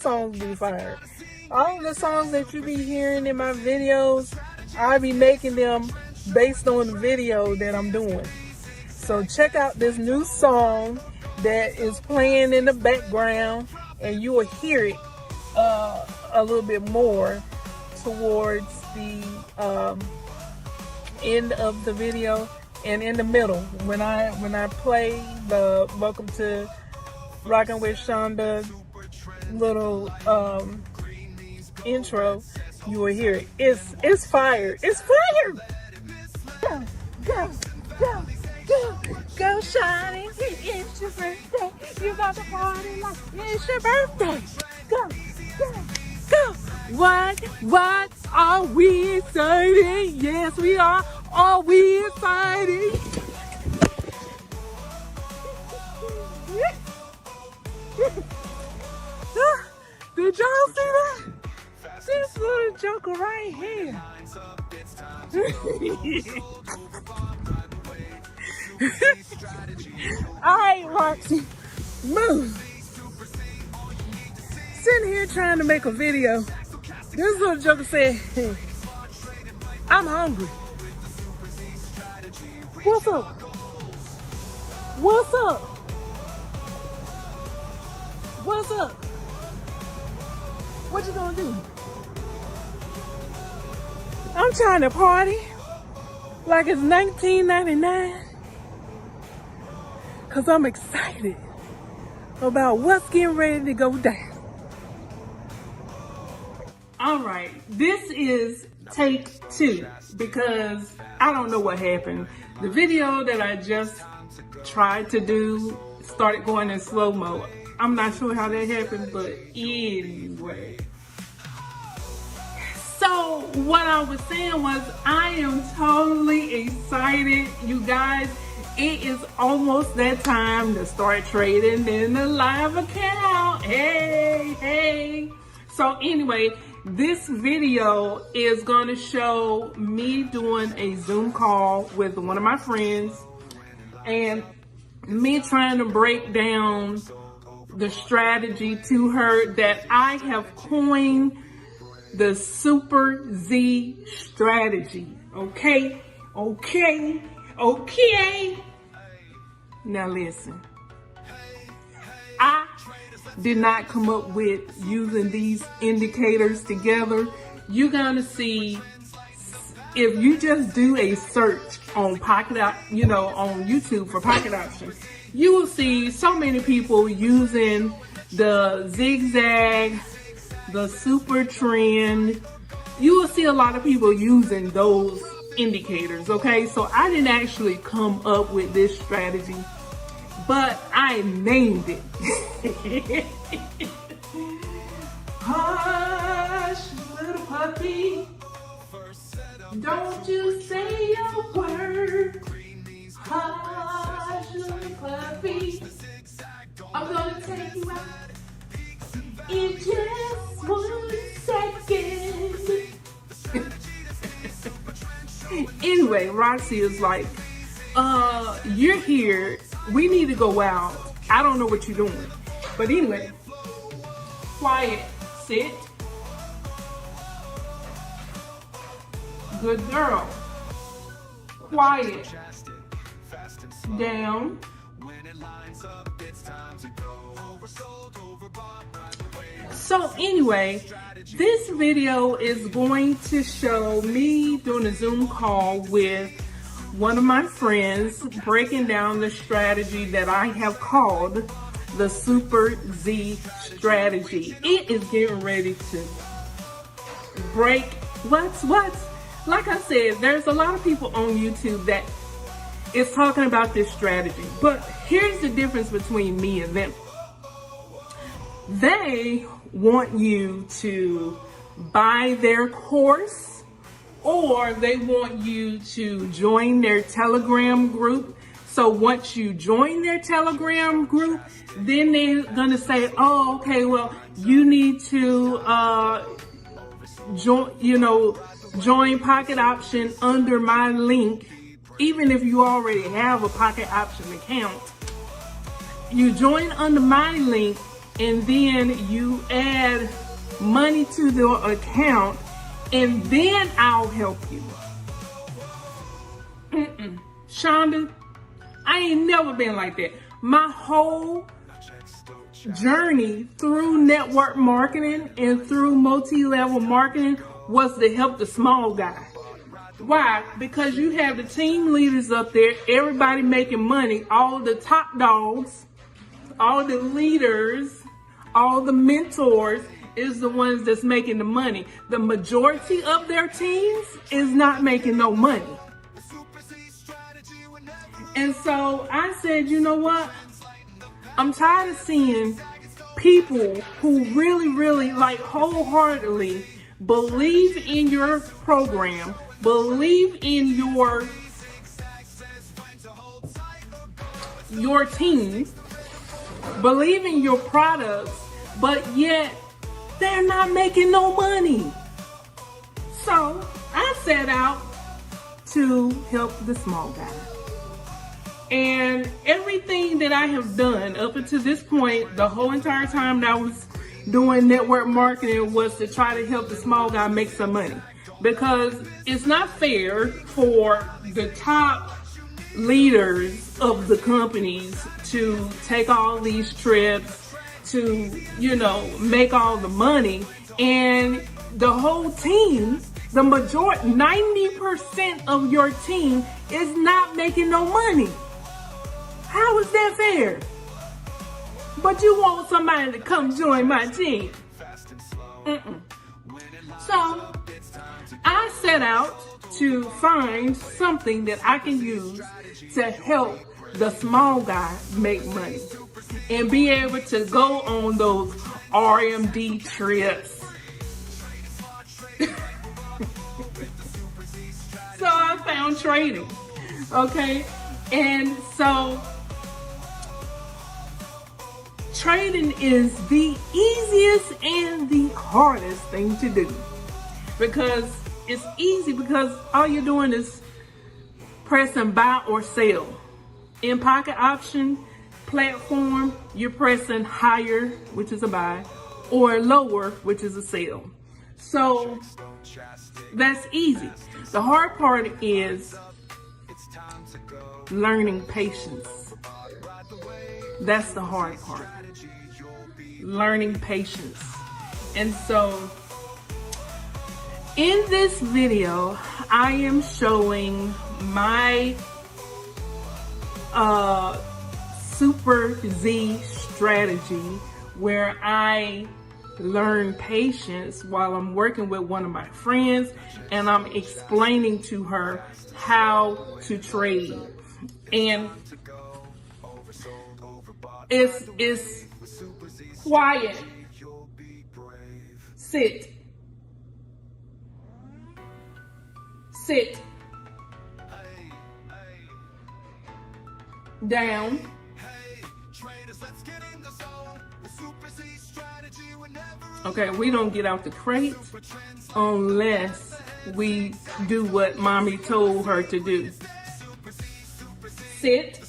songs be fire. All the songs that you be hearing in my videos, I be making them based on the video that I'm doing. So check out this new song that is playing in the background, and you will hear it a little bit more towards the end of the video and in the middle. When I play the Welcome to Rockin' with Shonda little intro, you will hear it. It's fire. It's fire. Go, go, go, go, go, shawty. It's your birthday. You got to party like it's your birthday. Go, go, go. What are we excited? Yes, we are. Are we excited? Did y'all see that? This little joker right here. Alright, Roxy, move. Sitting here trying to make a video. This little joker said, hey, I'm hungry. What's up? What's up? What's up? What you gonna do? I'm trying to party like it's 1999 because I'm excited about what's getting ready to go down. All right, this is take 2 because I don't know what happened. The video that I just tried to do started going in slow-mo. I'm not sure how that happened, but anyway. So what I was saying was I am totally excited, you guys. It is almost that time to start trading in the live account. Hey, hey. So anyway, this video is going to show me doing a Zoom call with one of my friends and me trying to break down the strategy to her that I have coined the Super Z strategy. Okay? Okay? Okay? Now listen. I did not come up with using these indicators together. You're gonna see, if you just do a search on on YouTube for pocket options, you will see so many people using the zigzag, the super trend. You will see a lot of people using those indicators, okay? So I didn't actually come up with this strategy, but I named it. Hush, little puppy, don't you say a word. Hush, little puppy, I'm gonna take you out in just 1 second. Anyway, Roxy is like, you're here, we need to go out. I don't know what you're doing. But anyway, quiet, sit. Good girl. Quiet. Down. So anyway, this video is going to show me doing a Zoom call with one of my friends, breaking down the strategy that I have called the Super Z strategy. It is getting ready to break what's. Like I said, there's a lot of people on YouTube that is talking about this strategy, but here's the difference between me and them. They want you to buy their course, or they want you to join their Telegram group. So once you join their Telegram group, then they're gonna say, oh, okay, well, you need to join Pocket Option under my link. Even if you already have a Pocket Option account, you join under my link and then you add money to the account, and then I'll help you. Shonda, I ain't never been like that. My whole journey through network marketing and through multi-level marketing was to help the small guy. Why? Because you have the team leaders up there, everybody making money, all the top dogs, all the leaders, all the mentors is the ones that's making the money. The majority of their teams is not making no money. And so I said, you know what? I'm tired of seeing people who really like wholeheartedly believe in your program, believe in your team, believe in your products, but yet they're not making no money. So I set out to help the small guy. And everything that I have done up until this point, the whole entire time that I was doing network marketing, was to try to help the small guy make some money. Because it's not fair for the top leaders of the companies to take all these trips, to, make all the money, and the whole team, the majority, 90% of your team is not making no money. How is that fair? But you want somebody to come join my team. So I set out to find something that I can use to help the small guy make money and be able to go on those RMD trips. So I found trading. Okay. And so trading is the easiest and the hardest thing to do, because it's easy because all you're doing is pressing buy or sell. In pocket option platform, you're pressing higher, which is a buy, or lower, which is a sell. So that's easy. The hard part is learning patience. That's the hard part. Learning patience. And so in this video, I am showing my Super Z strategy, where I learn patience while I'm working with one of my friends, and I'm explaining to her how to trade. And it's quiet. Sit down. Okay, we don't get out the crate unless we do what mommy told her to do. Sit.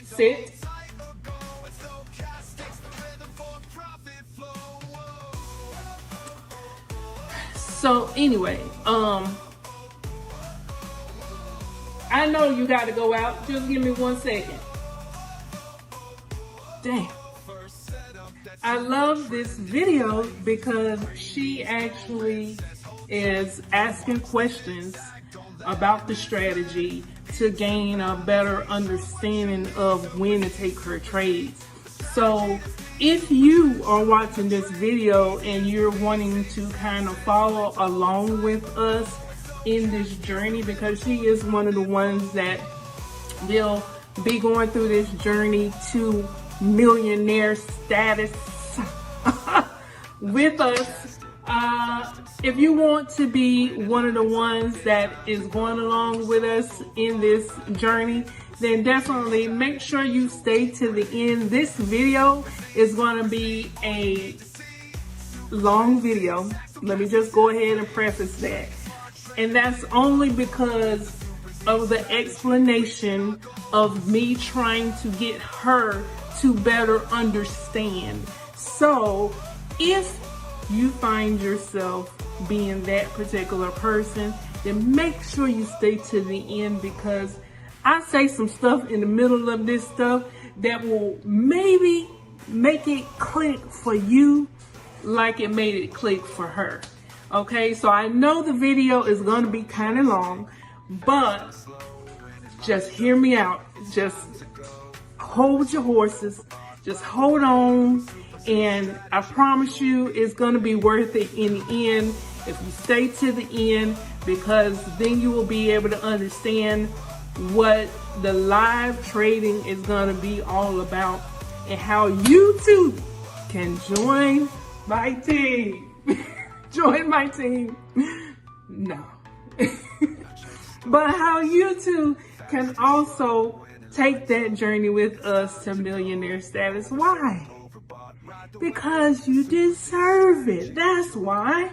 Sit. So anyway, I know you got to go out. Just give me 1 second. Damn. I love this video because she actually is asking questions about the strategy to gain a better understanding of when to take her trades. So if you are watching this video and you're wanting to kind of follow along with us in this journey, because she is one of the ones that will be going through this journey to millionaire status with us. If you want to be one of the ones that is going along with us in this journey, then definitely make sure you stay to the end. This video is going to be a long video. Let me just go ahead and preface that. And that's only because of the explanation of me trying to get her to better understand. So if you find yourself being that particular person, then make sure you stay to the end, because I say some stuff in the middle of this stuff that will maybe make it click for you like it made it click for her. Okay, so I know the video is going to be kind of long, but just hear me out. Just hold your horses. Just hold on. And I promise you it's going to be worth it in the end if you stay to the end, because then you will be able to understand what the live trading is going to be all about and how you too can join my team. Join my team. No. But how you too can also take that journey with us to millionaire status. Why? Because you deserve it. That's why.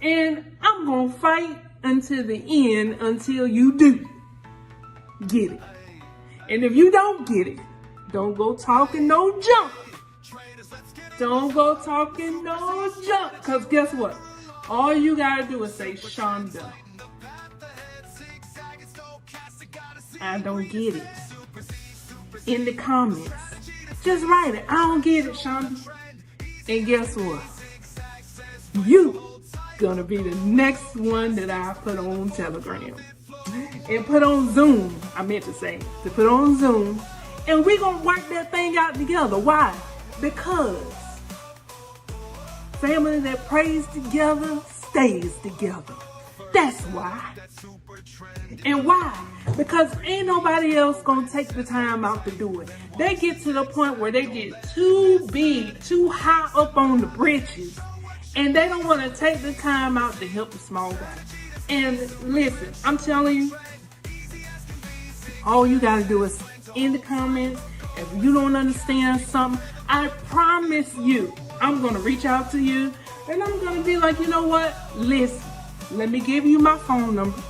And I'm going to fight until the end until you do get it. And if you don't get it, don't go talking no junk. Don't go talking no junk. Because guess what? All you got to do is say, Shonda, I don't get it. In the comments. Just write it. I don't get it, Shonda. And guess what? You gonna be the next one that I put on Telegram. And put on Zoom. I meant to say. To put on Zoom. And we're gonna work that thing out together. Why? Because family that prays together stays together. That's why. And why? Because ain't nobody else gonna take the time out to do it. They get to the point where they get too big, too high up on the britches, and they don't want to take the time out to help the small guy. And listen, I'm telling you, all you gotta do is in the comments. If you don't understand something, I promise you, I'm gonna reach out to you, and I'm gonna be like, you know what? Listen, let me give you my phone number.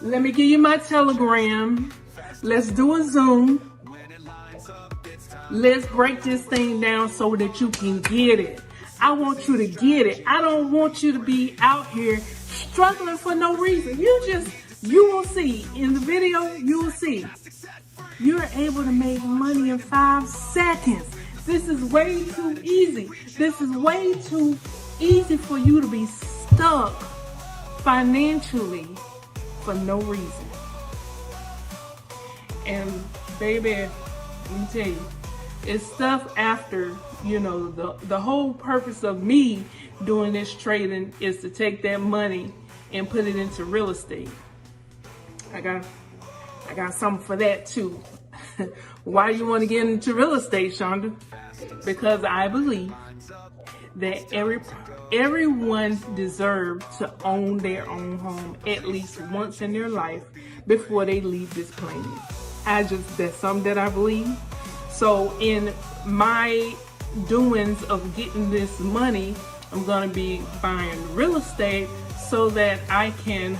Let me give you my Telegram. Let's do a Zoom. Let's break this thing down so that you can get it. I want you to get it. I don't want you to be out here struggling for no reason. You will see in the video, you will see. You're able to make money in 5 seconds. This is way too easy. This is way too easy for you to be stuck financially for no reason. And baby, let me tell you, it's stuff after, you know, the whole purpose of me doing this trading is to take that money and put it into real estate. I got something for that too. Why you want to get into real estate, Shonda? Because I believe that everyone deserves to own their own home at least once in their life before they leave this planet. That's something that I believe. So in my doings of getting this money, I'm going to be buying real estate so that I can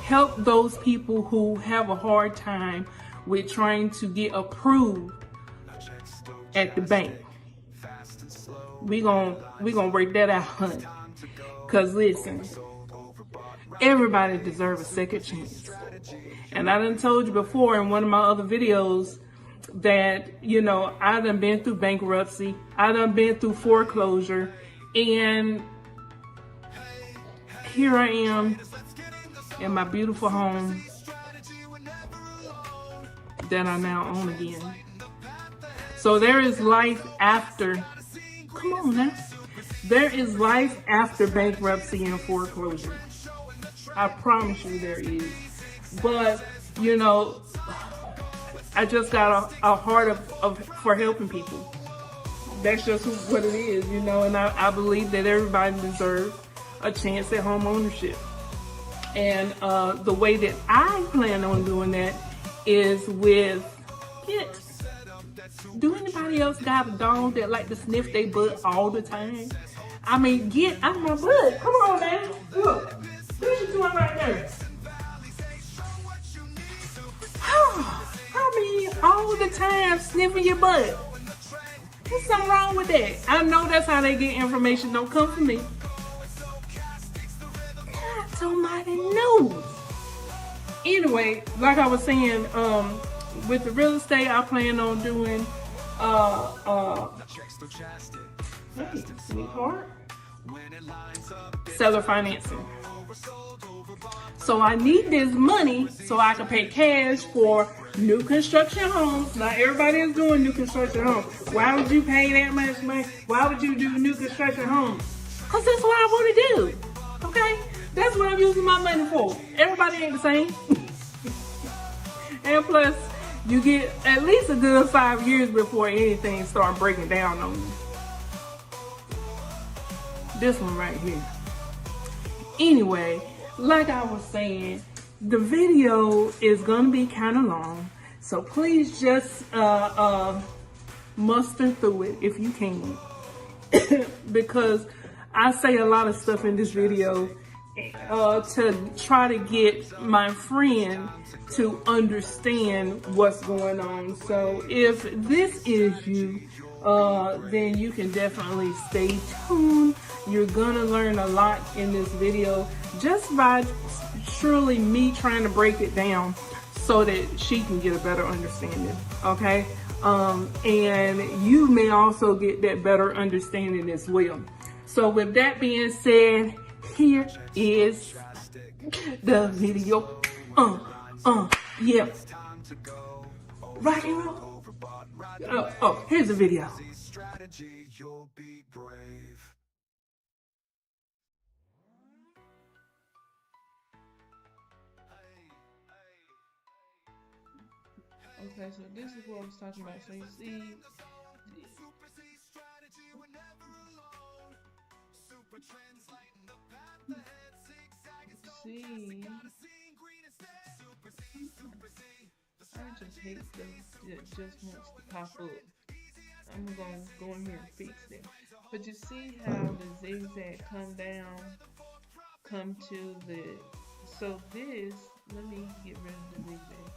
help those people who have a hard time with trying to get approved at the bank. We gonna work that out, honey. Cause listen, everybody deserves a second chance. And I done told you before in one of my other videos that, you know, I done been through bankruptcy. I done been through foreclosure. And here I am in my beautiful home that I now own again. So there is life after. Come on now. There is life after bankruptcy and foreclosure. I promise you there is. But, you know, I just got a heart for helping people. That's just what it is, you know, and I believe that everybody deserves a chance at home ownership. And the way that I plan on doing that is with kids. Do anybody else got a dog that like to sniff their butt all the time? I mean, get out my butt. Come on, man. Look. What you doing right there? mean, all the time sniffing your butt. There's something wrong with that. I know that's how they get information. Don't come for me. God, somebody knows. Anyway, like I was saying, with the real estate, I plan on doing, hey, sweetheart, seller financing. So I need this money so I can pay cash for new construction homes. Not everybody is doing new construction homes. Why would you pay that much money? Why would you do new construction homes? Because that's what I want to do. Okay? That's what I'm using my money for. Everybody ain't the same. And plus, you get at least a good 5 years before anything starts breaking down on you. This one right here. Anyway, like I was saying, the video is gonna be kind of long, so please just muster through it if you can, because I say a lot of stuff in this video to try to get my friend to understand what's going on. So if this is you, then you can definitely stay tuned. You're gonna learn a lot in this video just by truly me trying to break it down so that she can get a better understanding, okay? And you may also get that better understanding as well. So with that being said, here is the video. Yeah. Rock and roll. Here's the video. Okay, so this is what I was talking about. So you see, I just hate stuff that just wants to pop up. I'm gonna go in here and fix them. But you see how the zigzag come down, come to the, so this, let me get rid of the zigzag.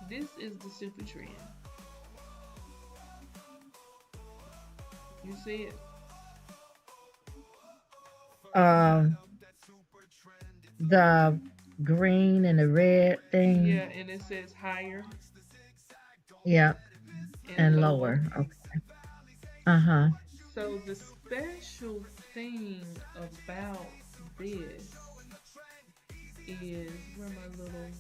This is the super trend. You see it? The green and the red thing. Yeah, and it says higher. Yeah, and lower. Okay. Uh-huh. So the special thing about this is, where my little,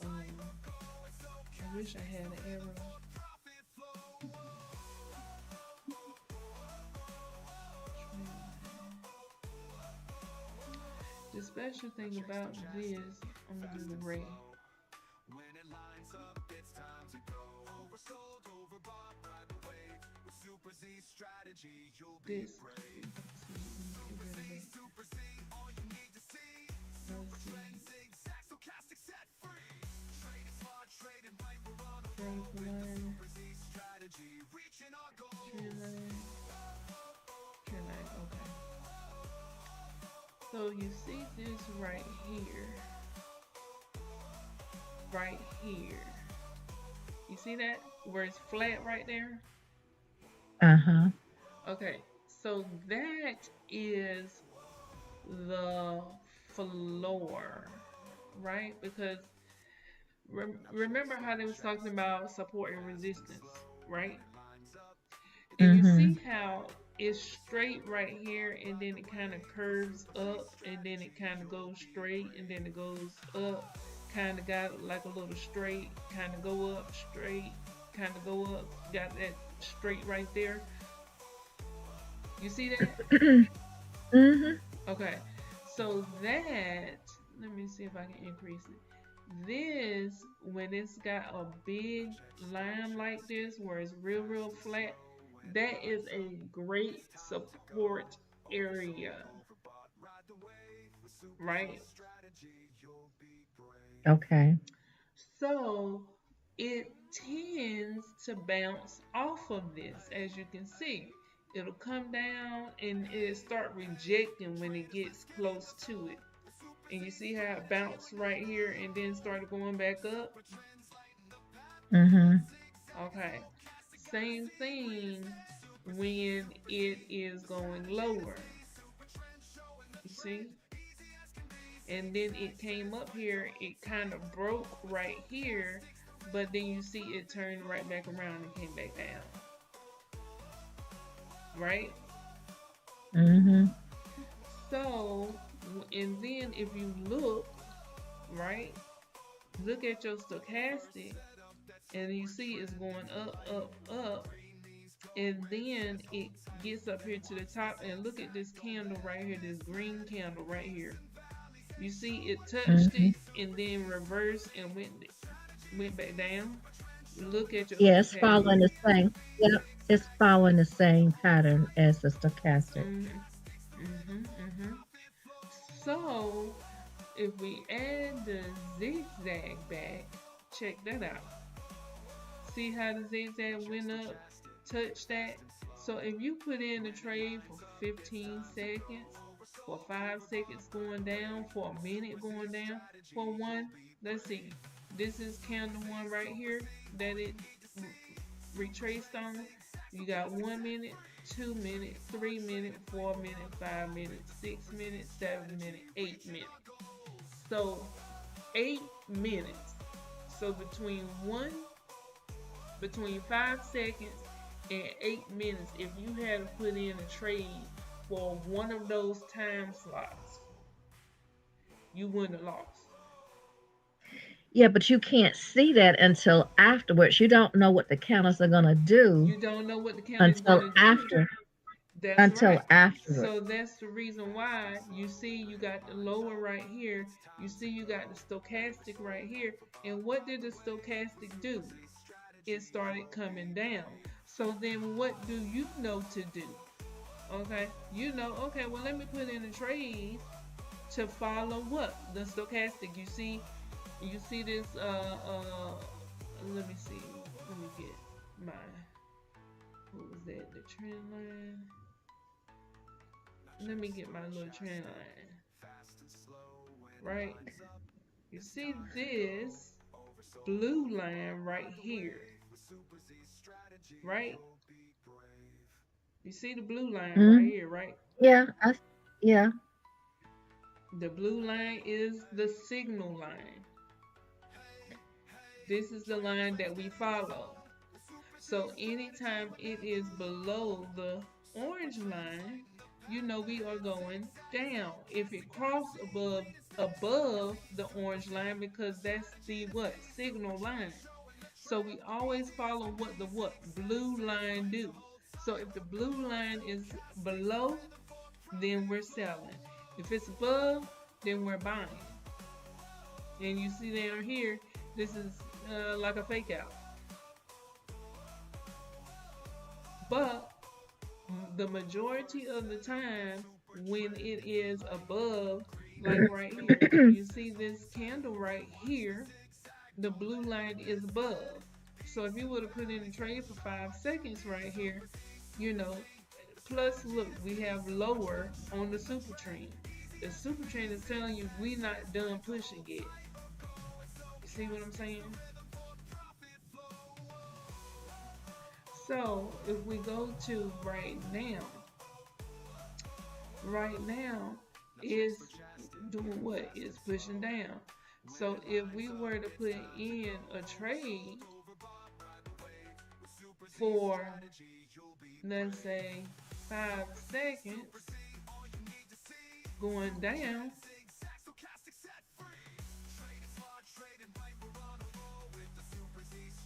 I wish I had an arrow. The special thing about this, I'm gonna do the red. This. Okay. So you see this right here. Right here. You see that? Where it's flat right there? Uh-huh. Okay. So that is the floor, right? Because remember how they was talking about support and resistance, right? And you see how it's straight right here, and then it kind of curves up, and then it kind of goes straight, and then it goes up, kind of got like a little straight, kind of go up, straight, kind of go up, got that straight right there. You see that? Okay, so that, let me see if I can increase it. This, when it's got a big line like this, where it's real flat, that is a great support area, right? Okay. So it tends to bounce off of this, as you can see. It'll come down and it'll start rejecting when it gets close to it. And you see how it bounced right here and then started going back up? Mhm. Okay. Same thing when it is going lower. You see? And then it came up here, it kind of broke right here, but then you see it turned right back around and came back down. Right? Mhm. So, and then if you look, right, look at your stochastic, and you see it's going up, up, up, and then it gets up here to the top, and look at this candle right here, this green candle right here. You see it touched it Mhm. and then reversed and went back down. Look at your Yeah, it's following stochastic. the same. Yep, it's following the same pattern as the stochastic. Mhm. Mhm. Mhm. So if we add the zigzag back, check that out. See how the zigzag went up, touched that? So if you put in a trade for 15 seconds, for 5 seconds going down, for a minute going down, for one, let's see, this is candle one right here that it retraced on. You got 1 minute, 2 minute, 3 minute, 4 minute, 5 minute, 6 minute, 7 minute, 8 minute. So 8 minutes. So between 5 seconds and 8 minutes, if you had to put in a trade for one of those time slots, you wouldn't have lost. Yeah, but you can't see that until afterwards. You don't know what the counters are gonna do You don't know what the counter is going until to do. after. That's Until right. afterwards. So that's the reason why you see you got the lower right here. You see you got the stochastic right here. And what did the stochastic do? It started coming down. So then what do you know to do? Okay, you know, okay, well, let me put in a trade to follow what? The stochastic. You see this, let me see. Let me get my, what was that? The trend line. Let me get my little trend line. Right? You see this blue line right here. Right? You see the blue line right Mm, here, right? yeah, yeah. The blue line is the signal line. This is the line that we follow. So anytime it is below the orange line, you know we are going down. If it crosses above the orange line, because that's the what? Signal line. So we always follow what the what? Blue line do. So if the blue line is below, then we're selling. If it's above, then we're buying. And you see down here, this is like a fake out. But the majority of the time, when it is above, like right here, you see this candle right here, the blue line is above. So if you would have put in a trade for 5 seconds right here, you know, plus look, we have lower on the super trend. The super trend is telling you we not done pushing yet. You see what I'm saying? So if we go to right now is doing what? It's pushing down. So if we were to put in a trade for, let's say, 5 seconds going down,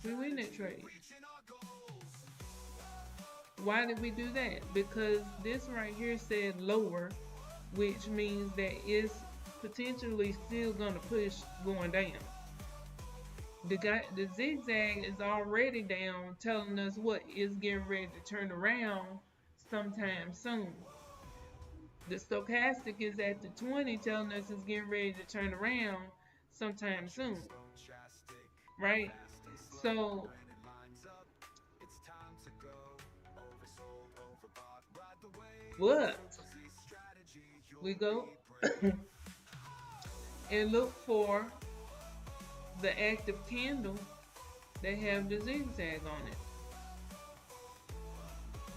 we win that trade. Why did we do that? Because this right here said lower, which means that it's potentially still gonna push going down. The zigzag is already down, telling us what is getting ready to turn around sometime soon. The stochastic is at the 20, telling us it's getting ready to turn around sometime soon, right? So, but we go and look for the active candle They have the zigzag on it.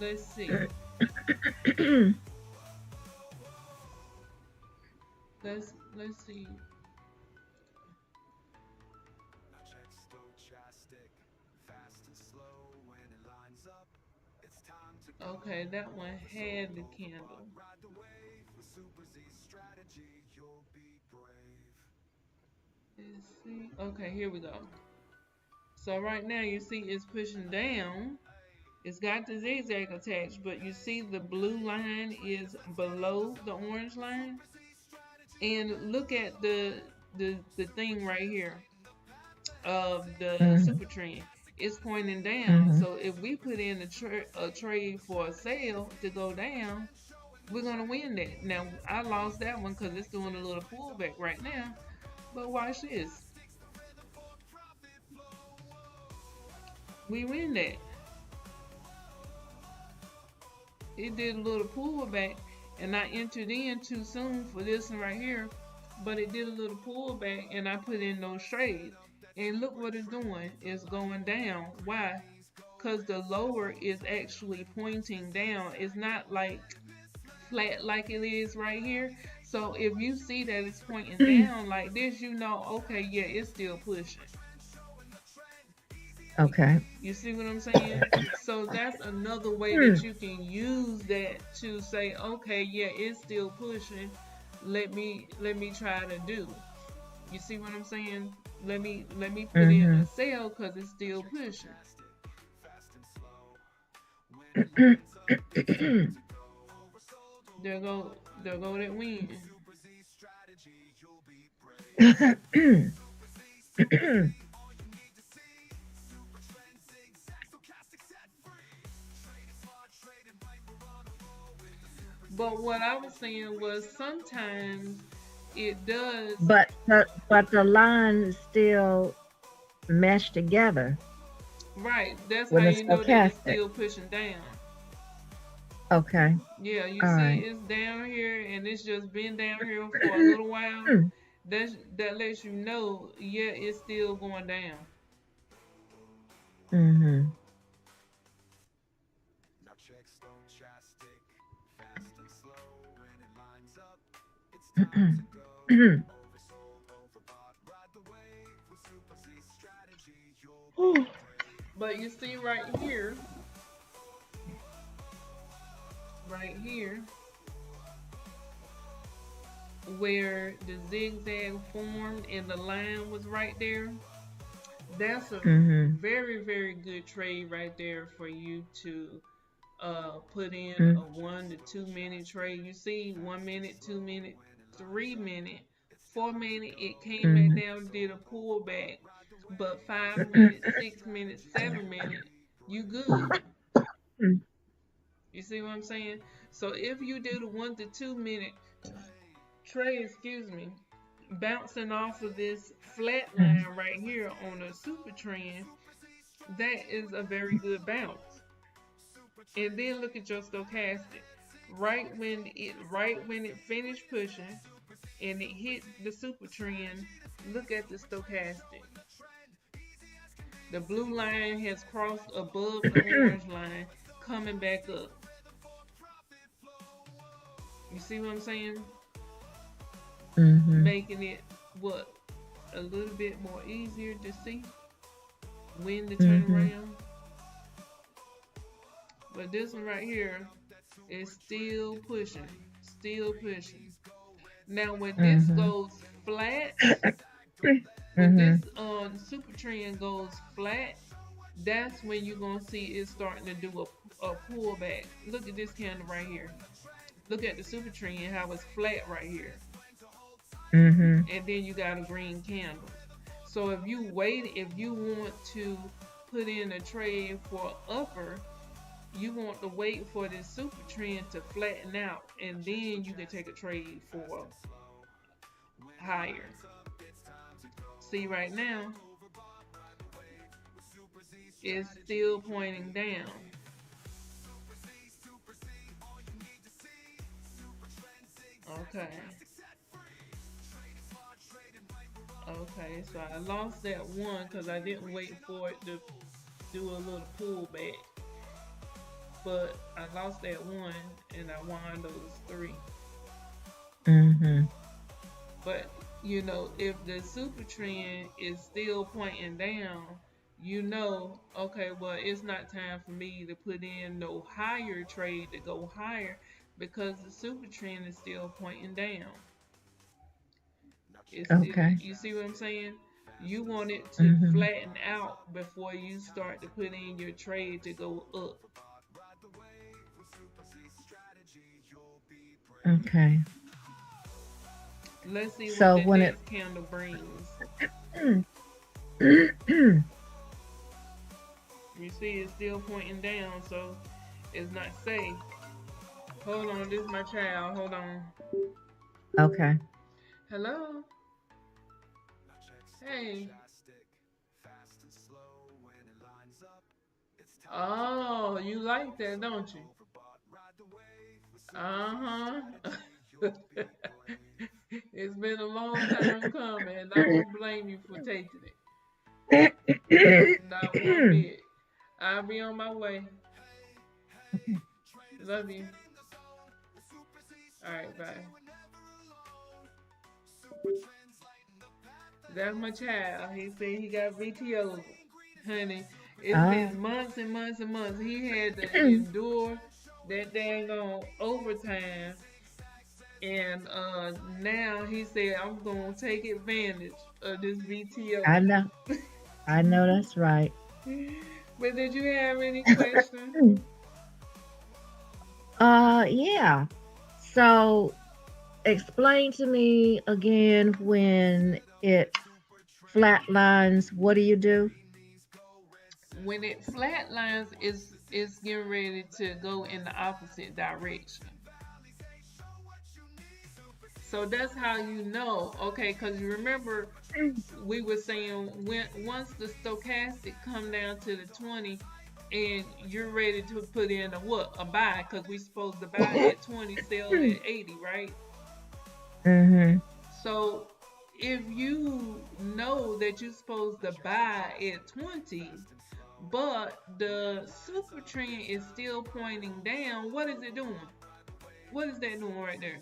Let's see. Let's see. Okay, that one had the candle. Let's see. Okay, here we go. So right now you see it's pushing down. It's got the zigzag attached, but you see the blue line is below the orange line. And look at the thing right here of the Mhm. super trend. It's pointing down. Mhm. So if we put in a trade for a sale to go down, we're gonna win that. Now I lost that one because it's doing a little pullback right now. But watch this. We win that. It did a little pullback, and I entered in too soon for this one right here, but it did a little pullback, and I put in those trades. And look what it's doing. It's going down. Why? Because the lower is actually pointing down. It's not like flat like it is right here. So if you see that it's pointing down like this, you know, okay, yeah, it's still pushing. Okay. You see what I'm saying? So that's another way that you can use that to say, okay, yeah, it's still pushing. Let me try to do. You see what I'm saying? Let me put in a Mhm. sale because it's still pushing. There go that win. But what I was saying was sometimes it does. but the lines still mesh together Right. That's how when it's you know that it's stochastic. still pushing down. Okay. Yeah, you All see right. it's down here and it's just been down here for a little while. That lets you know, yeah, it's still going down. Mhm. But you see right here, where the zigzag formed and the line was right there, that's a Mhm. very, very good trade right there for you to put in a Mhm. 1 to 2 minute trade. You see 1 minute, 2 minute, 3 minute, 4 minute, it came back Mhm. down, did a pullback. But 5 minutes, 6 minutes, 7 minute, you good. You see what I'm saying? So if you did a 1 to 2 minute trade, excuse me, bouncing off of this flat line right here on a super trend, that is a very good bounce. And then look at your stochastic. Right when it finished pushing and it hit the super trend, look at the stochastic. The blue line has crossed above the orange line, coming back up. You see what I'm saying? Mhm. Making it what, a little bit more easier to see when to turn Mhm. around. But this one right here is still pushing, still pushing. Now when this Mhm. goes flat, when this Mhm. super trend goes flat, that's when you're gonna see it starting to do a pullback. Look at this candle right here. Look at the super trend, how it's flat right here. Mhm. And then you got a green candle. So if you want to put in a trade for upper, you want to wait for this super trend to flatten out, and then you can take a trade for higher. See right now, it's still pointing down. Okay. Okay, so I lost that one because I didn't wait for it to do a little pullback. But I lost that one and I won those three. Mm-hmm. But if the super trend is still pointing down, okay, well, it's not time for me to put in no higher trade to go higher because the super trend is still pointing down. Okay. You see what I'm saying? You want it to Mm-hmm. flatten out before you start to put in your trade to go up. Okay. Let's see what So the when it next candle brings. You see, it's still pointing down, so it's not safe. Hold on, this is my child. Hold on. okay. Hello? Hey. Oh, you like that, don't you? Uh huh. It's been a long time coming, and I won't blame you for taking it. Not one bit. I'll be on my way. Love you. All right, bye. That's my child. He said he got VTO. Honey, it's Oh. been months and months and months. He had to endure that dang on overtime. And now he said, I'm going to take advantage of this VTO. I know. I know that's right. But did you have any questions? Yeah. So explain to me again when it flatlines, what do you do? When it flatlines, it's getting ready to go in the opposite direction. So that's how you know, okay? Because you remember we were saying when once the stochastic come down to the 20, and you're ready to put in a what a buy because we supposed to buy at 20, sell at 80, right? Mm-hmm. So if you know that you're supposed to buy at 20, but the super trend is still pointing down, what is it doing? What is that doing right there?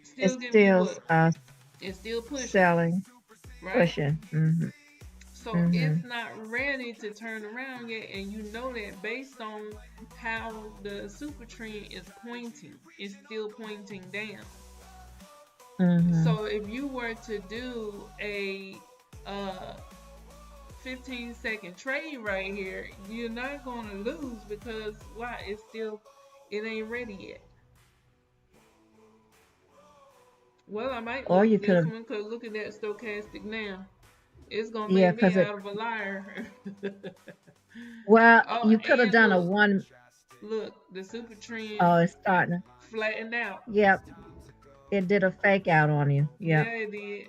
Still It's giving you still what? It's still pushing, selling, right? pushing. Mm-hmm. So Mm-hmm. it's not ready to turn around yet, and you know that based on how the super trend is pointing, it's still pointing down. Mm-hmm. So if you were to do a uh 15-second trade right here, you're not going to lose because why? It ain't ready yet. Well, I might Or lose you could this have, one because look at that stochastic now. It's gonna yeah, make me because it, out of a liar. well, Oh, you could have and done a look, one, look, the super oh, trend it's starting. flattened out. Yep. It did a fake out on you. Yeah, Yep. it did.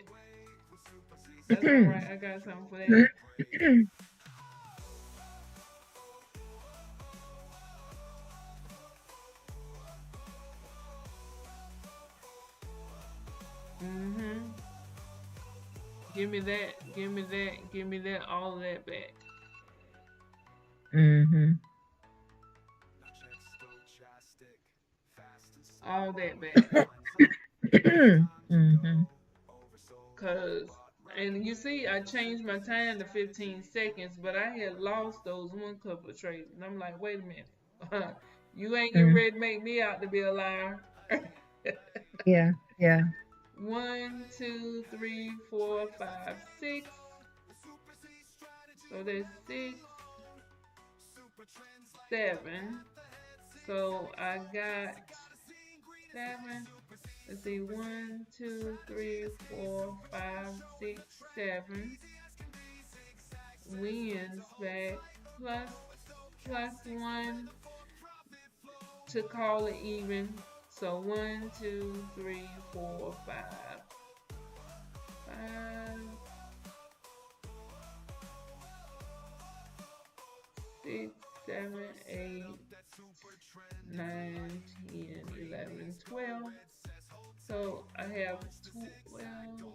That's all right. I got something for that. Mm-hmm. Give me that. Give me that. Give me that. All of that back. Mm-hmm. All that back. Mm-hmm. Cause and you see, I changed my time to 15 seconds, but I had lost those one couple of trades, and I'm like, wait a minute, you ain't getting Mm. ready to make me out to be a liar. Yeah. Yeah. One, two, three, four, five, six. So there's six, seven. So I got seven. Let's see, one, two, three, four, five, six, seven wins back plus one to call it even. So one, two, three, four, five, six, seven, eight, 9, 10, 11, 12. So I have 12.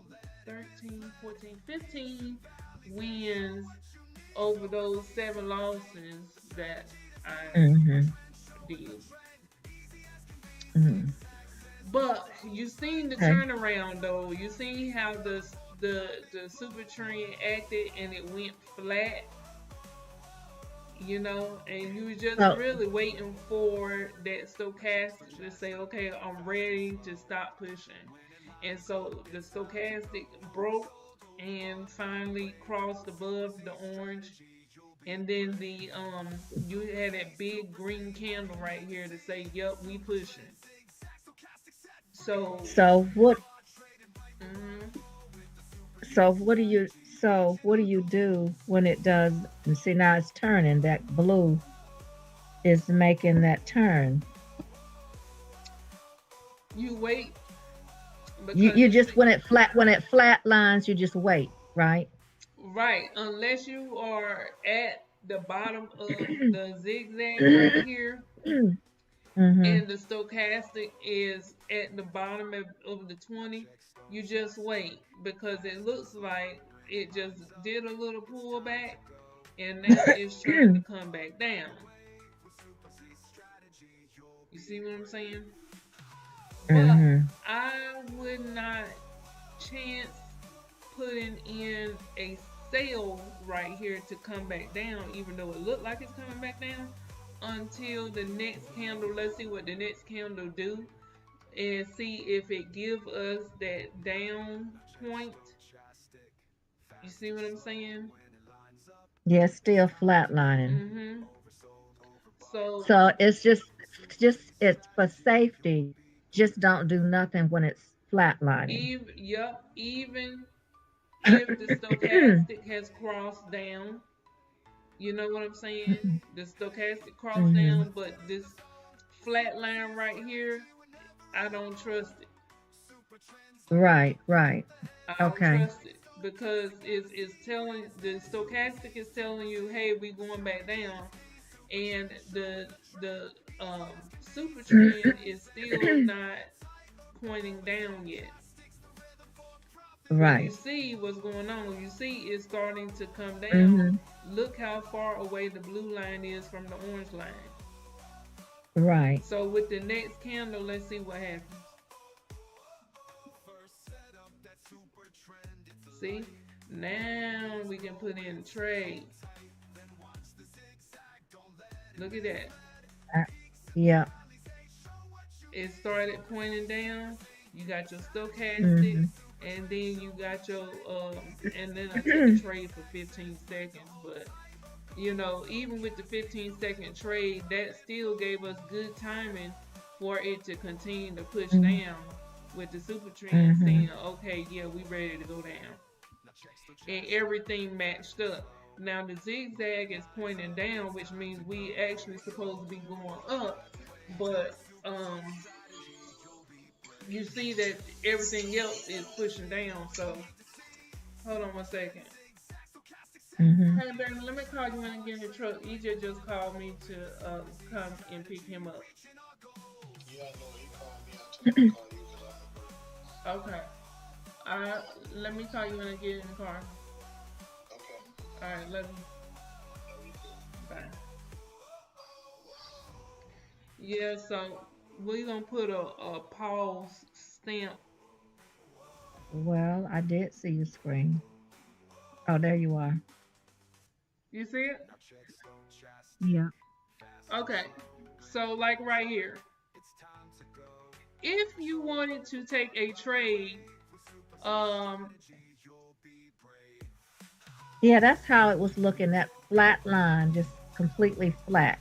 13, 14, 15 wins over those 7 losses that I Mm-hmm. did. Mm-hmm. But you seen the Okay. turnaround though. You seen how the super trend acted and it went flat, and you were just So really waiting for that stochastic to say, okay, I'm ready to stop pushing. And so the stochastic broke and finally crossed above the orange. And then the you had that big green candle right here to say, yep, we pushing. So so what mhm. what do you do when it does, and see now it's turning, that blue is making that turn. You wait because You you just see, when it flat lines, you just wait, right? right, unless you are at the bottom of the zigzag right here Mm-hmm. and the stochastic is at the bottom of the 20, you just wait because it looks like it just did a little pullback and now it's trying to come back down. You see what I'm saying? But Mm-hmm. I would not chance putting in a sale right here to come back down, even though it looked like it's coming back down, until the next candle. Let's see what the next candle do and see if it give us that down point. You see what I'm saying? Yeah, it's still flatlining. Mm-hmm. So So it's just it's for safety. Just don't do nothing when it's flatlining. even if the stochastic has crossed down, you know what I'm saying? The stochastic crossed Mm-hmm. down, but this flat line right here, I don't trust it. Right, right. I don't Okay. trust it because it's telling the stochastic is telling you, hey, we going back down, and the super trend is still not pointing down yet. But you Right. see what's going on. You see it's starting to come down. Mm-hmm. Look how far away the blue line is from the orange line. Right. So with the next candle, let's see what happens. See? Now we can put in trade. Look at that. Uh, yeah. It started pointing down. You got your stochastic, Mm-hmm. and then you got your and then I took a trade for 15 seconds. But even with the 15-second trade, that still gave us good timing for it to continue to push down with the super trend Mm-hmm. saying, okay, yeah, we ready to go down. And everything matched up. Now the zigzag is pointing down, which means we actually supposed to be going up, but you see that everything else is pushing down. So hold on 1 second. Mm-hmm. Hey baby, let me call you when I get in the truck. EJ just called me to come and pick him up. Yeah, I know. He called me. I told him to call you because I'm at work. Okay. Let me call you when I get in the car. Okay. All right, love you. Love you too. Bye. Yeah, so we're gonna put a pause stamp. Well, I did see your screen. Oh, there you are. You see it? Yeah. Okay. So like right here, if you wanted to take a trade, um, Yeah, that's how it was looking. That flat line, just completely flat.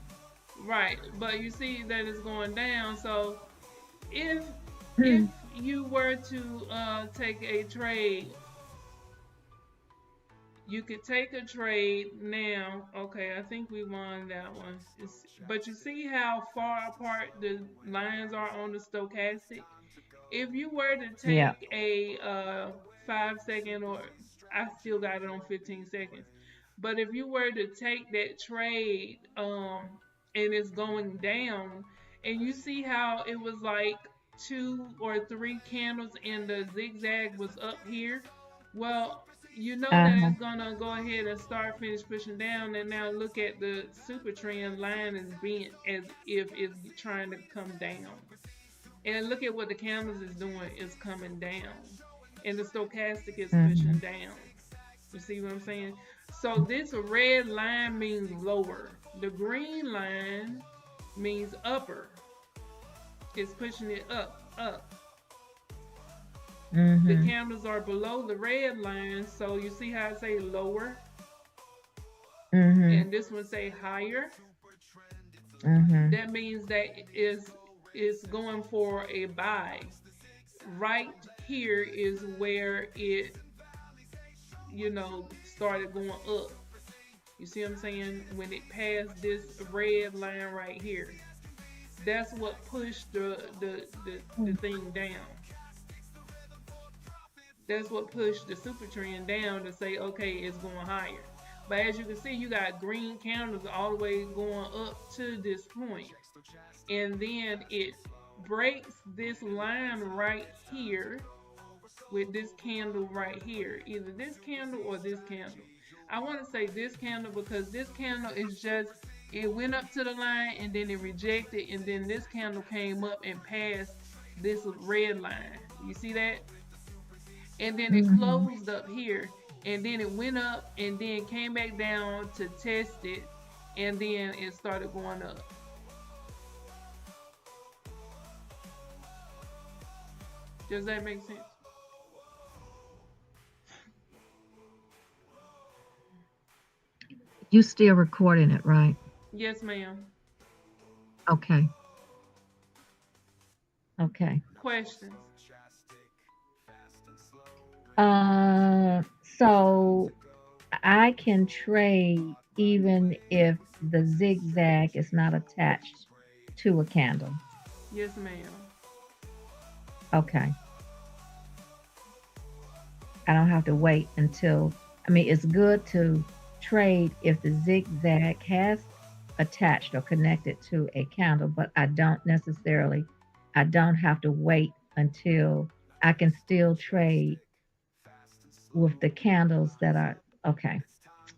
right, but you see that it's going down. So if if you were to take a trade, you could take a trade now. Okay, I think we won that one. But you see how far apart the lines are on the stochastic? If you were to Yeah. take a 5 second, or I still got it on 15 seconds, but if you were to take that trade and it's going down, and you see how it was like 2 or 3 candles and the zigzag was up here, Well, you know that Uh-huh. it's gonna go ahead and start finish pushing down, and now look at the super trend line is bent as if it's trying to come down. And look at what the candles is doing, is coming down. And the stochastic is pushing Mhm. down. You see what I'm saying? So this red line means lower. The green line means upper. It's pushing it up, up. The Mhm. candles are below the red line, so you see how I say lower, Mhm. and this one say higher. Mhm. That means that is going for a buy. Right here is where it, started going up. You see what I'm saying? When it passed this red line right here, that's what pushed the thing down. That's what pushed the super trend down to say, okay, it's going higher. But as you can see, you got green candles all the way going up to this point. And then it breaks this line right here with this candle right here. Either this candle or this candle. I want to say this candle because this candle is just, it went up to the line and then it rejected, and then this candle came up and passed this red line. You see that? And then it Mhm. closed up here, and then it went up and then came back down to test it, and then it started going up. Does that make sense? You still recording it, right? Yes, ma'am. Okay. Okay. Questions? So I can trade even if the zigzag is not attached to a candle. Yes, ma'am. Okay. I don't have to wait until, I mean, it's good to trade if the zigzag has attached or connected to a candle, but I don't have to wait until I can still trade with the candles that are, okay.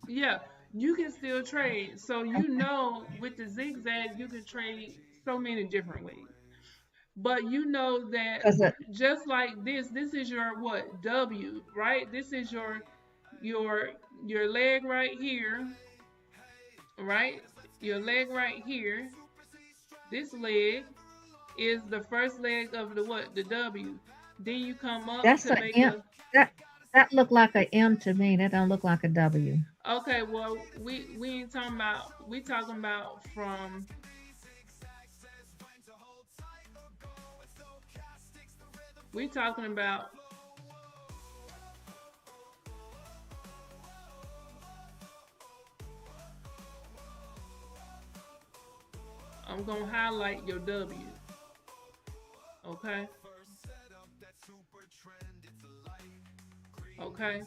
Yeah, you can still trade. So with the zigzag, you can trade so many different ways. But you know that Because just like this is your what? W, right? This is your your leg right here, right? Your leg right here. This leg is the first leg of the what? The W. Then you come up that's to a make M. a. That that look like a M to me. That don't look like a W. Okay, well, we ain't talking about. We talking about from. We talking about. I'm gonna highlight your W. Okay. Okay.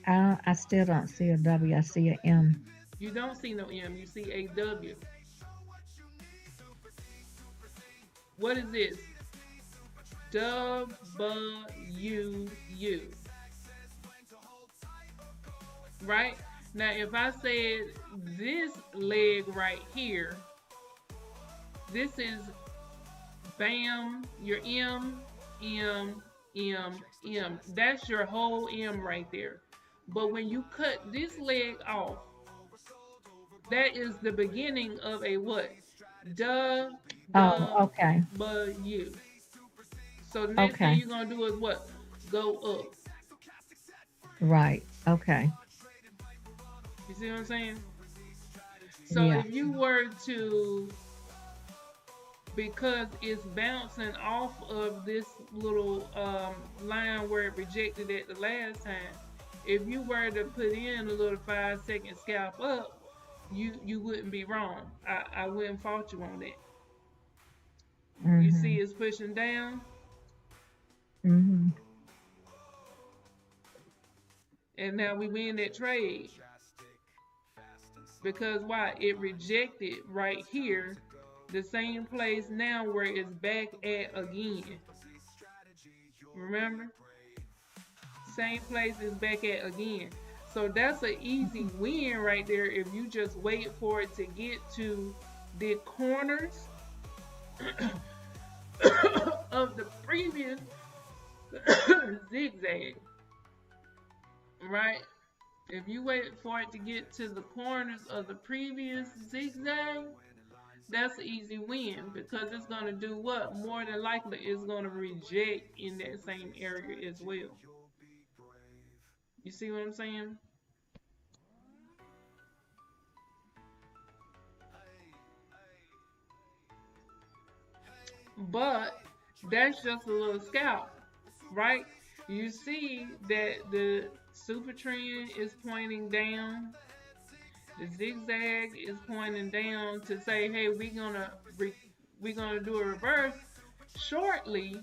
I still don't see a W. I see a M. You don't see no M. You see a W. What is this? W U. Right? Now, if I said this leg right here, this is bam, your M. That's your whole M right there. But when you cut this leg off, that is the beginning of a what? Oh, okay. W. So the next thing Okay. you're gonna do is what? Go up. Right. Okay. You see what I'm saying? So Yeah. if you were to, because it's bouncing off of this little line where it rejected it the last time, if you were to put in a little 5 second scalp up, you wouldn't be wrong. I wouldn't fault you on that. You see Mhm. it's pushing down, Mhm. and now we win that trade because why? It rejected right here, the same place now where it's back at again. Remember? Same place it's back at again. So that's an easy win right there if you just wait for it to get to the corners of the previous zigzag, right? If you wait for it to get to the corners of the previous zigzag, that's an easy win because it's going to do what? More than likely, it's going to reject in that same area as well. You see what I'm saying? But that's just a little scalp, right? You see that the super trend is pointing down, the zigzag is pointing down to say, hey, we're gonna do a reverse shortly.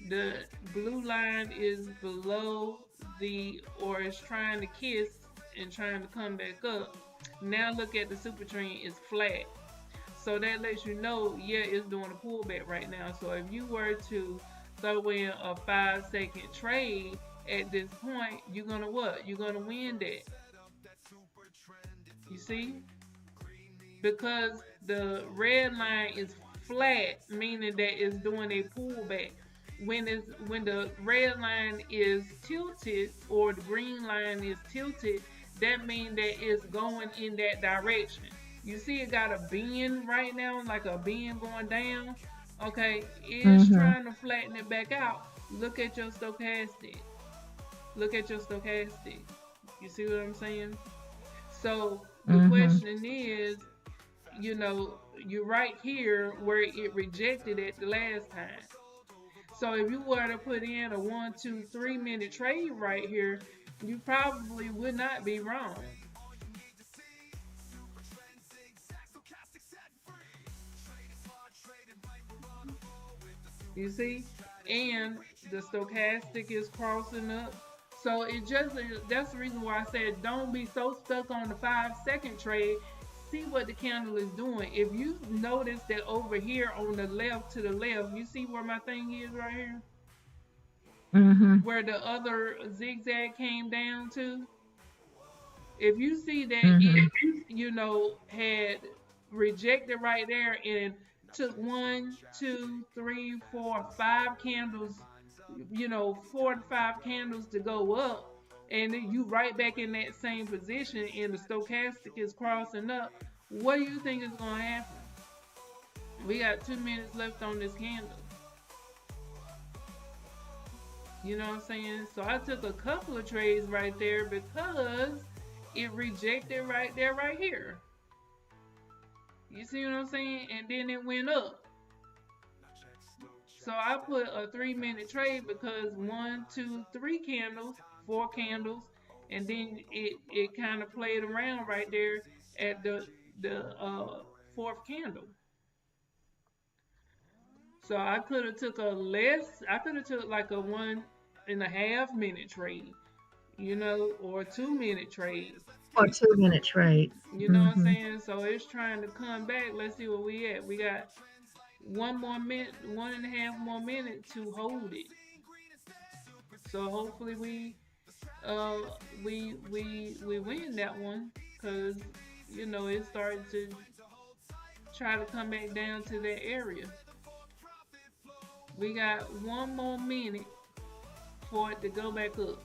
The blue line is below the, or is trying to kiss and trying to come back up. Now look at the super trend is flat. So that lets you know, yeah, it's doing a pullback right now. So if you were to throw in a 5 second trade at this point, you're gonna what? You're gonna win that. You see? Because the red line is flat, meaning that it's doing a pullback. When the red line is tilted or the green line is tilted, that means that it's going in that direction. You see it got a bend right now, like a bend going down. Okay, it's Mm-hmm. trying to flatten it back out. Look at your stochastic. Look at your stochastic. You see what I'm saying? So the Mm-hmm. question is, you're right here where it rejected it the last time. So if you were to put in a 1, 2, 3 minute trade right here, you probably would not be wrong. You see? And the stochastic is crossing up. So that's the reason why I said don't be so stuck on the 5 second trade. See what the candle is doing. If you notice that over here on the left to the left, you see where my thing is right here? Mm-hmm. Where the other zigzag came down to? If you see that Mm-hmm. it, had rejected right there and took 1, 2, 3, 4, 5 candles, 4 to 5 candles to go up, and then you right back in that same position and the stochastic is crossing up, what do you think is going to happen? We got 2 minutes left on this candle. You know what I'm saying? So I took a couple of trades right there because it rejected right there, right here. You see what I'm saying? And then it went up. So I put a 3 minute trade because 1, 2, 3 candles, 4 candles, and then it kind of played around right there at the fourth candle. So I could have took like a 1.5 minute trade, or a 2 minute trade. Or 2 minute trade. You know what I'm Mm-hmm. saying? So it's trying to come back. Let's see where we at. We got 1 more minute, 1.5 more minutes to hold it. So hopefully uh we win that one because it started to try to come back down to that area. We got 1 more minute for it to go back up.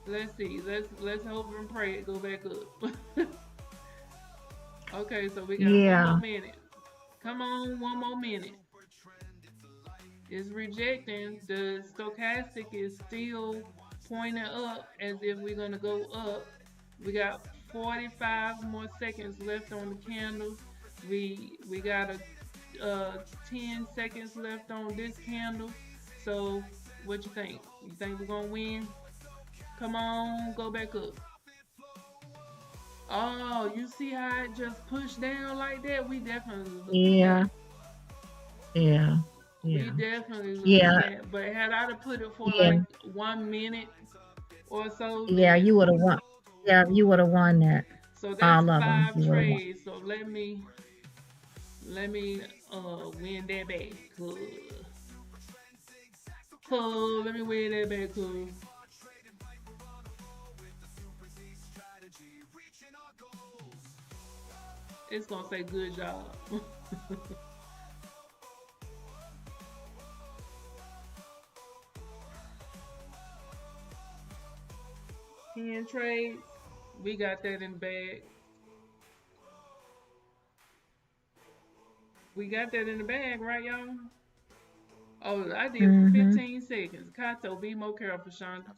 Let's see. Let's hope and pray it go back up. Okay, so we got one Yeah. more minute. Come on, 1 more minute. It's rejecting. The stochastic is still pointing up as if we're gonna go up. We got 45 more seconds left on the candle. We got a 10 seconds left on this candle. So what you think? You think we're gonna win? Come on, go back up. Oh, you see how it just pushed down like that? We definitely lose Yeah. that. Yeah. We Yeah. definitely lose Yeah. that. But had I to put it for Yeah. like 1 minute or so, Yeah. then You would have won. Yeah, you would have won that. so that's All of them. five You would have won. trades. So let me win that back. Cool. Let me weigh that back, cool. It's gonna say good job. 10 trades. We got that in the bag. We got that in the bag, right, y'all? Oh, I did for Mm-hmm. 15 seconds. Kato, be more careful, Shonda.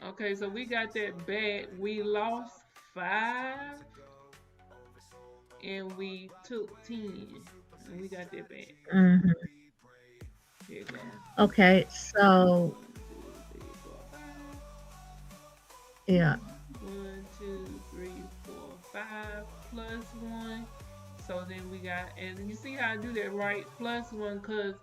Okay, so we got that back. We lost 5 and we took 10. And we got that back. Mm-hmm. Here you go. Okay, so 1, 2, 3, 4, 5. yeah, 1, 2, 3, 4, 5 plus 1. So then we got, and you see how I do that, right? Plus 1, because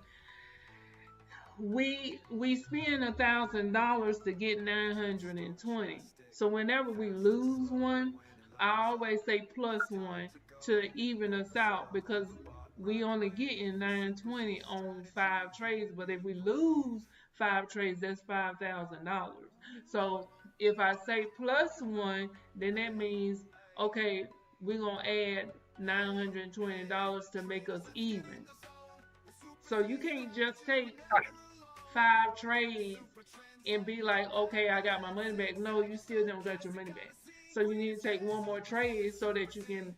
we spend $1,000 to get 920. So whenever we lose one, I always say plus 1 to even us out because we only getting 920 on 5 trades. But if we lose 5 trades, that's $5,000. So if I say plus 1, then that means okay, we're gonna add $920 to make us even. So you can't just take 5 trades and be like, okay, I got my money back. No, you still don't got your money back. So you need to take one more trade so that you can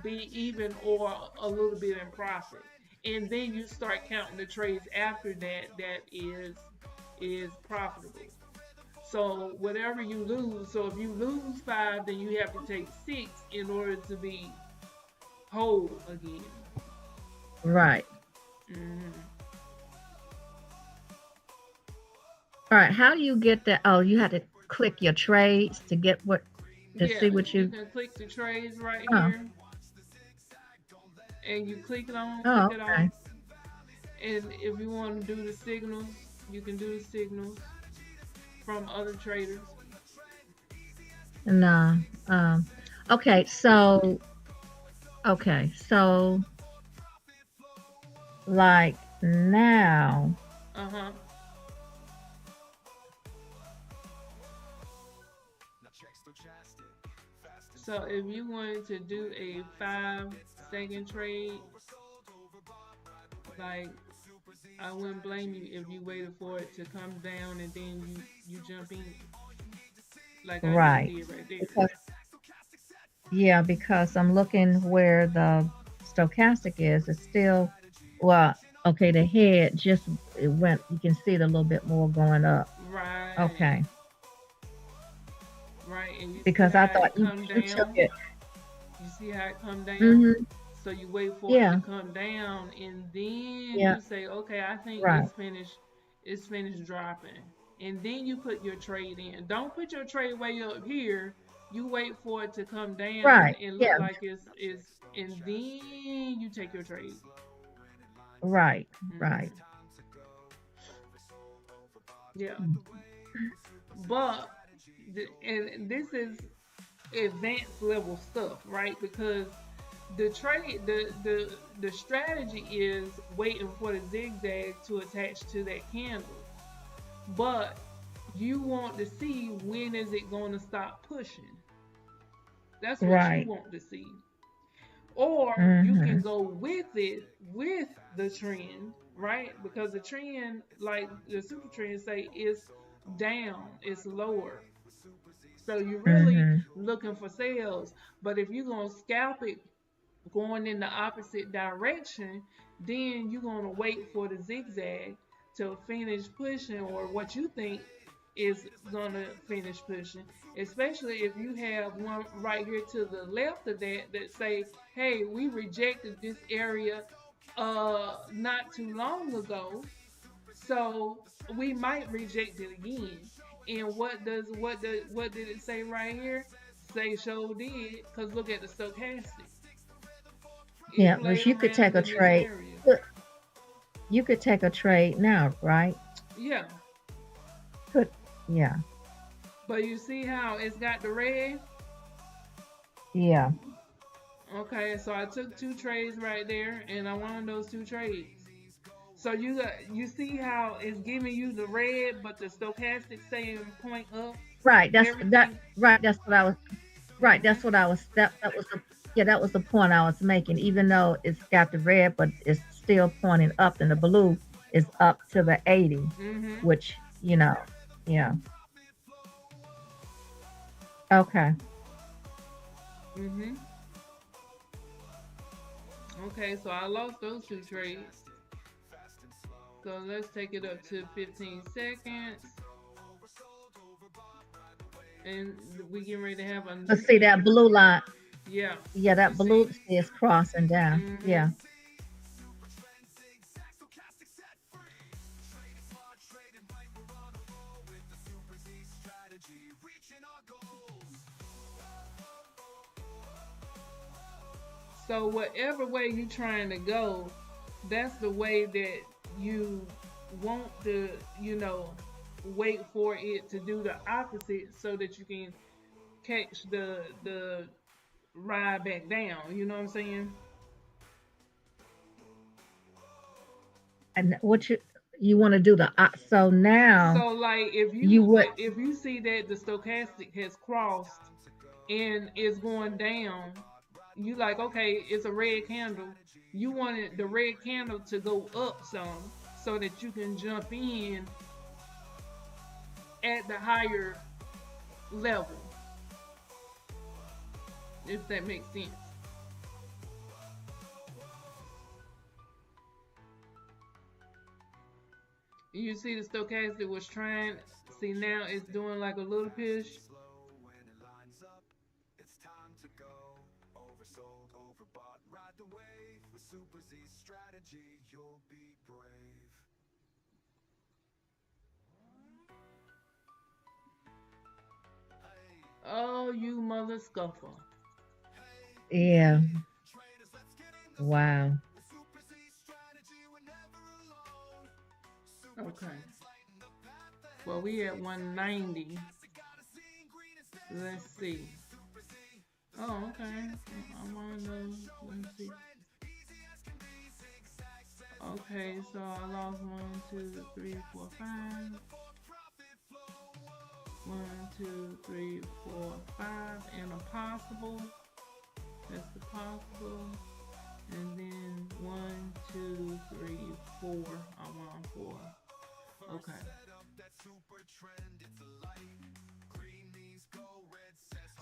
be even or a little bit in profit. And then you start counting the trades after that is profitable. So whatever you lose, so if you lose 5, then you have to take 6 in order to be whole again. right. Hmm. All right. How do you get that? Oh, you had to click your trades to get what to Yeah, see what you you. can click the trades right Oh, here and you click oh, it okay. on. And if you want to do the signals, you can do the signals from other traders. No. Okay. So like now. Uh huh. So if you wanted to do a 5 second trade, like I wouldn't blame you if you waited for it to come down and then you jump in, like I just Right. did right there. Because yeah, because I'm looking where the stochastic is. It's still well. Okay, the head just it went. You can see it a little bit more going up. Right, Okay. right. And you see Because I how thought it you come you took down. it. You see how it come down? Mhm. So you wait for it to Yeah. come down and then Yeah. you say, okay, I think Right. it's finished dropping. And then you put your trade in. Don't put your trade way up here. You wait for it to come down Right. and look Yeah. like it's and then you take your trade. Right. Right. Hmm. Yeah. Mm. But and this is advanced level stuff, right? Because the strategy is waiting for the zigzag to attach to that candle, but you want to see when is it going to stop pushing. That's what you Right. want to see. Or you can Mhm. go with it with the trend, right? Because the trend, like the super trend say, is down, it's lower. So you're really Mhm. looking for sales. But if you're gonna scalp it going in the opposite direction, then you're gonna wait for the zigzag to finish pushing or what you think is gonna finish pushing. Especially if you have one right here to the left of that say, hey, we rejected this area not too long ago. So we might reject it again. And what did it say right here? Say show did, because look at the stochastic. It Yeah. But played you could take around a in this trade. area. You could take a trade now, right? Yeah. Could. Yeah. But you see how it's got the red? Yeah. Okay, so I took 2 trades right there and I won those 2 trades. So you see how it's giving you the red, but the stochastic saying point up. Right. That. Everything. Right. That's what I was. Right. Mhm. That's what I was. That was the. Yeah, that was the point I was making. Even though it's got the red, but it's still pointing up, and the blue is up to the 80, Mhm. which yeah. Okay. Mhm. Okay, so I lost those two trades. So let's take it up to 15 seconds, and we getting ready to have a But new see that candle. blue line. Yeah, Yeah, you that see. blue is crossing down. Mhm. Yeah. So whatever way you trying to go, that's the way that you want to, wait for it to do the opposite so that you can catch the ride back down. You know what I'm saying? And what you want to do the so now So like if you you would. if you see that the stochastic has crossed and is going down, you like, okay, it's a red candle. You wanted the red candle to go up some so that you can jump in at the higher level, if that makes sense. You see the stochastic was trying, see now it's doing like a little push. Oh, you mother scuffer. Yeah. Wow. Okay. Well, we at 190. Let's see. Oh, okay. I want to, let's see. Okay, so I lost one, two, three, four, five. One, two, three, four, five, and a possible. That's the possible. And then one, two, three, four. I want four. Okay.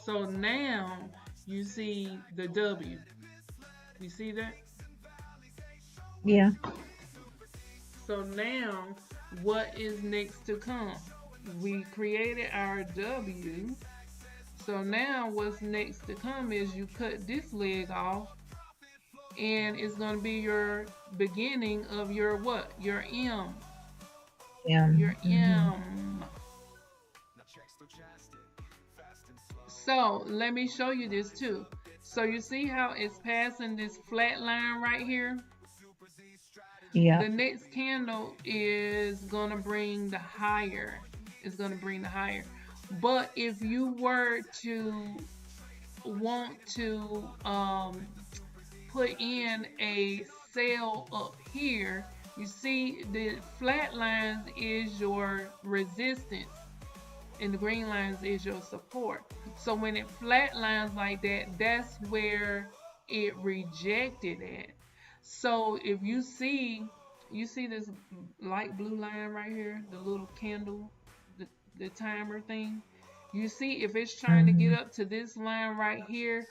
So now you see the W. You see that? Yeah. So now what is next to come? We created our W. So now what's next to come is you cut this leg off, and it's going to be your beginning of your what? Your M. Yeah. Your Mm-hmm. M. So let me show you this too. So you see how it's passing this flat line right here? Yeah. The next candle is gonna bring the higher. It's gonna bring the higher. But if you were to want to put in a sale up here, you see the flat lines is your resistance and the green lines is your support. So when it flatlines like that, that's where it rejected at. So if you see this light blue line right here, the little candle, the, the timer thing. You see if it's trying to get Mm-hmm. up to this line right here,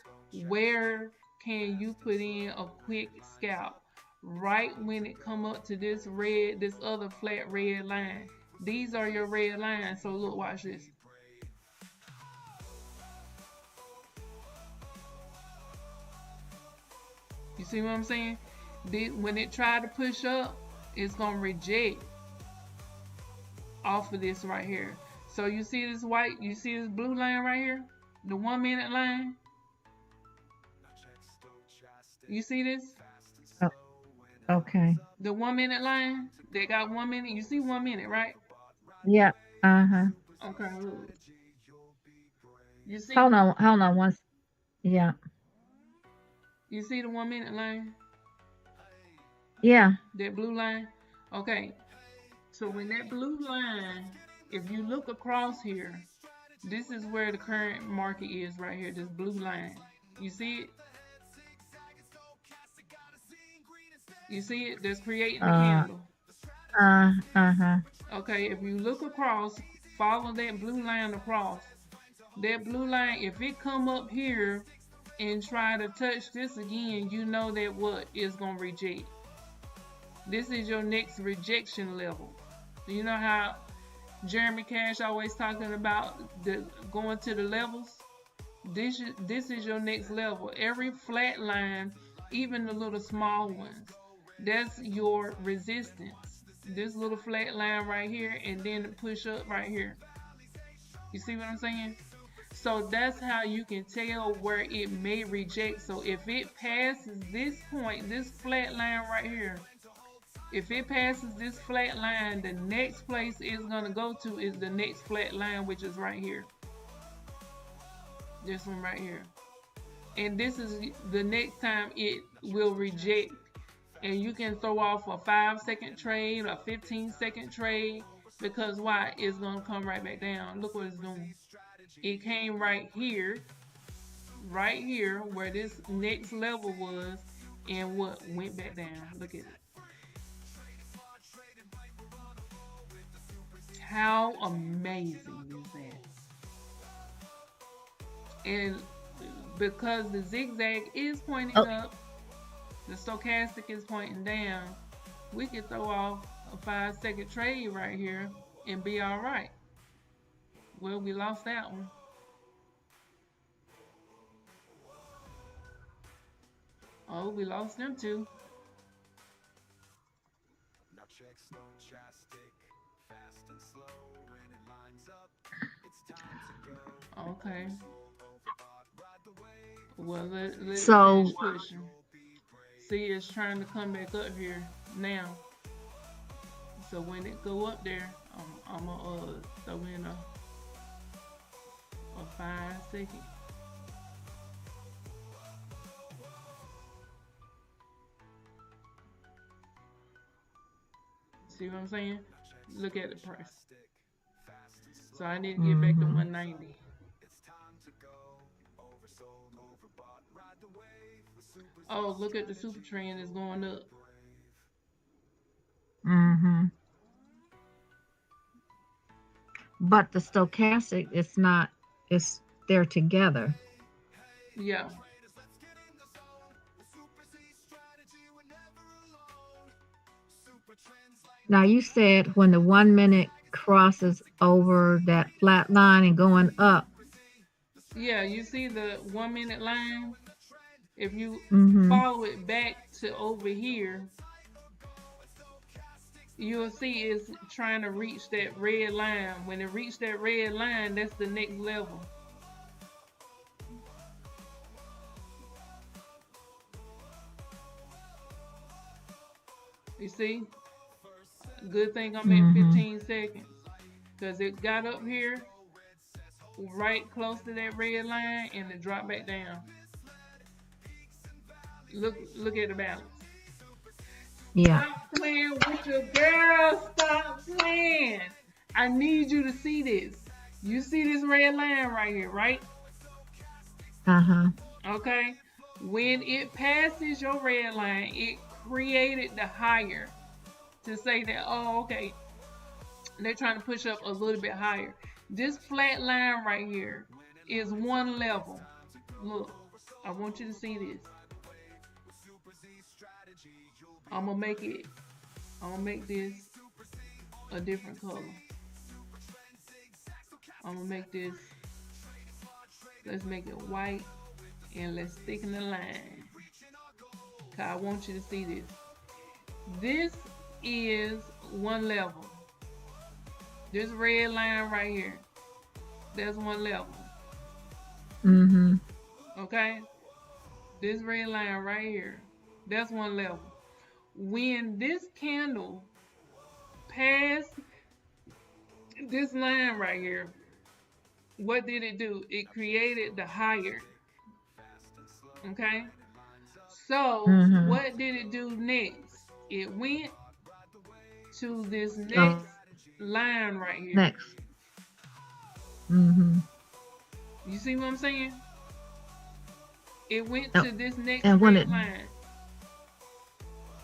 where can you put in a quick scalp? Right when it come up to this other flat red line. These are your red lines. So look, watch this. You see what I'm saying? When it tried to push up, it's gonna reject off of this right here. So you see this white, you see this blue line right here, the 1 minute line. You see this? Oh, okay. The 1 minute line. They got 1 minute. You see 1 minute, right? Yeah. Uh-huh. Okay. Look. You see? Hold on. Hold on once. Yeah. You see the 1 minute line? Yeah. That blue line. Okay, so when that blue line, if you look across here, this is where the current market is right here, this blue line. You see it? You see it? That's creating the Uh, candle. uh-huh. Okay, if you look across, follow that blue line across. That blue line, if it come up here and try to touch this again, you know that what is going to reject. This is your next rejection level. You know how Jeremy Cash always talking about the going to the levels? This is your next level. Every flat line, even the little small ones, that's your resistance. This little flat line right here, and then the push up right here. You see what I'm saying? So that's how you can tell where it may reject. So if it passes this point, this flat line right here, if it passes this flat line, the next place it's going to go to is the next flat line, which is right here. This one right here. And this is the next time it will reject. And you can throw off a 5-second trade, a 15-second trade, because why? It's going to come right back down. Look what it's doing. It came right here, where this next level was, and what? Went back down. Look at it. How amazing is that? And because the zigzag is pointing up, the stochastic is pointing down, we can throw off a 5-second trade right here and be all right. Well, we lost that one. Oh, we lost them too. Okay. Well, let's So, finish pushing. See, it's trying to come back up here now. So when it go up there, I'm gonna throw in a 5-second. See what I'm saying? Look at the price. So I need to get back to 190. Oh, look at the super trend is going up. but the stochastic is not, it's they're together. Yeah. Now you said when the 1 minute crosses over that flat line and going up. Yeah, you see the 1 minute line? If you Mm-hmm. follow it back to over here, you'll see it's trying to reach that red line. When it reaches that red line, that's the next level. You see? Good thing I'm at 15 seconds. Because it got up here, right close to that red line, and it dropped back down. Look at the balance. Yeah. Stop playing with your girl. Stop playing. I need you to see this. You see this red line right here, right? Uh-huh. Okay. When it passes your red line, it created the higher to say that, oh, okay, they're trying to push up a little bit higher. This flat line right here is one level. Look, I want you to see this. I'm gonna make this a different color. I'm gonna make this, let's make it white, and let's thicken the line. Cause I want you to see this. This is one level. This red line right here, that's one level. Mm-hmm. Okay? This red line right here, that's one level. When this candle passed this line right here, what did it do? It created the higher. Okay? So, Mm-hmm. what did it do next? It went to this Oh, next line right here. next. Mm-hmm. You see what I'm saying? It went Oh, to this next and when red it, line.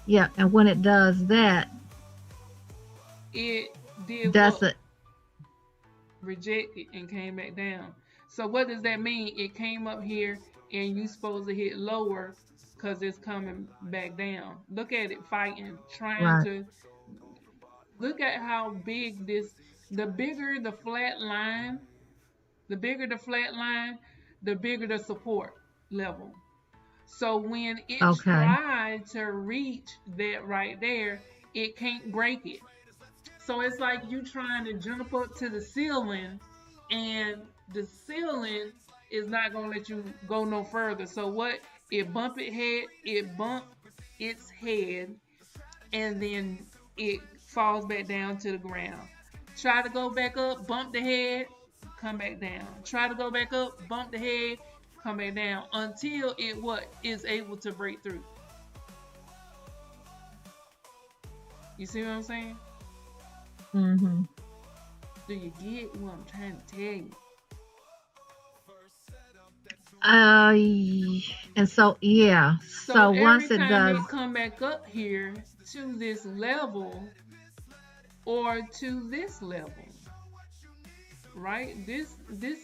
yeah, and when it does that, It did that's what? it. Rejected and came back down. So what does that mean? It came up here and you supposed to hit lower because it's coming back down. Look at it fighting, trying Right. to look at how big this the bigger the flat line, the bigger the flat line, the bigger the support level. So when it Okay. tried to reach that right there, it can't break it. So it's like you trying to jump up to the ceiling, and the ceiling is not gonna let you go no further. So what? It bumped its head, and then it falls back down to the ground. Try to go back up, bump the head, come back down. Try to go back up, bump the head, come back down until it what is able to break through. You see what I'm saying? Mm-hmm. Do you get what I'm trying to tell you? Uh, and so yeah. So So every once it time does, it come back up here to this level or to this level, right? This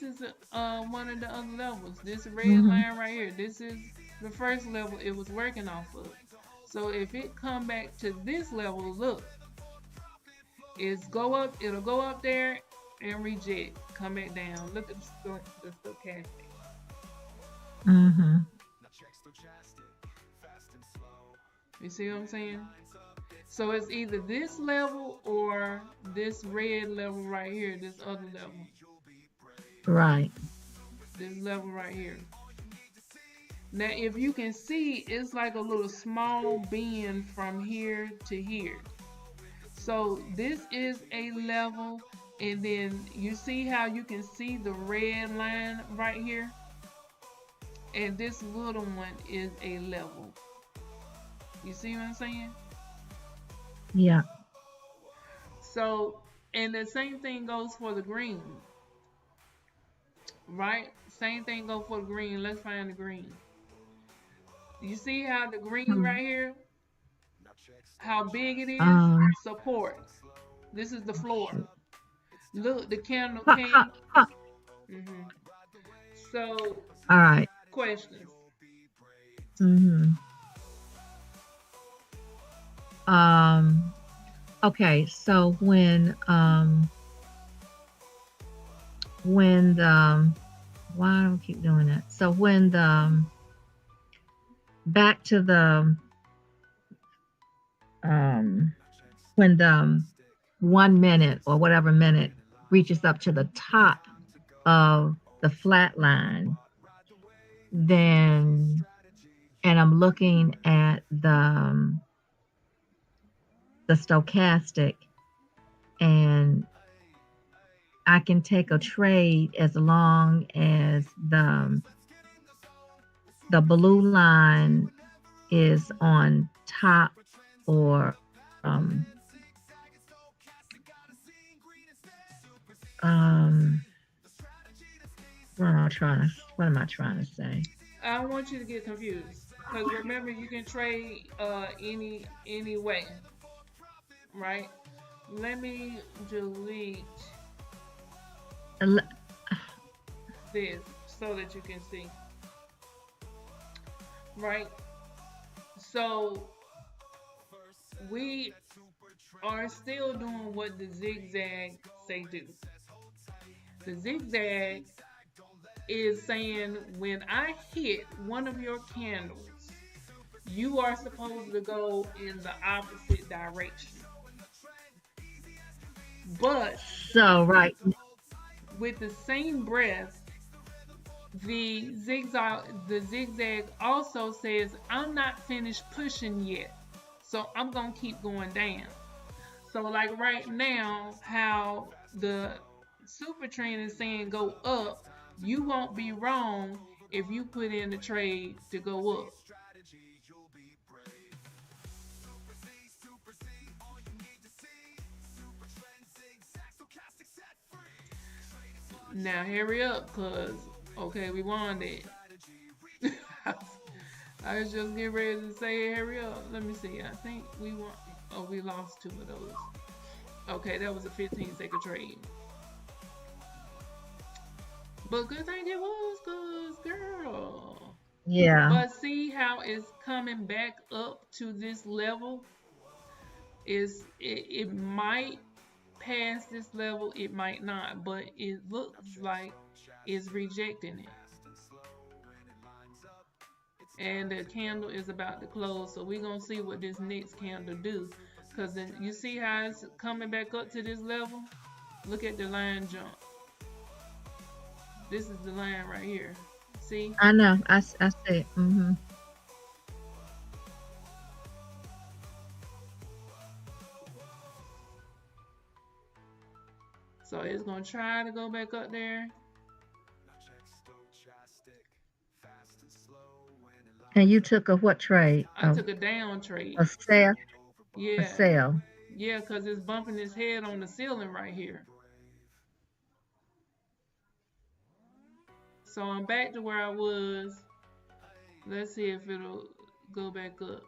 is one of the other levels. This red mm-hmm. line right here. This is the first level it was working off of. So if it come back to this level, look, it'll go up there and reject, come back down. Look at the stochastic. Mm-hmm. You see what I'm saying? So it's either this level or this red level right here, this other level, Right. this level right here. Now, if you can see, it's like a little small bend from here to here. So this is a level, and then you see how you can see the red line right here? And this little one is a level. You see what I'm saying? Yeah. So, and the same thing goes for the green, right? Same thing goes for the green. Let's find the green. You see how the green Hmm. right here, how big it is? Um. Support. This is the floor. Shoot. Look, the candle Ha, ha, came. ha. hmm So, All right. questions. Mm-hmm. Um. Okay. So when the why do I keep doing that? So when the back to the um when the 1 minute or whatever minute reaches up to the top of the flat line, then and I'm looking at the stochastic, and I can take a trade as long as the blue line is on top, or um what am I trying to say? I don't want you to get confused. Because remember, you can trade any way, right? Let me delete Ele- this so that you can see, right? So we are still doing what the zigzag say do. The zigzag is saying when I hit one of your candles, you are supposed to go in the opposite direction. But so right. with the same breath, the zigzag also says I'm not finished pushing yet. So I'm gonna keep going down. So like right now, how the super trend is saying go up, you won't be wrong if you put in the trade to go up. Now hurry up, cause okay, we won that. I was just getting ready to say hurry up. Let me see. I think we won. Oh, we lost two of those. Okay, that was a 15-second trade. But good thing it was, cause girl. Yeah. But see how it's coming back up to this level? It might pass this level, it might not, but it looks like it's rejecting it. And the candle is about to close, so we're gonna see what this next candle do. Cause then you see how it's coming back up to this level? Look at the line jump. This is the line right here. See? I know. I see it. Mm-hmm. So it's gonna try to go back up there. And you took a what trade? I took a down trade. A sale? A Yeah. sale. Yeah, because it's bumping its head on the ceiling right here. So I'm back to where I was. Let's see if it'll go back up.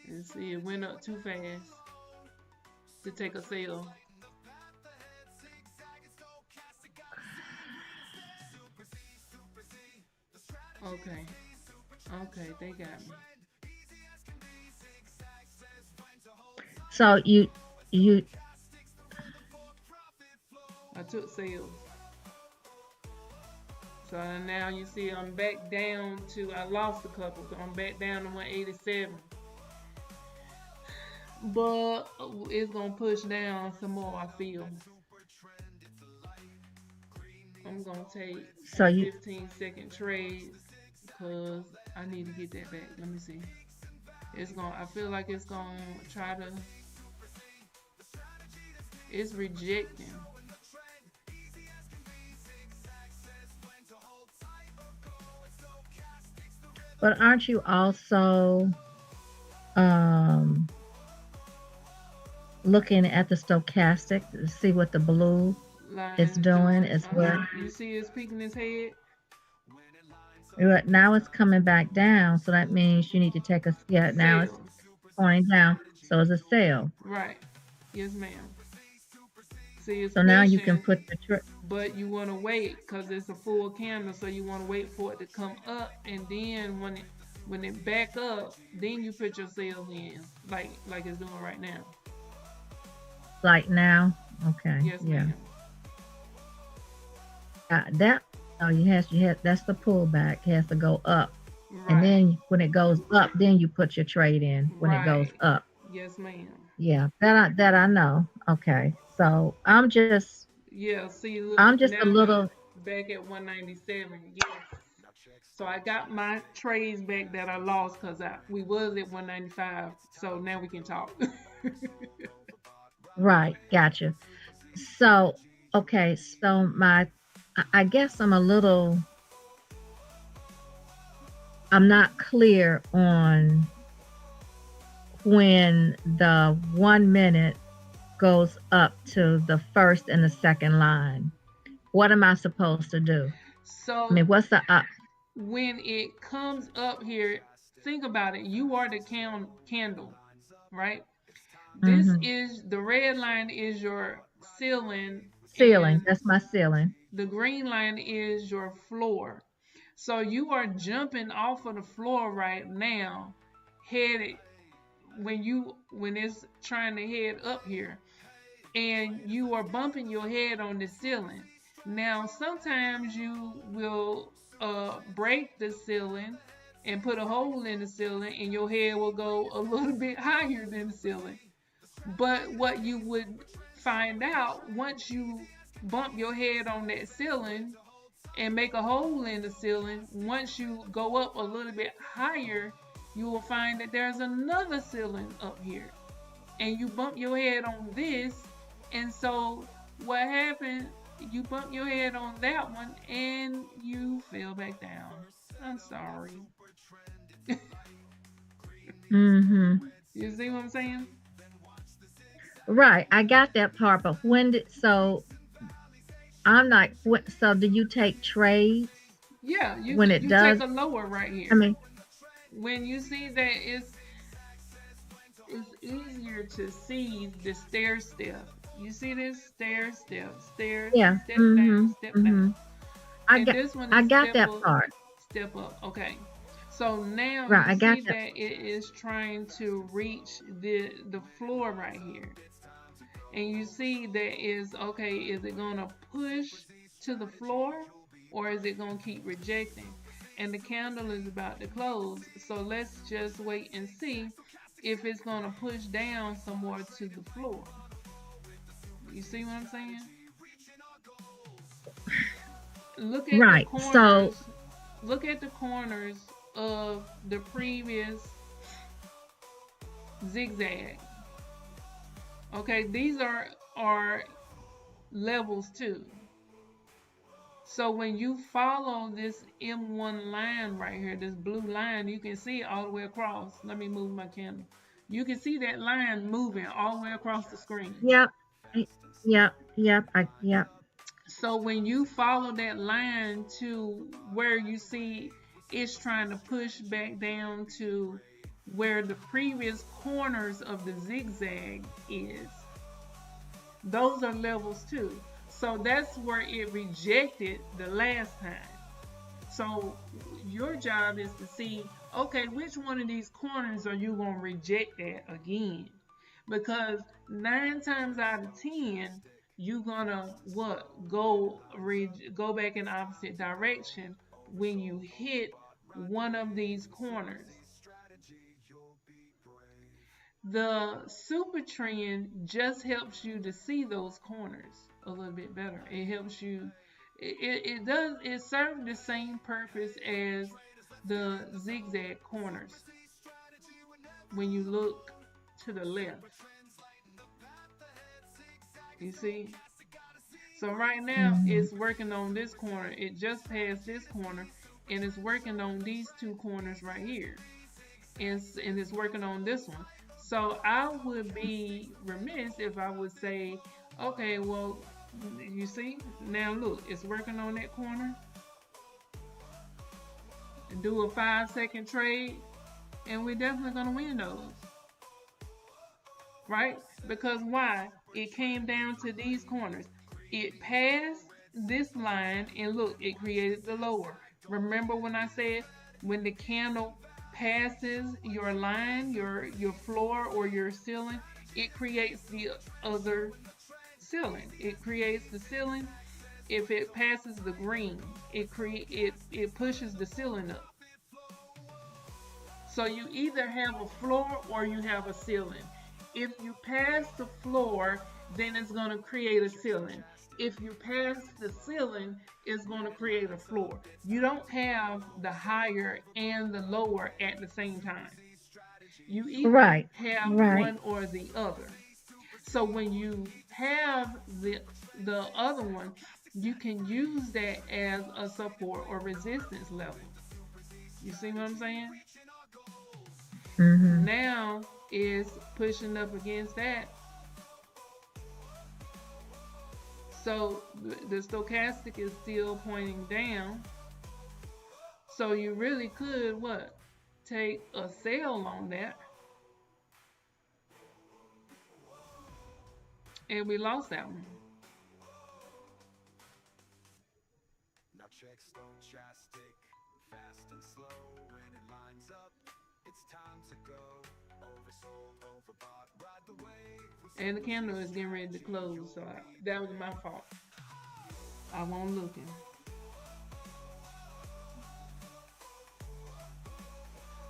Let's see, it went up too fast to take a sale. Okay. Okay, they got me. So you I took sales. So now you see I'm back down to, I lost a couple, so I'm back down to 187. But it's gonna push down some more, I feel. I'm gonna take so a you 15-second trade because I need to get that back. Let me see. It's gonna, I feel like it's gonna try to, it's rejecting. but aren't you also um looking at the stochastic to see what the blue is Line doing doing. as well? You see it's peeking his head? Right, now it's coming back down, so that means you need to take a, yeah, now it's Sales. pointing down. So it's a sale. Right. Yes, ma'am. See, it's So now you can pushing, put the but you want to wait because it's a full candle, so you want to wait for it to come up, and then when it back up, then you put your sales in, like it's doing right now. like now. Okay, Yes, yeah. ma'am. That, oh, you have that's the pullback. It has to go up, and Right. then when it goes up, then you put your trade in when it goes Right. up. Yes, ma'am. Yeah, that I know. Okay, so Yeah. See, look, I'm just a now we little. back at 197. Yes. So I got my trades back that I lost because we was at 195. So now we can talk. Right, gotcha. So, okay, so I guess I'm not clear on when the 1 minute goes up to the first and the second line. What am I supposed to do? I So mean, what's the up? when it comes up here, think about it. You are the candle, right? This Mm-hmm. is the red line is your ceiling, Ceiling. and That's my ceiling. the green line is your floor. So you are jumping off of the floor right now, headed when it's trying to head up here, and you are bumping your head on the ceiling. Now, sometimes you will break the ceiling and put a hole in the ceiling, and your head will go a little bit higher than the ceiling. But what you would find out once you bump your head on that ceiling and make a hole in the ceiling, once you go up a little bit higher, you will find that there's another ceiling up here. And you bump your head on this, and so what happened? You bump your head on that one and you fell back down. I'm sorry. Mm-hmm. You see what I'm saying? right. I got that part, but when did so I'm like, what? So do you take trades Yeah, when it you take does? a lower right I here. mean, When you see that it's easier to see the stair step. You see this stair step, stairs, yeah. step down, Mhm. step down. Mhm. I And got this one I is got that part. step up. Okay. So now Right. you I got see that. that it is trying to reach the floor right here. And you see that is okay, is it gonna push to the floor or is it gonna keep rejecting? And the candle is about to close. So let's just wait and see if it's gonna push down some more to the floor. You see what I'm saying? Look at the Right. So corners. Look at the corners of the previous zigzag. Okay, these are levels too. So when you follow this M1 line right here, this blue line, you can see it all the way across. Let me move my camera. You can see that line moving all the way across the screen. yep. Yep. Yep. Yep. So when you follow that line to where you see it's trying to push back down to where the previous corners of the zigzag is, those are levels too. So that's where it rejected the last time. So your job is to see, okay, which one of these corners are you going to reject that again? Because 9 times out of 10, you're going to what? Go back in the opposite direction when you hit one of these corners. The super trend just helps you to see those corners a little bit better. It helps you. It does. It serves the same purpose as the zigzag corners when you look to the left. You see. So right now Mhm. it's working on this corner. It just passed this corner, and it's working on these two corners right here, and it's working on this one. So I would be remiss if I would say, okay, well, you see, now look, it's working on that corner. Do a 5 second trade, and we're definitely gonna win those, right? Because why? It came down to these corners. It passed this line, and look, it created the lower. Remember when I said when the candle passes your line, your floor or your ceiling, it creates the other ceiling. It creates the ceiling. If it passes the green, it pushes the ceiling up. So you either have a floor or you have a ceiling. If you pass the floor, then it's going to create a ceiling. If you pass the ceiling, it's going to create a floor. You don't have the higher and the lower at the same time. You either Right. have Right. one or the other. So when you have the other one, you can use that as a support or resistance level. You see what I'm saying? Mhm. Now is pushing up against that. So the stochastic is still pointing down. So you really could what? Take a sell on that. And we lost that one. And the candle is getting ready to close. So that was my fault. I won't looking.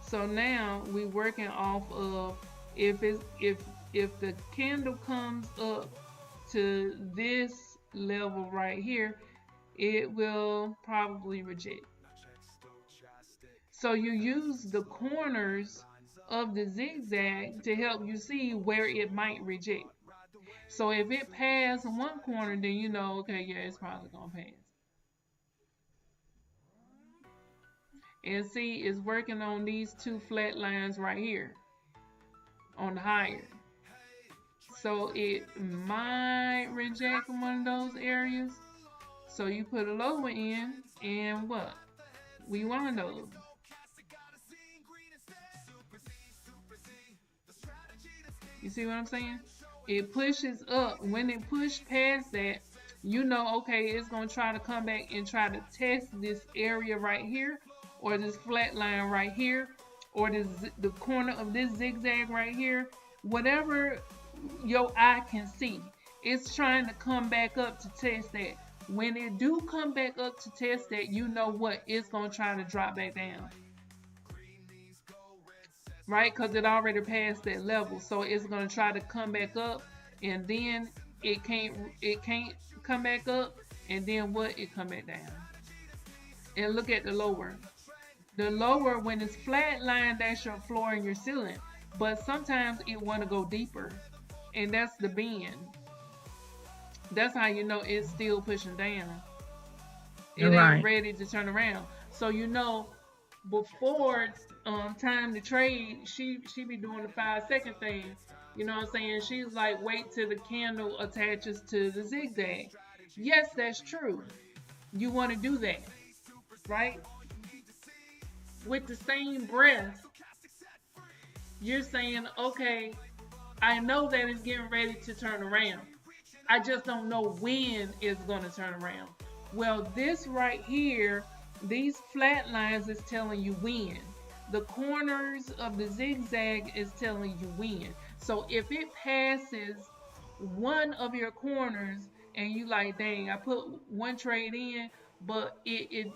So now we working off of if the candle comes up to this level right here, it will probably reject. So you use the corners of the zigzag to help you see where it might reject. So if it passed one corner, then you know, okay, yeah, it's probably gonna pass. And see, it's working on these two flat lines right here on the higher. So it might reject one of those areas. So you put a lower in, and what? We want those. You see what I'm saying? It pushes up. When it pushed past that, you know, okay, it's going to try to come back and try to test this area right here, or this flat line right here, or the corner of this zigzag right here. Whatever your eye can see, it's trying to come back up to test that. When it do come back up to test that, you know what? It's going to try to drop back down. Right? Because it already passed that level. So it's going to try to come back up, and then it can't come back up, and then what? It come back down. And look at the lower. The lower, when it's flat line, that's your floor and your ceiling. But sometimes it want to go deeper, and that's the bend. That's how you know it's still pushing down. It ain't ready to turn around. So you know, before time to trade, she be doing the 5-second thing. You know what I'm saying? She's like, wait till the candle attaches to the zigzag. Yes, that's true. You want to do that, right? With the same breath, you're saying, okay, I know that it's getting ready to turn around. I just don't know when it's going to turn around. Well, this right here, these flat lines is telling you when. The corners of the zigzag is telling you when. So if it passes one of your corners and you like, dang, I put one trade in, but I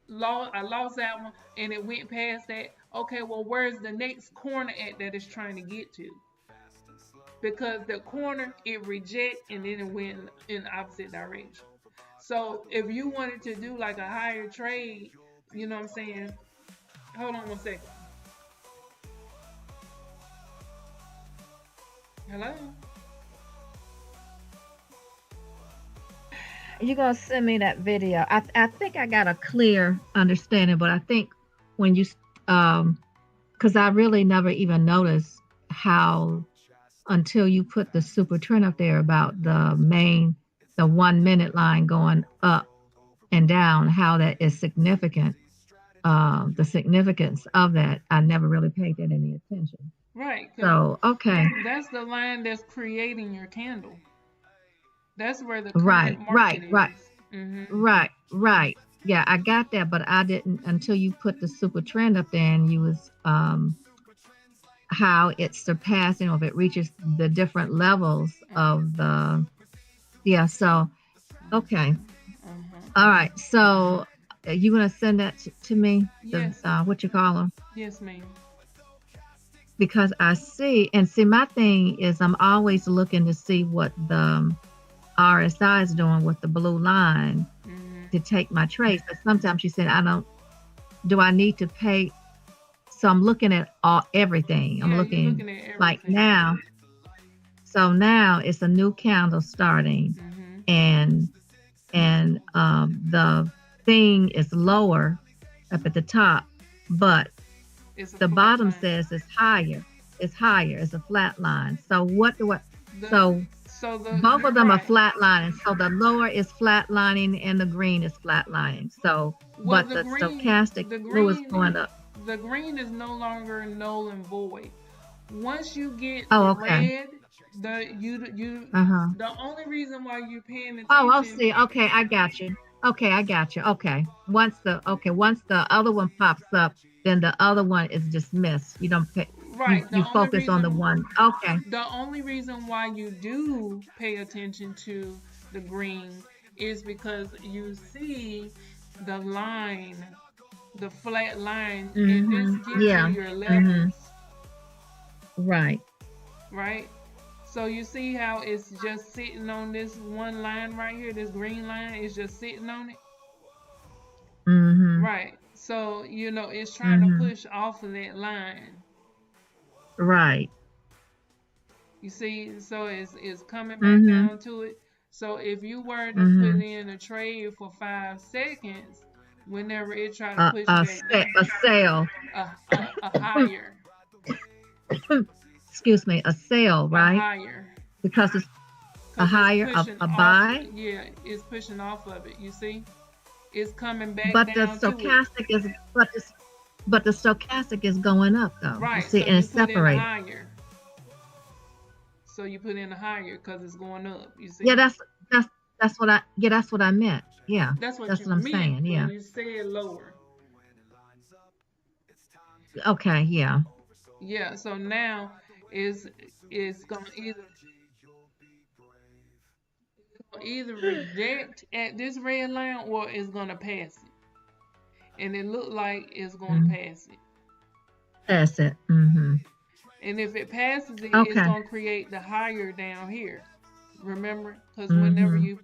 lost that one and it went past that. Okay, well, where's the next corner at that it's trying to get to? Because the corner, it reject and then it went in the opposite direction. So if you wanted to do like a higher trade, you know what I'm saying? Hold on one second. Hello? You're going to send me that video. I think I got a clear understanding, but I think when you, because I really never even noticed how, until you put the super trend up there about the 1 minute line going up and down, how that is significant. The significance of that, I never really paid that any attention. Right. So, okay. That's the line that's creating your candle. That's where the current market is. Mm-hmm. Right. Yeah, I got that, but I didn't until you put the super trend up there and you was how it's surpassing, or if it reaches the different levels of the, yeah. So, okay. All right. So, are you gonna send that to me? Yes. What you call them? Yes, ma'am. Because I see, my thing is I'm always looking to see what the RSI is doing with the blue line to take my trades. But sometimes she said, do I need to pay? So I'm looking at everything. I'm looking at everything. Like now. So now it's a new candle starting, and the thing is lower up at the top, but the bottom says it's higher. It's higher. It's a flat line. So what do I? Both of them are flat lining. So the lower is flat lining and the green is flat lining. So, well, but the stochastic blue is going up. The green is no longer null and void. Once you get red, the only reason why you're paying attention. Oh, I'll see. Okay, I got you. Okay. Once the other one pops up, then the other one is dismissed. You don't pay. Right. You focus on the one. Okay. The only reason why you do pay attention to the green is because you see the line, the flat line, and this gives you your levels. Right. Right. So you see how it's just sitting on this one line right here, this green line is just sitting on it? Right. So, it's trying to push off of that line. Right. You see, so it's coming back down to it. So if you were to put in a trade for 5 seconds, whenever it try to push back a sale. a higher. excuse me, a sell, a right? higher. Because it's a Because it's higher, pushing a off. buy. Yeah, it's pushing off of it. You see, it's coming back But the down to it. stochastic is, but the stochastic is going up though. You Right. see, So and you it's put in a separated. higher. So you put in a higher because it's going up. You Yeah, see, that's what I, yeah, that's what I meant. Yeah, that's what that's you what I'm meant saying. when Yeah. you said lower. Okay. Yeah. Yeah. So now is it's gonna either reject at this red line or it's gonna pass it. And it looked like it's gonna Mm, pass it. that's it. Mm-hmm. And if it passes it, it's Okay. gonna create the higher down here. Remember, because whenever Mm-hmm. you,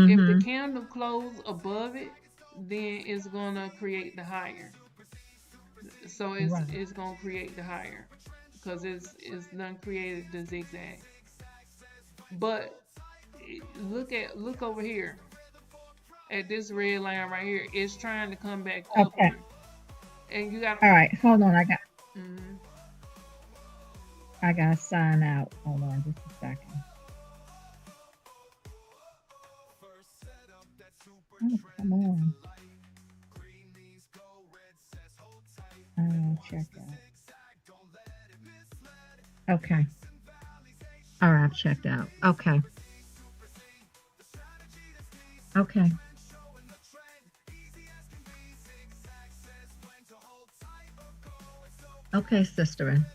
if the Mm-hmm. candle close above it, then it's gonna create the higher. So Right. it's gonna create the higher because it's done created the zigzag. But look over here at this red line right here. It's trying to come back Okay. upward, and you got. All right. Hold on. Mhm. I got to sign out. Hold on just a second. Oh, come on. Check out. Okay. All right. I've checked out. Okay. Okay. Okay, sisterin.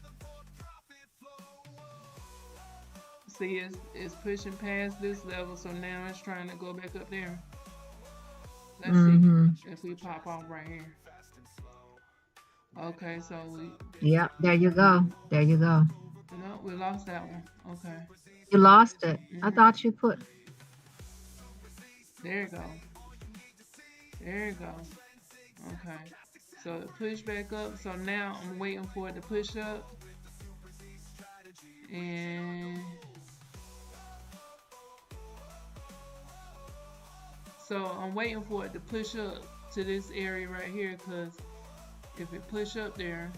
See, it's pushing past this level, so now it's trying to go back up there. Let's see Mm-hmm. if we pop off right here. Okay, so we Yep. There you go. There you go. no, we lost that one. Okay. You lost it. I Mhm. thought you put. There you go. There you go. Okay. So it pushed back up. So now I'm waiting for it to push up, and so I'm waiting for it to push up to this area right here. Cause if it push up there,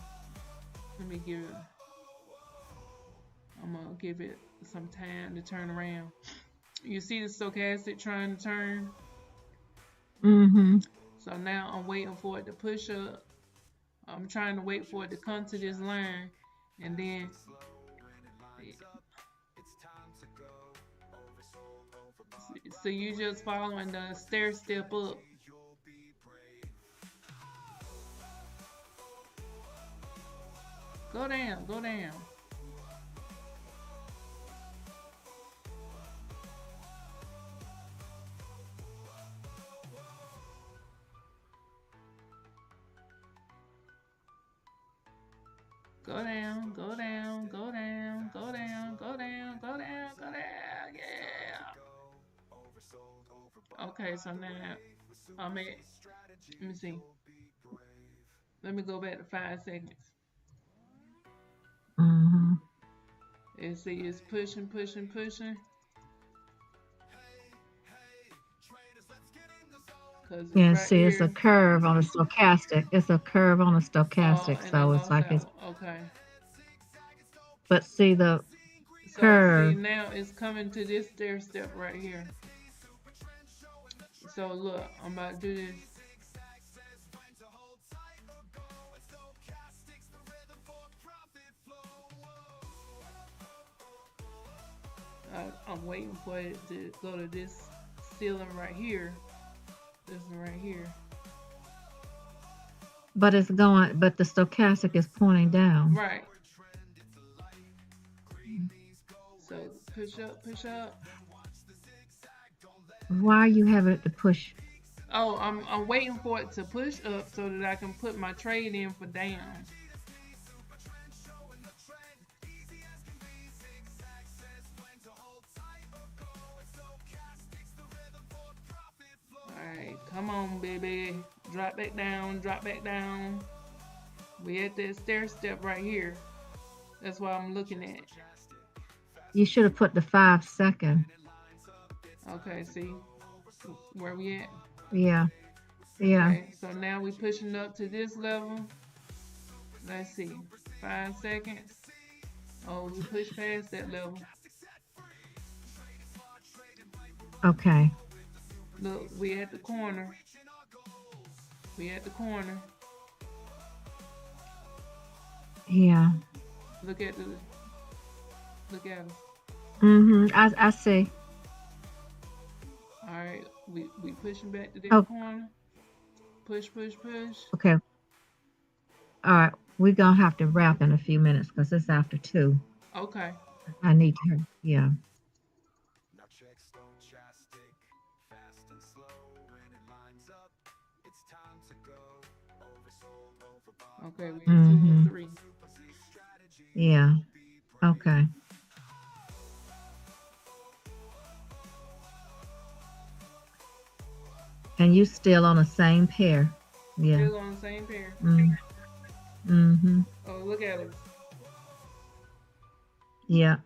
let me give it. I'm gonna give it some time to turn around. You see the stochastic trying to turn. Mm-hmm. So now I'm waiting for it to push up. I'm trying to wait for it to come to this line, and then so you just following the stair step up. Go down, go down. Go down, go down, go down, go down, go down, go down, go down. Yeah. Okay, so now I'm at. Let me see. Let me go back to 5 seconds. Mm-hmm. And see, it's pushing, pushing, pushing. Cause it's Yeah, right see, it's a here. curve on a stochastic. It's a curve on a Oh, stochastic. and I So it's lost like that it's, one. Okay. but see the So see curve. now it's coming to this stair step right here. So look, I'm about to do this. I'm waiting for it to go to this ceiling right here. This one right here. But it's going, but the stochastic is pointing down. Right. So push up, push up. Why are you having it to push? Oh, I'm waiting for it to push up so that I can put my trade in for down. Alright, come on, baby. Drop back down, drop back down. We at that stair step right here. That's what I'm looking at. You should have put the 5 second. Okay, see where we at? Yeah. Yeah. Okay, so now we pushing up to this level. Let's see, 5 seconds. Oh, we pushed past that level. Okay. Look, we at the corner. We at the corner. Yeah. Look at the look at us. I see. All right, we pushing back to this Oh, corner. Push, push, push. okay. All right. We're gonna have to wrap in a few minutes because it's after 2. Okay. I need her. Yeah. Okay, we at two and Mm-hmm. three. Yeah. Okay. And you still on the same pair. Yeah. Still on the same pair. Mm, mm-hmm. Oh, look at us. Yeah.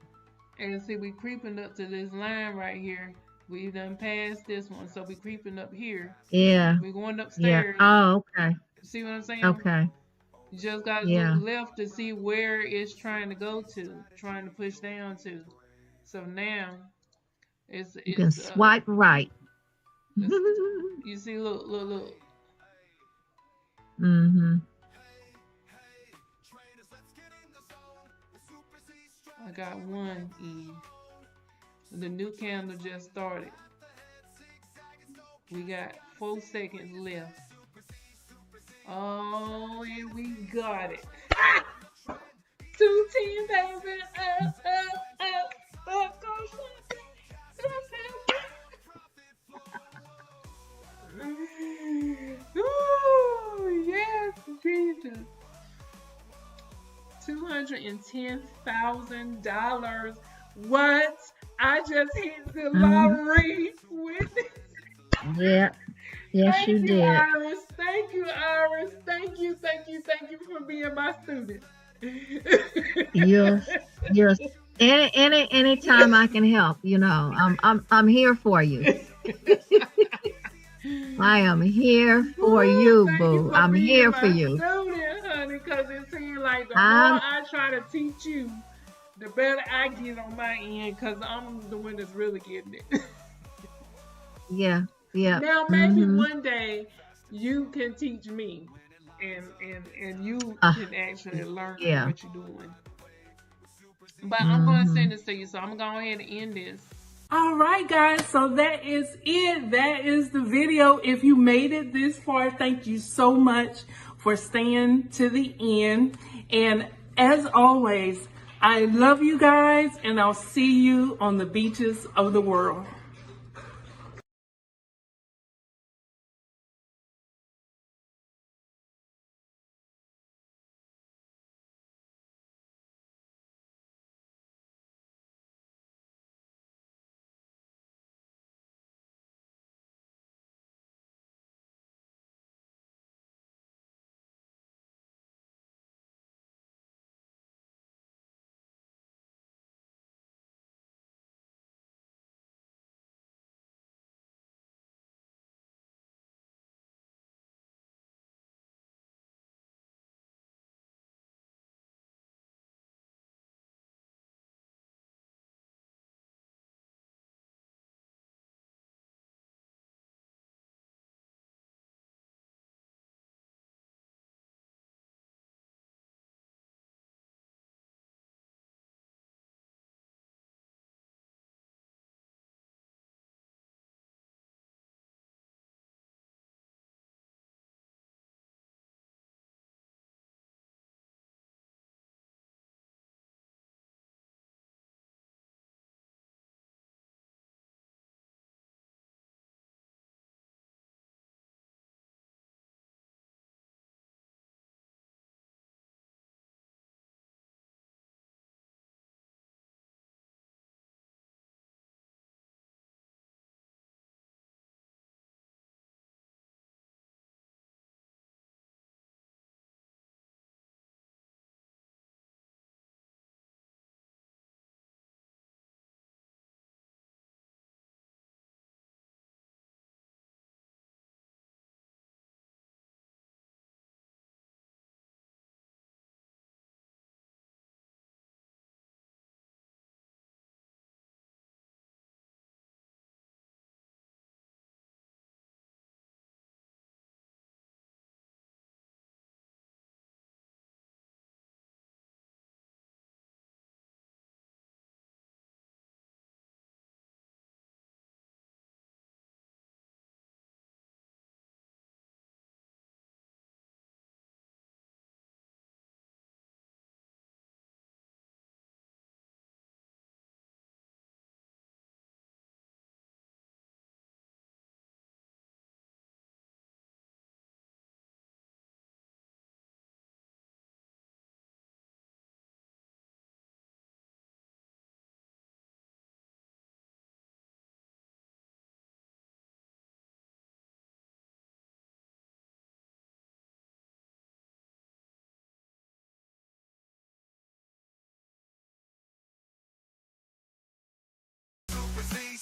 And see, we creeping up to this line right here. We done passed this one, so we creeping up here. Yeah. We going Yeah. upstairs. Oh, okay. See what I'm saying? Okay. You just gotta look Yeah. left to see where it's trying to go to, trying to push down to. So now it's You can it's swipe right. it's, you see, look. Mm-hmm. I got one in. The new candle just started. We got 4 seconds left. Oh, and we got it. 210, baby. Up, go, Ooh, yes, Jesus. $210,000. What? I just hit the Mm-hmm. lottery with it. Yeah. Yes, Thank you you, did. Iris. Thank you, Iris. Thank you for being my student. You're you're anytime I can help, I'm here for you. I am here for Woo, you, thank you boo. for I'm being here for my you. student, honey, because it seems like the more I'm I try to teach you, the better I get on my end because I'm the one that's really getting it. Yeah, yeah. Now maybe Mm-hmm. one day you can teach me and you Uh, can actually learn yeah. what you're doing. But I'm going to Mm-hmm. send this to you, so I'm going to go ahead and end this. All right, guys. So that is it. That is the video. If you made it this far, thank you so much for staying to the end. And as always, I love you guys, and I'll see you on the beaches of the world.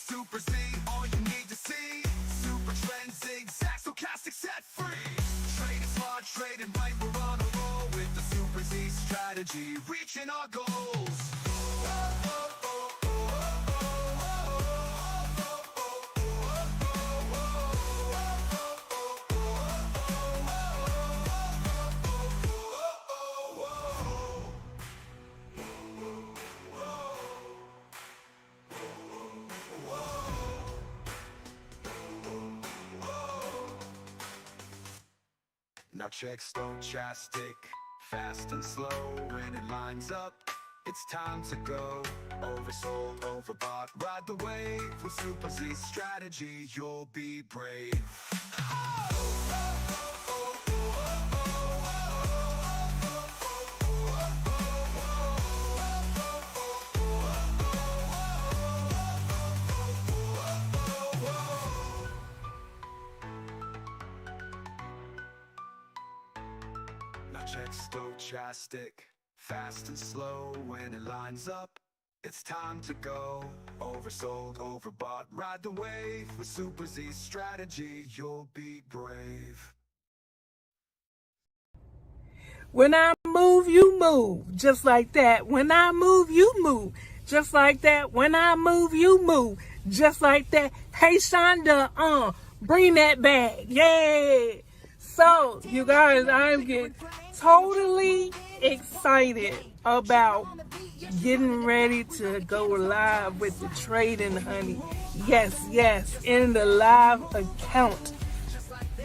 Super Z, all you need to see. Super trend, zigzag, stochastic, set free. Trading smart, trading right, we're on a roll with the Super Z strategy, reaching our goals. Now check stochastic, fast and slow. When it lines up, it's time to go. Oversold, overbought, ride the wave. With Super Z strategy, you'll be brave. Now check stochastic, fast and slow. When it lines up, it's time to go. Oversold, overbought, ride the wave. With Super Z strategy, you'll be brave. When I move, you move. Just like that. When I move, you move. Just like that. When I move, you move. Just like that. Hey, Shonda, bring that back. Yay. So, you guys, I'm getting totally excited about getting ready to go live with the trading, honey. Yes, in the live account.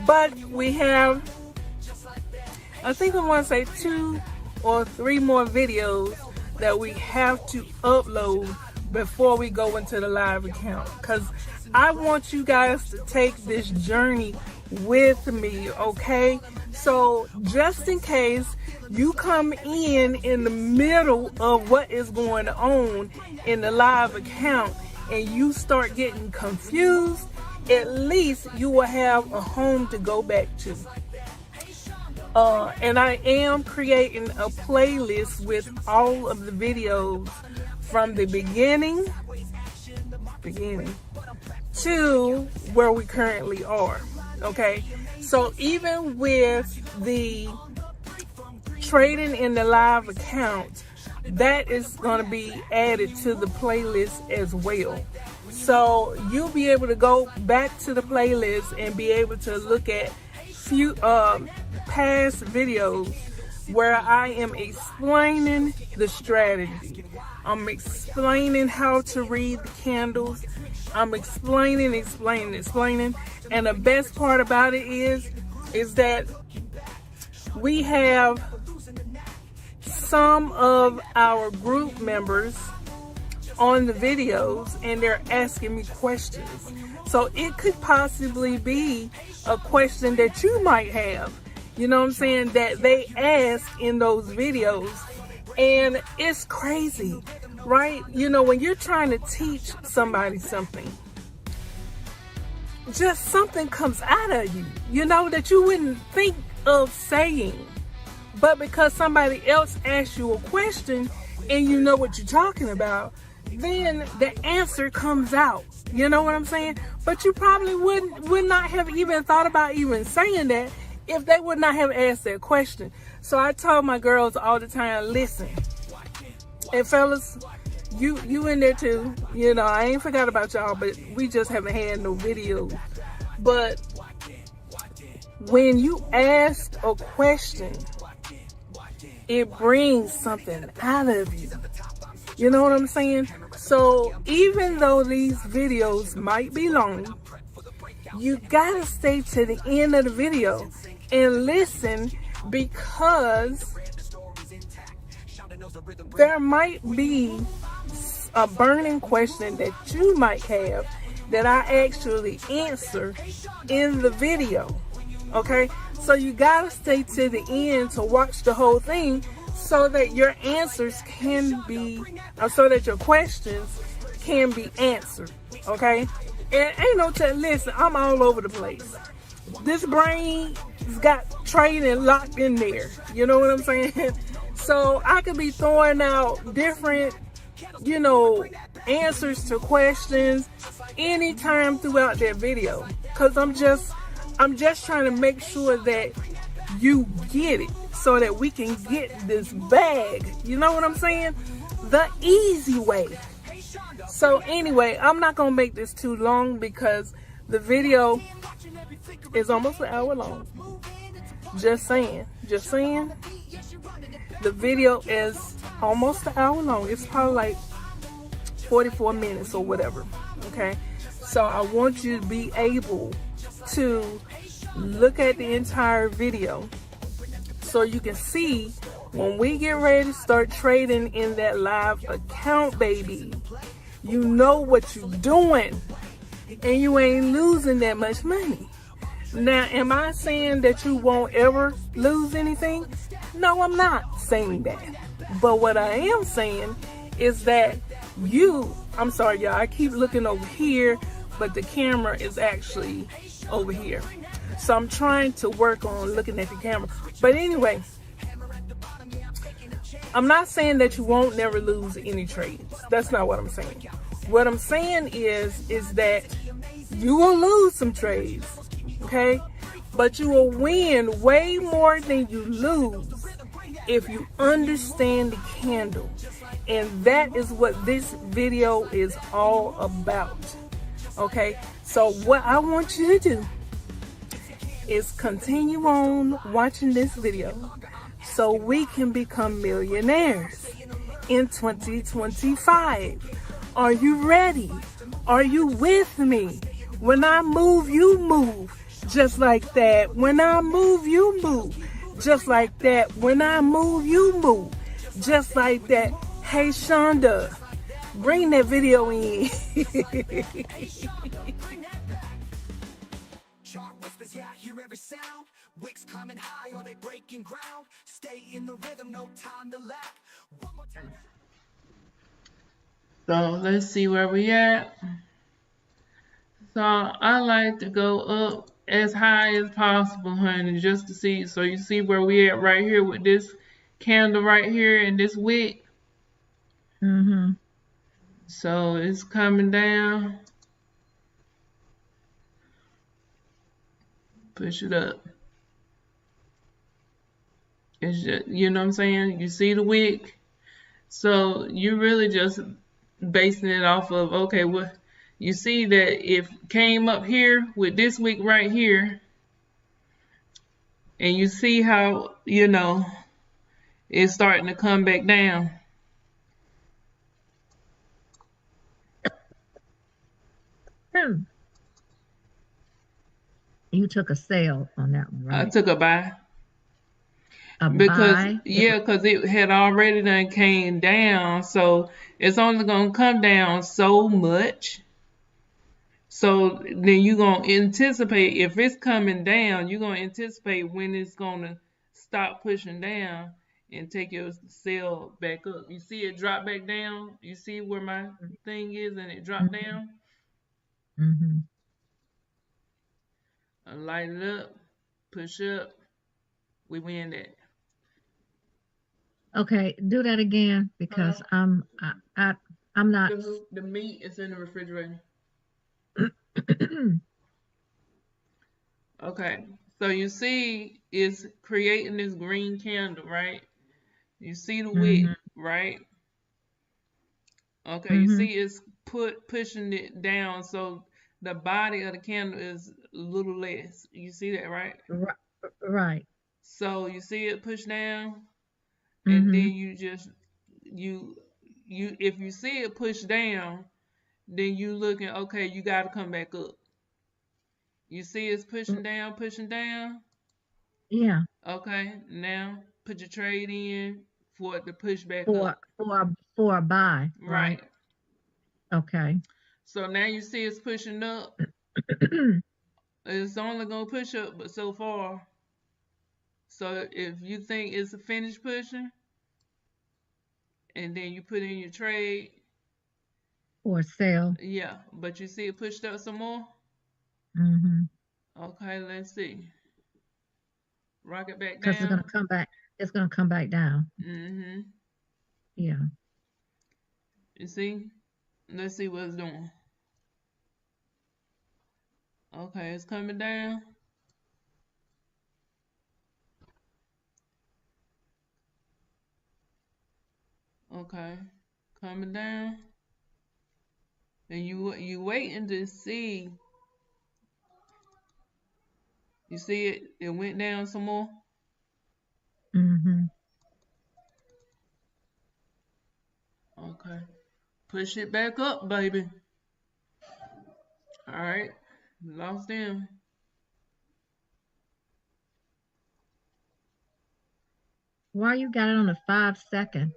But we have, I think I want to say 2 or 3 more videos that we have to upload before we go into the live account, because I want you guys to take this journey with me, okay? So just in case you come in the middle of what is going on in the live account and you start getting confused, at least you will have a home to go back to. And I am creating a playlist with all of the videos from the beginning to where we currently are. Okay, so even with the trading in the live account, that is going to be added to the playlist as well. So you'll be able to go back to the playlist and be able to look at few past videos where I am explaining the strategy. I'm explaining how to read the candles. I'm explaining. And the best part about it is that we have some of our group members on the videos and they're asking me questions. So it could possibly be a question that you might have, you know what I'm saying, that they ask in those videos. And it's crazy, right? You know, when you're trying to teach somebody something, just something comes out of you, you know, that you wouldn't think of saying. But because somebody else asked you a question and you know what you're talking about, then the answer comes out. You know what I'm saying? But you probably would not have even thought about even saying that if they would not have asked that question. So I told my girls all the time, listen, and fellas, you in there too. You know, I ain't forgot about y'all, but we just haven't had no videos. But when you ask a question, it brings something out of you. You know what I'm saying? So even though these videos might be long, you gotta stay to the end of the video and listen, because there might be a burning question that you might have that I actually answer in the video. Okay, so you gotta stay to the end to watch the whole thing, so that your answers can be, so that your questions can be answered. Okay, and ain't no listen, I'm all over the place. This brain's got trading locked in there. You know what I'm saying? So I could be throwing out different, you know, answers to questions anytime throughout that video, because I'm just trying to make sure that you get it so that we can get this bag. You know what I'm saying? The easy way. So anyway, I'm not gonna make this too long because the video is almost an hour long. Just saying. The video is almost an hour long. It's probably like 44 minutes or whatever. Okay, so I want you to be able to look at the entire video so you can see when we get ready to start trading in that live account, baby. You know what you're doing and you ain't losing that much money. Now, am I saying that you won't ever lose anything? No, I'm not saying that. But what I am saying is that I'm sorry, y'all, I keep looking over here, but the camera is actually over here. So I'm trying to work on looking at the camera. But anyway, I'm not saying that you won't never lose any trades. That's not what I'm saying. What I'm saying is that you will lose some trades, okay? But you will win way more than you lose if you understand the candle. And that is what this video is all about, okay? So what I want you to do is continue on watching this video so we can become millionaires in 2025. Are you ready? Are you with me? When I move, you move. Just like that. When I move, you move. Just like that. When I move, you move. Just like that. Hey, Shonda, bring that video in. Chart whispers, yeah, I hear every sound. Wicks coming high, are they breaking ground? Stay in the rhythm, no time to laugh. One more time. So let's see where we at. So I like to go up as high as possible, honey, just to see. So you see where we at right here with this candle right here and this wick. Mm-hmm. So it's coming down. Push it up. It's just, you know what I'm saying? You see the wick? So you really just basing it off of, okay, what you see that if came up here with this wick right here, and you see how, it's starting to come back down. You took a sale on that one, I right? took a buy. A Because buy? because it had already done came down, so it's only gonna come down so much. So then you're gonna anticipate if it's coming down, you're gonna anticipate when it's gonna stop pushing down and take your sell back up. You see it drop back down. You see where my thing is, and it dropped Mm-hmm. down. Mm-hmm. I light it up, push up. We win that. Okay, do that again Huh? because I'm not. The meat is in the refrigerator. Okay, so you see it's creating this green candle, right? You see the Mm-hmm. wick, right? Okay, you Mm-hmm. see it's pushing it down, so the body of the candle is a little less. You see that, right? Right. Right. So you see it push down, and Mm-hmm. then you if you see it push down, then you looking, okay, you got to come back up. You see it's pushing down, pushing down. Yeah. Okay, now put your trade in for it to push back For up. for a buy, right? Right. Okay. So now you see it's pushing up. It's only gonna push up but so far. So if you think it's a finished pushing and then you put in your trade, For sale. yeah, but you see it pushed up some more. Mm-hmm. Okay, let's see. Rock it back Because it's gonna down. come back. It's gonna come back down. Mm-hmm. Yeah. You see? Let's see what it's doing. Okay, it's coming down. Okay, coming down. And you waiting to see. You see it? It went down some more. Mm-hmm. Okay, push it back up, baby. All right, lost them. Why you got it on a 5 second?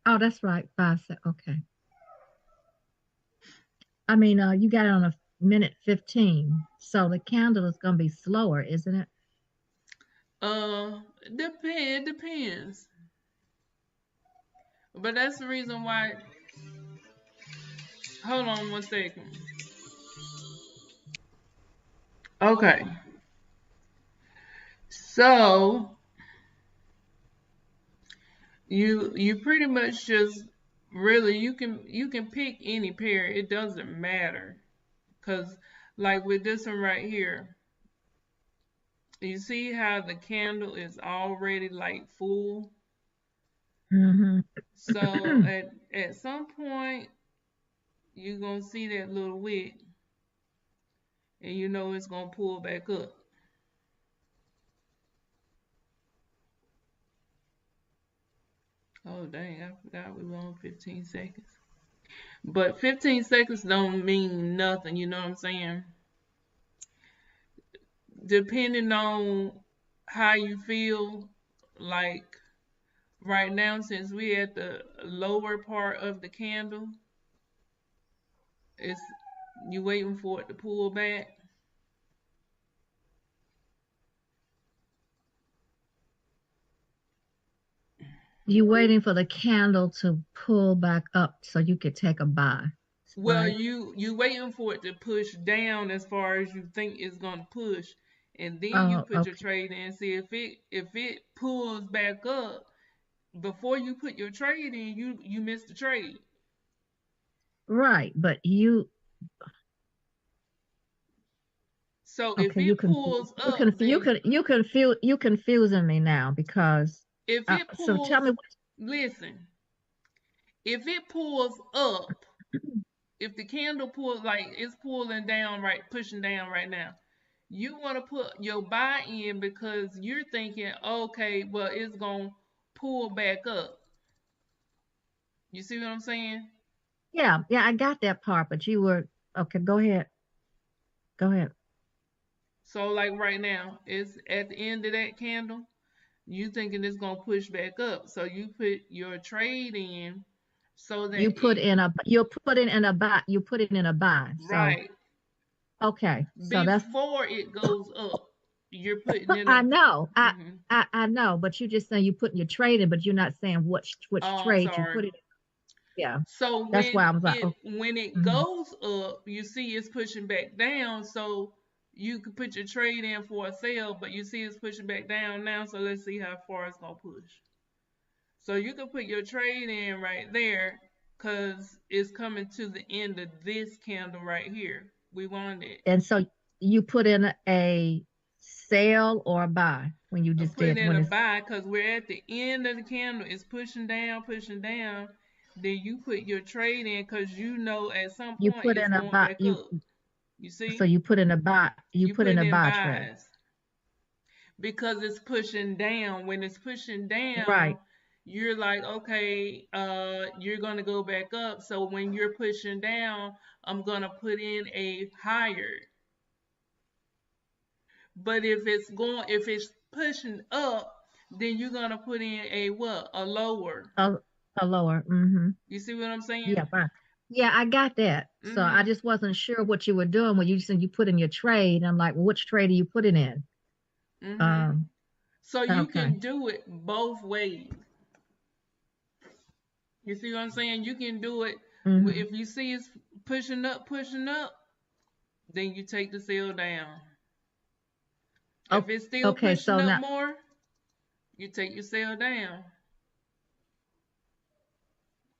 Oh, that's right, 5 second. Okay. I mean, you got it on a minute 15. So the candle is going to be slower, isn't it? Depends. But that's the reason why. Hold on 1 second. Okay. So you pretty much just really you can pick any pair. It doesn't matter. Cause like with this one right here, you see how the candle is already like full. Mm-hmm. So at some point you're gonna see that little wick, and you know it's gonna pull back up. Oh dang, I forgot we were on 15 seconds. But 15 seconds don't mean nothing, you know what I'm saying? Depending on how you feel, like right now, since we at the lower part of the candle, it's you waiting for it to pull back. You waiting for the candle to pull back up so you could take a buy, Well, right? you waiting for it to push down as far as you think it's gonna push, and then you Oh, put your okay. trade in and see if it pulls back up before you put your trade in, you miss the trade. Right, but you So if okay, you it confuse pulls up, then you confusing me now because if it so tell pulls, me listen, if it pulls up, if the candle pulls like it's pulling down right, pushing down right now, you want to put your buy in because you're thinking, okay, well it's gonna pull back up. You see what I'm saying? yeah, I got that part, but you were okay, go ahead. Go ahead. So like right now, it's at the end of that candle. You thinking it's gonna push back up, so you put your trade in so that it You put it in a buy. So right okay. So that's before it goes up. You're putting in I a. know. Hmm. I know, but you're just saying you putting your trade in, but you're not saying which Oh, I'm trade you sorry. put it in. Yeah. So That's why I was like, oh, when it mhm. goes up, you see it's pushing back down. So you can put your trade in for a sale, but you see it's pushing back down now. So let's see how far it's gonna push. So you can put your trade in right there, cause it's coming to the end of this candle right here. We want it. And so you put in a sale or a buy when you I'm just putting did in when a it's buy because we're at the end of the candle. It's pushing down, pushing down. Then you put your trade in because you know at some you point put it's in a going buy back up. You so see? you put in a buy you You put in putting a in buy trade. buys because it's pushing down. When it's pushing down, Right. you're like, okay, you're gonna go back up. So when you're pushing down, I'm gonna put in a higher. But if it's pushing up, then you're gonna put in a what? A lower. A, a lower. Mm-hmm. You see what I'm saying? Yeah, buy. Yeah, I got that. So I Mhm. just wasn't sure what you were doing when you said you put in your trade. I'm like, well, which trade are you putting in? Mhm. Um, So you okay. can do it both ways. You see what I'm saying? You can do it Mm-hmm. if you see it's pushing up, then you take the sale down. Oh, If it's still okay. pushing So up now, more, you take your sale down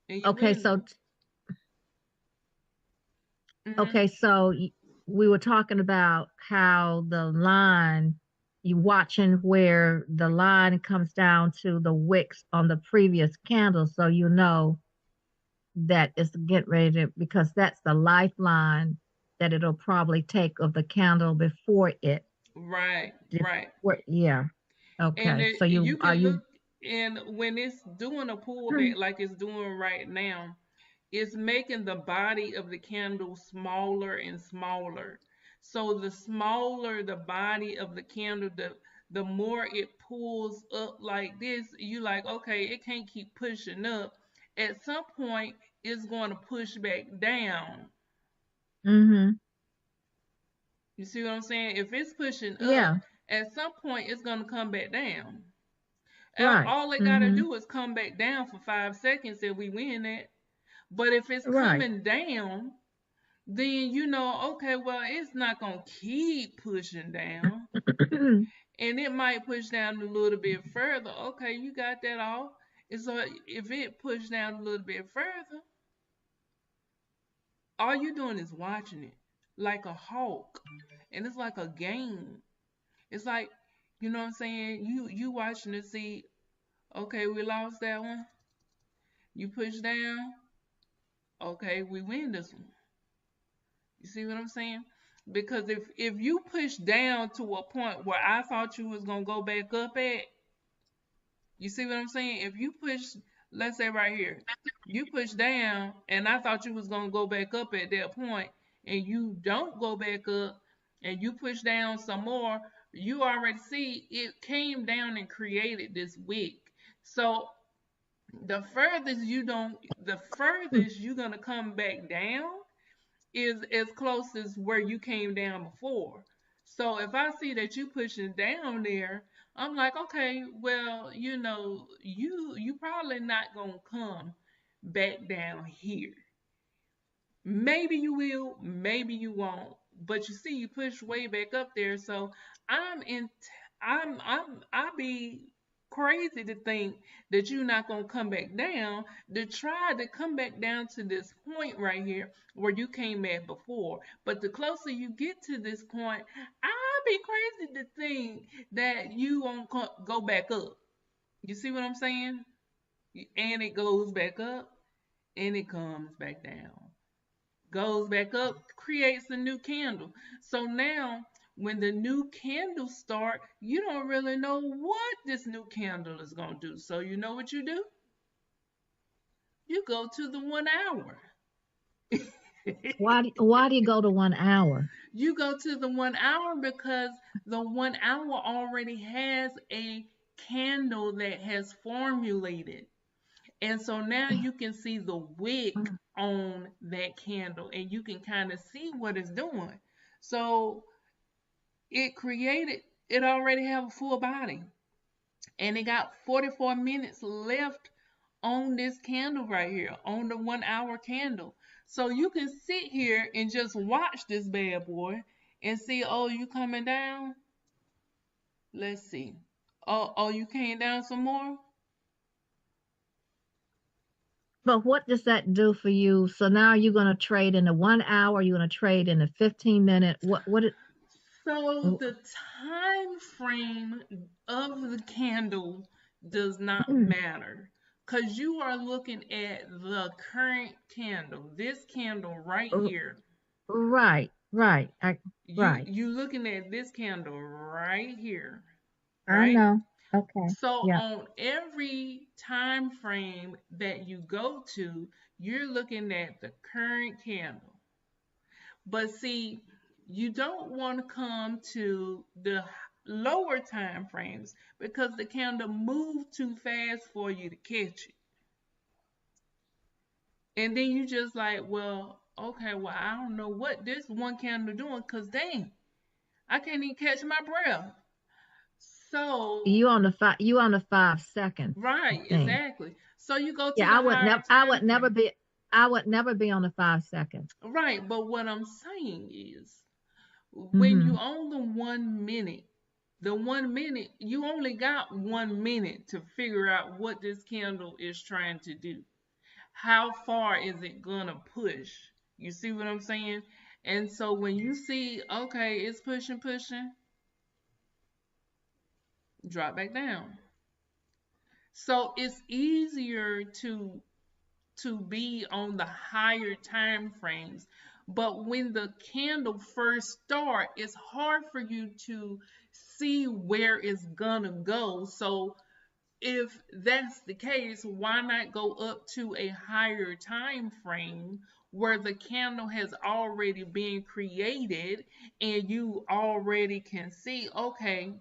and you okay. win. Mhm. Okay, so we were talking about how the line, you watching where the line comes down to the wicks on the previous candle, so you know that it's getting ready to, because that's the lifeline that it'll probably take of the candle before it. Right, right. Yeah. And Okay. So you you are can look, you and when it's doing a pullback like it's doing right now, it's making the body of the candle smaller and smaller. So the smaller the body of the candle, the more it pulls up like this. You like, okay, it can't keep pushing up. At some point, it's going to push back down. mm-hmm. You see what I'm saying? If it's pushing up, Yeah, at some point, it's going to come back down. right. All it got to Mm-hmm. do is come back down for 5 seconds and we win it. But if it's Right. coming down, then you know, okay, well, it's not gonna keep pushing down, and it might push down a little bit further. Okay, you got that off. And so if it pushed down a little bit further, all you're doing is watching it like a hawk, and it's like a game. It's like, you know what I'm saying? You watching to see. Okay, we lost that one. You push down. Okay, we win this one. You see what I'm saying? Because if you push down to a point where I thought you was gonna go back up at, you see what I'm saying? If you push, let's say right here, you push down, and I thought you was gonna go back up at that point, and you don't go back up, and you push down some more, you already see it came down and created this wick. So the furthest you're gonna come back down is as close as where you came down before. So if I see that you pushing down there, I'm like, okay, well, you probably not gonna come back down here. Maybe you will, maybe you won't. But you see, you push way back up there. So I'm in. I be crazy to think that you're not gonna come back down. To try to come back down to this point right here where you came at before. But the closer you get to this point, I be crazy to think that you won't go back up. You see what I'm saying? And it goes back up and it comes back down, goes back up, creates a new candle. So now, when the new candles start, you don't really know what this new candle is going to do. So, you know what you do? You go to the 1 hour. Why do you go to 1 hour? You go to the 1 hour because the 1 hour already has a candle that has formulated. And so now you can see the wick on that candle and you can kind of see what it's doing. So it already have a full body and it got 44 minutes left on this candle right here, on the 1 hour candle. So you can sit here and just watch this bad boy and see, oh, you coming down? Let's see. Oh, you came down some more? But what does that do for you? So now you're going to trade in the 1 hour, you're going to trade in the 15 minute. So the time frame of the candle does not matter because you are looking at the current candle, this candle right here. Right, right, right. You looking at this candle right here, I right? know. Okay. So Yeah. on every time frame that you go to, you're looking at the current candle. But see, you don't want to come to the lower time frames because the candle moved too fast for you to catch it. And then you just like, well, okay, well, I don't know what this one candle doing because dang, I can't even catch my breath. So, You on the 5 second right, thing. exactly. So you go to Yeah, the higher time frame. I would never be on the 5 second. Right, but what I'm saying is when you Mm-hmm. own the 1 minute, you only got 1 minute to figure out what this candle is trying to do. How far is it gonna push? You see what I'm saying? And so when you see, okay, it's pushing, drop back down. So it's easier to be on the higher time frames. But when the candle first start, it's hard for you to see where it's gonna go. So if that's the case, why not go up to a higher time frame where the candle has already been created and you already can see, okay,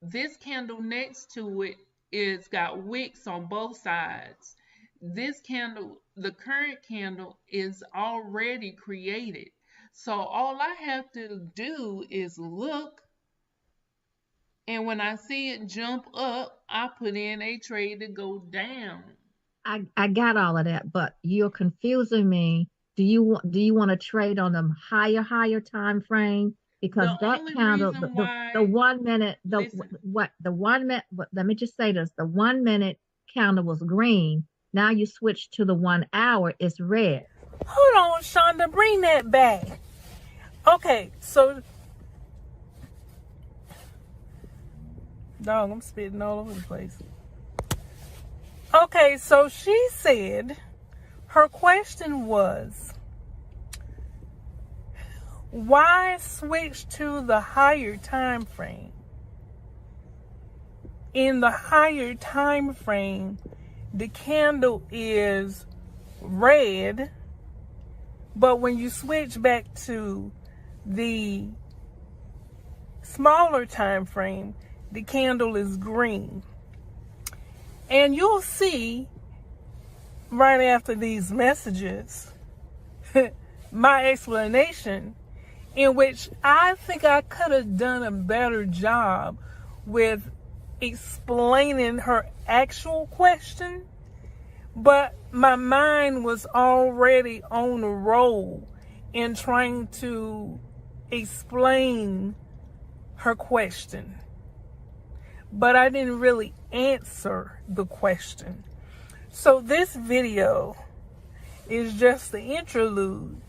this candle next to it is got wicks on both sides. This candle, the current candle, is already created. So all I have to do is look, and when I see it jump up, I put in a trade to go down. I got all of that, but you're confusing me. Do you want to trade on the higher time frame? The Because that only candle, reason the why, 1 minute, listen, the 1 minute, let me just say this, the 1 minute candle was green. Now you switch to the 1 hour, it's red. hold on, Shonda, bring that back. Okay, so, dog, I'm spitting all over the place. Okay, so she said her question was, why switch to the higher time frame? In the higher time frame, the candle is red, but when you switch back to the smaller time frame, the candle is green. And you'll see right after these messages my explanation, in which I think I could have done a better job with explaining her actual question, but my mind was already on a roll in trying to explain her question. But I didn't really answer the question. So this video is just the interlude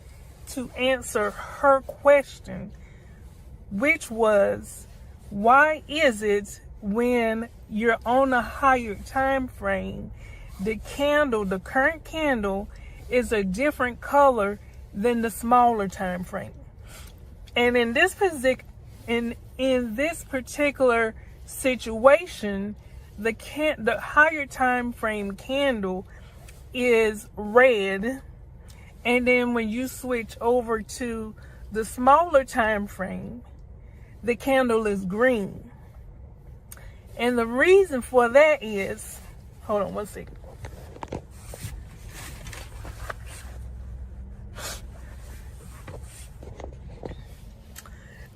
to answer her question, which was, why is it when you're on a higher time frame, the current candle is a different color than the smaller time frame? And in this particular situation, the higher time frame candle is red, and then when you switch over to the smaller time frame, the candle is green. And the reason for that is, hold on one second.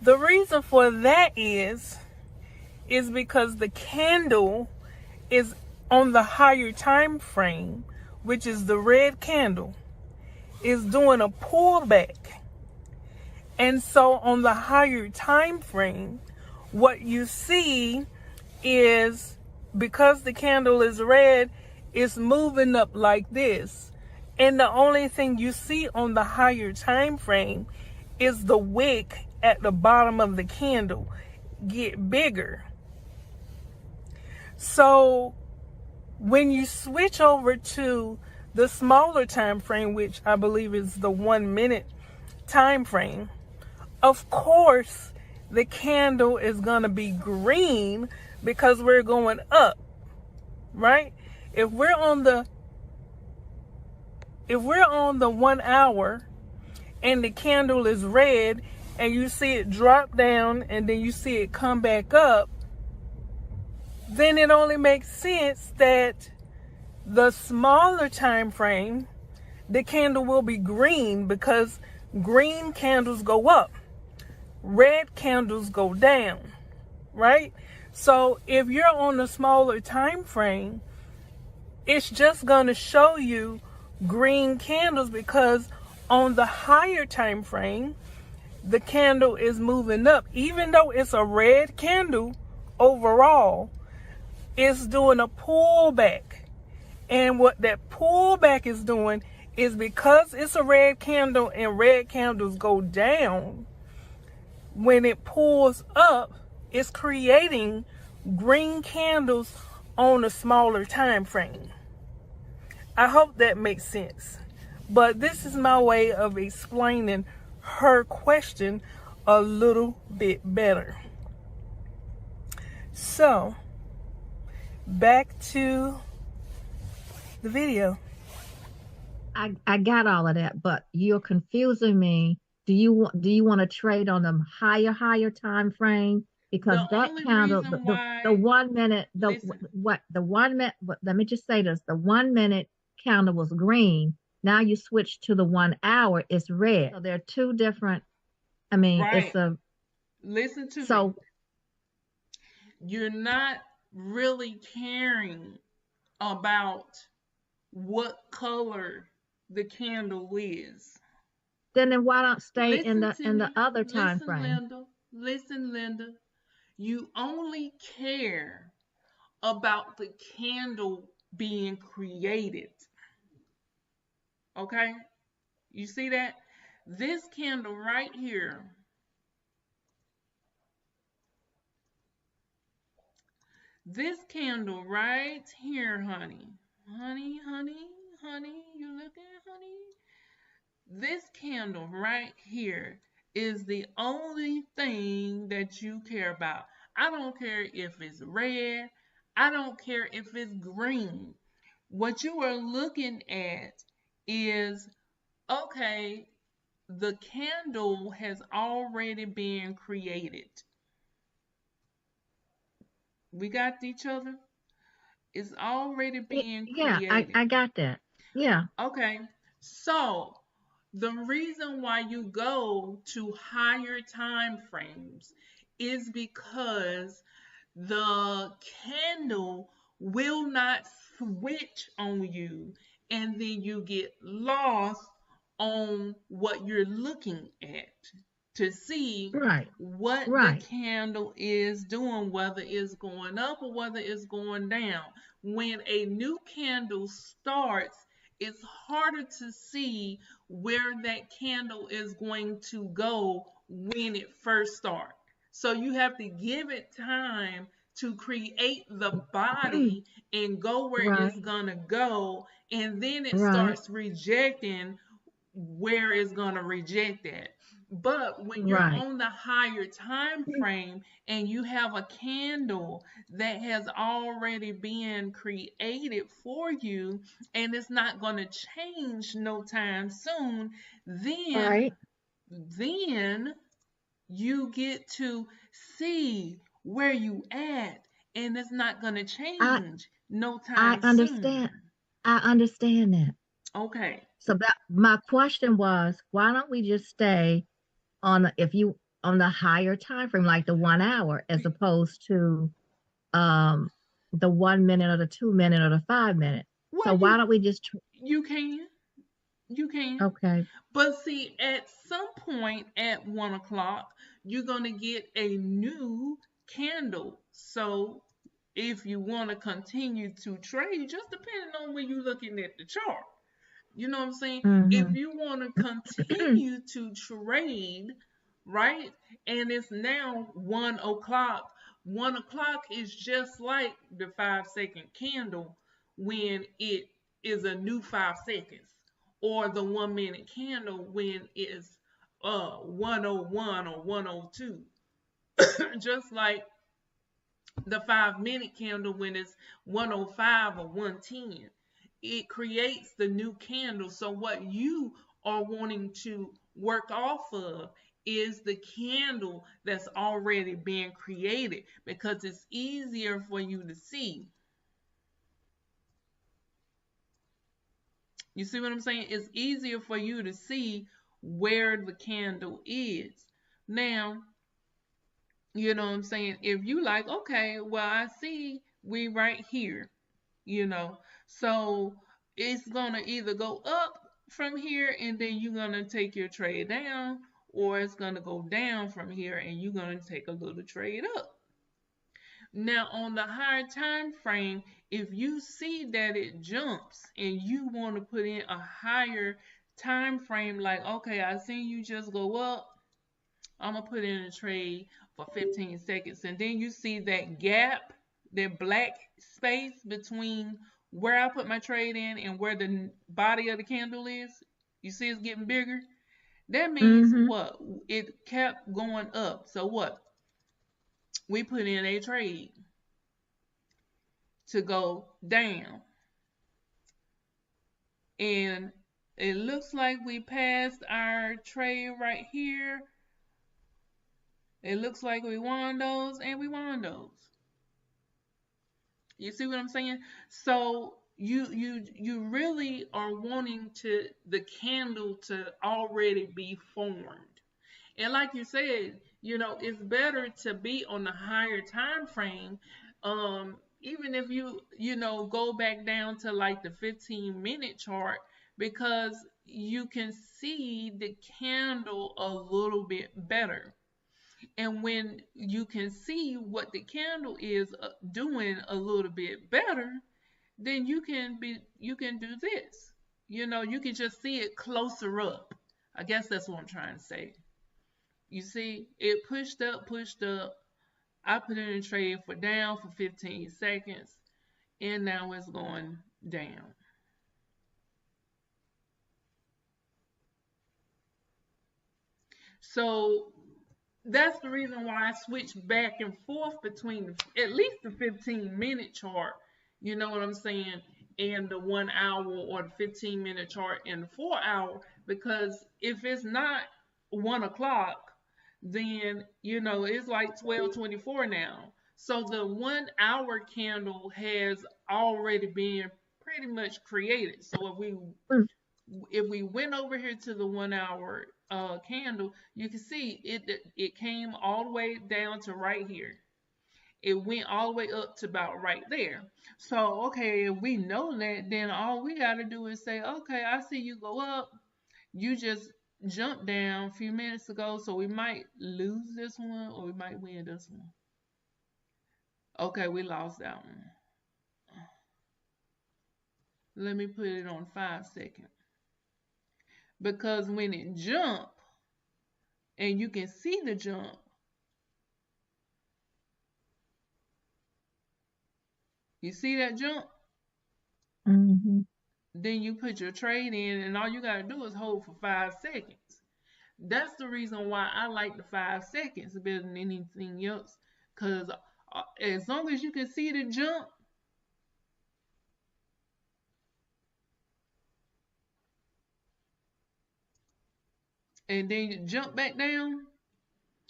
The reason for that is because the candle is on the higher time frame, which is the red candle, is doing a pullback. And so on the higher time frame, what you see is, because the candle is red, it's moving up like this. And the only thing you see on the higher time frame is the wick at the bottom of the candle get bigger. So when you switch over to the smaller time frame, which I believe is the 1 minute time frame, of course the candle is going to be green because we're going up, right? If we're on the 1 hour and the candle is red and you see it drop down and then you see it come back up, then it only makes sense that the smaller time frame, the candle will be green, because green candles go up, red candles go down, right? So if you're on a smaller time frame, it's just going to show you green candles, because on the higher time frame, the candle is moving up. Even though it's a red candle overall, it's doing a pullback. And what that pullback is doing is because it's a red candle and red candles go down, when it pulls up, it's creating green candles on a smaller time frame. I hope that makes sense. But this is my way of explaining her question a little bit better. So, back to the video. I got all of that, but you're confusing me. Do you want to trade on the higher time frame? Because The that only candle, reason the why, 1 minute, listen, the 1 minute, let me just say this, the 1 minute candle was green. Now you switch to the 1 hour, it's red. So they're two different, it's right, a, listen to me. so You're not really caring about what color the candle is. then why don't stay in Listen the to me. other time Listen, frame? Linda. Listen, Linda. You only care about the candle being created. Okay? You see that? This candle right here, this candle right here, honey. Honey, honey, honey, you looking, honey? This candle right here is the only thing that you care about. I don't care if it's red. I don't care if it's green. What you are looking at is, okay, the candle has already been created. We got each other? It's already being Yeah, I, created. I got that. Yeah, Okay, so the reason why you go to higher time frames is because the candle will not switch on you, and then you get lost on what you're looking at to see right, what the right, candle is doing, whether it's going up or whether it's going down. When a new candle starts, it's harder to see where that candle is going to go when it first starts. So you have to give it time to create the body and go where it's right, gonna go, and then it right, starts rejecting where it's gonna reject that. But when you're right, on the higher time frame and you have a candle that has already been created for you and it's not going to change no time soon, then right. then you get to see where you at, and it's not going to I change no I time understand. soon. I understand that. Okay. So that my question was, why don't we just stay on if you on the higher time frame, like the 1 hour, as opposed to um the 1 minute or the 2 minute or the 5 minute? So Well, why don't we just you can. You can. okay, But see, at some point at 1 o'clock, you're going to get a new candle. So if you want to continue to trade, just depending on when you're looking at the chart. You know what I'm saying? If mm-hmm. you want to continue to trade, right? And it's now 1 o'clock. 1 o'clock is just like the 5 second candle when it is a new 5 seconds, or the 1 minute candle when it's 101 or 102. Just like the 5 minute candle when it's 105 or 110. It creates the new candle. So, what you are wanting to work off of is the candle that's already been created because it's easier for you to see. You see what I'm saying? It's easier for you to see where the candle is. Now, you know what I'm saying? If you like, okay, well, I see we right here, you know. So it's gonna either go up from here and then you're gonna take your trade down, or it's gonna go down from here and you're gonna take a little trade up. Now on the higher time frame, if you see that it jumps and you want to put in a higher time frame, like okay, I seen you just go up, I'm gonna put in a trade for 15 seconds, and then you see that gap, that black space between where I put my trade in and where the body of the candle is. You see it's getting bigger. That means Mm-hmm. what? It kept going up. So what? We put in a trade to go down. And it looks like we passed our trade right here. It looks like we won those and we won those. You see what I'm saying? So you really are wanting to the candle to already be formed. And like you said, it's better to be on the higher time frame. Even if go back down to like the 15-minute chart, because you can see the candle a little bit better. And when you can see what the candle is doing a little bit better, then you can do this. You can just see it closer up. I guess that's what I'm trying to say. You see, it pushed up, pushed up. I put in a trade for down for 15 seconds, and now it's going down. So that's the reason why I switched back and forth between at least the 15-minute chart, you know what I'm saying, and the 1 hour, or the 15-minute chart and the 4 hour, because if it's not 1 o'clock, then it's like 12:24 now. So the 1 hour candle has already been pretty much created. So if we went over here to the 1 hour candle, you can see it came all the way down to right here. It went all the way up to about right there. So okay, if we know that, then all we got to do is say, okay, I see you go up. You just jumped down a few minutes ago, so we might lose this one or we might win this one. Okay, we lost that one. Let me put it on 5 seconds, because when it jump and you can see the jump, you see that jump, Mm-hmm. then you put your trade in, and all you got to do is hold for 5 seconds. That's the reason why I like the 5 seconds better than anything else, because as long as you can see the jump, and then you jump back down,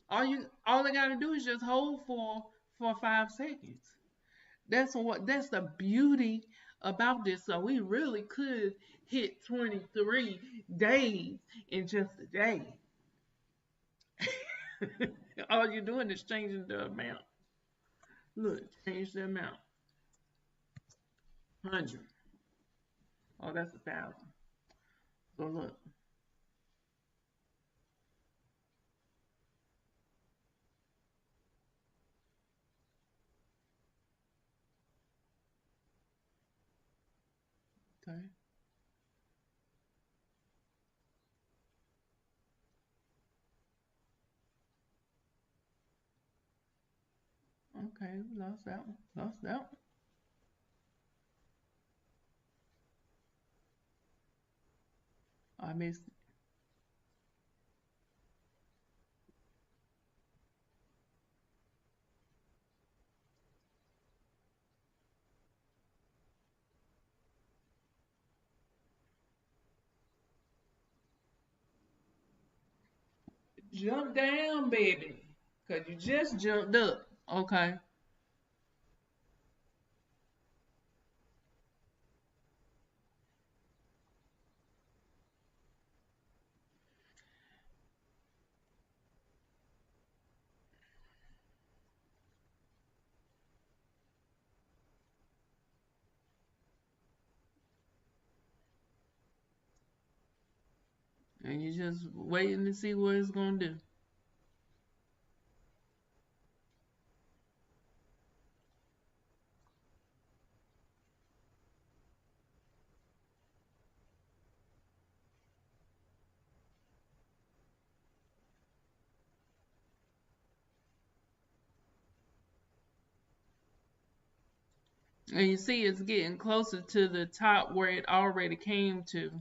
all I got to do is just hold for 5 seconds. That's the beauty about this. So we really could hit 23 days in just a day. All you're doing is changing the amount. Look, change the amount. 100. Oh, that's 1,000. So look, okay, okay, we lost that one. Lost that one. I missed it. Jump down, baby, cause you just jumped up. Okay, and you just waiting to see what it's gonna do. And you see it's getting closer to the top where it already came to.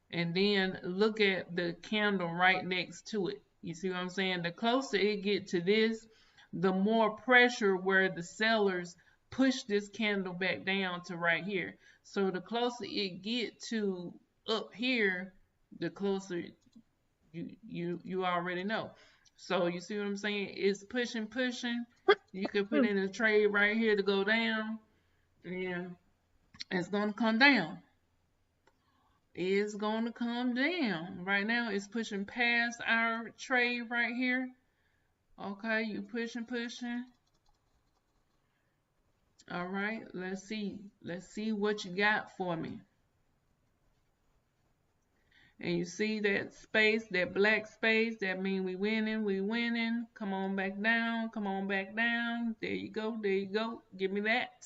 And then look at the candle right next to it. You see what I'm saying? The closer it get to this, the more pressure where the sellers push this candle back down to right here. So the closer it get to up here, the closer you already know. So you see what I'm saying? It's pushing, pushing. You can put in a trade right here to go down, and it's gonna come down. It's gonna come down. Right now, it's pushing past our trade right here. Okay, you pushing, pushing. All right, let's see. Let's see what you got for me. And you see that space, that black space, that means we winning, we winning. Come on back down, come on back down. There you go, there you go. Give me that.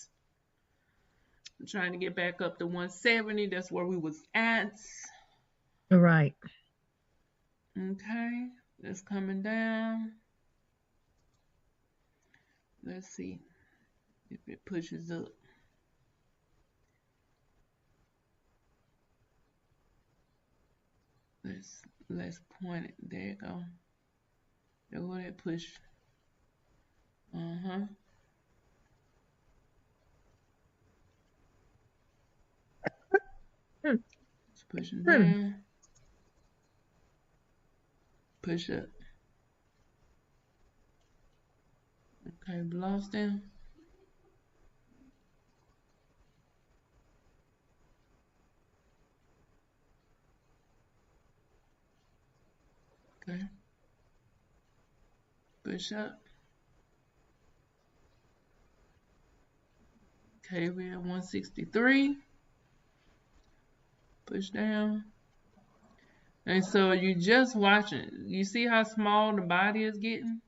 I'm trying to get back up to 170. That's where we was at. Right. Okay, that's coming down. Let's see if it pushes up. Let's point it. There you go. There go that push. Uh-huh. It's pushing down. Push up. Okay, lost down. Okay. Push up. Okay, we're at 163. Push down. And so you just watching. You see how small the body is getting?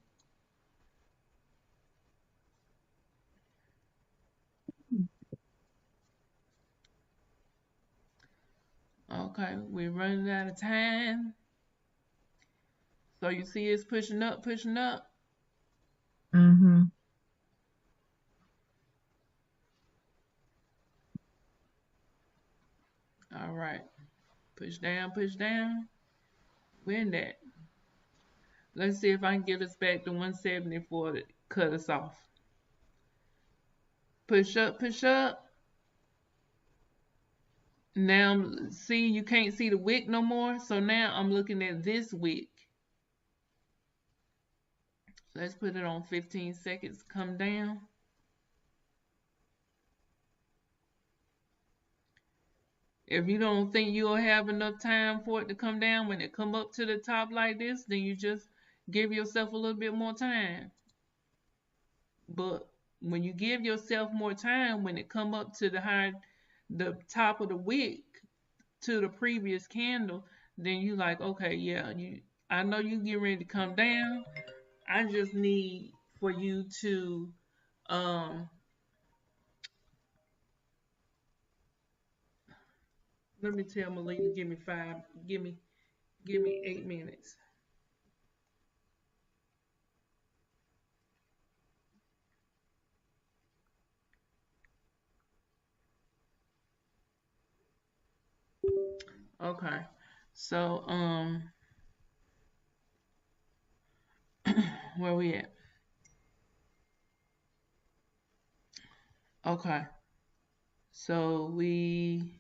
Okay, we're running out of time. So you see it's pushing up, pushing up. Mm-hmm. All right. Push down, push down. Win that. Let's see if I can get us back to 174 to cut us off. Push up, push up. Now, see, you can't see the wick no more. So now I'm looking at this wick. Let's put it on 15 seconds. Come down. If you don't think you'll have enough time for it to come down when it come up to the top like this, then you just give yourself a little bit more time. But when you give yourself more time, when it come up to the top of the wick to the previous candle, then you like, okay, yeah, I know you get ready to come down. I just need for you to let me tell Malik to give me 8 minutes. Okay. So where we at? Okay. So we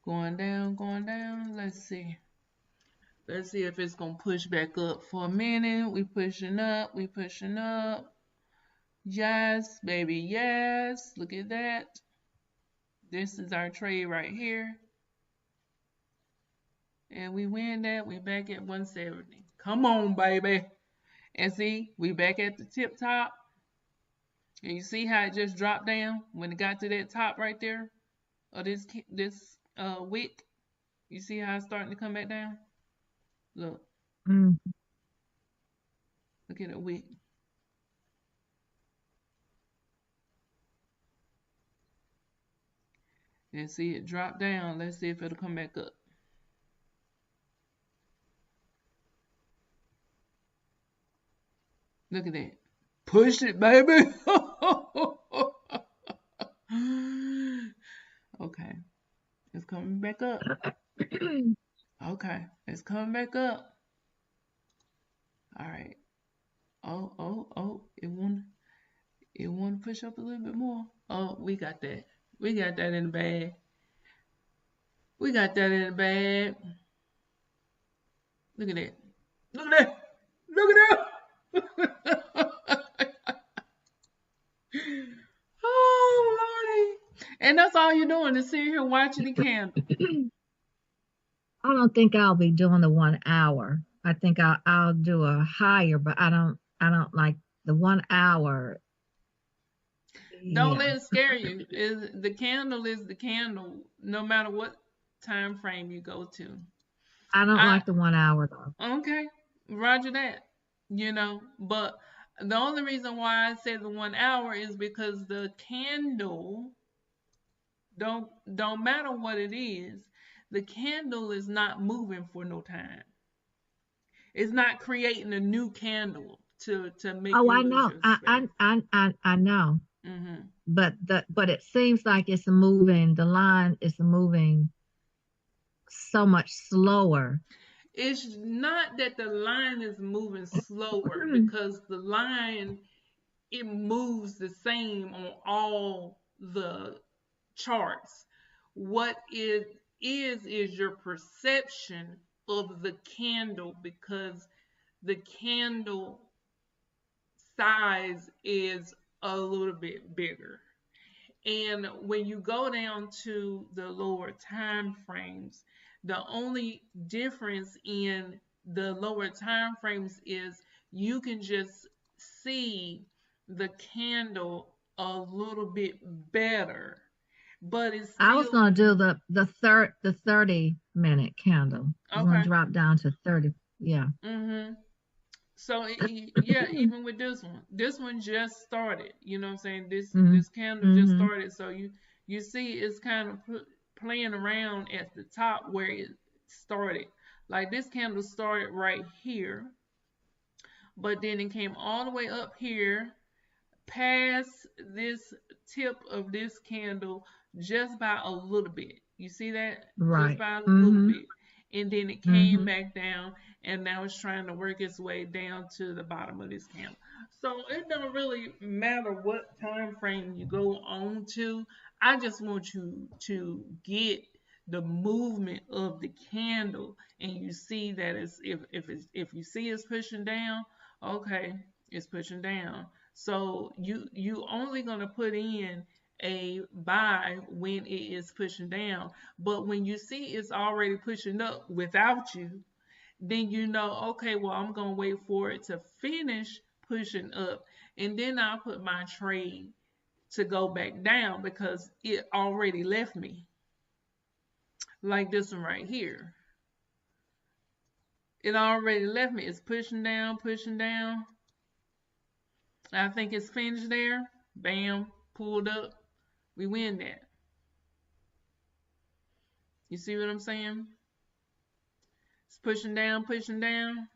going down, going down. Let's see. Let's see if it's gonna push back up for a minute. We pushing up, we pushing up. Yes, baby, yes. Look at that. This is our trade right here. And we win that. We back at 170. Come on, baby. And see, we back at the tip top. And you see how it just dropped down when it got to that top right there of this wick. You see how it's starting to come back down? Look, Mm. look at the wick. And see it drop down. Let's see if it'll come back up. Look at that. Push it, baby. Okay, it's coming back up. Okay, it's coming back up. All right. Oh, it want to push up a little bit more. Oh, we got that. We got that in the bag. We got that in the bag. Look at that. Look at that. Look at that. Oh, Lordy. And that's all you're doing is sitting here watching the candle. I don't think I'll be doing the 1 hour. I think I'll do a higher, but I don't like the 1 hour. Don't Yeah. let it scare you. The candle is the candle, no matter what time frame you go to. I don't I like the 1 hour though. Okay, Roger that. But the only reason why I said the 1 hour is because the candle don't matter what it is, the candle is not moving for no time. It's not creating a new candle to make Oh, you I lose know. your I space. I I know. hmm But it seems like it's moving. The line is moving so much slower. It's not that the line is moving slower because the line it moves the same on all the charts. What it is your perception of the candle because the candle size is a little bit bigger. And when you go down to the lower time frames, the only difference in the lower time frames is you can just see the candle a little bit better, but it's I was still gonna do the 30-minute candle. I was gonna okay. drop down to 30. Yeah. Mhm. So yeah, even with this one just started. You know what I'm saying? Mm-hmm. This candle just Mm-hmm. started. So you see it's kind of playing around at the top where it started. Like this candle started right here, but then it came all the way up here past this tip of this candle just by a little bit. You see that? Just Right. by a little Mm-hmm. bit. And then it came Mm-hmm. back down and now it's trying to work its way down to the bottom of this candle. So it don't really matter what time frame you go on to. I just want you to get the movement of the candle and you see that if you see it's pushing down, okay, it's pushing down. So you only gonna put in a buy when it is pushing down. But when you see it's already pushing up without you, then you know, okay, well, I'm gonna wait for it to finish pushing up, and then I'll put my trade to go back down because it already left me. Like this one right here. It already left me. It's pushing down, pushing down. I think it's finished there. Bam, pulled up. We win that. You see what I'm saying? It's pushing down, pushing down.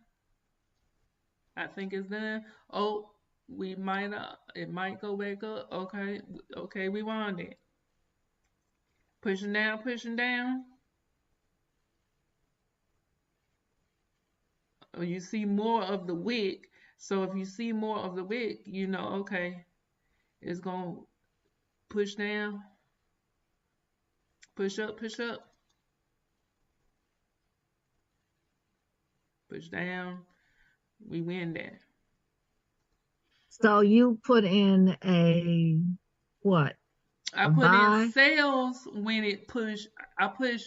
I think it's done. Oh, we might it might go back up. Okay, okay, we won it. Pushing down, pushing down. Oh, you see more of the wick. So if you see more of the wick, you know, okay, it's gonna push down, push up, push down. We win that. So you put in a what? I A put in buy? sales when it push. I push.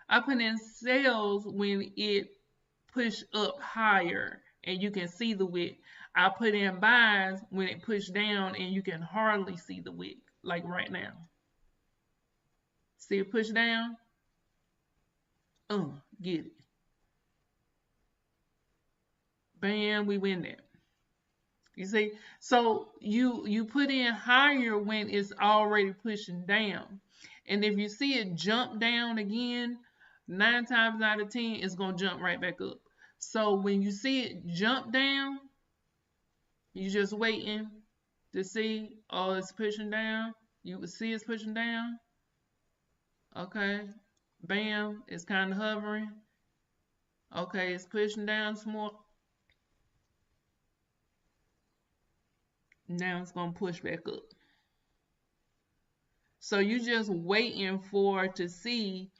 I put in sales when it push up higher and you can see the wick. I put in buys when it push down and you can hardly see the wick, like right now. See it push down? Get it. Bam, we win that. You see? So you put in higher when it's already pushing down. And if you see it jump down again, 9 times out of 10, it's gonna jump right back up. So when you see it jump down, you just waiting to see, oh, it's pushing down. You can see it's pushing down. Okay. Bam. It's kind of hovering. Okay, it's pushing down some more. Now it's gonna push back up. So you just waiting for to see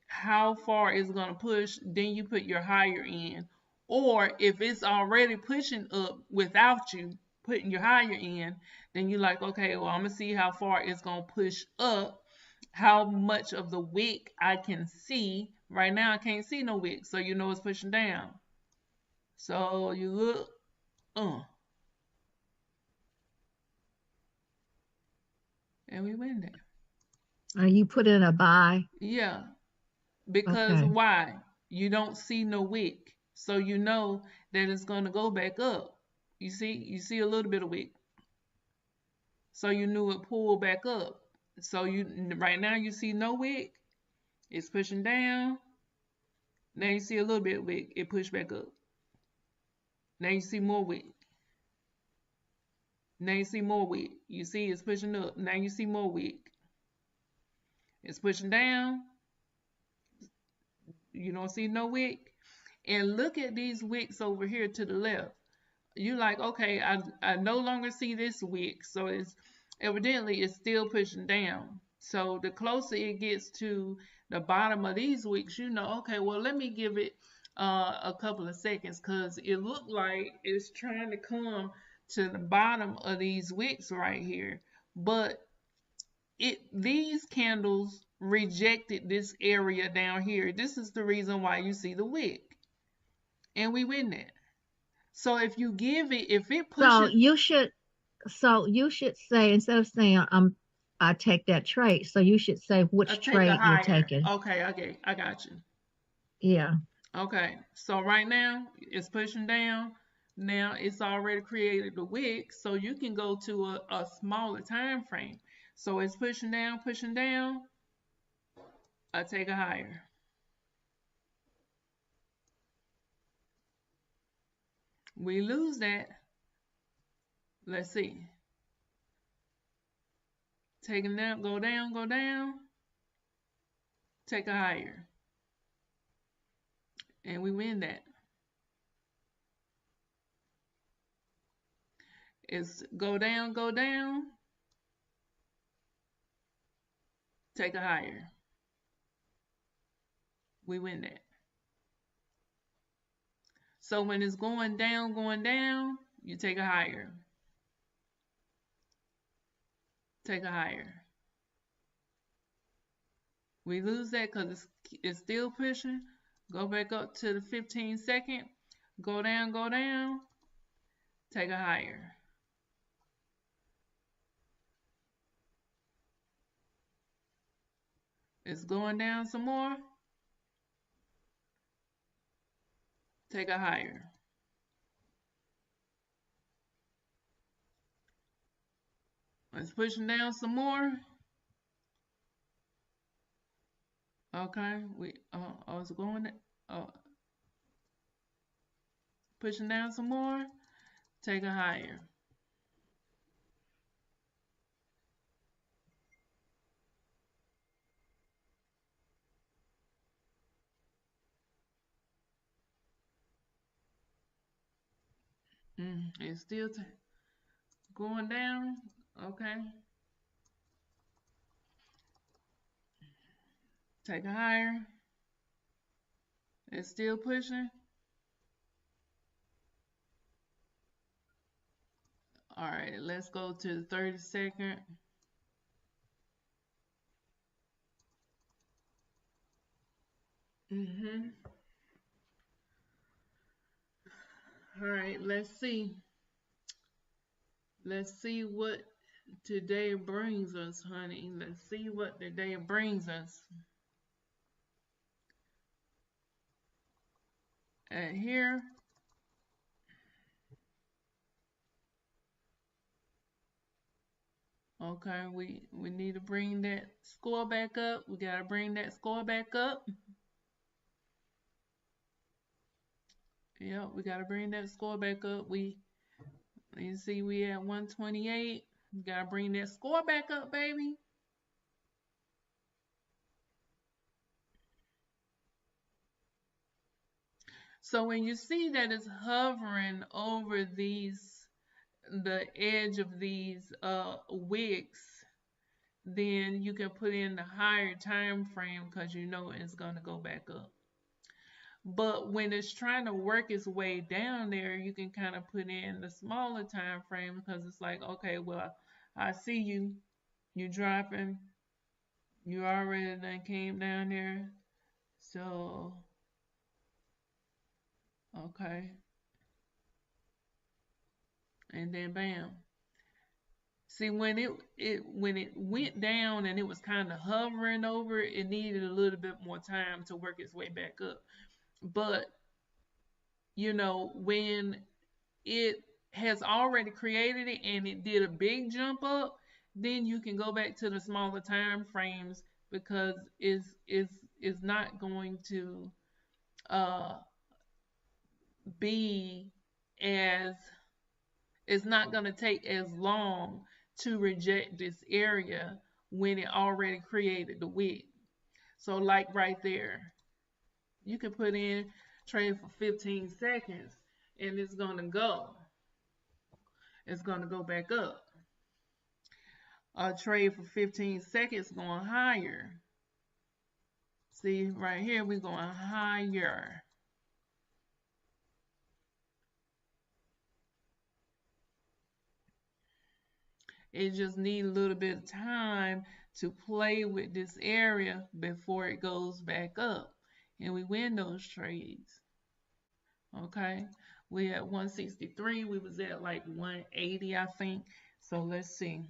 how far it's gonna push, then you put your higher in. Or if it's already pushing up without you putting your higher in, then you're like, okay, well, I'm gonna see how far it's gonna push up, how much of the wick I can see. Right now I can't see no wick, so you know it's pushing down. So you look, and we win there. You put in a buy. Yeah, because Okay. why? You don't see no wick, so you know that it's gonna go back up. You see a little bit of wick, so you knew it pulled back up. So you right now you see no wick, it's pushing down. Now you see a little bit of wick, it pushed back up. Now you see more wick. Now you see more wick. You see it's pushing up. Now you see more wick. It's pushing down. You don't see no wick. And look at these wicks over here to the left. You like, okay, I no longer see this wick, so it's evidently it's still pushing down. So the closer it gets to the bottom of these wicks, you know, okay, well, let me give it a couple of seconds because it looked like it's trying to come to the bottom of these wicks right here, but these candles rejected this area down here. This is the reason why you see the wick, and we win that. So if you give it, if it So pushes, you should so you should say, instead of saying I take that trade, so you should say I which take a trade you're higher. taking. Okay, I got you. Yeah. Okay, so right now it's pushing down. Now it's already created a wick, so you can go to a smaller time frame. So it's pushing down, pushing down. I take a higher. We lose that. Let's see. Taking that, go down, go down. Take a higher, and we win that. It's go down. Take a higher. We win that. So when it's going down, you take a higher. Take a higher. We lose that because it's still pushing. Go back up to the 15-second. Go down. Take a higher. It's going down some more. Take a higher. It's pushing down some more. Okay, I was going. Pushing down some more. Take a higher. It's still going down. Okay. Take a higher. It's still pushing. All right, let's go to the 30-second. All right, let's see. Let's see what today brings us, honey. Let's see what today brings us. And here, okay, we need to bring that score back up. We gotta bring that score back up. Yep, we gotta bring that score back up. You see we at 128. We gotta bring that score back up, baby. So when you see that it's hovering over the edge of these wicks, then you can put in the higher time frame because you know it's going to go back up. But when it's trying to work its way down there, you can kind of put in the smaller time frame because it's like, okay, well, I see you dropping, you already done came down there. So, okay. And then bam. See, when it went down and it was kind of hovering over, it needed a little bit more time to work its way back up. But when it has already created it and it did a big jump up, then you can go back to the smaller time frames because it's not going to uh be as it's not going to take as long to reject this area when it already created the wick. So like right there, you can put in trade for 15 seconds and it's going to go. It's going to go back up. A trade for 15 seconds going higher. See right here, we're going higher. It just needs a little bit of time to play with this area before it goes back up. And we win those trades. Okay. We at 163. We was at like 180, I think. So let's see.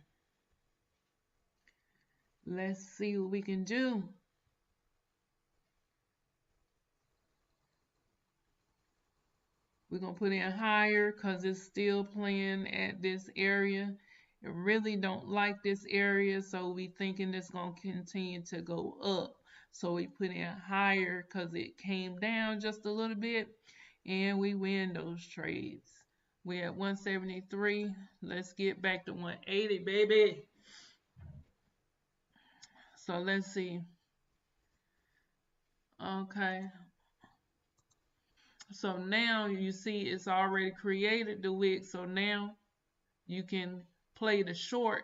Let's see what we can do. We're going to put in higher because it's still playing at this area. I really don't like this area, so we thinking it's going to continue to go up. So we put in higher because it came down just a little bit, and we win those trades. We're at 173. Let's get back to 180, baby. So let's see. Okay. So now you see it's already created the wick, so now you can play the short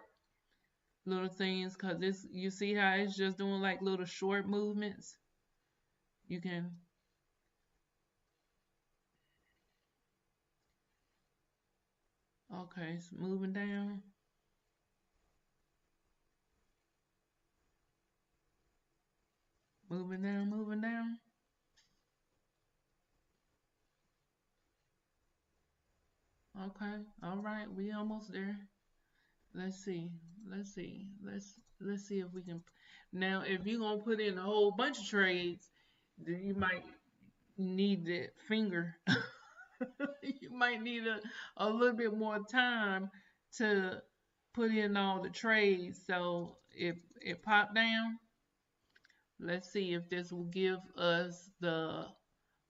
little things because you see how it's just doing like little short movements. You can okay, it's moving down. Moving down, moving down. Okay, all right, we almost there. Let's see. Let's see. Let's see if we can. Now, if you're gonna put in a whole bunch of trades, then you might need that finger. You might need a little bit more time to put in all the trades. So if it popped down, let's see if this will give us the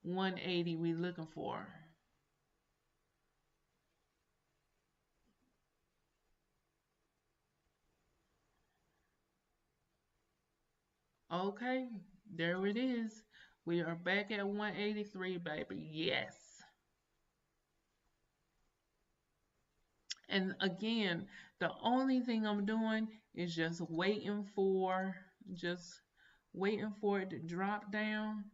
180 we're looking for. Okay, there it is. We are back at 183, baby. Yes. And again, the only thing I'm doing is just waiting for it to drop down.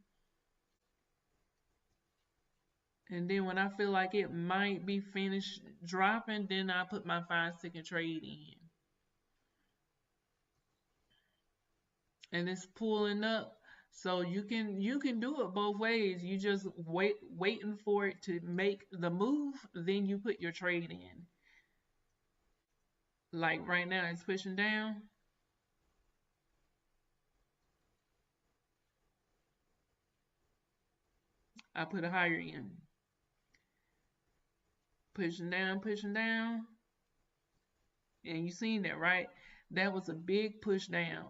And then when I feel like it might be finished dropping, then I put my 5-second trade in. And it's pulling up. So you can do it both ways. You just waiting for it to make the move, then you put your trade in. Like right now it's pushing down. I put a higher in. Pushing down. And you seen that, right? That was a big push down.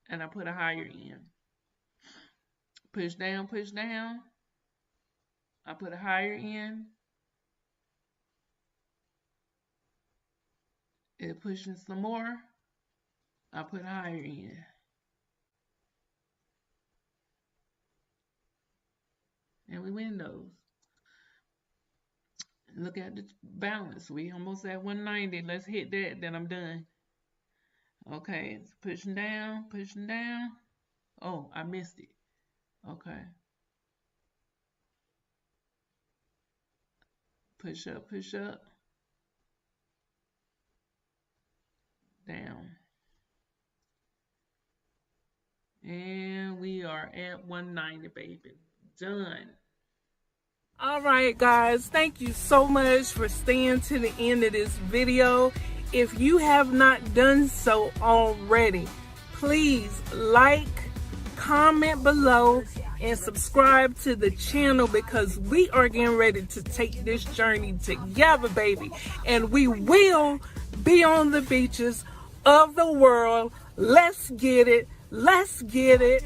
And I put a higher in. Push down. I put a higher in. It pushing some more. I put higher in. And we win those. Look at the balance. We almost at 190. Let's hit that, then I'm done. Okay, it's pushing down, pushing down. Oh, I missed it. Okay. Push up, down. And we are at 190, baby. Done. All right, guys. Thank you so much for staying to the end of this video. If you have not done so already, please like, comment below, and subscribe to the channel because we are getting ready to take this journey together, baby. And we will be on the beaches of the world. Let's get it. Let's get it.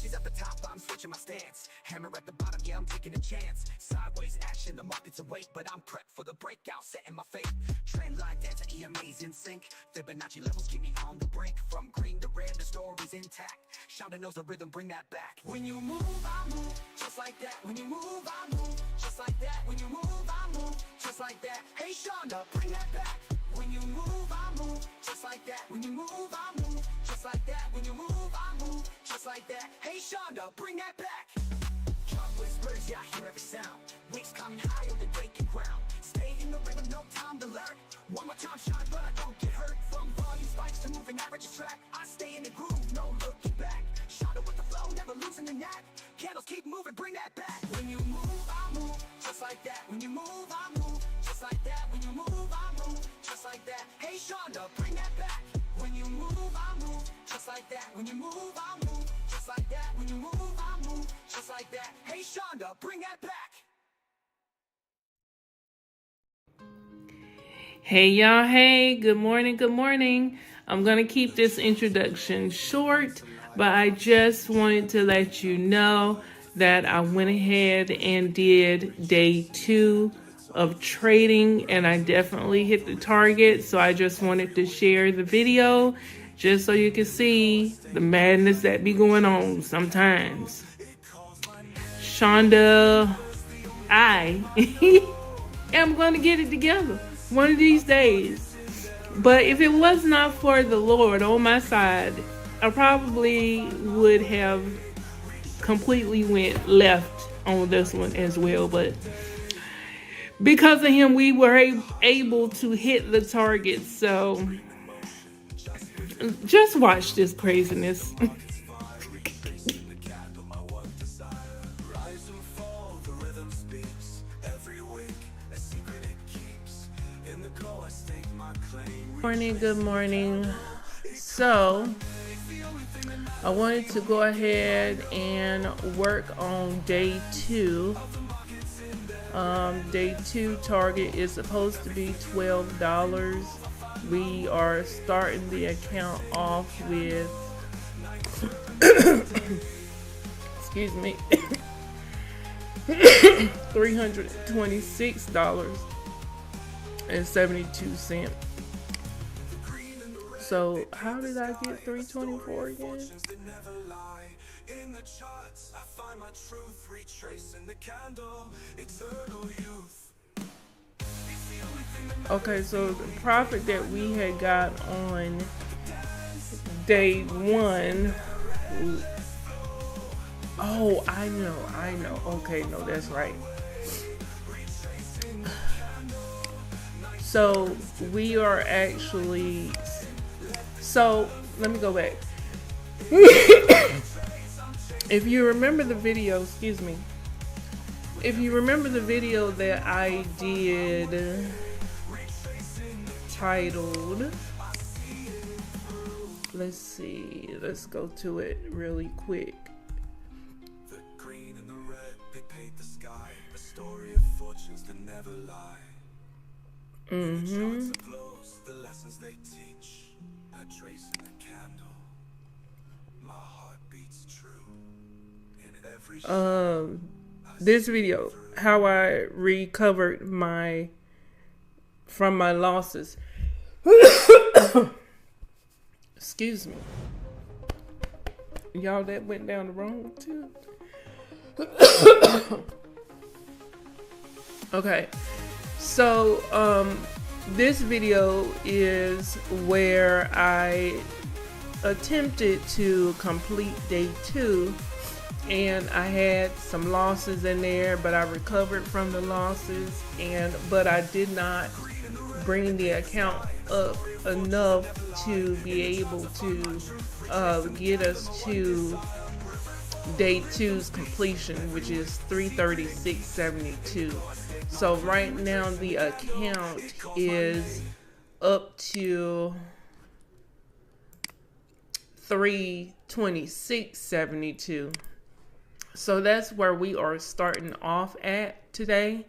She's at the top, I'm switching my stance. Hammer at the bottom, yeah, I'm taking a chance. Sideways action, the market's awake, but I'm prepped for the breakout, setting my fate. Trend line dance, EMA's in sync. Fibonacci levels keep me on the brink. From green to red, the story's intact. Shonda knows the rhythm, bring that back. When you move, I move, just like that. When you move, I move, just like that. When you move, I move, just like that. Hey Shonda, bring that back. When you move, I move, just like that. When you move, I move, just like that. When you move, I move, just like that. Hey Shonda, bring that back. Chart whispers, yeah, I hear every sound. Wings coming high on the breaking ground. Stay in the rhythm, no time to learn. One more time, shine, but I don't get hurt. From volume spikes to moving average track, I stay in the groove, no looking back. Shonda with the flow, never losing the knack. Candles keep moving, bring that back. When you move, I move, just like that. When you move, I move, just like that. When you move, I move, just like that. Hey Shonda, bring that back. When you move, I move, just like that. When you move, I move, just like that. When you move, I move, just like that. Hey Shonda, bring that back. Hey y'all, hey, good morning, good morning. I'm gonna keep this introduction short, but I just wanted to let you know that I went ahead and did day 2 of trading and I definitely hit the target. So I just wanted to share the video just so you can see the madness that be going on sometimes. Shonda, I am gonna get it together one of these days. But if it was not for the Lord on my side, I probably would have completely went left on this one as well. But because of him, we were able to hit the target. So just watch this craziness. Good morning. So I wanted to go ahead and work on day 2. Day 2 target is supposed to be $12. We are starting the account off with excuse me, $326.72. So how did I get 324 again? In the charts, I find my truth, retracing the candle, eternal youth. Okay, so the profit that we had got on day 1. Oh, I know. Okay, no, that's right. So we are actually, so let me go back. If you remember the video, if you remember the video that I did titled, let's go to it really quick. The green and the red, they paint the sky, a story of fortunes that never lie. The charts are closed, the lessons they teach, a trace in the candle. My heart beats true in every this video, how I recovered from my losses. Excuse me. Y'all, that went down the wrong too. Okay. So, this video is where I attempted to complete day 2, and I had some losses in there, but I recovered from the losses, but I did not bring the account up enough to be able to get us to day 2's completion, which is 336.72. So right now the account is up to 326.72. So that's where we are starting off at today.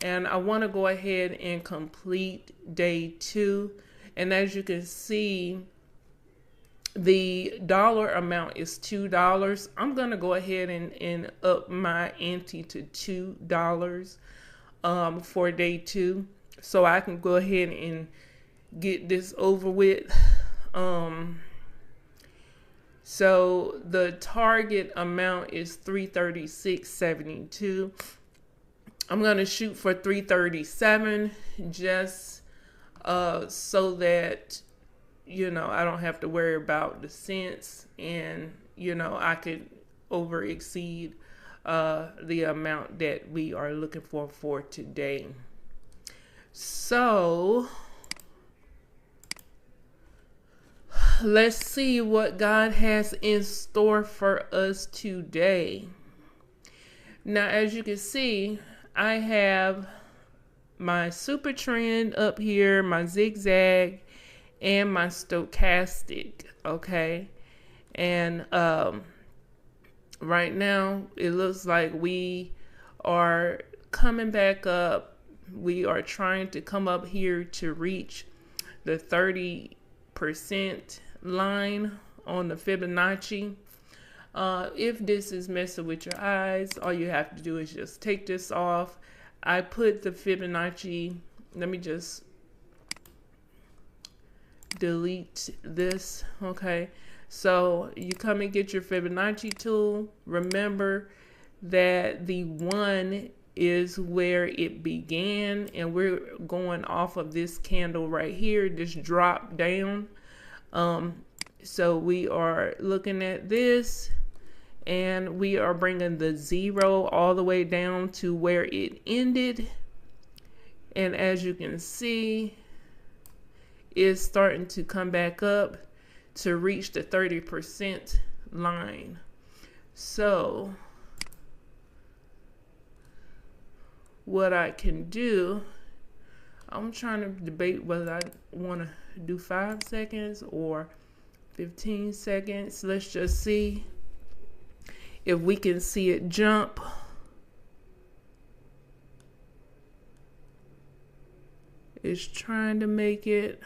And I want to go ahead and complete day 2. And as you can see, the dollar amount is $2. I'm going to go ahead and up my ante to $2 for day 2. So I can go ahead and get this over with. So the target amount is 336.72. I'm going to shoot for 337 just so that, you know, I don't have to worry about the cents, and, you know, I could over exceed the amount that we are looking for today. So let's see what God has in store for us today. Now, as you can see, I have my super trend up here, my zigzag, and my stochastic, okay? And right now, it looks like we are coming back up. We are trying to come up here to reach the 30% line on the Fibonacci. If this is messing with your eyes, all you have to do is just take this off. I put the Fibonacci, let me just delete this, okay? So you come and get your Fibonacci tool. Remember that the 1 is where it began, and we're going off of this candle right here, this drop down. So we are looking at this, and we are bringing the 0 all the way down to where it ended. And as you can see, it's starting to come back up to reach the 30% line. So what I can do, I'm trying to debate whether I want to do 5 seconds or 15 seconds. Let's just see if we can see it jump. It's trying to make it.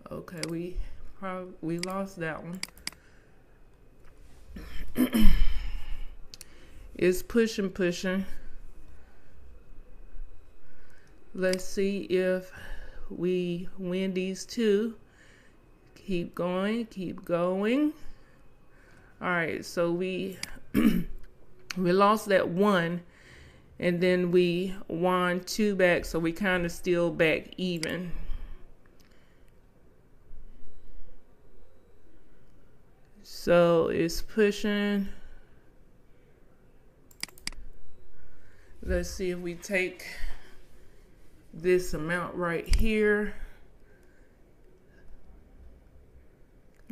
Okay, we lost that one. It's pushing. Let's see if we win these 2. Keep going. All right, so we we lost that 1, and then we won 2 back, so we kind of still back even. So it's pushing. Let's see if we take this amount right here.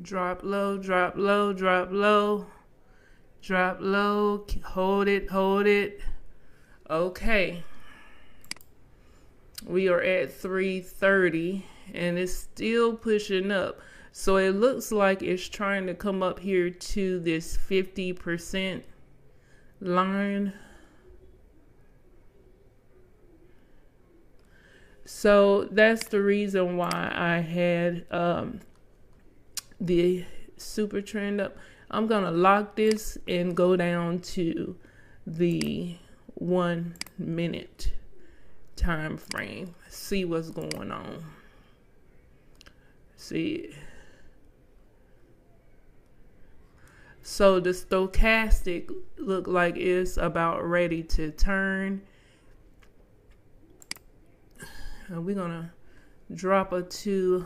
Drop low, drop low, drop low, drop low. Hold it. Okay. We are at 330, and it's still pushing up. So it looks like it's trying to come up here to this 50% line. So that's the reason why I had the super trend up. I'm gonna lock this and go down to the 1 minute time frame. See what's going on. See. So the stochastic look like it's about ready to turn. And we're gonna drop a $2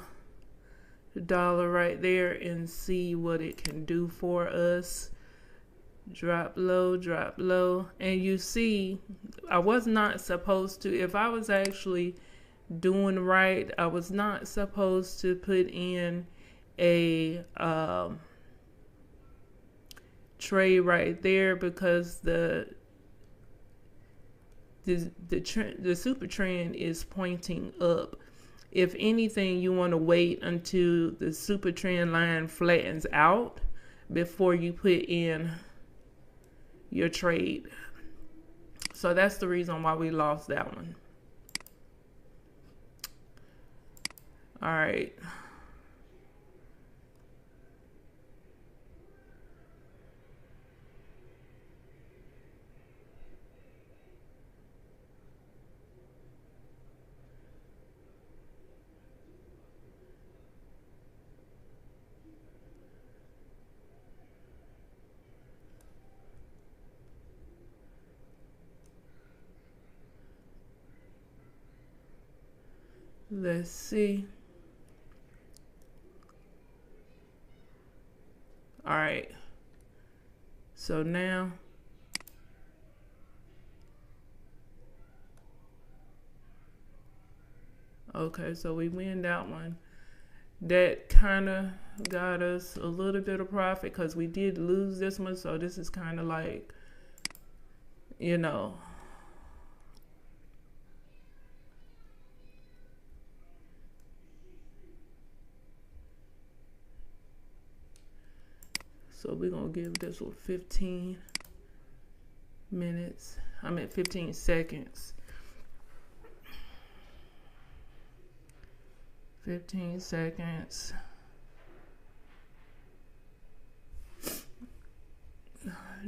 right there and see what it can do for us. Drop low, and you see I was not supposed to, if I was actually doing right, I was not supposed to put in a trade right there, because the super trend is pointing up. If anything, you want to wait until the super trend line flattens out before you put in your trade. So that's the reason why we lost that one. All right. Let's see. All right. So now, okay, so we win that one. That kind of got us a little bit of profit, because we did lose this one. So this is kind of like, you know, so we're going to give this one 15 minutes. I meant 15 seconds. 15 seconds.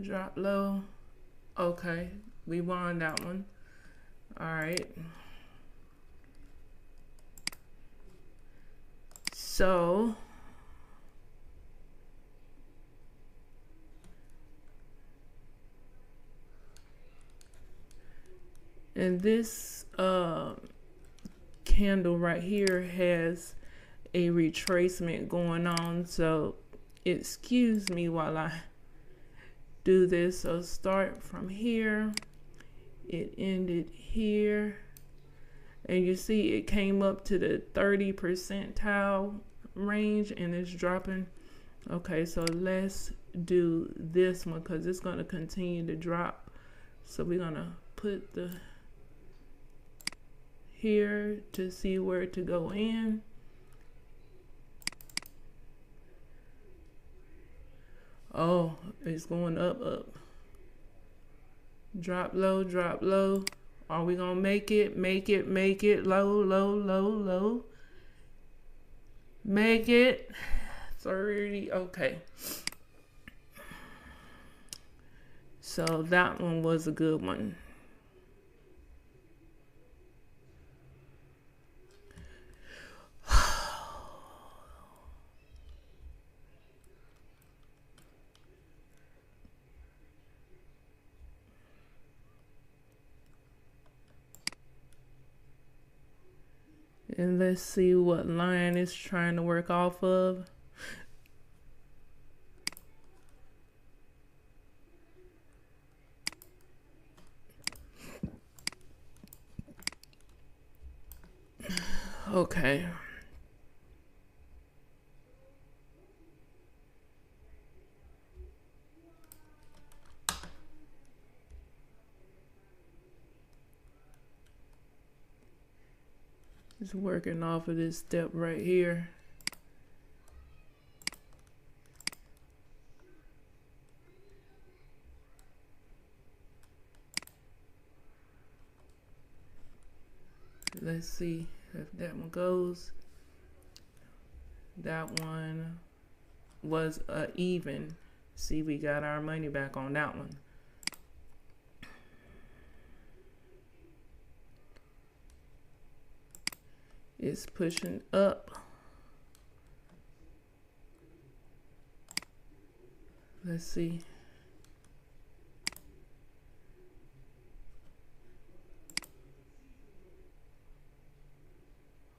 Drop low. Okay, we won that one. All right. So and this candle right here has a retracement going on, so excuse me while I do this. So start from here, it ended here, and you see it came up to the 30 percentile range and it's dropping. Okay, so let's do this one because it's going to continue to drop. So we're going to put the here to see where to go in. Oh, it's going up. Drop low, drop low. Are we gonna make it? Make it. Low. Make it. 30. Okay. So that one was a good one. And let's see what line it's trying to work off of. Okay. Just working off of this step right here. Let's see if that one goes. That one was even. See, we got our money back on that one. It's pushing up. Let's see.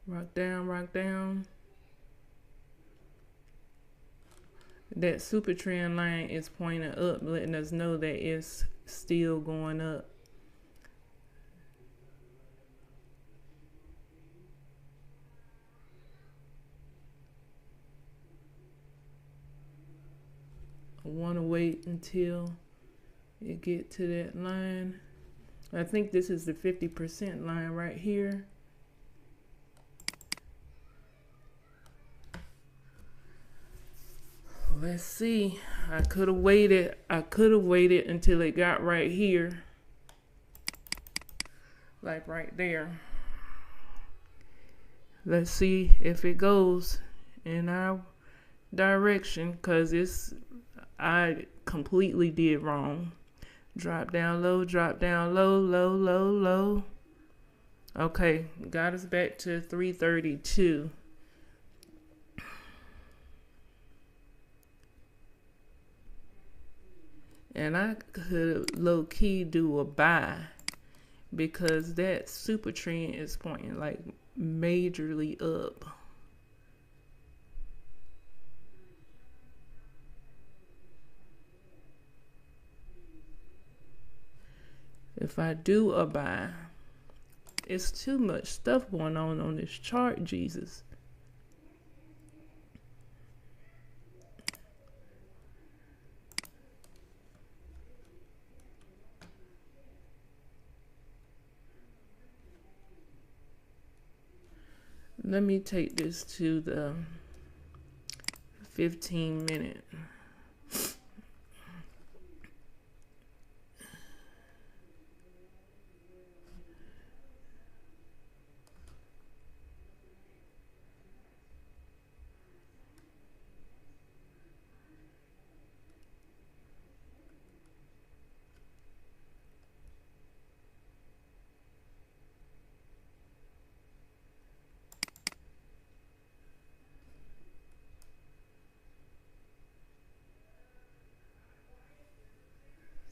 Rock down, rock down. That super trend line is pointing up, letting us know that it's still going up. I want to wait until it get to that line. I think this is the 50% line right here. Let's see. I could have waited until it got right here. Like right there. Let's see if it goes in our direction, because I completely did wrong. Drop down low, low, low, low. Okay, got us back to 332. And I could low-key do a buy, because that super trend is pointing like majorly up. If I do a buy, it's too much stuff going on this chart, Jesus. Let me take this to the 15-minute.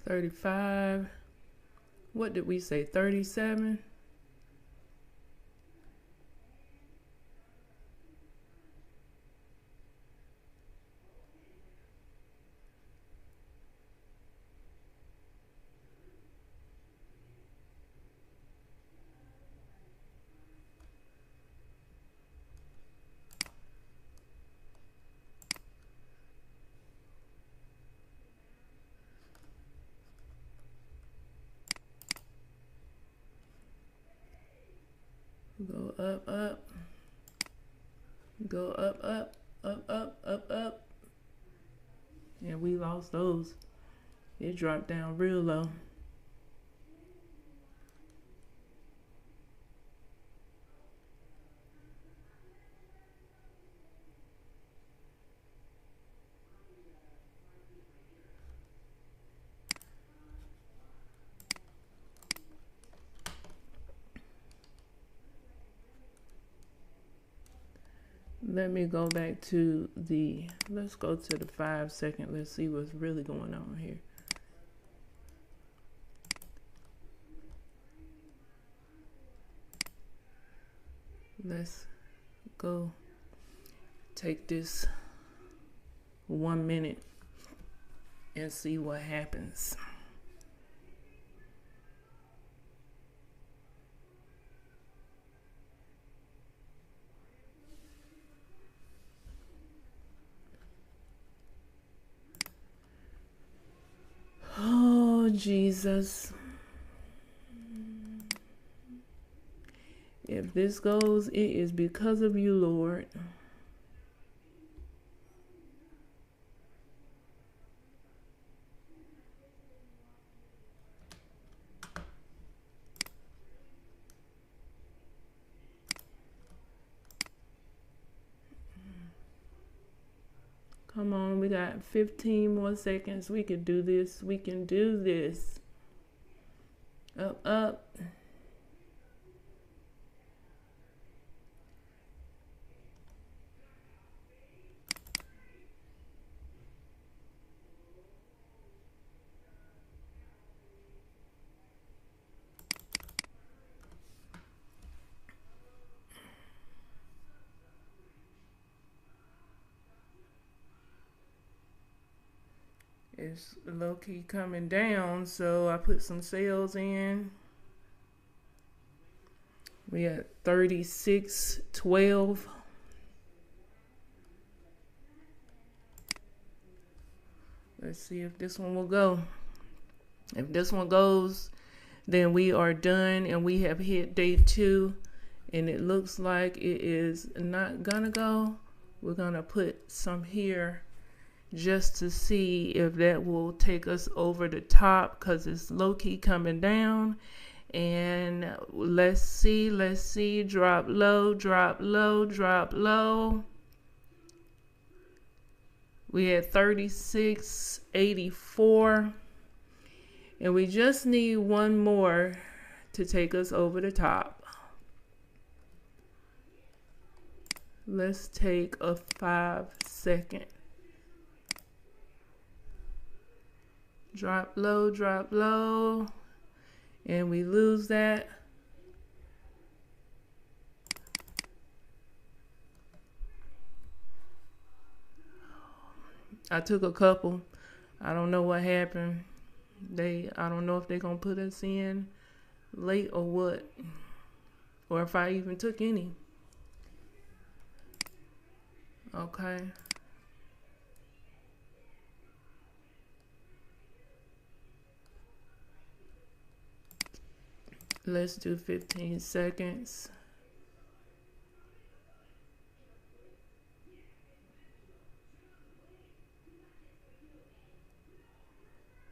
$35. What did we say? 37. Go up, up. Go up, up, up, up, up, up. And we lost those. It dropped down real low. Let me go back to let's go to the 5 second. Let's see what's really going on here. Let's go take this 1 minute and see what happens. Oh, Jesus. If this goes, it is because of you, Lord. Come on, we got 15 more seconds. We can do this. We can do this. Up, up. It's low-key coming down, so I put some sales in. We at 36.12. Let's see if this one will go. If this one goes, then we are done and we have hit day 2, and it looks like it is not gonna go. We're gonna put some here just to see if that will take us over the top, because it's low-key coming down. And let's see, drop low, drop low, drop low. We had 36.84, and we just need one more to take us over the top. Let's take a 5-second. Drop low, and we lose that. I took a couple. I don't know what happened. I don't know if they're gonna put us in late or what, or if I even took any. Okay. Let's do 15 seconds.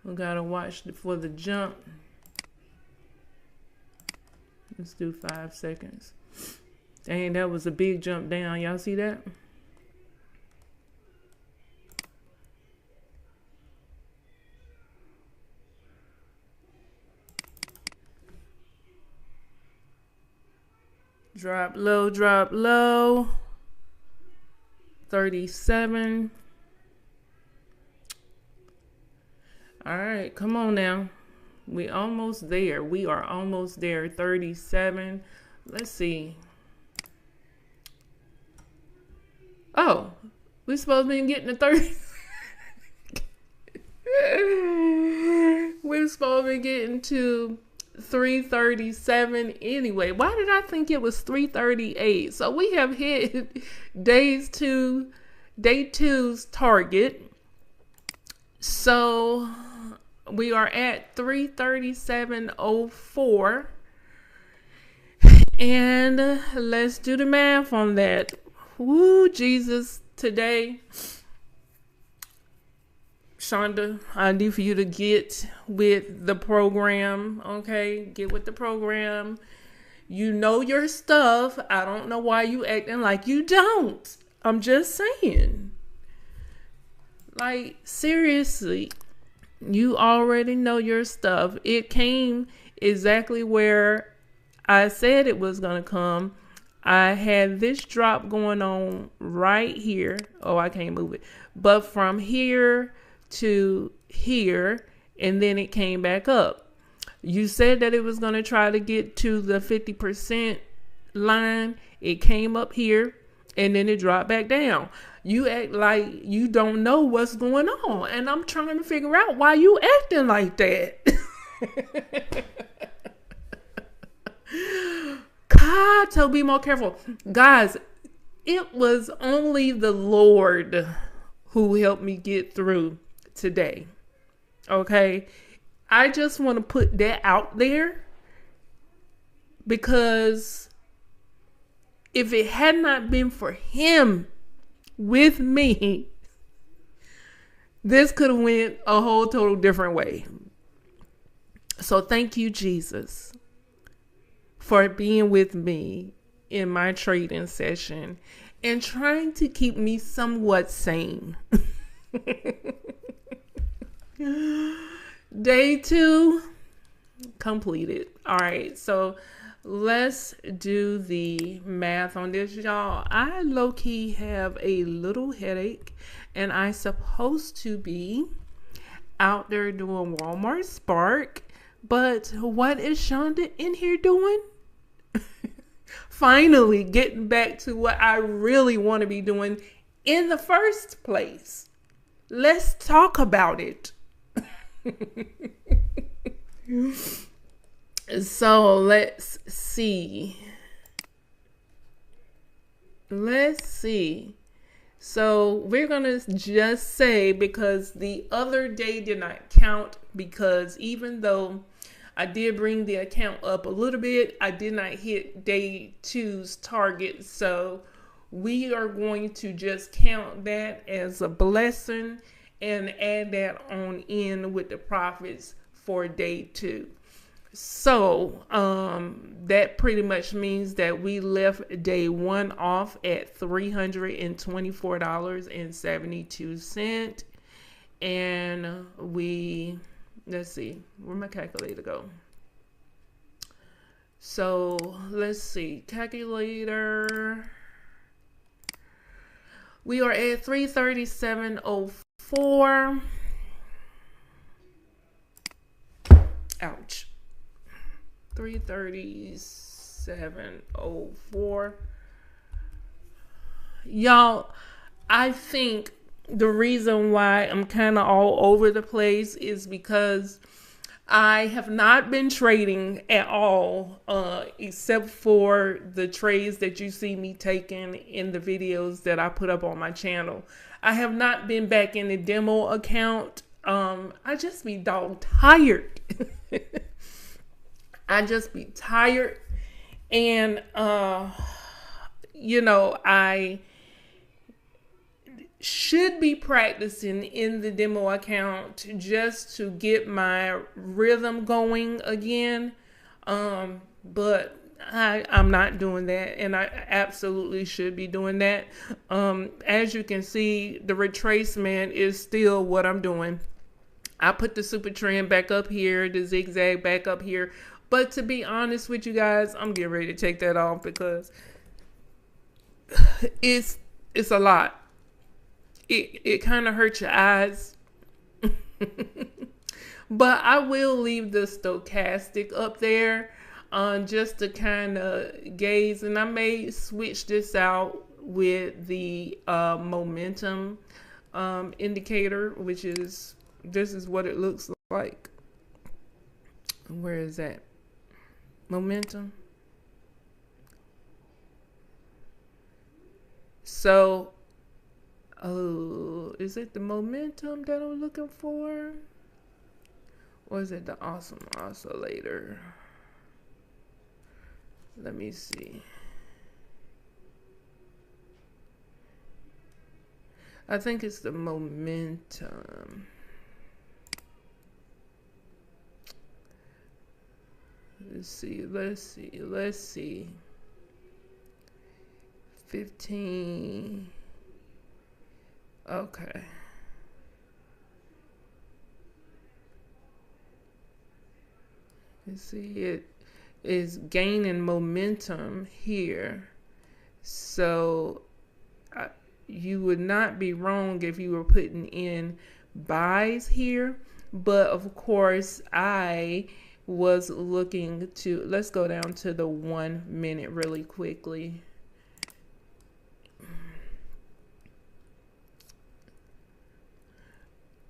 We gotta watch for the jump. Let's do 5 seconds. Dang, that was a big jump down. Y'all see that? Drop low. 37. All right, come on now. We almost there. We are almost there. 37. Let's see. Oh, we supposed to be getting to 30. We're supposed to be getting to 337 anyway. Why did I think it was 338? So we have hit day two's target. So we are at 337.04. And let's do the math on that. Woo, Jesus, today. Shonda, I need for you to get with the program, okay? Get with the program. You know your stuff. I don't know why you acting like you don't. I'm just saying. Like, seriously, you already know your stuff. It came exactly where I said it was going to come. I had this drop going on right here. Oh, I can't move it. But from here to here, and then it came back up. You said that it was going to try to get to the 50% line. It came up here, and then it dropped back down. You act like you don't know what's going on, and I'm trying to figure out why you acting like that. God, so be more careful. Guys, it was only the Lord who helped me get through today. Okay? I just want to put that out there, because if it had not been for him with me, this could have went a whole total different way. So thank you, Jesus, for being with me in my trading session and trying to keep me somewhat sane. Day 2 completed. All right, so let's do the math on this, y'all. I low-key have a little headache, and I supposed to be out there doing Walmart Spark, but what is Shonda in here doing? Finally getting back to what I really want to be doing in the first place. Let's talk about it. So let's see. So we're going to just say, because the other day did not count, because even though I did bring the account up a little bit, I did not hit day 2's target. So we are going to just count that as a blessing and add that on in with the profits for day 2. So that pretty much means that we left day 1 off at $324.72. And let's see, where'd my calculator go? So let's see, calculator. We are at 337.04. Ouch. 337.04. Y'all, I think the reason why I'm kind of all over the place is because I have not been trading at all, except for the trades that you see me taking in the videos that I put up on my channel. I have not been back in the demo account. I just be dog tired. I just be tired. And, I should be practicing in the demo account just to get my rhythm going again. But I'm not doing that, and I absolutely should be doing that. As you can see, the retracement is still what I'm doing. I put the super trend back up here, the zigzag back up here. But to be honest with you guys, I'm getting ready to take that off because it's a lot. It kind of hurts your eyes. But I will leave the stochastic up there just to kind of gaze. And I may switch this out with the momentum indicator, which is, this is what it looks like. Where is that? Momentum. So, is it the momentum that I'm looking for? Or is it the awesome oscillator? Let me see. I think it's the momentum. Let's see. 15. Okay. You see, it is gaining momentum here. So you would not be wrong if you were putting in buys here. But of course, I was looking to, let's go down to the 1 minute really quickly.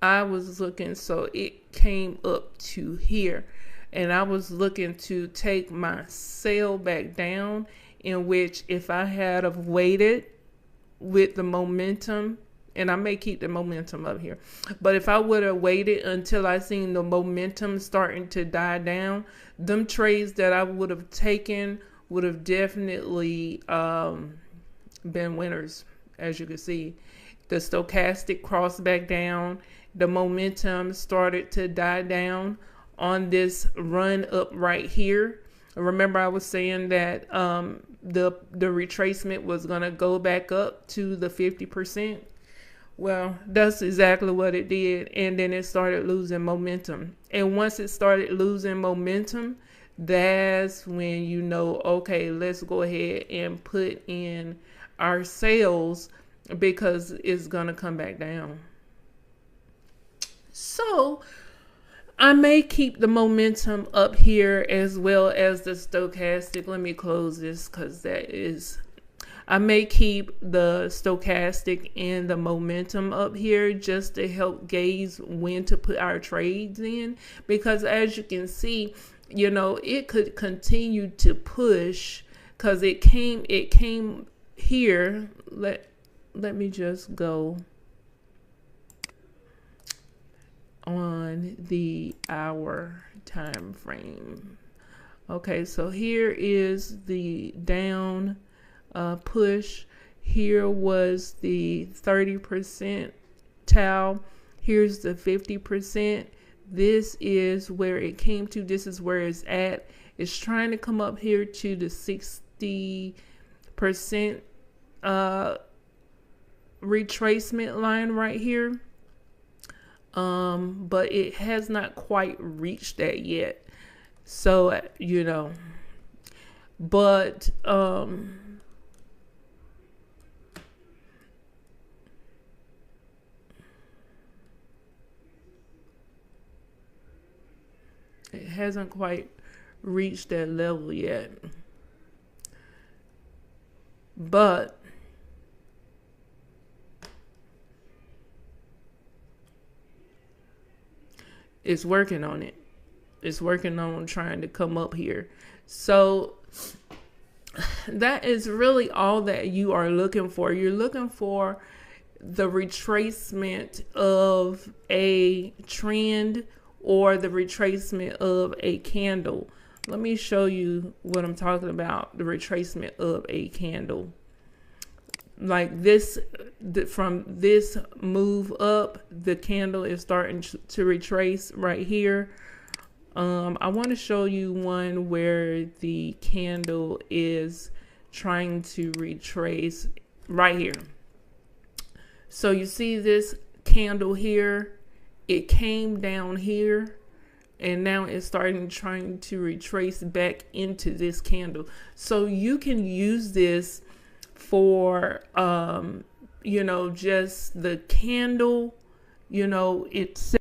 I was looking, so it came up to here, and I was looking to take my sale back down, in which if I had have waited with the momentum, and I may keep the momentum up here, but if I would have waited until I seen the momentum starting to die down, them trades that I would have taken would have definitely been winners. As you can see, the stochastic crossed back down, the momentum started to die down on this run up right here. Remember, I was saying that the retracement was going to go back up to the 50%. Well, that's exactly what it did. And then it started losing momentum. And once it started losing momentum, that's when you know, okay, let's go ahead and put in our sales because it's going to come back down. So I may keep the momentum up here as well as the stochastic. Let me close this because that is, I may keep the stochastic and the momentum up here just to help gauge when to put our trades in. Because as you can see, you know, it could continue to push because it came here. Let me just go on the hour time frame. Okay, so here is the down push. Here was the 30% towel. Here's the 50%. This is where it came to. This is where it's at. It's trying to come up here to the 60% retracement line right here. But it has not quite reached that yet. So, you know, but it hasn't quite reached that level yet. But it's working on it. It's working on trying to come up here. So that is really all that you are looking for. You're looking for the retracement of a trend or the retracement of a candle. Let me show you what I'm talking about, the retracement of a candle. Like this, from this move up, the candle is starting to retrace right here. I want to show you one where the candle is trying to retrace right here. So you see this candle here, it came down here and now it's trying to retrace back into this candle. So you can use this for, you know, just the candle, you know, it's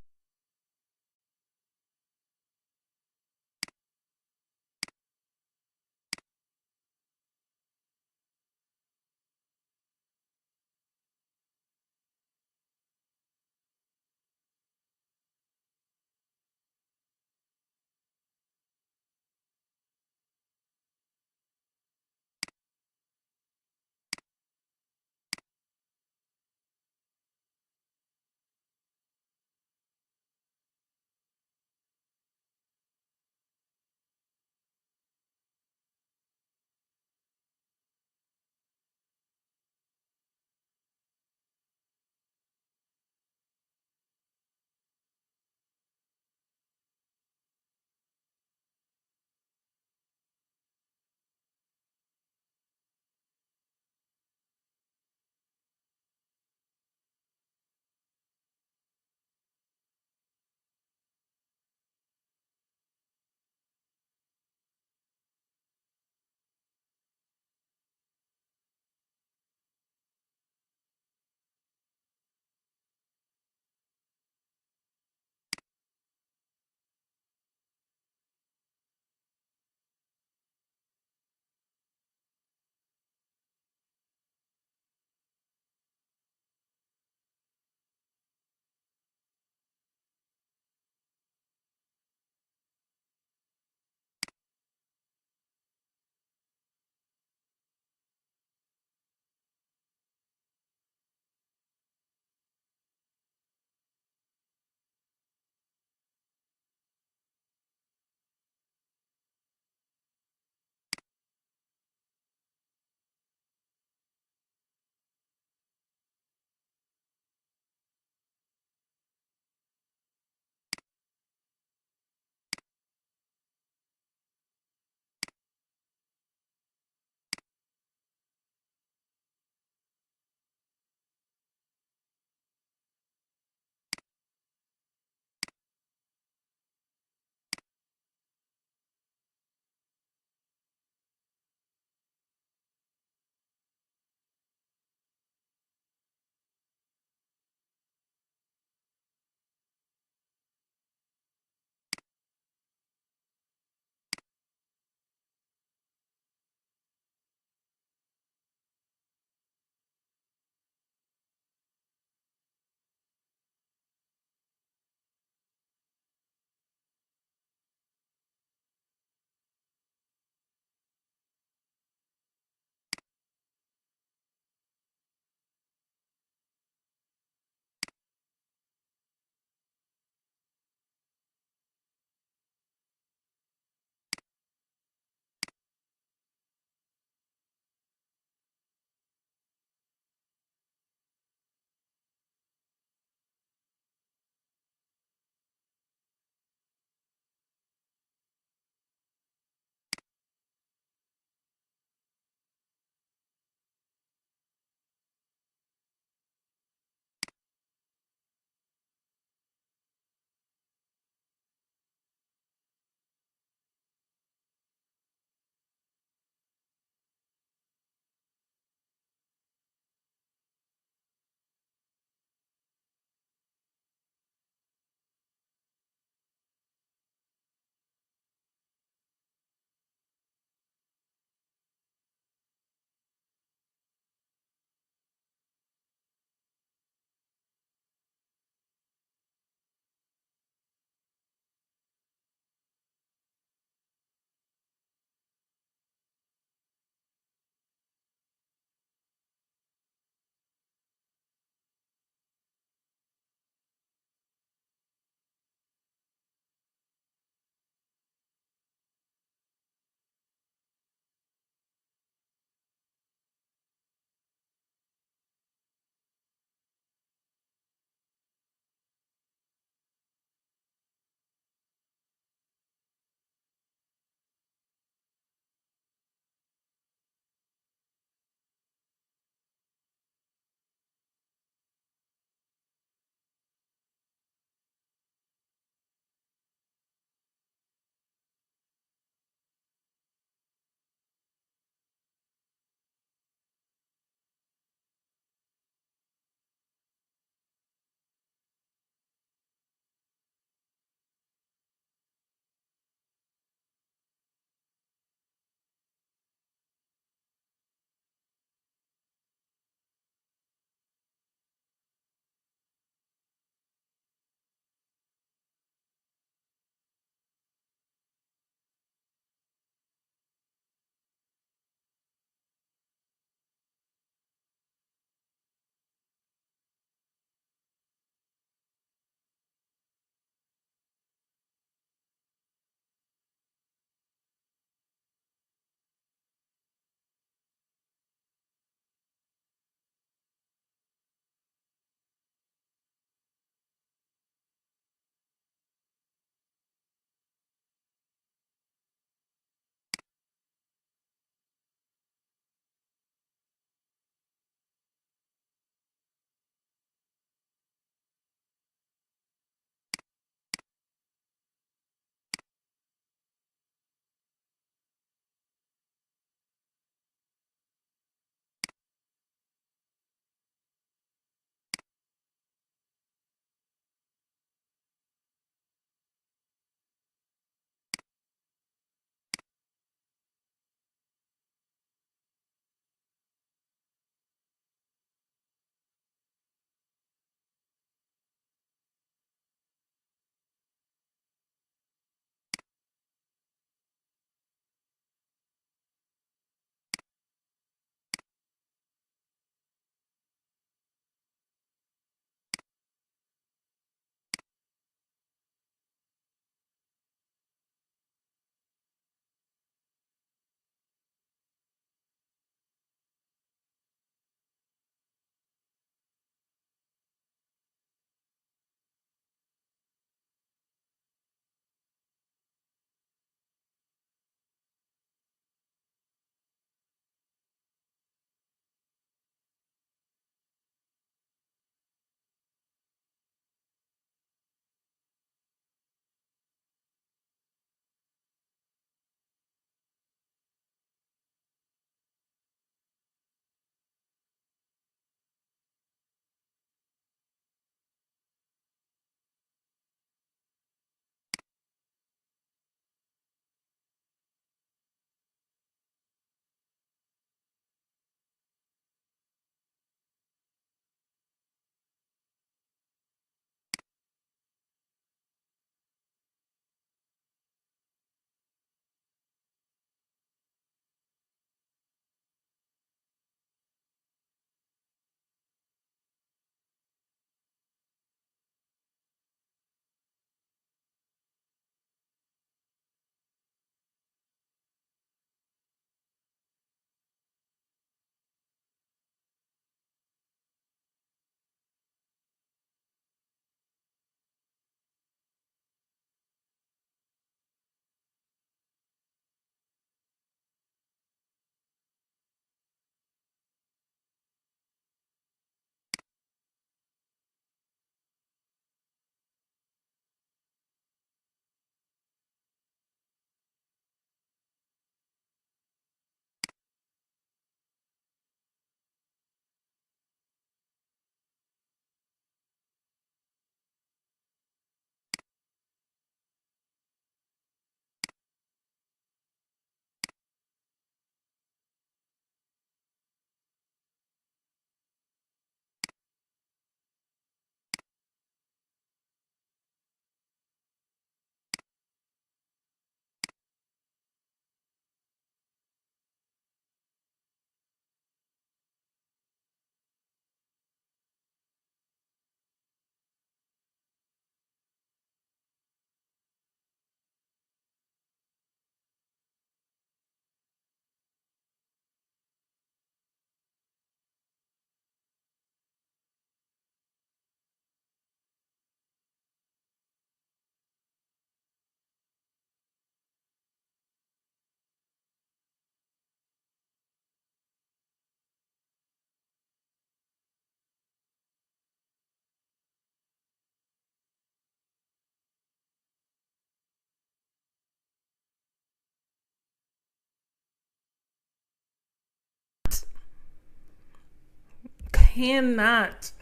cannot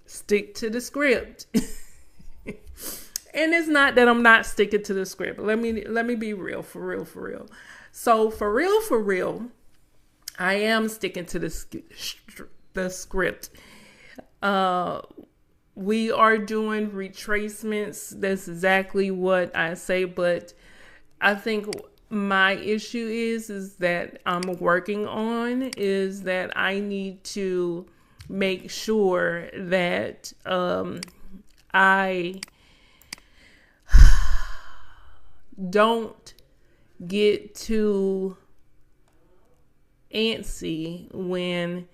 stick to the script. And it's not that I'm not sticking to the script. Let me be real, for real. So for real, I am sticking to the script. We are doing retracements. That's exactly what I say. But I think my issue is that I'm working on is that I need to make sure that I don't get too antsy when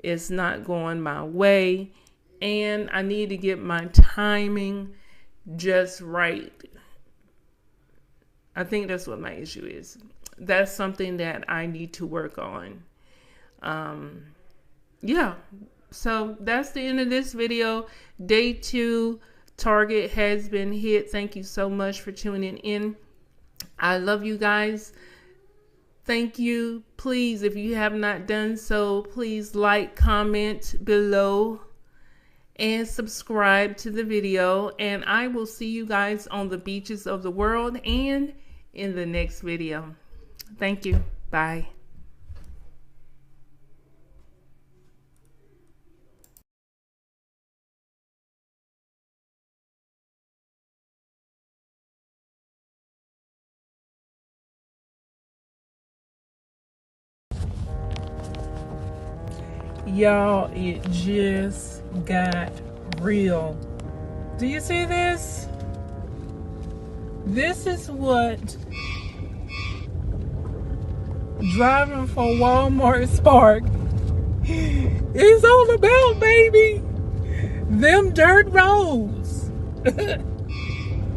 it's not going my way, and I need to get my timing just right. I think that's what my issue is. That's something that I need to work on. Yeah, so that's the end of this video. Day 2 target has been hit. Thank you so much for tuning in. I love you guys. Thank you. Please, if you have not done so, please like, comment below, and subscribe to the video. And I will see you guys on the beaches of the world and in the next video. Thank you. Bye. Y'all, it just got real. Do you see this? This is what driving for Walmart Spark is all about, baby. Them dirt roads.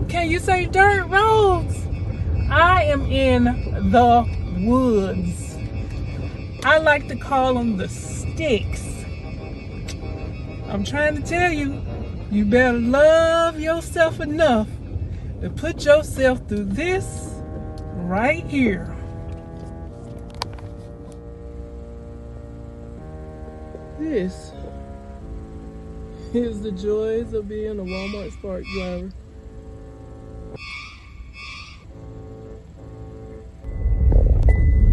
Can you say dirt roads? I am in the woods. I like to call them the sticks. I'm trying to tell you, you better love yourself enough to put yourself through this right here. This is the joys of being a Walmart Spark driver.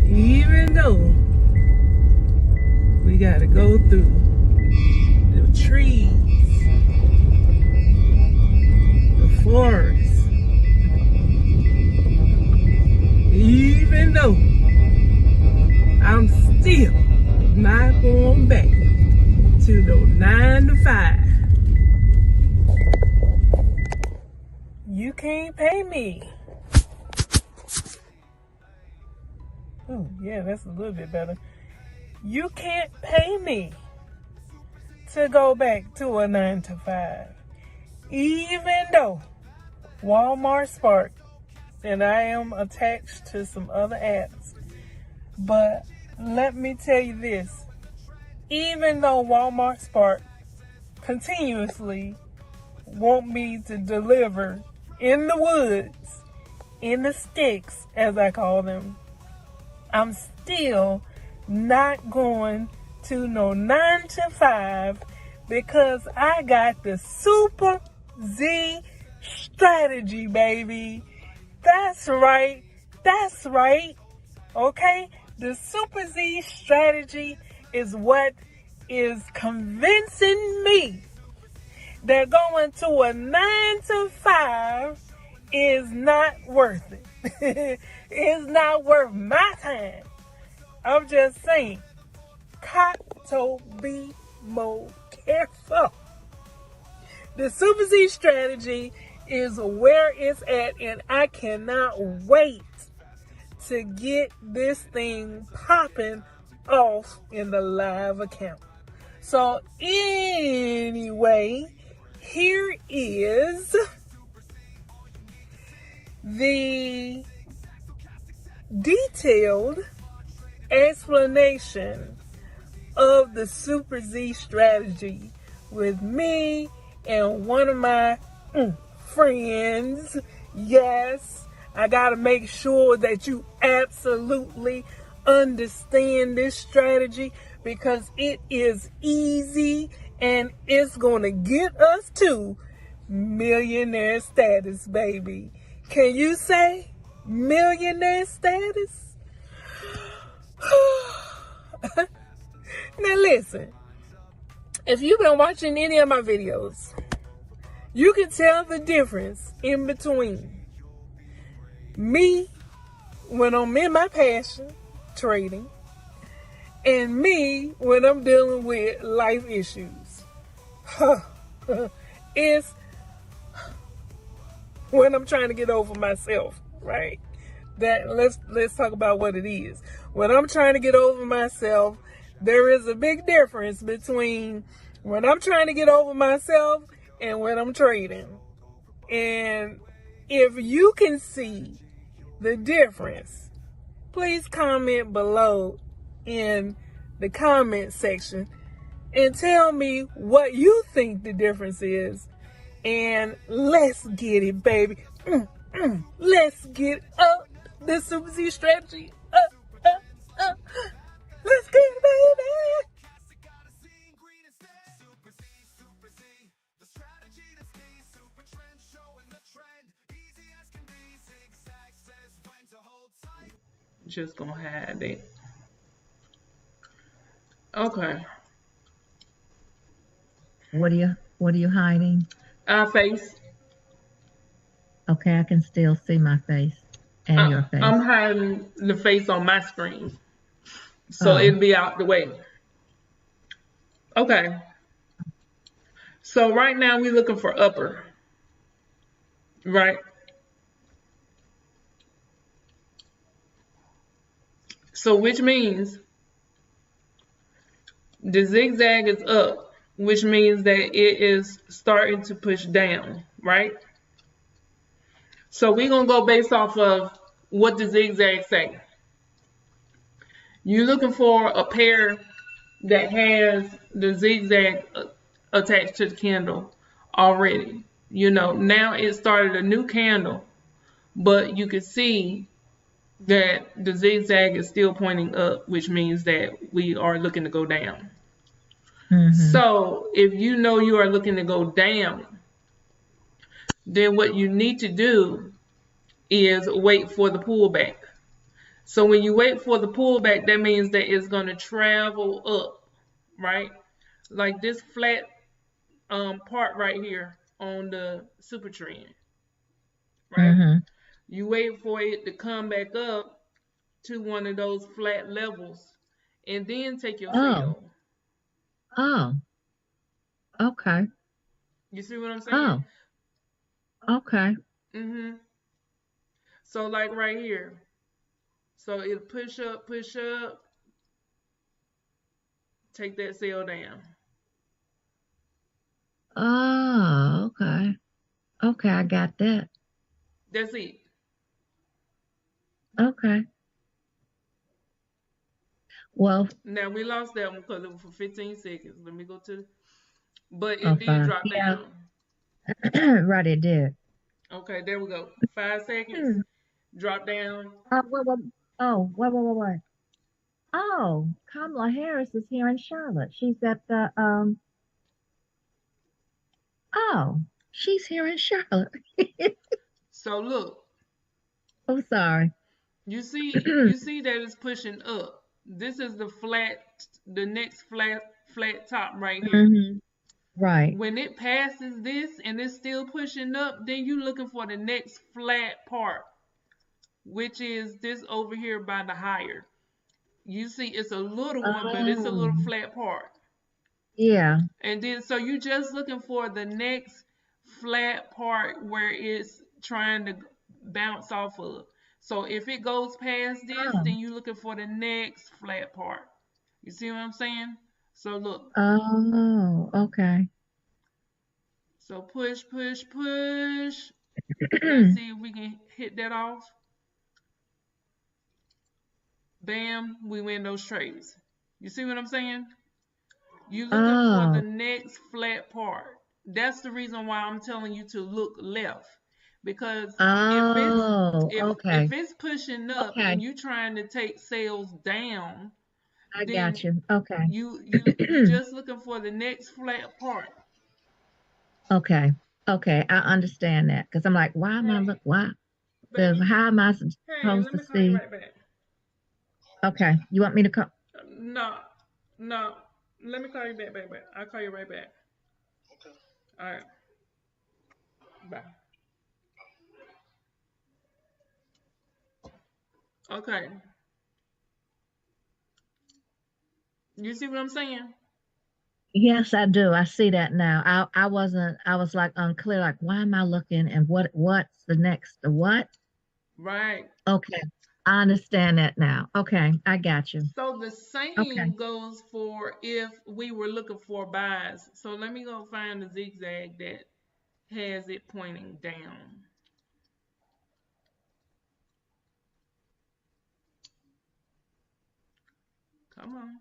Even though we gotta go through the trees, the forest, even though I'm still not going back to the 9 to 5. You can't pay me. Oh, yeah, that's a little bit better. You can't pay me to go back to a 9 to 5. Even though Walmart Spark and I am attached to some other apps. But let me tell you this. Even though Walmart Spark continuously want me to deliver in the woods, in the sticks, as I call them, I'm still not going to no 9 to 5 because I got the Super Z strategy, baby. That's right. Okay? The Super Z strategy is what is convincing me that going to a 9 to 5 is not worth it. It's not worth my time. I'm just saying, got to be more careful. The Super Z strategy is where it's at, and I cannot wait to get this thing popping off in the live account. So anyway, here is the detailed explanation of the Super Z strategy with me and one of my friends. Yes, I gotta make sure that you absolutely understand this strategy because it is easy and it's going to get us to millionaire status, baby. Can you say millionaire status? Now listen, if you've been watching any of my videos, you can tell the difference in between me when I'm in my passion, trading, and me when I'm dealing with life issues. It's when I'm trying to get over myself, right? That let's talk about what it is. When I'm trying to get over myself, there is a big difference between when I'm trying to get over myself and when I'm trading. And if you can see the difference, please comment below in the comment section and tell me what you think the difference is. And let's get it, baby. Let's get up the Super Z strategy. Let's get it, baby. Just gonna hide it. Okay. What are you hiding? Our face. Okay, I can still see my face and your face. I'm hiding the face on my screen, so Oh. it'll be out the way. Okay. So right now we're looking for upper, right? So which means the zigzag is up, which means that it is starting to push down, right? So we're going to go based off of what the zigzag say. You're looking for a pair that has the zigzag attached to the candle already. You know, now it started a new candle, but you can see that the zigzag is still pointing up, which means that we are looking to go down. So if you know you are looking to go down, then what you need to do is wait for the pullback. So when you wait for the pullback, that means that it's going to travel up, right? Like this flat part right here on the super trend, right? You wait for it to come back up to one of those flat levels and then take your sale. Oh. Okay. You see what I'm saying? Oh. Okay. So like right here. So it'll push up, take that sale down. Oh, okay. Okay, I got that. That's it. Okay. Well, now we lost that one because it was for 15 seconds. Let me go to, but it did drop down. Right, it did. Okay, there we go. 5 seconds, drop down. Wait. Oh, Kamala Harris is here in Charlotte. She's at the Oh, she's here in Charlotte. So look. Oh, sorry. You see that it's pushing up. This is the next flat top right here. Right. When it passes this and it's still pushing up, then you're looking for the next flat part, which is this over here by the higher. You see it's a little one, but it's a little flat part. Yeah. And then so you're just looking for the next flat part where it's trying to bounce off of. So if it goes past this, then you're looking for the next flat part. You see what I'm saying? So look. Oh, okay. So push. Let's see if we can hit that off. Bam, we win those trades. You see what I'm saying? You're looking for the next flat part. That's the reason why I'm telling you to look left. Because if it's pushing up and you're trying to take sales down, I then got you. Okay. you just looking for the next flat part. Okay. Okay. I understand that because I'm like, why am I Hey, look? Why? Because baby. how am I Hey, supposed let to me call you see? right back. Okay. You want me to come? No, no. Let me call you back, baby. I'll call you right back. Okay. All right. Bye. Okay. You see what I'm saying? Yes, I do. I see that now. I wasn't. I was like unclear. Like, why am I looking? And what's the next? The what? Right. Okay. I understand that now. Okay. I got you. So the Okay. same goes for if we were looking for buys. So let me go find the zigzag that has it pointing down. Come on.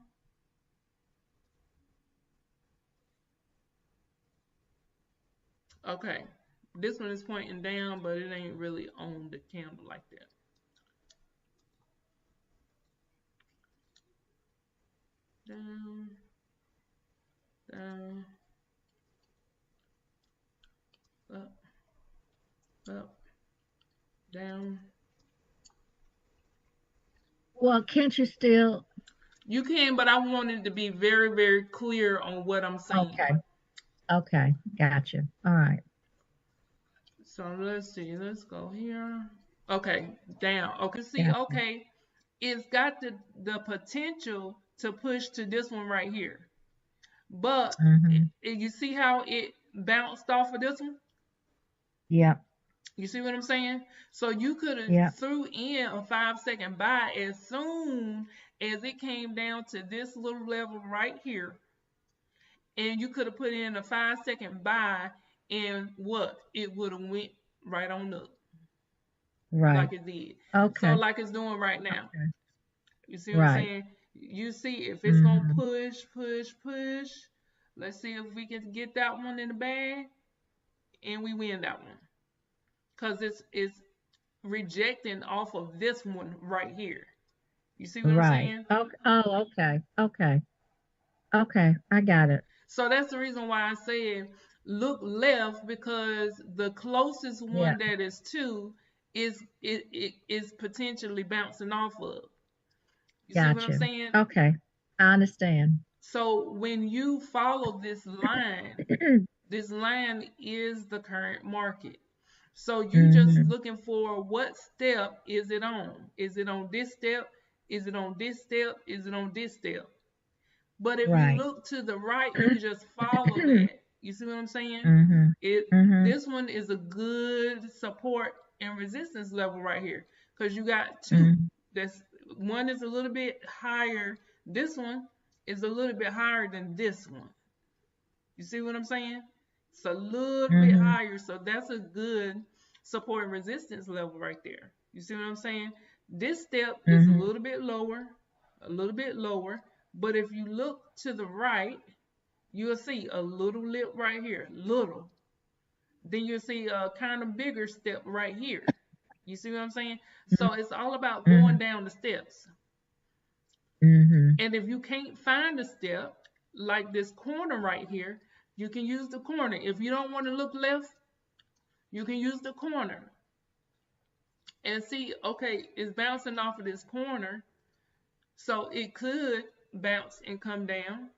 Okay. This one is pointing down, but it ain't really on the candle like that. Down, down, up, up, down. Well, can't you still? You can, but I wanted to be very, very clear on what I'm saying. Okay. Okay. Got you. All right. So let's see. Let's go here. Okay, down. Okay, see, Got you. okay, it's got the potential to push to this one right here. But Mm-hmm. you see how it bounced off of this one? Yep. You see what I'm saying? So you could have Yep. threw in a 5 second buy as soon as it came down to this little level right here, and you could have put in a 5 second buy, and what? It would have went right on up Right. like it did. So Okay. like it's doing right now. Okay. You see what I'm Right. saying? You see if it's gonna Mm-hmm. push, push, push. Let's see if we can get that one in the bag, and we win that one. Cause it's rejecting off of this one right here. You see what I'm Right. saying? Okay. Oh, okay. Okay. Okay. I got it. So that's the reason why I said look left, because the closest Yeah. one that is to it is potentially bouncing off of. You see what Got I'm you. saying? Okay. I understand. So when you follow this line is the current market. So you just Mm-hmm. looking for what step is it on? Is it on this step? Is it on this step? Is it on this step? But if you Right. look to the right, you just follow that. You see what I'm saying? Mm-hmm. It Mm-hmm. This one is a good support and resistance level right here, because you got two. Mm-hmm. That's one is a little bit higher. This one is a little bit higher than this one. You see what I'm saying? It's a little bit Mm-hmm. higher, so that's a good support and resistance level right there. You see what I'm saying? This step is Mm-hmm. a little bit lower, but if you look to the right, you'll see a little lip right here, little. Then you'll see a kind of bigger step right here. You see what I'm saying? So it's all about Mm-hmm. going down the steps. Mm-hmm. And if you can't find a step, like this corner right here, you can use the corner. If you don't want to look left, you can use the corner and see, okay, it's bouncing off of this corner. So it could bounce and come down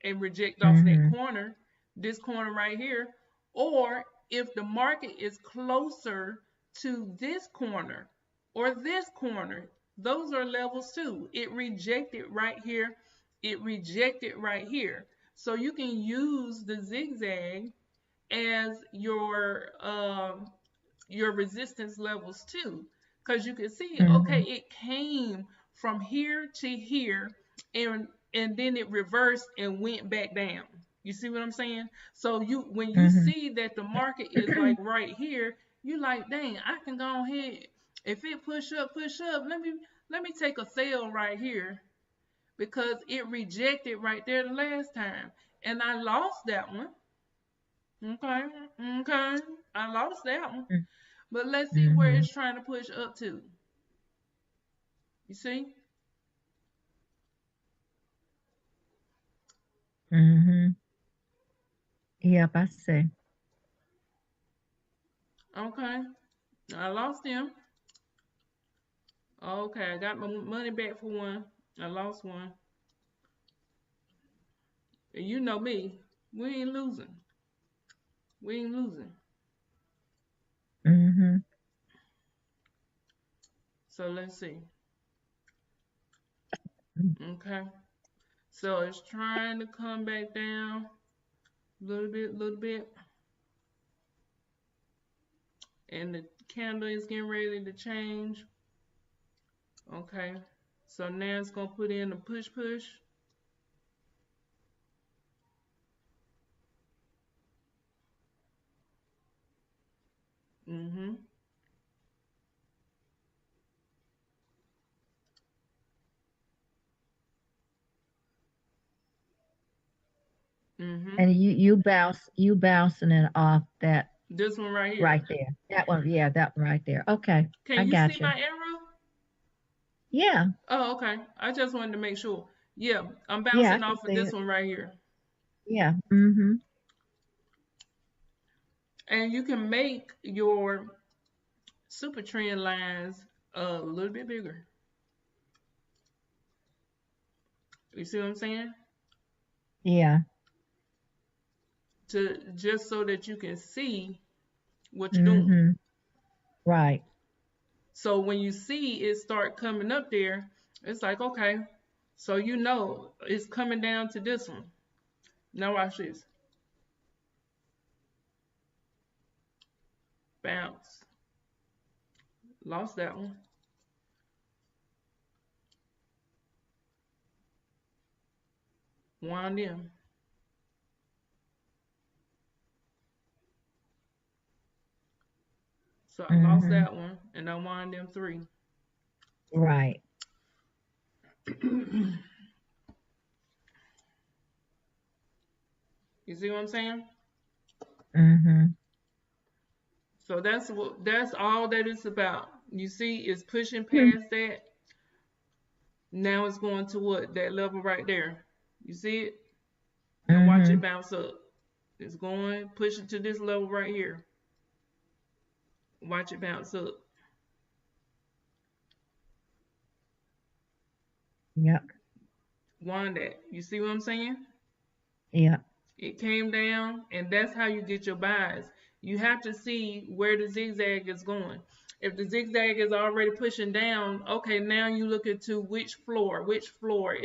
and reject off of that Mm-hmm. corner, this corner right here. Or if the market is closer to this corner or this corner, those are levels too. It rejected right here, it rejected right here. So you can use the zigzag as your resistance levels too, because you can see, okay, Mm-hmm. it came from here to here, and then it reversed and went back down. You see what I'm saying? So you when you Mm-hmm. see that the market is like right here, you like, dang, I can go ahead. If it push up, let me take a sale right here, because it rejected right there the last time, and I lost that one. Okay, okay, I lost that one. But let's see where Mm-hmm. it's trying to push up to. You see? Mm-hmm. Yep, I see. Okay, I lost him. Okay, I got my money back for one. I lost one. And you know me, we ain't losing. We ain't losing. Mm-hmm. So let's see. Okay. So it's trying to come back down a little bit. And the candle is getting ready to change. Okay. So now it's going to put in the push push. Mm-hmm. Mm-hmm. And you bouncing it off that This one right here. right there. That one, yeah, that one right there. Okay, I Can you see got you. my arrow? Yeah, Oh, okay. I just wanted to make sure. Yeah, I'm yeah, I bouncing can off of see this it. one right here. Yeah. Mm-hmm. And you can make your super trend lines a little bit bigger. You see what I'm saying? Yeah. To just so that you can see what you're doing. Mm-hmm. Right. So when you see it start coming up there, it's like, okay, so you know it's coming down to this one. Now watch this. Bounce. Lost that one. Wind in. So I lost Mm-hmm. that one and I wind them three. Right. You see what I'm saying? Mm-hmm. So that's all that it's about. You see, it's pushing past that. Now it's going to what? That level right there. You see it? Now watch it Mm-hmm. bounce up. It's going, push it to this level right here. Watch it bounce up. Yep. Wind that. You see what I'm saying? Yep. It came down, and that's how you get your buys. You have to see where the zigzag is going. If the zigzag is already pushing down, okay, now you look into which floor, which floor.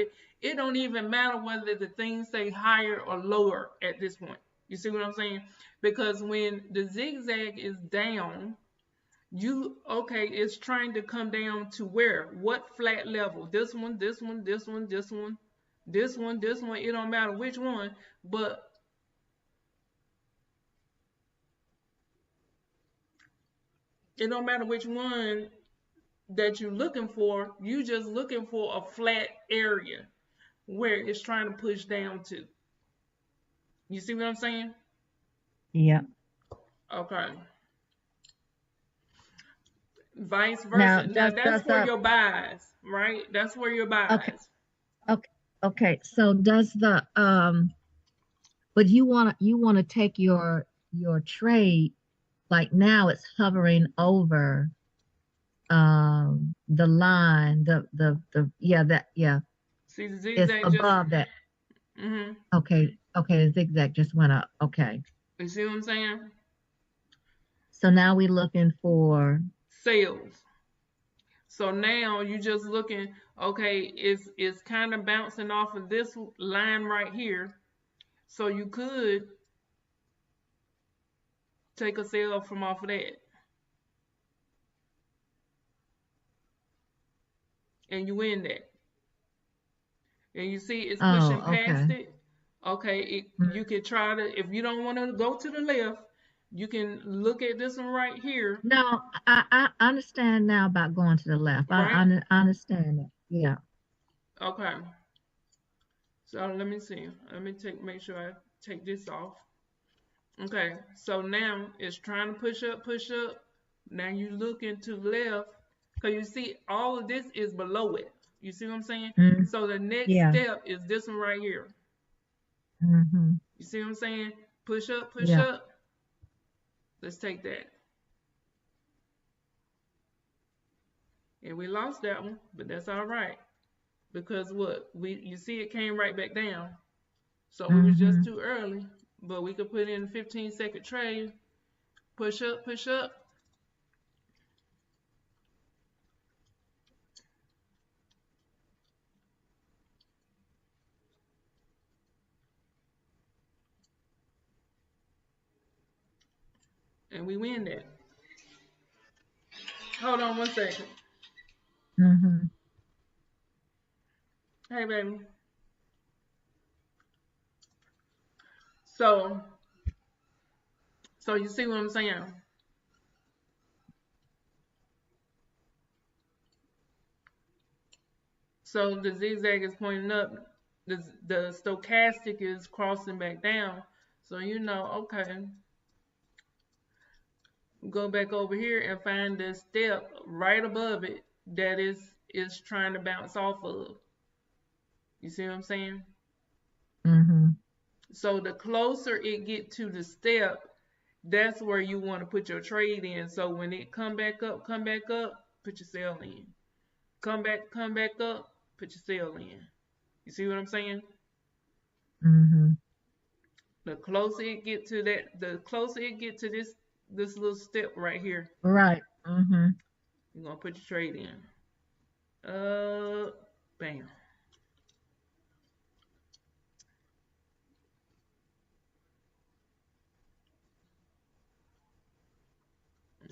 It don't even matter whether the things say higher or lower at this point. You see what I'm saying? Because when the zigzag is down, you okay, it's trying to come down to where? What flat level? This one, this one, this one, this one, this one, this one. It don't matter which one, but it don't matter which one that you're looking for. You just looking for a flat area where it's trying to push down to. You see what I'm saying? Yep. Okay. Vice Now versa. Now does that's for the your buys, right? That's for your okay, buys. okay, okay. So does the but you wanna take your trade, like now it's hovering over the line, the yeah, that yeah, See the it's zigzag just. above that. Mm-hmm. Okay, okay, the zigzag just went up. Okay. You see what I'm saying? So now we're looking for Sales. So now you just looking, okay, it's kind of bouncing off of this line right here. So you could take a sale from off of that. And you win that. And you see it's pushing oh, past okay. it. Okay, you Mm. could try to, if you don't want to go to the left, you can look at this one right here, No, I understand now about going to the left. right? I understand that. Yeah. Okay. So let me see. Let me make sure I take this off. Okay, so now it's trying to push up, push up. Now you looking to the left, because you see all of this is below it. You see what I'm saying? Mm, So the next yeah. step is this one right here. Mm-hmm. You see what I'm saying? Push up, push Yeah. up. Let's take that. And we lost that one, but that's all right. Because what? You see it came right back down. So we was just Mm-hmm. too early. But we could put in a 15-second trade. Push up, and we win that. Hold on one second. Mm-hmm. Hey, baby. So, so you see what I'm saying? So the zigzag is pointing up. The stochastic is crossing back down. So you know, okay, go back over here and find the step right above it that is trying to bounce off of. You see what I'm saying? Mm-hmm. So the closer it get to the step, that's where you want to put your trade in. So when it come back up, put your sell in. Come back up, put your sell in. You see what I'm saying? Mm-hmm. The closer it get to that, the closer it get to this little step right here, Right. Mm-hmm. you're gonna put your trade in. Bam.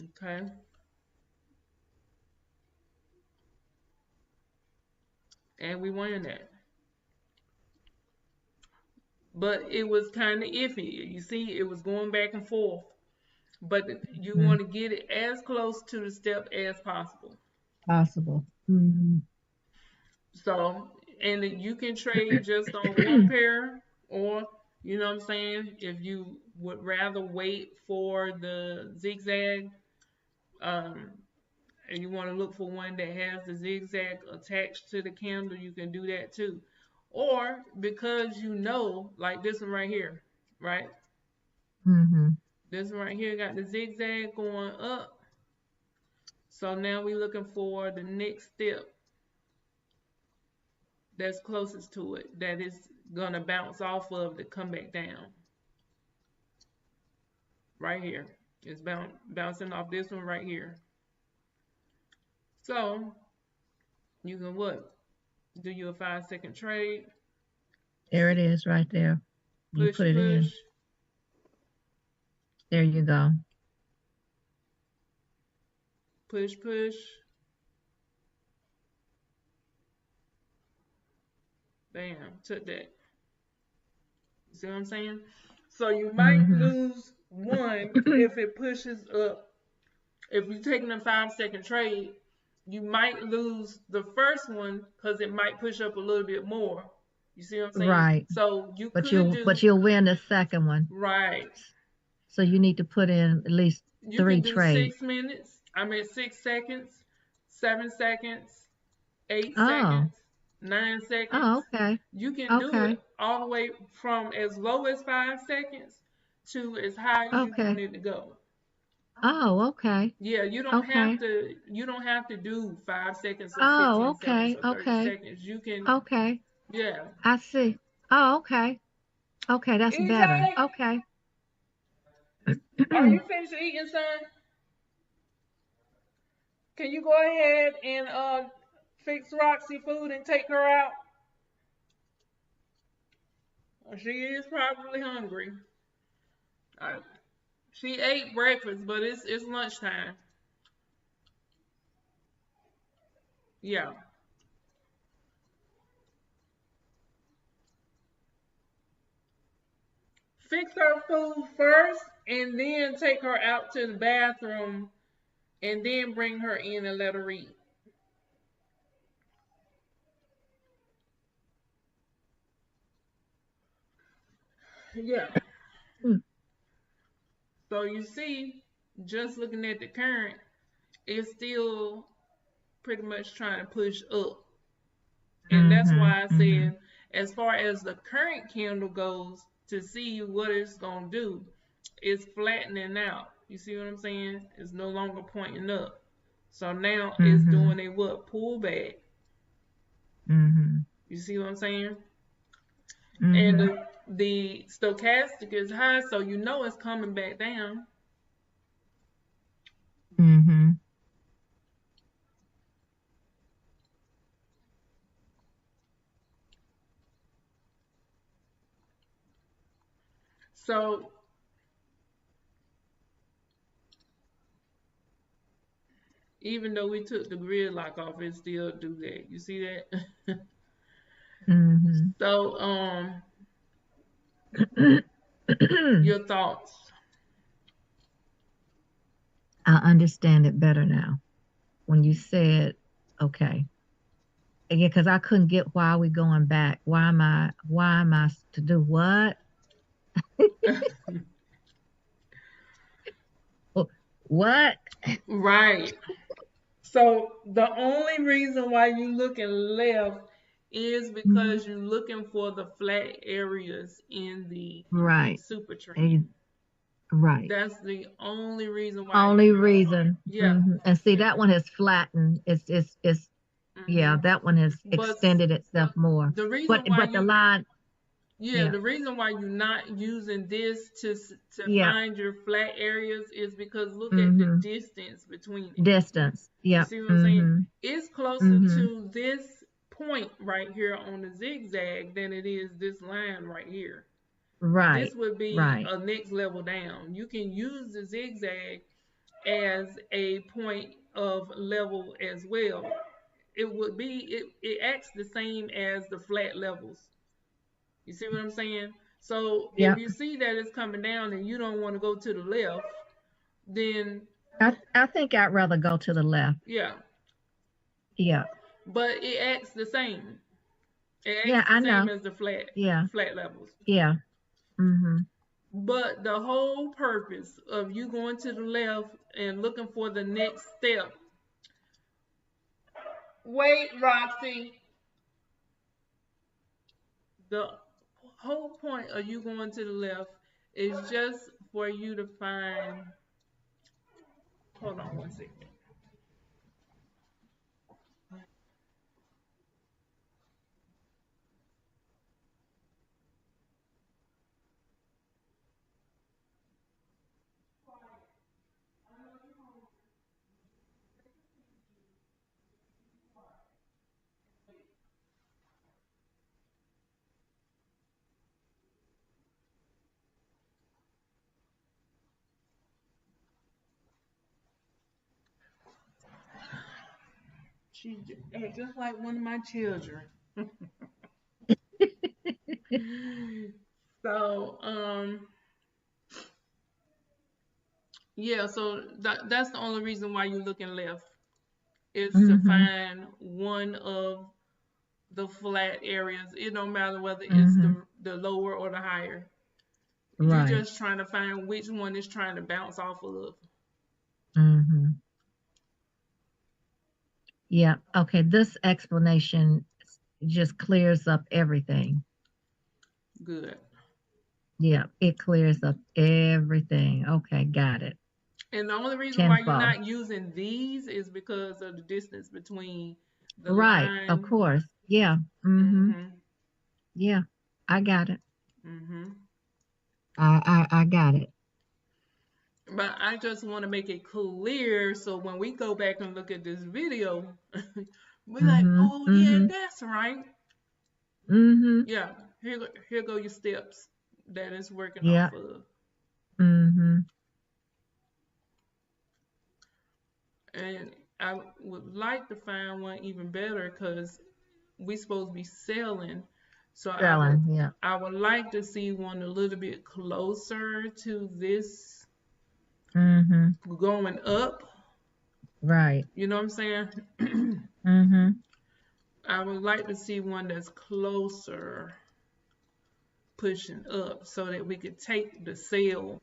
Okay. And we won that. But it was kind of iffy. You see, it was going back and forth. But you Mm-hmm. want to get it as close to the step as possible. Possible. Mm-hmm. So, and you can trade just on one pair, or you know what I'm saying, if you would rather wait for the zigzag, um, and you want to look for one that has the zigzag attached to the candle, you can do that too. Or because you know, like this one right here, right? Mm-hmm. This one right here got the zigzag going up. So now we're looking for the next step that's closest to it, that is gonna bounce off of to come back down. Right here. It's bouncing off this one right here. So you can what? Do you a 5-second trade? There it is right there. You Push, put it push, in. There you go. push, push. Bam, took that. See what I'm saying? So you might Mm-hmm. lose one if it pushes up. If you're taking a 5-second trade, you might lose the first one because it might push up a little bit more. You see what I'm saying? Right. So you But could do you'll win the second one. right. So you need to put in at least You 3 can do trades. 6 minutes. I mean 6 seconds, 7 seconds, eight Oh. seconds, 9 seconds. Oh, okay. You can do it Okay. all the way from as low as 5 seconds to as high as you want Okay. it to go. Oh, okay. Yeah, Okay. you don't have to do 5 seconds or Oh, 15 seconds okay. or 30 Okay. seconds. You can Okay. yeah. I see. Oh, okay. Okay, that's better. EJ, Okay. are you finished eating, son? Can you go ahead and fix Roxy food and take her out? She is probably hungry. Uh, she ate breakfast, but it's lunchtime. Yeah. Fix her food first and then take her out to the bathroom and then bring her in and let her eat. Yeah. Mm, So you see, just looking at the current, it's still pretty much trying to push up. And that's mhm. why I Mhm. said As far as the current candle goes, to see what it's going to do, it's flattening out. You see what I'm saying? It's no longer pointing up. So now it's Mm-hmm. doing a what? Pull back. Mm-hmm. You see what I'm saying? And Mm-hmm. the stochastic is high, so you know it's coming back down. Mm-hmm. So even though we took the grid lock off, it still do that. You see that? Mm-hmm. So your thoughts? I understand it better now. When you said, okay. Yeah, because I couldn't get why are we going back? Why am I to do what? What? Right. So the only reason why you looking left is Mhm. because you're looking for the flat areas in the Right. super trend. Eh, right. That's the only reason why. Only reason. Yeah. And see, that one has flattened. It's yeah, hmm that one has But extended itself more. the reason But why but the you line, yeah, yeah, the reason why you're not using this to yeah. find your flat areas is because look at the Mm-hmm. distance between it. Distance. You Yeah. see what I'm saying? Mm-hmm. It's closer Mm-hmm. to this point right here on the zigzag than it is this line right here. This Right. would be Right. a next level down. You can use the zigzag as a point of level as well. It acts the same as the flat levels. You see what I'm saying? So if Yeah. you see that it's coming down and you don't want to go to the left, then I think I'd rather go to the left. yeah. Yeah. But it acts the same. It Yeah, acts the I same know. as the Yeah. flat levels. Yeah. Mm-hmm. But the whole purpose of you going to the left and looking for the next step. Wait, Roxy. The whole point of you going to the left is just for you to find. Hold on one second. She just like one of my children. So yeah, so that's the only reason why you're looking left is to Mm-hmm. find one of the flat areas. It don't matter whether it's Mm-hmm. the lower or the higher. You're Right. just trying to find which one is trying to bounce off of. Mm-hmm. Yeah. Okay. This explanation just clears up everything. Good. Yeah, it clears up everything. Okay, got it. And the only reason why you're Tenfold. not using these is because of the distance between the Right, of line. course. Yeah. Mm-hmm. Mm-hmm. Yeah, I got it. Mm-hmm. I got it. But I just want to make it clear so when we go back and look at this video, we're like, Mm-hmm. oh yeah, Mm-hmm. that's right. Mm-hmm. Yeah, here go your steps that it's working Yeah. off of. Mm-hmm. And I would like to find one even better because we supposed to be selling. So Selling. Yeah. I would like to see one a little bit closer to this Mm-hmm. going up. Right. You know what I'm saying? Mm-hmm. I would like to see one that's closer pushing up so that we could take the sale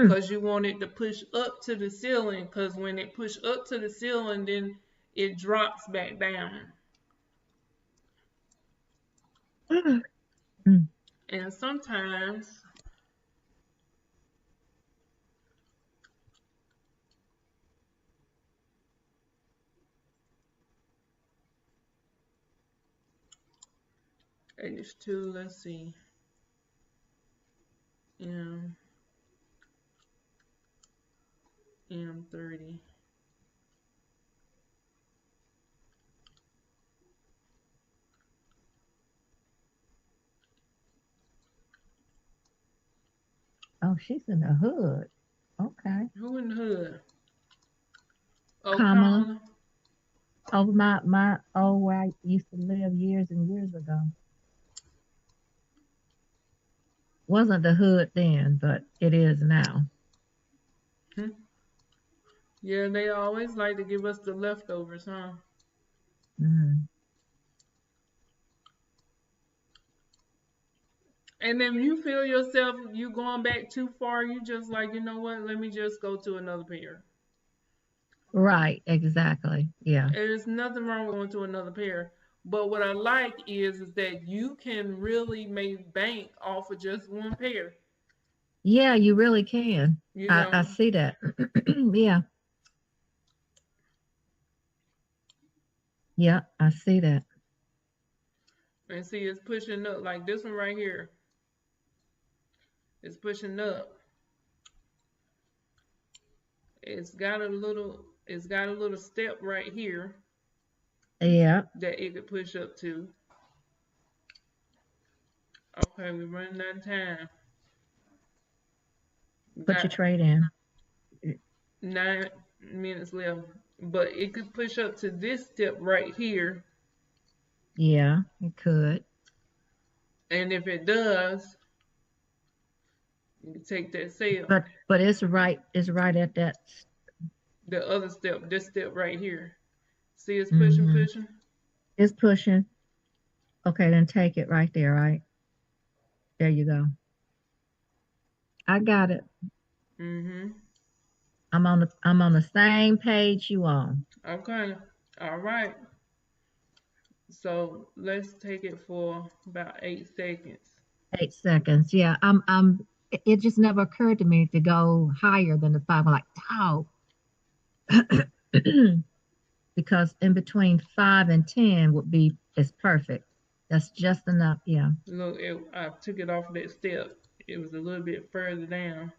because you want it to push up to the ceiling because when it push up to the ceiling then it drops back down. Mm. And sometimes H2, let's see, M M30. Oh, she's in the hood. Okay. Who in the hood? Oh, Kamala. Kamala. Over my where I used to live years and years ago. Wasn't the hood then, but it is now. Hmm. Yeah, they always like to give us the leftovers, huh? Mm. And then you feel yourself you going back too far, you just like, you know what? Let me just go to another pair. Right, exactly. Yeah. There's nothing wrong with going to another pair. But what I like is that you can really make bank off of just one pair. Yeah, you really can. You I know, see that. Yeah. Yeah, I see that. and see it's pushing up like this one right here. It's pushing up. It's got a little step right here Yeah. that it could push up to. Okay, we're running out of time. We Put your got trade in. 9 minutes left. But it could push up to this step right here. Yeah, it could. And if it does, you can take that sale. But it's right at that. The other step, this step right here. See it's pushing, Mm-hmm. pushing. It's pushing. Okay, then take it right there, right? There you go. I got it. Mm-hmm. I'm on the same page you on. Okay. All right. So let's take it for about 8 seconds. 8 seconds. Yeah. It just never occurred to me to go higher than the five. I'm like, dog. Because in between 5 and 10 would be is perfect. That's just enough. Yeah. Look, I took it off that step. It was a little bit further down,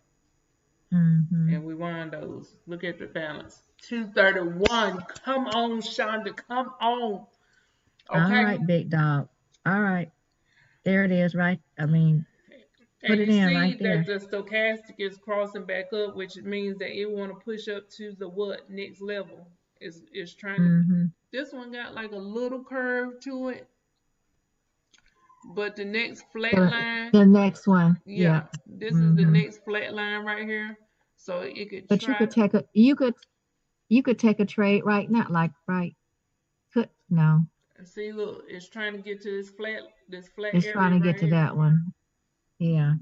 Mm-hmm. and we won those. Look at the balance. 231. Come on, Shonda. Come on. All Okay. right, big dog. All right. There it is, right? I mean, put And it you in see right that there. the stochastic is crossing back up, which means that it want to push up to the what next level. Is trying to. Mm-hmm. This one got like a little curve to it, but the next flat The, line, the next one. yeah, Yeah. this is the Mm-hmm. next flat line right here. So it could But you try. could take a you could take a trade right now, like right. Could no. See, look, it's trying to get to this flat It's trying area to right get to here. that one. Yeah.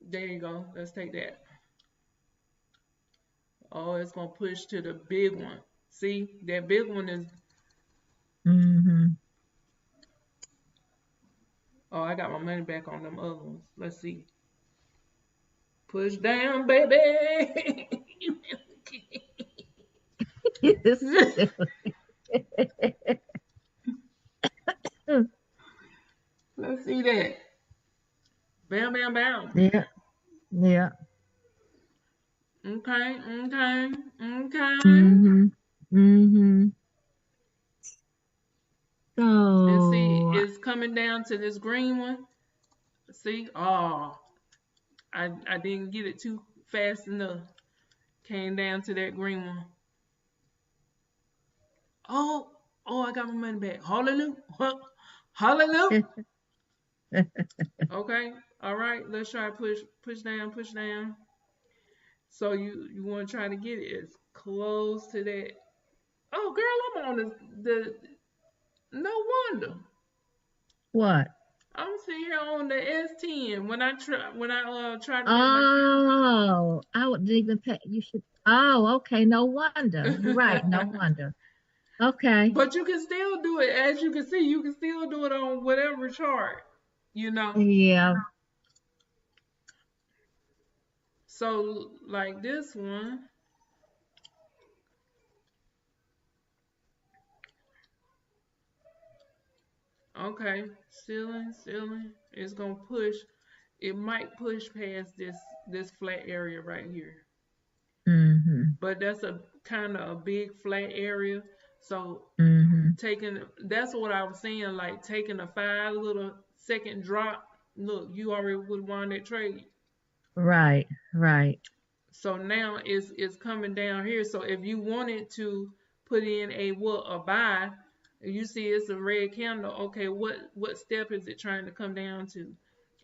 There you go. Let's take that. Oh, it's gonna push to the big one. See, that big one is. Mm-hmm. Oh, I got my money back on them other ones. Let's see. Push down, baby. It's Let's see that. Bam, bam, bam. yeah. Yeah. Okay, okay, okay. Mm-hmm. Mm-hmm. And see, So it's coming down to this green one. See? Oh, I didn't get it too fast enough. Came down to that green one. Oh, oh, I got my money back. Hallelujah. Hallelujah. Okay. All right. Let's try to push down, push down. So you want to try to get it as close to that. Oh, girl, I'm on the no wonder. what? I'm sitting here on the S10 when I try to make my trade. Oh, I would even pay. You should. Oh, okay. No wonder. You're right. No wonder. Okay. But you can still do it. As you can see, you can still do it on whatever chart, you know. Yeah. So like this one, okay, ceiling, it's gonna push. It might push past this flat area right here, Mm-hmm. but that's a kind of a big flat area. So Mm-hmm. taking that's what I was saying, like taking a 5 little second drop. Look, you already would won that trade. Right. Right. So now it's coming down here. So if you wanted to put in a buy, you see it's a red candle. Okay, what step is it trying to come down to?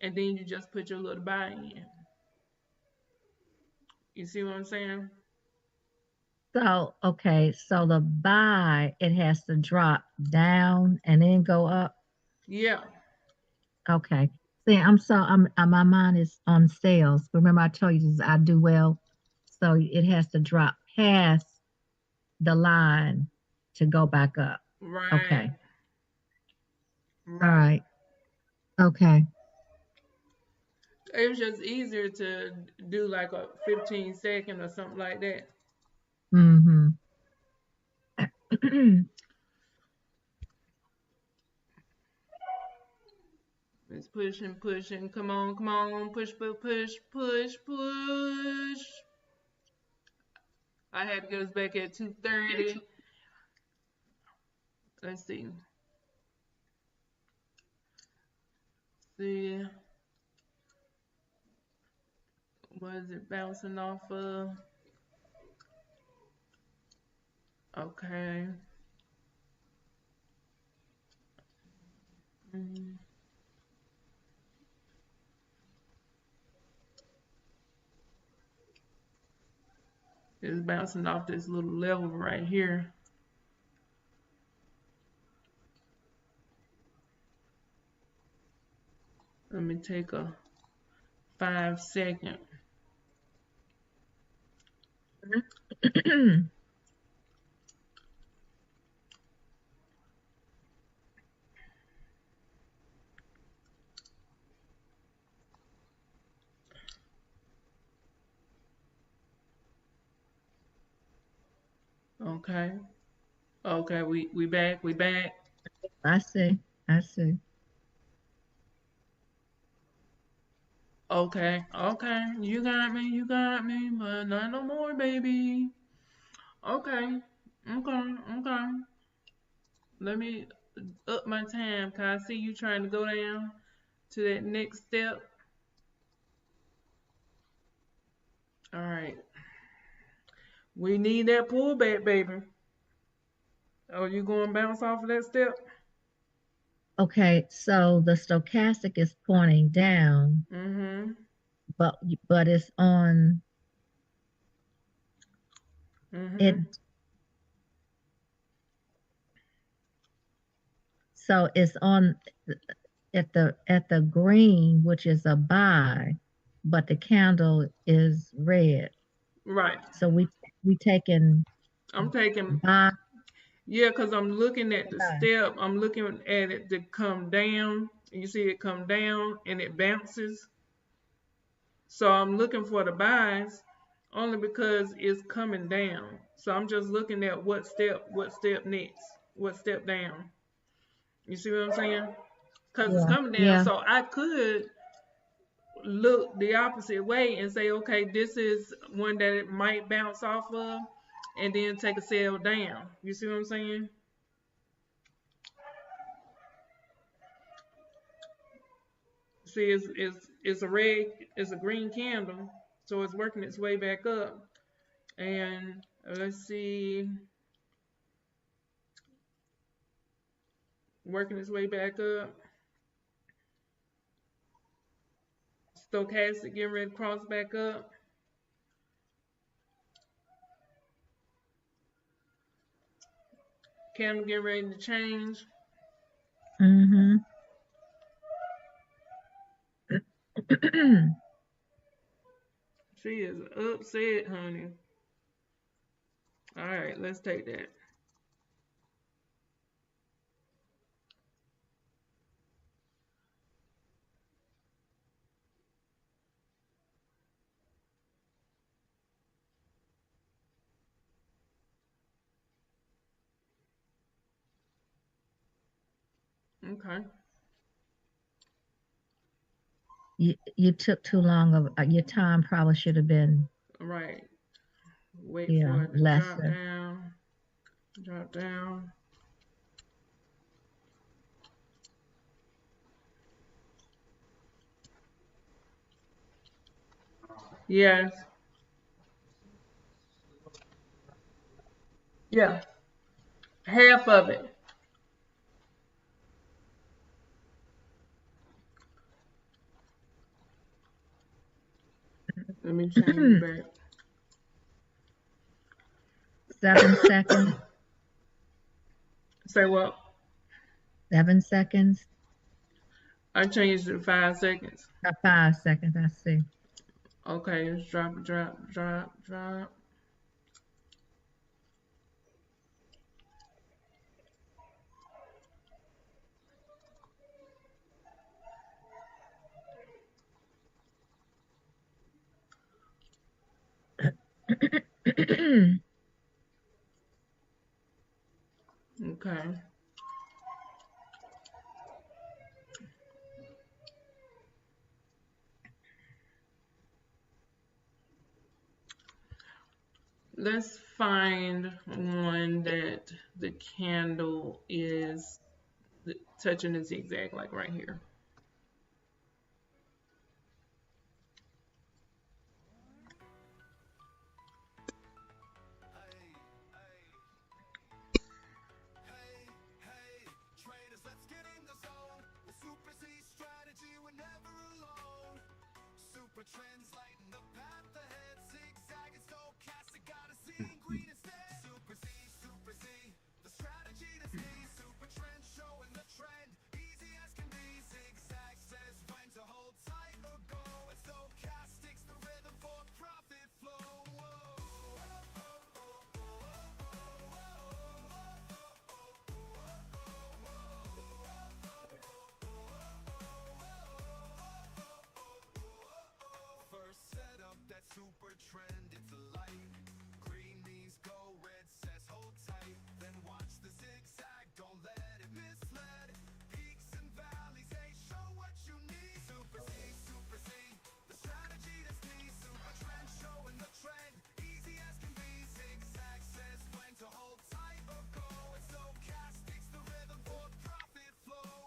And then you just put your little buy in. You see what I'm saying? So, okay, so the buy, it has to drop down and then go up. Yeah, Okay. See, my mind is on sales. Remember I told you this, I do well. So it has to drop past the line to go back up. right, Okay. All right. right. Okay. It was just easier to do like a 15 second or something like that. Mm-hmm. It's pushing, pushing. Come on, push, push, push, push, push. I had to get us back at 2:30. Let's see. See, what is it bouncing off of? Okay. Mhm. It's bouncing off this little level right here. Let me take a 5 second. Okay. Okay, we back, we back. I see. I see. Okay, okay. You got me, but not no more, baby. Okay. Okay, okay. Let me up my time, cause I see you trying to go down to that next step. All right. We need that pullback, baby. Oh, you going to bounce off of that step? Okay, so the stochastic is pointing down, Mm-hmm. but it's on it. Mm-hmm. So it's on at the green, which is a buy, but the candle is red. Right. So we taking I'm taking, buy. yeah, because I'm looking at the Buy. step. I'm looking at it to come down. You see it come down and it bounces. So I'm looking for the buys only because it's coming down. So I'm just looking at what step next, what step down. You see what I'm saying? Because it's Yeah, coming down. yeah. So I could look the opposite way and say, okay, this is one that it might bounce off of, and then take a sell down. You see what I'm saying? See, it's a green candle, so it's working its way back up. And let's see, working its way back up. Stochastic getting ready to cross back up. Candle getting ready to change. Mm-hmm. She is upset, honey. All right, let's take that. Okay. You took too long of your time. Probably should have been, Right. Wait yeah, for it to drop lesser. down. Drop down. Yes. Yeah. Half of it. Let me change it back. 7 seconds. Say what? 7 seconds. I changed it to 5 seconds. 5 seconds. I see. Okay, let's drop, drop, drop, drop. Okay. Let's find one that the candle is touching the zigzag, like right here. Traders, let's get in the zone. The Super Z strategy, we're never alone. Super trends lighten the path ahead. Zigzag and stochastic, gotta see green instead. Super Z, the strategy to see. Super trend showing the trend, easy as can be. Zigzag says when to hold tight or go. And stochastic's the rhythm for profit flow. First set up that super trend, it's a light. Green means go, red says hold tight. Then watch the zigzag, don't let it mislead. Peaks and valleys, they show what you need. Super Z, the strategy to see. Super trend showing the trend, easy as can be. Zigzag says when to hold tight or go. And stochastic's the rhythm for profit flow.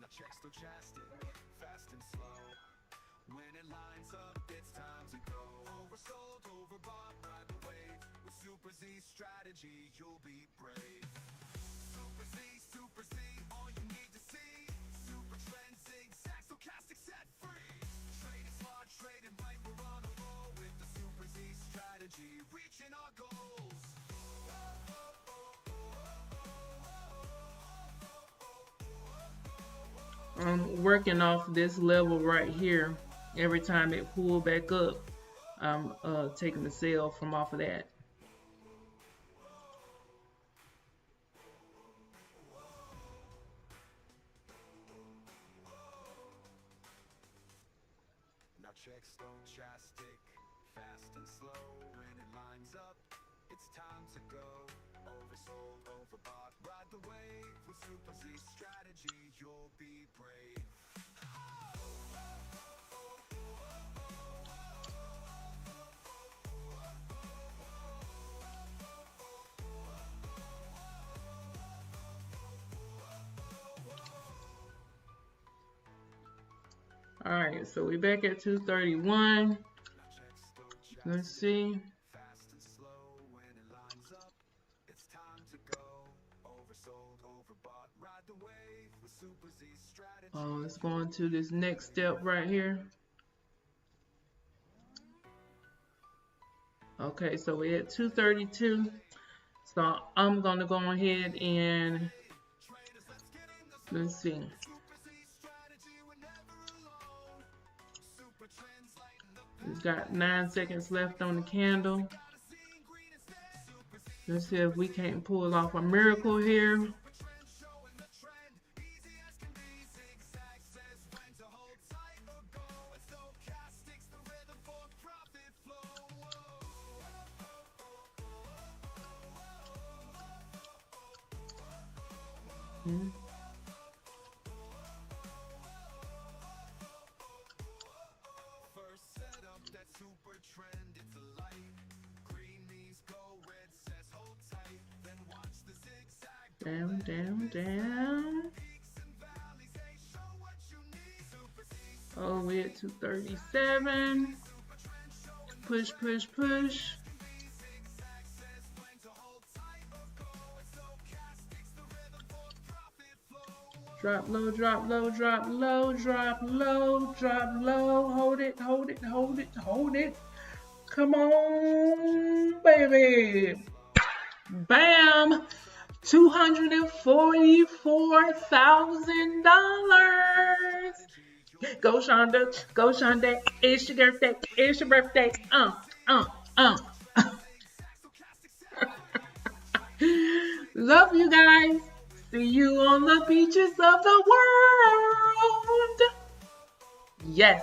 Now check stochastic, fast and slow. When it lines up, it's time to go. Oversold, overbought, ride the wave. With Super Z strategy, you'll be brave. Super Z, all you need to see. Super trend, zigzag, stochastic, set free. Trading smart, trading right, we're on a roll. With the Super Z strategy, reaching our goals. I'm working off this level right here. Every time it pull back up, I'm taking the sell from off of that. Now check stochastic, fast and slow. When it lines up, it's time to go. Oversold, overbought, ride the wave. With Super Z strategy, you'll be brave. All right, so we back at 231. Now check stochastic, Let's see. fast and slow. When it lines up, it's time to go. Oversold, overbought, ride the wave. With Super Z strategy. Let's go on to this next step right here. Okay, so we're at 232. So I'm gonna go ahead and let's see. We've got 9 seconds left on the candle. Let's see if we can't pull off a miracle here. First set up that super trend, it's a light. Green means go, red says hold tight. Then watch the zigzag Down, down, down. peaks and valleys, they show what you need. Super Z, All the way up to 37. Push, push, push. zigzag says when to hold tight or go. It's so sticks the rhythm for the profit flow. Drop low, drop low, drop low, drop low, drop low. Hold it, hold it, hold it, hold it. Come on, baby. Bam! $244,000. Go Shonda, go Shonda. It's your birthday, it's your birthday. uh. Love you guys. See you on the beaches of the world. Yes.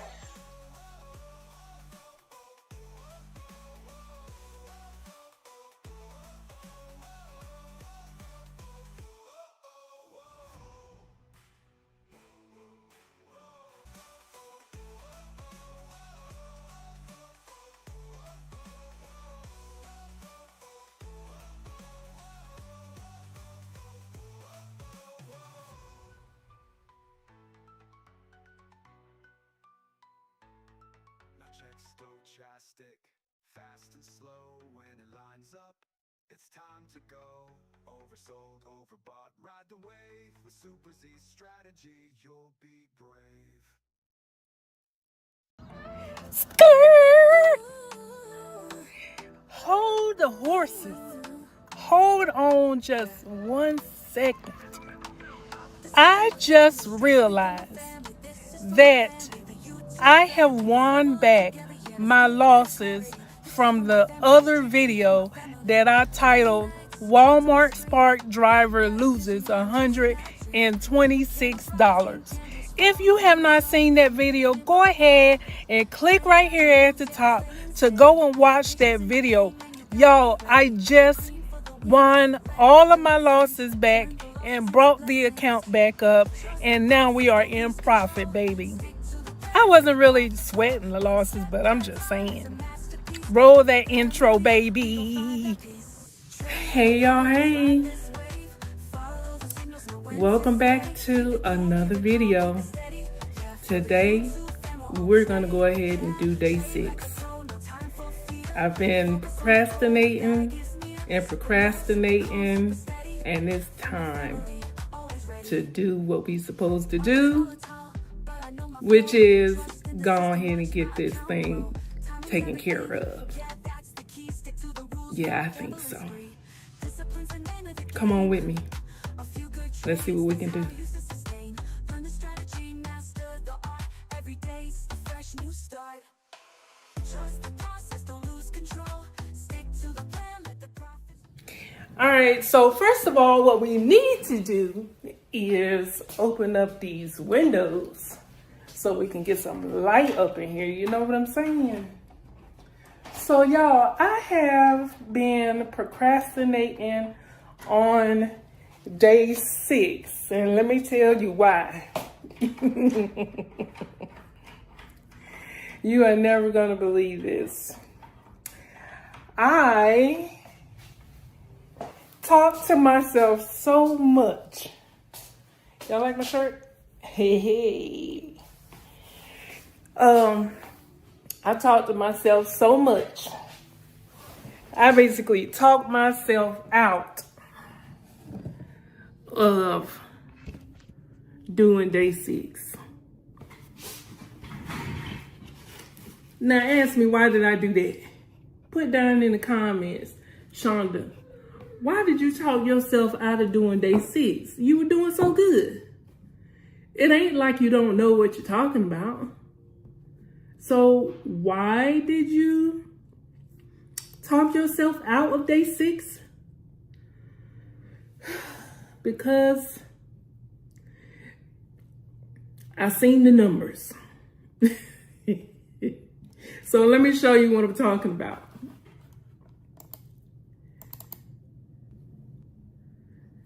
Now check stochastic, fast and slow when it lines up. It's time to go. Oversold, overbought, ride the wave. With Super Z's strategy, you'll be brave. Skirt. Hold the horses. Hold on just 1 second. I just realized that I have won back my losses from the other video that I titled Walmart Spark Driver Loses $126. If you have not seen that video, go ahead and click right here at the top to go and watch that video. Y'all, I just won all of my losses back and brought the account back up, and now we are in profit, baby. I wasn't really sweating the losses, but I'm just saying. Roll that intro, baby. Hey, y'all, hey. Welcome back to another video. Today, we're going to go ahead and do day 6. I've been procrastinating, and it's time to do what we're supposed to do, which is go ahead and get this thing taken care of. Yeah, I think so. Come on with me. Let's see what we can do. All right, so first of all, what we need to do is open up these windows so we can get some light up in here. You know what I'm saying? So y'all, I have been procrastinating on day 6, and let me tell you why. You are never gonna believe this. I talk to myself so much. Y'all like my shirt? Hey. I talk to myself so much. I basically talk myself out of doing day 6. Now ask me, why did I do that? Put down in the comments, Shonda, why did you talk yourself out of doing day 6? You were doing so good. It ain't like you don't know what you're talking about. So why did you talk yourself out of day 6? Because I seen the numbers. So let me show you what I'm talking about.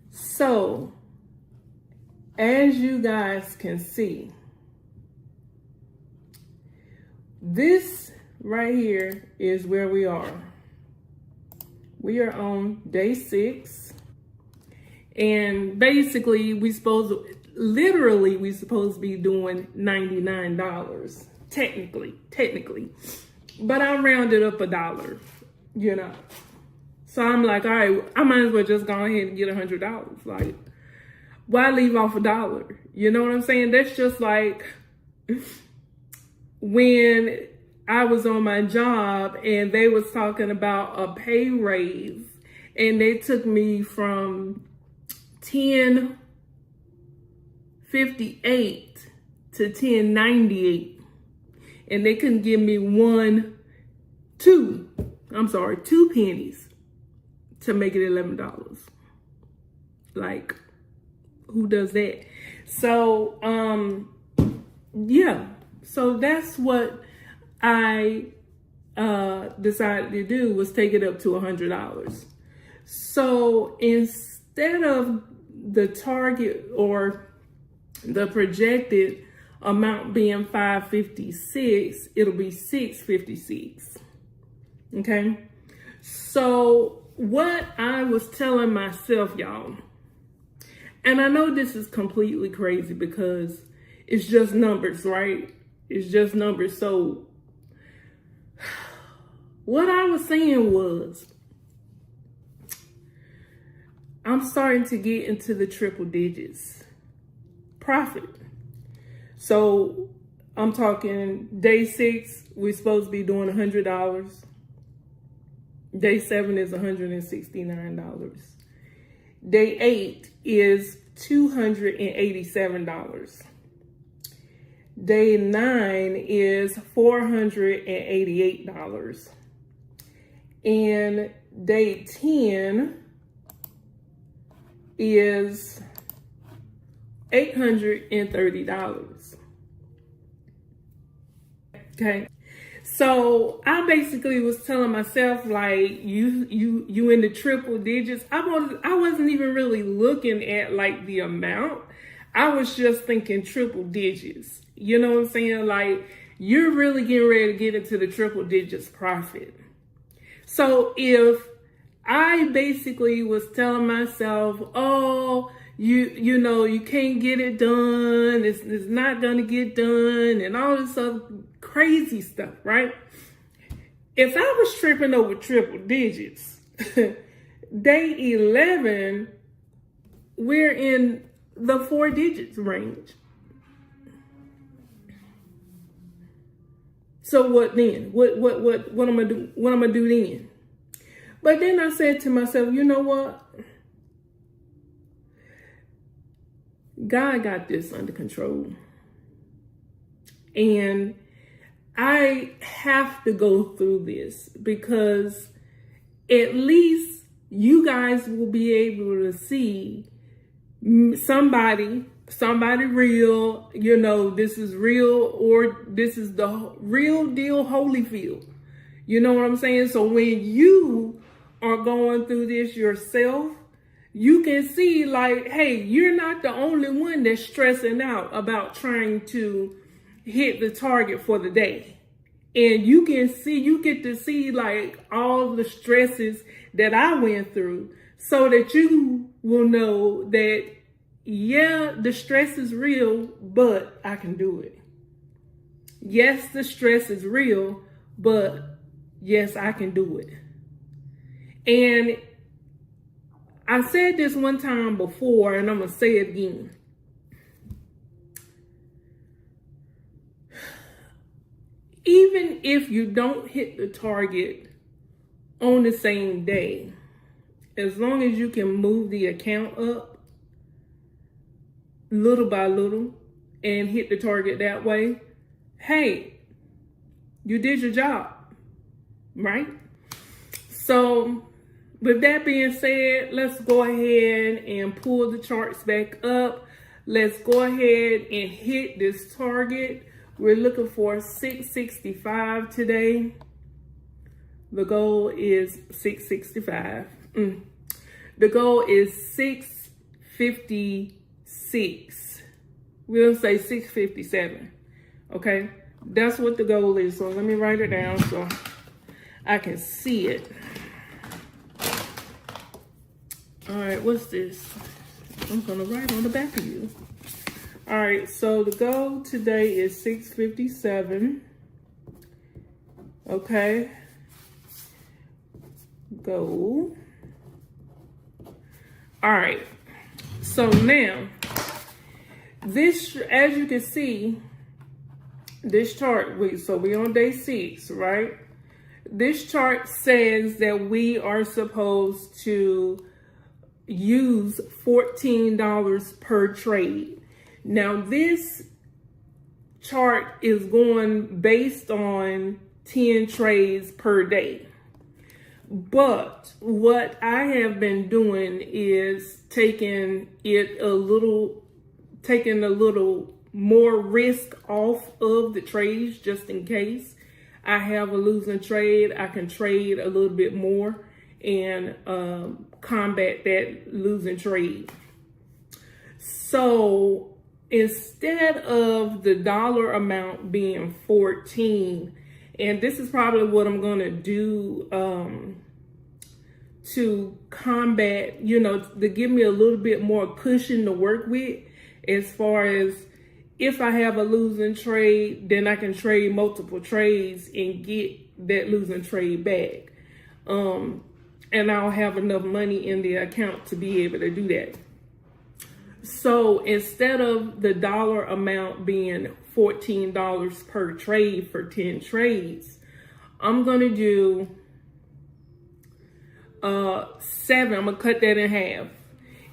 So as you guys can see, this right here is where we are. We are on day 6. And basically, we supposed to be doing $99, technically. But I rounded up $1, you know. So I'm like, all right, I might as well just go ahead and get $100. Like, why leave off $1? You know what I'm saying? That's just like when I was on my job and they was talking about a pay raise, and they took me from 10.58 to 10.98, and they couldn't give me 2 pennies to make it $11. Like, who does that? So yeah, so that's what I decided to do, was take it up to $100. So instead of the target or the projected amount being 556, it'll be 656. Okay. So what I was telling myself, y'all, and I know this is completely crazy because it's just numbers, right? It's just numbers. So what I was saying was, I'm starting to get into the triple digits profit. So I'm talking day 6, we're supposed to be doing $100. Day 7 is $169. Day 8 is $287. Day 9 is $488. And day 10 is $830. Okay. So I basically was telling myself, like, you in the triple digits. I wasn't even really looking at like the amount. I was just thinking triple digits. You know what I'm saying? Like, you're really getting ready to get into the triple digits profit. So if I basically was telling myself, oh, you know, you can't get it done, it's not gonna get done, and all this other crazy stuff, right? If I was tripping over triple digits, day 11, we're in the 4 digits range. So what then? What am I do? What am I do then? But then I said to myself, you know what? God got this under control. And I have to go through this because at least you guys will be able to see somebody real, you know, this is real, or this is the real deal Holyfield. You know what I'm saying? So when you are going through this yourself, you can see like, hey, you're not the only one that's stressing out about trying to hit the target for the day. And you get to see like all the stresses that I went through, so that you will know that, yeah, the stress is real, but I can do it. Yes, the stress is real, but yes, I can do it. And I said this one time before, and I'm going to say it again. Even if you don't hit the target on the same day, as long as you can move the account up little by little and hit the target that way, hey, you did your job, right? So with that being said, let's go ahead and pull the charts back up. Let's go ahead and hit this target. We're looking for 665 today. The goal is 665. The goal is 656. we'll say 657. Okay, that's what the goal is. So let me write it down so I can see it. All right, what's this? I'm gonna write on the back of you. All right, so the goal today is 657. Okay. Goal. All right. So now, this, as you can see, this chart, so we're on day 6, right? This chart says that we are supposed to use $14 per trade. Now, this chart is going based on 10 trades per day. But what I have been doing is taking a little more risk off of the trades, just in case I have a losing trade. I can trade a little bit more and combat that losing trade. So instead of the dollar amount being 14, and this is probably what I'm gonna do to combat, to give me a little bit more cushion to work with, as far as if I have a losing trade, then I can trade multiple trades and get that losing trade back. And I'll have enough money in the account to be able to do that. So instead of the dollar amount being $14 per trade for 10 trades, I'm going to do 7. I'm going to cut that in half.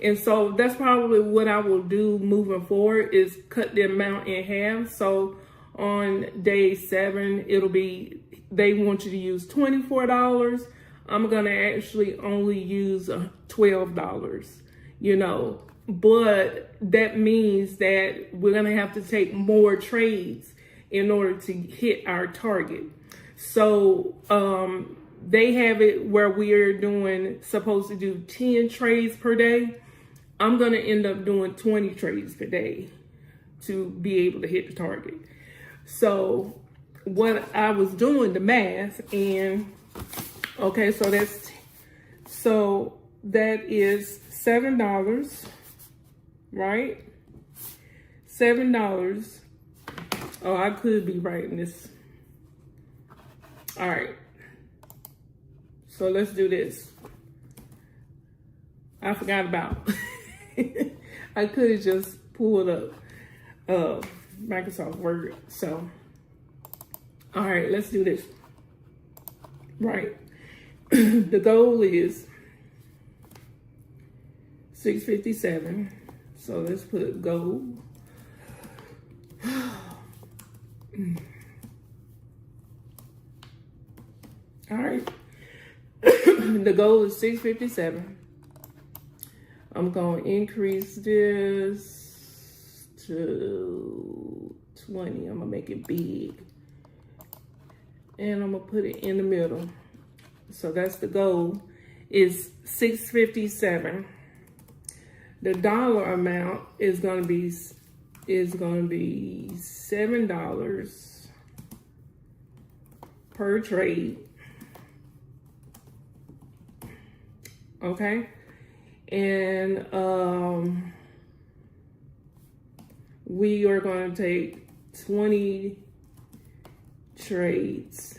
And so that's probably what I will do moving forward, is cut the amount in half. So on day 7, it'll be, they want you to use $24. I'm going to actually only use $12, but that means that we're going to have to take more trades in order to hit our target. So they have it where we are supposed to do 10 trades per day. I'm going to end up doing 20 trades per day to be able to hit the target. So what I was doing the math, and okay, so that is $7, right? $7. Oh, I could be writing this. All right. So let's do this. I forgot about. I could have just pulled up Microsoft Word. So, all right, let's do this. Right. The goal is 657. So let's put goal. All right. The goal is 657. I'm going to increase this to 20. I'm going to make it big. And I'm going to put it in the middle. So that's the goal, is 657. The dollar amount is going to be $7 per trade. Okay? And we are going to take 20 trades.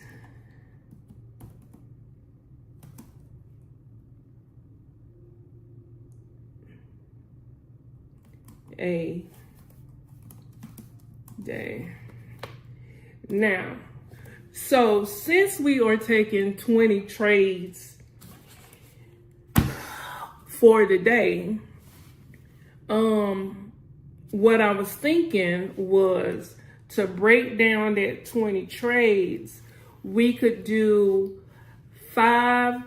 A day. Now, so since we are taking 20 trades for the day, what I was thinking was to break down that 20 trades, we could do find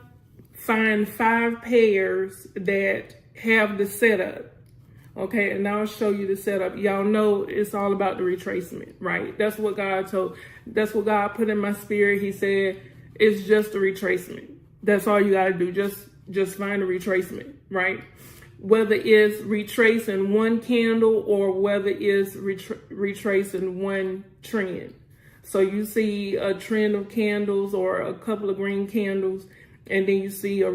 5 pairs that have the setup. Okay, and I'll show you the setup. Y'all know it's all about the retracement, right? That's what God put in my spirit. He said, it's just a retracement. That's all you gotta do. Just find a retracement, right? whether it's retracing one candle or whether it's retracing one trend. So you see a trend of candles or a couple of green candles, and then you see a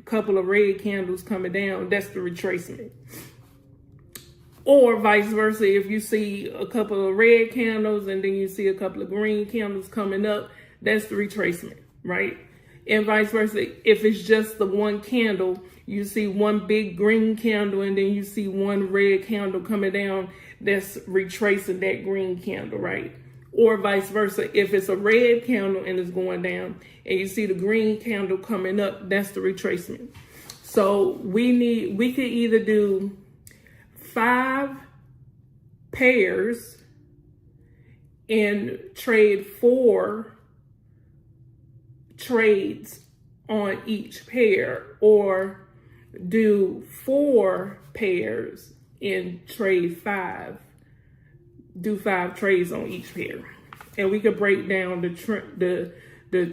couple of red candles coming down. That's the retracement. Or vice versa, if you see a couple of red candles and then you see a couple of green candles coming up, that's the retracement, right? And vice versa, if it's just the one candle, you see one big green candle and then you see one red candle coming down, that's retracing that green candle, right? Or vice versa, if it's a red candle and it's going down and you see the green candle coming up, that's the retracement. So we could either do 5 pairs and trade 4 trades on each pair, or do 4 pairs and trade 5. Do 5 trades on each pair, and we could break down the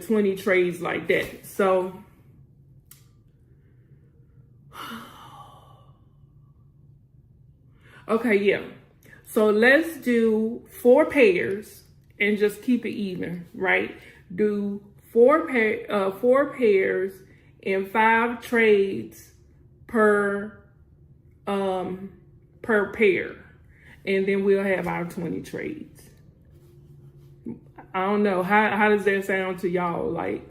20 trades like that. So okay, yeah. So let's do 4 pairs and just keep it even, right? Do 4 pairs and 5 trades per pair. And then we'll have our 20 trades. I don't know. How does that sound to y'all? Like,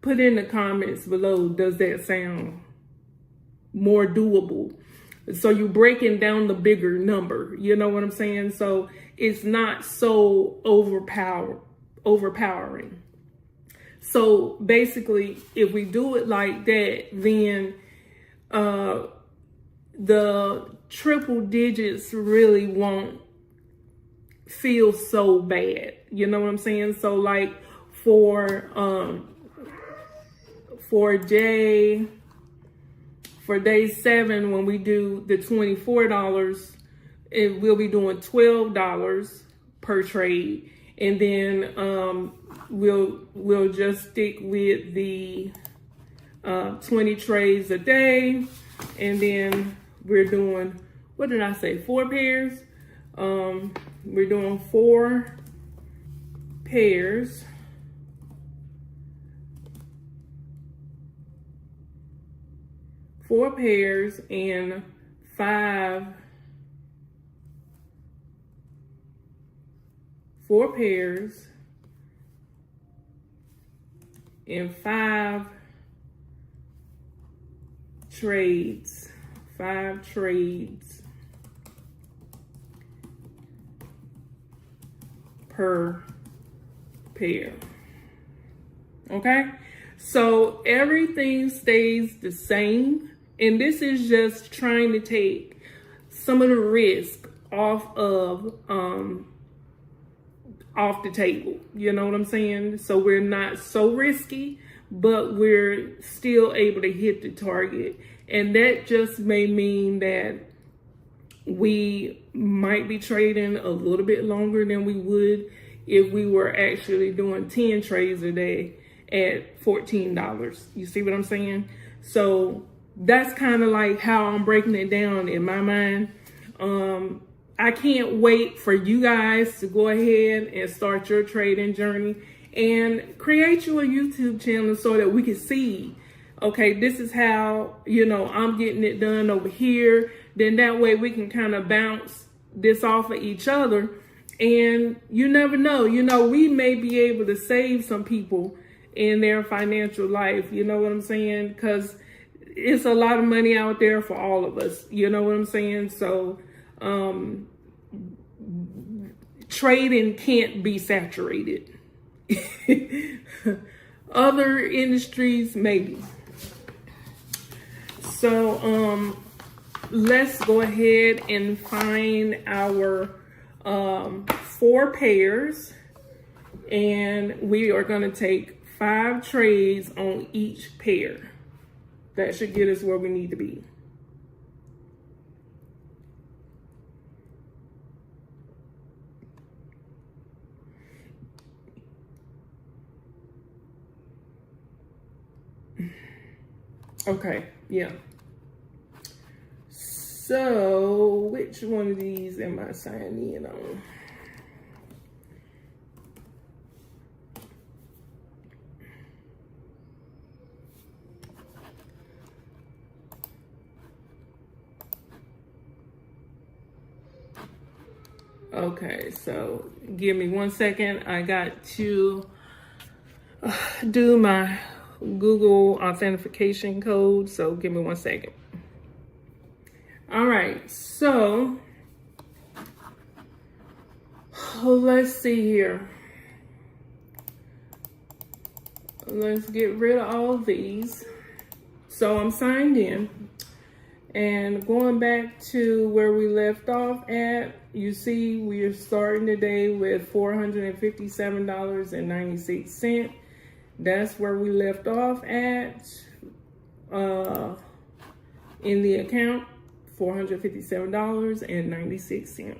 put in the comments below, does that sound more doable? So you're breaking down the bigger number. You know what I'm saying? So it's not so overpowering. So basically, if we do it like that, then the triple digits really won't feel so bad. You know what I'm saying? So like for day 7, when we do the $24, we'll be doing $12 per trade, and then we'll just stick with the 20 trades a day, and then we're doing, what did I say, 4 pairs? We're doing 4 pairs. And 5 4 pairs and 5 trades. 5 trades per pair. Okay, so everything stays the same, and this is just trying to take some of the risk off the table. You know what I'm saying? So we're not so risky, but we're still able to hit the target. And that just may mean that we might be trading a little bit longer than we would if we were actually doing 10 trades a day at $14. You see what I'm saying? So that's kind of like how I'm breaking it down in my mind. I can't wait for you guys to go ahead and start your trading journey and create you a YouTube channel so that we can see, okay, this is how, I'm getting it done over here. Then that way we can kind of bounce this off of each other. And you never know, we may be able to save some people in their financial life. You know what I'm saying? Because it's a lot of money out there for all of us. You know what I'm saying? So trading can't be saturated. Other industries, maybe. So let's go ahead and find our 4 pairs, and we are going to take 5 trades on each pair. That should get us where we need to be. Okay, yeah. So, which one of these am I signing in on? Okay, so give me 1 second. I got to do my Google authentication code, so give me 1 second. All right, so let's see here. Let's get rid of all of these. So I'm signed in, and going back to where we left off at, you see we are starting today with $457.96. That's where we left off at in the account, $457.96.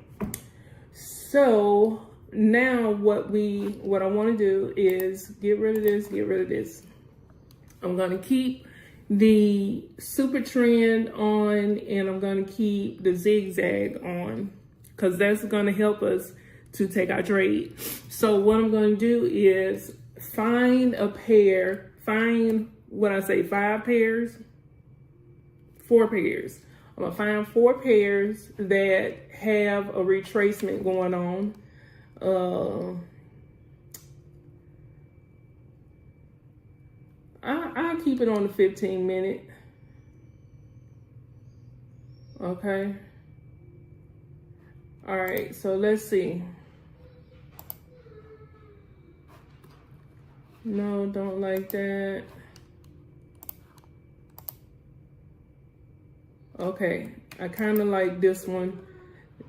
So now what I want to do is get rid of this. I'm going to keep the super trend on, and I'm going to keep the zigzag on, because that's going to help us to take our trade. So what I'm going to do is find a pair, find what I say, 5 pairs, 4 pairs. I'm gonna find 4 pairs that have a retracement going on. I'll keep it on the 15-minute. Okay. All right, so let's see. No, don't like that. Okay, I kind of like this one.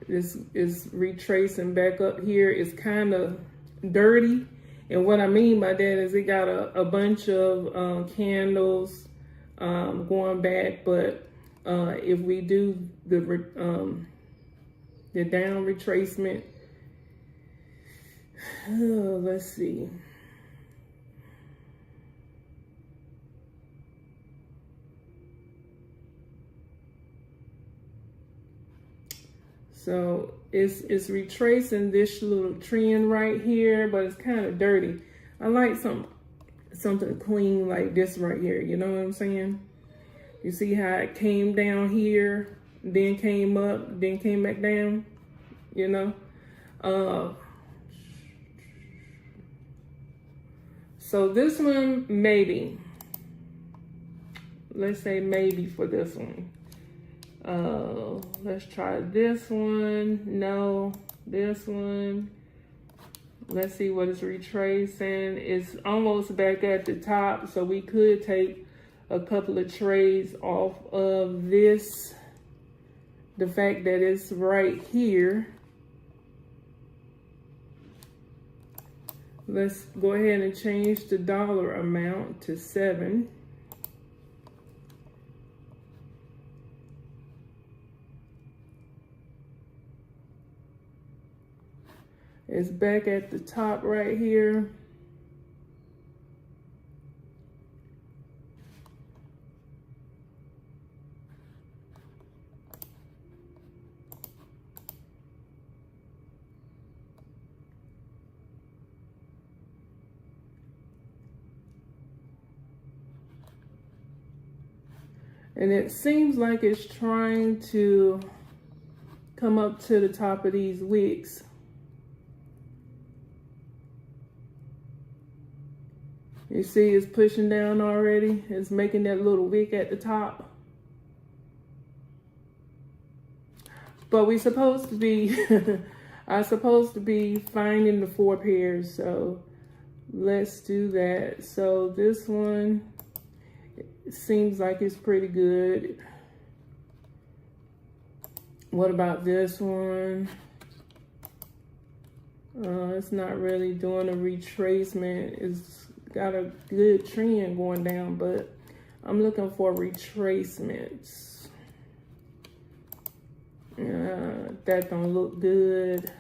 This is retracing back up here. It's kind of dirty. And what I mean by that is it got a bunch of candles going back. But if we do the down retracement, let's see. So it's retracing this little trend right here, but it's kind of dirty. I like something clean like this right here. You know what I'm saying? You see how it came down here, then came up, then came back down, you know? So this one, maybe. Let's say maybe for this one. Let's try this one. No, this one. Let's see what it's retracing. It's almost back at the top, so we could take a couple of trades off of this. The fact that it's right here. Let's go ahead and change the dollar amount to 7. It's back at the top right here. And it seems like it's trying to come up to the top of these wicks. You see it's pushing down already. It's making that little wick at the top. But we're supposed to be, I'm supposed to be finding the 4 pairs. So let's do that. So this one, it seems like it's pretty good. What about this one? It's not really doing a retracement. It's got a good trend going down, but I'm looking for retracements. That don't look good.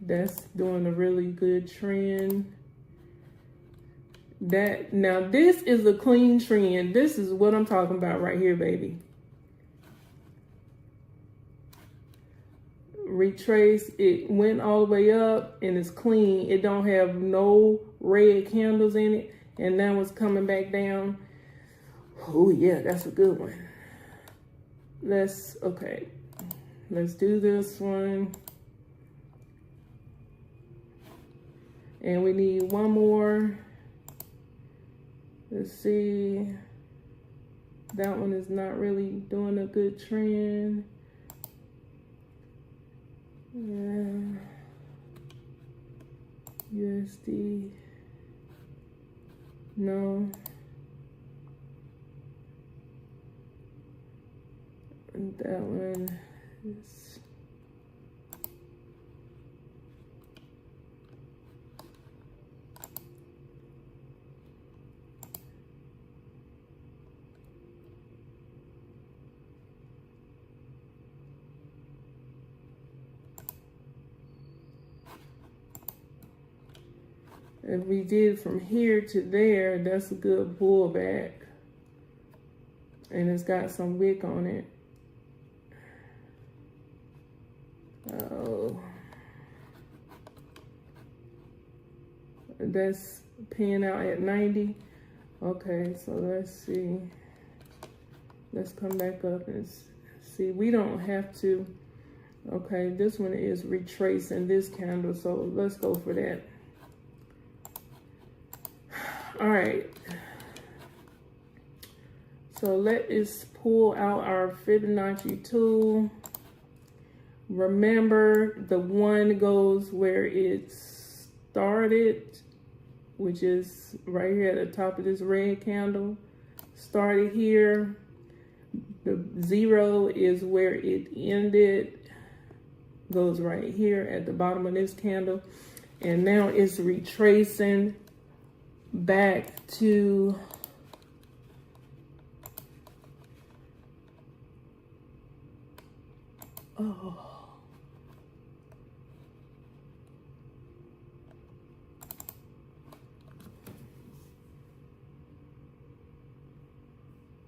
That's doing a really good trend. Now this is a clean trend. This is what I'm talking about right here, baby. retrace. It went all the way up and it's clean. It don't have no red candles in it. And now it's coming back down. Oh yeah, that's a good one. Let's do this one. And we need one more. Let's see. That one is not really doing a good trend. Yeah. USD. No. And that one is. If we did from here to there, that's a good pullback. And it's got some wick on it. Oh. That's paying out at 90. Okay, so let's see. Let's come back up and see. We don't have to. Okay, this one is retracing this candle, so let's go for that. All right, so let us pull out our Fibonacci tool. Remember, the one goes where it started, which is right here at the top of this red candle. Started here. The 0 is where it ended. Goes right here at the bottom of this candle. And now it's retracing back to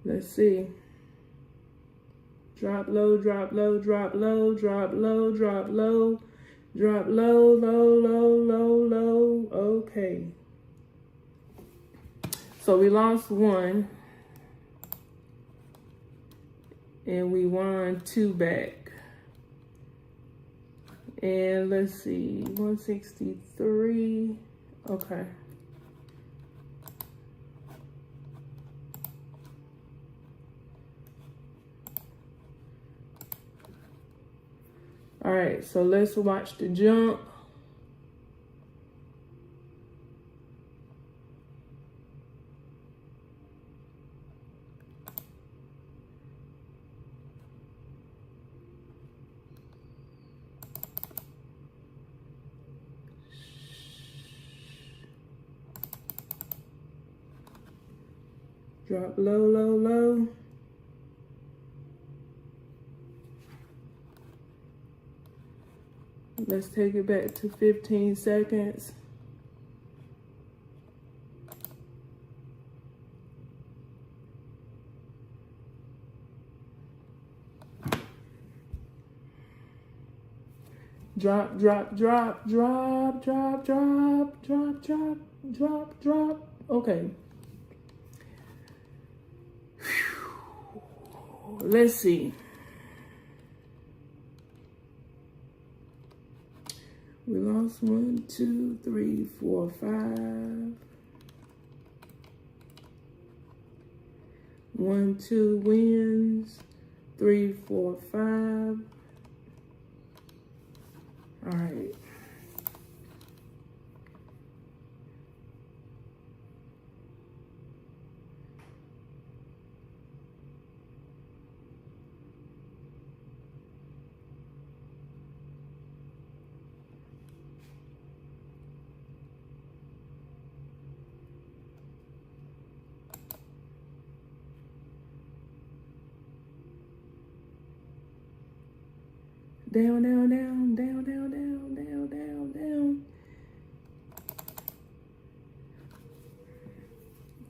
let's see. Drop low, drop low, drop low, drop low, drop low, drop low, low, low, low, low. Okay. So we lost one, and we won 2 back. And let's see, 163, okay. All right, so let's watch the jump. Drop low, low, low. Let's take it back to 15 seconds. Drop, drop, drop, drop, drop, drop, drop, drop, drop, drop. Okay. Let's see. We lost 1, 2, 3, 4, 5. 1, 2 wins. 3, 4, 5. All right. Down, down, down, down, down, down, down, down, down.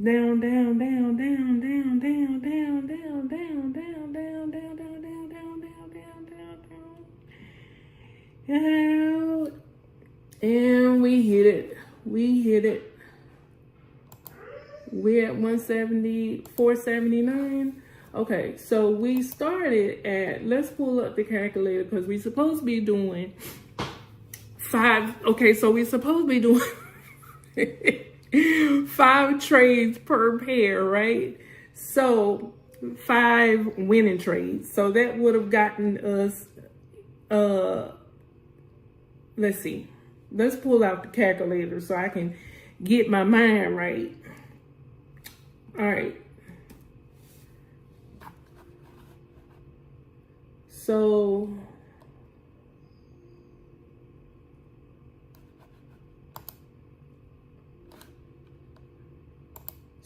Down, down, down, down, down, down, down, down, down, down, down, down, down, down, down, down, down, down, down. And we hit it. We hit it. We're at 170, 479. Okay, so we started at, let's pull up the calculator because we're supposed to be doing 5. Okay, so we're supposed to be doing 5 trades per pair, right? So 5 winning trades. So that would have gotten us, let's see. Let's pull out the calculator so I can get my mind right. All right. So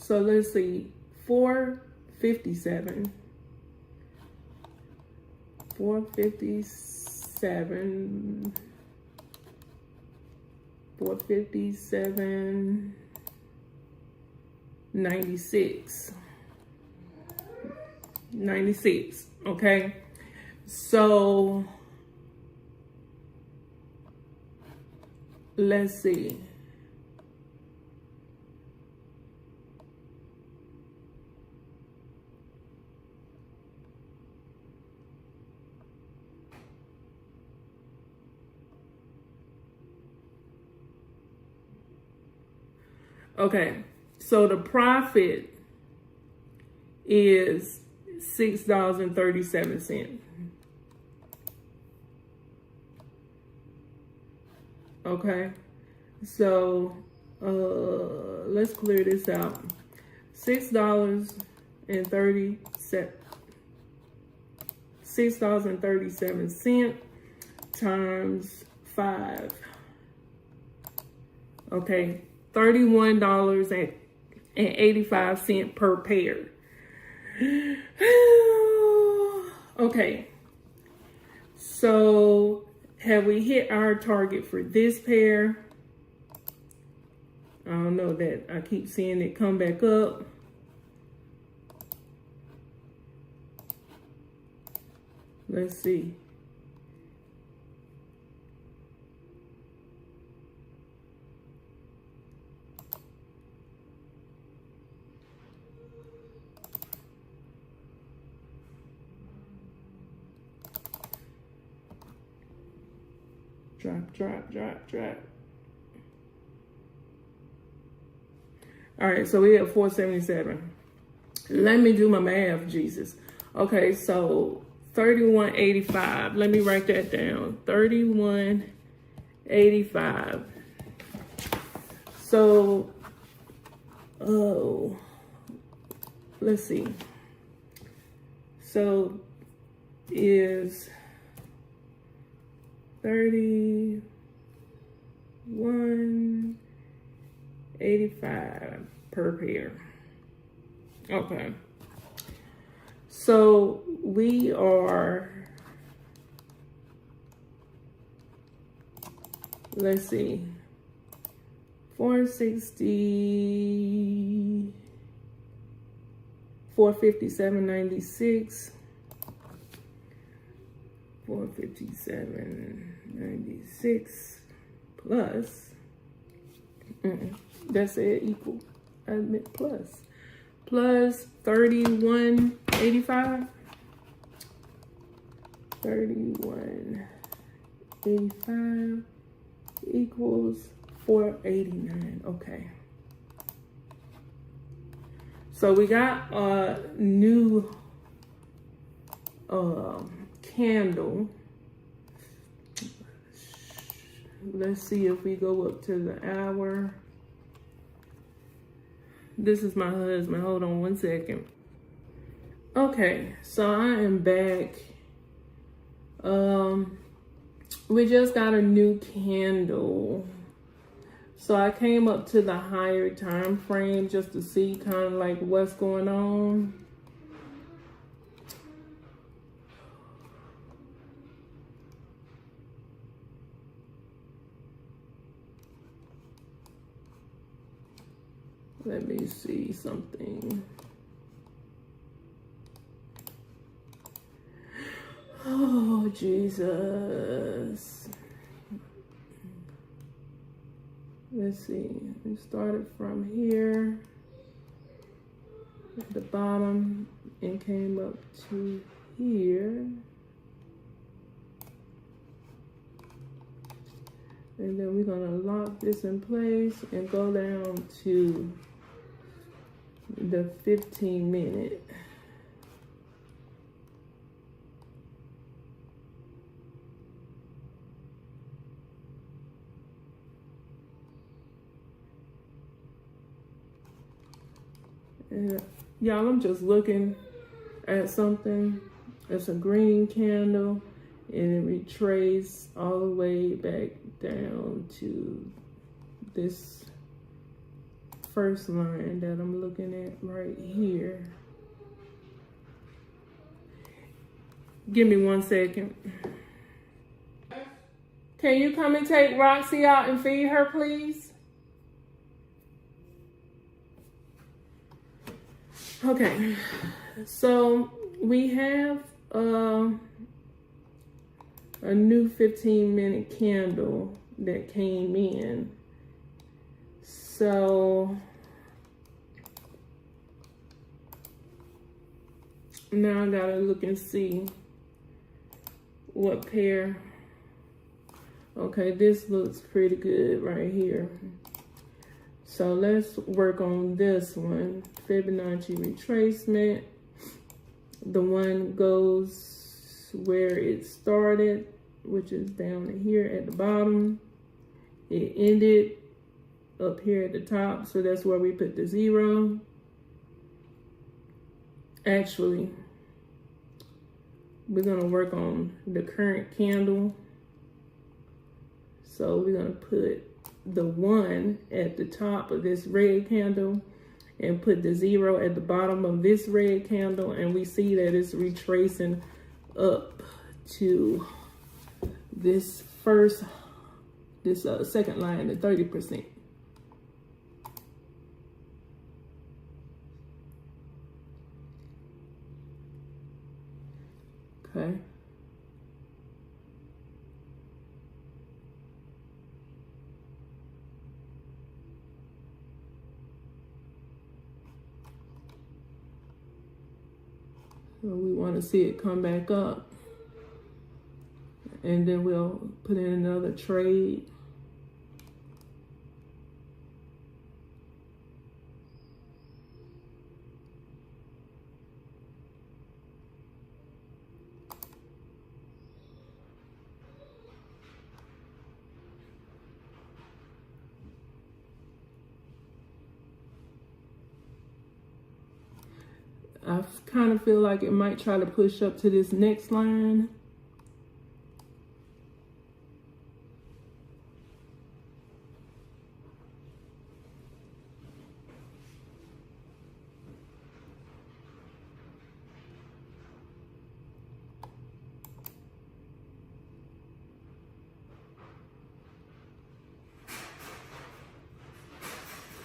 let's see, 457, 457, 457, 96, 96, okay? So let's see. Okay, so the profit is $6.37. Okay, so let's clear this out. $6.37 times 5. Okay, $31.85 per pair. Okay, so have we hit our target for this pair? I don't know, that I keep seeing it come back up. Let's see. Drop. All right, so we have 477. Let me do my math, Jesus. Okay, so 31.85. Let me write that down. 31.85. So, let's see. So is 31.85 per pair. Okay. So we are, let's see, 460, 457.96, 457.96 plus, that's it, equal, I meant plus 31.85, 31.85 equals 489. Okay, so we got a new candle. Let's see if we go up to the hour. This is my husband. Hold on one second. Okay, so I am back. We just got a new candle. So I came up to the higher time frame just to see kind of like what's going on. Let me see something. Oh, Jesus. let's see, we started from here at the bottom and came up to here. And then we're gonna lock this in place and go down to the 15-minute. And y'all, I'm just looking at something. It's a green candle and it retraced all the way back down to this first line that I'm looking at right here. Give me 1 second. Can you come and take Roxy out and feed her, please? Okay, so we have a new 15-minute candle that came in. So now I gotta look and see what pair. Okay, this looks pretty good right here. So let's work on this one. Fibonacci retracement. The one goes where it started, which is down here at the bottom. It ended up here at the top, so that's where we put the 0. Actually, we're gonna work on the current candle. So we're gonna put the 1 at the top of this red candle and put the 0 at the bottom of this red candle, and we see that it's retracing up to this second line, the 30%. Okay. So we want to see it come back up. And then we'll put in another trade. I kind of feel like it might try to push up to this next line.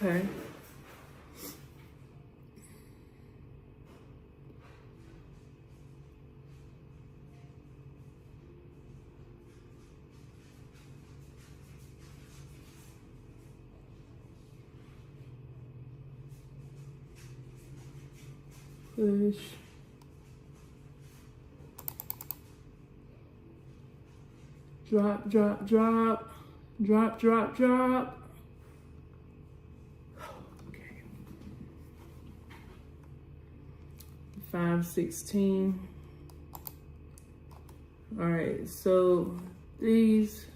Okay. Push. Drop, drop, drop. Drop, drop, drop. Okay. 516. All right, so these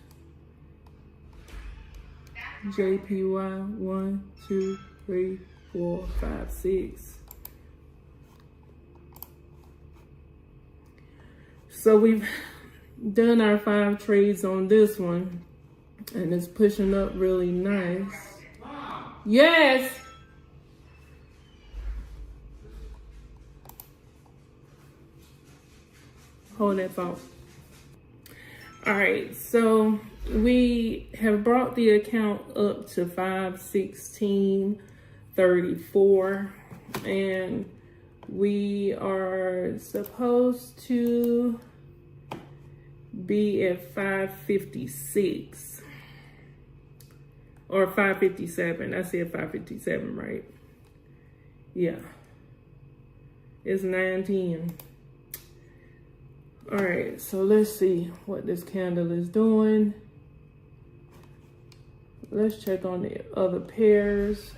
JPY 1, 2, 3, 4, 5, 6. So we've done our 5 trades on this one, and it's pushing up really nice. Yes. Hold that thought. All right, so we have brought the account up to 516.34, and we are supposed to be at 556 or 5:57. I said 5:57, right? Yeah. It's 9:10. All right, so let's see what this candle is doing. Let's check on the other pairs.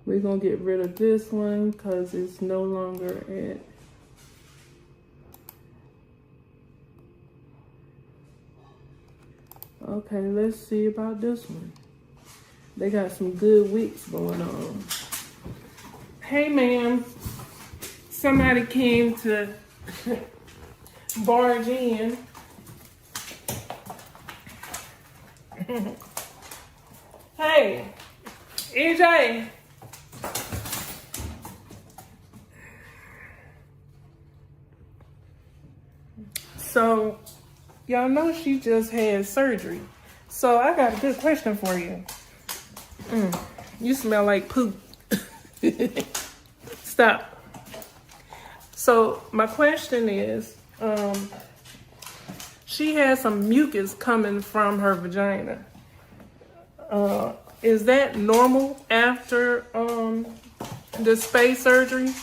We're gonna get rid of this one because it's no longer at. Okay, let's see about this one. They got some good wicks going on. Hey, ma'am. Somebody came to barge in. Hey, EJ. So, y'all know she just had surgery. So I got a good question for you. You smell like poop. Stop. So my question is, she has some mucus coming from her vagina. Is that normal after the space surgery?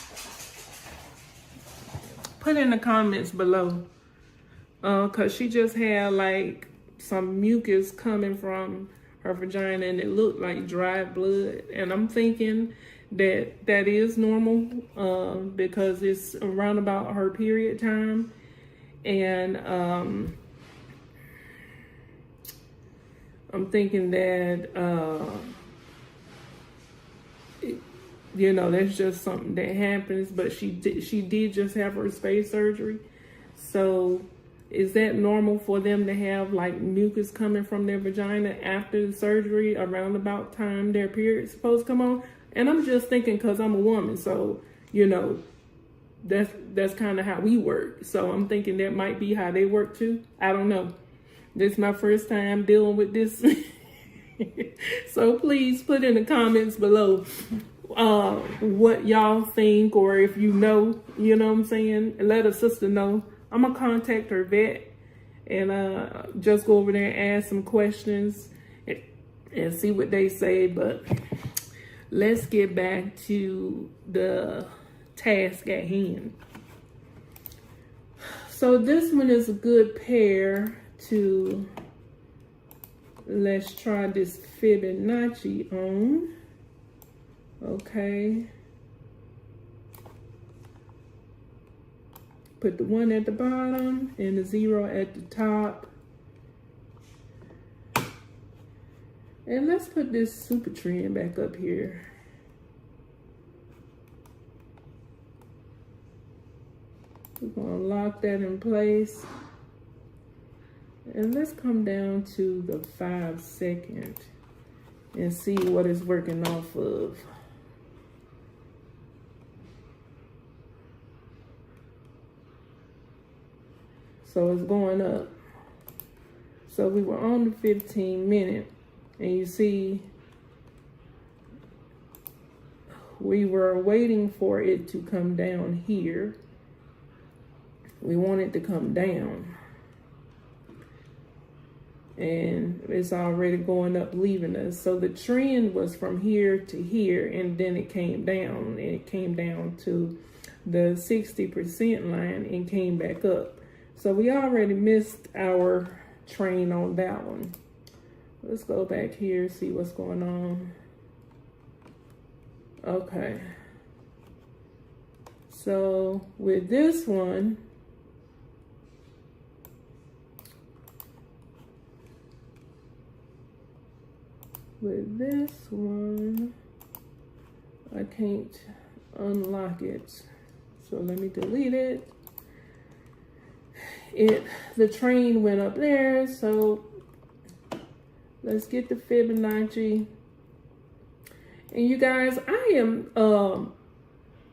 Put in the comments below. Cause she just had like some mucus coming from her vagina and it looked like dry blood. And I'm thinking that that is normal because it's around about her period time. And I'm thinking that, you know, that's just something that happens, but she did just have her space surgery. So is that normal for them to have like mucus coming from their vagina after the surgery around about time their period's supposed to come on? And I'm just thinking because I'm a woman, so, you know, that's kind of how we work. So I'm thinking that might be how they work too. I don't know. This is my first time dealing with this. So please put in the comments below what y'all think, or if you know what I'm saying, let a sister know. I'm gonna contact her vet and just go over there and ask some questions and see what they say. But let's get back to the task at hand. So this one is a good pair to, let's try this Fibonacci on. Okay. Put the 1 at the bottom and the 0 at the top. And let's put this super trend back up here. We're gonna lock that in place. And let's come down to the 5 second and see what it's working off of. So it's going up. So we were on the 15-minute, and you see we were waiting for it to come down here. We want it to come down. And it's already going up, leaving us. So the trend was from here to here, and then it came down. And it came down to the 60% line and came back up. So we already missed our train on that one. Let's go back here, see what's going on. Okay. So with this one, I can't unlock it. So let me delete it. The train went up there, so let's get the Fibonacci. And you guys, I am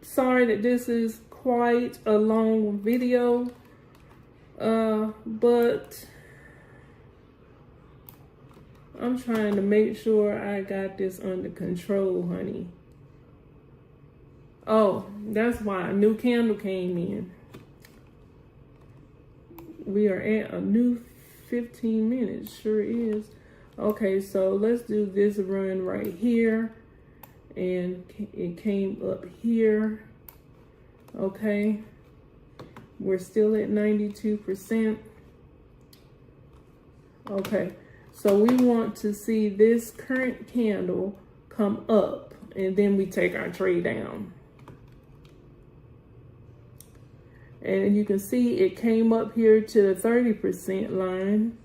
sorry that this is quite a long video, but I'm trying to make sure I got this under control, honey. Oh, that's why a new candle came in. We are at a new 15 minutes, sure is. Okay, so let's do this run right here. And it came up here. Okay, we're still at 92%. Okay, so we want to see this current candle come up, and then we take our trade down. And you can see it came up here to the 30% line.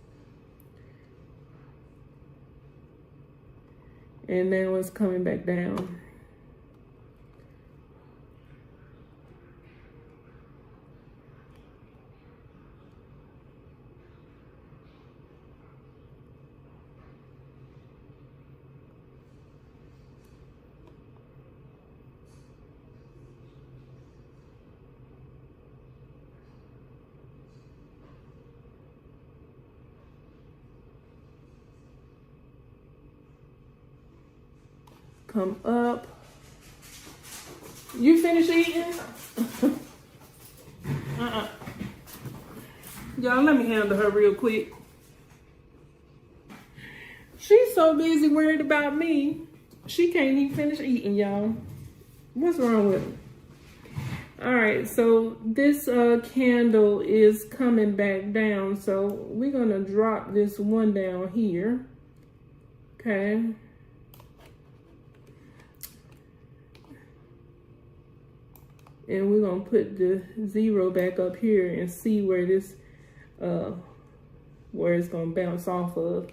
And now it's coming back down. Come up. You finished eating? Y'all, let me handle her real quick. She's so busy worried about me, she can't even finish eating, y'all. What's wrong with her? All right, so this candle is coming back down, so we're gonna drop this one down here. Okay. And we're gonna put the 0 back up here and see where this, where it's gonna bounce off of.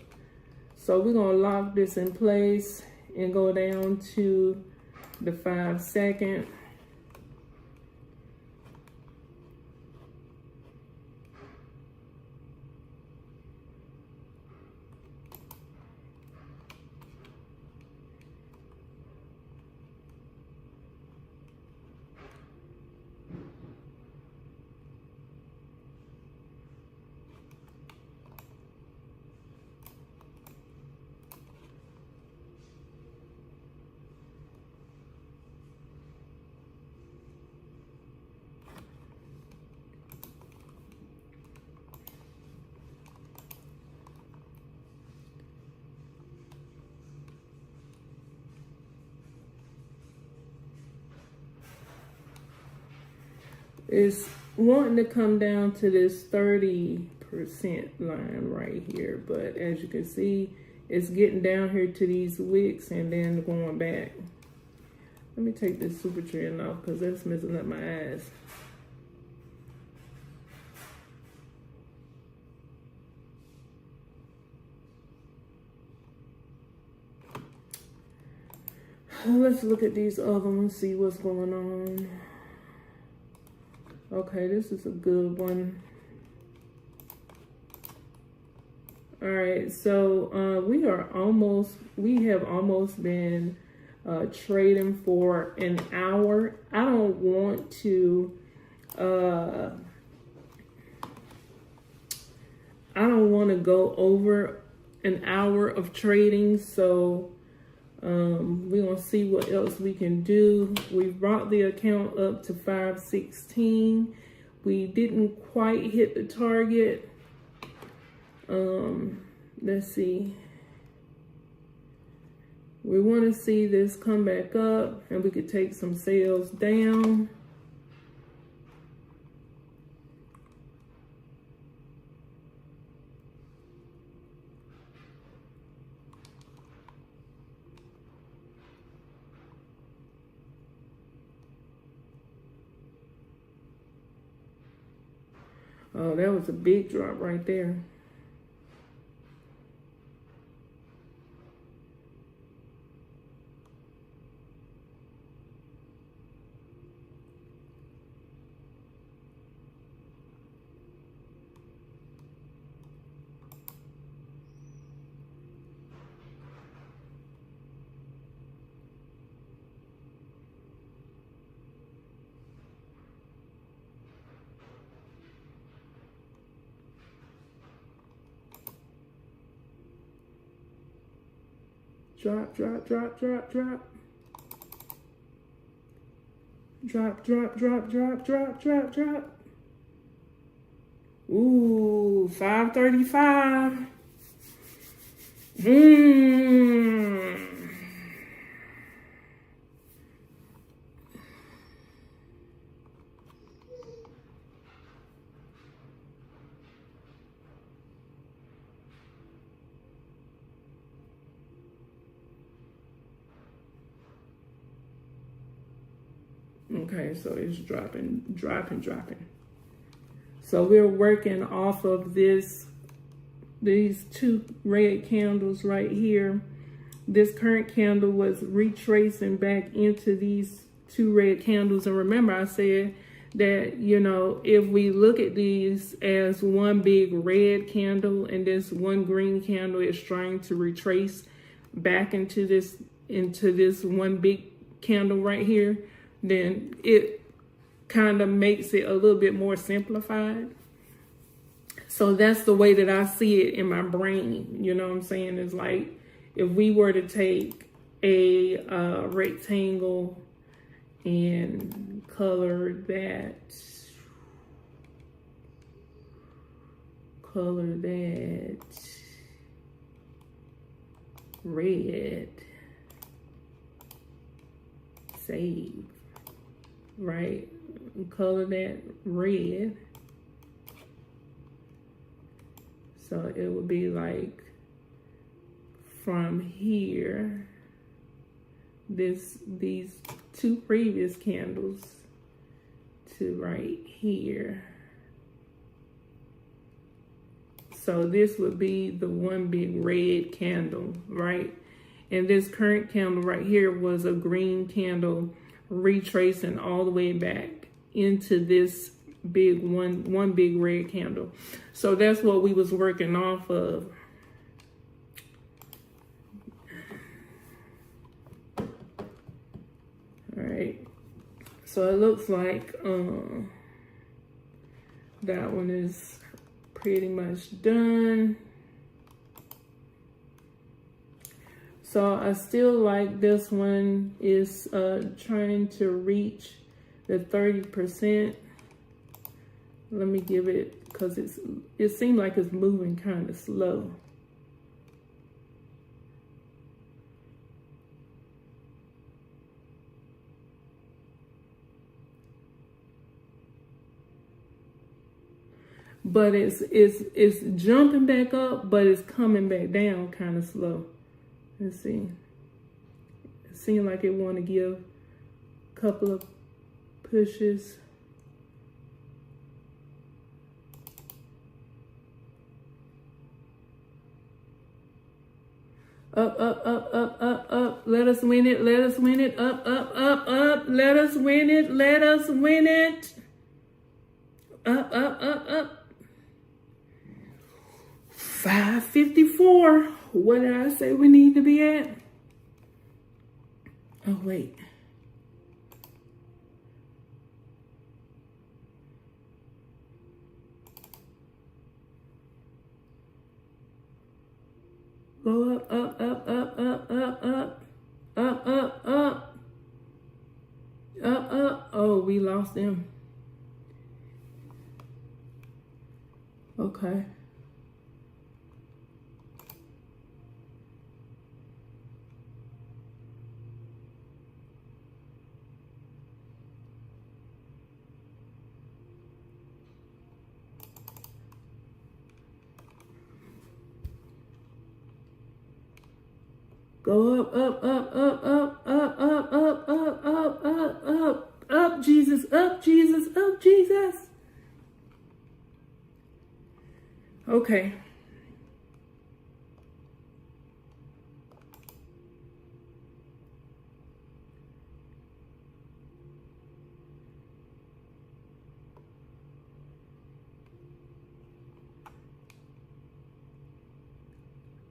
So we're gonna lock this in place and go down to the 5 second. It's wanting to come down to this 30% line right here, but as you can see, it's getting down here to these wicks and then going back. Let me take this super trend off because that's messing up my eyes. Let's look at these other ones, see what's going on. Okay, this is a good one. All right, so we have almost been trading for an hour. I don't want to go over an hour of trading, so we're gonna see what else we can do. We brought the account up to 516. We didn't quite hit the target. Let's see. We want to see this come back up and we could take some sales down. Oh, that was a big drop right there. Drop, drop, drop, drop, drop. Drop, drop, drop, drop, drop, drop, drop. Ooh, 535. Okay, so it's dropping, dropping, dropping. So we're working off of these two red candles right here. This current candle was retracing back into these two red candles. And remember, I said that, you know, if we look at these as one big red candle and this one green candle is trying to retrace back into this one big candle right here, then it kind of makes it a little bit more simplified. So that's the way that I see it in my brain. You know what I'm saying? It's like if we were to take a rectangle and color that red, save, right? Color that red. So it would be like from here, these two previous candles to right here. So this would be the one big red candle, right? And this current candle right here was a green candle retracing all the way back into this big one big red candle. So that's what we was working off of. All right, so it looks like that one is pretty much done. So I still like this one is trying to reach the 30%. Let me give it, because it seemed like it's moving kind of slow. But it's jumping back up, but it's coming back down kind of slow. Let's see. It seemed like it want to give a couple of pushes. Up, up, up, up, up, up. Let us win it. Let us win it. Up, up, up, up. Let us win it. Let us win it. Up, up, up, up. 554. What did I say we need to be at? Oh, wait. Go up, up, up, up, up, up, up, up, up, up, up, up. Oh, we lost them. Okay. Go up, up, up, up, up, up, up, up, up, up, up, up, up, Jesus, up, Jesus, up, Jesus. Okay.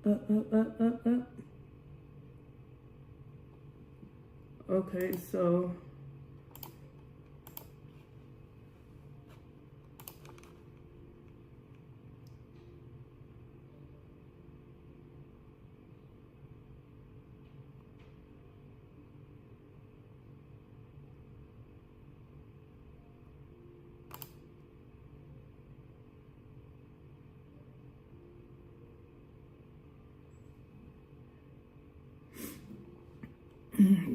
Up, up, up, up, up. Okay, so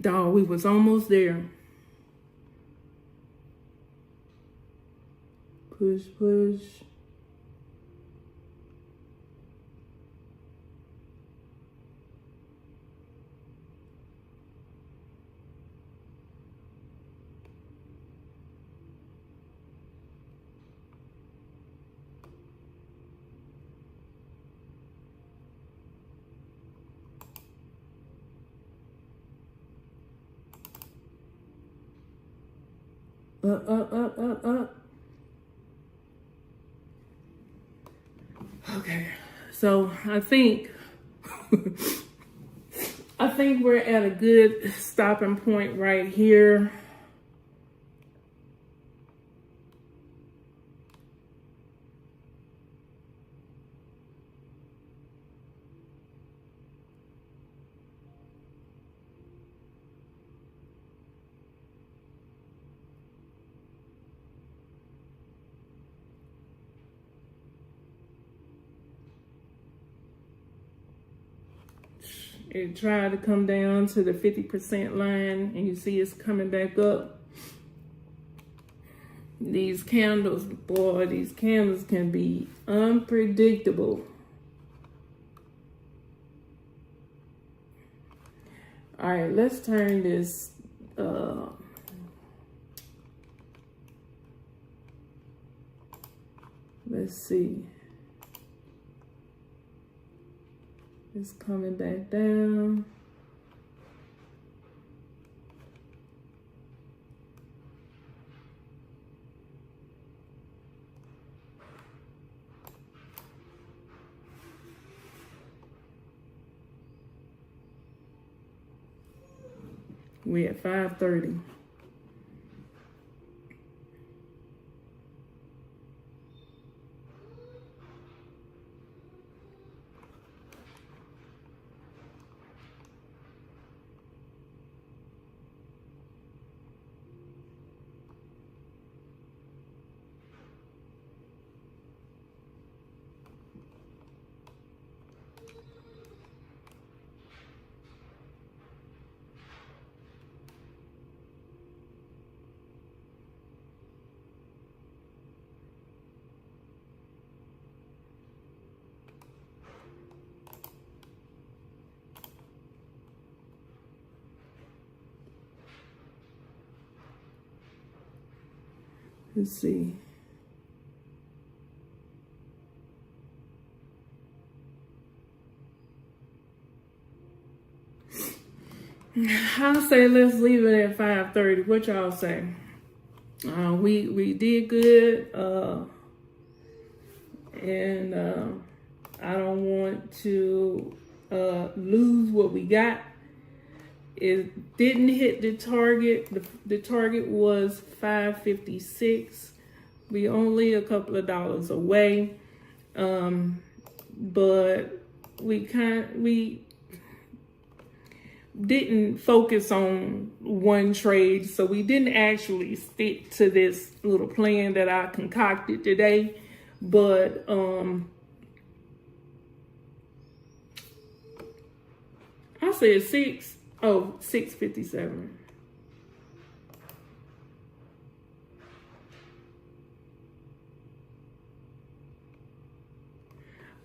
Dog, we was almost there. Push, push. Up. Okay, so I think we're at a good stopping point right here. It tried to come down to the 50% line, and you see it's coming back up. These candles, boy, these candles can be unpredictable. All right, let's turn this. Let's see. It's coming back down. We at 5:30. Let's see. I'll say let's leave it at 5:30. What y'all say? We did good, and I don't want to lose what we got. It didn't hit the target. The target was 556. We only a couple of dollars away, but we didn't focus on one trade, so we didn't actually stick to this little plan that I concocted today. But I said 657.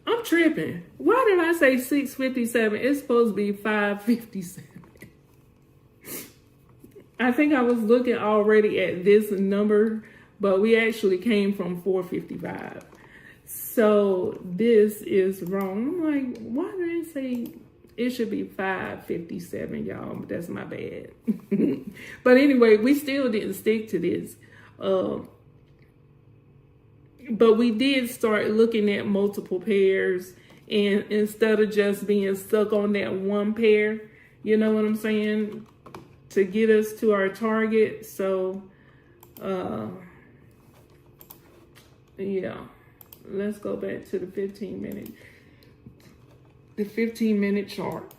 I'm tripping. Why did I say 657? It's supposed to be 557. I think I was looking already at this number, but we actually came from 455. So this is wrong. I'm like, why did it say it should be 557, y'all? But that's my bad. But anyway, we still didn't stick to this. But we did start looking at multiple pairs, and instead of just being stuck on that one pair, you know what I'm saying, to get us to our target. So, yeah, let's go back to the 15-minute chart.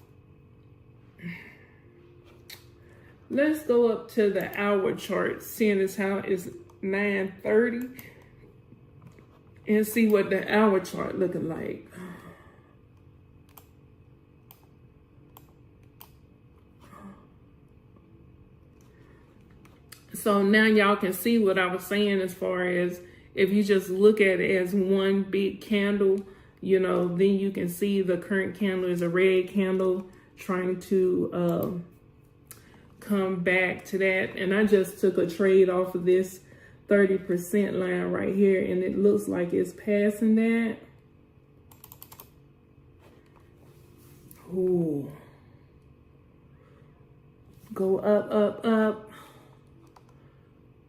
Let's go up to the hour chart, seeing as how it's 9:30. And see what the hour chart looking like. So now y'all can see what I was saying as far as if you just look at it as one big candle, you know, then you can see the current candle is a red candle trying to come back to that. And I just took a trade off of this 30% line right here, and it looks like it's passing that. Ooh. Go up, up, up.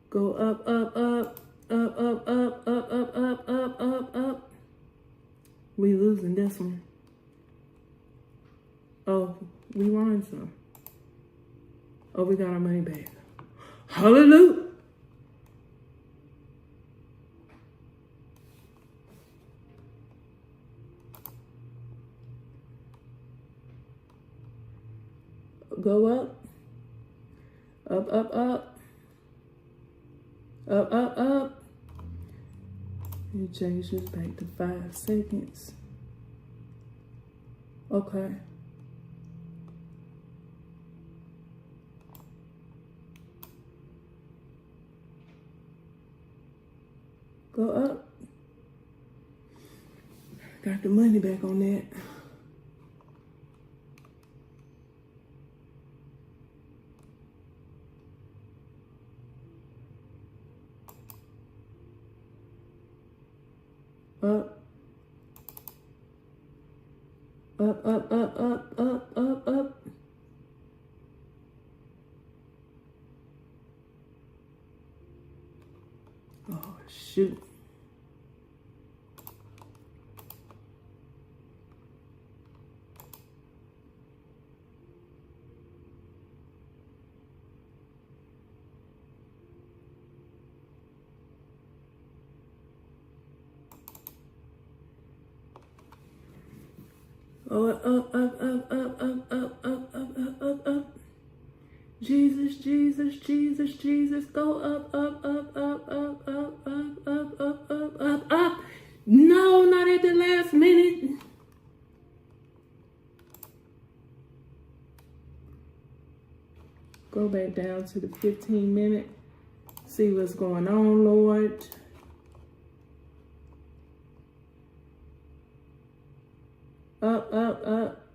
Go up, up, up. Up, up, up, up, up, up, up, up, up. We losing this one. Oh, we won some. Oh, we got our money back. Hallelujah. Go up. Up, up, up. Up, up, up. You change this back to 5 seconds. Okay. Go up. Got the money back on that. Up. Up, up, up, up, up, up, up. Oh, shoot. Oh, up, up, up, up, up, up, up, up, up, up. Jesus, Jesus, Jesus, Jesus. Go up, up, up, up, up, up, up, up, up, up, up, up. No, not at the last minute. Go back down to the 15-minute. See what's going on, Lord. Up, up, up.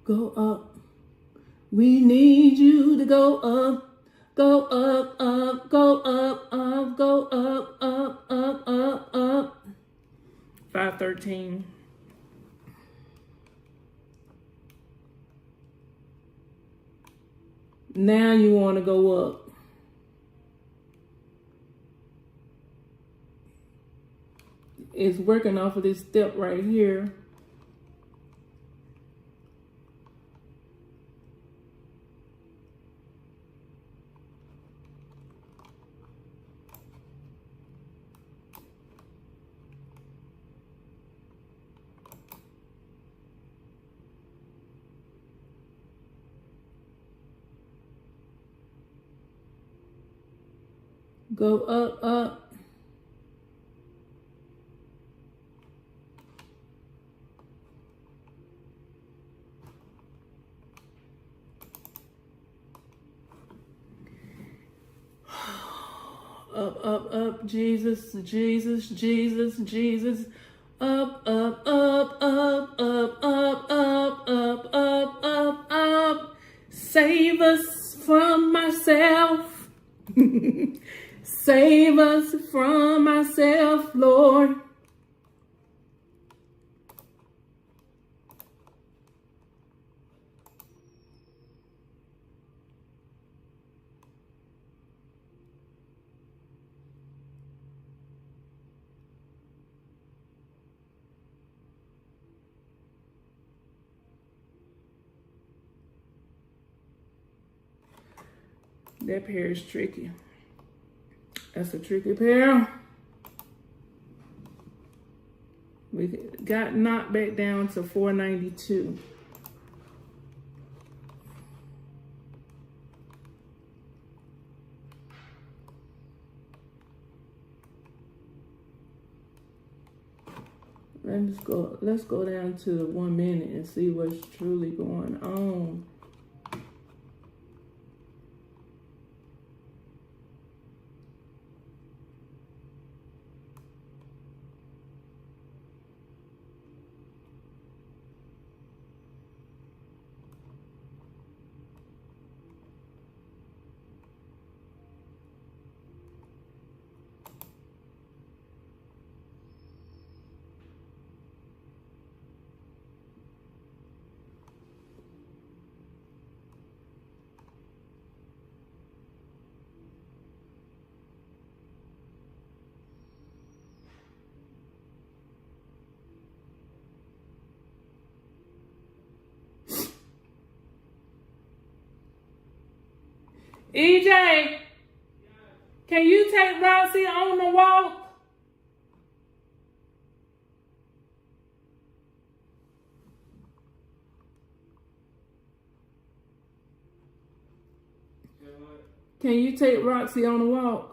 Go up. We need you to go up. Go up, up, go up, up, go up, up, up, up, up. 513. Now you want to go up. It's working off of this step right here. Go up, up. Up, up, up, Jesus, Jesus, Jesus, Jesus. Up, up, up, up, up, up, up, up, up, up, up. Save us from myself. Save us from myself, Lord. That pair is tricky. That's a tricky pair. We got knocked back down to 492. Let's go down to the 1 minute and see what's truly going on. EJ, can you take Roxy on the walk? Can you take Roxy on the walk?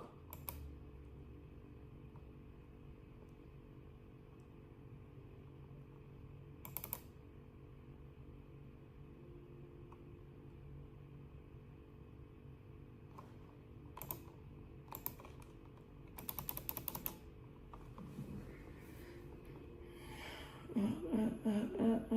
Up.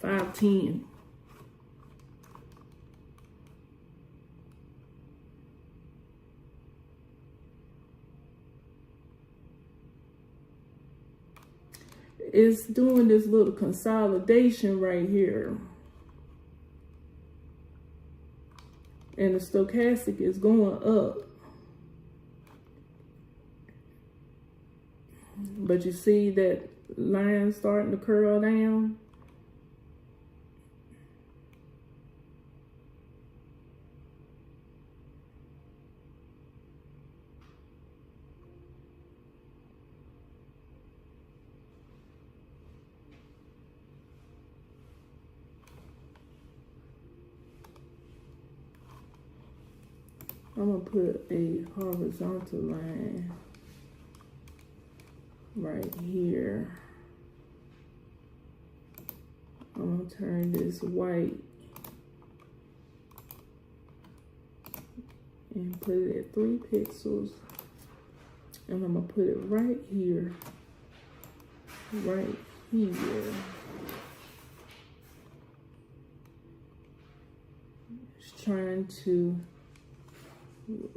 510. It's doing this little consolidation right here. And the stochastic is going up. But you see that line starting to curl down. I'm gonna put a horizontal line right here. I'm gonna turn this white and put it at 3 pixels. And I'm gonna put it right here. Right here. Just trying to,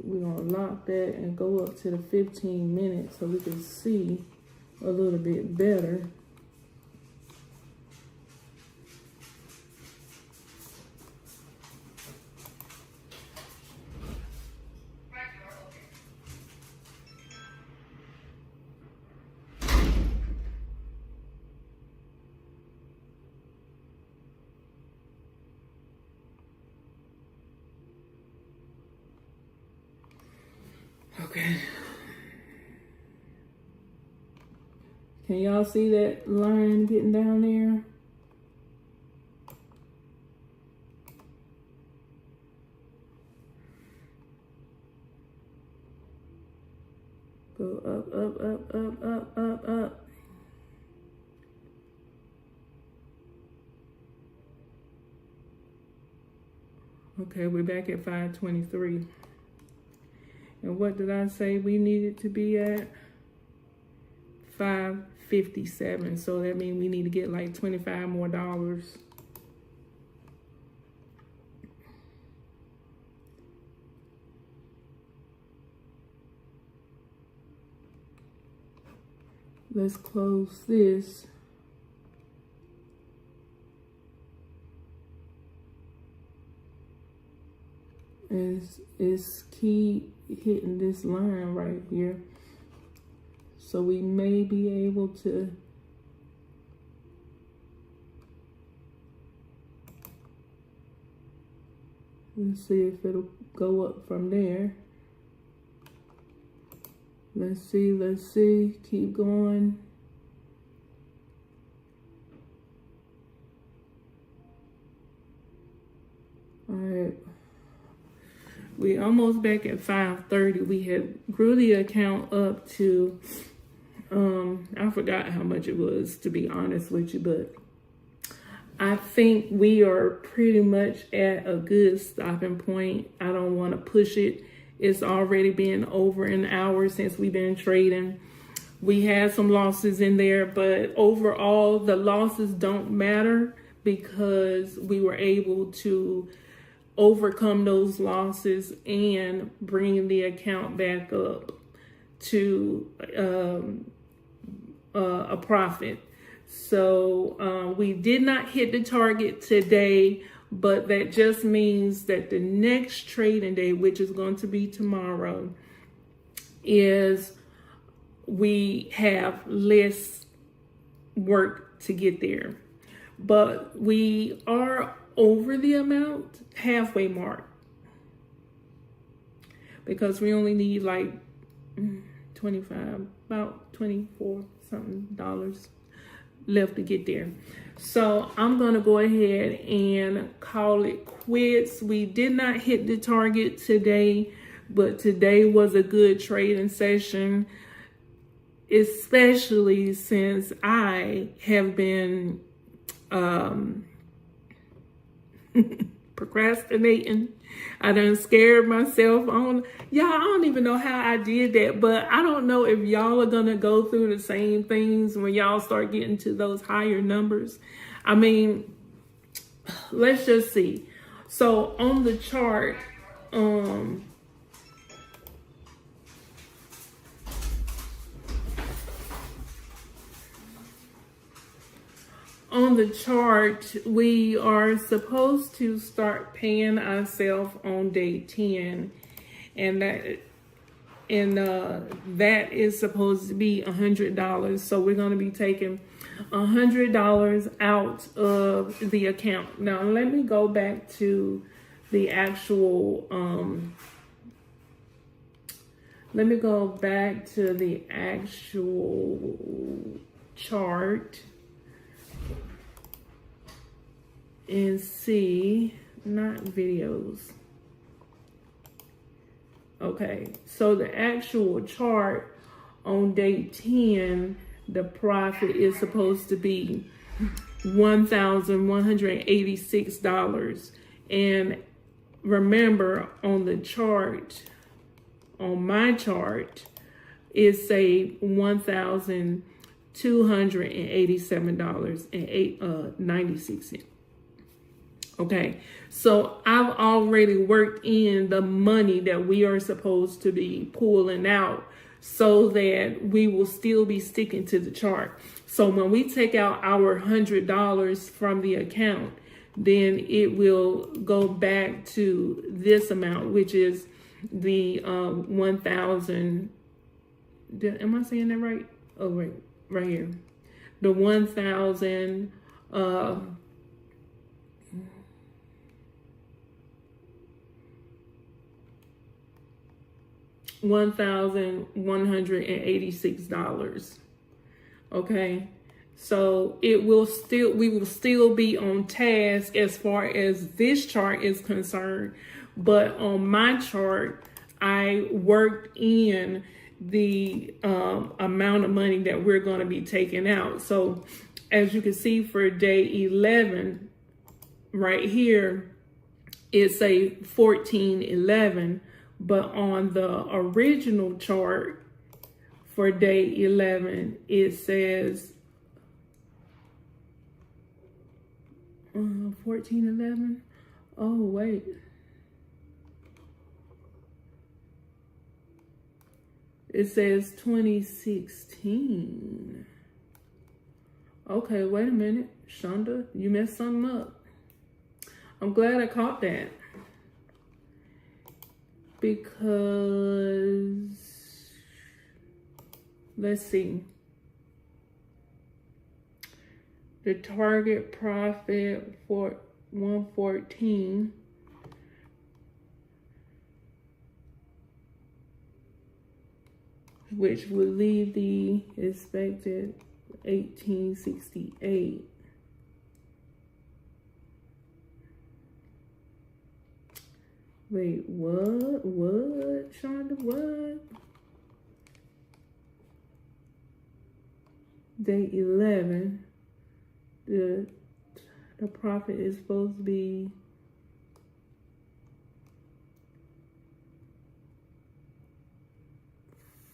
we're gonna lock that and go up to the 15 minutes so we can see a little bit better. Okay. Can y'all see that line getting down there? Go up, up, up, up, up, up, up. Okay, we're back at 523. And what did I say we needed to be at? 557. So that means we need to get like $25 more. Let's close this. And it's key hitting this line right here. So we may be able to let's see if it'll go up from there. Let's see, keep going. All right. We almost back at 530. We had grew the account up to, I forgot how much it was, to be honest with you, but I think we are pretty much at a good stopping point. I don't want to push it. It's already been over an hour since we've been trading. We had some losses in there, but overall the losses don't matter because we were able to overcome those losses and bring the account back up to a profit. So we did not hit the target today, but that just means that the next trading day, which is going to be tomorrow, is we have less work to get there. But we are over the amount, halfway mark, because we only need like 25, about 24 something dollars left to get there. So I'm gonna go ahead and call it quits. We did not hit the target today, but today was a good trading session, especially since I have been procrastinating. I done scared myself on. Y'all, I don't even know how I did that, but I don't know if y'all are gonna go through the same things when y'all start getting to those higher numbers. I mean, let's just see. So on the chart, we are supposed to start paying ourselves on day 10, and that is supposed to be $100. So we're going to be taking $100 out of the account. Now let me go back to the actual chart and see, not videos. Okay, so the actual chart on day 10, the profit is supposed to be $1,186. And remember, on the chart, on my chart, it say $1,287.96. Okay, so I've already worked in the money that we are supposed to be pulling out so that we will still be sticking to the chart. So when we take out our $100 from the account, then it will go back to this amount, which is the 1,000. Am I saying that right? Oh, wait, right here. The 1,000. $1,186. Okay, so we will still be on task as far as this chart is concerned, but on my chart I worked in the amount of money that we're going to be taking out. So as you can see, for day 11 right here, it's a 1411. But on the original chart for day 11, it says 1411. Oh, wait. It says 2016. Okay, wait a minute. Shonda, you messed something up. I'm glad I caught that. Because let's see. The target profit for 114. Which would leave the expected 1868. Wait, what? What, Shonda, what? Day 11. The profit is supposed to be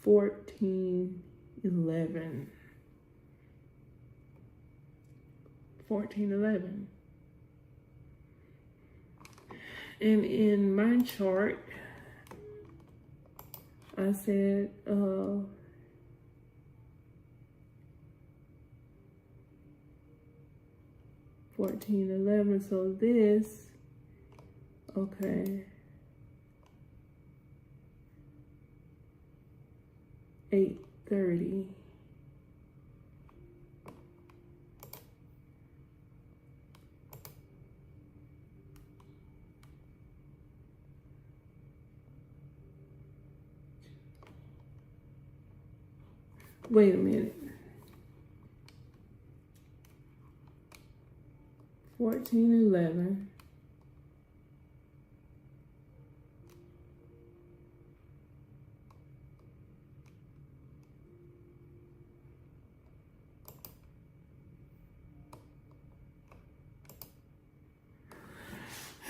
$14.11. $14.11. And in my chart, I said $14.11. So this, okay, 8:30. Wait a minute. 14.11.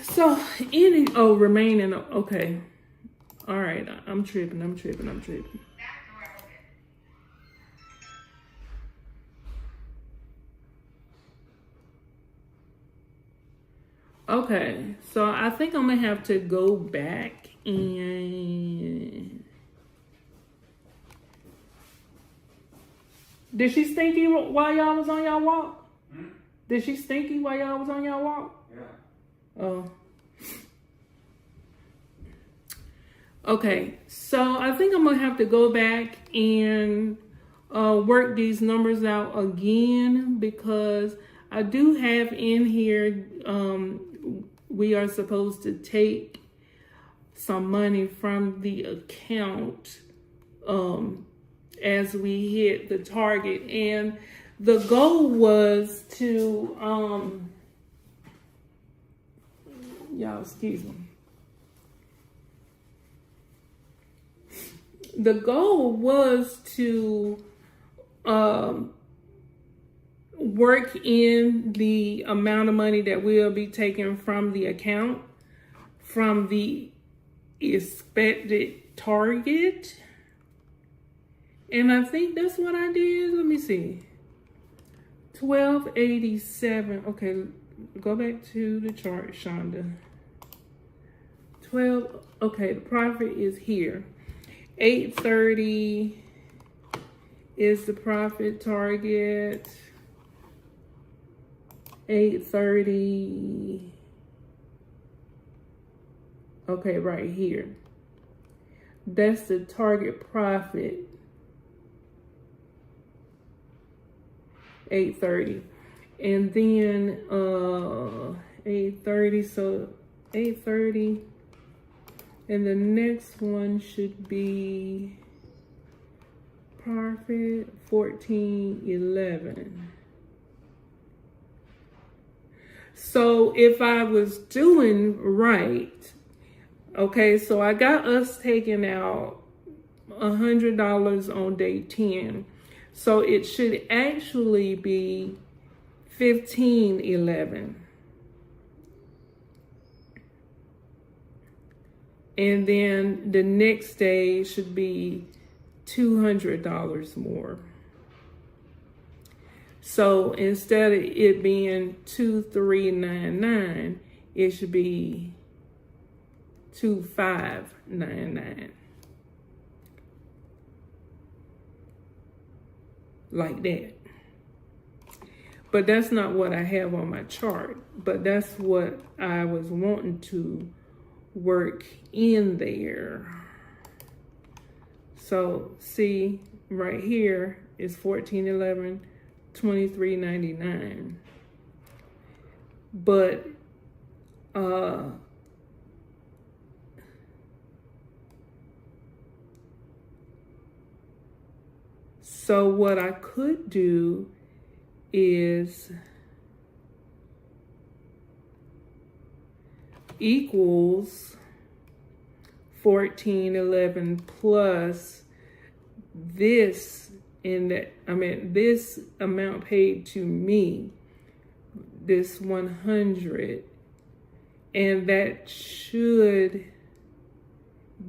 So remaining, okay. All right, I'm tripping. Okay, so I think I'm gonna have to go back and did she stinky while y'all was on y'all walk? Did she stinky while y'all was on y'all walk? Yeah. Oh. Okay, so I think I'm gonna have to go back and work these numbers out again, because I do have in here, we are supposed to take some money from the account as we hit the target. And the goal was to, y'all excuse me. The goal was to work in the amount of money that we'll be taking from the account from the expected target. And I think that's what I did. Let me see. 1287. Okay, go back to the chart, Shonda. 12. Okay, the profit is here. 830 is the profit target. 830. Okay, right here. That's the target profit. 830. And then 830, so 830. And the next one should be profit 1411. So if I was doing right, okay, so I got us taking out $100 on day 10. So it should actually be 1511. And then the next day should be $200 more. So instead of it being 2399, it should be 2599. Like that. But that's not what I have on my chart. But that's what I was wanting to work in there. So see, right here is 14.11, 23.99. But so what I could do is equals 14.11 plus this this amount paid to me, this 100, and that should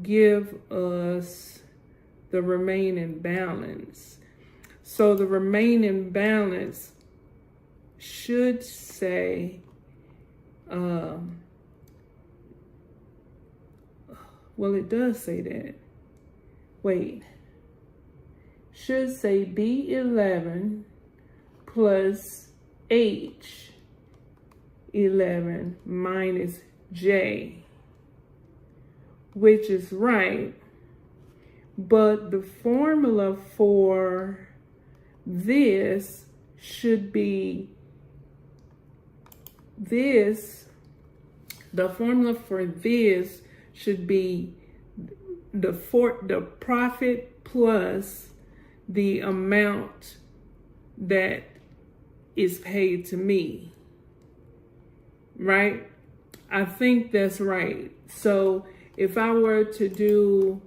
give us the remaining balance. So the remaining balance should say, well, it does say that. Wait. Should say B11 plus H11 minus J, which is right. But the formula for this should be this. The formula for this should be the profit plus the amount that is paid to me, right? I think that's right. So if I were to do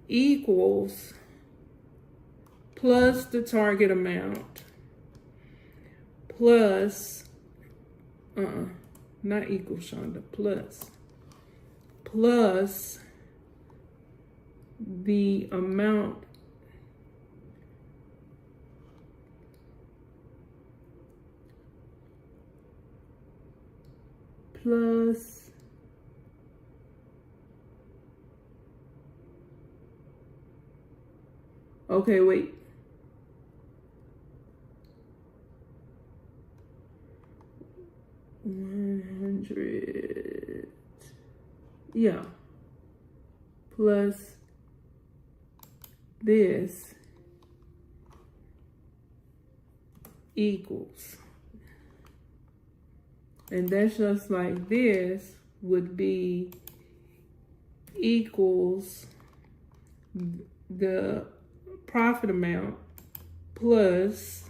equals plus the target amount plus, not equal, Shonda, plus the amount plus okay, wait. $100, yeah, plus this equals, and that's just like this would be equals the profit amount plus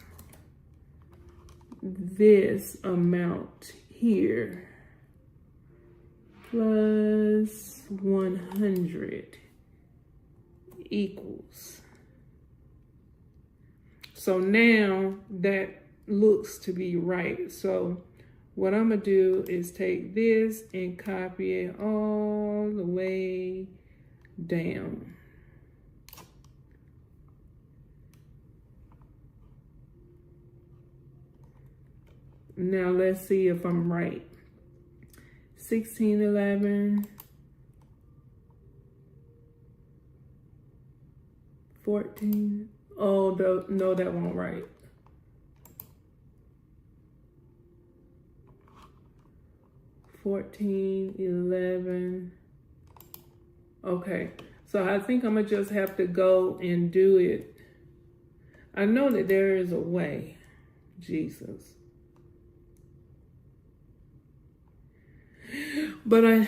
this amount here plus 100 equals. So now that looks to be right. So what I'm gonna do is take this and copy it all the way down. Now let's see if I'm right. 16.11, 14. Oh, no, that won't right. 14.11. Okay, so I think I'm gonna just have to go and do it. I know that there is a way. Jesus. But I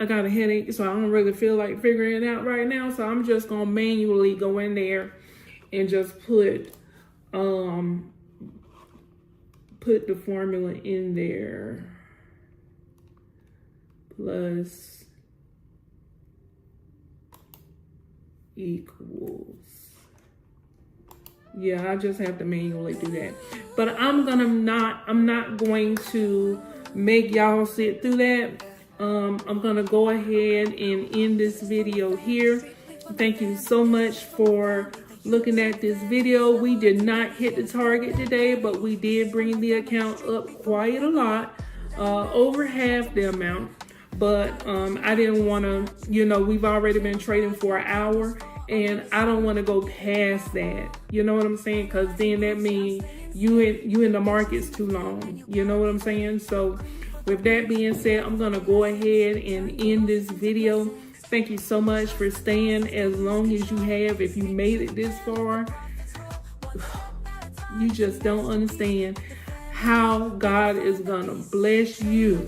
got a headache, so I don't really feel like figuring it out right now. So I'm just gonna manually go in there and just put the formula in there. Plus equals. Yeah, I just have to manually do that. But I'm not going to make y'all sit through that. I'm gonna go ahead and end this video here. Thank you so much for looking at this video. We did not hit the target today, but we did bring the account up quite a lot, over half the amount. But I didn't want to, we've already been trading for an hour, and I don't want to go past that. You know what I'm saying? Because then that means you in the markets too long. You know what I'm saying? So with that being said, I'm going to go ahead and end this video. Thank you so much for staying as long as you have. If you made it this far, you just don't understand how God is gonna bless you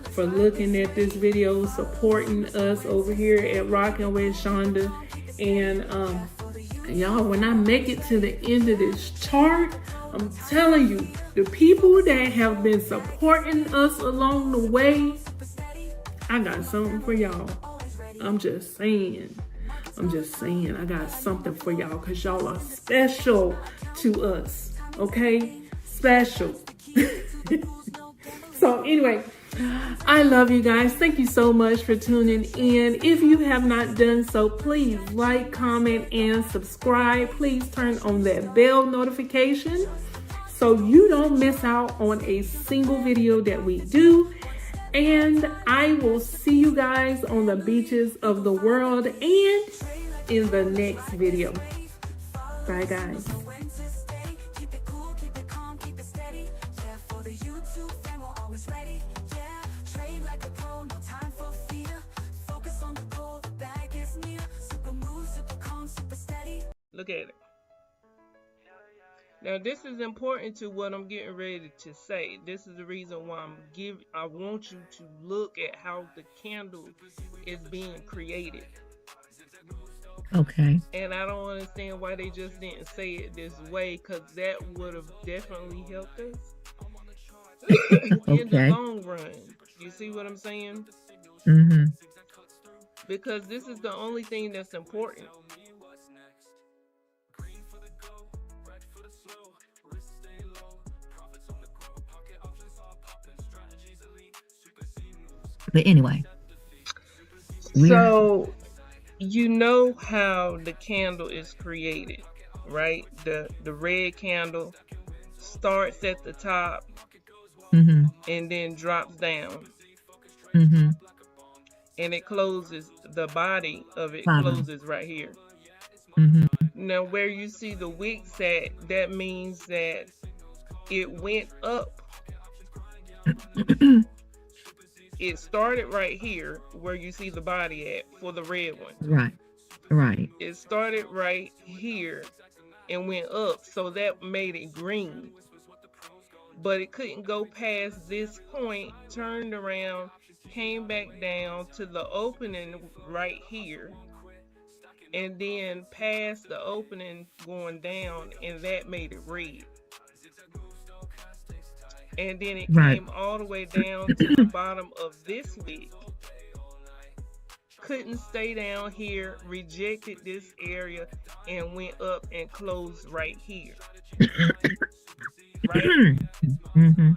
for looking at this video, supporting us over here at Rockin with Shonda. And y'all, when I make it to the end of this chart, I'm telling you, the people that have been supporting us along the way, I got something for y'all. I'm just saying, I got something for y'all because y'all are special to us, okay? Special. So anyway, I love you guys. Thank you so much for tuning in. If you have not done so, please like, comment, and subscribe. Please turn on that bell notification so you don't miss out on a single video that we do. And I will see you guys on the beaches of the world and in the next video. Bye, guys. Look at it. Now this is important to what I'm getting ready to say. This is the reason why I want you to look at how the candle is being created. Okay. And I don't understand why they just didn't say it this way, because that would have definitely helped us in the long run. You see what I'm saying? Mm-hmm. Because this is the only thing that's important. But anyway. So, you know how the candle is created, right? The red candle starts at the top, mm-hmm. and then drops down. Mm-hmm. And it closes, the body of it closes right here. Mm-hmm. Now, where you see the wicks at, that means that it went up. It started right here where you see the body at for the red one. Right. It started right here and went up, so that made it green. But it couldn't go past this point, turned around, came back down to the opening right here, and then past the opening going down, and that made it red. And then it came all the way down to the bottom of this wick. Couldn't stay down here, rejected this area, and went up and closed right here. Right? Mm-hmm.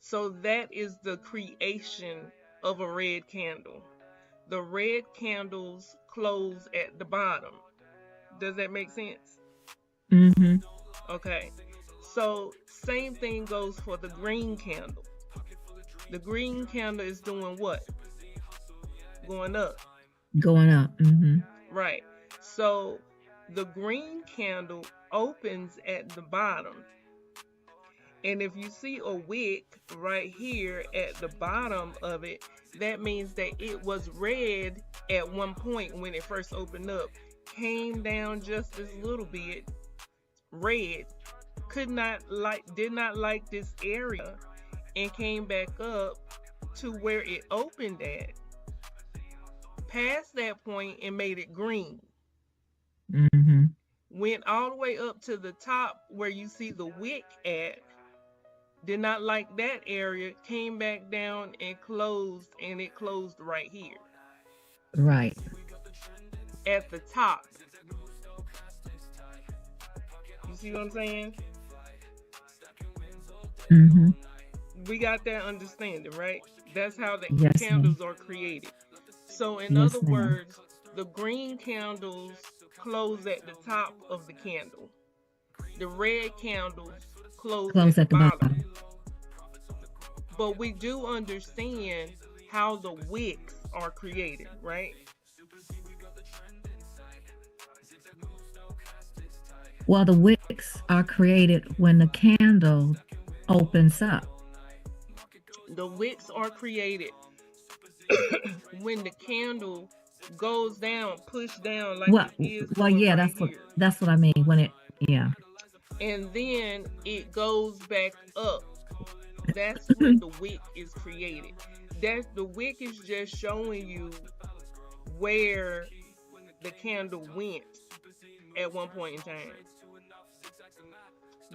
So that is the creation of a red candle. The red candles close at the bottom. Does that make sense? Mm-hmm. Okay. So same thing goes for the green candle. The green candle is doing what? Going up. Going up. Mm-hmm. Right. So the green candle opens at the bottom. And if you see a wick right here at the bottom of it, that means that it was red at one point when it first opened up. Came down just this little bit, red. Did not like this area, and came back up to where it opened at, past that point, and made it green. Mm-hmm. Went all the way up to the top where you see the wick at, did not like that area, came back down and closed, and it closed right here. Right. At the top. You see what I'm saying? Mm-hmm. We got that understanding, right? That's how the Yes, candles are created. So in Yes, other ma'am. words, the green candles close at the top of the candle. The red candles close at the bottom. But we do understand how the wicks are created, right? Well, the wicks are created when the candle opens up. The wicks are created when the candle goes down, pushed down like Well, it is well, doing yeah, right here. that's what I mean when it, yeah. And then it goes back up. That's when the wick is created. That's the wick is just showing you where the candle went at one point in time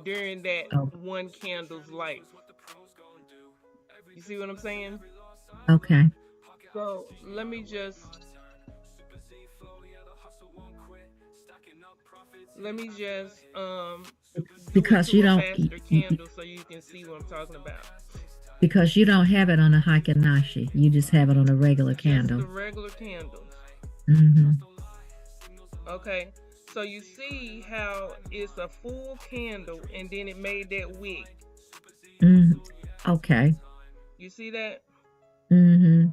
during that Oh, one candle's life. You see what I'm saying? okay. So let me just do it Because to you a don't, faster candle so you can see what I'm talking about. because you don't have it on a Hikanashi. You just have it on a regular Just candle. the regular candles. Mm-hmm. Okay. So you see how it's a full candle and then it made that wick. Mm-hmm. Okay. You see that? Mm-hmm.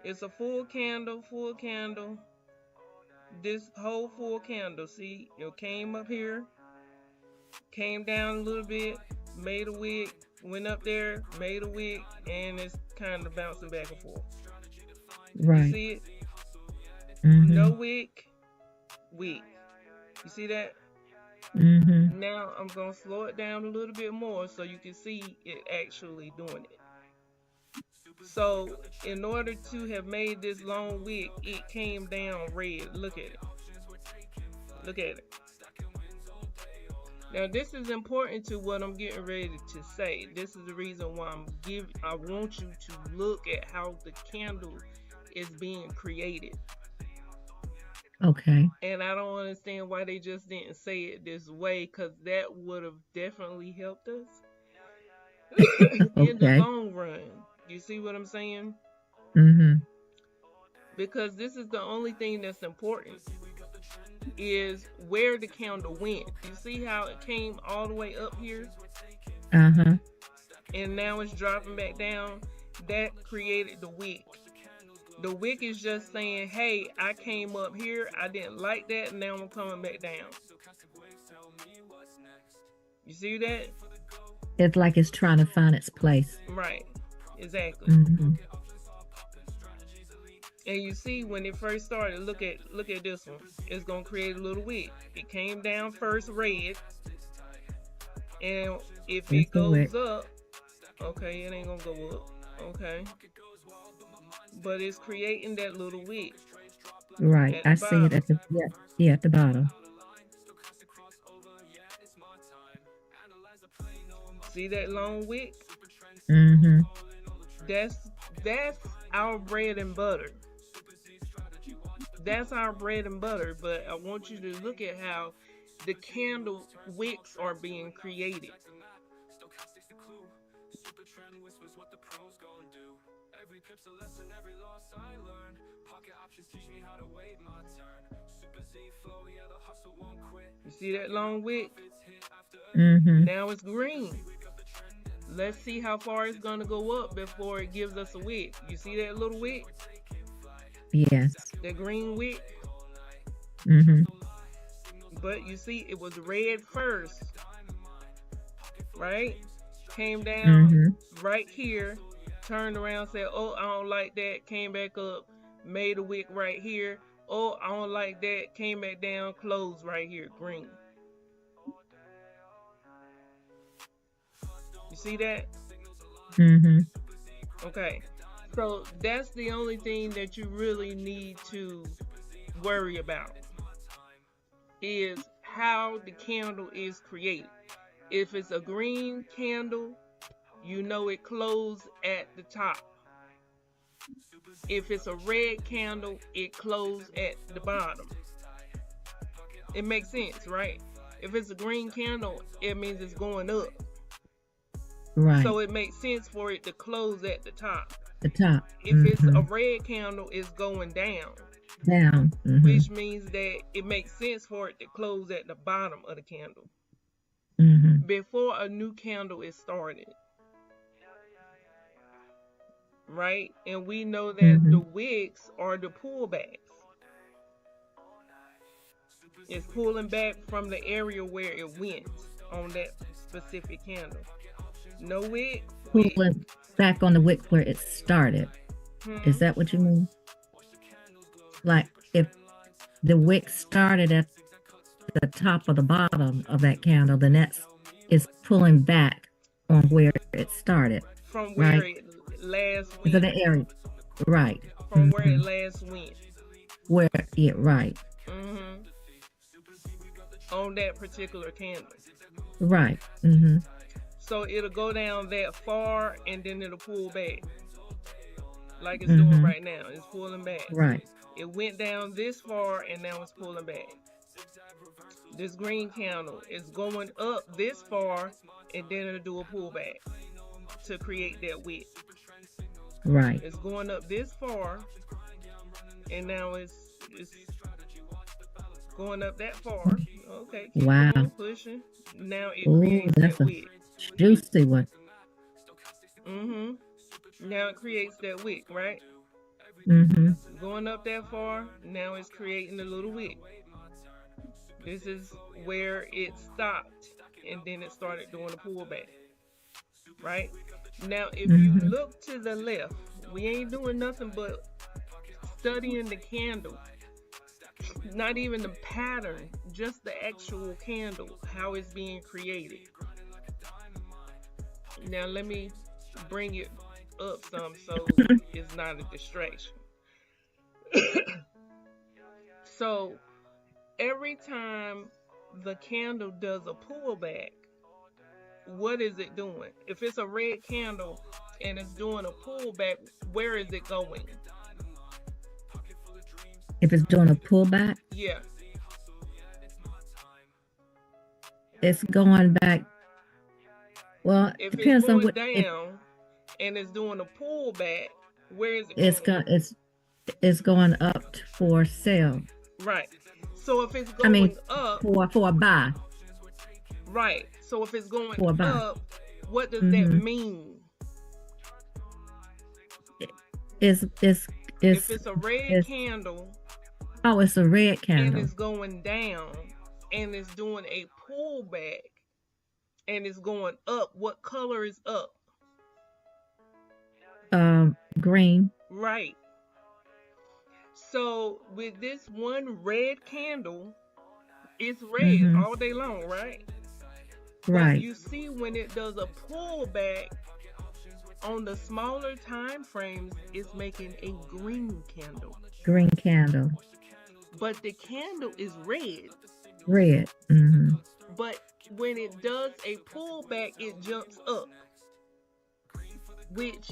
It's a full candle, full candle. This whole full candle, see, it came up here, came down a little bit, made a wick, went up there, made a wick, and it's kind of bouncing back and forth. You Right. see it? Mm-hmm. No wick, wick. You see that? Mm-hmm. Now I'm going to slow it down a little bit more so you can see it actually doing it. So in order to have made this long wick, it came down red. Look at it. Look at it. Now this is important to what I'm getting ready to say. This is the reason why I want you to look at how the candle is being created. Okay. And I don't understand why they just didn't say it this way, because that would have definitely helped us in the Okay. long run. You see what I'm saying? Mm-hmm. Because this is the only thing that's important, is where the candle went. You see how it came all the way up here Uh-huh. and now it's dropping back down? That created the wick. The wick is just saying, hey, I came up here, I didn't like that, now I'm coming back down. You see that? It's like it's trying to find its place. Right. Exactly. Mm-hmm. And you see when it first started, look at this one. It's gonna create a little wick. It came down first red, and if That's it the wick. goes up, okay, it ain't gonna go up, okay, but it's creating that little wick Right. at I the see it bottom. at the, yeah, at the bottom. See that long wick? Mm-hmm. That's our bread and butter. That's our bread and butter. But I want you to look at how the candle wicks are being created. You see that long wick? Mm-hmm. Now it's green. Let's see how far it's gonna go up before it gives us a wick. You see that little wick? Yes. That green wick? Mm-hmm. But you see, it was red first, right? Came down Mm-hmm. right here, turned around, said, oh, I don't like that, came back up, made a wick right here. Oh, I don't like that, came back down, closed right here, green. You see that? Mm-hmm. Okay. So that's the only thing that you really need to worry about, is how the candle is created. If it's a green candle, you know it closed at the top. If it's a red candle, it closed at the bottom. It makes sense, right? If it's a green candle, it means it's going up. Right. So it makes sense for it to close at the top. The top. If Mm-hmm. it's a red candle, it's going down. Down. Mm-hmm. Which means that it makes sense for it to close at the bottom of the candle. Mm-hmm. Before a new candle is started. Right? And we know that Mm-hmm. the wicks are the pullbacks. It's pulling back from the area where it went on that specific candle. No wick, wick. Pulling back on the wick where it started. Is that what you mean? like if the wick started at the top of the bottom of that candle, then that's is pulling back on where it started, from where right? it last So went. the area, right? From where it last went. Where it right, Mm-hmm. On that particular candle. right. So it'll go down that far and then it'll pull back. Like it's doing right now. It's pulling back. Right. It went down this far and now it's pulling back. This green candle is going up this far and then it'll do a pullback to create that wick. Right. It's going up this far and now it's going up that far. Okay, keep Wow. going, pushing. Now it Ooh, creates that's that a wick. juicy one. Now it creates that wick, right? Going up that far, now it's creating a little wick. This is where it stopped, and then it started doing a pullback, right? Now, if you look to the left, we ain't doing nothing but studying the candle. Not even the pattern, just the actual candle, how it's being created. Now, let me bring it up some so it's not a distraction. So, every time the candle does a pullback, what is it doing? If it's a red candle and it's doing a pullback, where is it going? If it's doing a pullback, Yeah. it's going back. Well, If depends it's on going what. down and it's doing a pullback, where is it going? It's going up for sale. Right. So if it's going up, for a buy. right. So if it's going For a buy. up, what does that mean? If it's a red candle. Oh, it's a red And candle. it's going down and it's doing a pullback and it's going up. What color is up? Green. Right. So with this one red candle, it's red all day long, right? Right. But you see when it does a pullback on the smaller time frames, it's making a green candle. Green candle. But the candle is red. Red. But when it does a pullback, it jumps up. Which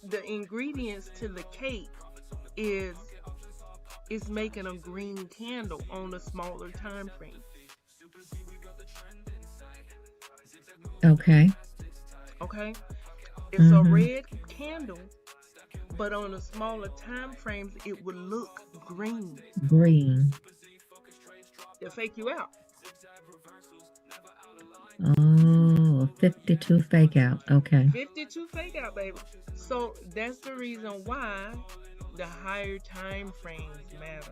the ingredients to the cake is making a green candle on a smaller time frame. Okay. Okay? It's a red candle, but on the smaller time frames, it would look green. Green. It'll fake you out. Oh, 52 fake out. Okay. 52 fake out, baby. So that's the reason why the higher time frames matter.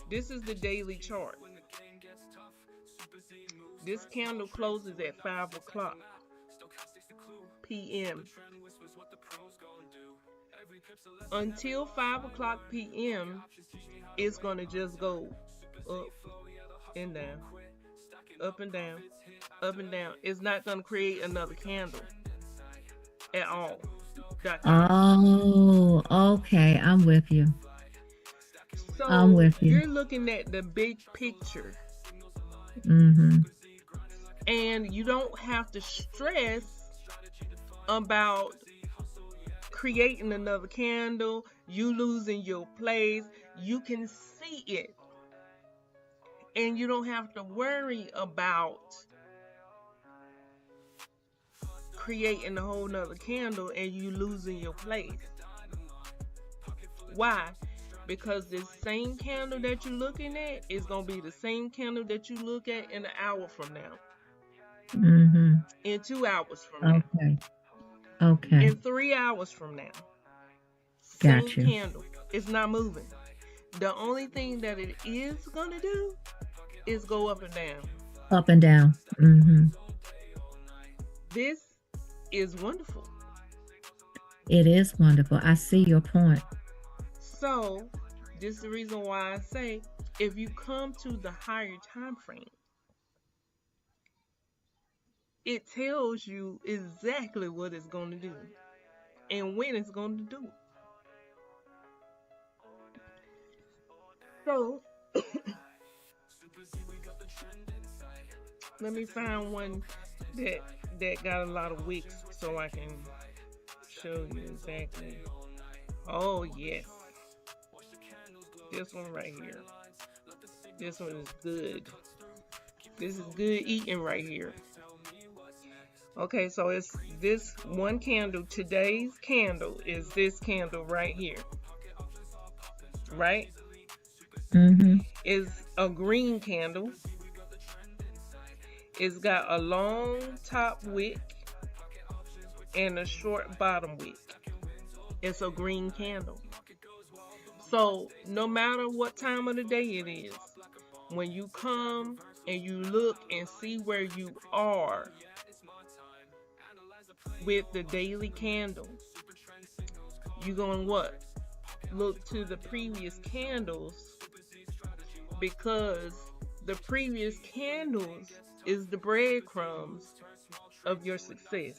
This is the daily chart. This candle closes at 5 o'clock p.m. Until 5 o'clock p.m., it's going to just go up and down, up and down, up and down. It's not going to create another candle at all. Oh, okay. I'm with you. So I'm with you. You're looking at the big picture. And you don't have to stress about creating another candle, you losing your place. You can see it. And you don't have to worry about creating a whole nother candle and you losing your place. Why? Because this same candle that you're looking at is going to be the same candle that you look at in an hour from now. In 2 hours from now. Okay. In 3 hours from now. Got Same you. candle. It's not moving. The only thing that it is going to do is go up and down. Up and down. This is wonderful. It is wonderful. I see your point. So this is the reason why I say if you come to the higher time frame, it tells you exactly what it's going to do and when it's going to do it. So let me find one that got a lot of wicks so I can show you exactly. Oh yes, this one right here. This one is good. This is good eating right here. Okay, so it's this one candle. Today's candle is this candle right here. Right? Mm-hmm. Is a green candle. It's got a long top wick and a short bottom wick. It's a green candle. So no matter what time of the day it is, when you come and you look and see where you are with the daily candle, you're going to what? Look to the previous candles, because the previous candles is the breadcrumbs of your success.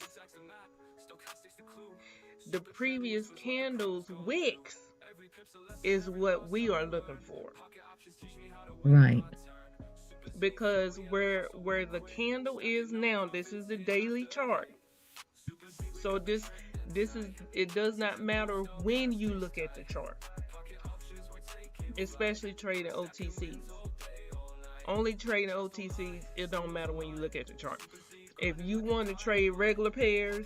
The previous candles wicks is what we are looking for. Right. Because where the candle is now, this is the daily chart. So this is, it does not matter when you look at the chart, especially trading OTCs. Only trading OTCs, it don't matter when you look at the chart. If you want to trade regular pairs,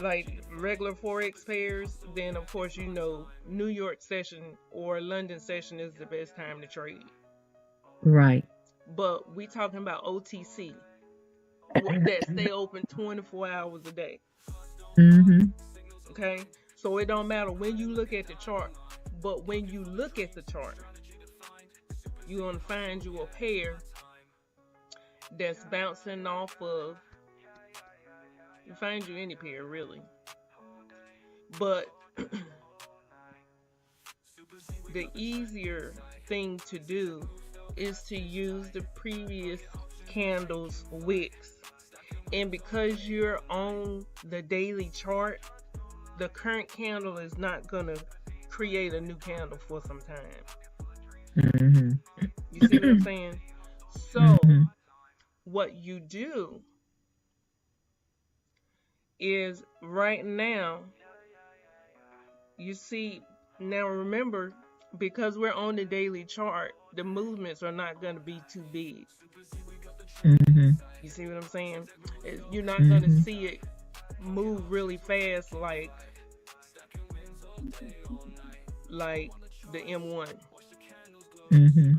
like regular Forex pairs, then of course you know New York session or London session is the best time to trade. Right. But we talking about OTC that stay open 24 hours a day. Mm-hmm. Okay, so it don't matter when you look at the chart, but when you look at the chart, you're gonna find you a pair that's bouncing off of. You find you any pair really, but the easier thing to do is to use the previous candle's wicks. And because you're on the daily chart, the current candle is not going to create a new candle for some time. Mm-hmm. You see what I'm saying? So, Mm-hmm. what you do is right now, you see, now remember, because we're on the daily chart, the movements are not going to be too big. Mm-hmm. You see what I'm saying? You're not Mm-hmm. going to see it move really fast like the M1. Mm-hmm.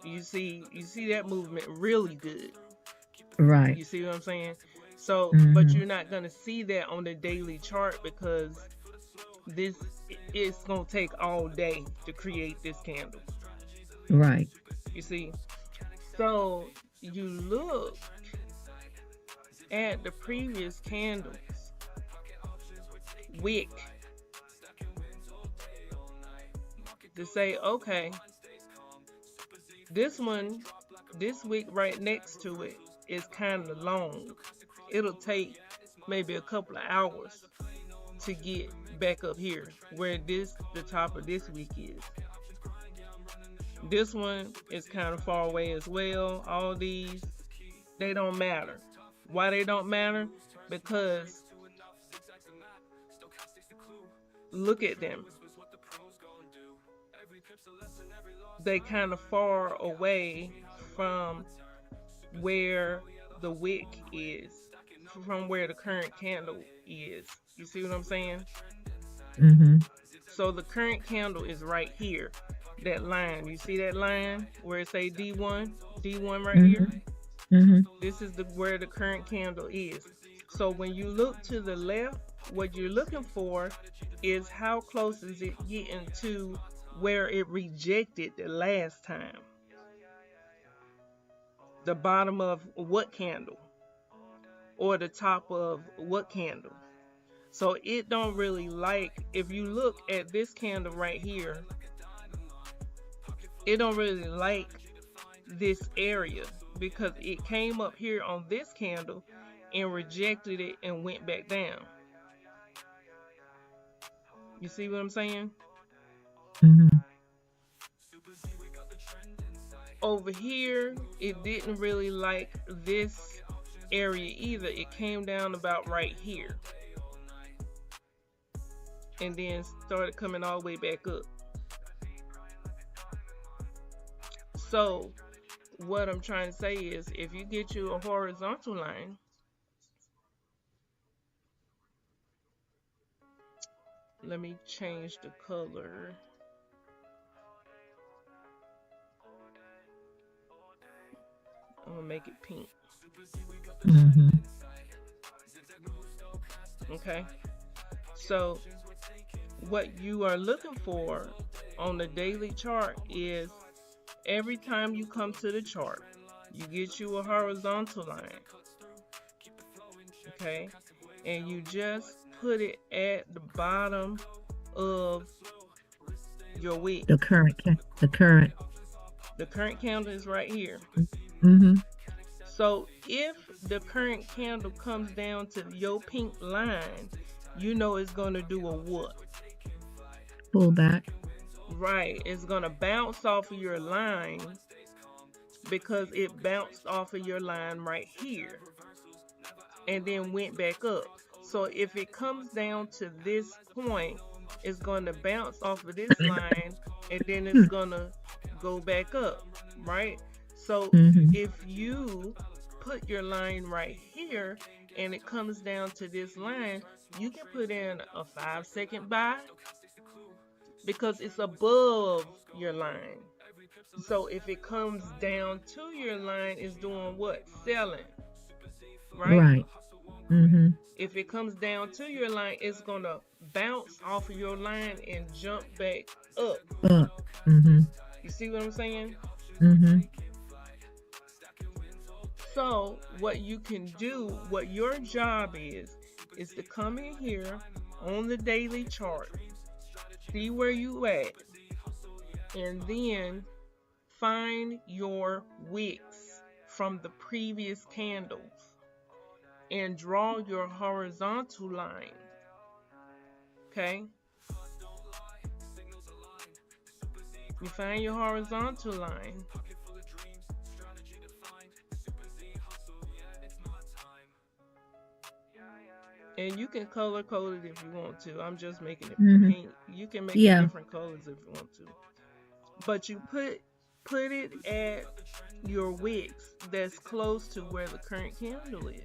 You see that movement really good. Right. You see what I'm saying? So, Mm-hmm. but you're not going to see that on the daily chart because it's going to take all day to create this candle. Right. You see? So, you look at the previous candles wick to say, okay, this wick right next to it is kind of long. It'll take maybe a couple of hours to get back up here where the top of this wick is. This one is kind of far away as well. All these, they don't matter. Why they don't matter? Because look at them. They kind of far away from where the wick is, from where the current candle is. You see what I'm saying? Mm-hmm. So the current candle is right here. That line, you see that line where it say D1 right here? Mm-hmm. This is where the current candle is. So when you look to the left, what you're looking for is how close is it getting to where it rejected the last time. The bottom of what candle? Or the top of what candle? So it don't really like, if you look at this candle right here, it don't really like this area because it came up here on this candle and rejected it and went back down. You see what I'm saying? Mm-hmm. Over here, it didn't really like this area either. It came down about right here and then started coming all the way back up. So what I'm trying to say is, if you get you a horizontal line, let me change the color. I'm gonna make it pink. Mm-hmm. Okay, so what you are looking for on the daily chart is, every time you come to the chart, you get you a horizontal line, okay, and you just put it at the bottom of your wick. The current candle is right here. Mm-hmm. So if the current candle comes down to your pink line, you know it's going to do a what? Pull back. Right, it's going to bounce off of your line because it bounced off of your line right here and then went back up. So if it comes down to this point, it's going to bounce off of this line and then it's going to go back up, right? So Mm-hmm. if you put your line right here and it comes down to this line, you can put in a 5-second buy because it's above your line. So if it comes down to your line, it's doing what? Selling, right? Right. Mm-hmm. If it comes down to your line, it's going to bounce off of your line and jump back up. Up. Mm-hmm. You see what I'm saying? Mm-hmm. So what you can do, what your job is to come in here on the daily chart, see where you at, and then find your wicks from the previous candles and draw your horizontal line. Okay? You find your horizontal line. And you can color code it if you want to. I'm just making it pink. You can make it different colors if you want to. But you put it at your wicks that's close to where the current candle is,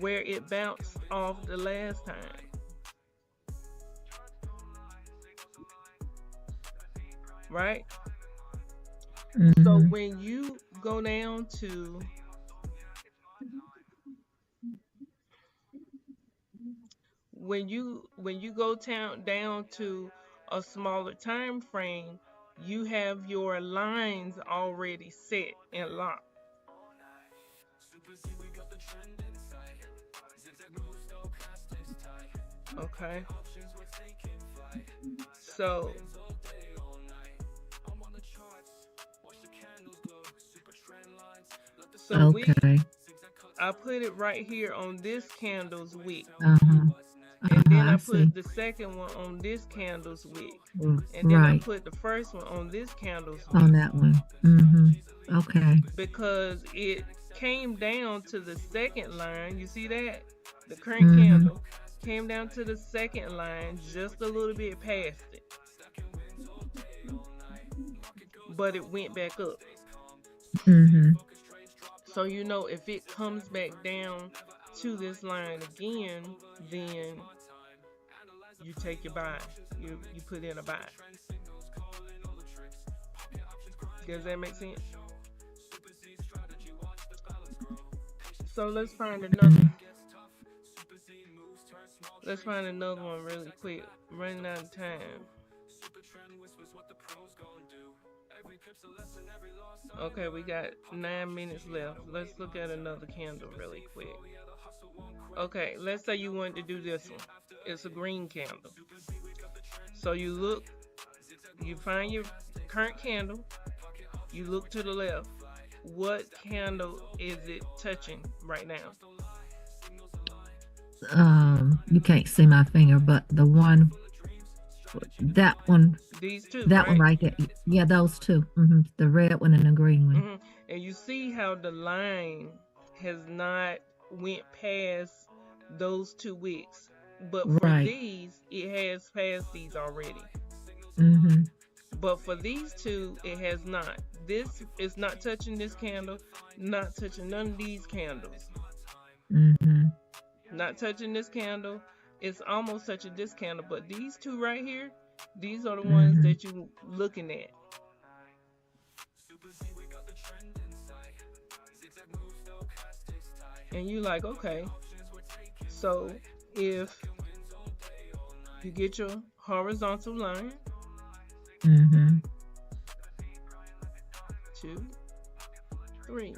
where it bounced off the last time. Right? Mm-hmm. So when you go down to when you go down to a smaller time frame, you have your lines already set and locked. Okay. So okay. I put it right here on this candle's wick. Uh-huh. And then I put the second one on this candle's wick. And then I put the first one on this candle's wick. On that one. Mm-hmm. Okay. Because it came down to the second line. You see that? The current candle came down to the second line, just a little bit past it. But it went back up. Mm-hmm. So you know, if it comes back down to this line again, then you take your buy. You put in a buy. Does that make sense? So let's find another. Let's find another one really quick. Running out of time. Okay, we got 9 minutes left. Let's look at another candle really quick. Okay, let's say you want to do this one. It's a green candle. So you find your current candle, you look to the left. What candle is it touching right now? You can't see my finger, but the one, that one, These two, that right? one right there. Yeah, those two. The red one and the green one. And you see how the line has not went past those 2 wicks, but for Right. these, it has passed these already. But for these two, it has not. This is not touching this candle, not touching none of these candles. Not touching this candle. It's almost touching this candle, but these two right here, these are the ones that you're looking at. And you like, okay, so if you get your horizontal line, 2, 3,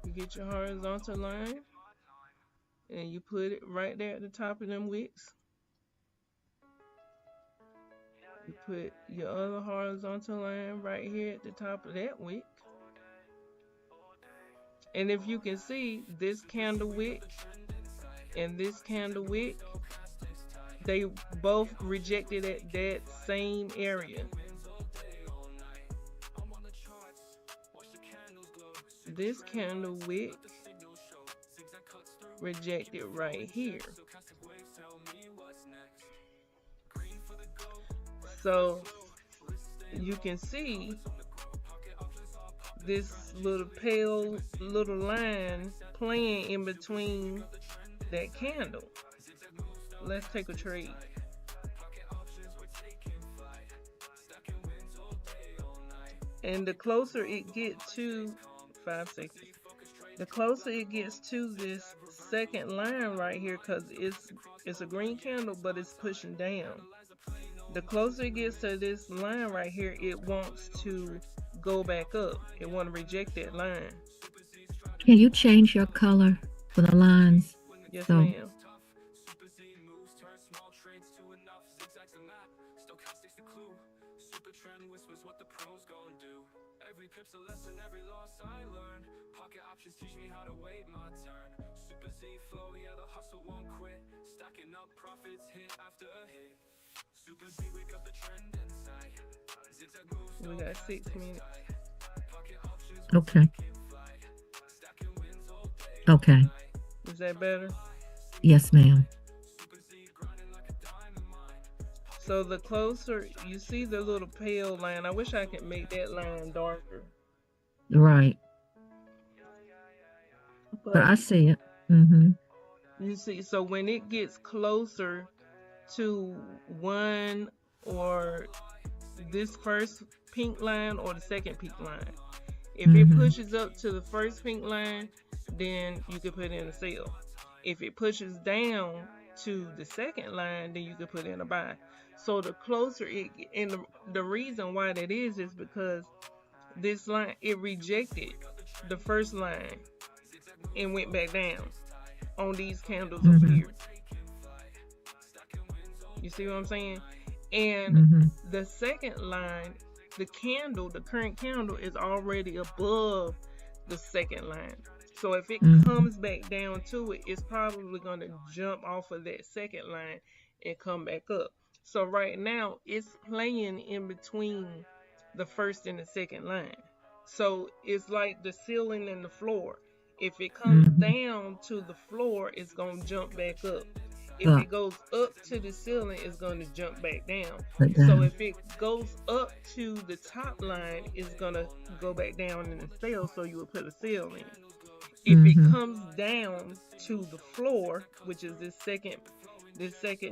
you get your horizontal line and you put it right there at the top of them wicks. You put your other horizontal line right here at the top of that wick. And if you can see, this candle wick and this candle wick, they both rejected at that same area. This candle wick rejected right here. So you can see this little pale little line playing in between that candle. Let's take a trade. And the closer it gets to 5 seconds, the closer it gets to this second line right here, because it's a green candle, but it's pushing down. The closer it gets to this line right here, it wants to go back up. It wants to reject that line. Can you change your color for the lines? Yes, ma'am. We got 6 minutes. Okay. Okay. Is that better? Yes, ma'am. So the closer you see the little pale line, I wish I could make that line darker. Right. But I see it. You see, so when it gets closer to one or this first pink line or the second pink line, if it pushes up to the first pink line, then you can put in a sell. If it pushes down to the second line, then you can put in a buy. So the closer it, and the reason why that is because this line, it rejected the first line and went back down on these candles over here. You see what I'm saying? And the second line, the current candle is already above the second line. So if it comes back down to it, it's probably going to jump off of that second line and come back up. So right now, it's playing in between the first and the second line. So it's like the ceiling and the floor. If it comes down to the floor, it's going to jump back up. If it goes up to the ceiling, it's going to jump back down. So if it goes up to the top line, it's going to go back down in the sell, so you would put a sell in. If it comes down to the floor, which is this second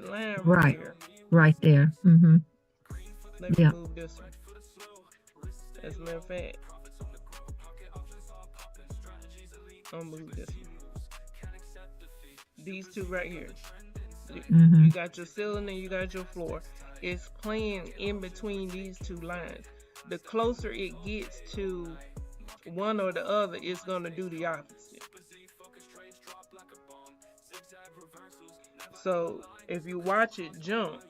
line right here. Right there. Let me move this one. As a matter of fact, I'll move this one. These two right here. You got your ceiling and you got your floor. It's playing in between these two lines. The closer it gets to one or the other, it's going to do the opposite. So if you watch it jump,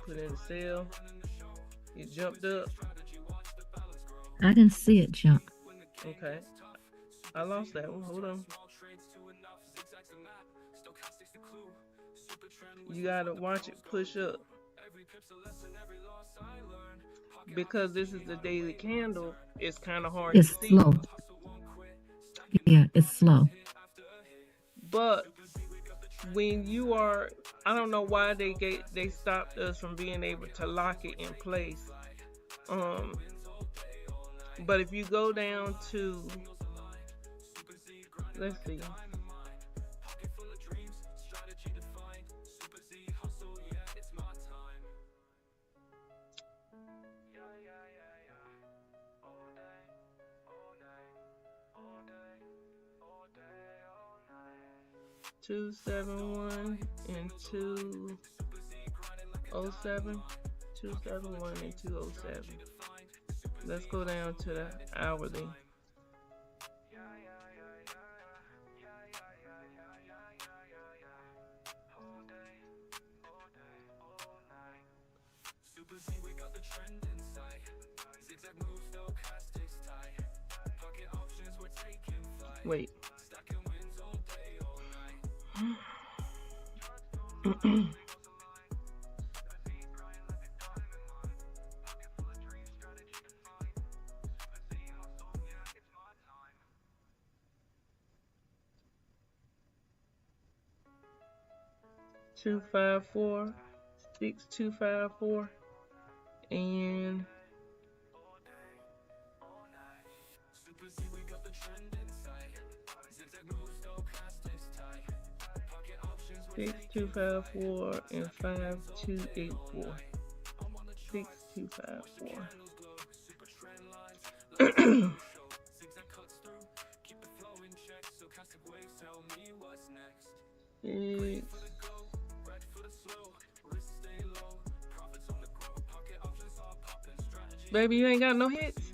put in the sell, it jumped up. I didn't see it jump. Okay, I lost that one. Hold on. You gotta watch it push up. Because this is the daily candle, it's kind of hard It's to see. slow. Yeah, it's slow. But when you are, I don't know why they stopped us from being able to lock it in place. But if you go down to, let's see. Two 7-1 and 207. 271 and 207. Let's go down to the hourly. Wait. Two 5-4, 6-2-5-4, and six 2-5-4 and 5-2-8-4. 6-2-5-4. Baby, you ain't got no hits?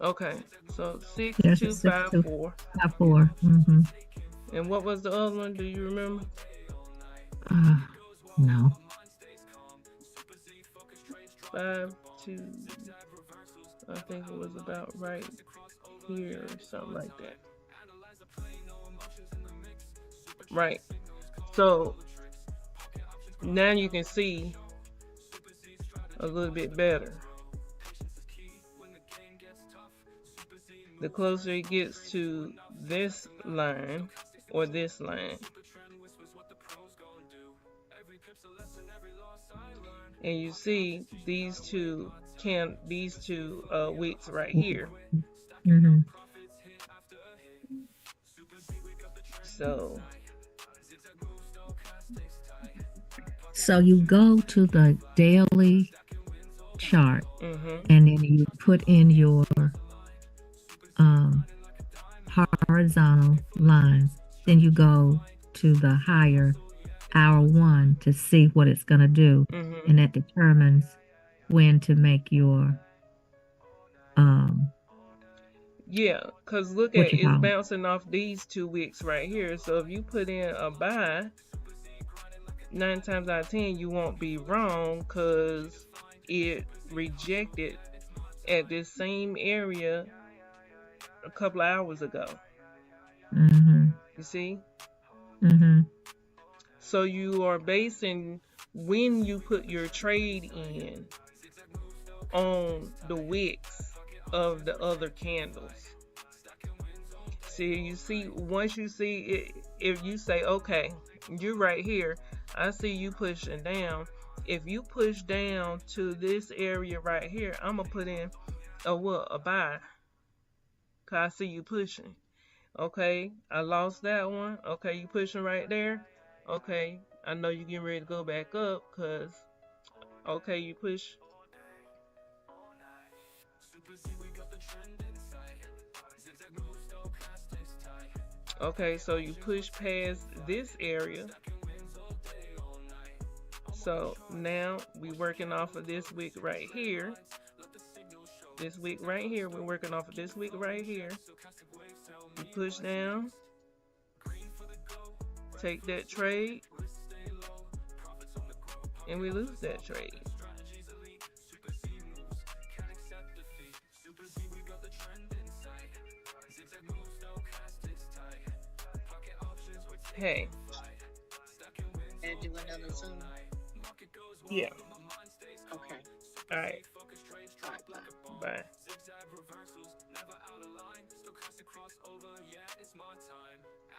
Okay, so 6-2-5-4. 5-4. Mm-hmm. And what was the other one? Do you remember? No. 5-2. I think it was about right here or something like that. Right. So now you can see a little bit better. The closer it gets to this line or this line, and you see these two wicks right here. Mm-hmm. So you go to the daily chart, and then you put in your horizontal lines. Then you go to the higher hour 1 to see what it's going to do, and that determines when to make your yeah, because look at it's bouncing off these 2 wicks right here. So if you put in a buy, 9 times out of 10 you won't be wrong, because it rejected at this same area a couple of hours ago. You see? So you are basing when you put your trade in on the wicks of the other candles. See, you see, once you see it, if you say, okay, you're right here, I see you pushing down. If you push down to this area right here, I'm gonna put in a buy, cause I see you pushing. Okay, I lost that one. Okay, you pushing right there. Okay, I know you're getting ready to go back up, cause okay, you push. Okay, so you push past this area. So now we working off of this wick right here. This week right here, we're working off of this week right here. You push down, take that trade, and we lose that trade. Hey. And do another Zoom. Yeah. Okay. All right. All right. Bye. Bye.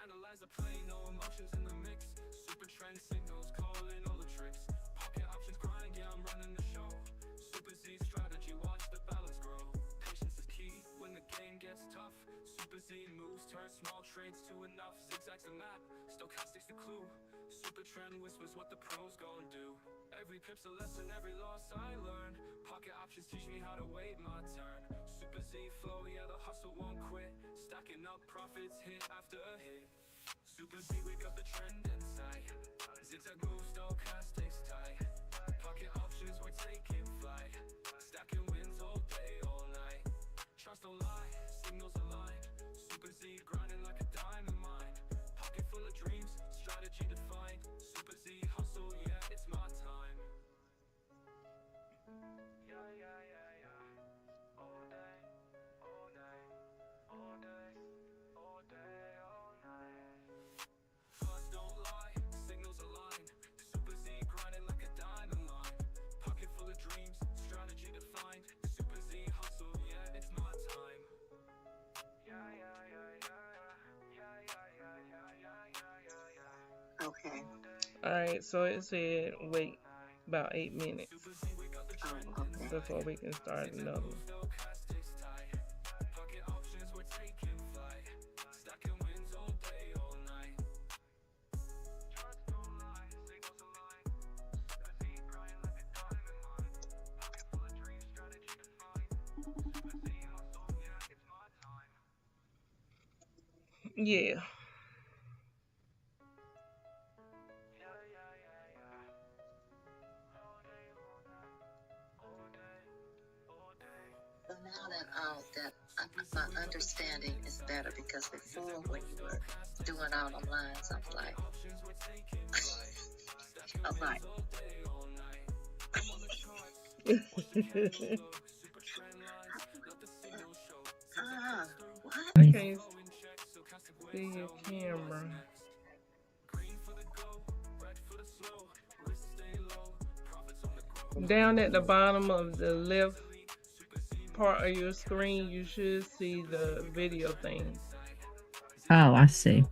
Analyze the play, no emotions in the mix. Super trend signals, calling all the tricks. Pocket options grind, yeah, I'm running the show. Super Z strategy, watch the balance grow. Patience is key when the game gets tough. Super Z moves, turn small trades to enough. Zigzags the map, stochastics the clue. Super trend whispers what the pros gon' do. Every pip's a lesson, every loss I learn. Pocket options teach me how to wait my turn. Super Z flow, yeah, the hustle won't quit. Stacking up profits hit after hit. Super Z, we got the trend in sight. Zigzag moves, stochastics tight. Pocket options, we're taking flight. Stacking wins all day, all night. Trust don't lie, signals align. Super Z grinding like a diamond mine. Pocket full of dreams, strategy defined. Super Z hustle, yeah, it's my time. Yeah, yeah, yeah, yeah. All day, all day, all day, all day, all night. Thoughts don't lie, signals align. Super Z grinding like a diamond line. Pocket full of dreams, strategy defined. Super Z hustle, yeah, it's my time. Yeah, yeah, yeah, yeah, yeah, yeah, yeah, yeah, yeah, yeah, yeah. Okay. All right. So it said wait about 8 minutes Oh, okay. before we can start another one. Yeah. So now that my understanding is better, because before when you were doing all the lines, I'm like, what? I can't see your camera. Down at the bottom of the left part of your screen, you should see the video thing. Oh, I see.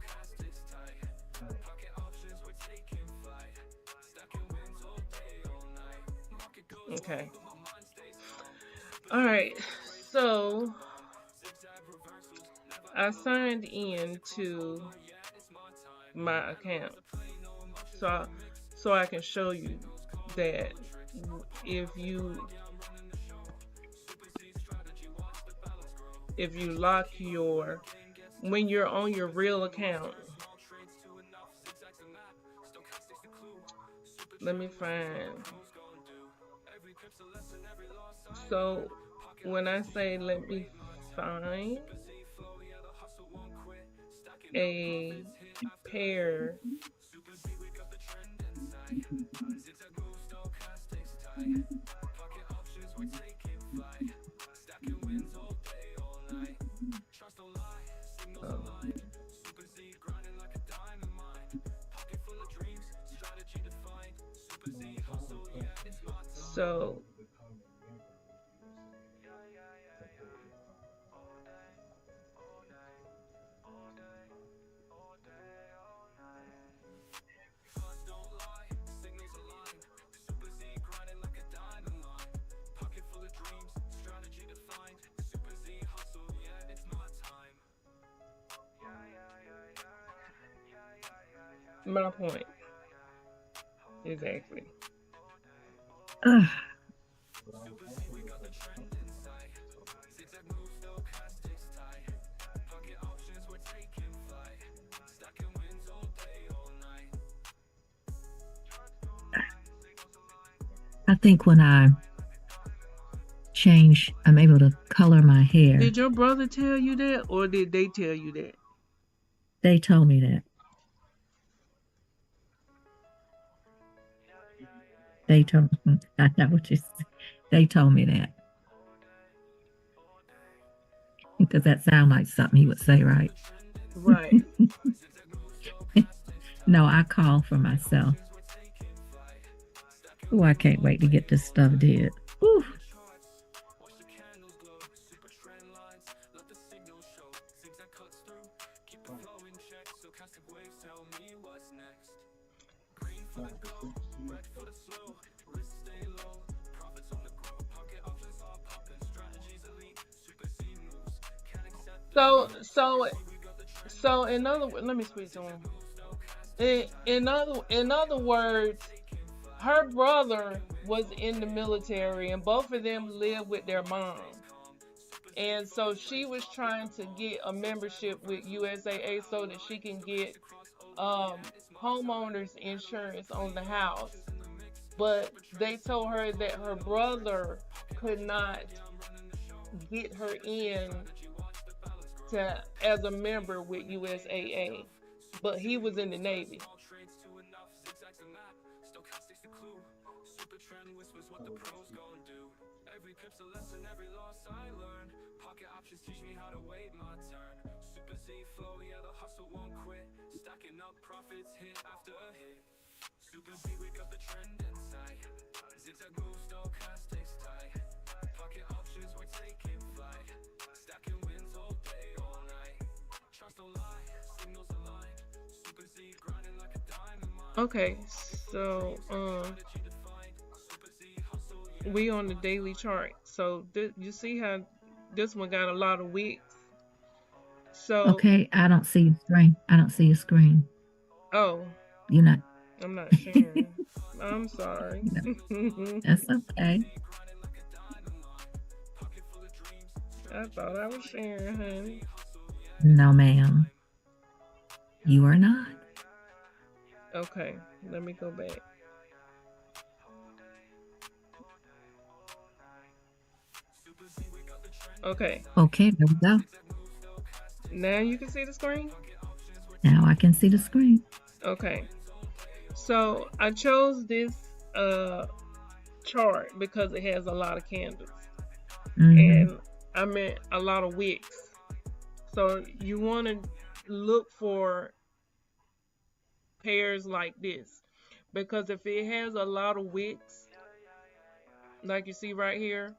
Okay. All right. So I signed in to my account, so I can show you that if you lock your, when you're on your real account, let me find. So when I say let me find a pair so my point exactly. I think when I change. I'm able to color my hair. Did your brother tell you that, or did they tell you that? They told me that. They told me. I know what you said. They told me that. Because that sounds like something he would say, right? Right. No, I call for myself. Oh, I can't wait to get this stuff did. Whew. So in other words, let me speak to him. In other words, her brother was in the military, and both of them lived with their mom. And so she was trying to get a membership with USAA so that she can get homeowners insurance on the house. But they told her that her brother could not get her in as a member with USAA, but he was in the Navy. Okay, so we on the daily chart. So you see how this one got a lot of wicks. So okay, I don't see your screen. I don't see your screen. Oh, you're not. I'm not sharing. I'm sorry. No, that's okay. I thought I was sharing, honey. No, ma'am. You are not. Okay, let me go back. Okay. Okay, there we go. Now you can see the screen? Now I can see the screen. Okay. So I chose this chart because it has a lot of candles. And I meant a lot of wicks. So you want to look for pairs like this, because if it has a lot of wicks, like you see right here,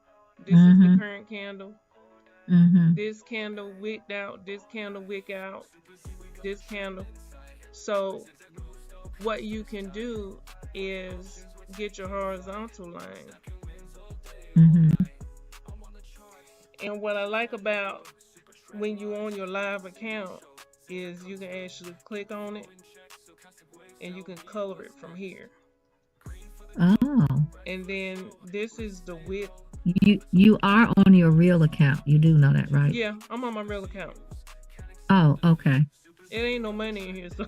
this is the current candle. This candle wicked out, this candle wick out, this candle. So what you can do is get your horizontal line. And what I like about when you on your live account is you can actually click on it and you can color it from here. Oh. And then this is the width. You are on your real account. You do know that, right? Yeah, I'm on my real account. Oh, okay. It ain't no money in here, so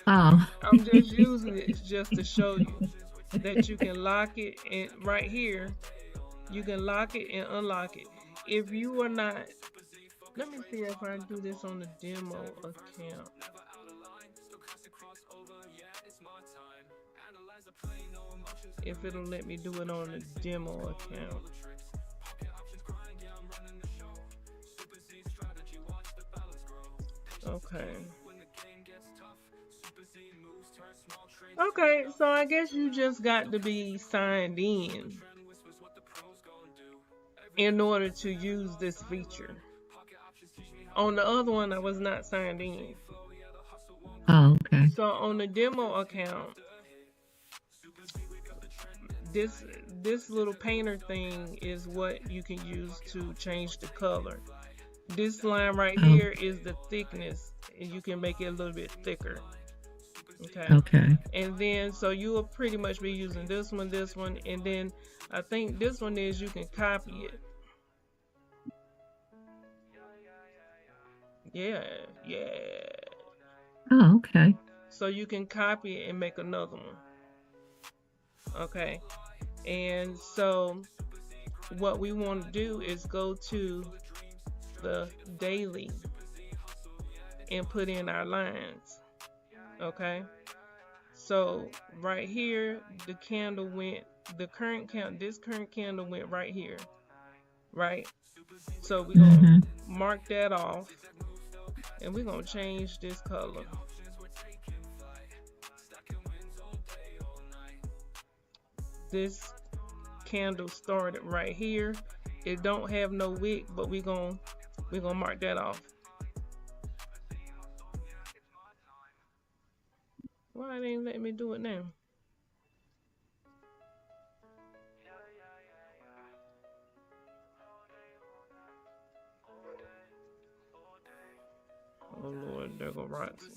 oh. I'm just using it just to show you that you can lock it, and right here you can lock it and unlock it. If you are not, let me see if I do this on the demo account. If it'll let me do it on the demo account. Okay, so I guess you just got to be signed in order to use this feature. On the other one, I was not signed in. Oh, okay. So on the demo account, this little painter thing is what you can use to change the color. This line right here is the thickness, and you can make it a little bit thicker. Okay. And then so you will pretty much be using this one, and then I think this one is you can copy it. Yeah. Oh, okay. So you can copy it and make another one. Okay. And so what we want to do is go to the daily and put in our lines. Okay, so right here the candle went, this current candle went right here, right? So we're gonna mark that off, and we're gonna change this color. This candle started right here. It don't have no wick, but we're gonna mark that off. Why it ain't letting me do it now? Oh Lord, there go Roxy.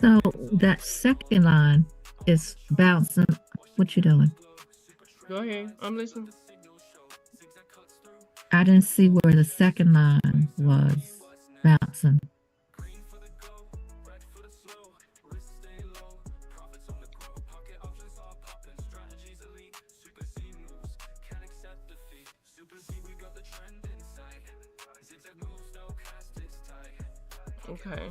So that second line is bouncing. What you doing? Go ahead, I'm listening. I didn't see where the second line was bouncing. Okay.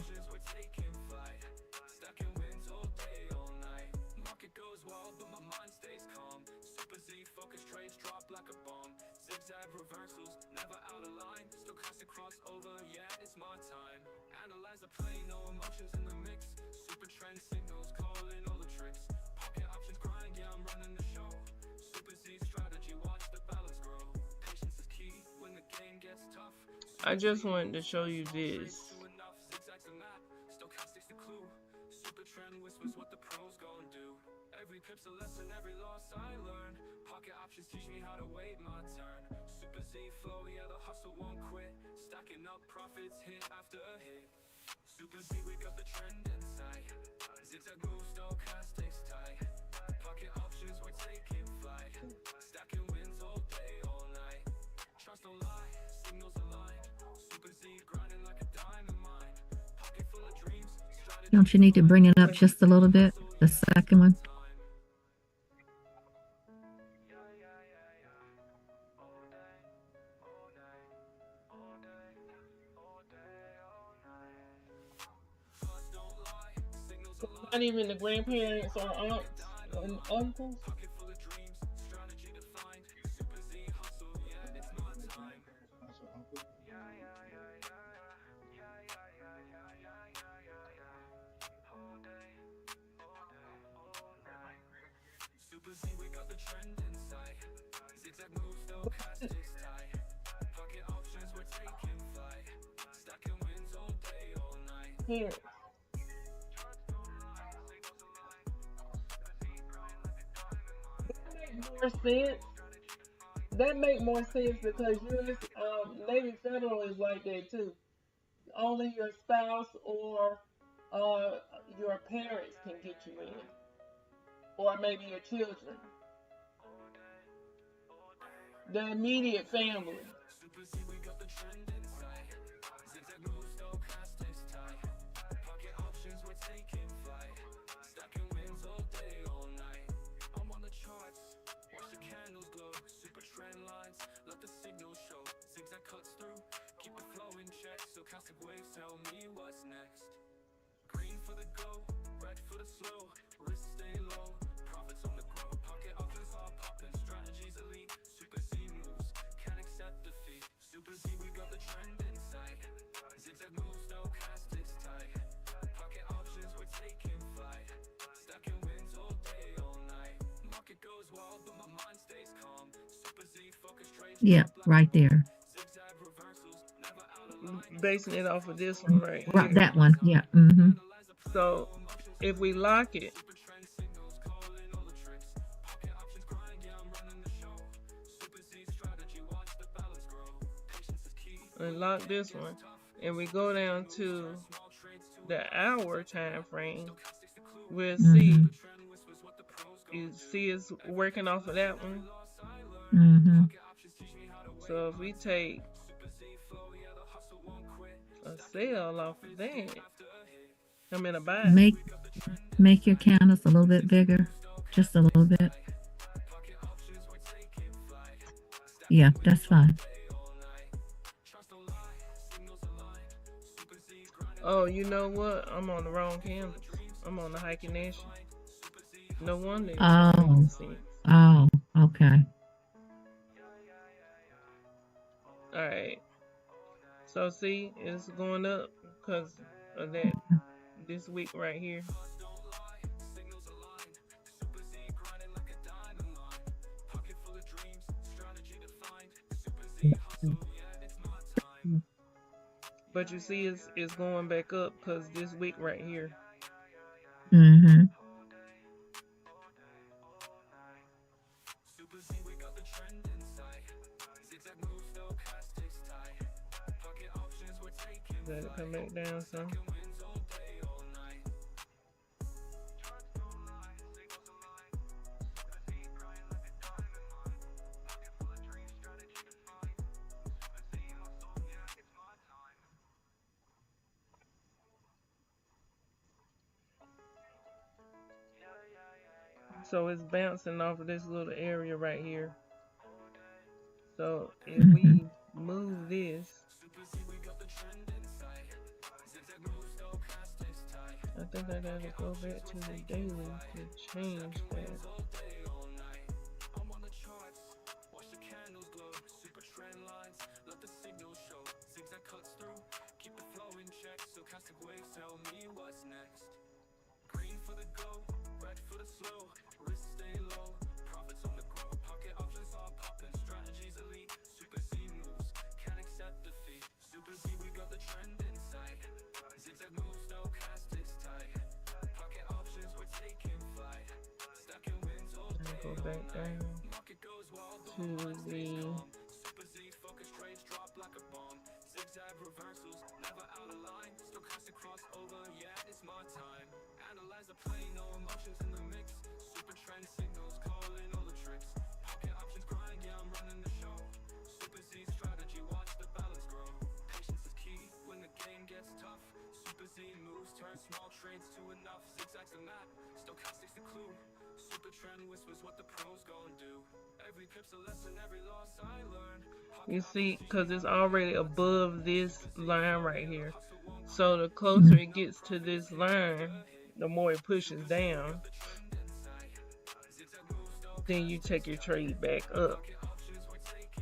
I just wanted to show you this. Don't you need to bring it up just a little bit? The second one? Not even the grandparents or aunts and uncles. Here. More sense. That make more sense because U.S. Navy Federal is like that too. Only your spouse or your parents can get you in, or maybe your children, the immediate family. Yeah, right there. Basing it off of this one right Right, here. that one. Yeah. Mm-hmm. So if we lock it, and lock this one, and we go down to the hour time frame, we'll see. You see it's working off of that one. Mm-hmm. So if we take a sell off of that, I'm in a buy. make your candles a little bit bigger, just a little bit. Yeah, that's fine. Oh, you know what? I'm on the wrong canvas. I'm on the hiking nation. No wonder it's not making Oh, sense. oh, okay. All right. So see, it's going up because of that this week right here. But you see, it's going back up because this week right here. Mm-hmm. Let it come back down some. So it's bouncing off of this little area right here. So if Mm-hmm. we move this, I think I gotta go back to the daily to change that. Go back down to the you see, because it's already above this line right here. So the closer it gets to this line, the more it pushes down. Then you take your trade back up.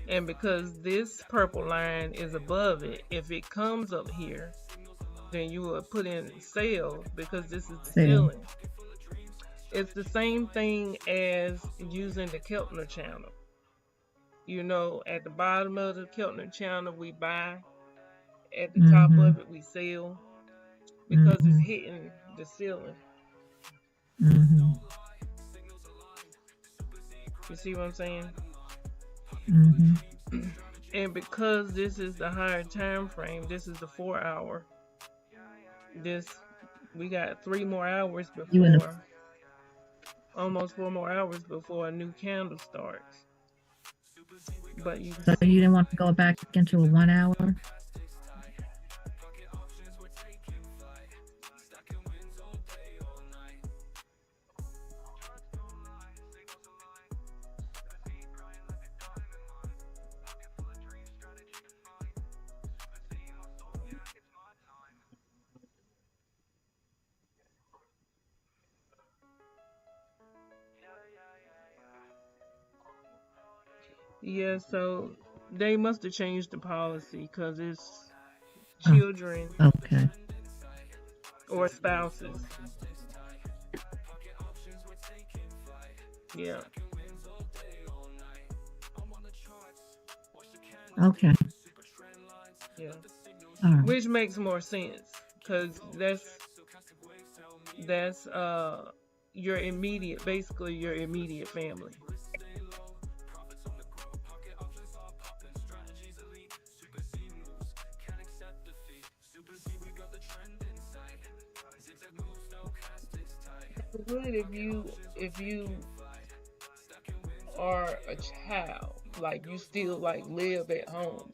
And because this purple line is above it, if it comes up here, then you will put in sales because this is the ceiling. It's the same thing as using the Keltner channel. You know, at the bottom of the Keltner channel, we buy. At the top of it, we sell. Because it's hitting the ceiling. Mm-hmm. You see what I'm saying? Mm-hmm. And because this is the higher time frame, this is the 4 hour. We got 3 more hours before, almost 4 more hours before a new candle starts. But so you didn't want to go back into a 1 hour? yeah, so they must have changed the policy because it's children Okay. or spouses. Yeah. Okay. Yeah. All right. Which makes more sense because that's your immediate, basically your immediate family. Good if you are a child, like you still like live at home,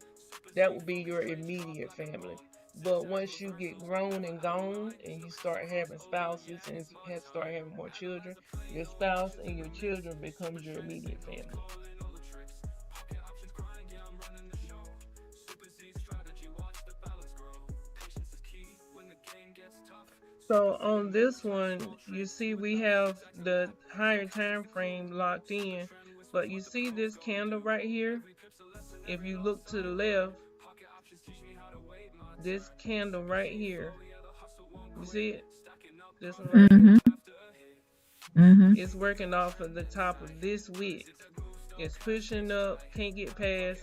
that would be your immediate family. But once you get grown and gone and you start having spouses and start having more children, your spouse and your children becomes your immediate family. So on this one, you see we have the higher time frame locked in, but you see this candle right here? If you look to the left, this candle right here, you see it? This one right here. It's working off of the top of this wick. It's pushing up, can't get past.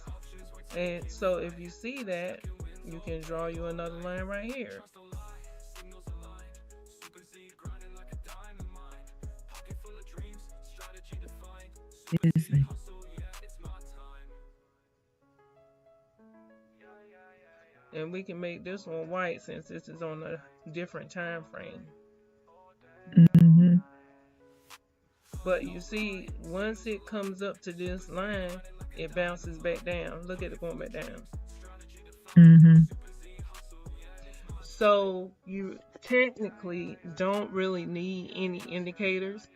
And so if you see that, you can draw you another line right here. And we can make this one white since this is on a different time frame. But you see, once it comes up to this line, it bounces back down. Look at it going back down. So you technically don't really need any indicators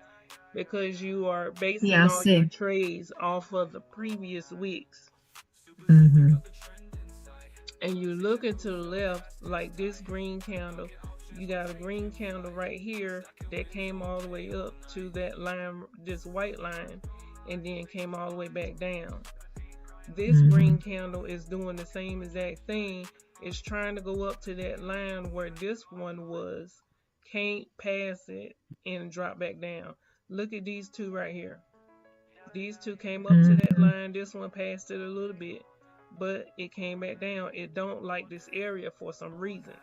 because you are basing all your trades off of the previous weeks. And you look to the left, like this green candle, you got a green candle right here that came all the way up to that line, this white line, and then came all the way back down. This green candle is doing the same exact thing. It's trying to go up to that line where this one was, can't pass it, and drop back down. Look at these two right here. These two came up to that line. This one passed it a little bit, but it came back down. It don't like this area for some reason.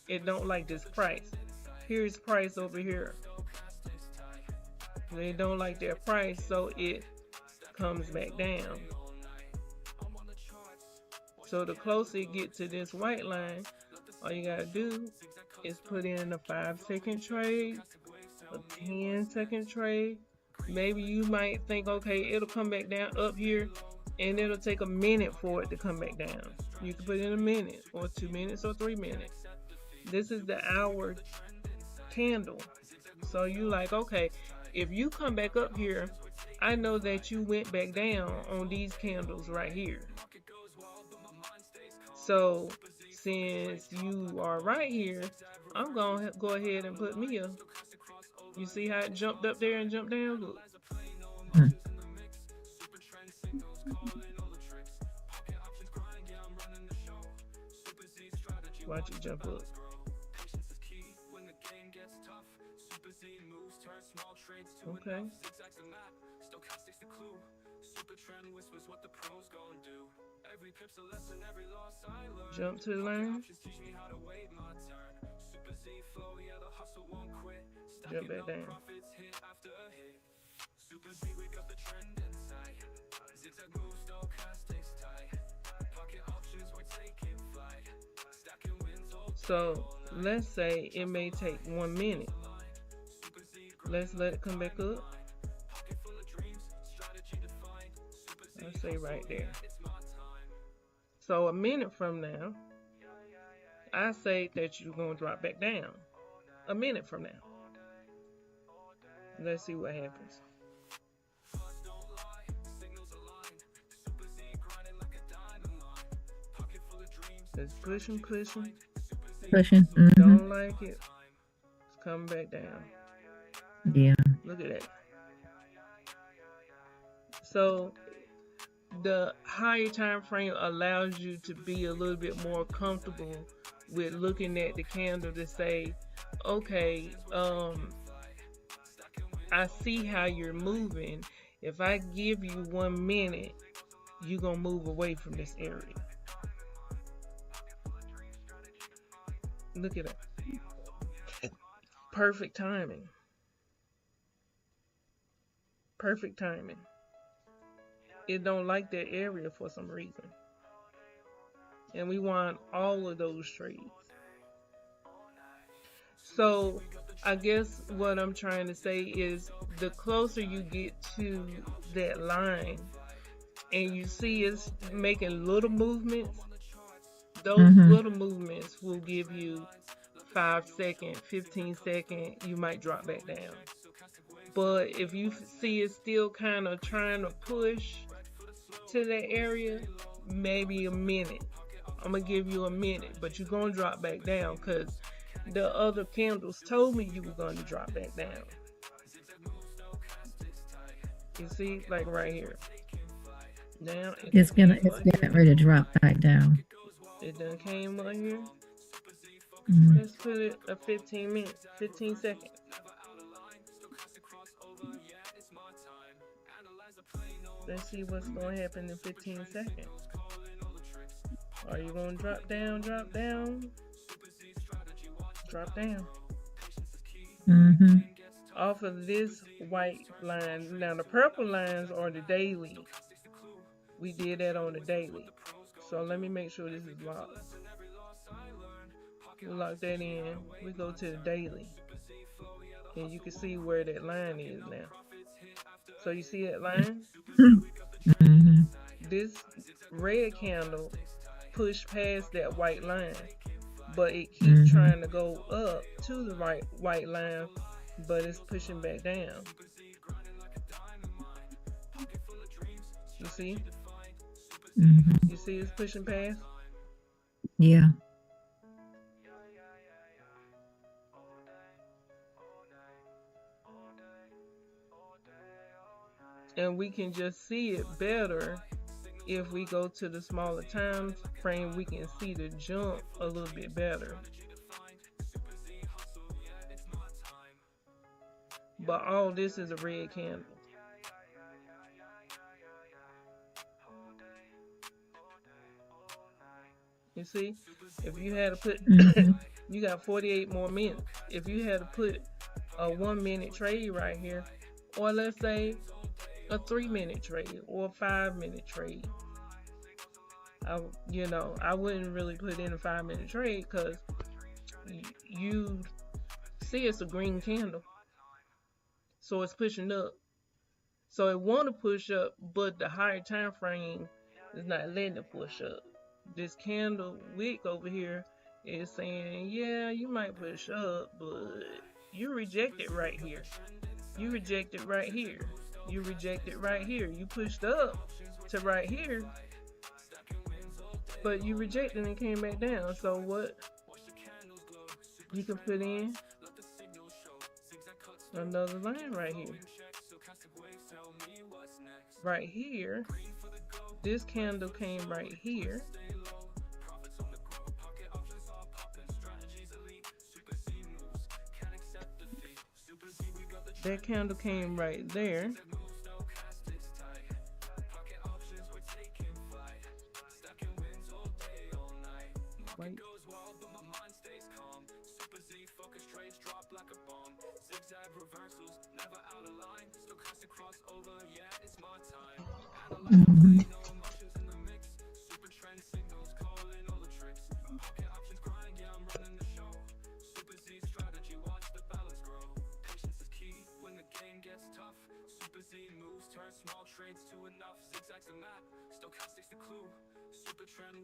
It don't like this price. Here's price over here. They don't like their price, so it comes back down. So the closer you get to this white line, all you gotta do is put in a 5-second trade, a 10-second trade. Maybe you might think, okay, it'll come back down up here, and it'll take a minute for it to come back down. You can put in a minute, or 2 minutes, or 3 minutes. This is the hour candle. So you like, okay, if you come back up here, I know that you went back down on these candles right here. So since you are right here, I'm gonna go ahead and put me a. You see how it jumped up there and jumped down? Look. Watch it jump up. Okay. Jump to the line. Jump back down. So let's say it may take 1 minute. Let's let it come back up. Let's say right there. So a minute from now, I say that you're going to drop back down. A minute from now. Let's see what happens. It's pushing. Don't like it. It's coming back down. Yeah. Look at that. So the higher time frame allows you to be a little bit more comfortable with looking at the candle to say, okay, I see how you're moving. If I give you 1 minute, you're gonna move away from this area. Look at that. Perfect timing. Perfect timing. It don't like that area for some reason. And we want all of those trades. So I guess what I'm trying to say is the closer you get to that line and you see it's making little movements, Those Mm-hmm. little movements will give you 5 second, 15 second, you might drop back down. But if you see it still kind of trying to push to that area, maybe a minute. I'm gonna give you a minute, but you're gonna drop back down because the other candles told me you were gonna drop back down. You see, like right here. Now It's getting ready to drop back down. it done came up here. Mm-hmm. Let's put it a 15 minutes, 15 seconds. Let's see what's going to happen in 15 seconds. Are you going to drop down, drop down? Drop down. Mm-hmm. Off of this white line. Now the purple lines are the daily. We did that on the daily. So let me make sure this is locked. We lock that in. We go to the daily. And you can see where that line is now. So you see that line? Mm-hmm. This red candle pushed past that white line, but it keeps trying to go up to the right white line, but it's pushing back down. You see? Mm-hmm. You see it's pushing past? Yeah. And we can just see it better if we go to the smaller time frame. We can see the jump a little bit better. But all this is a red candle. You see, if you had to put, you got 48 more minutes. If you had to put a 1 minute trade right here, or let's say a 3 minute trade or a 5 minute trade, I wouldn't really put in a 5 minute trade because you see it's a green candle, so it's pushing up. So it want to push up, but the higher time frame is not letting it push up. This candle wick over here is saying, yeah, you might push up, but you reject it right here. You reject it right here. You reject it right here. You pushed up to right here, but you rejected and came back down. So what? You can put in another line right here. Right here. This candle came right here. That candle came right there. Wait. Mm-hmm.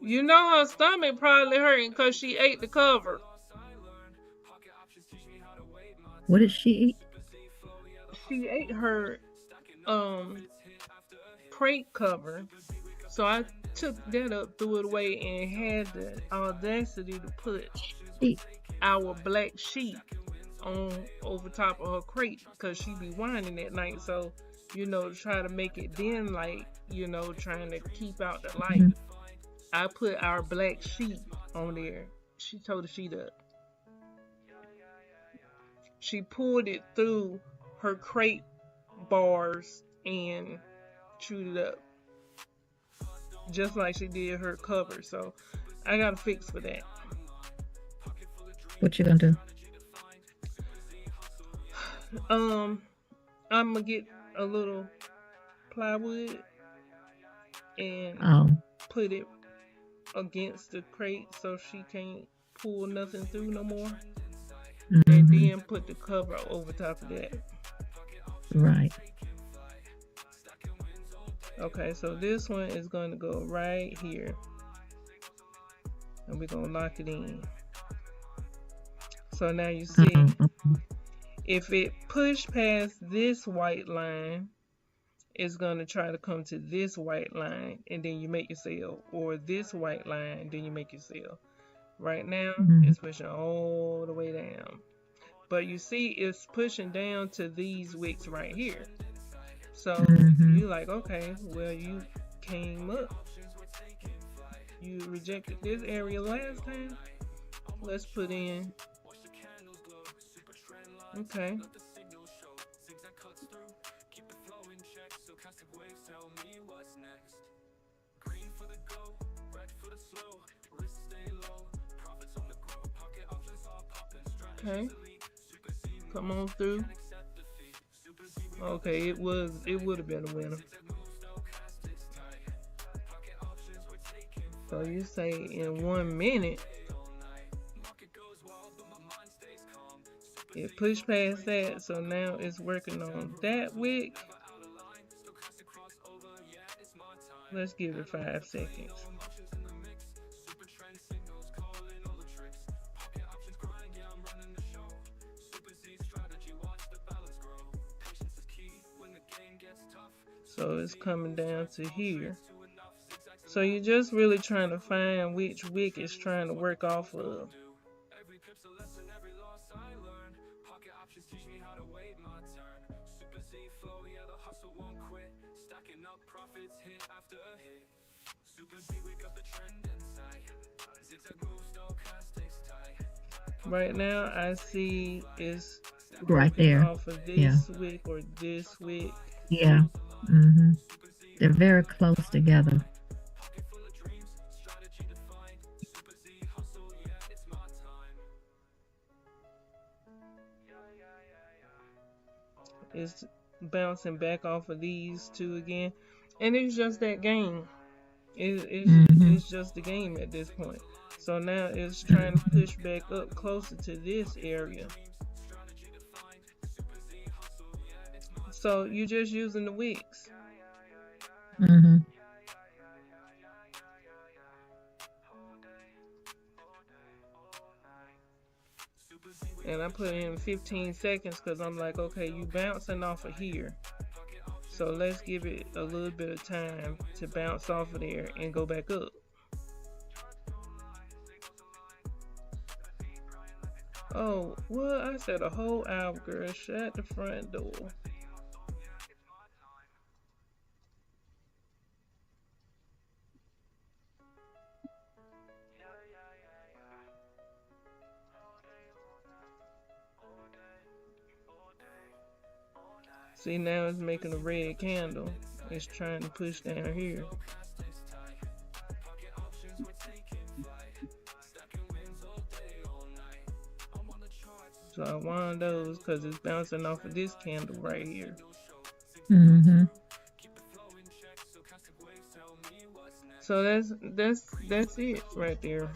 You know her stomach probably hurting because she ate the cover. What did she eat? She ate her crate cover. So I took that up, threw it away, and had the audacity to put our black sheep on over top of her crate because she be whining at night. So, to try to make it dim light, trying to keep out the light. Mm-hmm. I put our black sheep on there. She told the sheet up. She pulled it through her crate bars and chewed it up. Just like she did her cover. So I got a fix for that. What you gonna do? I'm gonna get a little plywood and put it against the crate so she can't pull nothing through no more. Mm-hmm. And then put the cover over top of that. Right. Okay, so this one is going to go right here. and we're gonna lock it in. So now you see, if it push past this white line, it's gonna try to come to this white line, and then you make your sell, or this white line, then you make your sell. Right now, it's pushing all the way down, but you see, it's pushing down to these wicks right here. So you like, okay, well, you came up, you rejected this area last time. Let's put in, okay, okay, come on through. Okay, it would have been a winner. So you say in 1 minute, it pushed past that, so now it's working on that wick. Let's give it 5 seconds. So it's coming down to here. So you're just really trying to find which wick it's trying to work off of. Right now, I see it's right there off of this wick or this wick. Yeah. They're very close together. It's bouncing back off of these two again, and it's just that game. It's just the game at this point. So now it's trying to push back up closer to this area. So you're just using the wicks. And I put in 15 seconds because I'm like, okay, you bouncing off of here. So let's give it a little bit of time to bounce off of there and go back up. Oh, well, I said a whole hour, girl. Shut the front door. See, now it's making a red candle. It's trying to push down here. So I want those because it's bouncing off of this candle right here. So that's it right there.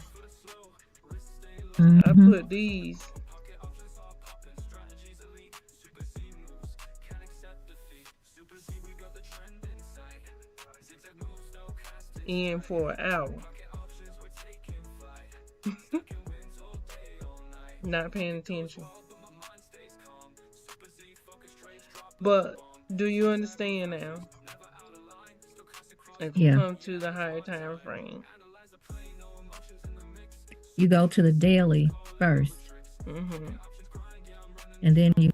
I put these in for an hour. Not paying attention. But do you understand now? If you come to the higher time frame, you go to the daily first, and then you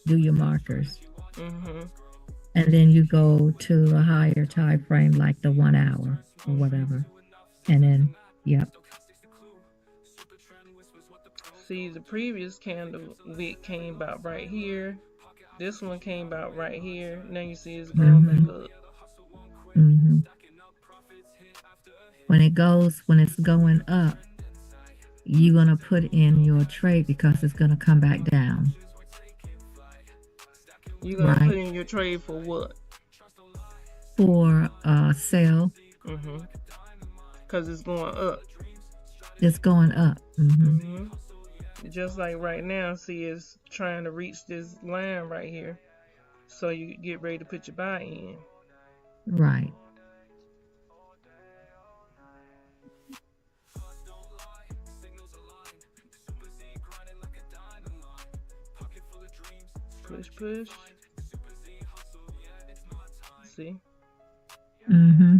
do your markers, and then you go to a higher time frame, like the 1 hour or whatever, and then See, the previous candle wick came about right here. This one came about right here. Now you see it's going back up. When it's going up, you're gonna put in your trade because it's gonna come back down. You're gonna put in your trade for what? For sell. Because it's going up. It's going up. Just like right now, see, it's trying to reach this line right here. So you get ready to put your buy in. Right. Push, push. See? Mm-hmm.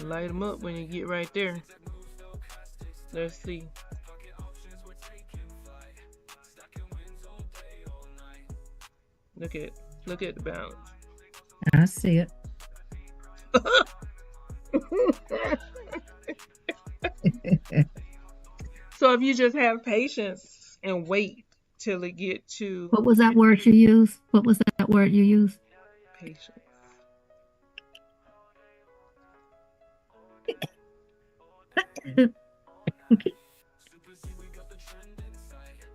Light them up when you get right there. Let's see. Look at the balance. I see it. So if you just have patience and wait till it get to What was that word you used? What was that word you used? patience.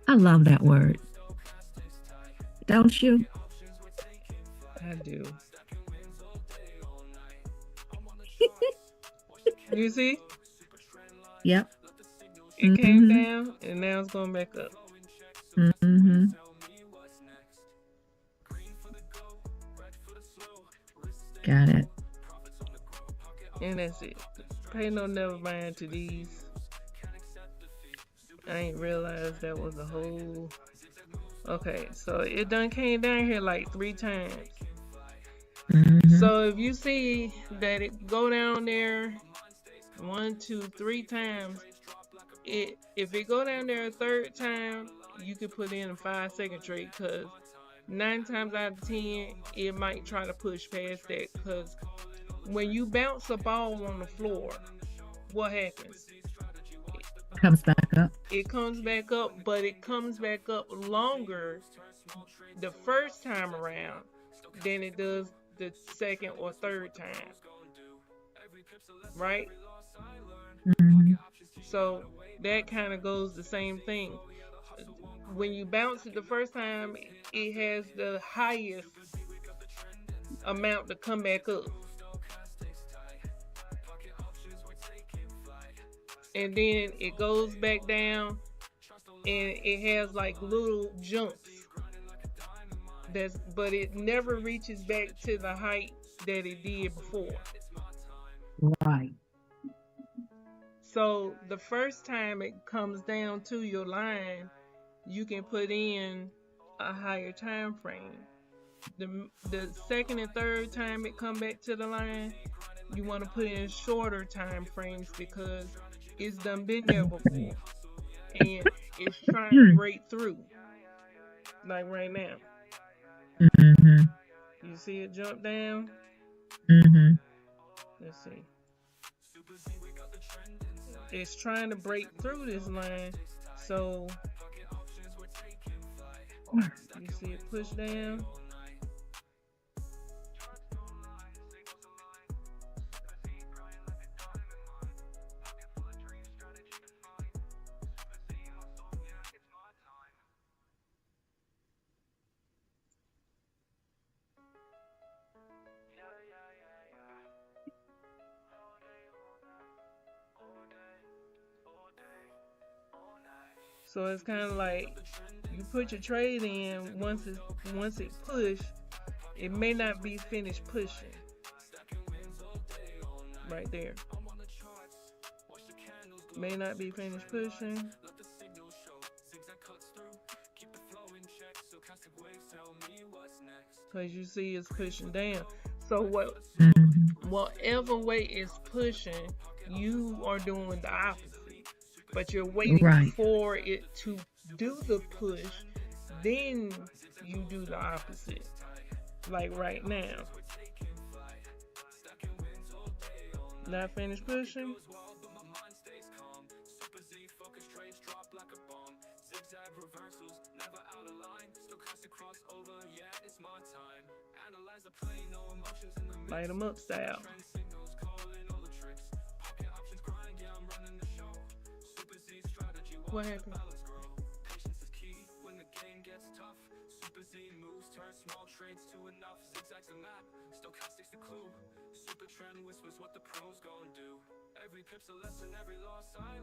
I love that word. Don't you? I do. You see? Yep. It came down and now it's going back up. Mm-hmm. Got it. And that's it. Pay no never mind to these. I ain't realized that was a whole... Okay, so it done came down here like 3 times. Mm-hmm. So if you see that it go down there 1, 2, 3 times, if it go down there a 3rd time, you could put in a 5-second trade, because 9 times out of 10 it might try to push past that, because when you bounce a ball on the floor, what happens? Comes back up. It comes back up, but it comes back up longer the first time around than it does the 2nd or 3rd time. Right? Mm-hmm. So that kind of goes the same thing. When you bounce it the first time, it has the highest amount to come back up. And then it goes back down and it has like little jumps. But it never reaches back to the height that it did before. Right. So the first time it comes down to your line, you can put in a higher time frame. The 2nd and 3rd time it come back to the line, you want to put in shorter time frames, because it's done been there before and it's trying to break through, like right now. Mm-hmm. You see it jump down? Mm-hmm. Let's see. It's trying to break through this line, so you see it push down. So it's kind of like you put your trade in, once it push, it may not be finished pushing. Right there. May not be finished pushing. Because you see it's pushing down. So whatever way it's pushing, you are doing the opposite. But you're waiting for it to do the push, then you do the opposite. Like right now. Not finished pushing. Light them up style. What happened?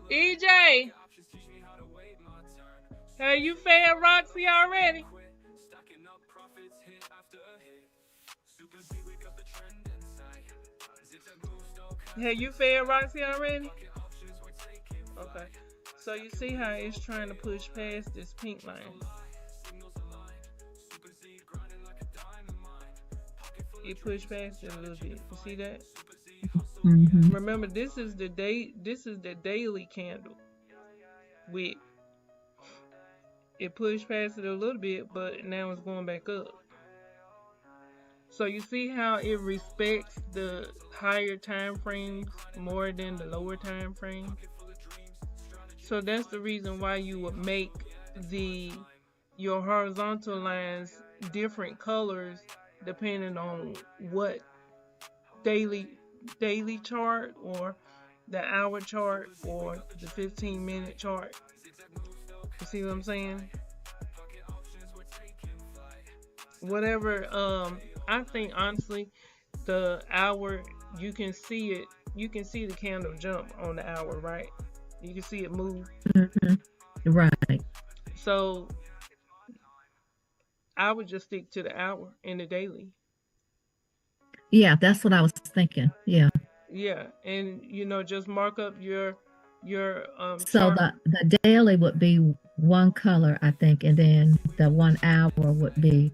EJ, have you fed Roxy already? Have you fed Roxy already? Okay. So you see how it's trying to push past this pink line. It pushed past it a little bit. You see that? Mm-hmm. Remember, this is the day. This is the daily candle. With it pushed past it a little bit, but now it's going back up. So you see how it respects the higher time frames more than the lower time frames. So that's the reason why you would make the your horizontal lines different colors depending on what daily chart or the hour chart or the 15-minute chart. You see what I'm saying? Whatever. I think honestly, the hour you can see it. You can see the candle jump on the hour, right? You can see it move. Mm-hmm. Right. So I would just stick to the hour and the daily. Yeah, that's what I was thinking. Yeah. Yeah, and just mark up your So chart. the daily would be one color, I think, and then the 1 hour would be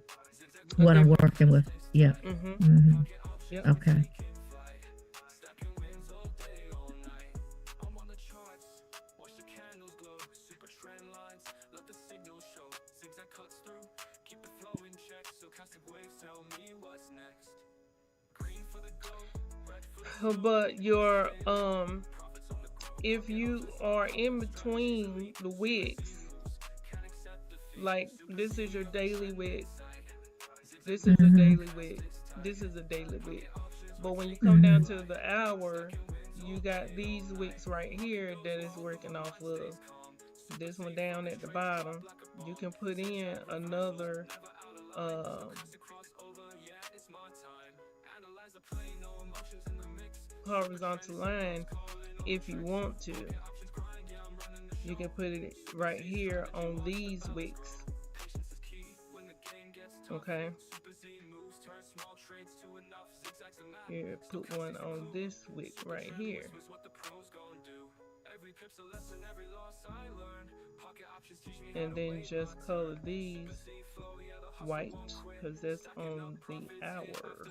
A what I'm different. working with. Yeah. Mhm. Mm-hmm. Yep. Okay. But if you are in between the wicks, like this is your daily wick, this is a Mm-hmm. daily wick, this is a daily wick. But when you come down Mm-hmm. to the hour, you got these wicks right here that is working off of. This one down at the bottom, you can put in another um, horizontal line if you want to. You can put it right here on these wicks. Okay. Here, put one on this wick right here. And then just color these white because that's on the hour.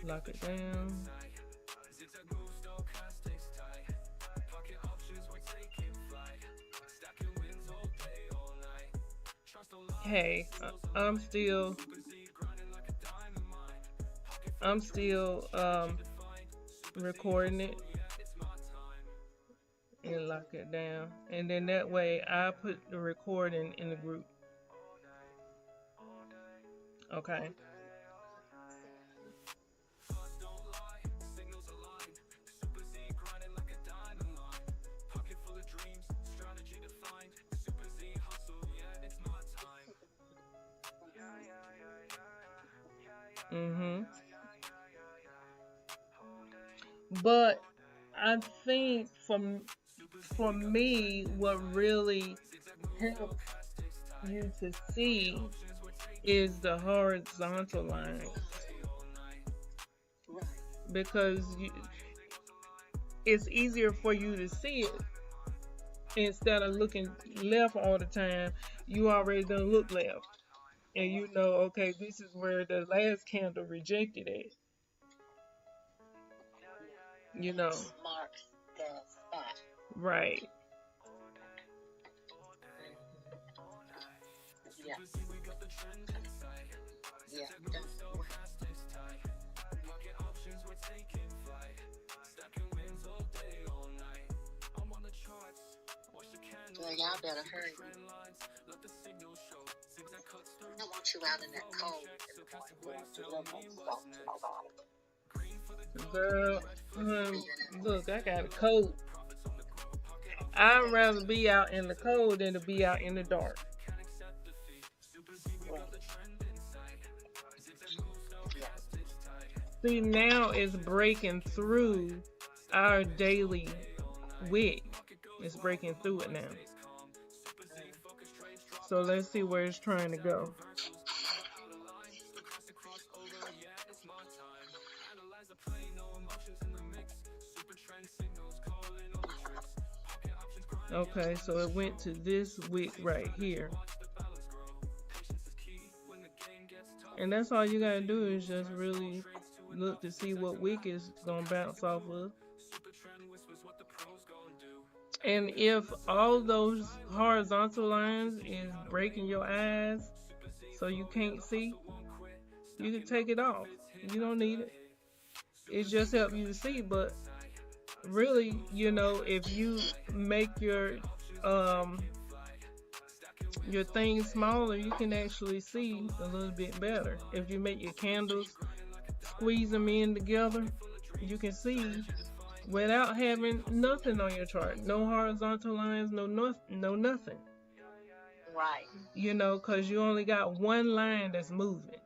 Lock it down. Hey, I'm still recording it and lock it down, and then that way I put the recording in the group. Okay. Mhm. But I think for me, what really helps you to see is the horizontal line because it's easier for you to see it instead of looking left all the time. You already done look left, and you know, okay, this is where the last candle rejected it. You know, Marks the spot. right? Yeah. Yeah. Well, y'all better hurry. I don't want you out in that cold. Girl, look, I got a coat. I'd rather be out in the cold than to be out in the dark. See, now it's breaking through our daily wick. It's breaking through it now. So let's see where it's trying to go. Okay, so it went to this wick right here. And that's all you gotta do is just really look to see what wick is gonna bounce off of. And if all those horizontal lines is breaking your eyes so you can't see, you can take it off. You don't need it. It just helps you to see. But really, you know, if you make your things smaller, you can actually see a little bit better. If you make your candles, squeeze them in together, you can see without having nothing on your chart. No horizontal lines, no nothing. Right. You know, because you only got one line that's moving.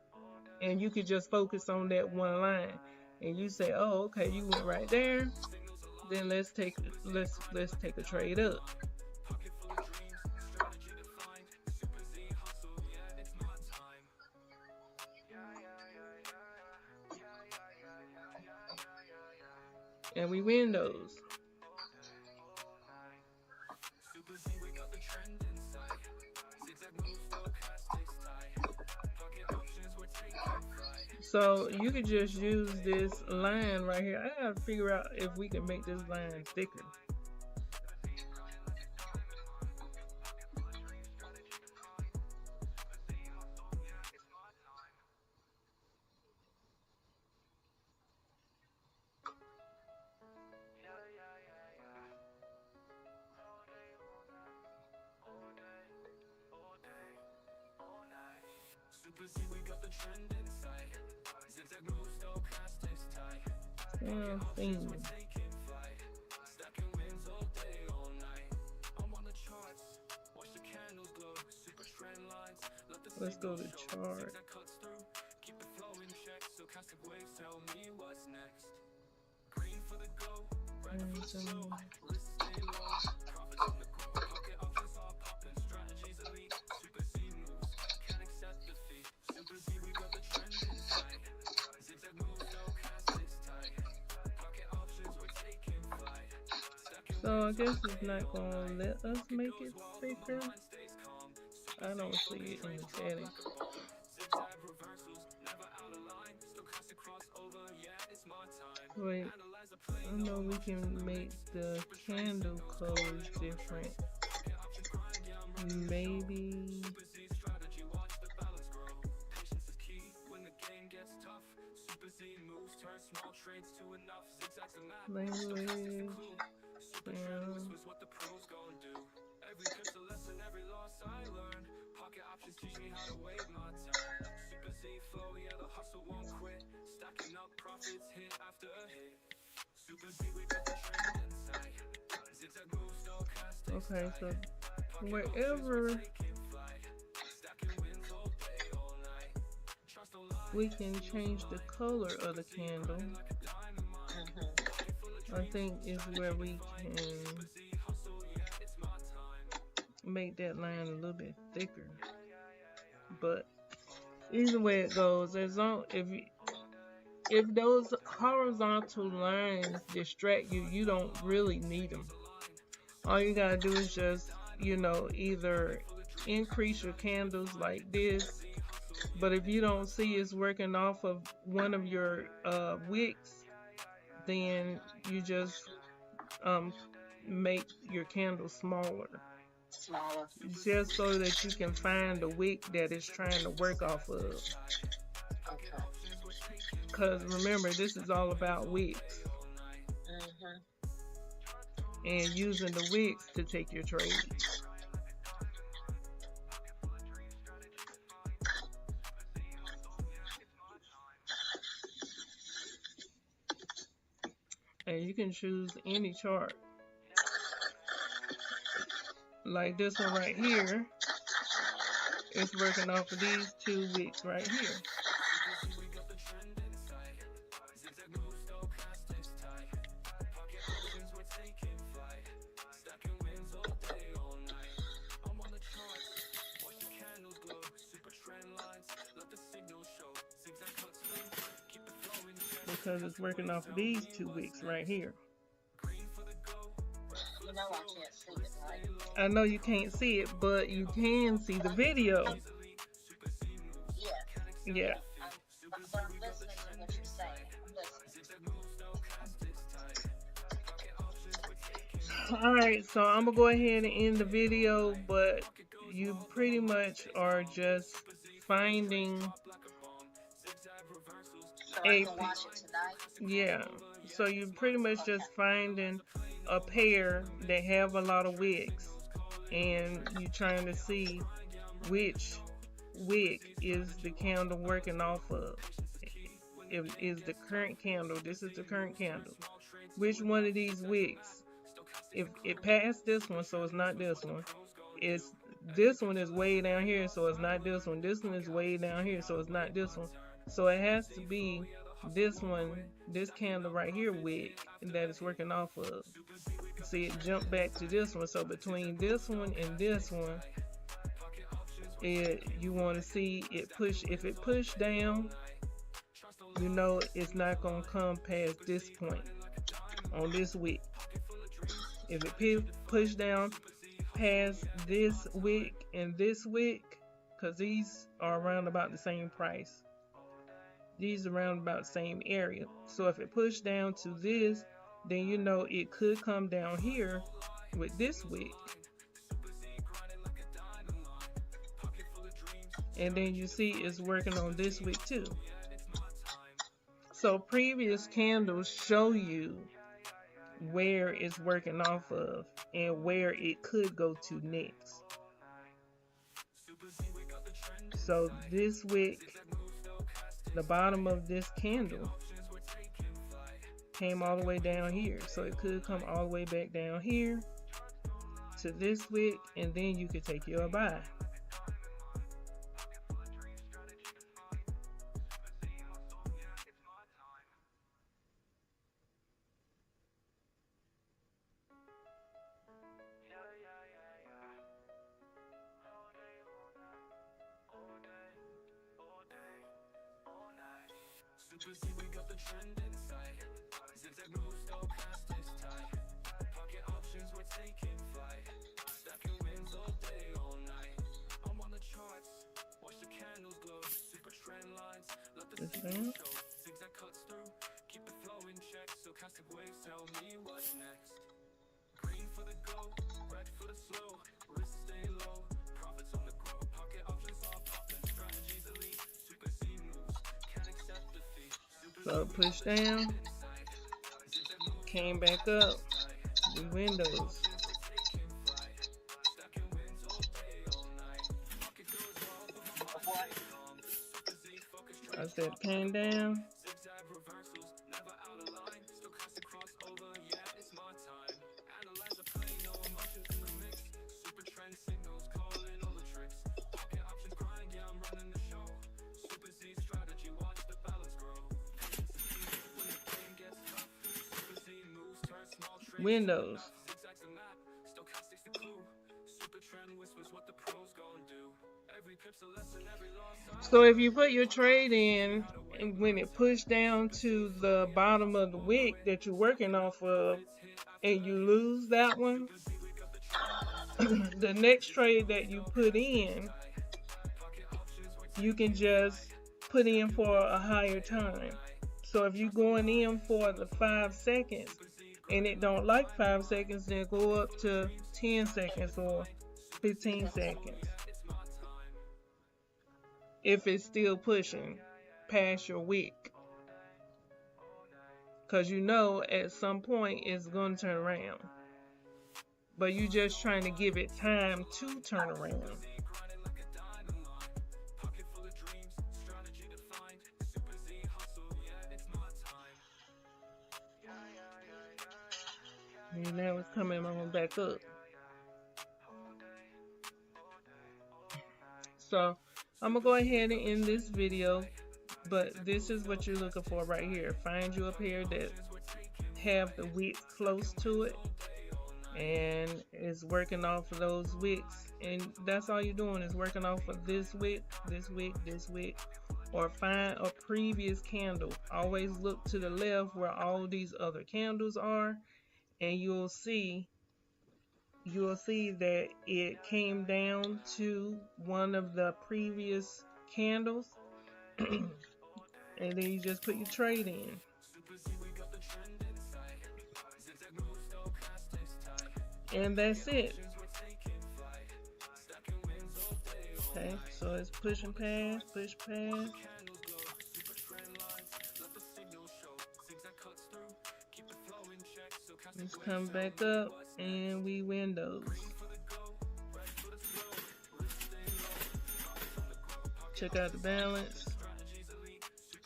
And you could just focus on that one line. And you say, oh, okay, you went right there. Then let's take a trade up. And we win those. So you could just use this line right here. I gotta figure out if we can make this line thicker. Thing. Let's go to chart. So I guess it's not gonna let us make it thicker. I don't see it in the setting. Wait, I know we can make the candle colors different. Maybe. Language. Okay, so wherever we can change the color of the candle, I think is where we can make that line a little bit thicker. But either way it goes, as long if those horizontal lines distract you, you don't really need them. All you gotta do is just, you know, either increase your candles like this, but if you don't see it's working off of one of your wicks, then you just make your candle smaller. Just so that you can find the wick that it's trying to work off of. Okay. Because remember, this is all about wicks. And using the wicks to take your trades. And you can choose any chart. Like this one right here. It's working off of these two wicks right here. Because it's working off of these two wicks right here. You know I can't see it, right? I know you can't see it, but you can see the video. Yeah. Yeah. But I'm listening to what you're saying. I'm listening. All right, so I'm gonna go ahead and end the video, but you pretty much are just finding So I can watch it tonight. yeah. So you pretty much just finding a pair that have a lot of wicks, and you trying to see which wick is the candle working off of. It is the current candle. This is the current candle. Which one of these wicks? If it passed this one, so it's not this one. It's this one is way down here, so it's not this one. This one is way down here, so it's not this one. So it has to be this one, this candle right here wick that it's working off of. See, it jumped back to this one. So between this one and this one, you want to see it push. If it push down, you know it's not gonna come past this point on this wick. If it push down past this wick and this wick, because these are around about the same price. These are around about the same area. So if it push down to this, then you know it could come down here with this wick. And then you see it's working on this wick too. So previous candles show you where it's working off of and where it could go to next. So this wick, the bottom of this candle, came all the way down here. So it could come all the way back down here to this wick, and then you could take your buy. See, we got the trend in sight. Zigzag moves, stochastics tight. Pocket options, we're taking flight. Stacking wins all day, all night. I'm on the charts. Watch the candles glow. Super trend lines. Let the signal show. Zigzag cuts through. Keep the flow in check. Stochastic waves tell me what's next. Green for the go. Red for the slow. Risk stay low. Profits on the grow. Pocket options are popping. Strategies elite. Super C moves. Can't accept defeat. So push down, came back up, the windows. I said came down. Windows. So if you put your trade in, and when it pushed down to the bottom of the wick that you're working off of, and you lose that one, the next trade that you put in, you can just put in for a higher time. So if you're going in for the 5 seconds, and it don't like 5 seconds, then go up to 10 seconds or 15 seconds. If it's still pushing past your wick. Because you know at some point it's going to turn around. But you're just trying to give it time to turn around. And now it's coming on back up. So I'm gonna go ahead and end this video, but this is what you're looking for right here. Find you a pair that have the width close to it and is working off of those wicks, and that's all you're doing is working off of this wick, this wick, this wick. Or find a previous candle. Always look to the left where all these other candles are, and you'll see you will see that it came down to one of the previous candles. And then you just put your trade in. And that's it. Okay, so it's push and pass, push pass. Let's come back up and we win those. Check out the balance.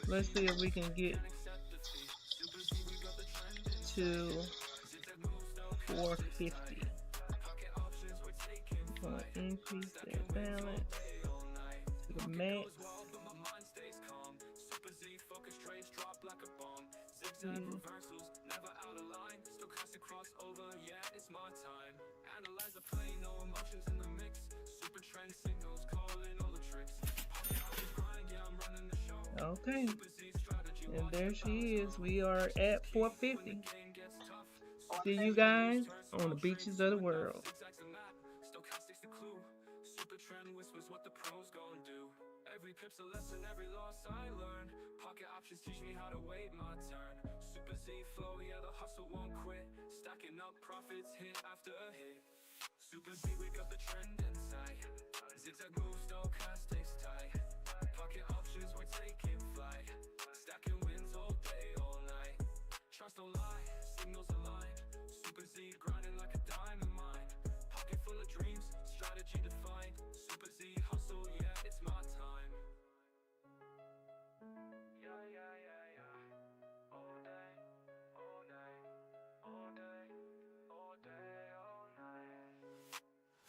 Let's see if we can get to 450. I'm gonna increase that balance to the max. Yeah. Okay, and there she is. We are at 450. See you guys on the beaches of the world. Every pip's a lesson, every loss I learn. Pocket options teach me how to wait my turn. Super Z flow, yeah, the hustle won't quit. Stacking up profits hit after a hit. Super Z, we got the trend in sight. Zigzag moves, stochastics tight. Pocket options, we're taking flight. Stacking wins all day, all night. Trust don't lie, signals align. Super Z grinding like a diamond mine. Pocket full of dreams, strategy defined. Super Z hustle, yeah, it's my time. All day, all day, all day, all day, all night.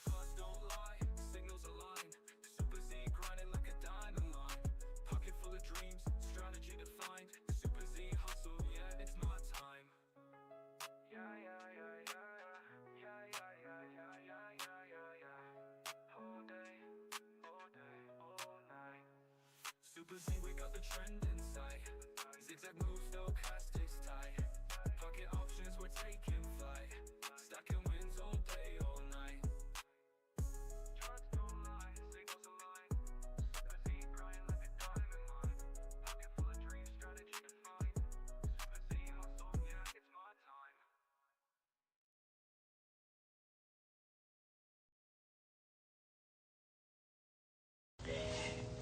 Fuzz don't lie, signals align. Super Z grinding like a diamond line. Pocket full of dreams, strategy defined. Super Z hustle, yeah, it's my time. All day, all day, all night. Super Z, we got the trend in sight. Zigzag moves, stochastics tight. Pocket options, we're taking flight. Stacking wins all day, all night. Charts don't lie, signals align. Super Z grinding like a diamond mine. Pocket full of dreams, strategy defined. Super Z hustle, yeah, it's my time.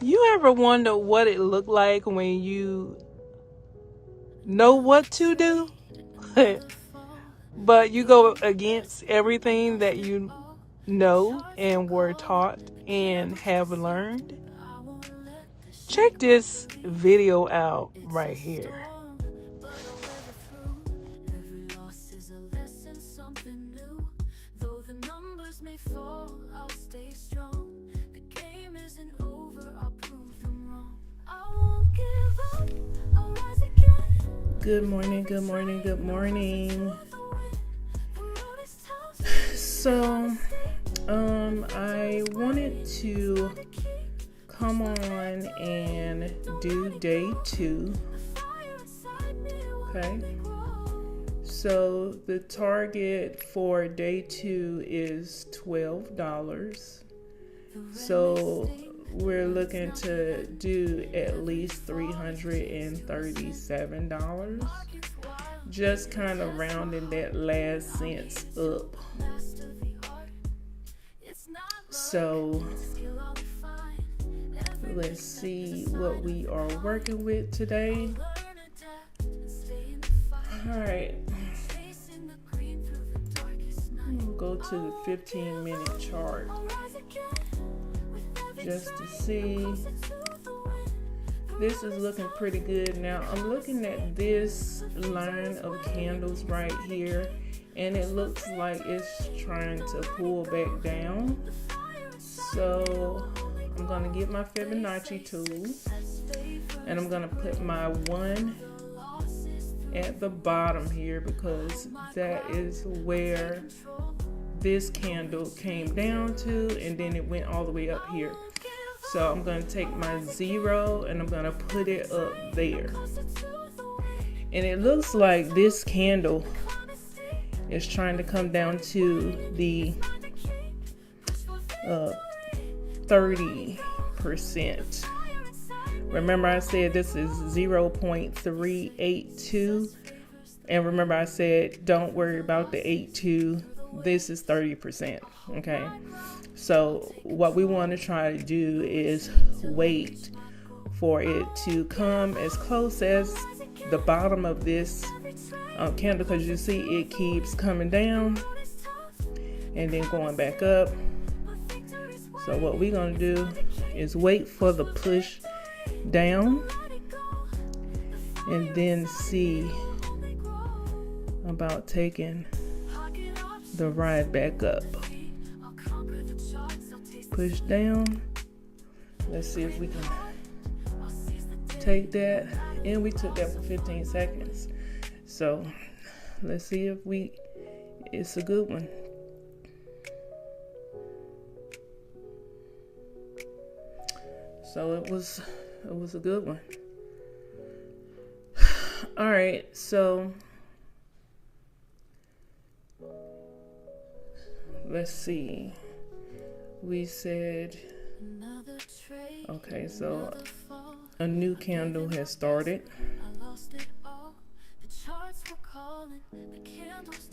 You ever wonder what it looked like when you know what to do, but you go against everything that you know and were taught and have learned? Check this video out right here. Good morning, good morning, good morning. So, I wanted to come on and do day 2. Okay. So the target for day 2 is $12. So we're looking to do at least $337. Just kind of rounding that last cents up. So let's see what we are working with today. All right. We'll go to the 15-minute chart just to see. This is looking pretty good. Now I'm looking at this line of candles right here, and it looks like it's trying to pull back down. So I'm going to get my Fibonacci tool, and I'm going to put my 1 at the bottom here, because that is where this candle came down to, and then it went all the way up here. So I'm going to take my 0 and I'm going to put it up there. And it looks like this candle It's trying to come down to the 30%. Remember I said this is 0.382, and remember I said don't worry about the 82. This is 30%. Okay, so what we want to try to do is wait for it to come as close as the bottom of this candle, because you see it keeps coming down and then going back up. So what we're going to do is wait for the push down and then see about taking the ride back up. Push down. Let's see if we can take that, and we took that for 15 seconds. So let's see if it's a good one. So it was a good one. All right, so let's see. We said, okay, so a new candle has started.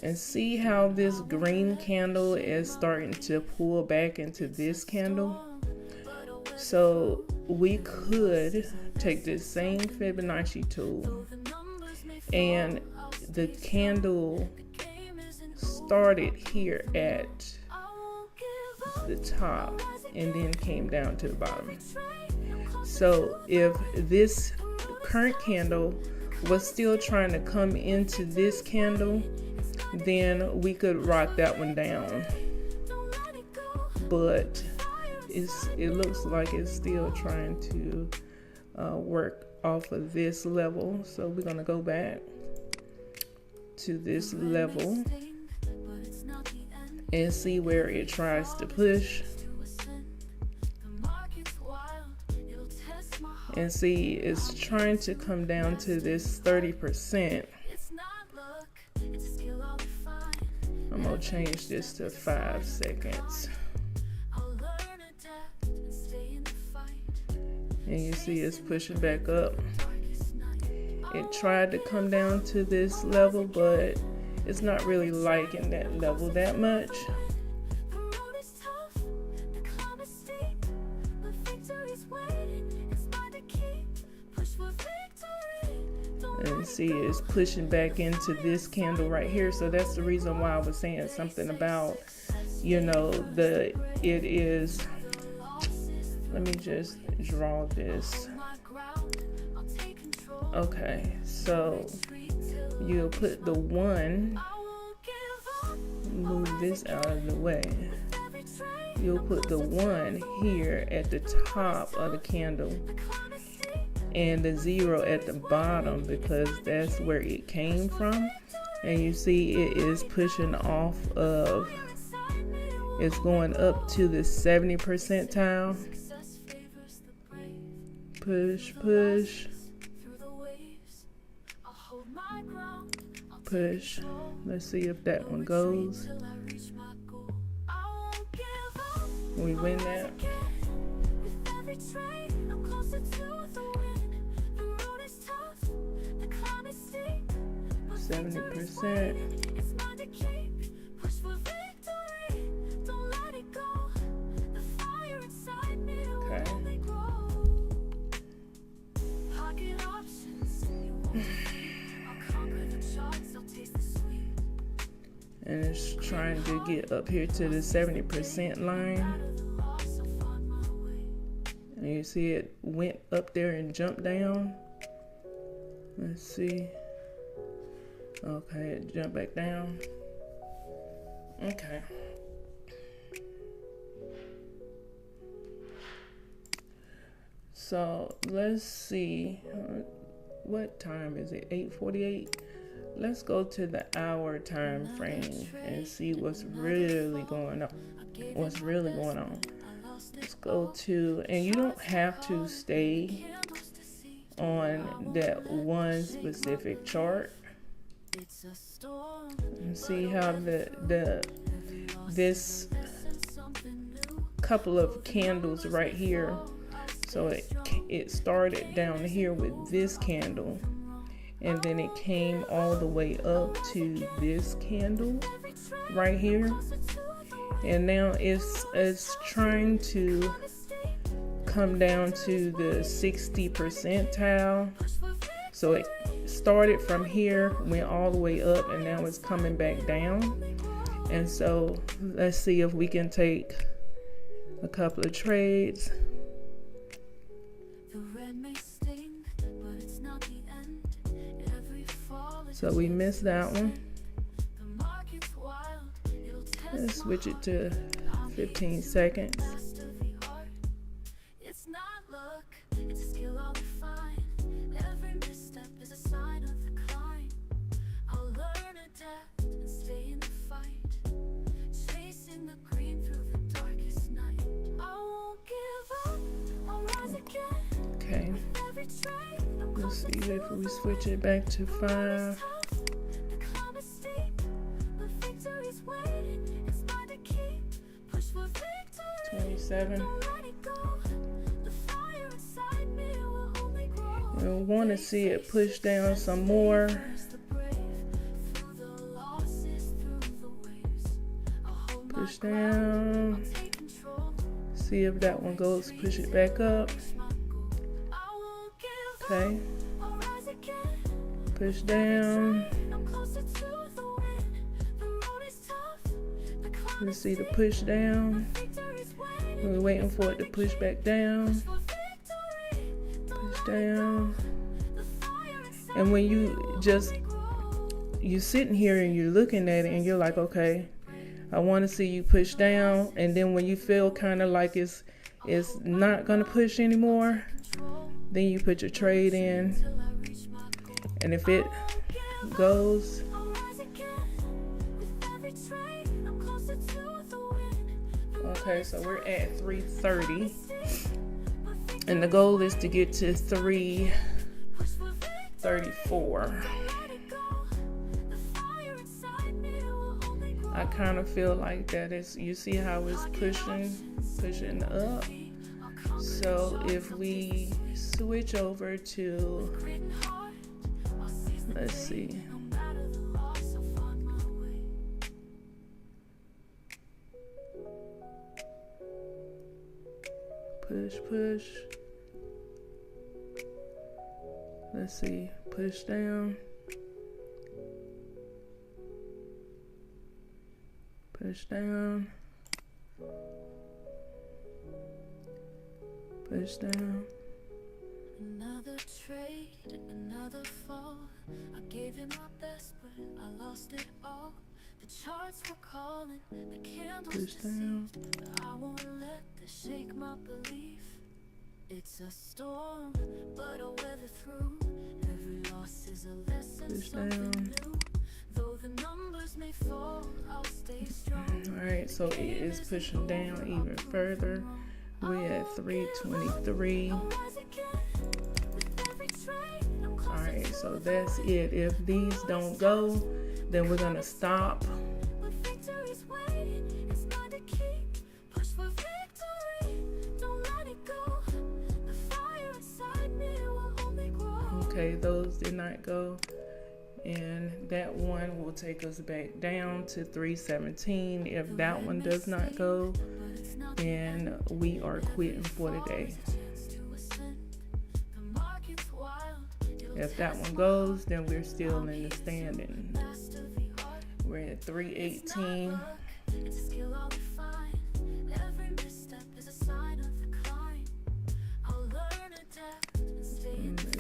And see how this green candle is starting to pull back into this candle? So we could take this same Fibonacci tool, and the candle started here at the top and then came down to the bottom. So if this current candle was still trying to come into this candle, then we could rock that one down. But it looks like it's still trying to work off of this level. So we're going to go back to this level and see where it tries to push. And see, it's trying to come down to this 30%. I'm going to change this to 5 seconds. And you see it's pushing back up. It tried to come down to this level, but it's not really liking that level that much. And see, it's pushing back into this candle right here. So that's the reason why I was saying something about, it is, let me just draw this. Okay, so you'll put the 1, move this out of the way. You'll put the 1 here at the top of the candle and the 0 at the bottom, because that's where it came from. And you see it is pushing off of, it's going up to the 70 percentile. Push, push, push. Let's see if that one goes. We win that. 70%. Okay. And it's trying to get up here to the 70% line. And you see it went up there and jumped down. Let's see. Okay, it jumped back down. Okay. So let's see. What time is it? 8:48. Let's go to the hour time frame and see what's really going on. What's really going on? Let's go to, and you don't have to stay on that one specific chart. And see how this couple of candles right here. So it started down here with this candle, and then it came all the way up to this candle right here, and now it's trying to come down to the 60 percentile. So it started from here, went all the way up, and now it's coming back down. And so let's see if we can take a couple of trades. So we missed that one. Let's switch it to 15 seconds. Okay. Let's see if we switch it back to 5. 27. You'll want to see it push down some more. Push down. See if that one goes. Push it back up. Okay. Push down. Let's see the push down. We're waiting for it to push back down. Push down. And when you're sitting here and you're looking at it and you're like, okay, I want to see you push down. And then when you feel kind of like it's not going to push anymore, then you put your trade in. And if it goes, okay, so we're at 330, and the goal is to get to 334. I kind of feel like that is, you see how it's pushing up. So if we switch over to, let's see, push. Let's see, push down. Push down. Push down. Another trade, another fall. I gave it my best, but I lost it all. The charts were calling, the candles deceived, but I won't let this shake my belief. It's a storm, but I'll weather through. Every loss is a lesson, something new. Though the numbers may fall, I'll stay strong. Alright, so it is pushing down even further. We're at 323. Alright, so that's it. If these don't go, then we're gonna stop. Okay, those did not go, and that one will take us back down to 317. If that one does not go, then we are quitting for the day. If that one goes, then we're still in the standing. We're at 318.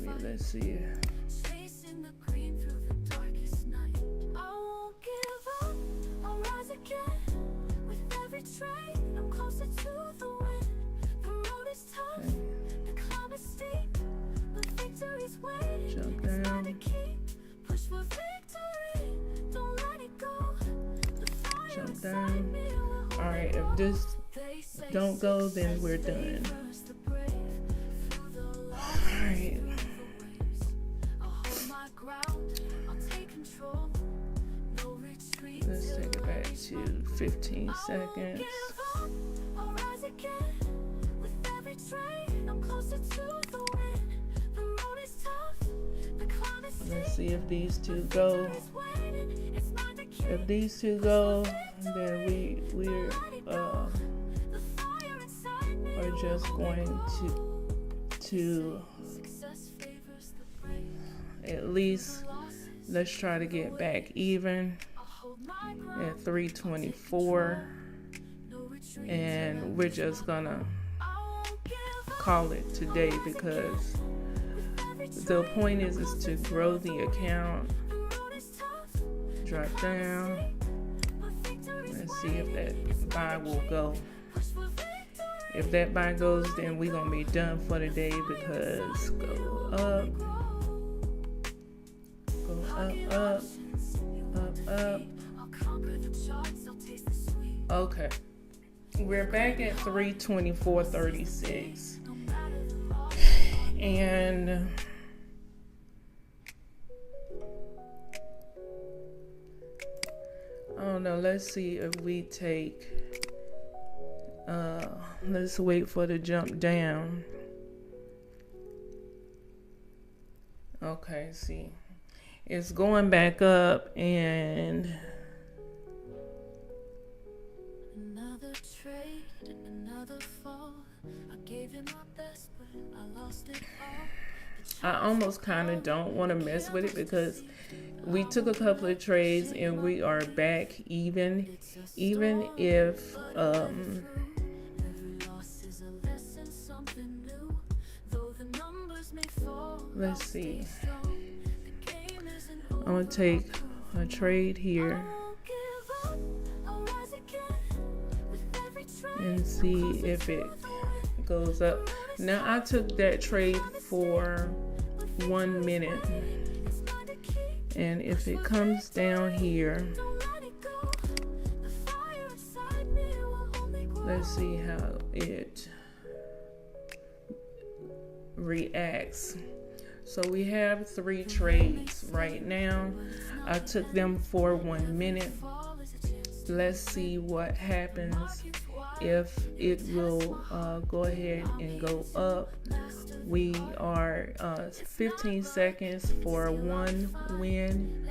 Maybe let's see. Jump down. Jump down. Alright, if this don't go, then we're done. Alright. 15 seconds. Let's see if these two go. If these two go, then we're are just going to at least let's try to get back even at 324, and we're just gonna call it today because the point is to grow the account. Drop down. Let's see if that buy will go. If that buy goes, then we're gonna be done for the day because go up, up. Okay, we're back at 324.36, and I don't know. Let's see if we take. Let's wait for the jump down. Okay, see, it's going back up, and another trade, another fall. I gave you my best, but I lost it all. I almost kind of don't want to mess with it because we took a couple of trades and we are back even if let's see, I'm gonna take a trade here and see if it goes up. Now I took that trade for 1 minute, and if it comes down here, let's see how it reacts. So we have 3 trades right now. I took them for 1 minute. Let's see what happens if it will go ahead and go up. We are 15 seconds for 1 win.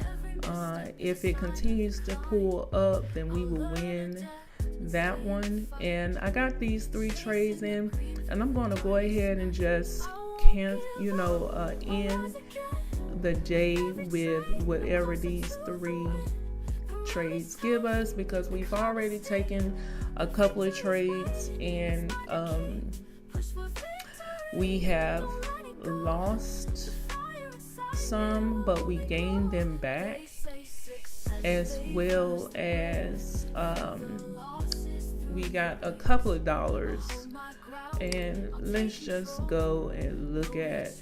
If it continues to pull up, then we will win that one. And I got these 3 trades in, and I'm going to go ahead and just end the day with whatever these 3 trades give us, because we've already taken a couple of trades, and we have lost some, but we gained them back, as well as we got a couple of dollars. And let's just go and look at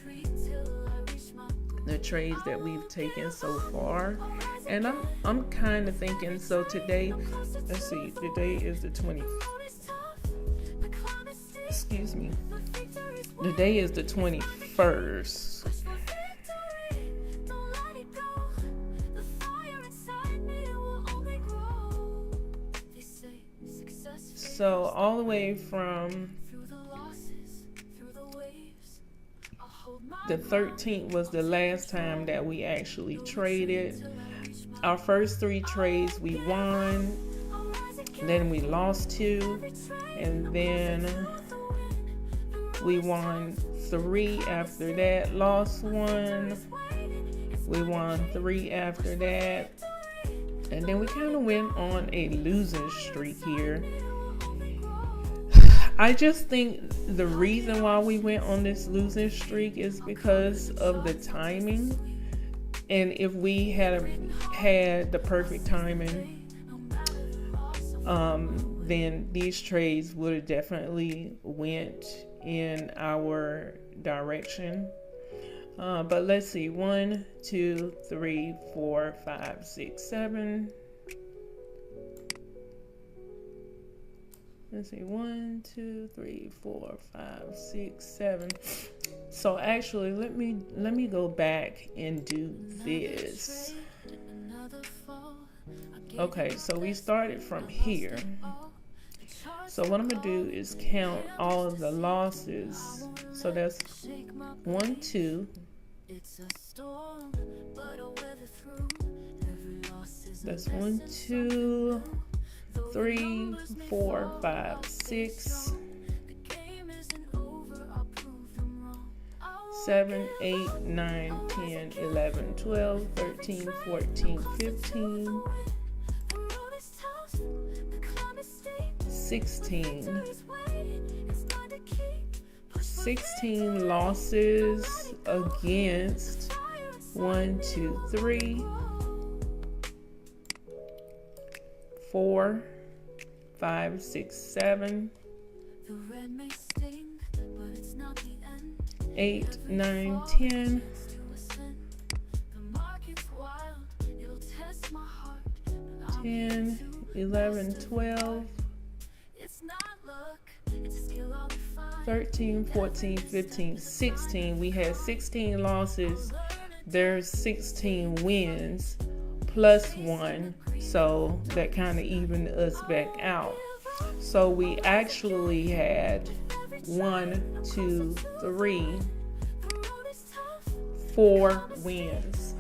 the trades that we've taken so far. And I'm kind of thinking, so today, let's see, today is the 21st. So all the way from the 13th was the last time that we actually traded. Our first 3 trades we won, then we lost 2, and then we won 3 after that, lost 1, we won 3 after that, and then we kind of went on a losing streak here. I just think the reason why we went on this losing streak is because of the timing. And if we had the perfect timing, then these trades would have definitely went in our direction. But let's see, 1, 2, 3, 4, 5, 6, 7. Let's see, 1, 2, 3, 4, 5, 6, 7. So actually, let me go back and do this. Okay, so we started from here. So what I'm gonna do is count all of the losses. So that's 1, 2. That's 1, 2, 3, 4, 5, 6, 7, 8, 9, 10, 11, 12, 13, 14, 15, 16. 16 losses against 1, 2, 3, 4, 5, 6, 7, 8, 9, 10, 10, 11, 12, 13, 14, 15, 16. We had 16 losses. There's 16 wins plus 1. So that kind of evened us back out. So we actually had 1, 2, 3, 4 wins.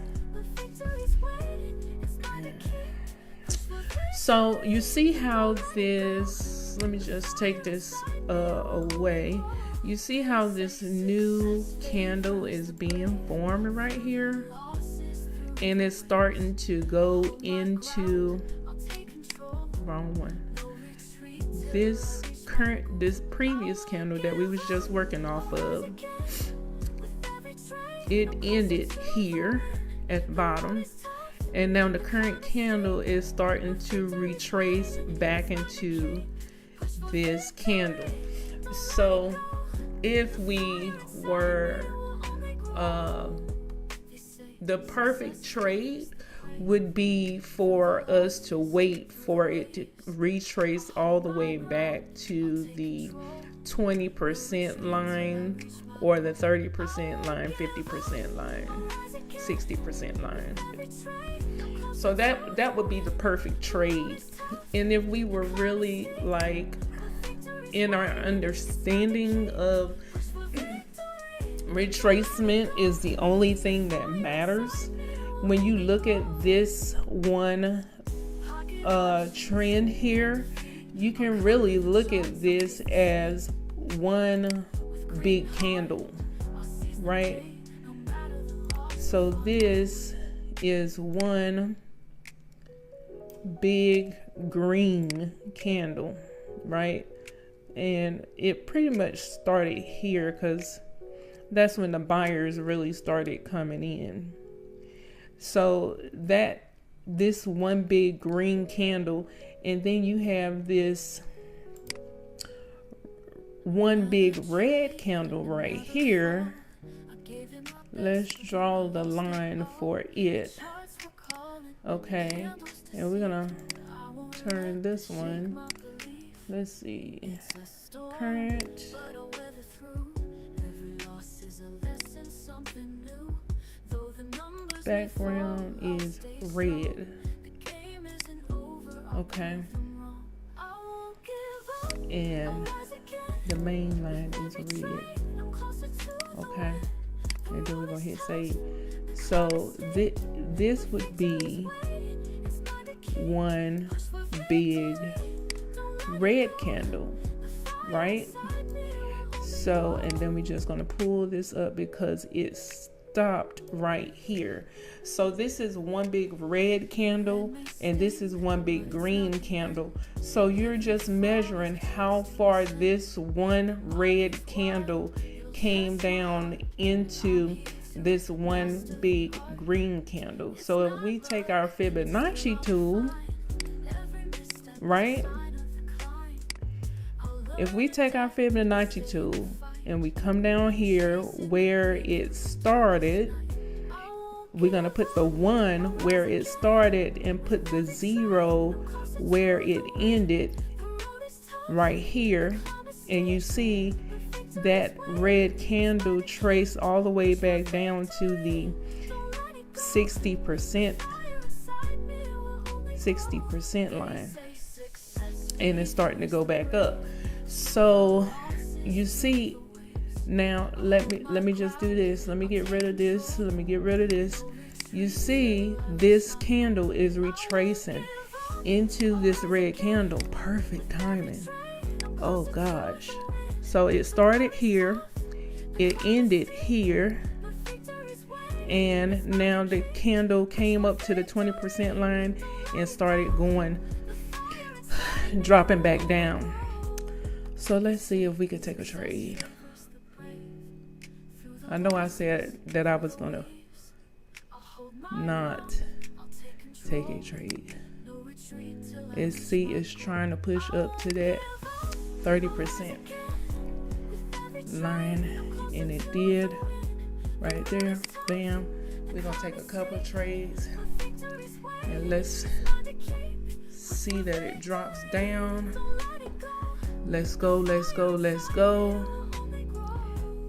So you see how this, let me just take this away. You see how this new candle is being formed right here? And it's starting to go into, wrong one. This previous candle that we was just working off of, it ended here at the bottom. And now the current candle is starting to retrace back into this candle. So if we were the perfect trade would be for us to wait for it to retrace all the way back to the 20% line or the 30% line, 50% line, 60% line. So that would be the perfect trade. And if we were really like in our understanding of retracement is the only thing that matters, when you look at this one trend here, you can really look at this as one big candle, right? So this is one big green candle, right? And it pretty much started here because that's when the buyers really started coming in. So this one big green candle, and then you have this one big red candle right here. Let's draw the line for it. Okay, and we're gonna turn this one. Let's see, current. Background is red. Okay. And the main line is red. Okay. And then we're gonna hit save. So this would be one big red candle, right? So, and then we're just gonna pull this up because it's stopped right here. So this is one big red candle and this is one big green candle. So you're just measuring how far this one red candle came down into this one big green candle. So if we take our Fibonacci tool, right? If we take our Fibonacci tool and we come down here where it started, we're gonna put the 1 where it started and put the 0 where it ended right here. And you see that red candle trace all the way back down to the 60%, 60% line, and it's starting to go back up. So you see now, let me just do this. Let me get rid of this. Let me get rid of this. You see this candle is retracing into this red candle. Perfect timing. Oh gosh. So it started here, it ended here, and now the candle came up to the 20% line and started going, dropping back down. So let's see if we could take a trade. I know I said that I was gonna not take a trade. It's trying to push up to that 30% line, and it did right there. Bam. We're gonna take a couple trades, and let's see that it drops down. Let's go, let's go, let's go.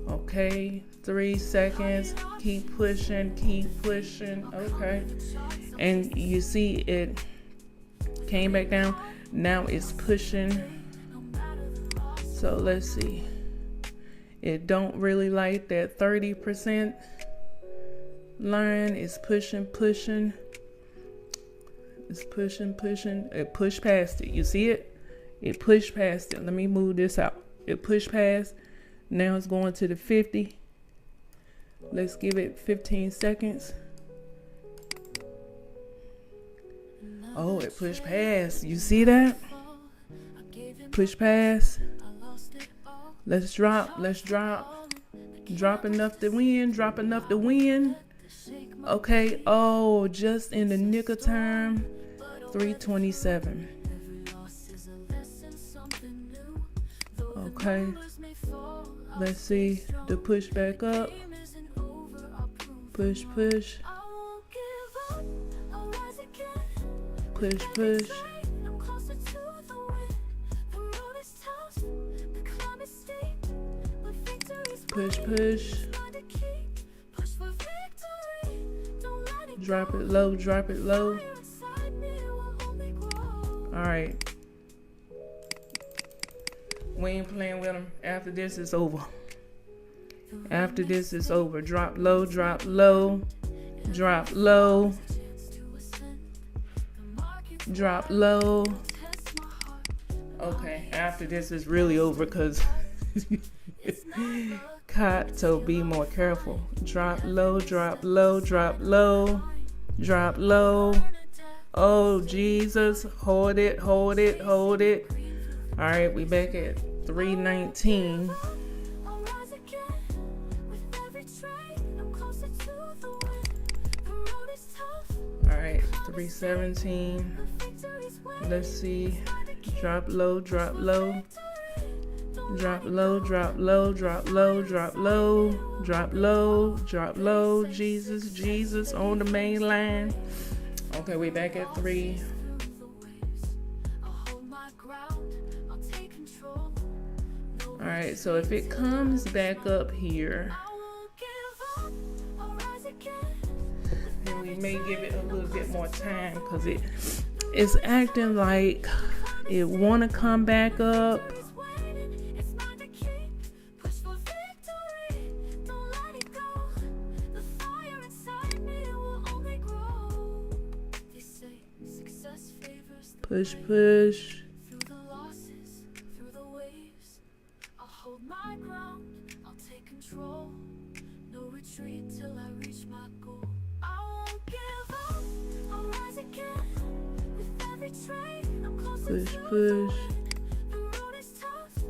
Okay, 3 seconds. Keep pushing, keep pushing. Okay, and you see it came back down. Now it's pushing. So let's see. It don't really like that 30% line. It's pushing. It's pushing. It pushed past it. You see it? It pushed past it. Let me move this out. It pushed past. Now it's going to the 50. Let's give it 15 seconds. Oh, it pushed past. You see that? Push past. Let's drop. Let's drop. Drop enough to win. Drop enough to win. Okay. Oh, just in the nick of time. 327. Okay. Let's see the push back up. Push. Push. Push. Drop it low. All right. We ain't playing with them. After this is over. Drop low. Drop low. Okay, after this is really over, because got to be more careful. Drop low. Oh, Jesus. Hold it. All right, we back at 319. All right, 317. Let's see. Drop low. Jesus on the main line. Okay, we back at 3. All right, so if it comes back up here, then we may give it a little bit more time, because it's acting like it want to come back up. Push. Through the losses, through the waves, I'll hold my ground, I'll take control. No retreat till I reach my goal. I won't give up, I'll rise again. With every trade, I'm closer to the win. The road is tough,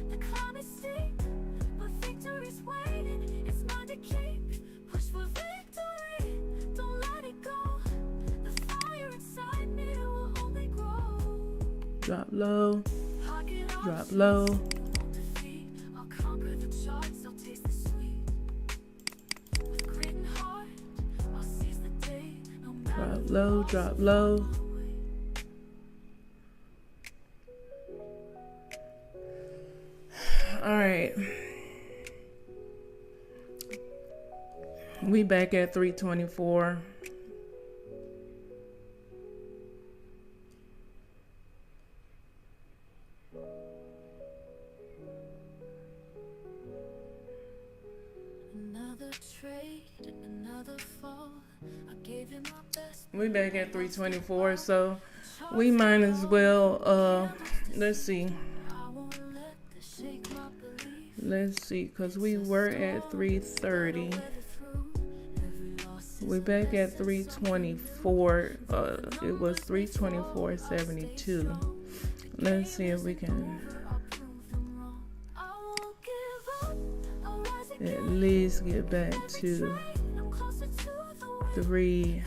the climb is steep, but victory's waiting. It's mine to keep. Push for victory, don't let it go. The fire inside me will only grow. Drop low. I'll conquer the charts, I'll taste the sweet. With grit and heart, I'll seize the day. No matter Drop low. All right. We back at 324. Another trade, another fall. I gave you my best. We back at 324, so we might as well let's see. I won't let this shake my belief. Let's see, because we were at 330. We're back at 324. It was 324.72. Let's see if we can at least get back to 3.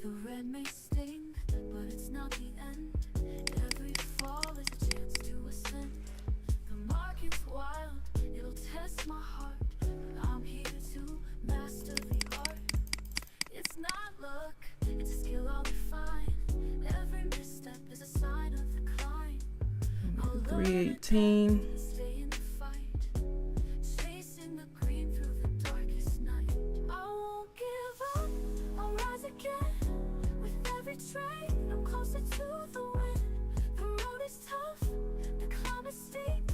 The red may sting, but it's not the end. Every fall is a chance to ascend. The market's wild, it'll test my heart. But I'm here to master the art. It's not luck, it's a skill I'll refine. Every misstep is a sign of decline. 318. Stay in the fight, chasing the green through the darkest night. I won't give up, I'll rise again. With every trade, I'm closer to the win. The road is tough, the climb is steep,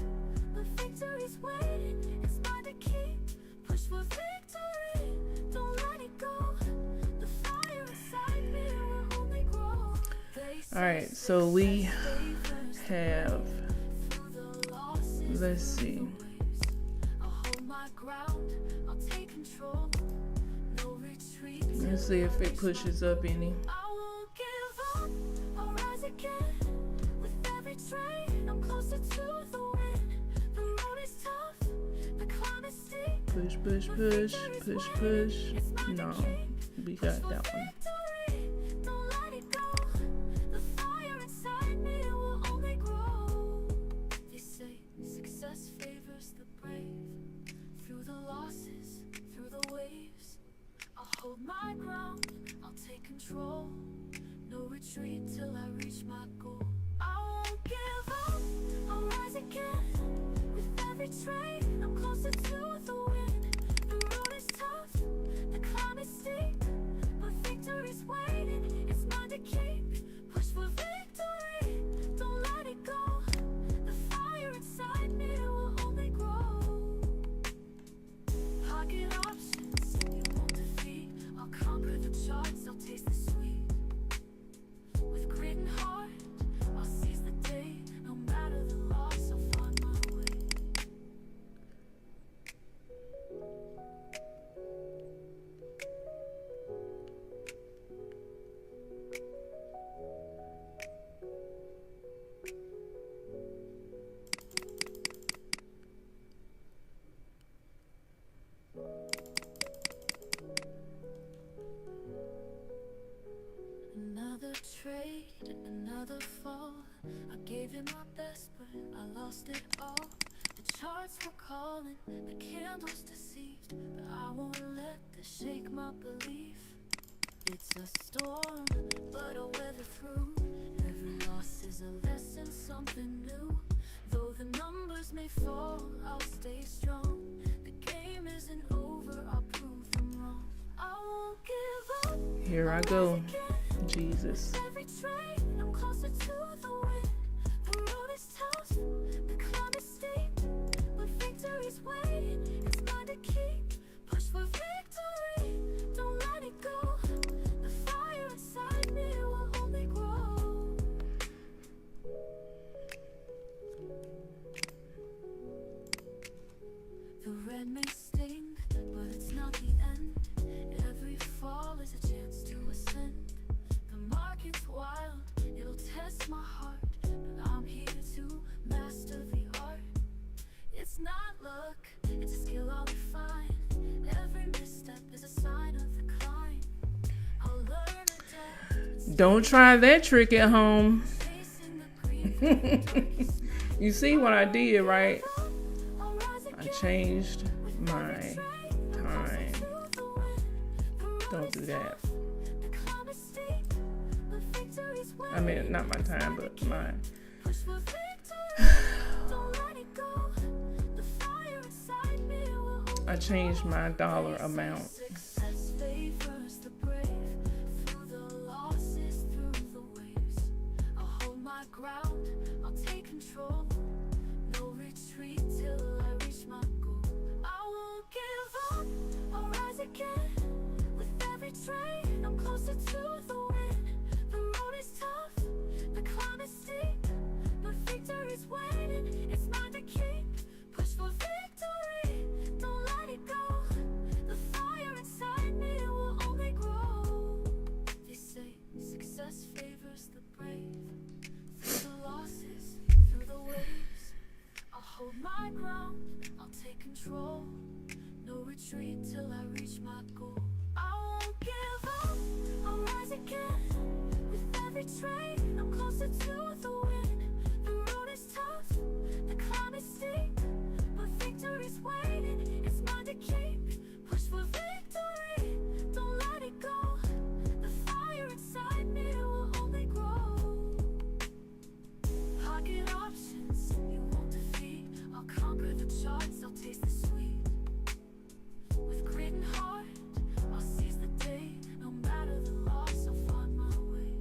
but victory's waiting. It's mine to keep. Push for victory, don't let it go. The fire inside me will only grow. All right, so we have, let's see. I'll hold my ground, I'll take control. No retreat. Let's see if it pushes up any. I won't give up, I'll rise again. With every trade, I'm closer to the win. The road is tough, the climb is steep. Push, push, push, push, push. No, we got that one. Victory, don't let it go. The fire inside me will only grow. They say success favors the brave. Through the losses, through the waves, I'll hold my ground, I'll take control. No retreat till I reach my goal. I won't give up, I'll rise again. With every trade, I'm closer to the win. The road is tough, the climb is steep, but victory's waiting. It's mine to keep. Push for victory, don't let it go. The fire inside me will only grow. Pocket options, you won't defeat. I'll conquer the charts, I'll taste the sweet. With grit and heart, I'll seize the day. No matter the loss, I'll find my way. Another trade, another fall. I gave it my best, but I lost it all. The charts were calling, the candles deceived, but I won't let this shake my belief. It's a storm, but I'll weather through. Every loss is a lesson, something new. Though the numbers may fall, I'll stay strong. The game isn't over, I'll prove them wrong. I won't give up. Here I go. Jesus. Every trade, I'm closer to the win. The road is tough, the climb is steep, but victory's waiting. It's mine to keep. Push for victory, don't let it go. The fire inside me will only grow. The red may sting, but it's not the end. Every fall is a chance to ascend. The market's wild, it'll test my heart, but I'm here to master the art. It's not luck, it's a skill I'll refine. Every misstep is a sign of decline. I'll learn adapt. Don't try that trick at home. Chasing the green. You see what I did, right? I'll rise I again. changed my time. Don't do that. I mean, not my time, but my. Push for victory, don't let it go. I changed my dollar amount. Success favors the brave. Through the losses, through the waves, I'll hold my ground, I'll take control. No retreat till I reach my goal. I won't give up, I'll rise again. With every train, I'm closer to the win. The road is tough, the climb is steep, but victory's waiting. It's mine to keep. Push for victory, don't let it go. The fire inside me will only grow. They say success favors the brave. Through the losses, through the waves, I'll hold my ground, I'll take control. No retreat till I reach my goal. I won't give up, I'll rise again. With every train, I'm closer to the win. The road is tough, the climb is steep, but victory's waiting. It's mine to keep. Push for victory, don't let it go. The fire inside me will only grow. Pocket options, you won't defeat. I'll conquer the charts, I'll taste the sweet. With grit and heart, I'll seize the day. No matter the loss, I'll find my way.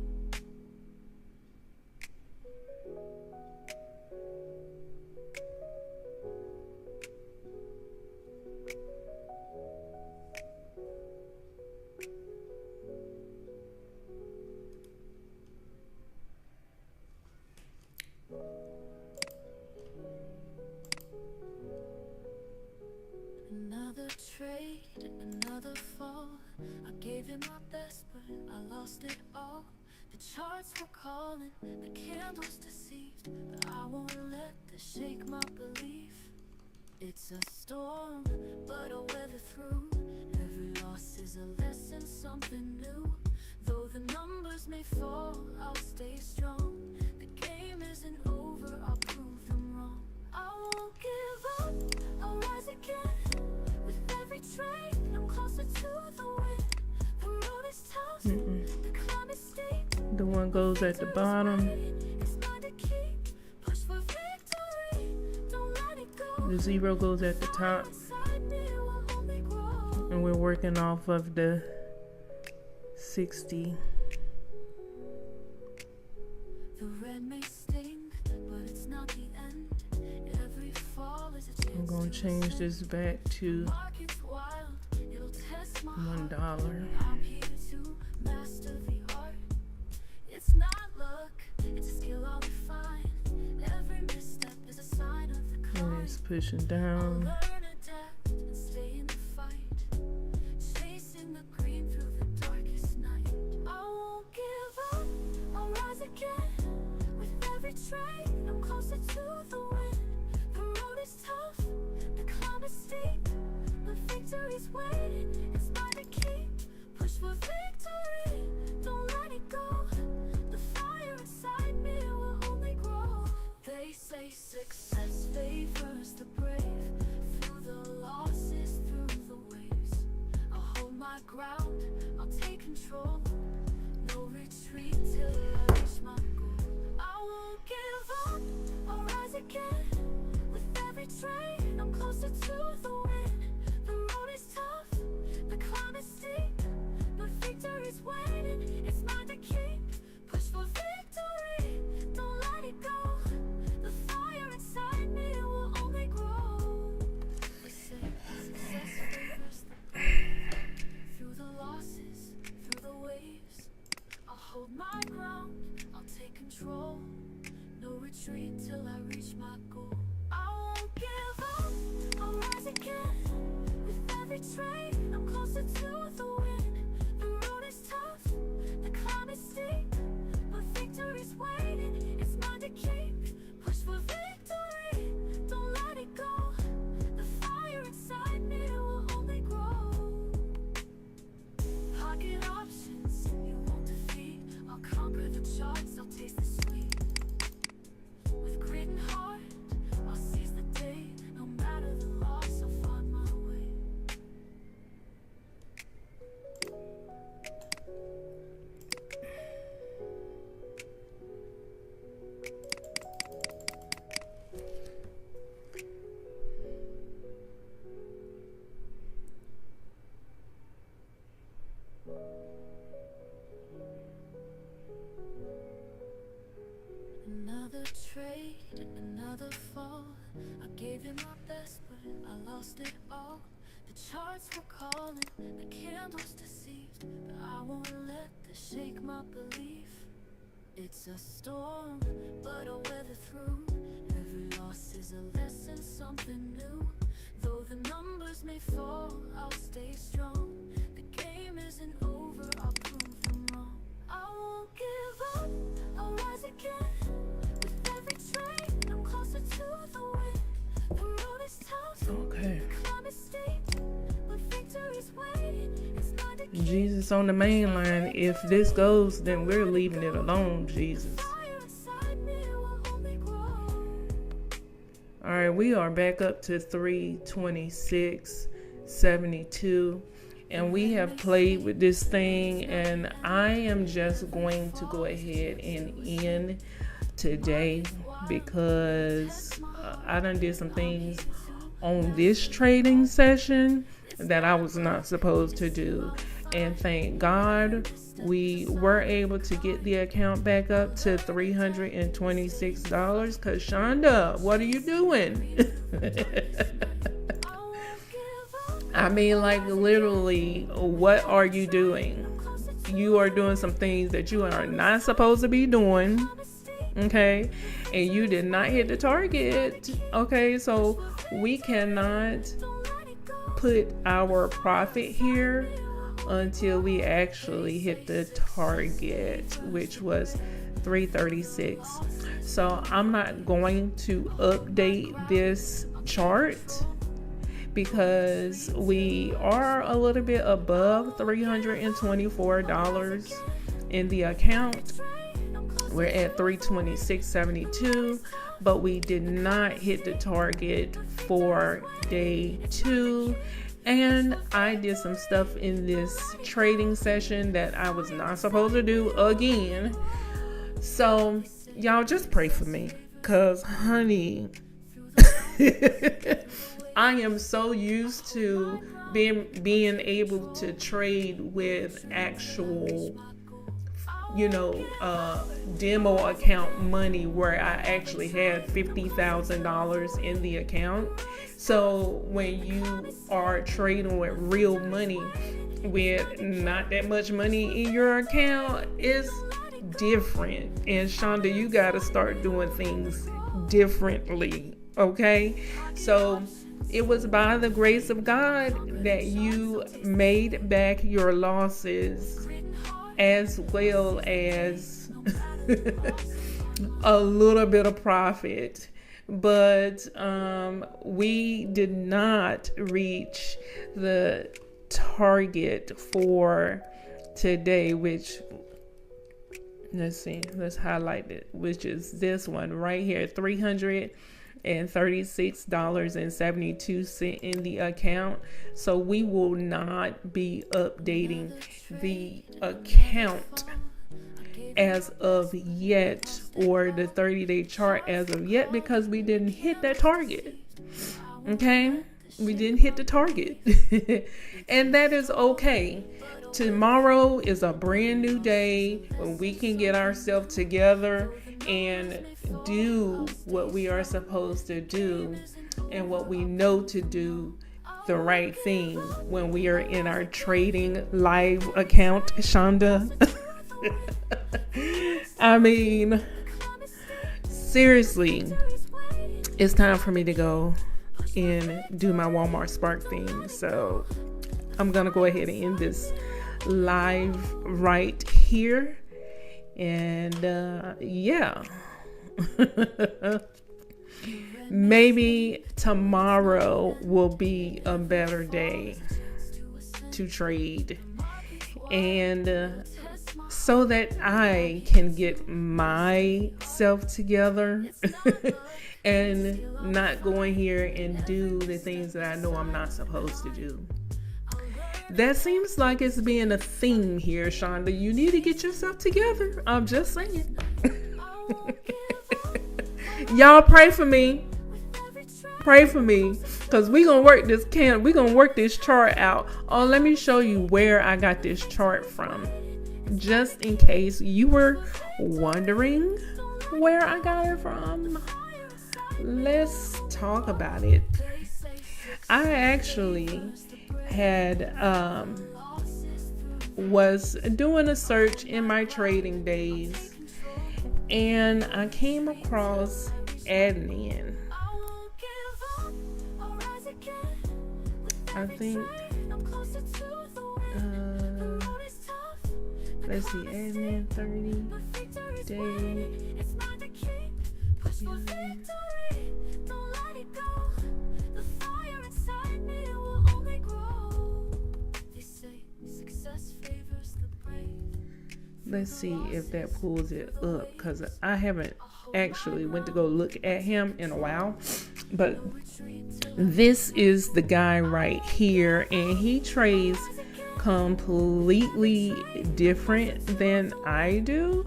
Another trade, another fall. I gave it my best, but I lost it all. The charts were calling, the candles deceived, but I won't let this shake my belief. It's a storm, but I'll weather through. Every loss is a lesson, something new. Though the numbers may fall, I'll stay strong. The game isn't over, I'll prove them wrong. I won't give up, I'll rise again. With every train, I'm closer to the win. The road is tough, the climb is steep. The one goes at the bottom. It's mine to keep. Push for victory, don't let it go. The zero goes at the top. Inside me will only grow. And we're working off of the 60. The red may sting, but it's not the end. Every fall is a chance. I'm going to change this back to Market's wild, it'll test my heart. $1. I'm here to master the art. It's not luck, it's a skill I'll refine. Every misstep is a sign of the And climb. it's pushing I'll down. learn, adapt, and stay in the fight. Chasing the green through the darkest night. I won't give up, I'll rise again. With every train, I'm closer to the win. The road is tough, the climb is steep, but victory's waiting. It's mine to keep. Push for victory, don't let it go. The fire inside me will only grow. They say success favors the brave. Through the losses, through the waves, I'll hold my ground, I'll take control. No retreat till I reach my goal. I won't give up, I'll rise again. With every train, I'm closer to the win. The road is tough, the climb is steep, but victory's waiting. It's mine to keep. Push for victory, don't let it go. The fire inside me will only grow. They say success favors the brave. Through the losses, through the waves, I'll hold my ground, I'll take control. No retreat till I reach my goal. I won't give up, I'll rise again. With every train, I'm closer to the win. The road is tough, the climb is steep, but victory's waiting. It's mine to keep. Push for victory, don't let it go. The fire inside me will only grow. Pocket options, you won't defeat. I'll conquer the charts, I'll taste the sweet. With grit and heart, I'll seize the day. No matter the loss, I'll find my way. Another trade, another fall. I gave you my best, but I lost it all. The charts were calling, the candles deceived, but I won't let this shake my belief. It's a storm, but I'll weather through. Every loss is a lesson, something new. Though the numbers may fall, I'll stay strong. The game isn't over, I'll prove them wrong. I won't give up, I'll rise again. With every trade, I'm closer to the win. The road is tough, Okay. the climb is steep, but victory's waiting. It's not a Jesus on the main line. If this goes, then we're leaving it alone, Jesus. fire inside me will only grow. All right, we are back up to 326.72, and we have played with this thing, and I am just going to go ahead and end today because I done did some things on this trading session that I was not supposed to do. And thank God we were able to get the account back up to $326. Cause Shonda, what are you doing? I mean, like literally, what are you doing? You are doing some things that you are not supposed to be doing. Okay, and you did not hit the target. Okay, so we cannot put our profit here until we actually hit the target, which was 336. So I'm not going to update this chart because we are a little bit above $324 in the account. We're at 326.72, but we did not hit the target for day 2. And I did some stuff in this trading session that I was not supposed to do again. So y'all just pray for me, cause honey, I am so used to being able to trade with actual, demo account money where I actually had $50,000 in the account. So when you are trading with real money with not that much money in your account, it's different. And Shonda, you got to start doing things differently. Okay. So it was by the grace of God that you made back your losses, as well as a little bit of profit. But we did not reach the target for today, which, let's highlight it, which is this one right here, $336.72 in the account. So we will not be updating the account as of yet, or the 30-day chart as of yet, because we didn't hit that target. Okay, we didn't hit the target. And that is okay. Tomorrow is a brand new day when we can get ourselves together and do what we are supposed to do and what we know to do, the right thing, when we are in our trading live account, Shonda. I mean, seriously, it's time for me to go and do my Walmart Spark thing. So I'm gonna go ahead and end this live right here. And yeah. Maybe tomorrow will be a better day to trade, and so that I can get myself together and not go in here and do the things that I know I'm not supposed to do. That seems like it's being a theme here, Shonda. You need to get yourself together. I'm just saying. Y'all pray for me. Pray for me, because we're gonna work this chart out. Oh, let me show you where I got this chart from, just in case you were wondering. where I got it from? Let's talk about it. I actually had was doing a search in my trading days, and I came across admin. I think let's see, admin 30 days. Let's see if that pulls it up, because I haven't actually went to go look at him in a while. But this is the guy right here, and he trades completely different than I do.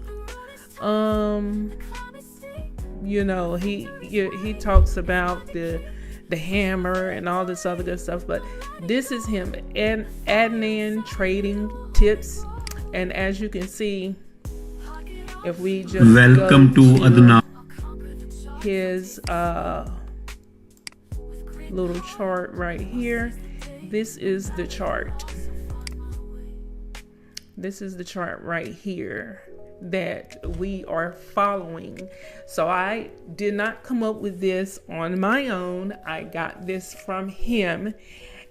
You know, he talks about the hammer and all this other good stuff, but this is him, and Adnan trading tips. And as you can see, if we just welcome to Adnan, his little chart right here, this is the chart. This is the chart right here that we are following. So I did not come up with this on my own. I got this from him,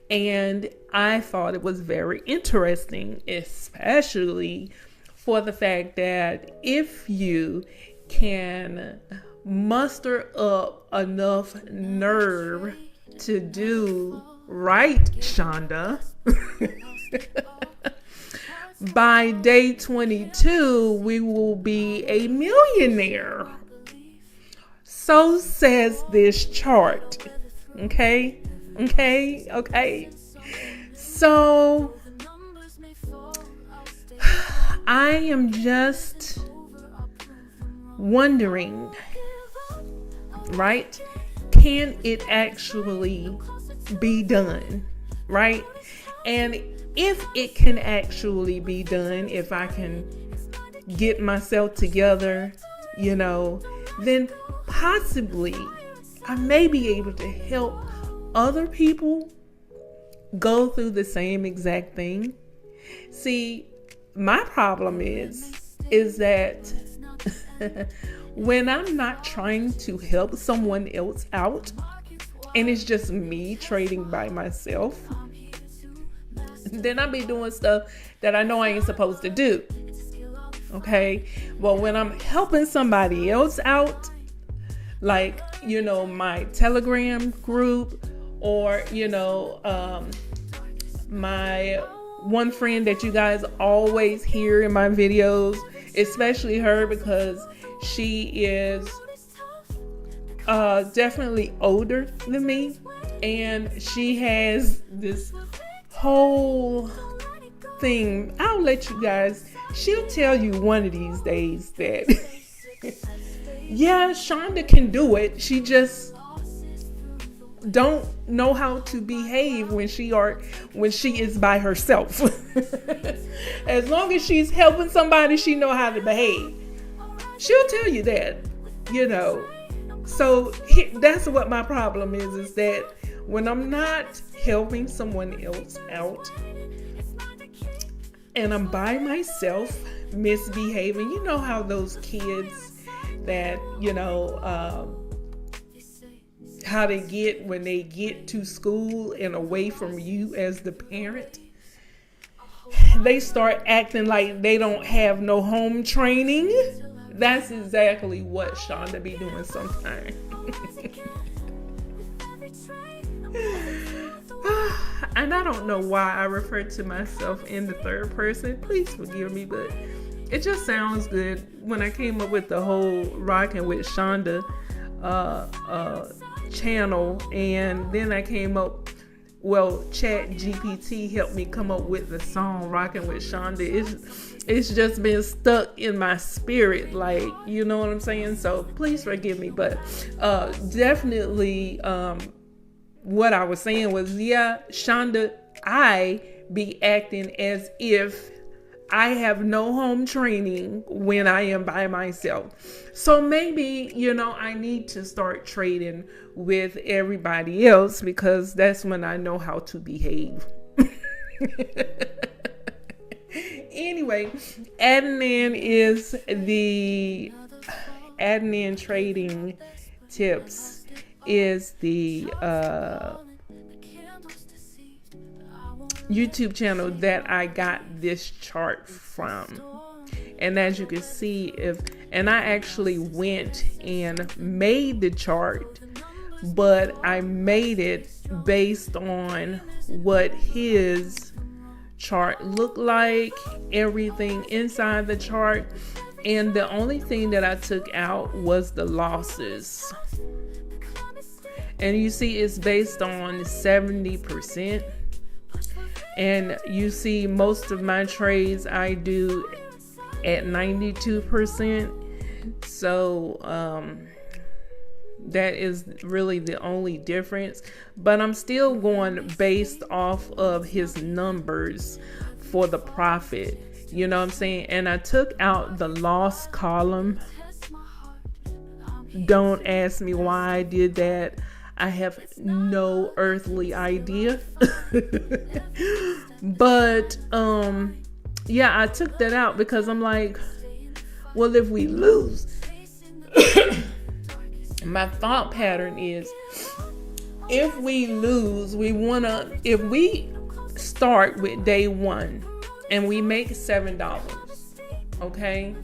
and I thought it was very interesting, especially for the fact that if you can muster up enough nerve to do right, Shonda, by day 22, we will be a millionaire. So says this chart. Okay? So I am just wondering, right? Can it actually be done, right? And if it can actually be done, if I can get myself together, you know, then possibly I may be able to help other people go through the same exact thing. See, my problem is that when I'm not trying to help someone else out and it's just me trading by myself, then I be doing stuff that I know I ain't supposed to do. Okay? Well, when I'm helping somebody else out, like, you know, my Telegram group, or, you know, my one friend that you guys always hear in my videos, especially her, because she is definitely older than me, and she has this whole thing. I'll let you guys, she'll tell you one of these days that yeah, Shonda can do it. She just don't know how to behave when she is by herself. As long as she's helping somebody, she know how to behave. She'll tell you that, you know. So that's what my problem is that when I'm not helping someone else out and I'm by myself misbehaving, you know how those kids that, you know, how they get when they get to school and away from you as the parent, they start acting like they don't have no home training. That's exactly what Shonda be doing sometimes. And I don't know why I refer to myself in the third person. Please forgive me, but it just sounds good. When I came up with the whole Rockin with Shonda channel, and then I came up, well, Chat GPT helped me come up with the song Rockin with Shonda. It's just been stuck in my spirit, like, you know what I'm saying? So please forgive me, but definitely what I was saying was, yeah, Shonda, I be acting as if I have no home training when I am by myself. So maybe, I need to start trading with everybody else, because that's when I know how to behave. Anyway, admin trading tips is the YouTube channel that I got this chart from. And as you can see, and I actually went and made the chart, but I made it based on what his chart looked like, everything inside the chart. And the only thing that I took out was the losses. And you see it's based on 70%. And you see most of my trades I do at 92%. So that is really the only difference. But I'm still going based off of his numbers for the profit. You know what I'm saying? And I took out the loss column. Don't ask me why I did that. I have no earthly idea. But yeah, I took that out because I'm like, well, if we lose, my thought pattern is, if we lose, if we start with day one and we make $7, okay?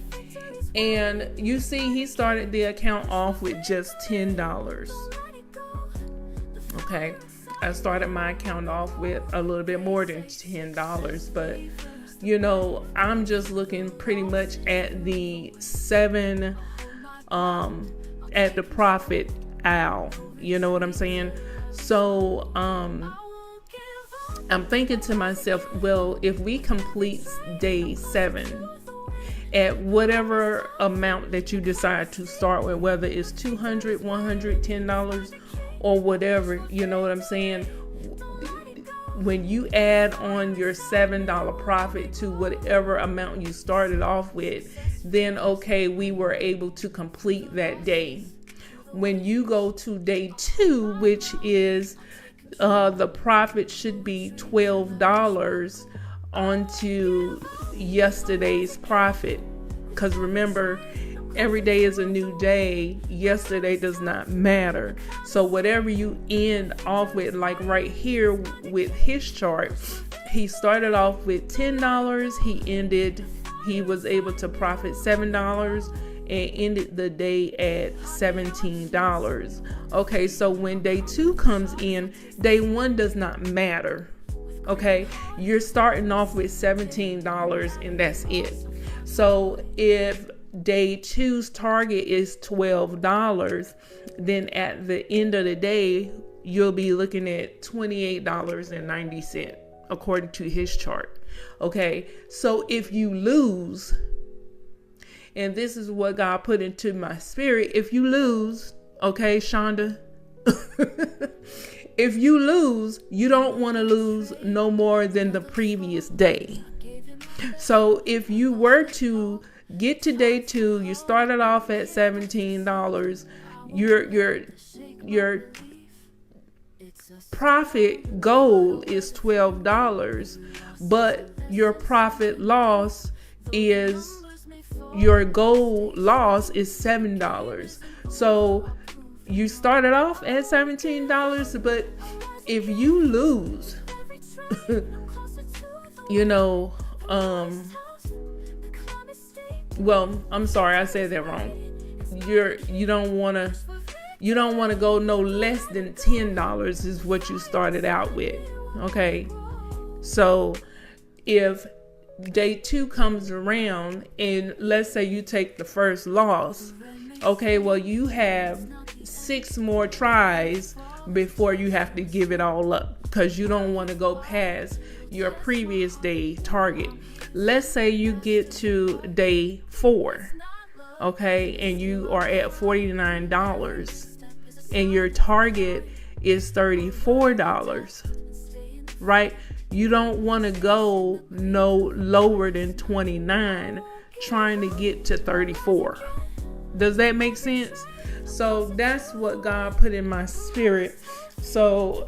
And you see, he started the account off with just $10. Okay, I started my account off with a little bit more than $10, but I'm just looking pretty much at the at the profit owl. You know what I'm saying? So I'm thinking to myself, well, if we complete day 7 at whatever amount that you decide to start with, whether it's $200, $100, $10, or whatever, you know what I'm saying? When you add on your $7 profit to whatever amount you started off with, then okay, we were able to complete that day. When you go to day 2, which is the profit should be $12 onto yesterday's profit, because remember, every day is a new day. Yesterday does not matter. So whatever you end off with, like right here with his chart, he started off with $10. He was able to profit $7 and ended the day at $17. Okay, so when day 2 comes in, day 1 does not matter. Okay, you're starting off with $17 and that's it. So if day 2's target is $12, then at the end of the day, you'll be looking at $28.90 according to his chart. Okay, so if you lose, and this is what God put into my spirit, if you lose, okay, Shonda, if you lose, you don't want to lose no more than the previous day. So if you were to get to day 2, you started off at $17, your profit goal is $12, but your profit loss is, your goal loss is $7. So you started off at $17, but if you lose, well, I'm sorry, I said that wrong. You don't want to go no less than $10 is what you started out with. Okay, so if day 2 comes around and let's say you take the first loss, okay, well, you have 6 more tries before you have to give it all up, because you don't want to go past your previous day target. Let's say you get to day 4, okay, and you are at $49 and your target is $34, right? You don't want to go no lower than 29 trying to get to 34. Does that make sense? So that's what God put in my spirit. So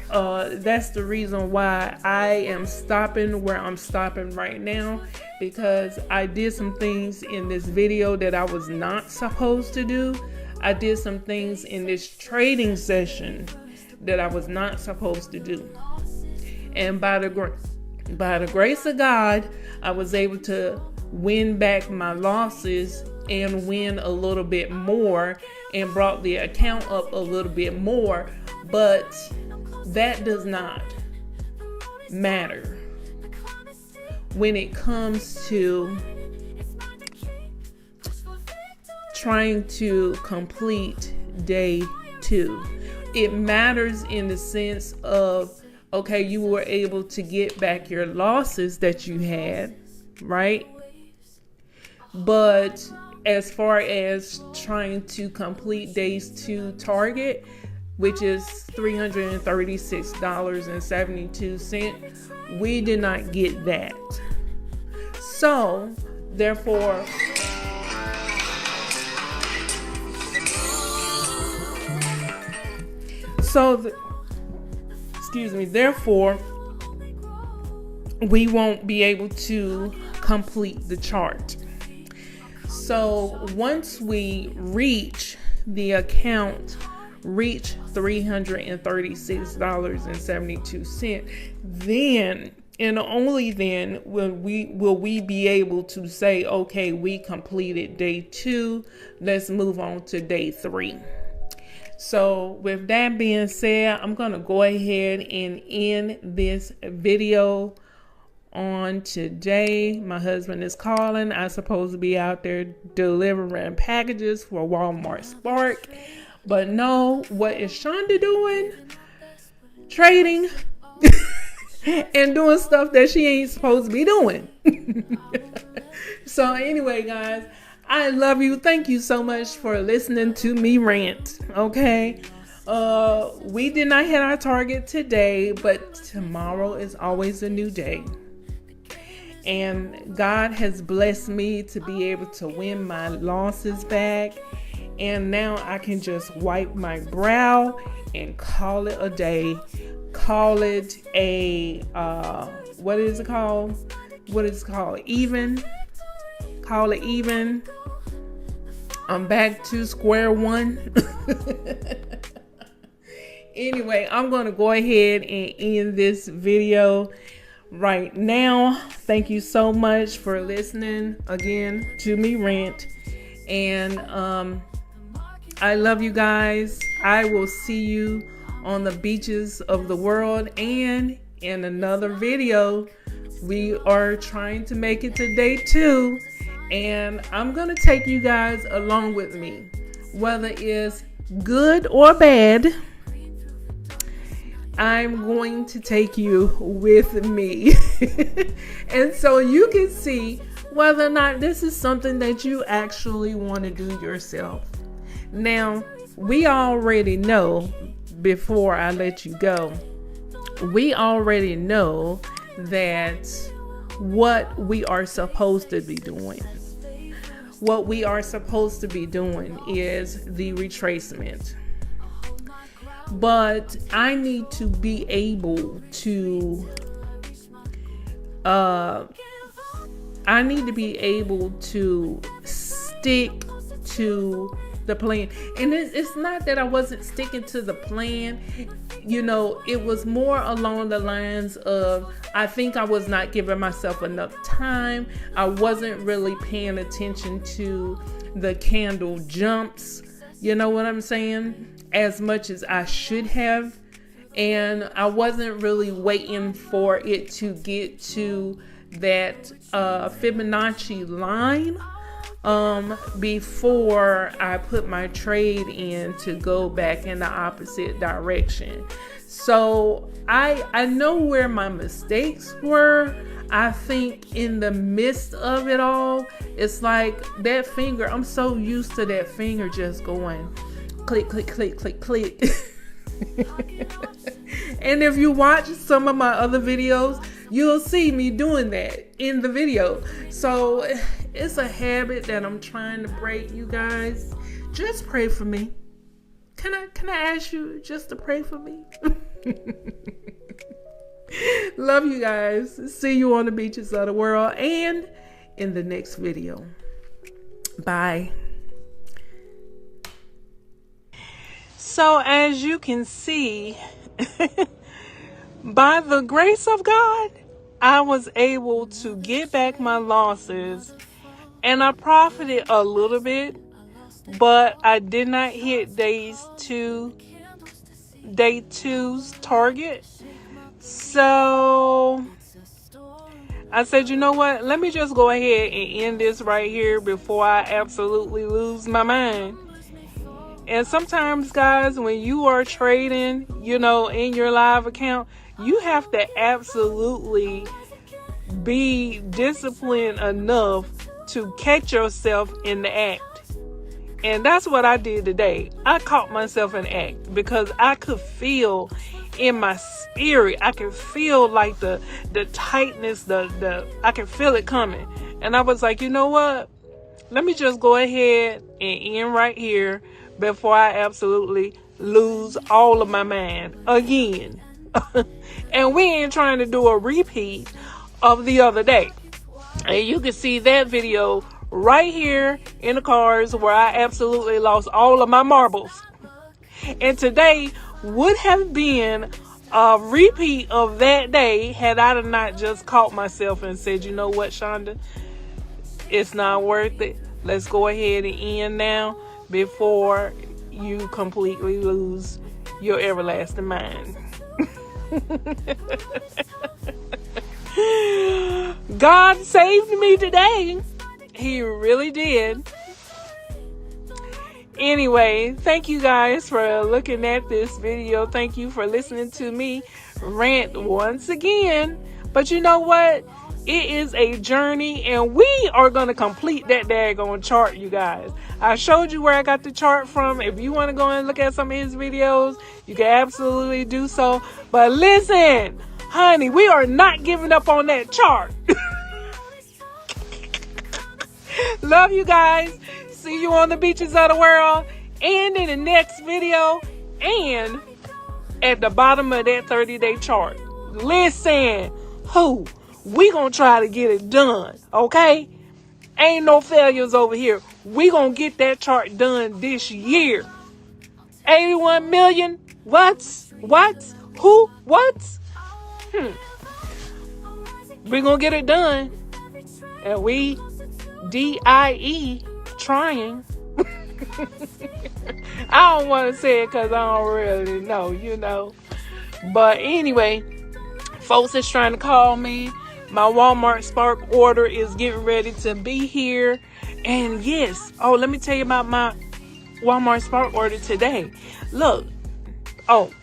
that's the reason why I am stopping where I'm stopping right now, because I did some things in this video that I was not supposed to do. I did some things in this trading session that I was not supposed to do. And by the grace of God, I was able to win back my losses and win a little bit more and brought the account up a little bit more. But that does not matter when it comes to trying to complete day 2. It matters in the sense of, okay, you were able to get back your losses that you had, right? But as far as trying to complete days 2 target, which is $336.72, we did not get that. So, therefore, therefore, we won't be able to complete the chart. So once we reach $336.72, then and only then will we be able to say, okay, we completed day 2. Let's move on to day 3. So with that being said, I'm going to go ahead and end this video on today. My husband is calling. I'm supposed to be out there delivering packages for Walmart Spark. But no, what is Shonda doing? Trading and doing stuff that she ain't supposed to be doing. So anyway, guys, I love you. Thank you so much for listening to me rant. Okay. We did not hit our target today, but tomorrow is always a new day. And God has blessed me to be able to win my losses back. And now I can just wipe my brow and call it a day. Call it a, what is it called? Even. Call it even. I'm back to square one. Anyway, I'm going to go ahead and end this video right now. Thank you so much for listening again to me rant. And I love you guys. I will see you on the beaches of the world and in another video. We are trying to make it to day 2, and I'm going to take you guys along with me, whether it's good or bad. I'm going to take you with me. And so you can see whether or not this is something that you actually want to do yourself. Now, we already know, before I let you go, we already know that what we are supposed to be doing. What we are supposed to be doing is the retracement. But I need to be able to stick to the plan. And it's not that I wasn't sticking to the plan. You know, it was more along the lines of, I think I was not giving myself enough time. I wasn't really paying attention to the candle jumps. You know what I'm saying? As much as I should have. And I wasn't really waiting for it to get to that Fibonacci line before I put my trade in to go back in the opposite direction. So I know where my mistakes were. I think in the midst of it all, it's like that finger, I'm so used to that finger just going click, click, click, click, click. And if you watch some of my other videos, you'll see me doing that in the video. So it's a habit that I'm trying to break, you guys. Just pray for me. Can I ask you just to pray for me? Love you guys. See you on the beaches of the world and in the next video. Bye. So as you can see, by the grace of God, I was able to get back my losses, and I profited a little bit, but I did not hit day two's target. So I said, you know what? Let me just go ahead and end this right here before I absolutely lose my mind. And sometimes, guys, when you are trading, in your live account, you have to absolutely be disciplined enough to catch yourself in the act. And that's what I did today. I caught myself in the act because I could feel in my spirit, I could feel like the tightness, I could feel it coming. And I was like, you know what? Let me just go ahead and end right here before I absolutely lose all of my mind again. And we ain't trying to do a repeat of the other day. And you can see that video right here in the cards where I absolutely lost all of my marbles. And today would have been a repeat of that day had I not just caught myself and said, you know what, Shonda? It's not worth it. Let's go ahead and end now before you completely lose your everlasting mind. God saved me today. He really did. Anyway, thank you guys for looking at this video. Thank you for listening to me rant once again. But you know what? It is a journey, and we are going to complete that daggone chart, you guys. I showed you where I got the chart from. If you want to go and look at some of his videos, you can absolutely do so. But listen, honey, we are not giving up on that chart. Love you guys. See you on the beaches of the world and in the next video and at the bottom of that 30-day chart. Listen, we gonna try to get it done, okay? Ain't no failures over here. We gonna get that chart done this year. 81 million? What? Who? What? We gonna get it done. And we DIE trying. I don't want to say it because I don't really know, But anyway, folks is trying to call me. My Walmart Spark order is getting ready to be here. And yes, let me tell you about my Walmart Spark order today. Look,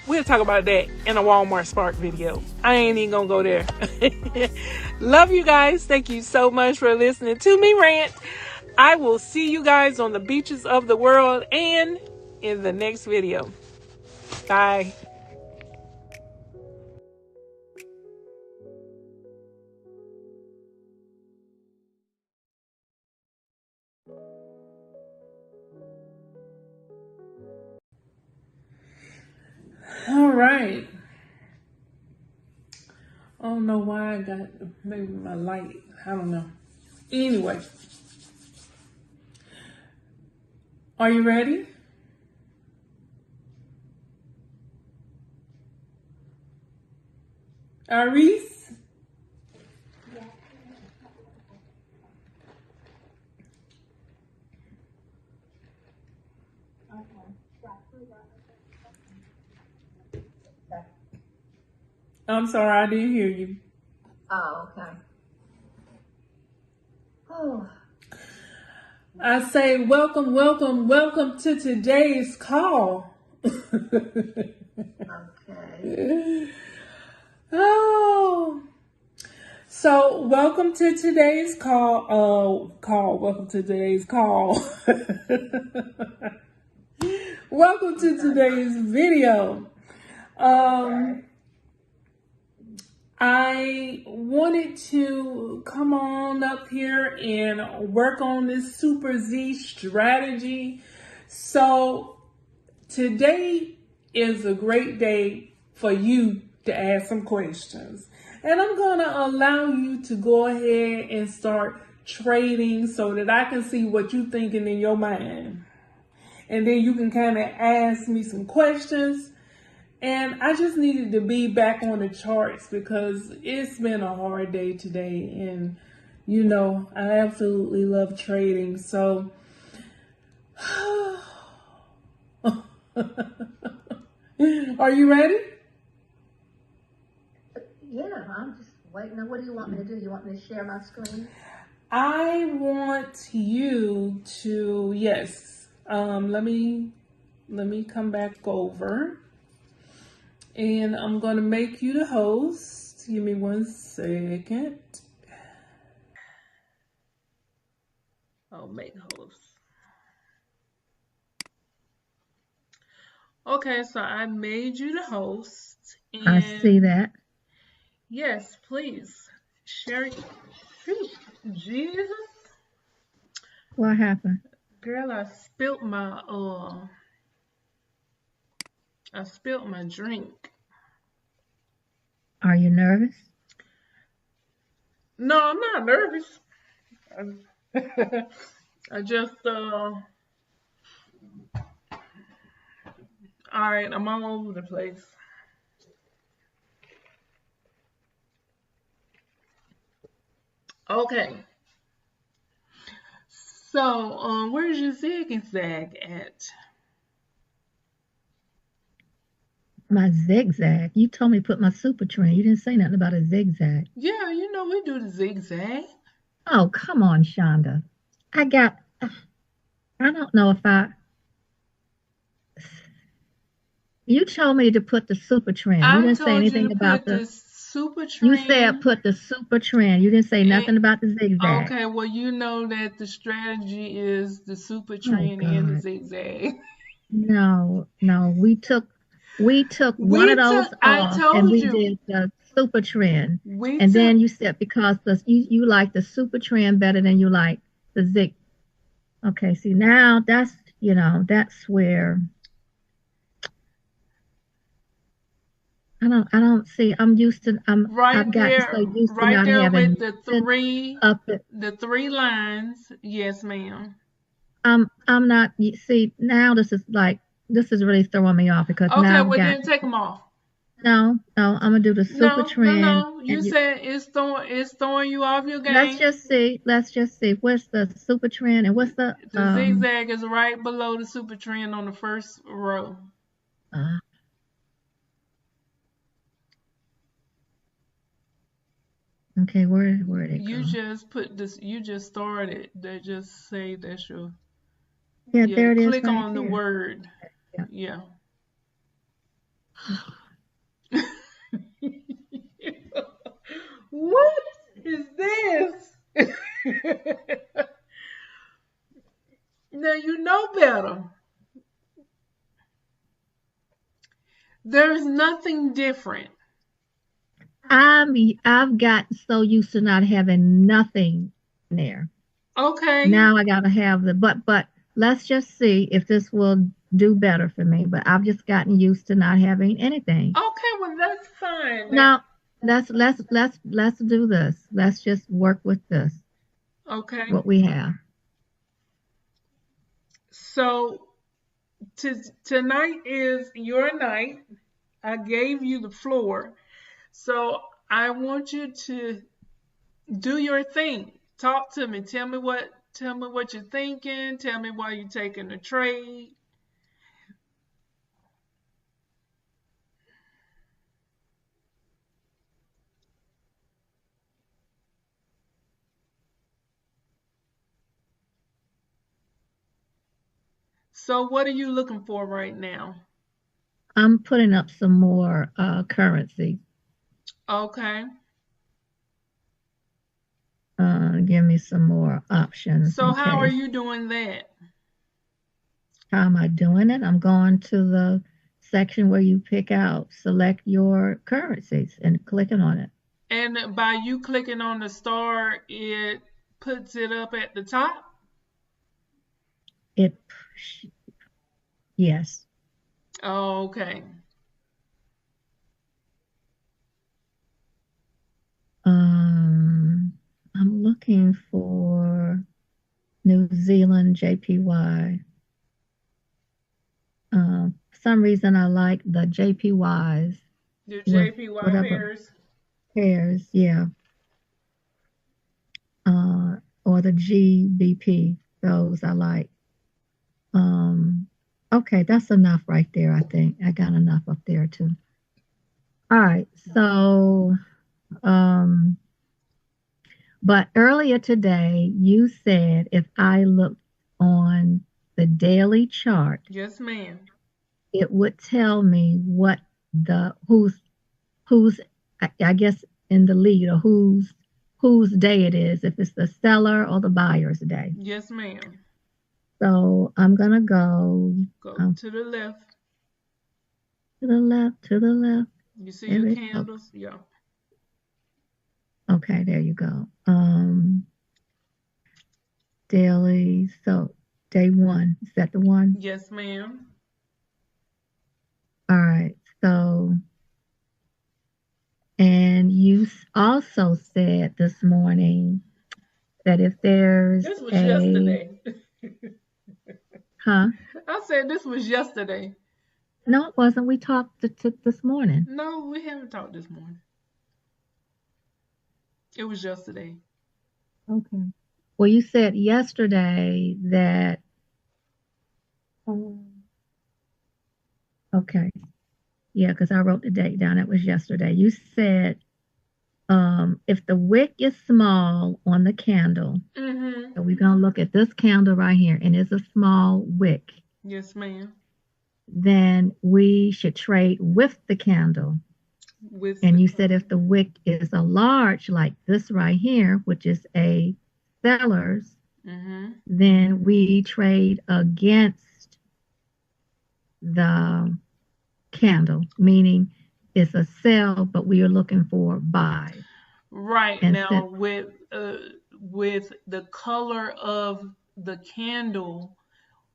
we'll talk about that in a Walmart Spark video. I ain't even gonna go there. Love you guys. Thank you so much for listening to me rant. I will see you guys on the beaches of the world and in the next video. Bye. All right. I don't know why I got maybe my light. I don't know. Anyway. Are you ready? Aris? Yeah. I'm sorry, I didn't hear you. Oh, okay. Oh. I say welcome to today's call. Okay. So welcome to today's call. Welcome to today's call. Welcome to today's video. I wanted to come on up here and work on this Super Z strategy. So today is a great day for you to ask some questions. And I'm going to allow you to go ahead and start trading so that I can see what you're thinking in your mind. And then you can kind of ask me some questions. And I just needed to be back on the charts because it's been a hard day today. And, you know, I absolutely love trading. So, are you ready? Yeah, I'm just waiting. Now, what do you want me to do? You want me to share my screen? I want you to, yes. Let me come back over. And I'm going to make you the host. Give me 1 second. I'll make host. Okay, so I made you the host. And I see that. yes, please. Share. Jesus. What happened? Girl, I spilt my drink. Are you nervous? No, I'm not nervous. I just all right, I'm all over the place. Okay. So, where's your zig and zag at? My zigzag. You told me to put my super train. You didn't say nothing about a zigzag. Yeah, you know we do the zigzag. Oh, come on, Shonda. I don't know if you told me to put the super trend. You I didn't say told you anything to about put the super you said trend. put the super trend. You didn't say nothing about the zigzag. Okay, well you know that the strategy is the super Oh trend and the God. zigzag. No. We took one of those I off and told we you did the super trend. we And took then you said because you like the super trend better than you like the zig. Okay, see now that's where I don't see. I've gotten so used to right not there having with the nothing three up. the three lines. Yes, ma'am. I'm not. You see now this is really throwing me off because Okay, now I've well got then take them off. no. I'm gonna do the super No, no, trend no. You and said it's throwing you off your let's game. just see. Let's just see. What's the super trend and what's the The zigzag is right below the super trend on the first row. uh, okay, where'd it You go? just put this. You just started. They just say that's your. Yeah, Yeah, there it is click right on the there. word. Yeah. Yeah. What is this? Now you know better. There's nothing different. I've gotten so used to not having nothing there. Okay. Now I gotta have but let's just see if this will do better for me. But I've just gotten used to not having anything. Okay, well that's fine. Now let's do this. Let's just work with this. Okay. What we have. So tonight is your night. I gave you the floor. So I want you to do your thing. Talk to me. Tell me what you're thinking. Tell me why you're taking the trade. So what are you looking for right now? I'm putting up some more currency. Okay. Give me some more options So in how are case. you doing that? How am I doing it? I'm going to the section where you select your currencies and clicking on it. And by you clicking on the star, it puts it up at the top? It, yes. Oh, okay. I'm looking for New Zealand JPY. For some reason, I like the JPYs The with JPY whatever pairs? pairs, yeah. Or the GBP, those I like. Um, okay, that's enough right there, I think. I got enough up there too. All right, so, um, but earlier today, you said if I looked on the daily chart, Yes, ma'am. it would tell me what the who's I guess in the lead or whose day it is, if it's the seller or the buyer's day. Yes, ma'am. So I'm gonna go Go um, to the left. to the left, to the left. You see your There it, oh, candles? Yeah. okay, there you go. Daily. So day one, is that the one? Yes, ma'am. All right. So, and you also said this morning that if there's This was a, yesterday. huh? I said this was yesterday. No, it wasn't. We talked this morning. No, we haven't talked this morning. It was yesterday. Okay. Well, you said yesterday that, um, okay. Yeah, because I wrote the date down. It was yesterday. You said if the wick is small on the candle, Mm-hmm. so we're going to look at this candle right here, and it's a small wick, Yes, ma'am. then we should trade with the candle. With And the you said if the wick is a large, like this right here, which is a seller's, mm-hmm. then we trade against the candle, meaning it's a sell, but we are looking for buy. Right And now, since with the color of the candle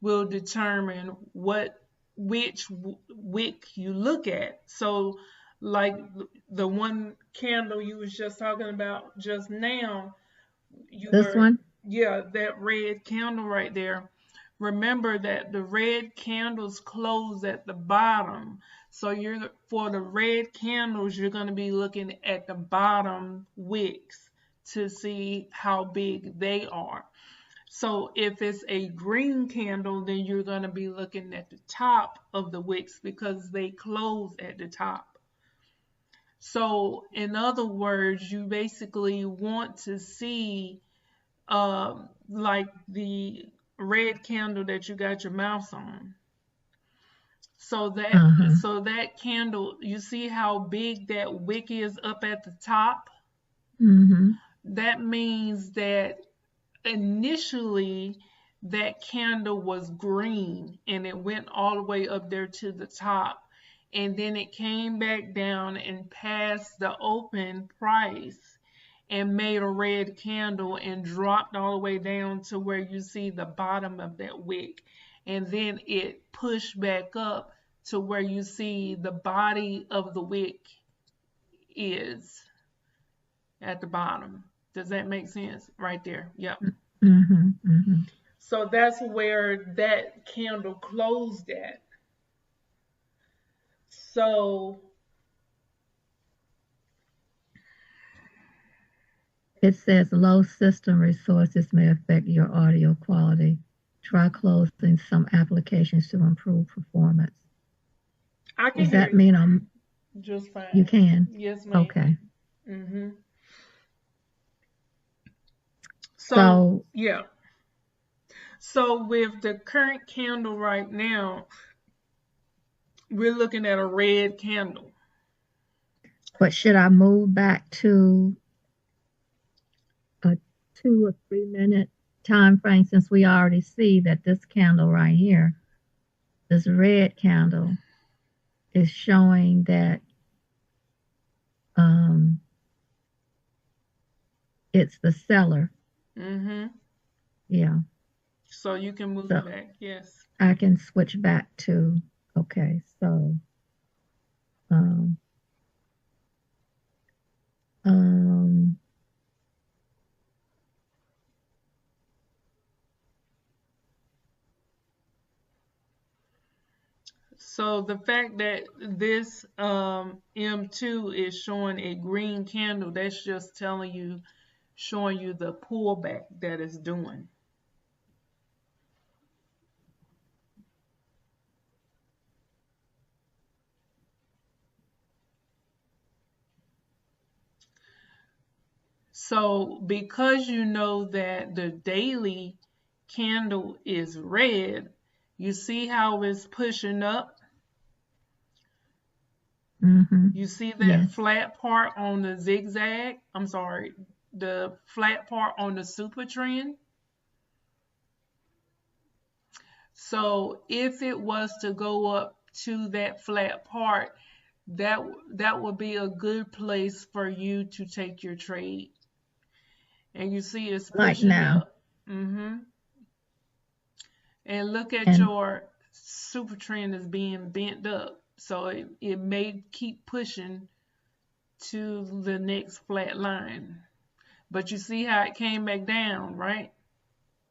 will determine which wick you look at. So, like the one candle you was just talking about just now, you this were, one, yeah, that red candle right there. Remember that the red candles close at the bottom. So you're for the red candles, you're going to be looking at the bottom wicks to see how big they are. So if it's a green candle, then you're going to be looking at the top of the wicks because they close at the top. So in other words, you basically want to see like the red candle that you got your mouse on. So that uh-huh. so that candle, you see how big that wick is up at the top? Mm-hmm. That means that initially that candle was green and it went all the way up there to the top, and then it came back down and passed the open price and made a red candle and dropped all the way down to where you see the bottom of that wick, and then it pushed back up to where you see the body of the wick is at the bottom. Does that make sense? Right there. Yep. Mm-hmm. Mm-hmm. So that's where that candle closed at. So, It says low system resources may affect your audio quality. Try closing some applications to improve performance. I can Does hear that you mean just you fine. can? Yes, ma'am. Okay. Mm-hmm. So, So, yeah. So with the current candle right now, we're looking at a red candle. but should I move back to a 2 or 3 minute time frame since we already see that this candle right here, this red candle, is showing that um, it's the seller. Mm-hmm. Yeah. So you can move So back. Yes. I can switch back to, okay, so, um, um, So the fact that this M2 is showing a green candle, that's just telling you, showing you the pullback that it's doing. So because you know that the daily candle is red, you see how it's pushing up? mm-hmm. You see that Yes. flat part on the zigzag? I'm sorry, the flat part on the super trend? So if it was to go up to that flat part, that that would be a good place for you to take your trade. And you see it's Like pushing now. up. Mm-hmm. And look at And your super trend is being bent up. So it may keep pushing to the next flat line. But you see how it came back down, right?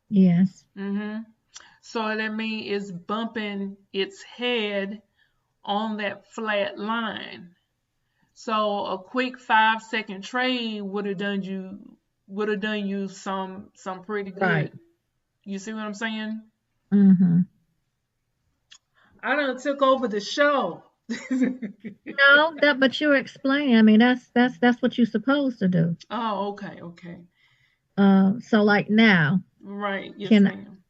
yes. Mm-hmm. So that means it's bumping its head on that flat line. So a quick 5 second trade would have done you some pretty Right. good. You see what I'm saying? Mm-hmm. I done took over the show. No, that, but you're explaining. I mean, that's what you're supposed to do. Oh, okay, okay. So like now, Right, yes, can ma'am.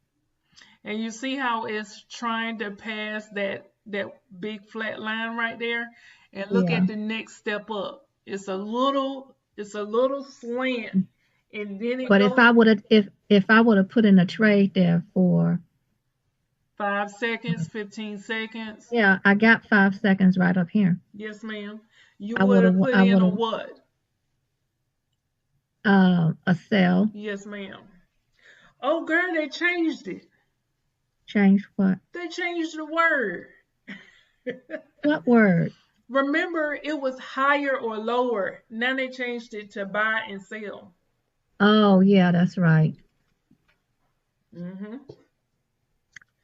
And you see how it's trying to pass that big flat line right there? And look yeah. at the next step up. It's a little slant, and then it But goes if I would have put in a trade there for 5 seconds, 15 seconds. yeah, I got 5 seconds right up here. Yes, ma'am. You I would would have have put I in would a have what? a sell. Yes, ma'am. Oh, girl, they changed it. Change what? They changed the word. What word? Remember, it was higher or lower. Now they changed it to buy and sell. Oh yeah, that's right. Hmm.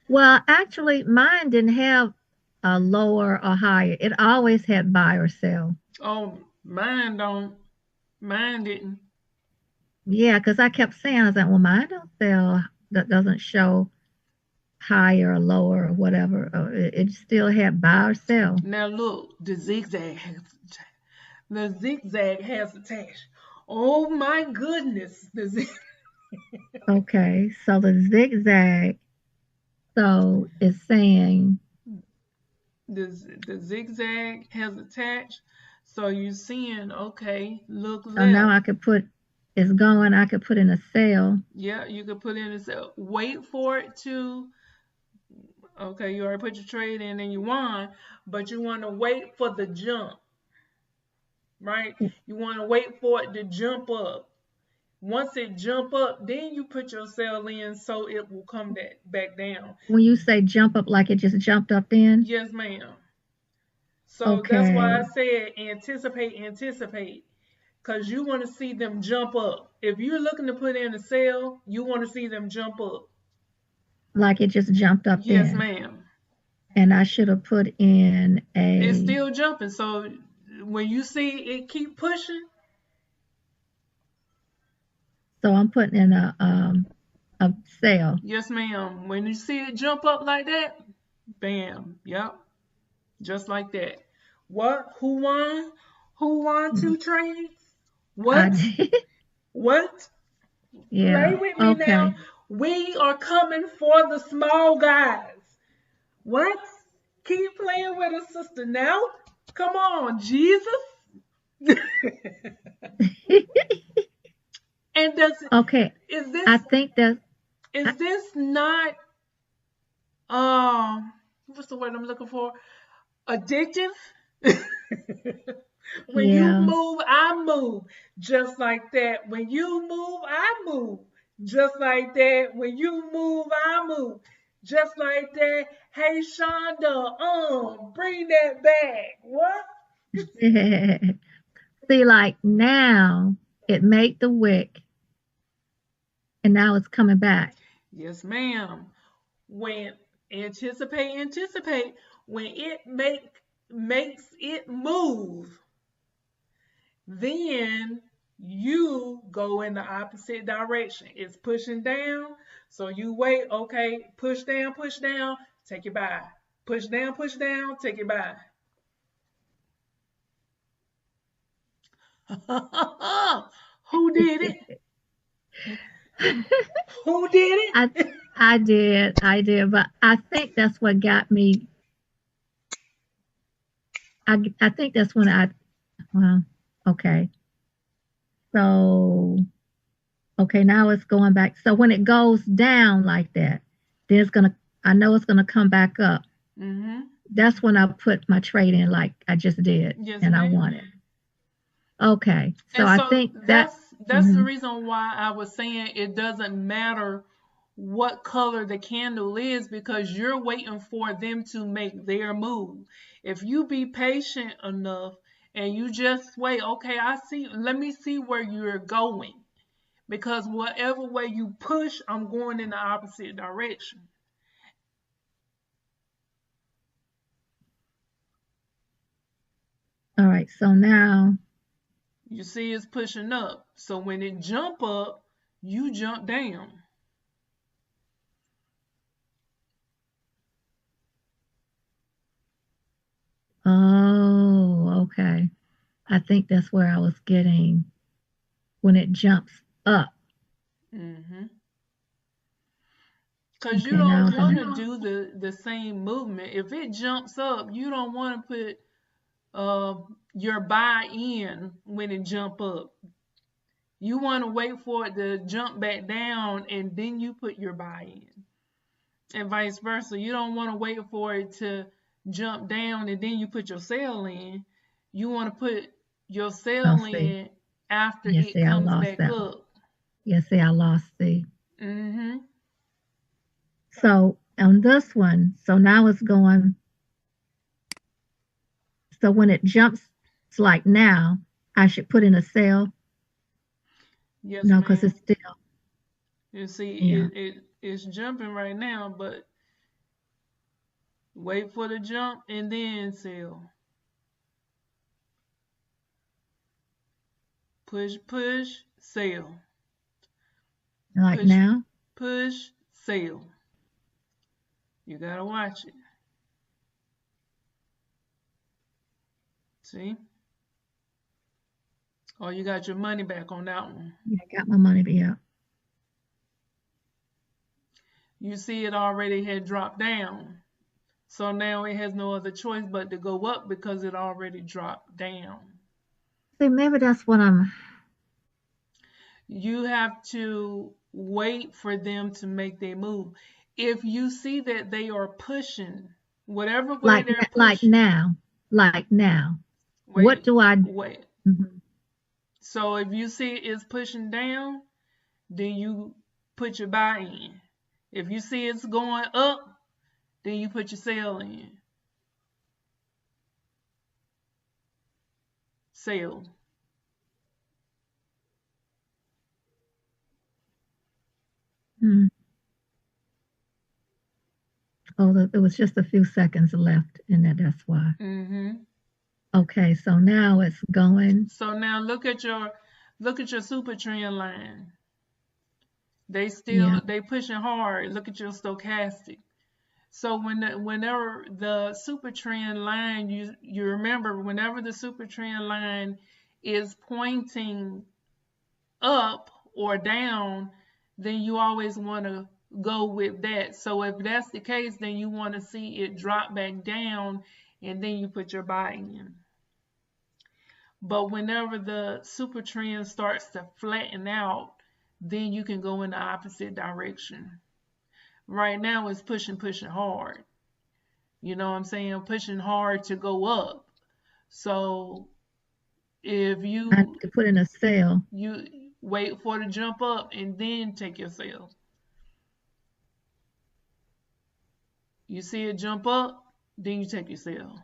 Well, actually, mine didn't have a lower or higher. It always had buy or sell. Oh, mine don't. Mine didn't. Yeah, because I kept saying, I was like, well, mine don't sell. That doesn't show higher or lower or whatever. It still had buy or sell. Now look, the zigzag has attached. Oh my goodness, Okay, so the zigzag, so it's saying, the zigzag has attached. So you're seeing, okay, look so now left. I could put, it's going, I could put in a sale. Yeah, you could put in this. Wait for it to. Okay, you already put your trade in and you won, but you want to wait for the jump, right? You want to wait for it to jump up. Once it jump up, then you put your sell in so it will come back down. When you say jump up, like it just jumped up then? Yes, ma'am. So that's why I Okay, said anticipate, because you want to see them jump up. If you're looking to put in a sale, you want to see them jump up. like it just jumped up Yes, then. ma'am. And I should have put in It's a, still jumping. So when you see it keep pushing, so I'm putting in a sale. yes, ma'am. When you see it jump up like that, bam, yep, just like that. What? Who won? Who won Mm, two trades? I What? did. What? Play Yeah. with me now. Okay. We are coming for the small guys. What? Keep playing with us, sister. Now, come on, Jesus. And does Okay. is I this think that is I, this not what's the word I'm looking for? Addictive? When you Yeah. move, I move. Just like that. When you move, I move. Just like that. When you move, I move. Just like that. Hey Shonda, bring that back. What? See, like now it made the wick and now it's coming back. Yes, ma'am. When anticipate when it makes it move, then you go in the opposite direction. It's pushing down, so you wait. Okay, push down, take it by. Push down, take it by. Who did it? Who did I it? I did, but I think that's what got me. I think that's when I well, okay. So okay, now it's going back. So when it goes down like that, then it's gonna I know it's gonna come back up. Mm-hmm. That's when I put my trade in like I just did Yes, and I ma'am. won it. Okay. So And I so think that that's the mhm. reason why I was saying it doesn't matter what color the candle is because you're waiting for them to make their move. If you be patient enough and you just wait, okay, let me see where you're going. Because whatever way you push, I'm going in the opposite direction. All right. So now You see it's pushing up. So when it jump up, you jump down. oh, okay. I think that's where I was getting when it jumps up. Mm-hmm. Because you Okay, now don't it's want to gonna do the same movement. If it jumps up, you don't want to put your buy in when it jump up. You want to wait for it to jump back down and then you put your buy in. And vice versa. You don't want to wait for it to jump down and then you put your sell in. You want to put your oh sell see. in after Yeah, it see I comes lost back that one. up. Yeah, see I lost the Mm-hmm. so on this one, so now it's going so when it jumps it's like now, I should put in a sale. Yes, No, because ma'am. it's still You see, yeah. it's jumping right now, but wait for the jump and then sell. Push, sell. Like Push, now. push, sell. You gotta watch it. See? Oh, you got your money back on that one. Yeah, I got my money be up. You see it already had dropped down. So now it has no other choice but to go up because it already dropped down. See, maybe that's what I'm You have to wait for them to make their move. If you see that they are pushing, whatever way they're like pushing, like now. What wait, do I wait. mhm. So if you see it's pushing down, then you put your buy in. If you see it's going up, then you put your sell in. Sell. Hmm. Oh, it was just a few seconds left in there. That's why. Mm-hmm. Okay, so now it's going. So now look at your super trend line. Yeah. They pushing hard. Look at your stochastic. So whenever the super trend line, you remember whenever the super trend line is pointing up or down, then you always want to go with that. So if that's the case, then you want to see it drop back down and then you put your buy in. But whenever the super trend starts to flatten out, then you can go in the opposite direction. Right now it's pushing hard. You know what I'm saying? Pushing hard to go up. So If I have you to put in a sale. you wait for it to jump up and then take your sale. You see it jump up, then you take your sale.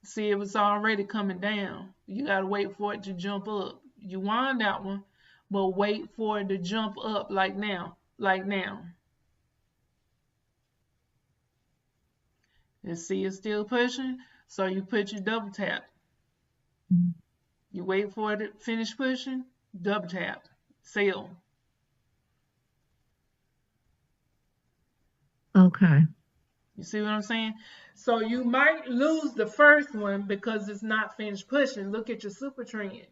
See, it was already coming down. You gotta wait for it to jump up. You want that one, but wait for it to jump up like now. Like now. And see it's still pushing, so you put your double tap. Mm. You wait for it to finish pushing, double tap, sell. Okay. You see what I'm saying? So you might lose the first one because it's not finished pushing. Look at your super trend.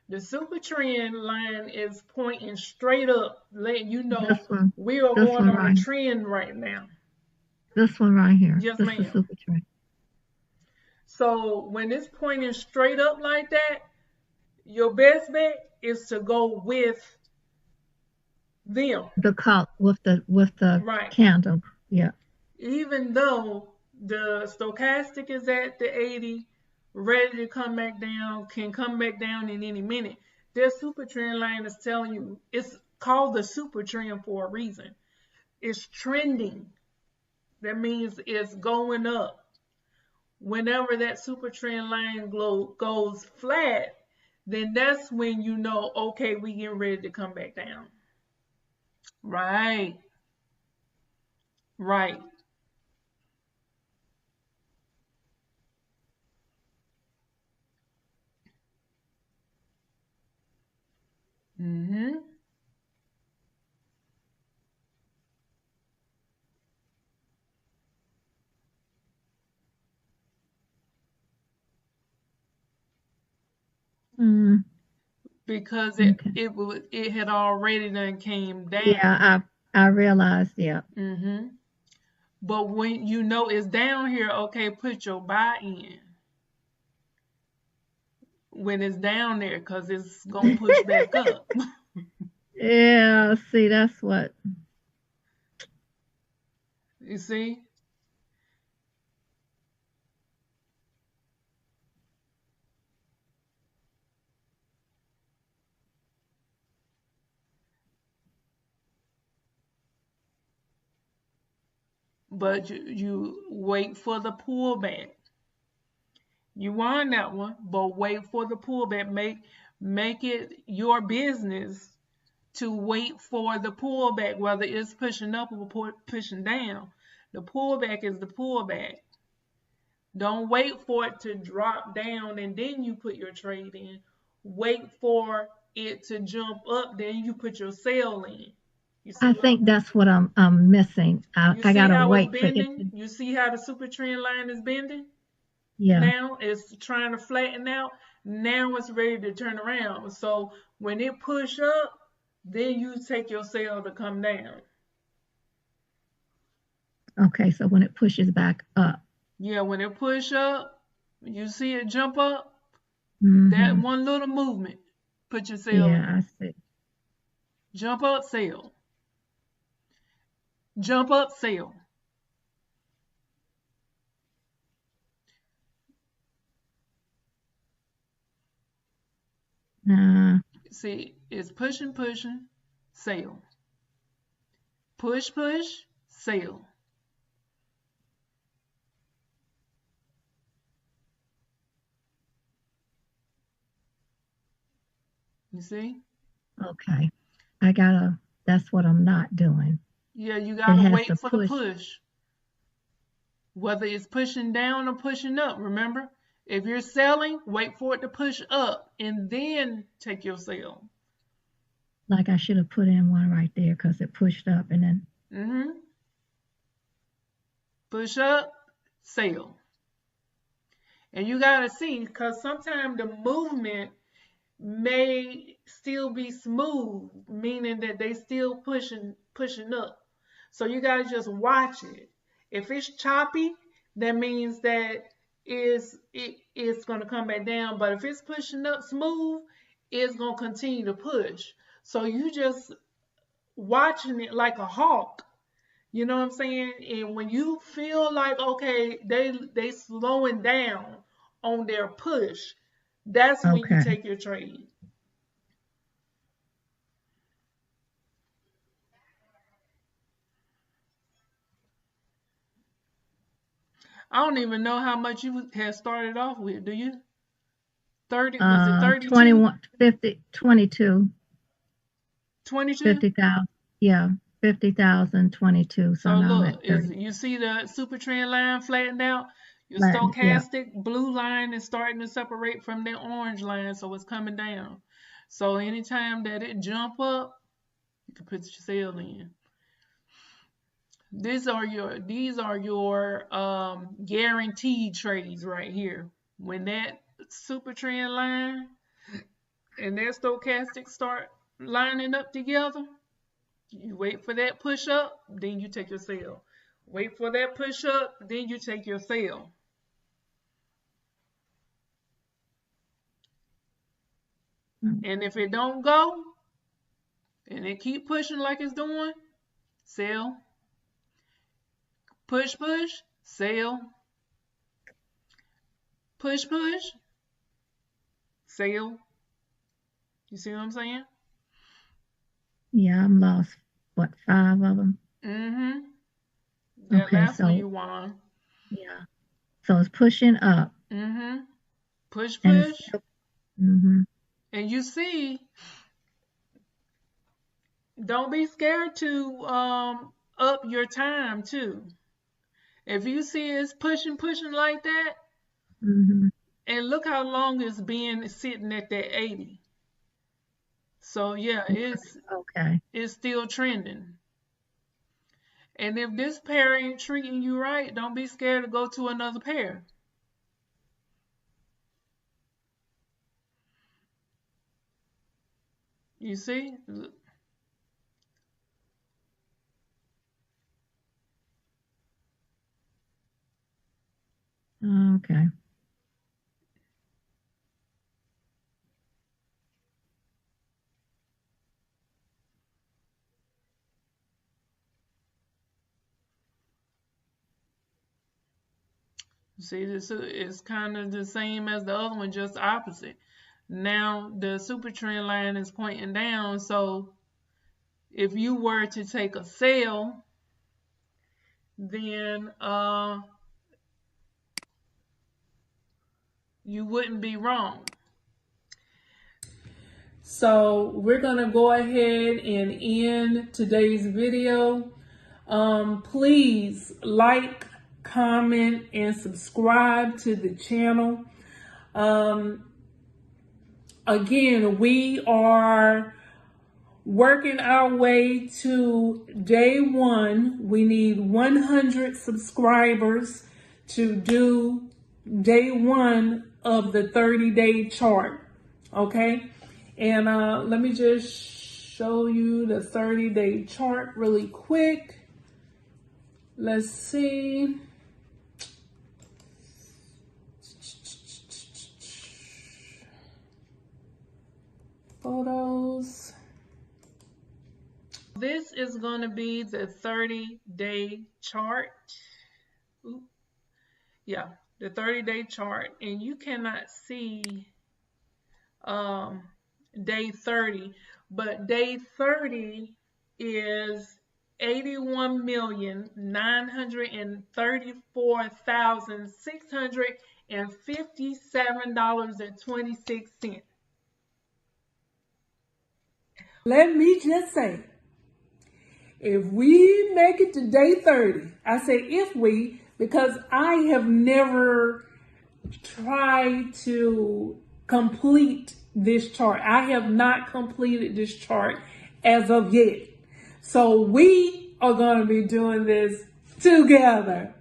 The super trend line is pointing straight up, letting you know This one. we are This going one on a right. trend right now. This one right here. Yes, This is the ma'am. super trend. So when it's pointing straight up like that, your best bet is to go with them. The call with the Right. candle. Yeah. Even though the stochastic is at the 80, ready to come back down, can come back down in any minute. Their super trend line is telling you it's called the super trend for a reason. It's trending. That means it's going up. Whenever that super trend line goes flat, then that's when you know, okay, we getting ready to come back down. Right, right. Mm-hmm. Mm, Because okay. it had already done came down. Yeah, I realized. Yeah. Mm-hmm. But when you know it's down here, okay, put your buy in when it's down there because it's gonna push back up. Yeah. See, that's what. You see? But you wait for the pullback. You want that one, but wait for the pullback. Make it your business to wait for the pullback, whether it's pushing up or pushing down. The pullback is the pullback. Don't wait for it to drop down and then you put your trade in. Wait for it to jump up, then you put your sale in. You see I what think that's what I'm missing. you I see gotta how it's wait for it bending? to. You see how the super trend line is bending? Yeah. Now it's trying to flatten out. Now it's ready to turn around. So when it push up, then you take your sale to come down. Okay. So when it pushes back up. Yeah, when it push up, you see it jump up, that Mm-hmm. one little movement, put your sale Yeah. I in. see. Jump up, sale. Jump up, sale. Nah. See, it's pushing, pushing, sale. Push, push, sale. You see? Okay. I gotta. That's what I'm not doing. Yeah, you It gotta has to wait for the push. push. Whether it's pushing down or pushing up, remember? If you're selling, wait for it to push up and then take your sale. Like I should have put in one right there because it pushed up and then. Mm-hmm. Push up, sale. And you gotta see, because sometimes the movement may still be smooth, meaning that they still pushing up. So you gotta just watch it. If it's choppy, that means that it's gonna come back down. But if it's pushing up smooth, it's gonna continue to push. So you just watching it like a hawk. You know what I'm saying? And when you feel like okay, they slowing down on their push, that's when you Okay. take your trade. I don't even know how much you had started off with. Do you? 30, was it 32? 21, 50, 22, 22? 50,000. Yeah, 50,000, 22. So So now I'm at look, is 30. you see the super trend line flattened out? Your Latin. Yeah. stochastic blue line is starting to separate from the orange line, so it's coming down. So anytime that it jump up, you can put your sale in. These are your guaranteed trades right here. When that super trend line and that stochastic start lining up together, you wait for that push up, then you take your sell. Wait for that push up, then you take your sell. And if it don't go, and it keep pushing like it's doing, sell. Push, push, sell. Push, push, sell. You see what I'm saying? Yeah, I'm lost. What, 5 of them? Mm-hmm. That Okay, last one so you won. yeah. So it's pushing up Mm-hmm. Push, and it's push. still, mm-hmm. And you see, don't be scared to up your time too. If you see it's pushing, pushing like that, Mm-hmm. and look how long it's been sitting at that 80. So yeah, Okay. it's still trending. And if this pair ain't treating you right, don't be scared to go to another pair. You see? Okay. See, this is kind of the same as the other one, just opposite. Now the super trend line is pointing down, so if you were to take a sale, then you wouldn't be wrong. So we're gonna go ahead and end today's video. Please like, comment, and subscribe to the channel. Again, we are working our way to day 1. We need 100 subscribers to do day 1 of the 30-day chart. Okay, and let me just show you the 30-day chart really quick. Let's see. Photos. This is going to be the 30-day chart. Ooh. Yeah, the 30-day chart, and you cannot see day 30, but day 30 is $81,934,657.26. Let me just say, if we make it to day 30, I say if we, because I have never tried to complete this chart. I have not completed this chart as of yet. So we are going to be doing this together.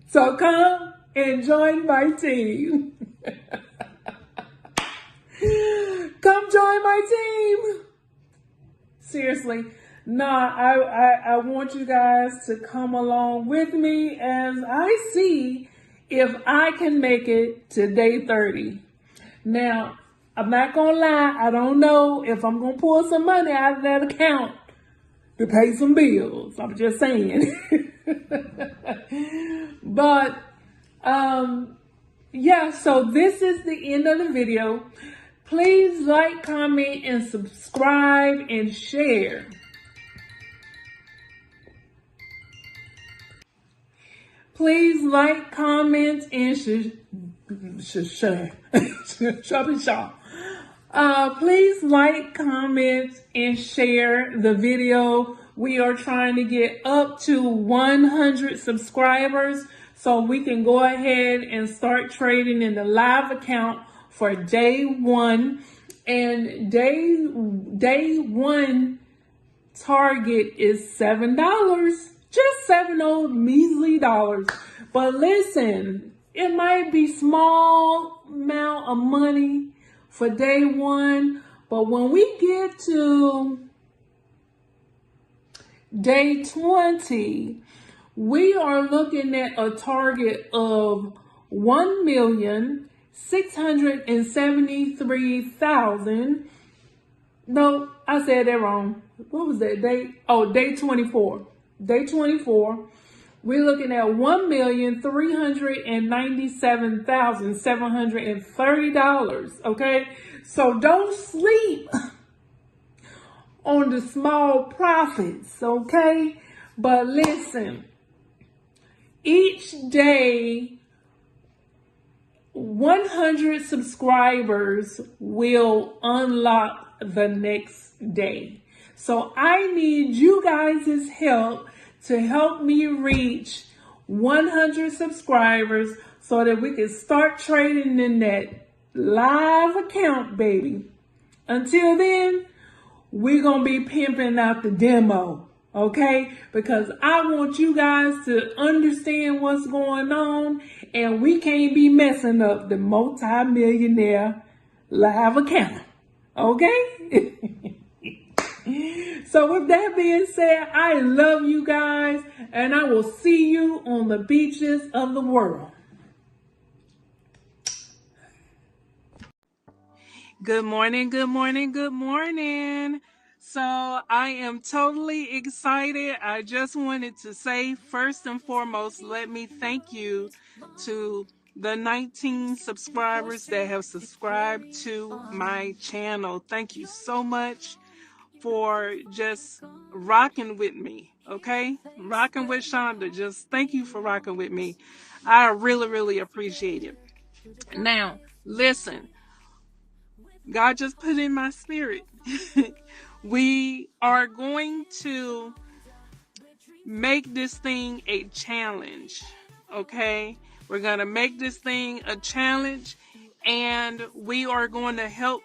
So come and join my team. Come join my team. Seriously. Nah, I want you guys to come along with me as I see if I can make it to day 30. Now, I'm not gonna lie, I don't know if I'm gonna pull some money out of that account to pay some bills. I'm just saying. But Yeah, so this is the end of the video. Please like, comment, and subscribe and share. Please like, comment, and share. Please like, comment, and share the video. We are trying to get up to 100 subscribers so we can go ahead and start trading in the live account for day one. And day one target is $7. Just seven old measly dollars. But listen, it might be small amount of money for day one, but when we get to day 20, we are looking at a target of 1,673,000. No, I said that wrong. What was that date? Oh, day 24. Day 24. We're looking at $1,397,730. Okay, so don't sleep on the small profits. Okay, but listen, each day 100 subscribers will unlock the next day. So I need you guys' help to help me reach 100 subscribers so that we can start trading in that live account, baby. Until then, we're going to be pimping out the demo, okay? Because I want you guys to understand what's going on, and we can't be messing up the multi-millionaire live account, okay? So with that being said, I love you guys, and I will see you on the beaches of the world. Good morning, good morning, good morning. So I am totally excited. I just wanted to say, first and foremost, let me thank you to the 19 subscribers that have subscribed to my channel. Thank you so much for just rocking with me, okay? Rocking with Shonda. Just thank you for rocking with me. I really, really appreciate it. Now, listen. God just put in my spirit. We are going to make this thing a challenge, okay? We're going to make this thing a challenge, and we are going to help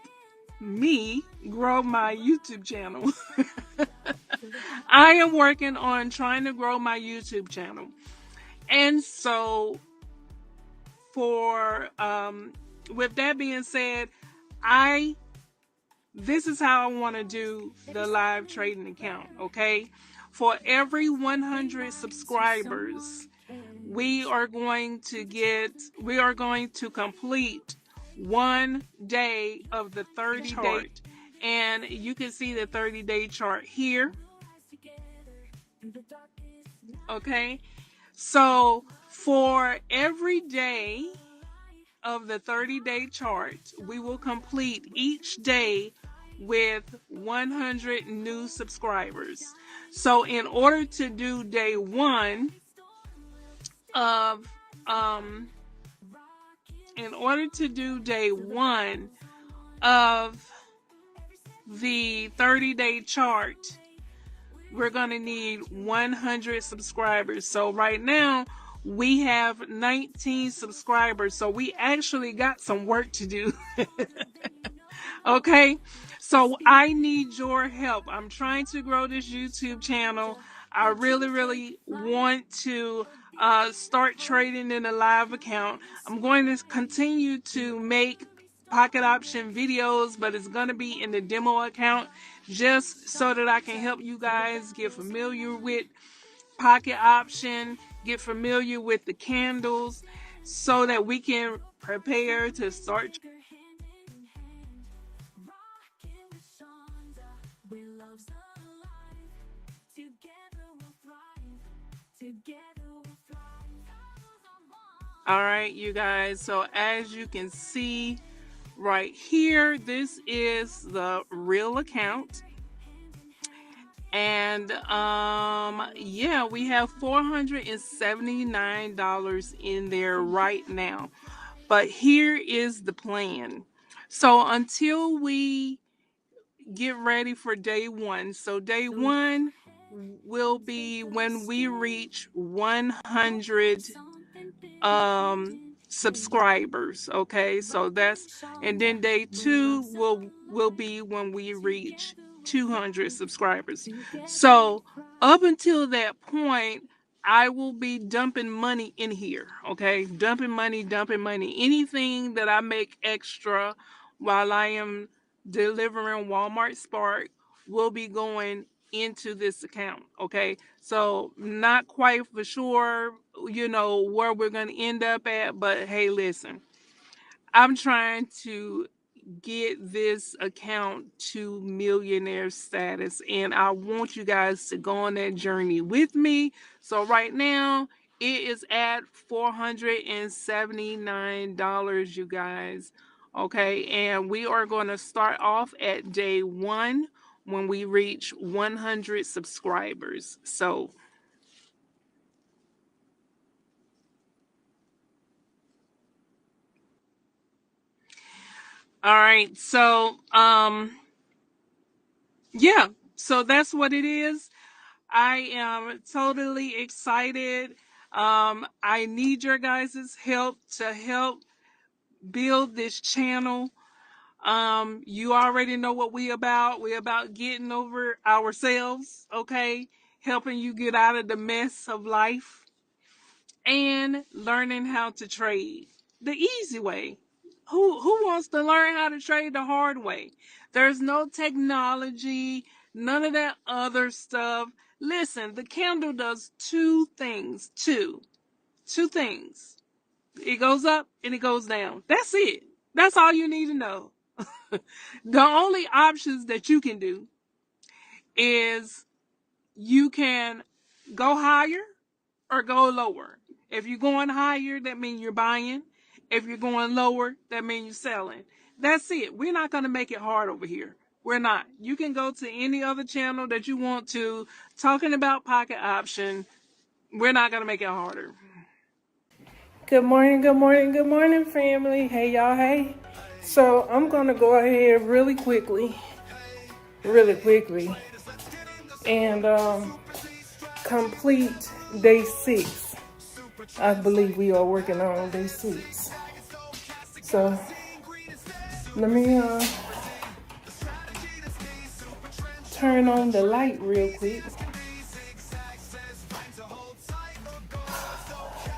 me grow my YouTube channel. I am working on trying to grow my YouTube channel. And so with that being said, this is how I want to do the live trading account, okay? For every 100 subscribers, we are going to complete 1 day of the 30-day, and you can see the 30-day chart here. Okay, so for every day of the 30-day chart, we will complete each day with 100 new subscribers. So in order to do day one of the 30-day chart, we're going to need 100 subscribers. So right now we have 19 subscribers. So we actually got some work to do. Okay. So I need your help. I'm trying to grow this YouTube channel. I really, really want to start trading in a live account. I'm going to continue to make pocket option videos, but it's going to be in the demo account just so that I can help you guys get familiar with pocket option, get familiar with the candles, so that we can prepare to start. Rockin' with Shonda, we love's alive. Together we'll thrive. Together we'll thrive. Girls are one. All right, you guys. So as you can see right here, this is the real account. And yeah, we have $479 in there right now. But here is the plan. So until we get ready for day one. So day one will be when we reach 100 subscribers. Okay, so that's, and then day two will be when we reach 200 subscribers. So up until that point, I will be dumping money in here. Okay, dumping money, anything that I make extra while I am delivering Walmart Spark will be going into this account. Okay, so not quite for sure, where we're going to end up at, but hey, listen, I'm trying to get this account to millionaire status, and I want you guys to go on that journey with me. So right now it is at $479, you guys. Okay, and we are going to start off at day one when we reach 100 subscribers. So all right, so yeah, so that's what it is. I am totally excited. I need your guys' help to help build this channel. You already know what we about. We about getting over ourselves, okay? Helping you get out of the mess of life and learning how to trade the easy way. Who wants to learn how to trade the hard way? There's no technology, none of that other stuff. Listen, the candle does two things. Two things. It goes up and it goes down. That's it. That's all you need to know. The only options that you can do is you can go higher or go lower. If you're going higher, that means you're buying. If you're going lower, that means you're selling. That's it. We're not going to make it hard over here. We're not. You can go to any other channel that you want to, talking about pocket option. We're not going to make it harder. Good morning, family. Hey, y'all, hey. So I'm going to go ahead really quickly, and complete day 6. I believe we are working on day 6. So let me turn on the light real quick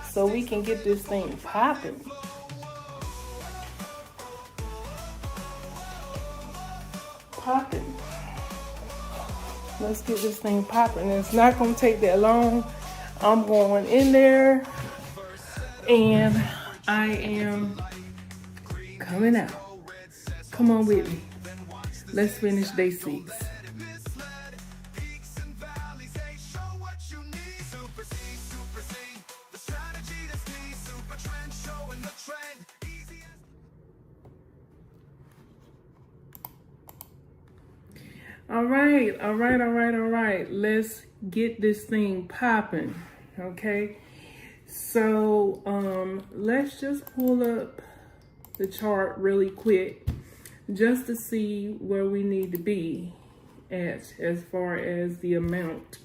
so we can get this thing popping. Let's get this thing popping. It's not going to take that long. I'm going in there and I am coming out. Come on with me. Let's finish day 6. All right. Let's get this thing popping. Okay. So let's just pull up the chart really quick just to see where we need to be at as far as the amount.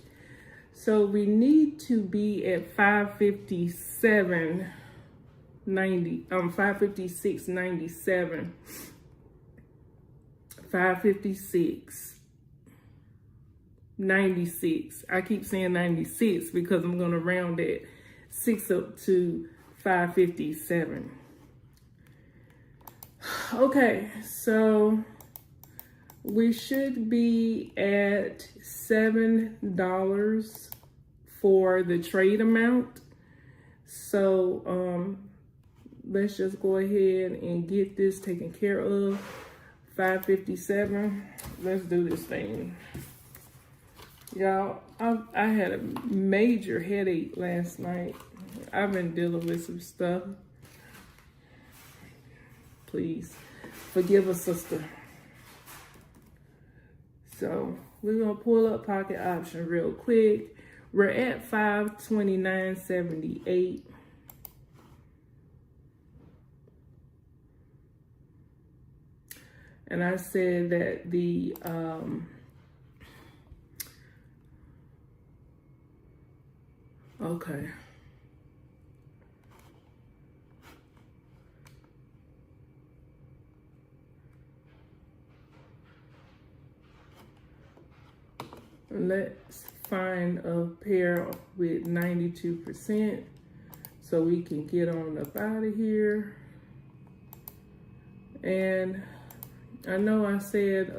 So we need to be at 556.97. 556.96. I keep saying 96 because I'm going to round that 6 up to 557. Okay, so we should be at $7 for the trade amount. So let's just go ahead and get this taken care of. 557. Let's do this thing. Y'all, I had a major headache last night. I've been dealing with some stuff. Please forgive a sister. So we're gonna pull up pocket option real quick. We're at 529.78. And I said that the okay. Let's find a pair with 92% so we can get on up out of here. And I know I said,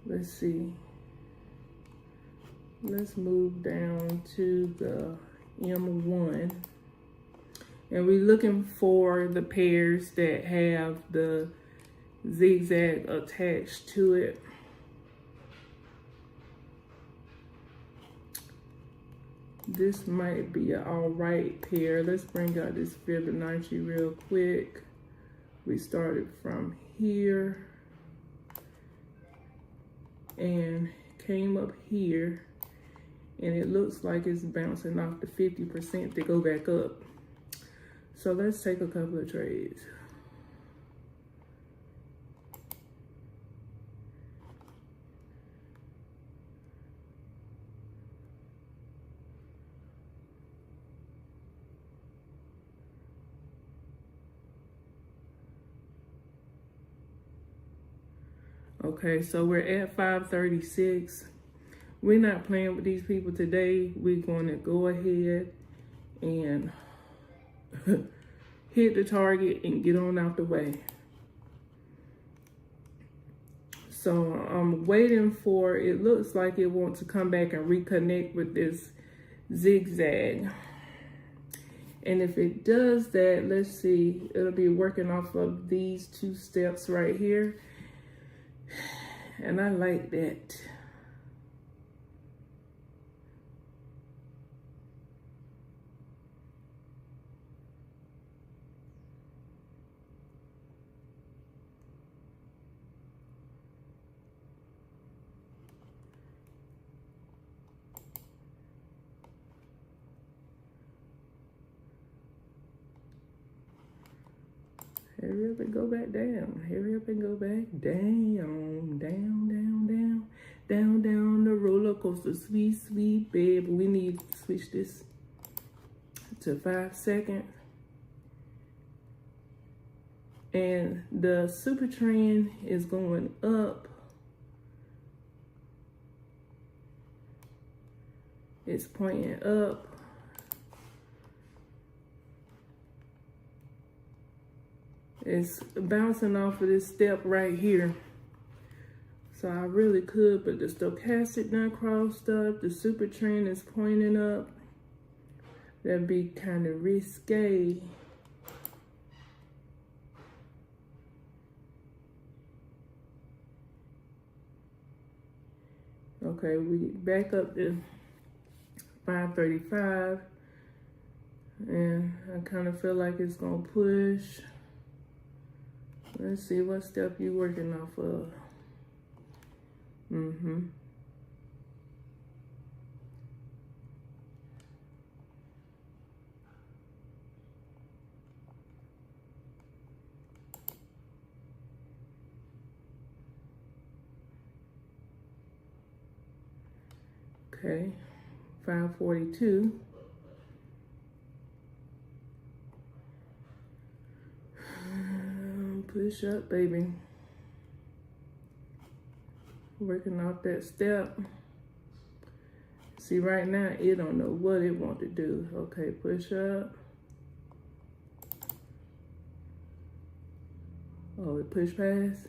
let's see. Let's move down to the M1. And we're looking for the pairs that have the zigzag attached to it. This might be an all right pair. Let's bring out this Fibonacci real quick. We started from here and came up here, and it looks like it's bouncing off the 50% to go back up. So let's take a couple of trades. Okay, so we're at 536. We're not playing with these people today. We're going to go ahead and hit the target and get on out the way. So I'm waiting for, it looks like it wants to come back and reconnect with this zigzag. And if it does that, let's see, it'll be working off of these two steps right here. And I like that. Hurry up and go back down. Hurry up and go back down. Down, down, down. Down, down the roller coaster. Sweet, sweet babe. We need to switch this to 5 seconds. And the super trend is going up. It's pointing up. It's bouncing off of this step right here. So I really could, but the stochastic done crossed up. The super trend is pointing up. That'd be kind of risque. Okay, we back up to 535. And I kind of feel like it's gonna push. Let's see what step you working off of. Okay, 542. Push up, baby. Working off that step. See, right now, it don't know what it want to do. Okay, push up. Oh, it pushed past.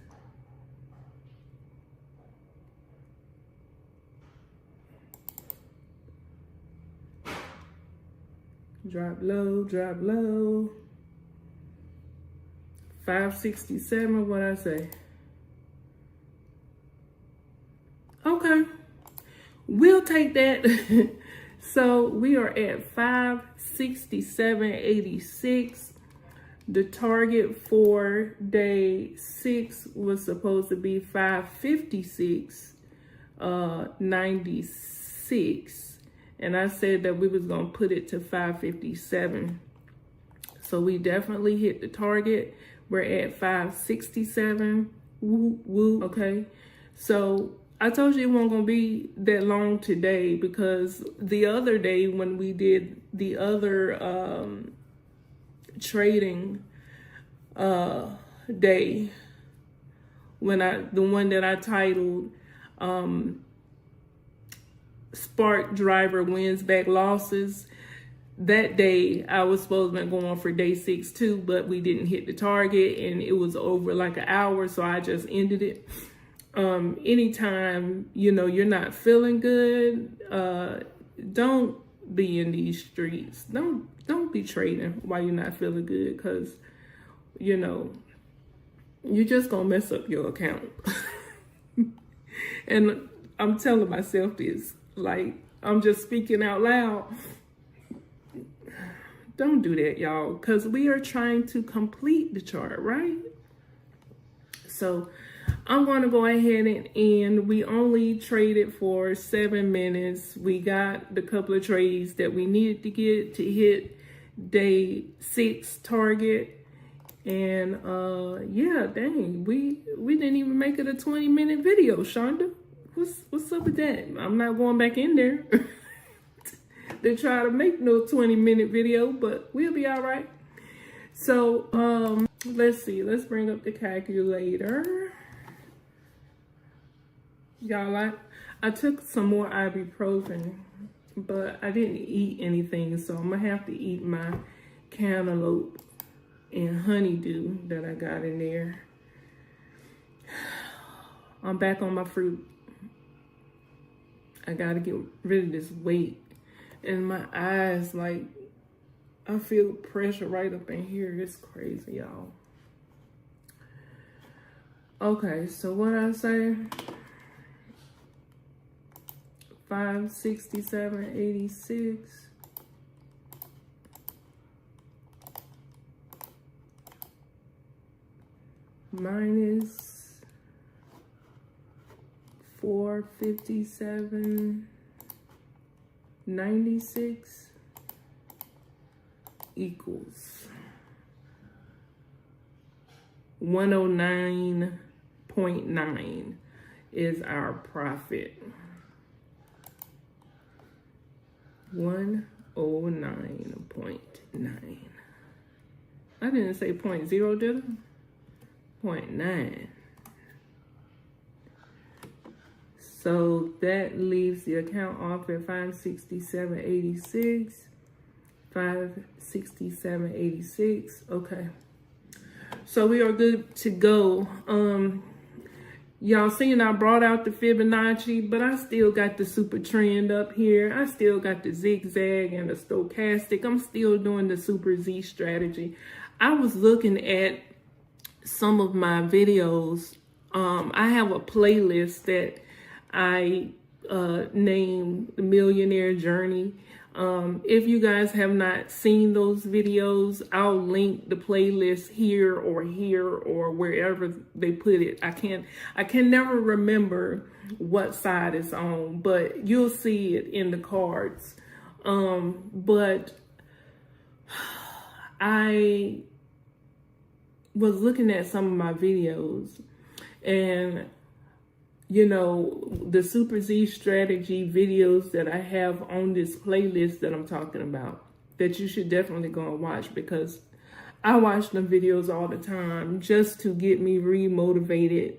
Drop low, drop low. 567, what I say? Okay, we'll take that. So we are at 567.86. The target for day 6 was supposed to be 556.96, and I said that we was gonna put it to 557. So we definitely hit the target. We're at 567. Woo woo. Okay. So I told you it wasn't gonna be that long today, because the other day when we did the other trading day, the one that I titled Spark Driver Wins Back Losses, that day I was supposed to be going for day 6 too, but we didn't hit the target and it was over like an hour, so I just ended it. Anytime, you know, you're not feeling good, don't be in these streets. Don't be trading while you're not feeling good, because, you know, you're just gonna mess up your account. And I'm telling myself this, like, I'm just speaking out loud. Don't do that, y'all, because we are trying to complete the chart, right? So I'm going to go ahead and end. We only traded for 7 minutes. We got the couple of trades that we needed to get to hit day 6 target. And yeah, dang, we didn't even make it a 20-minute video, Shonda. What's up with that? I'm not going back in there to try to make no 20-minute video, but we'll be all right. So let's see. Let's bring up the calculator. Y'all, I took some more ibuprofen, but I didn't eat anything, so I'm gonna have to eat my cantaloupe and honeydew that I got in there. I'm back on my fruit. I gotta get rid of this weight. And my eyes, like, I feel pressure right up in here. It's crazy, y'all. Okay, so what I say? 567.86. Minus 457.96 equals 109.9 is our profit. 109.9. I didn't say 0.0, did I? 0.9. So that leaves the account off at 567.86. 567.86. Okay. So we are good to go. Y'all seen I brought out the Fibonacci, but I still got the super trend up here. I still got the zigzag and the stochastic. I'm still doing the super Z strategy. I was looking at some of my videos. I have a playlist that I named The Millionaire Journey. If you guys have not seen those videos, I'll link the playlist here or wherever they put it. I can never remember what side it's on, but you'll see it in the cards. But I was looking at some of my videos, and you know, the Super Z strategy videos that I have on this playlist that I'm talking about, that you should definitely go and watch, because I watch them videos all the time just to get me remotivated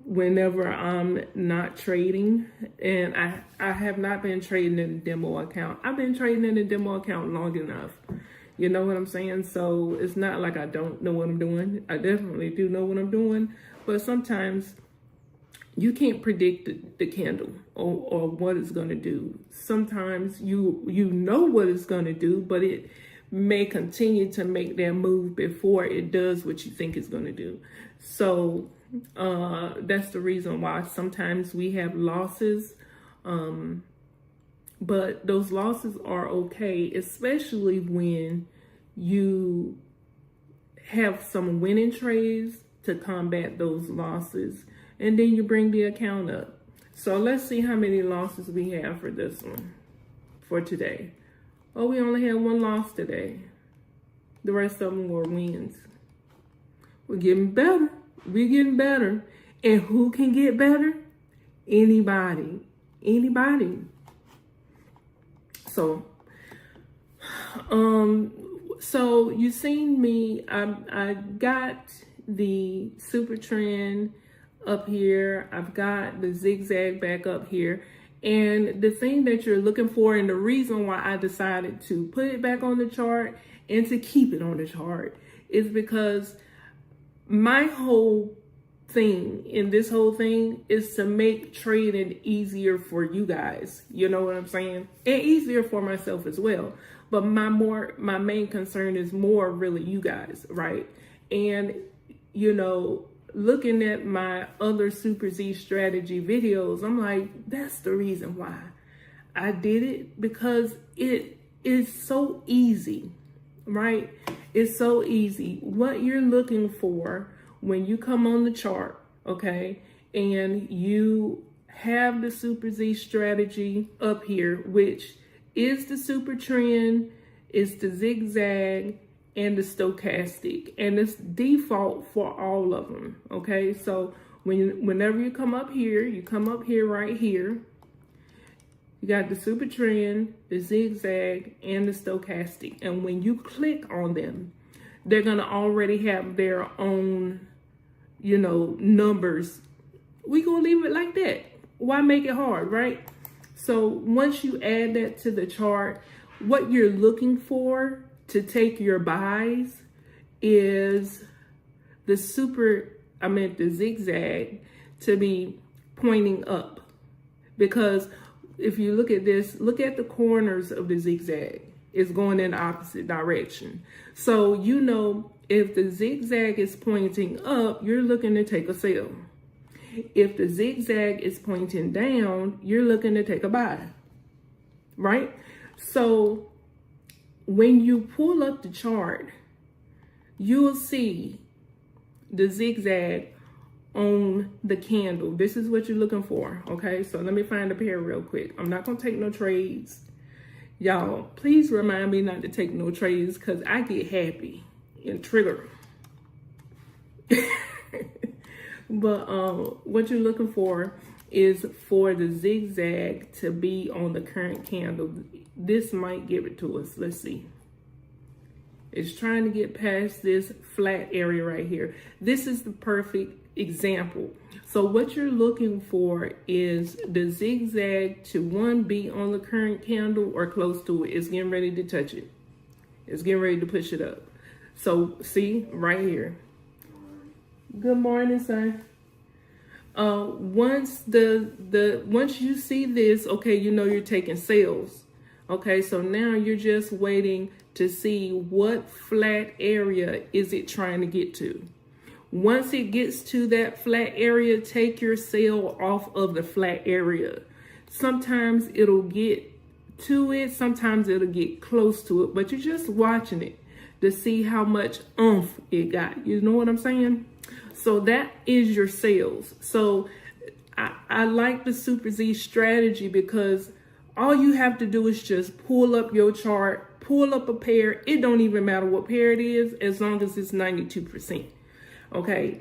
whenever I'm not trading. And I have not been trading in a demo account. I've been trading in a demo account long enough. You know what I'm saying? So it's not like I don't know what I'm doing. I definitely do know what I'm doing. But sometimes you can't predict the candle or what it's going to do. Sometimes you know what it's going to do, but it may continue to make that move before it does what you think it's going to do. So that's the reason why sometimes we have losses. But those losses are okay, especially when you have some winning trades to combat those losses, and then you bring the account up. So let's see how many losses we have for this one for today. Oh, we only had one loss today. The rest of them were wins. We're getting better. We're getting better. And who can get better? Anybody. Anybody. So you seen me, I got the super trend up here. I've got the zigzag back up here. And the thing that you're looking for, and the reason why I decided to put it back on the chart and to keep it on the chart, is because my whole thing in this whole thing is to make trading easier for you guys. You know what I'm saying? And easier for myself as well. But my main concern is more really you guys, right? And, you know, looking at my other Super Z strategy videos, I'm like, that's the reason why I did it, because it is so easy, right? It's so easy. What you're looking for when you come on the chart, okay, and you have the Super Z strategy up here, which is the super trend, is the zigzag, and the stochastic, and it's default for all of them. Okay, so whenever you come up here right here, you got the super trend, the zigzag, and the stochastic. And when you click on them, they're gonna already have their own, you know, numbers. We gonna leave it like that. Why make it hard, right? So once you add that to the chart, what you're looking for to take your buys is the zigzag to be pointing up. Because if you look at this, look at the corners of the zigzag. It's going in the opposite direction. So, you know, if the zigzag is pointing up, you're looking to take a sell. If the zigzag is pointing down, you're looking to take a buy, right? So when you pull up the chart, you'll see the zigzag on the candle. This is what you're looking for, okay? So let me find a pair real quick. I'm not gonna take no trades. Y'all, please remind me not to take no trades, because I get happy and trigger. But what you're looking for is for the zigzag to be on the current candle. This might give it to us. Let's see. It's trying to get past this flat area right here. This is the perfect example. So what you're looking for is the zigzag to, one, be on the current candle or close to it. It's getting ready to touch it. It's getting ready to push it up. So see right here. Good morning, sir. Once you see this, okay, you know you're taking sales. Okay, so now you're just waiting to see what flat area is it trying to get to. Once it gets to that flat area, take your sale off of the flat area. Sometimes it'll get to it, sometimes it'll get close to it, but you're just watching it to see how much oomph it got. You know what I'm saying? So that is your sales. So I like the Super Z strategy, because all you have to do is just pull up your chart, pull up a pair. It don't even matter what pair it is, as long as it's 92%. Okay.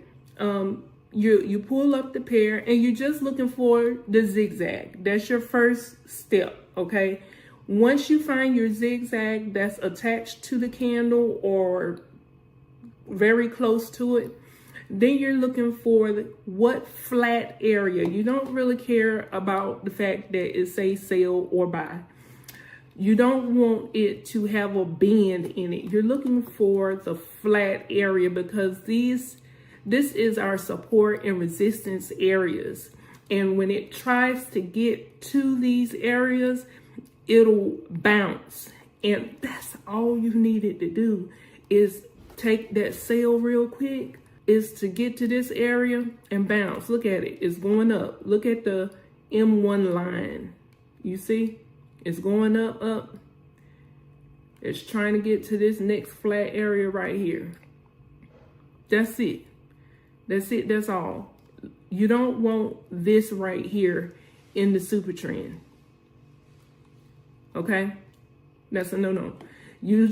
You pull up the pair and you're just looking for the zigzag. That's your first step. Okay. Once you find your zigzag that's attached to the candle or very close to it, then you're looking for what flat area. You don't really care about the fact that it says sell or buy. You don't want it to have a bend in it. You're looking for the flat area, because this is our support and resistance areas. And when it tries to get to these areas, it'll bounce. And that's all you needed to do, is take that sell real quick, is to get to this area and bounce. Look at it. It's going up. Look at the M1 line. You see? It's going up, up. It's trying to get to this next flat area right here. That's it. That's it. That's all. You don't want this right here in the super trend. Okay? That's a no-no. You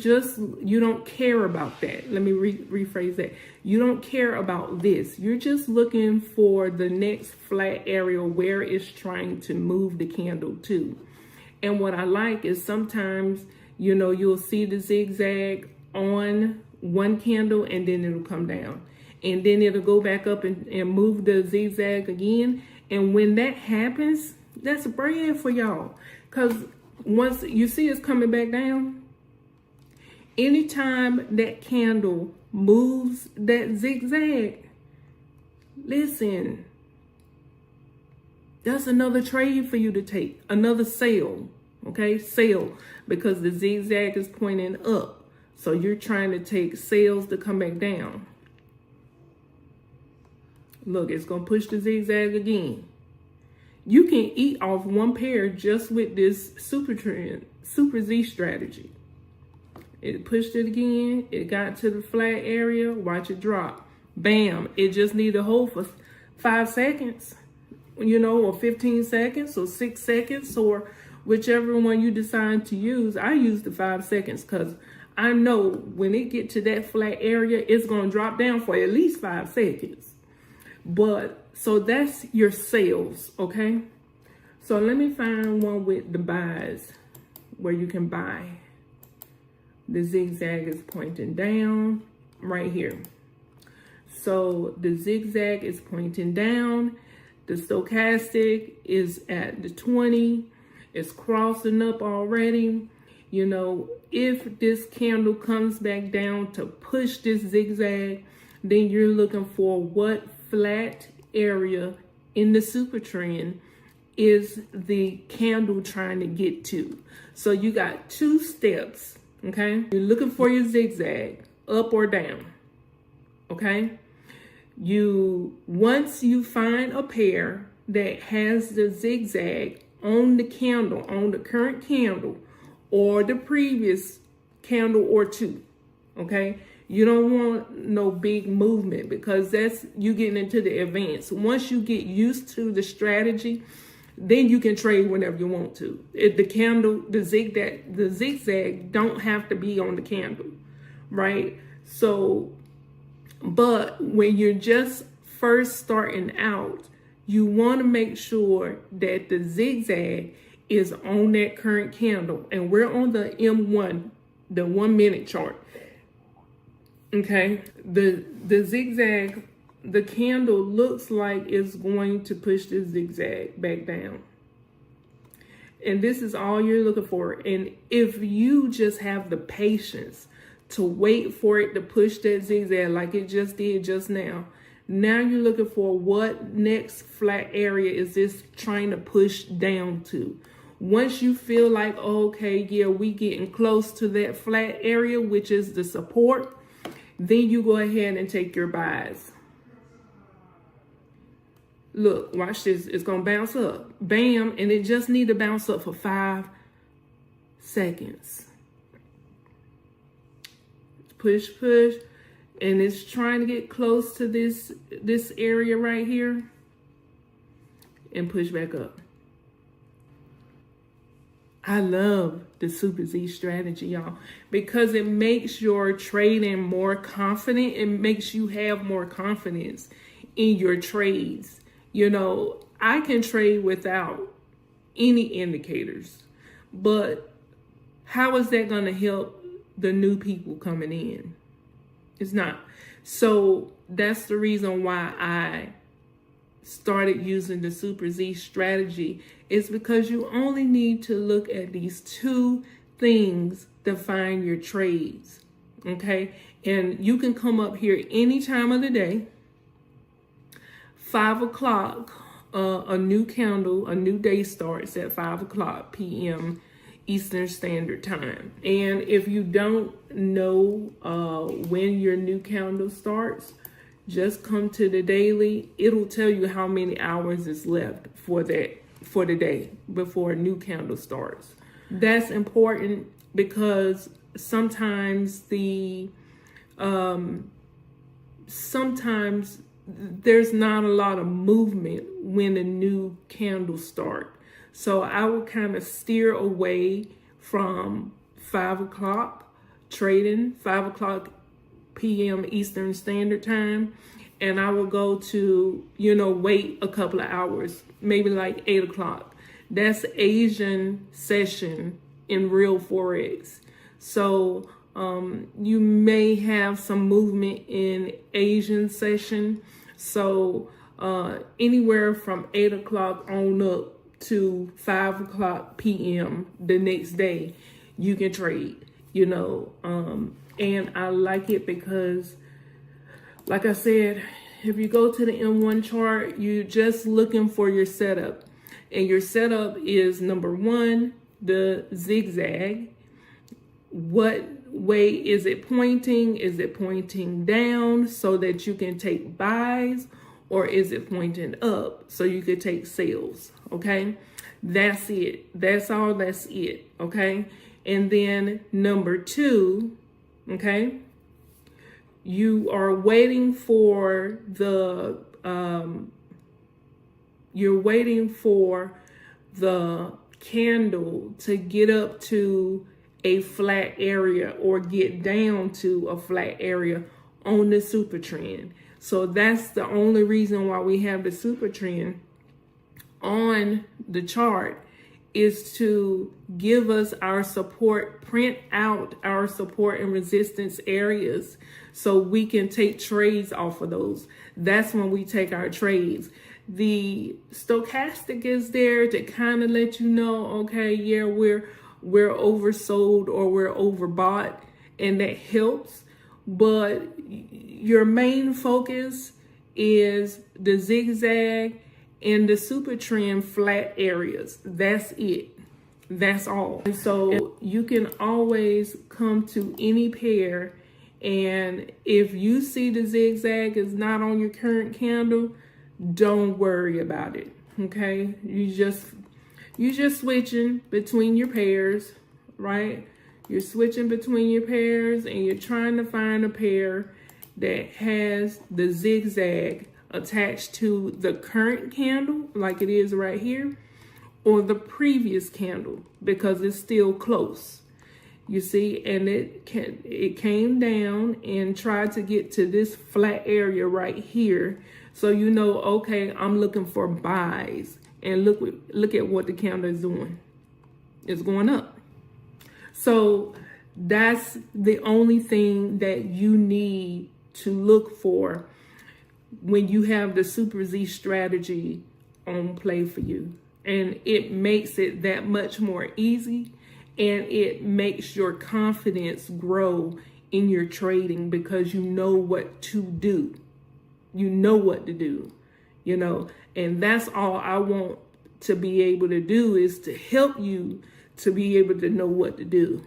don't care about that. Let me rephrase that. You don't care about this. You're just looking for the next flat area where it's trying to move the candle to. And what I like is sometimes, you know, you'll see the zigzag on one candle and then it'll come down. And then it'll go back up and move the zigzag again. And when that happens, that's bread for y'all. Because once you see it's coming back down, anytime that candle moves that zigzag, listen, that's another trade for you to take, another sale, okay? Sale, because the zigzag is pointing up. So you're trying to take sales to come back down. Look, it's going to push the zigzag again. You can eat off one pair just with this super Z strategy. It pushed it again. It got to the flat area. Watch it drop. Bam. It just needed to hold for 5 seconds, you know, or 15 seconds or 6 seconds or whichever one you decide to use. I use the 5 seconds because I know when it get to that flat area, it's going to drop down for at least 5 seconds. But so that's your sales, okay? So let me find one with the buys where you can buy. The zigzag is pointing down right here. So the zigzag is pointing down. The stochastic is at the 20. It's crossing up already. You know, if this candle comes back down to push this zigzag, then you're looking for what flat area in the super trend is the candle trying to get to. So you got 2 steps, okay? You're looking for your zigzag, up or down, okay? Once you find a pair that has the zigzag on the candle, on the current candle, or the previous candle or 2, okay? You don't want no big movement because that's you getting into the advance. Once you get used to the strategy, then you can trade whenever you want to. The zigzag don't have to be on the candle, right? So, but when you're just first starting out, you want to make sure that the zigzag is on that current candle. And we're on the M1, the 1 minute chart. Okay, the zigzag, the candle looks like it's going to push the zigzag back down. And this is all you're looking for. And if you just have the patience to wait for it to push that zigzag like it just did just now, now you're looking for what next flat area is this trying to push down to. Once you feel like, okay, yeah, we getting close to that flat area, which is the support, then you go ahead and take your buys. Look, watch this. It's going to bounce up. Bam. And it just need to bounce up for 5 seconds. Push, push. And it's trying to get close to this area right here. And push back up. I love the Super Z strategy, y'all, because it makes your trading more confident. It makes you have more confidence in your trades. You know, I can trade without any indicators, but how is that going to help the new people coming in? It's not. So that's the reason why I started using the Super Z strategy, is because you only need to look at these 2 things to find your trades, okay? And you can come up here any time of the day. 5 o'clock, a new candle, a new day starts at 5 o'clock p.m. Eastern Standard Time. And if you don't know when your new candle starts, just come to the daily. It'll tell you how many hours is left for the day before a new candle starts. That's important because sometimes sometimes there's not a lot of movement when a new candle start. So I would kind of steer away from 5 o'clock trading, 5 o'clock p.m. Eastern Standard Time. And I will go to, wait a couple of hours, maybe like 8 o'clock. That's Asian session in real Forex. So you may have some movement in Asian session. So anywhere from 8 o'clock on up to 5 o'clock p.m. the next day, you can trade, and I like it because, like I said, if you go to the M1 chart, you're just looking for your setup. And your setup is number 1, the zigzag. What way is it pointing? Is it pointing down so that you can take buys? Or is it pointing up so you could take sales? Okay, that's it. That's all. That's it. Okay, and then number 2, okay, you are waiting for the candle to get up to a flat area or get down to a flat area on the super trend. So that's the only reason why we have the super trend on the chart, is to give us our support, print out our support and resistance areas so we can take trades off of those. That's when we take our trades. The stochastic is there to kind of let you know, okay, yeah, we're oversold or we're overbought, and that helps. But your main focus is the zigzag and the super trend flat areas. That's it. That's all. And so you can always come to any pair, and if you see the zigzag is not on your current candle, don't worry about it. Okay, you just switching between your pairs, right? You're switching between your pairs, and you're trying to find a pair that has the zigzag attached to the current candle, like it is right here, or the previous candle, because it's still close. You see, and it came down and tried to get to this flat area right here. So okay, I'm looking for buys, and look at what the candle is doing. It's going up. So that's the only thing that you need to look for when you have the Super Z strategy on play for you. And it makes it that much more easy, and it makes your confidence grow in your trading because you know what to do. You know what to do, and that's all I want to be able to do, is to help you to be able to know what to do.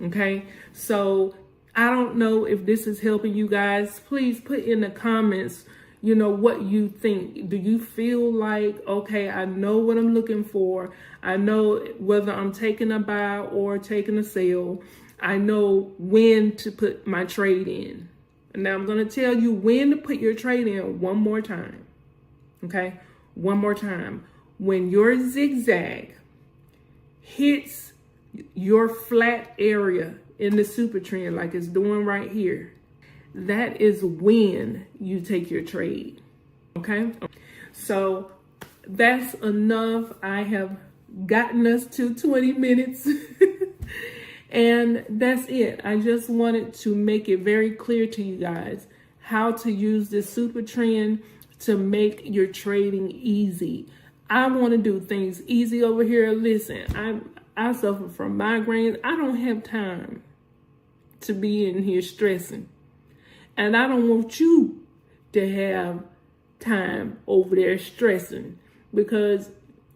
Okay, so I don't know if this is helping you guys. Please put in the comments, what you think. Do you feel like, okay, I know what I'm looking for. I know whether I'm taking a buy or taking a sell. I know when to put my trade in. And now I'm going to tell you when to put your trade in one more time. Okay, one more time. When your zigzag hits your flat area in the super trend, like it's doing right here, that is when you take your trade. Okay, so that's enough. I have gotten us to 20 minutes and that's it. I just wanted to make it very clear to you guys how to use this super trend to make your trading easy. I want to do things easy over here. Listen, I suffer from migraines. I don't have time to be in here stressing. And I don't want you to have time over there stressing, because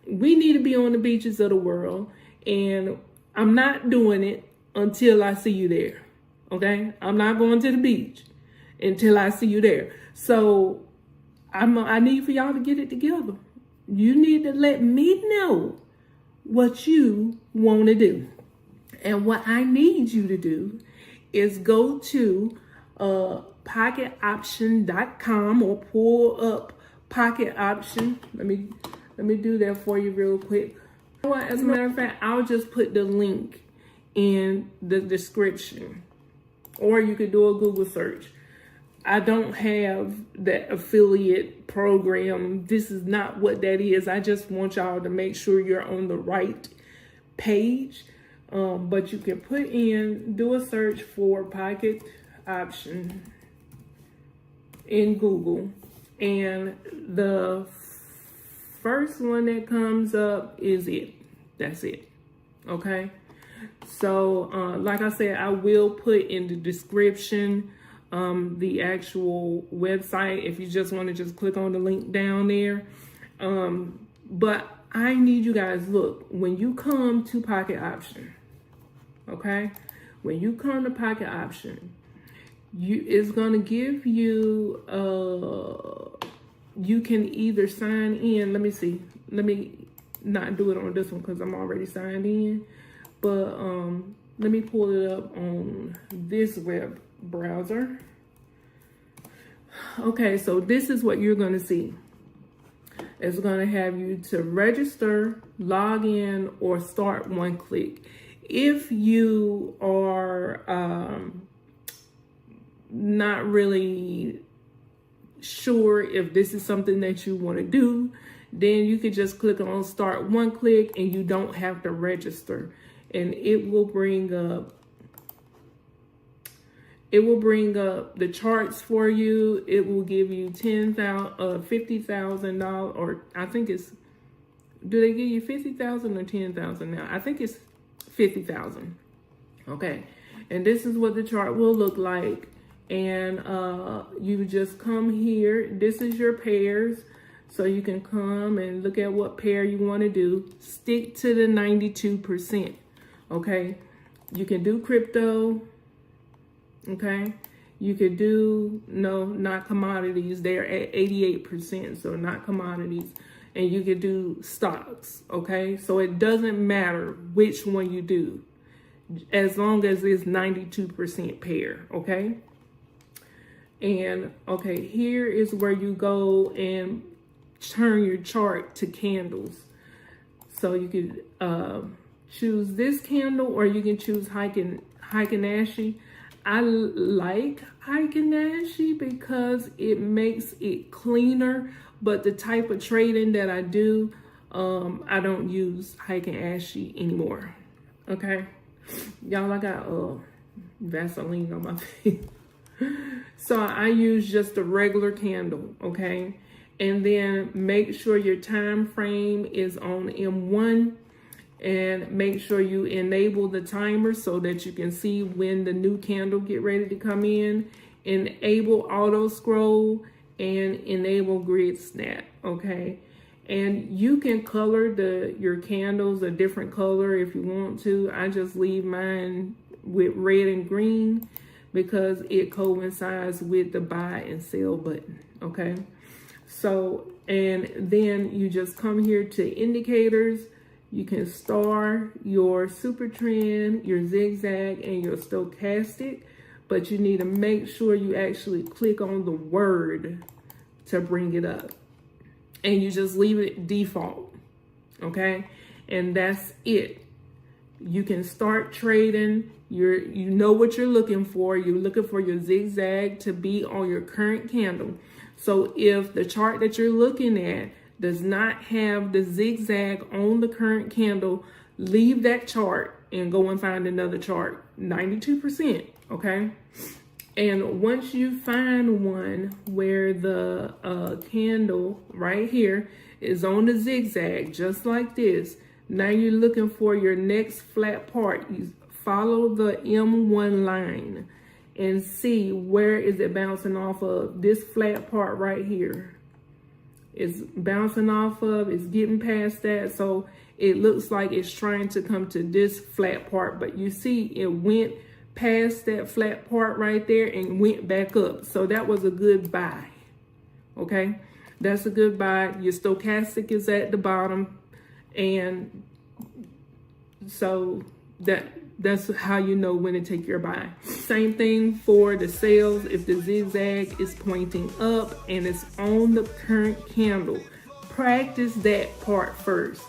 we need to be on the beaches of the world, and I'm not doing it until I see you there. Okay? I'm not going to the beach until I see you there. So I need for y'all to get it together. You need to let me know what you want to do. And what I need you to do is go to pocketoption.com or pull up Pocket Option. Let me do that for you real quick. As a matter of fact, I'll just put the link in the description, or you could do a Google search. I don't have that affiliate program. This is not what that is. I just want y'all to make sure you're on the right page. But you can do a search for Pocket Option in Google, and the first one that comes up is it. That's it. Okay. So, like I said, I will put in the description the actual website if you just want to just click on the link down there. But I need you guys, look, when you come to Pocket Option, okay, when you come to Pocket Option, it's going to give you, you can either sign in. Let me see. Let me not do it on this one because I'm already signed in. But let me pull it up on this web browser. Okay, so this is what you're going to see. It's going to have you to register, log in, or start one click. If you are not really sure if this is something that you want to do, then you could just click on start one click and you don't have to register. And it will bring up the charts for you. It will give you $50,000, or I think it's, do they give you 50,000 or 10,000 now? I think it's 50,000. Okay. And this is what the chart will look like. And you just come here. This is your pairs. So you can come and look at what pair you want to do. Stick to the 92%. Okay. You can do crypto. Okay. You could do, no, not commodities. They're at 88%. So not commodities. And you could do stocks. Okay. So it doesn't matter which one you do, as long as it's 92% pair. Okay. And okay, here is where you go and turn your chart to candles. So you could choose this candle, or you can choose Heikin-Ashi. I like Heikin-Ashi because it makes it cleaner, but the type of trading that I do, I don't use Heikin-Ashi anymore. Okay, y'all, I got Vaseline on my face. So I use just a regular candle, okay? And then make sure your time frame is on M1, and make sure you enable the timer so that you can see when the new candle get ready to come in. Enable auto scroll and enable grid snap, okay? And you can color your candles a different color if you want to. I just leave mine with red and green because it coincides with the buy and sell button, okay? So, and then you just come here to indicators. You can star your super trend, your zigzag, and your stochastic, but you need to make sure you actually click on the word to bring it up. And you just leave it default, okay? And that's it. You can start trading. You know what you're looking for. You're looking for your zigzag to be on your current candle. So if the chart that you're looking at does not have the zigzag on the current candle, leave that chart and go and find another chart. 92%, okay? And once you find one where the candle right here is on the zigzag, just like this, now you're looking for your next flat part. You follow the M1 line and see where is it bouncing off of. This flat part right here is bouncing off of, it's getting past that. So it looks like it's trying to come to this flat part, but you see it went past that flat part right there and went back up. So that was a good buy. Okay, that's a good buy. Your stochastic is at the bottom, and So that's how you know when to take your buy. Same thing for the sales. If the zigzag is pointing up and it's on the current candle, practice that part first.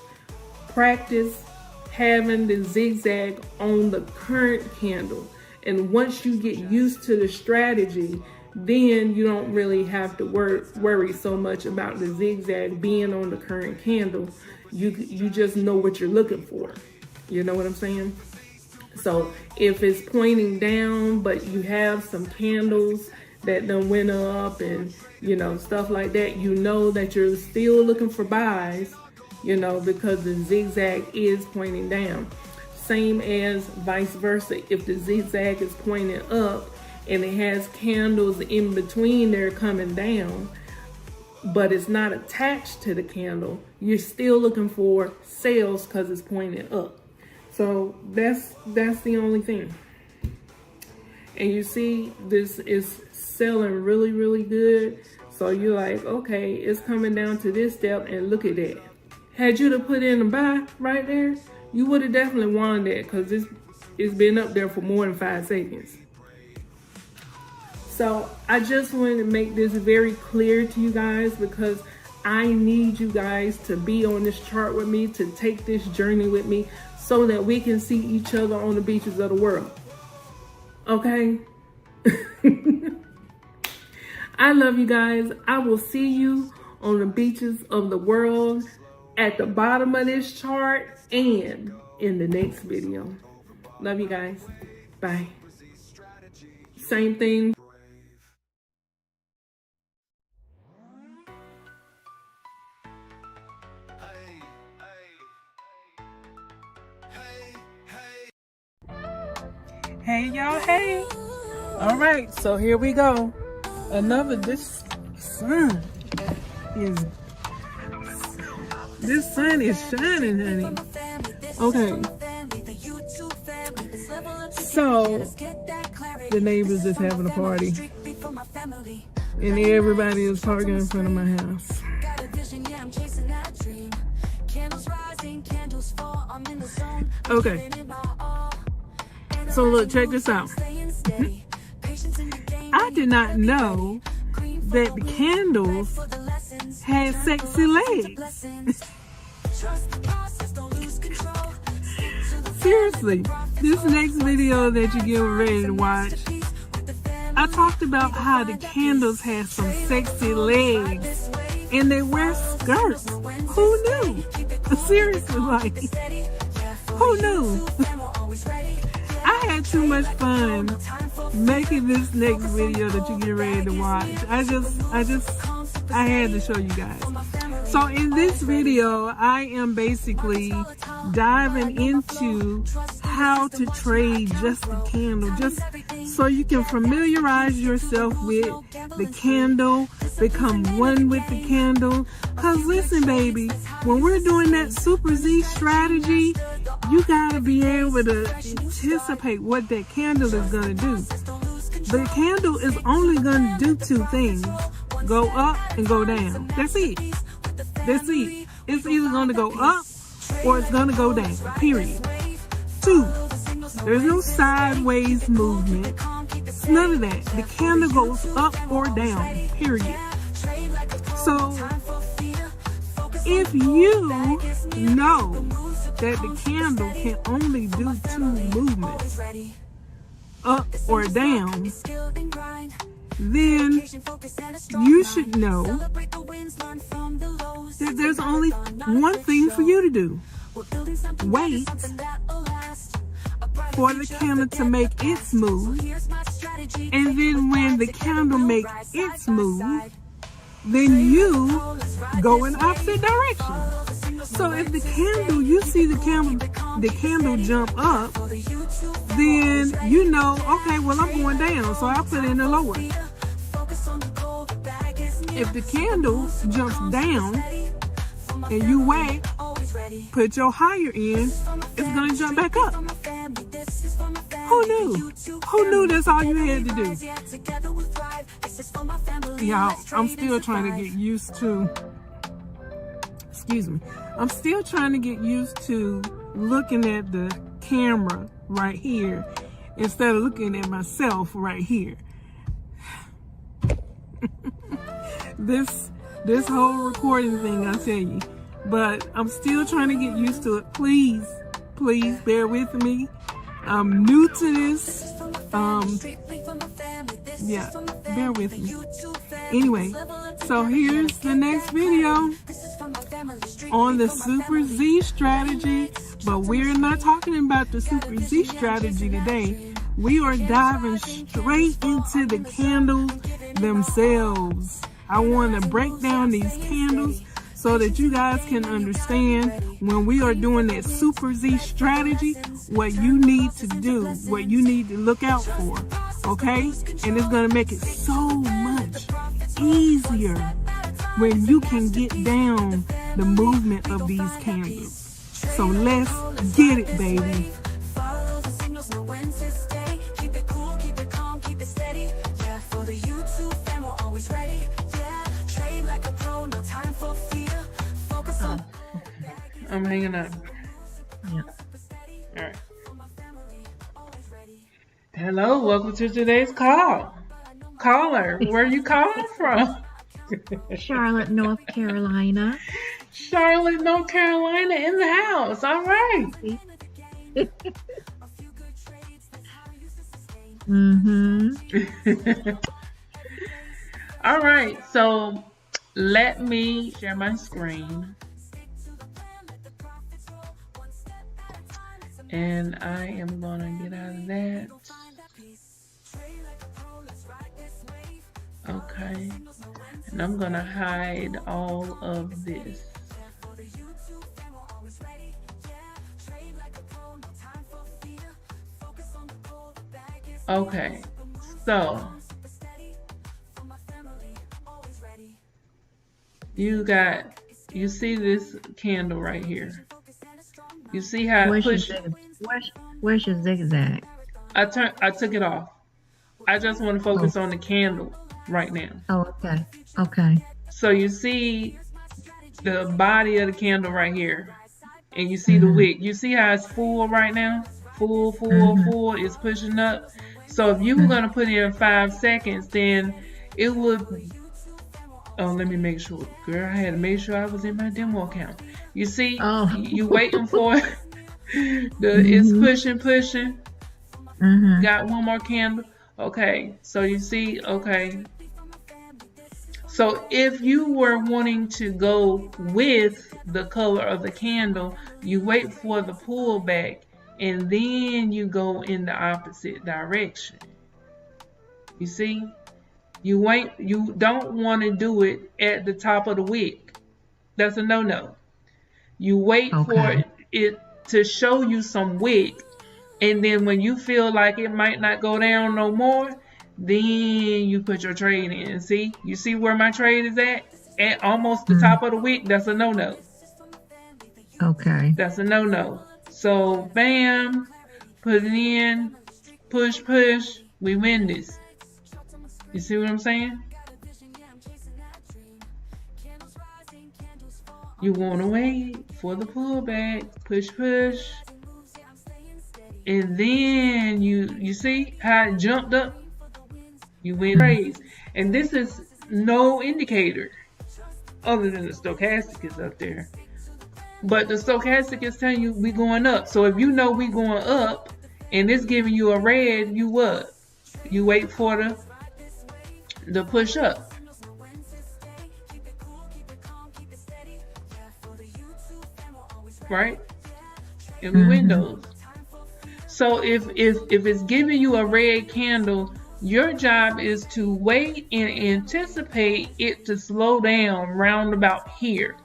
Practice having the zigzag on the current candle. And once you get used to the strategy, then you don't really have to worry so much about the zigzag being on the current candle. You just know what you're looking for. You know what I'm saying? So if it's pointing down, but you have some candles that done went up and, you know, stuff like that, you know that you're still looking for buys, you know, because the zigzag is pointing down. Same as vice versa. If the zigzag is pointing up and it has candles in between there coming down, but it's not attached to the candle, you're still looking for sales because it's pointing up. So that's the only thing. And you see this is selling really, really good. So you're like, okay, it's coming down to this step and look at that. Had you to put in a buy right there, you would have definitely won that because it's been up there for more than 5 seconds. So I just wanted to make this very clear to you guys because I need you guys to be on this chart with me, to take this journey with me so that we can see each other on the beaches of the world. Okay? I love you guys. I will see you on the beaches of the world, at the bottom of this chart, and in the next video. Love you guys. Bye. Same thing. Hey y'all, hey. All right, so here we go. This sun is shining, honey. Okay. So the neighbors is having a party and everybody is parking in front of my house. Okay. So look, check this out. I did not know that the candles had sexy legs. Seriously, this next video that you get ready to watch, I talked about how the candles had some sexy legs and they wear skirts. Who knew? Seriously, like, who knew? I had too much fun making this next video that you get ready to watch. I had to show you guys. So in this video, I am basically diving into how to trade just the candle, just so you can familiarize yourself with the candle, become one with the candle. Cause listen, baby, when we're doing that Super Z strategy, you gotta be able to anticipate what that candle is gonna do. The candle is only gonna do 2 things: go up and go down. That's it. That's it. It's either gonna go up or it's gonna go down. Period. 2. There's no sideways movement. It's none of that. The candle goes up or down. Period. So if you know that the candle can only do 2 movements, up or down, then you should know that there's only one thing for you to do. Wait for the candle to make its move, and then when the candle makes its move, then you go in opposite direction. So if the candle, you see the candle jump up, then you know, okay, well, I'm going down, so I'll put in a lower. If the candle jumps down and you wait, put your higher in, it's going to jump back up. Who knew? Who knew that's all you had to do? Y'all, I'm still trying to get used to, I'm still trying to get used to looking at the camera right here instead of looking at myself right here. This whole recording thing, I tell you. But I'm still trying to get used to it. Please bear with me. I'm new to this. Yeah, bear with me. Anyway, so here's the next video on the Super Z strategy. But we're not talking about the Super Z strategy today. We are diving straight into the candles themselves. I want to break down these candles so that you guys can understand when we are doing that Super Z strategy, what you need to do, what you need to look out for, okay? And it's gonna make it so much easier when you can get down the movement of these candles. So let's get it, baby. Follow the signals, know when to stay. Keep it cool, keep it calm, keep it steady. Yeah, for the YouTube fan, we're always ready. Yeah, trade like a pro, no time for fear. Focus on. I'm hanging up. Yeah. All right. Hello, welcome to today's call. Caller, where you calling from? Charlotte, North Carolina. Charlotte, North Carolina in the house. All right. All right, so let me share my screen. And I am gonna get out of that. Okay. And I'm gonna hide all of this. Okay, so you see this candle right here. You see how it pushes. Where's your zigzag? I took it off. I just want to focus on the candle right now. Oh, okay. Okay. So you see the body of the candle right here, and you see the wick. You see how it's full right now? Full. It's pushing up. So if you were going to put in 5 seconds, then it would. Oh, let me make sure. Girl, I had to make sure I was in my demo account. You see, you waiting for it. It's pushing. Got one more candle. Okay, so you see, okay. So if you were wanting to go with the color of the candle, you wait for the pullback and then you go in the opposite direction. You see? You don't want to do it at the top of the wick. That's a no-no. You wait for it to show you some wick, and then when you feel like it might not go down no more, then you put your trade in. See? You see where my trade is at? At almost the top of the wick. That's a no-no. Okay. That's a no-no. So, bam, put it in, push, we win this. You see what I'm saying? You want to wait for the pullback, push, and then you see how it jumped up? You win trades. And this is no indicator other than the stochastic is up there. But the stochastic is telling you we going up. So if you know we going up and it's giving you a red, you what? You wait for the push up. Right? And we win those. So if it's giving you a red candle, your job is to wait and anticipate it to slow down round about here.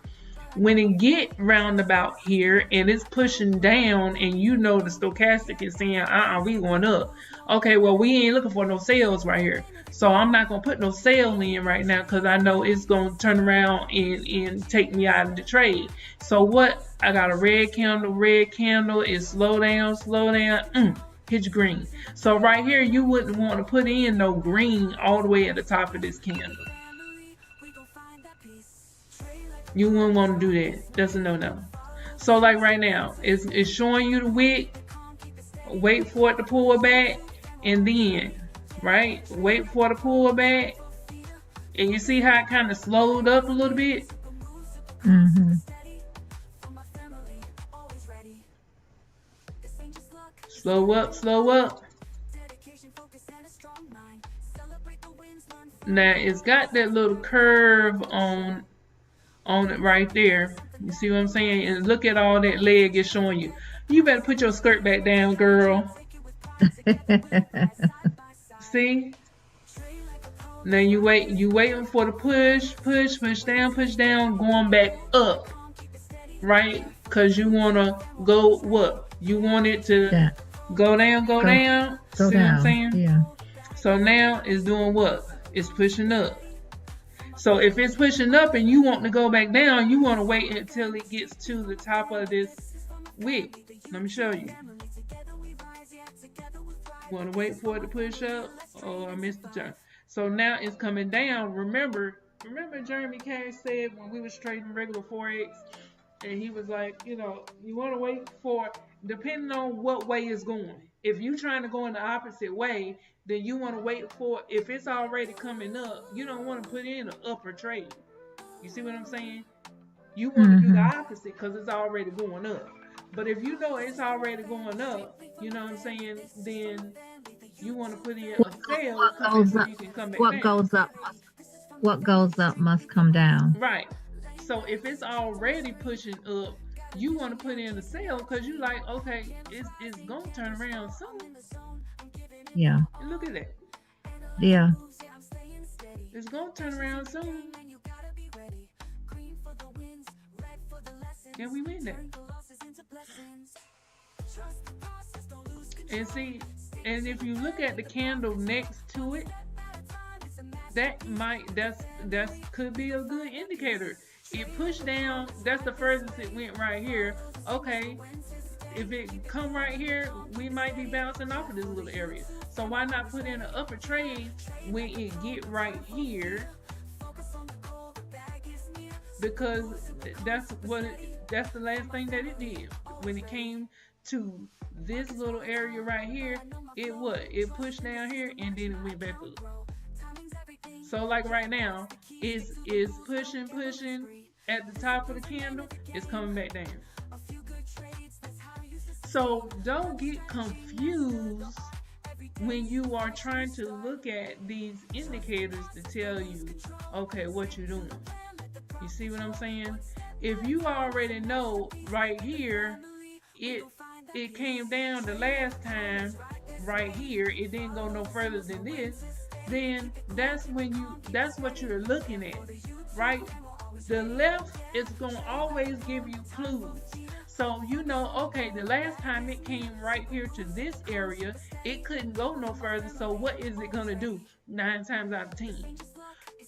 When it get round about here and it's pushing down and you know the stochastic is saying, we going up. Okay, well, we ain't looking for no sales right here. So I'm not going to put no sale in right now because I know it's going to turn around and take me out of the trade. So what? I got a red candle. It slow down. Hit your green. So right here, you wouldn't want to put in no green all the way at the top of this candle. You wouldn't want to do that. That's a no-no. So like right now, it's showing you the wick. Wait for it to pull back, and then right, wait for it to pull back, and you see how it kind of slowed up a little bit. Mm-hmm. Slow up, slow up. Now it's got that little curve on it right there. You see what I'm saying? And look at all that leg it's showing you. You better put your skirt back down, girl. See? Now you waiting for the push down, going back up. Right? Because you wanna go what? You want it to go down. Go See down. what I'm saying? Yeah. So now it's doing what? It's pushing up. So if it's pushing up and you want to go back down, you want to wait until it gets to the top of this wick. Let me show you. Want to wait for it to push up? Oh, I missed the turn. So now it's coming down. Remember Jeremy Cash said when we was trading regular Forex, and he was like, you want to wait for, depending on what way it's going. If you're trying to go in the opposite way, then you want to wait for, if it's already coming up, you don't want to put in an upper trade. You see what I'm saying? You want to do the opposite because it's already going up. But if you know it's already going up, you know what I'm saying, then you want to put in a sale so you can come back down. What goes up must come down. Right. So if it's already pushing up, you want to put in a sale because you like, okay, it's going to turn around soon. Yeah. Look at that. Yeah. It's going to turn around soon. And we win that. And see, and if you look at the candle next to it, that could be a good indicator. It pushed down, that's the furthest it went right here. Okay, if it come right here, we might be bouncing off of this little area. So why not put in an upper trade when it get right here? Because that's the last thing that it did. When it came to this little area right here, it pushed down here and then it went back up. So like right now, it's pushing at the top of the candle, it's coming back down. So don't get confused when you are trying to look at these indicators to tell you, okay, what you're doing. You see what I'm saying? If you already know right here, it came down the last time right here, it didn't go no further than this, then that's what you're looking at, right? The left is going to always give you clues. So you know, okay, the last time it came right here to this area, it couldn't go no further. So what is it going to do 9 times out of 10?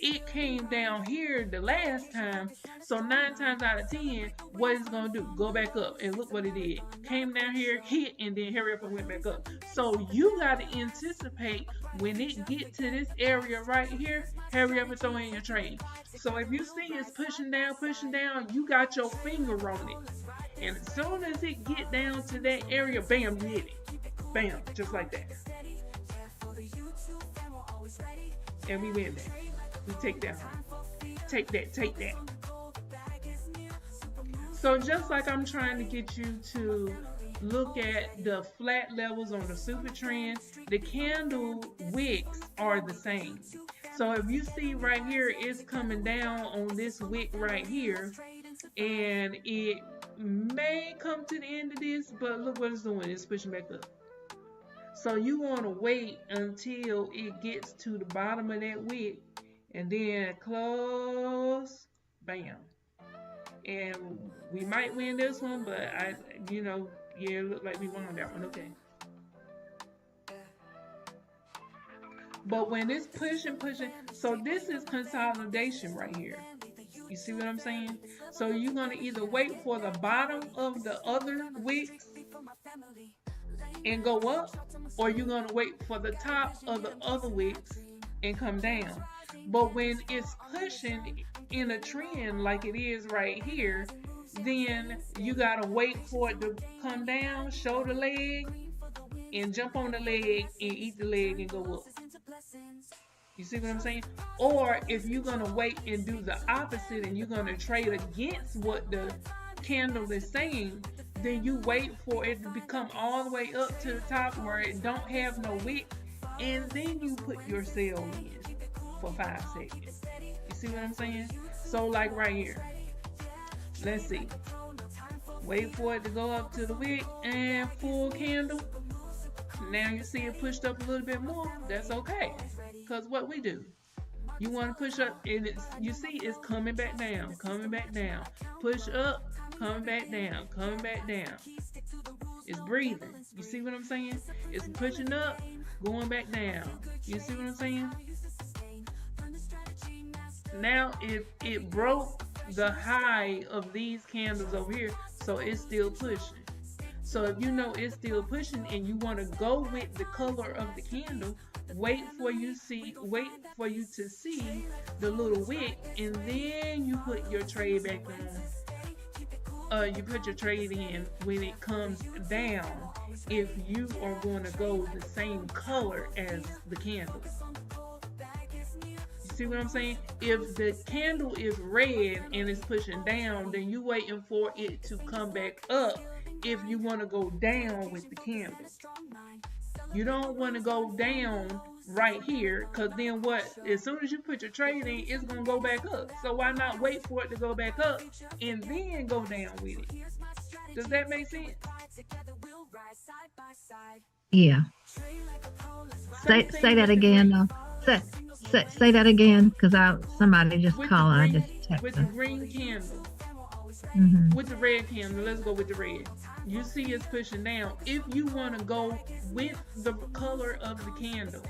It came down here the last time, so 9 times out of 10, what is it going to do? Go back up, and look what it did. Came down here, hit, and then hurry up and went back up. So you got to anticipate when it get to this area right here, hurry up and throw in your trade. So if you see it's pushing down, you got your finger on it. And as soon as it get down to that area, bam, you hit it. Bam, just like that. And we win that. We take that home. Take that. So just like I'm trying to get you to look at the flat levels on the super trend, the candle wicks are the same. So if you see right here, it's coming down on this wick right here, and it may come to the end of this, but look what it's doing. It's pushing back up. So you want to wait until it gets to the bottom of that wick, and then close, bam. And we might win this one, but it looked like we won that one. Okay. But when it's pushing, so this is consolidation right here. You see what I'm saying? So you're going to either wait for the bottom of the other wicks and go up, or you're going to wait for the top of the other wicks and come down. But when it's pushing in a trend like it is right here, then you gotta wait for it to come down, show the leg, and jump on the leg and eat the leg and go up. You see what I'm saying? Or if you're gonna wait and do the opposite and you're gonna trade against what the candle is saying, then you wait for it to become all the way up to the top where it don't have no wick, and then you put your sell in for 5 seconds. You see what I'm saying? So like right here, let's see. Wait for it to go up to the wick and full candle. Now you see it pushed up a little bit more. That's okay. Because what we do, you want to push up, and you see it's coming back down, coming back down. Push up, coming back down, coming back down. It's breathing. You see what I'm saying? It's pushing up, going back down. You see what I'm saying? Now it broke the high of these candles over here, so it's still pushing. So if you know it's still pushing and you want to go with the color of the candle, wait for you to see the little wick, and then you put your trade back on. You put your trade in when it comes down, if you are going to go the same color as the candle. You see what I'm saying? If the candle is red and it's pushing down, then you waiting for it to come back up if you want to go down with the candle. You don't want to go down right here, because then what? As soon as you put your trade in, it's going to go back up. So why not wait for it to go back up and then go down with it? Does that make sense? Yeah. Say that again, though. Say that again, because somebody just called. I just texted. With the green candle. Mm-hmm. With the red candle, let's go with the red. You see it's pushing down. If you want to go with the color of the candle,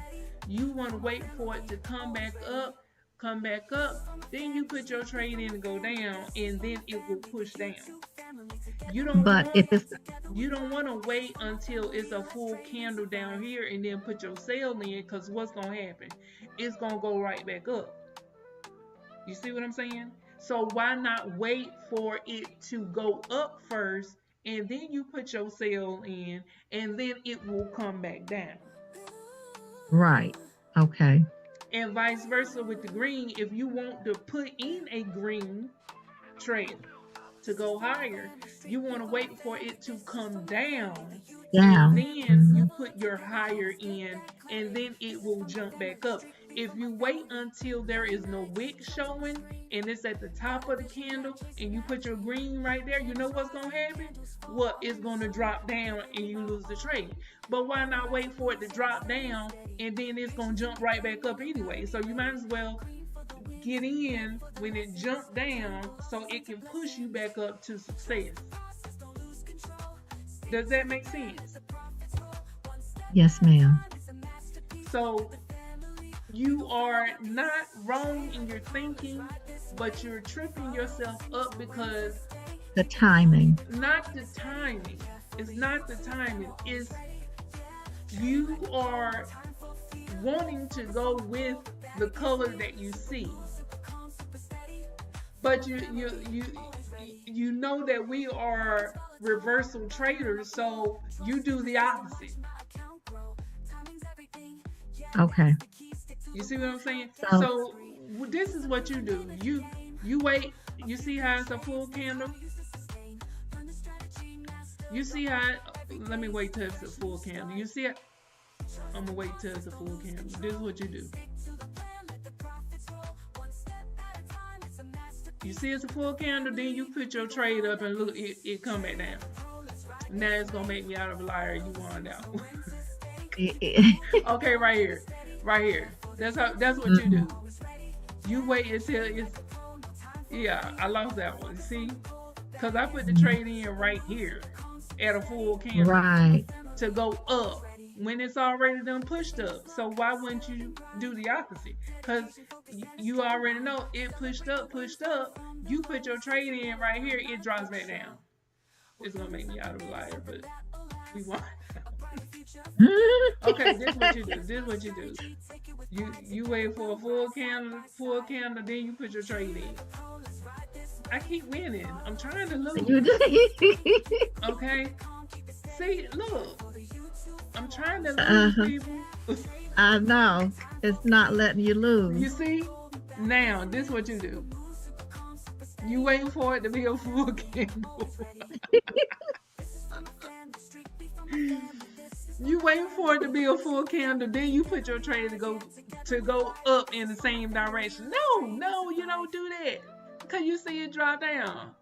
you want to wait for it to come back up, then you put your trade in and go down, and then it will push down. You don't want to wait until it's a full candle down here and then put your sell in, because what's going to happen? It's going to go right back up. You see what I'm saying? So why not wait for it to go up first, and then you put your sell in, and then it will come back down. Right. Okay. And vice versa with the green. If you want to put in a green trade to go higher, you want to wait for it to come down. And then you put your higher in, and then it will jump back up. If you wait until there is no wick showing and it's at the top of the candle and you put your green right there, you know what's going to happen? Well, it's going to drop down and you lose the trade. But why not wait for it to drop down, and then it's going to jump right back up anyway? So you might as well get in when it jumps down so it can push you back up to success. Does that make sense? Yes, ma'am. So you are not wrong in your thinking, but you're tripping yourself up because the timing. Not the timing. It's not the timing. It's you are wanting to go with the color that you see. But you know that we are reversal traders, so you do the opposite. Okay. You see what I'm saying? So this is what you do. You wait. You see how it's a full candle? You see how let me wait till it's a full candle. You see it? I'm gonna wait till it's a full candle. This is what you do. You see it's a full candle, then you put your trade up and look, it come back down. Now it's gonna make me out of a liar. You won out. Okay, right here. That's what you do. You wait until it's. Yeah, I lost that one. See, because I put the trade in right here at a full candle, right, to go up when it's already done pushed up. So why wouldn't you do the opposite? Because you already know it pushed up. You put your trade in right here, it drops back down. It's gonna make me out of a liar, but we won. Okay, this is what you do. You wait for a full candle, then you put your trade in. I keep winning. I'm trying to lose. You did. Okay. See, look. I'm trying to lose, Uh-huh. people. I know. It's not letting you You lose. see? Now, this is what you do. You waiting for it to be a full candle. You waiting for it to be a full candle, then you put your trade to go up in the same direction. No, you don't do that. Because you see it drop down.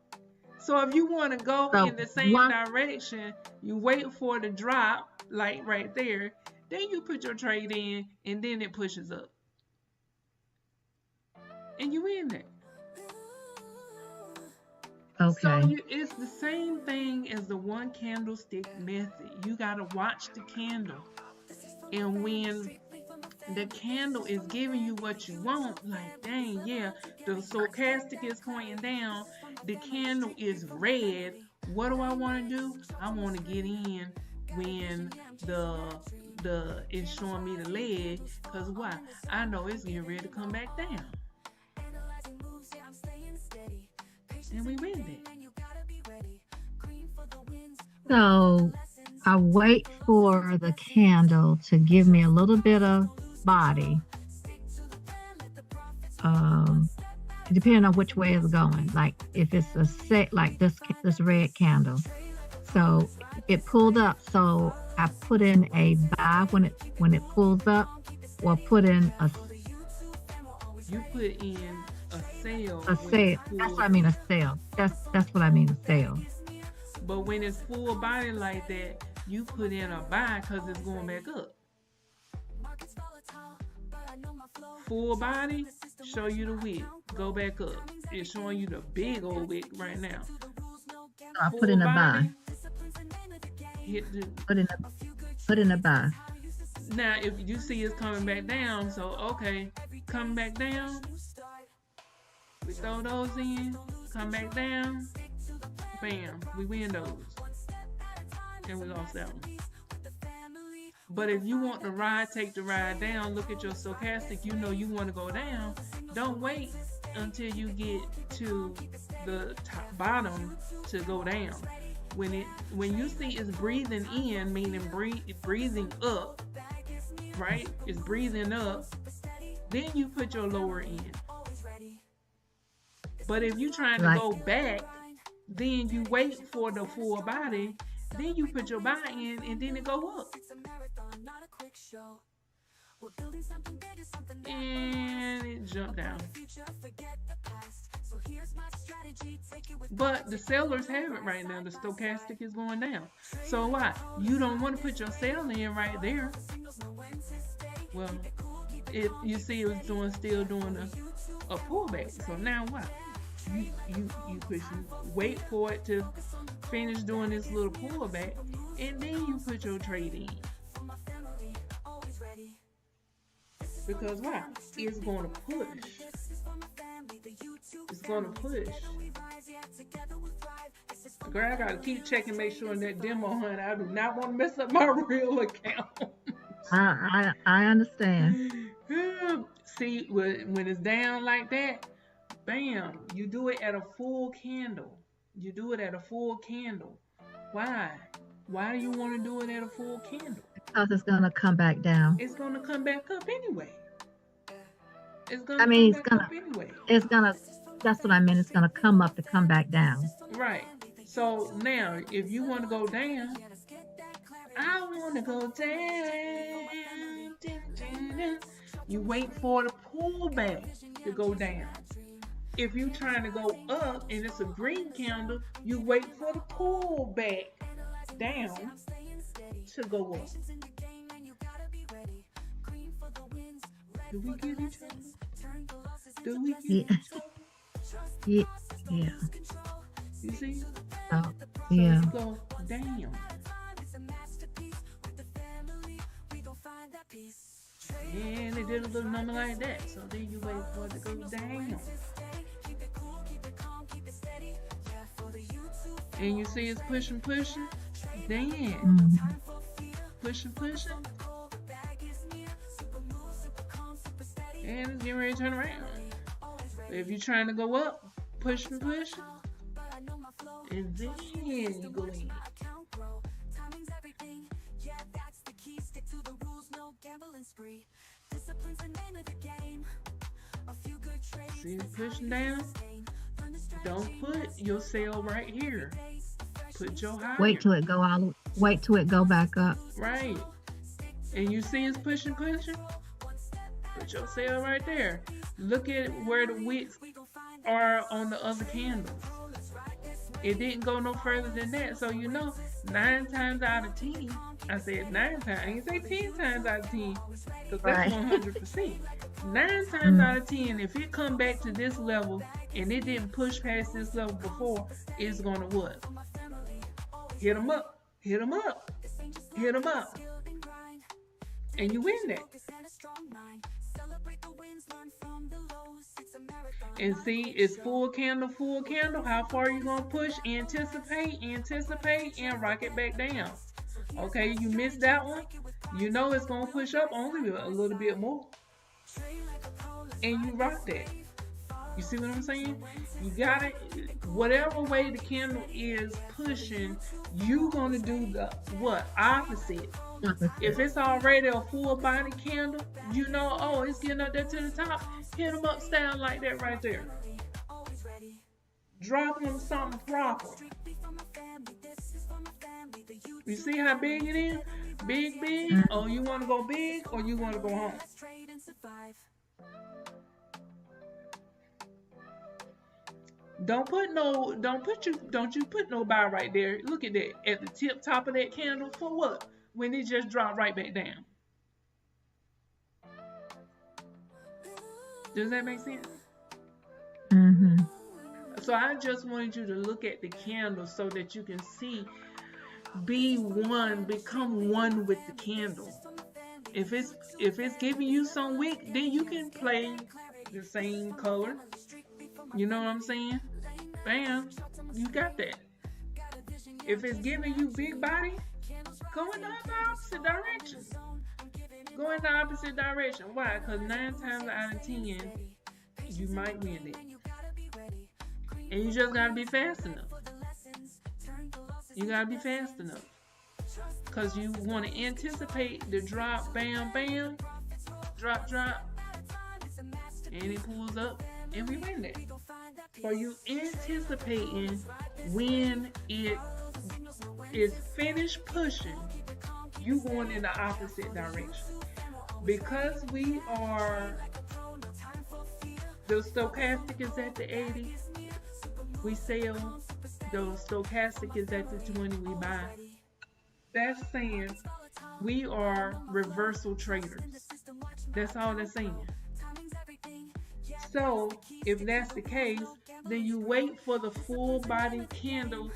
So if you want to go So in the same one, direction, you wait for it to drop, like right there, then you put your trade in, and then it pushes up. And you win it. So okay. it's the same thing as the one candlestick method. You gotta watch the candle, and when the candle is giving you what you want, like dang, yeah, the stochastic is pointing down, the candle is red. What do I want to do? I want to get in when the it's showing me the leg, cause why? I know it's getting ready to come back down, and we win it. So I wait for the candle to give me a little bit of body, depending on which way it's going. Like if it's a set, like this red candle. So it pulled up. So I put in a buy when it pulls up, or put in You put in a sale. a sale. That's what I mean, a sale. That's what I mean, a sale. But when it's full body like that, you put in a buy because it's going back up. Full body, show you the wick. Go back up. It's showing you the big old wick right now. So I put in a buy. Hit the, Put in a buy. now, if you see it's coming back down, so okay, come back down. We throw those in, come back down. Bam, we win those. And we lost that one. But if you want the ride, take the ride down, look at your stochastic, you know you want to go down. Don't wait until you get to the bottom to go down. When you see it's breathing in, meaning breathing up, right? It's breathing up, then you put your lower in. But if you're trying to go back, then you wait for the full body, then you put your buy in, and then it go up. And it jumped down. But the sellers have it right now. The stochastic is going down. So why? You don't want to put your sell in right there. Well, if you see it was still doing a pullback. So now what? You push, wait for it to finish doing this little pullback, and then you put your trade in. Because why? It's going to push. It's going to push. Girl, I got to keep checking, make sure in that demo, honey. I do not want to mess up my real account. I understand. See, when it's down like that, bam, you do it at a full candle. You do it at a full candle. Why? Why do you want to do it at a full candle? Because it's going to come back down. It's going to come back up anyway. It's going to come back up anyway. It's going to, that's what I mean. It's going to come up to come back down. Right. So now, if you want to go down, I want to go down. You wait for the pullback to go down. If you're trying to go up and it's a green candle, you wait for the pullback down to go up. Do we get each other? Do we get each other? Yeah. You see? Oh, yeah. So you go down. And they did a little number like that. So then you wait for it to go down. And you see it's pushing. Then pushing. And it's getting ready to turn around. If you're trying to go up, push, and then you go in. Timing's everything. Yeah, that's the key. Stick to the rules, no gambling spree. Discipline's the name of the game. A few good trades. See, pushing down. Don't put your sell right here. Put your higher. Wait till it go back up. Right. And you see it's pushing. Put your sell right there. Look at where the wicks are on the other candles. It didn't go no further than that. So 9 times out of 10, I said 9 times. I didn't say 10 times out of 10, because that's 100%. 9 times out of 10, if it come back to this level and it didn't push past this level before, it's gonna what? Hit them up, hit them up, hit them up, and you win that. And see, it's full candle. How far you gonna push? Anticipate, and rock it back down. Okay, you missed that one. It's gonna push up only a little bit more, and you rock that. You see what I'm saying? You got it. Whatever way the candle is pushing, you gonna do the what? Opposite. If it's already a full body candle, it's getting up there to the top. Hit them up style like that right there. Drop them something proper. You see how big it is? Big. Oh, you want to go big or you want to go home? Don't you put no buy right there. Look at that. At the top of that candle for what? When it just dropped right back down. Does that make sense? Mm-hmm. So I just wanted you to look at the candle so that you can see, become one with the candle. If it's giving you some wick, then you can play the same color. You know what I'm saying? Bam, you got that. If it's giving you big body, go in the opposite direction. Go in the opposite direction. Why? Because 9 times out of 10, you might win it. And you just gotta be fast enough. You gotta be fast enough. Because you want to anticipate the drop, bam, bam, drop, and it pulls up, and we win that. So you anticipating when it is finished pushing, you going in the opposite direction. Because the stochastic is at the 80, we sell. The stochastic is at the 20, we buy. That's saying we are reversal traders. That's all that's saying. So if that's the case, then you wait for the full body candle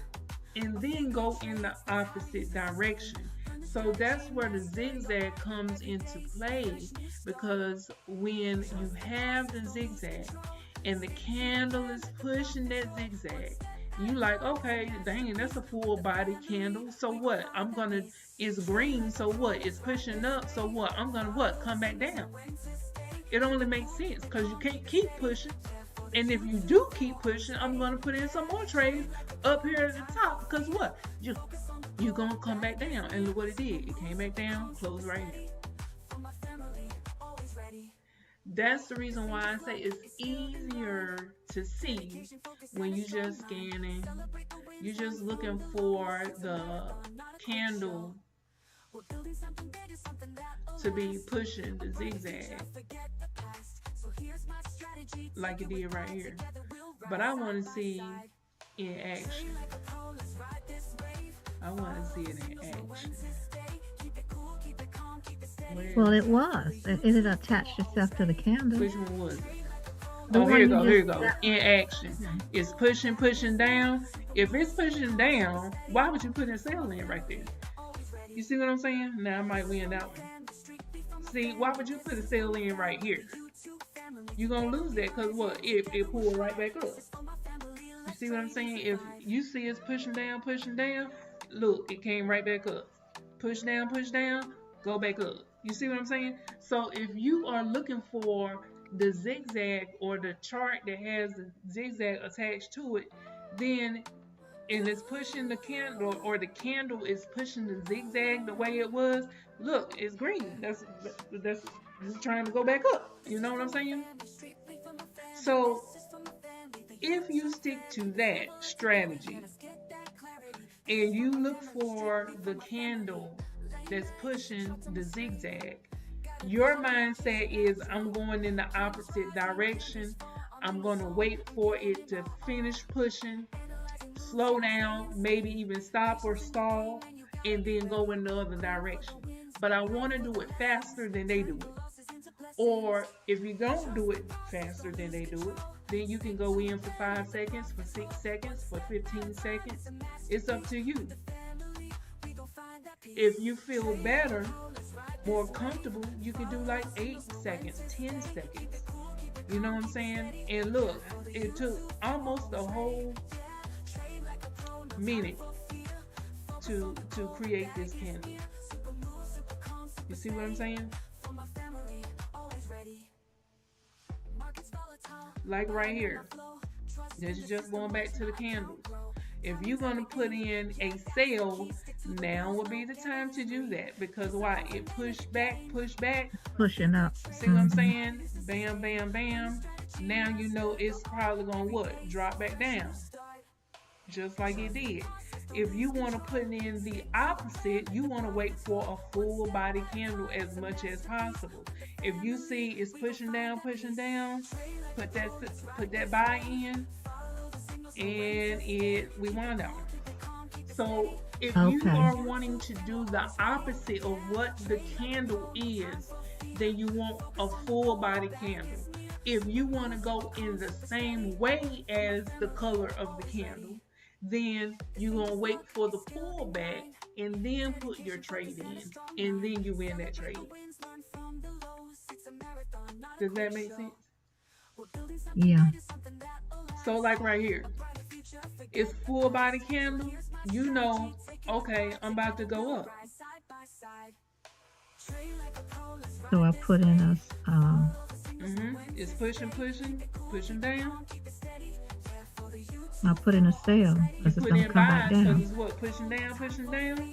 and then go in the opposite direction. So that's where the zigzag comes into play, because when you have the zigzag and the candle is pushing that zigzag, you like, okay, dang it, that's a full body candle. So what? It's green, so what? It's pushing up, so what? I'm gonna what? Come back down. It only makes sense because you can't keep pushing. And if you do keep pushing, I'm gonna put in some more trades up here at the top, because what? You're gonna come back down. And look what it did. It came back down, closed right here. That's the reason why I say it's easier to see when you just scanning. You're just looking for the candle to be pushing the zigzag like it did right here. But I want to see in action. I want to see it in action. Well, it was. It had attached itself to the candle. Which one was it? Oh, here you go. In action. It's pushing down. If it's pushing down, why would you put a sell in right there? You see what I'm saying? Now I might win that one. See, why would you put a sell in right here? You're going to lose that because what? It pulled right back up. You see what I'm saying? If you see it's pushing down, look, it came right back up. Push down, go back up. You see what I'm saying? So if you are looking for the zigzag or the chart that has the zigzag attached to it, then and it's pushing the candle, or the candle is pushing the zigzag the way it was, look, it's green. That's trying to go back up. You know what I'm saying? So if you stick to that strategy and you look for the candle that's pushing the zigzag, your mindset is, I'm going in the opposite direction. I'm going to wait for it to finish pushing, slow down, maybe even stop or stall, and then go in the other direction. But I want to do it faster than they do it. Or if you don't do it faster than they do it, then you can go in for 5 seconds, for 6 seconds, for 15 seconds. It's up to you. If you feel better, more comfortable, you can do like 8 seconds, 10 seconds. You know what I'm saying? And look, it took almost a whole minute to create this candle. You see what I'm saying? Like right here. This is just going back to the candles. If you're going to put in a sale, now would be the time to do that. Because why? It pushed back. Pushing up. See what I'm saying? Bam, bam, bam. Now you know it's probably going to what? Drop back down. Just like it did. If you want to put in the opposite, you want to wait for a full body candle as much as possible. If you see it's pushing down, put that buy in, and we wound out. So if you are wanting to do the opposite of what the candle is, then you want a full body candle. If you want to go in the same way as the color of the candle, then you're going to wait for the pullback and then put your trade in, and then you win that trade. Does that make sense? Yeah. So like right here, it's full body candle. You know, okay, I'm about to go up. So I put in a It's pushing down. I put in a sale because it's going to come back down. Because it's what? Pushing down?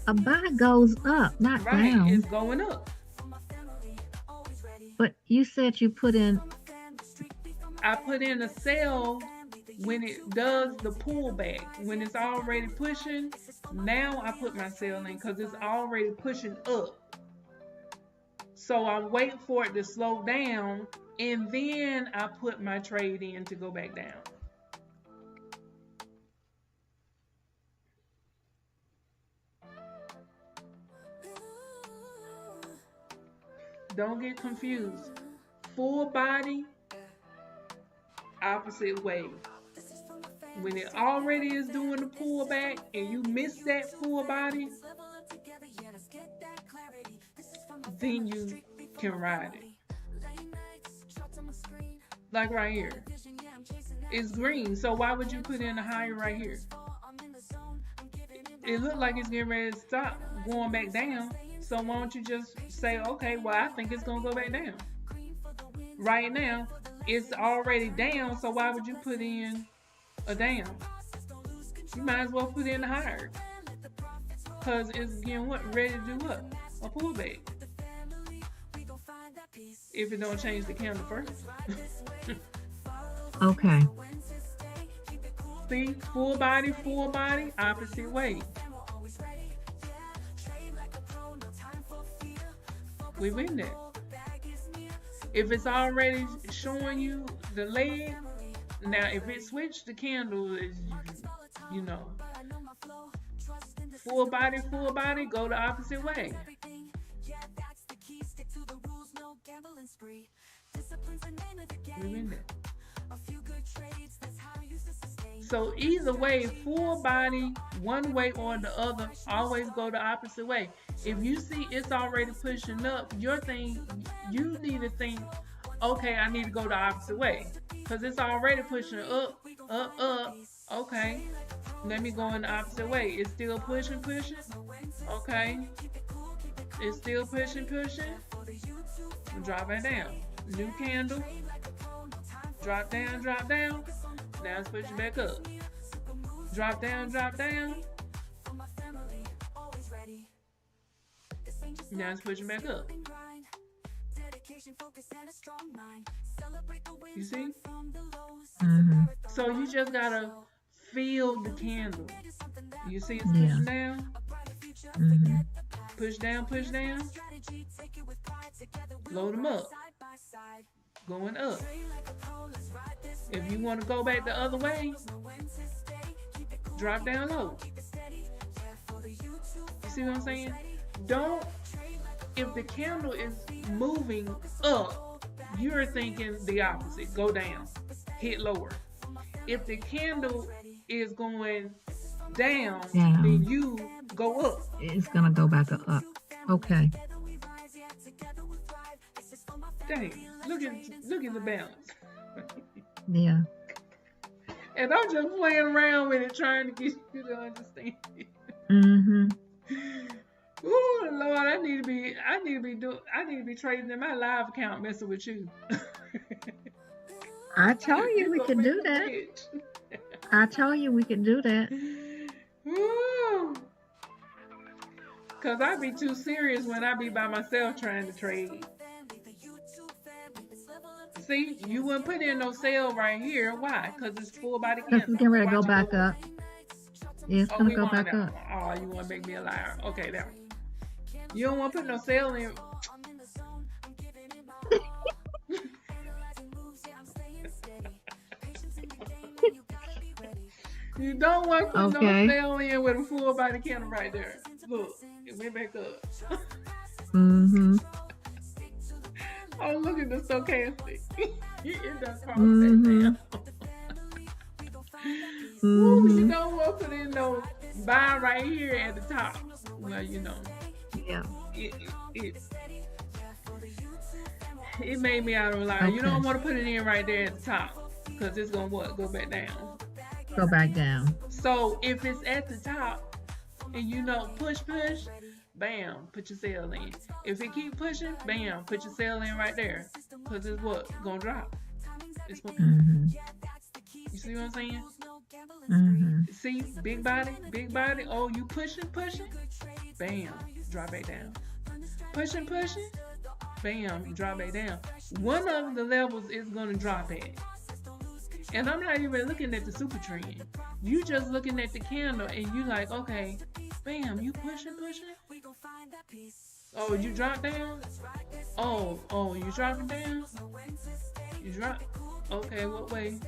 A buy goes up, not down. Right, it's going up. But you said you put in... I put in a sale when it does the pullback. When it's already pushing, now I put my sale in because it's already pushing up. So I'm waiting for it to slow down, and then I put my trade in to go back down. Don't get confused. Full body, opposite way. When it already is doing the pullback and you miss that full body, then you can ride it. Like right here. It's green, so why would you put in a higher right here? It looked like it's getting ready to stop going back down. So why don't you just say, okay, well, I think it's going to go back down. Right now, it's already down, so why would you put in a down? You might as well put in a higher. Because it's getting what? Ready to do what? A pullback. If it don't change the candle first. Okay. See? Full body, opposite way. We win that. If it's already showing you the leg, now if it switched the candle, you know, full body, go the opposite way. We win that. So either way, full body, one way or the other, always go the opposite way. If you see it's already pushing up, your thing, you need to think, okay, I need to go the opposite way. Because it's already pushing up. Okay, let me go in the opposite way. It's still pushing. Okay. It's still pushing. Drop it down. New candle. Drop down, drop down. Now it's pushing back up. Drop down, drop down. Now it's pushing back up. You see? Mm-hmm. So you just gotta feel the candle. You see it's pushing down? Mm-hmm. Push down, push down. Load them up. Going up. If you want to go back the other way, drop down low. You see what I'm saying? Don't, if the candle is moving up, you're thinking the opposite. Go down. Hit lower. If the candle is going down, then you go up. It's going to go back up. Okay. Dang, look at the balance. Yeah. And I'm just playing around with it, trying to get you to understand it. Mm-hmm. Ooh, Lord, I need to be trading in my live account messing with you. I told you we could do that. I told you we could do that. Ooh. Cause I be too serious when I be by myself trying to trade. See, you wouldn't put in no sale right here. Why? Because it's full body candle. Because it's getting ready to go back up. Yeah, it's going to go back up. Oh, you want to make me a liar. Okay, there. You don't want to put no sale in. You don't want to put no sale in with a full body candle right there. Look, it went back up. Mm-hmm. Oh, look at the stochastic. It does cross that down. Ooh, you don't want to put in no buy right here at the top. Well, you know. Yeah. It made me out of a lie. Okay. You don't want to put it in right there at the top because it's going to what? Go back down. Go back down. So if it's at the top and you know push, bam, put your sale in. If it keep pushing, bam, put your sale in right there. Because it's what? Gonna drop. It's gonna... Mm-hmm. You see what I'm saying? Mm-hmm. See, big body. Oh, you pushing, bam, drop back down. Pushing, bam, you drop back down. One of the levels is gonna drop at. And I'm not even looking at the super trend. You just looking at the candle and you like, okay, bam, you pushing. Oh, you drop down? Oh, you dropping down? You drop? Okay, what way?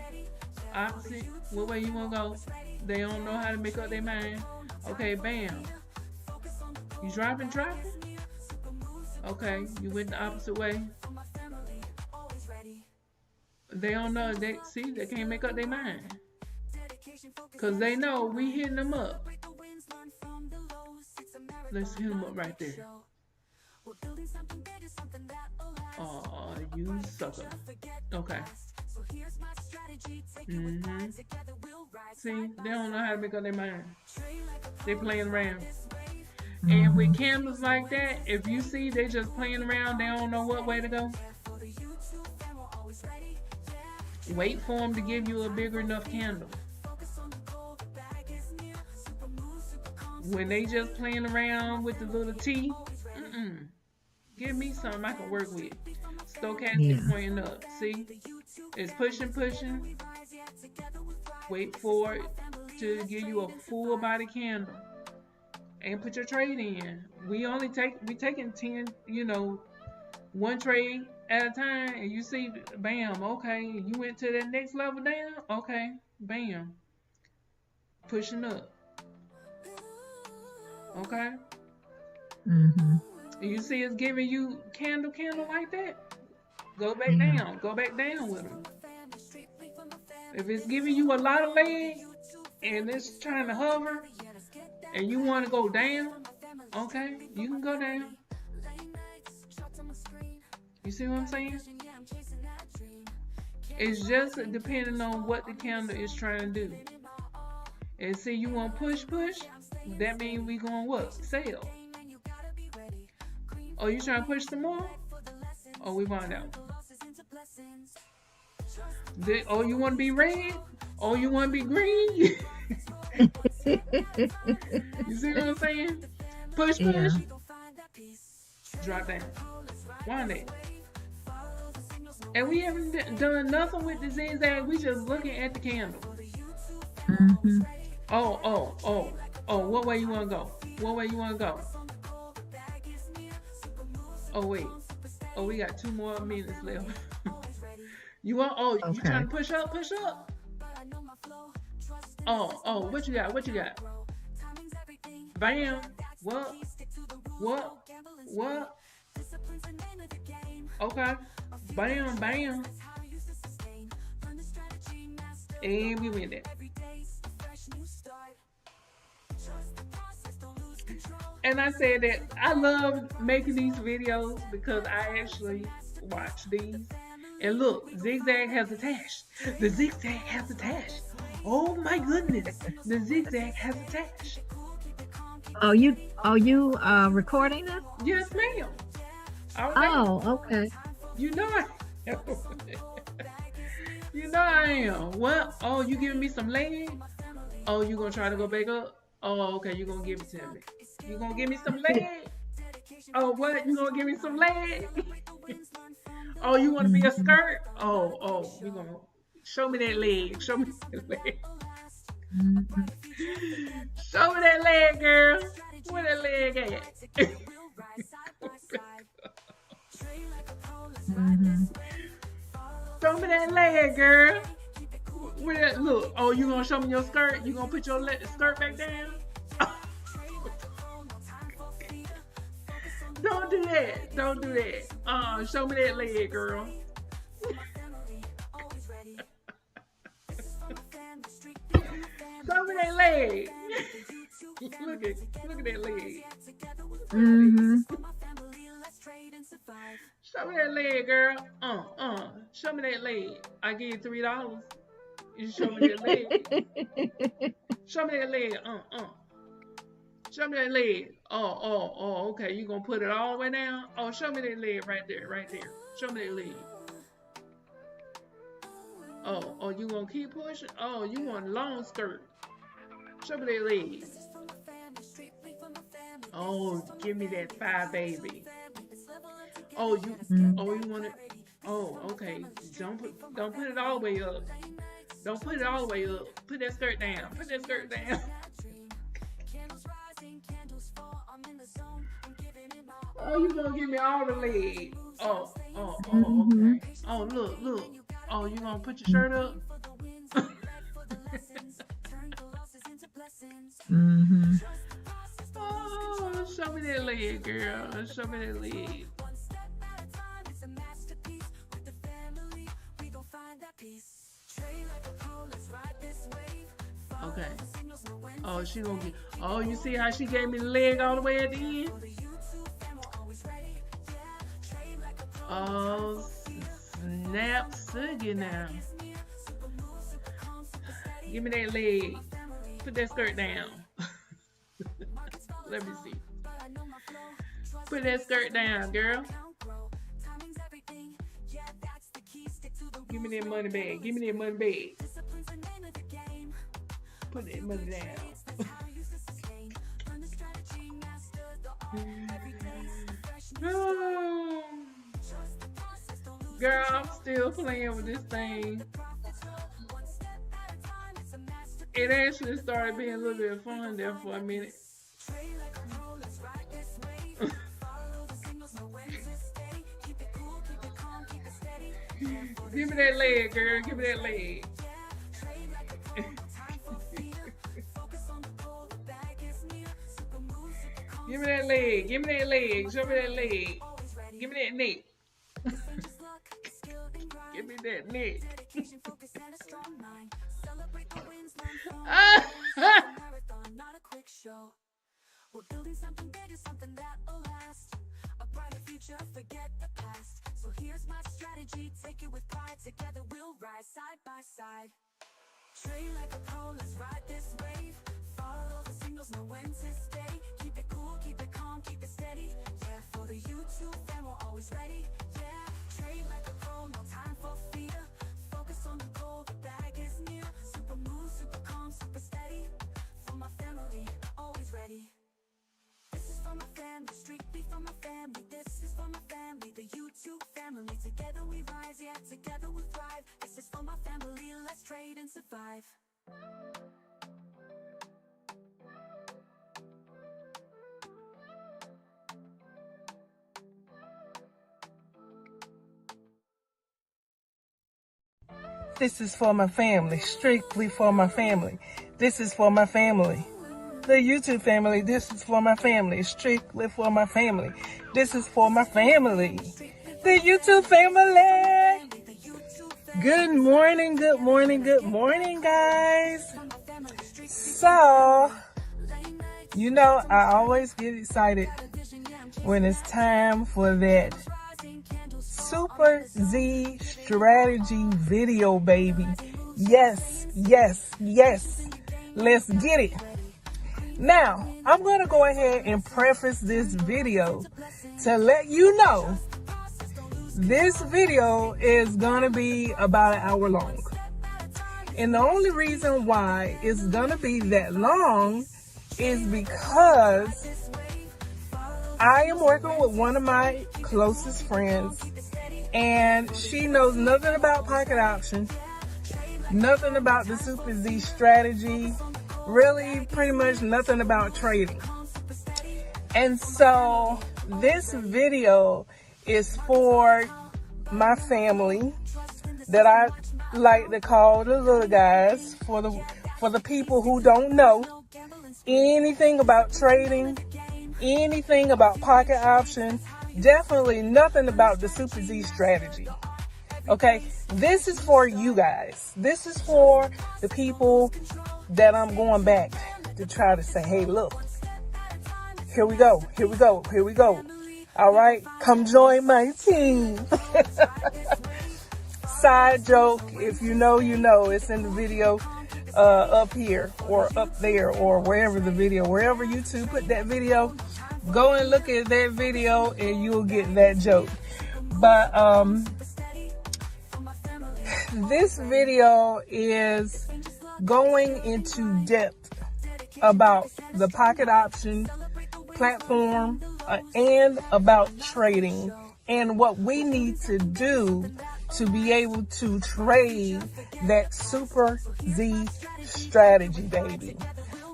Opposite? What way you want to go? They don't know how to make up their mind. Okay, bam. You dropping? Okay, you went the opposite way. They don't know. They can't make up their mind. Because they know we hitting them up. Let's hit them up right there. Oh, you sucker. Okay. Mm-hmm. See, they don't know how to make up their mind. They playing around. And with candles like that, if you see they just playing around, they don't know what way to go. Wait for them to give you a bigger enough candle. When they just playing around with the little T, give me something I can work with. Stochastic pointing up. See? It's pushing. Wait for it to give you a full body candle. And put your trade in. We taking 10, one trade at a time, and you see, bam, okay, you went to that next level down, okay, bam, pushing up, okay, and you see it's giving you candle like that, go back down with them. If it's giving you a lot of leg, and it's trying to hover, and you want to go down, okay, you can go down. You see what I'm saying? It's just depending on what the candle is trying to do. And see, you want push, that means we going what? Sell. Oh, you trying to push some more? Oh, we found out. Oh, you want to be red? Oh, you want to be green? You see what I'm saying? Push, Yeah. push. Drop down. Wind it. And we haven't done nothing with the zigzag. We just looking at the candle. Mm-hmm. Oh. What way you want to go? What way you want to go? Oh, wait. Oh, we got 2 more minutes left. You want? Oh, you Okay. trying to push up? Push up. Oh. What you got? What you got? Bam. What? Okay. Bam, bam. And we win that. And I said that I love making these videos because I actually watch these. And look, zigzag has attached. The zigzag has attached. Oh my goodness, the zigzag has attached. Oh, you recording this? Yes, ma'am. All right. Oh, okay. You know I am. You know I am. What? Oh, you giving me some leg? Oh, you gonna try to go back up? Oh, okay, you gonna give it to me. You gonna give me some leg? Oh, what? You gonna give me some leg? Oh, you wanna be a skirt? Oh, you gonna show me that leg. Show me that leg. Mm-hmm. Show me that leg, girl. Where that leg at? Mm-hmm. Show me that leg, girl. Where that look? Oh, you gonna show me your skirt? You gonna put your skirt back down? Don't do that. Don't do that. Show me that leg, girl. Show me that leg. Look at that leg. Mm-hmm. Show me that leg, girl. Show me that leg. I give you $3. You show me that leg. Show me that leg. Show me that leg. Oh, okay. You gonna put it all the way down? Oh, show me that leg right there. Show me that leg. Oh, you gonna keep pushing? Oh, you want a long skirt. Show me that leg. Oh, give me that 5, baby. Oh, you want it? Oh, okay. Don't put it all the way up. Don't put it all the way up. Put that skirt down. Put that skirt down. Oh, you gonna give me all the leg? Oh, okay. Oh, look. Oh, you gonna put your shirt up? Mm-hmm. Oh, show me that leg, girl. Show me that leg. Okay. Oh, she gonna get. Oh, you see how she gave me the leg all the way at the end? Oh, snap, sugar now. Give me that leg. Put that skirt down. Let me see. Put that skirt down, girl. Give me that money bag. Give me that money bag. Put that money down. Oh. Girl, I'm still playing with this thing. It actually started being a little bit of fun there for a minute. Give me that leg, girl. Give me that leg. Give me that leg. Give me that leg. Show me that leg. Give me that neck. Give me that neck. We're building something bigger, something that'll last. A brighter future, forget the past. So here's my strategy, take it with pride. Together we'll rise side by side. Train like a pro, let's ride this wave. Follow the signals, know when to stay. Keep it cool, keep it calm, keep it steady. Yeah, for the YouTube fan, we're always ready. Yeah. trade and survive. This is for my family, strictly for my family. This is for my family. The YouTube family, this is for my family, strictly for my family. This is for my family. The YouTube family. Good morning, good morning, good morning, guys. So, you know, I always get excited when it's time for that Super Z strategy video, baby. Yes, yes, yes. Let's get it. Now, I'm going to go ahead and preface this video to let you know this video is going to be about an hour long. And the only reason why it's going to be that long is because I am working with one of my closest friends, and she knows nothing about pocket option, nothing about the Super Z strategy, really pretty much nothing about trading. And so this video is for my family that I like to call the little guys, for the people who don't know anything about trading, anything about pocket option, definitely nothing about the Super Z strategy. Okay, this is for you guys. This is for the people that I'm going back to try to say, hey, look, here we go, here we go, here we go. All right, come join my team. Side joke, if you know, you know, it's in the video up here or up there or wherever wherever YouTube put that video. Go and look at that video and you'll get that joke. But this video is going into depth about the pocket option platform and about trading and what we need to do to be able to trade that Super Z strategy, baby.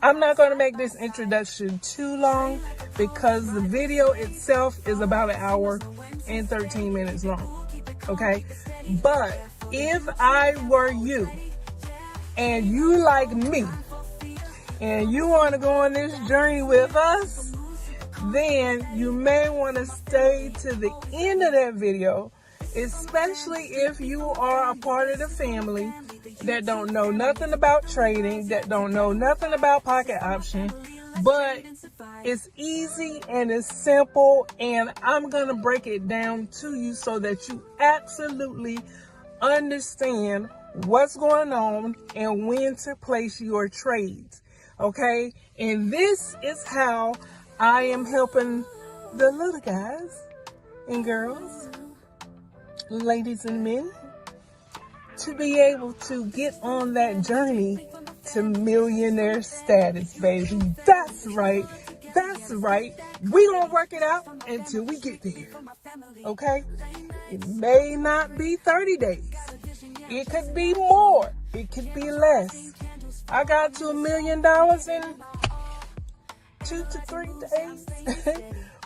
I'm not going to make this introduction too long because the video itself is about an hour and 13 minutes long. Okay? But if I were you and you like me and you want to go on this journey with us, then you may want to stay to the end of that video, especially if you are a part of the family that don't know nothing about trading, that don't know nothing about pocket option, but it's easy and it's simple, and I'm going to break it down to you so that you absolutely understand what's going on and when to place your trades. Okay? And this is how I am helping the little guys and girls, ladies and men, to be able to get on that journey to millionaire status, baby. That's right. That's right. We gonna work it out until we get there. Okay? It may not be 30 days. It could be more. It could be less. I got to $1 million in 2 to 3 days.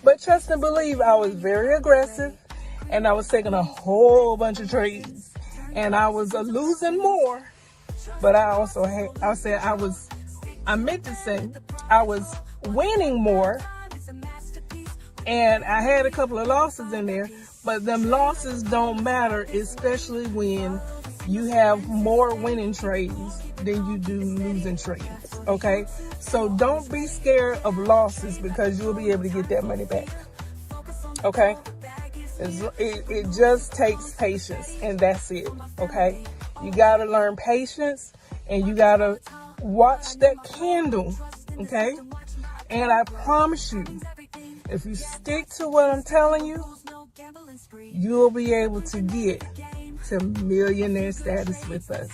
But trust and believe, I was very aggressive and I was taking a whole bunch of trades. And I was losing more, but I also I meant to say I was winning more, and I had a couple of losses in there, but them losses don't matter, especially when you have more winning trades than you do losing trades, okay? So don't be scared of losses because you'll be able to get that money back, okay? It just takes patience, and that's it, okay? You got to learn patience, and you got to watch that candle, okay? And I promise you, if you stick to what I'm telling you, you'll be able to get to millionaire status with us,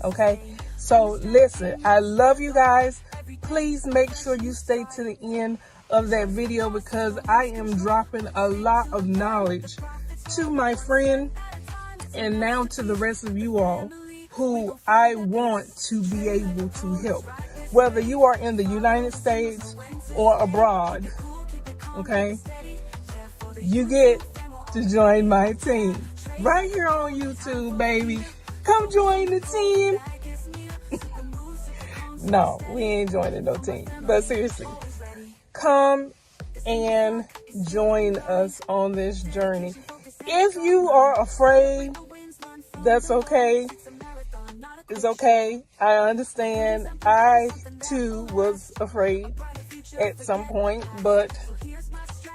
okay? So listen, I love you guys. Please make sure you stay to the end of that video because I am dropping a lot of knowledge to my friend and now to the rest of you all who I want to be able to help. Whether you are in the United States or abroad, okay, you get to join my team right here on YouTube, baby. Come join the team. No, we ain't joining no team. But seriously, come and join us on this journey. If you are afraid, that's okay. It's okay. I understand. I too was afraid at some point, but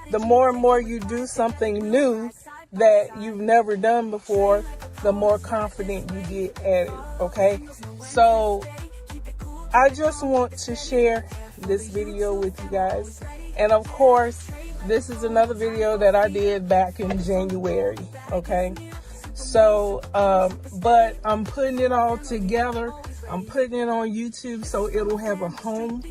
the more and more you do something new that you've never done before, the more confident you get at it, okay? So I just want to share this video with you guys. And of course, this is another video that I did back in January, okay? So, but I'm putting it all together. I'm putting it on YouTube so it'll have a home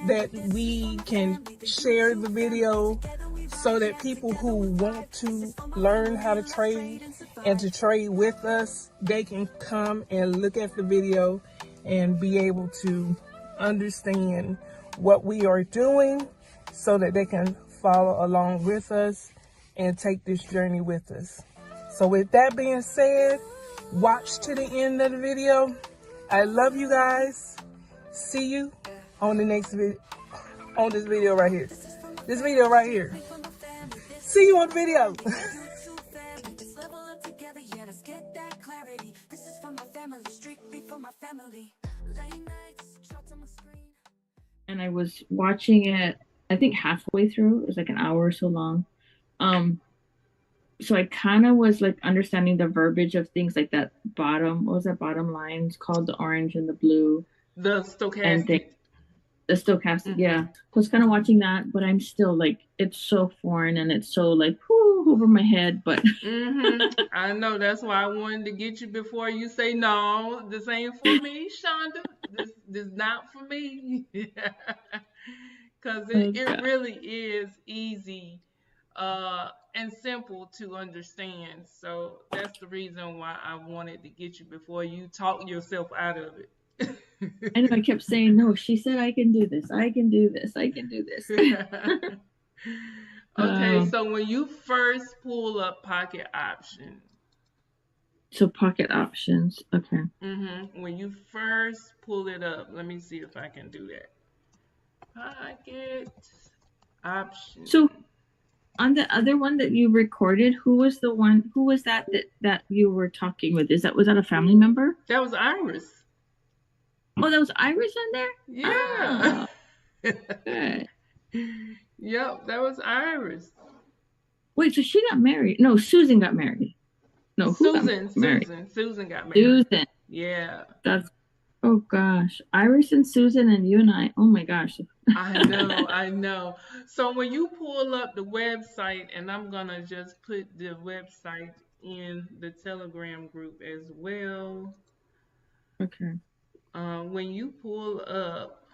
that we can share the video so that people who want to learn how to trade and to trade with us, they can come and look at the video and be able to understand what we are doing so that they can follow along with us and take this journey with us. So with that being said, watch to the end of the video. I love you guys. See you on the next video, on this video right here. This video right here. See you on the video. And I was watching it, I think halfway through. It was like an hour or so long. So I kind of was like understanding the verbiage of things like that bottom, what was that bottom lines called? The orange and the blue. The stochastic. The stochastic, yeah. So I was kind of watching that, but I'm still like, it's so foreign and it's so like, whoo, over my head. But I know, that's why I wanted to get you before you say, no, this ain't for me, Shonda. This not for me. Because it really is easy and simple to understand. So that's the reason why I wanted to get you before you talk yourself out of it. I know, I kept saying, no, she said I can do this. I can do this. I can do this. Okay, so when you first pull up pocket options. So pocket options, okay. When you first pull it up, let me see if I can do that. Pocket options. So on the other one that you recorded, who was that you were talking with? Was that a family member? That was Iris. Oh, that was Iris on there? Yeah. Oh, good. Yep, that was Iris. Wait, so she got married? No, Susan got married. No, Susan got married. Susan. Yeah. Oh gosh, Iris and Susan and you and I. Oh my gosh. I know. So when you pull up the website, and I'm gonna just put the website in the Telegram group as well. Okay. When you pull up,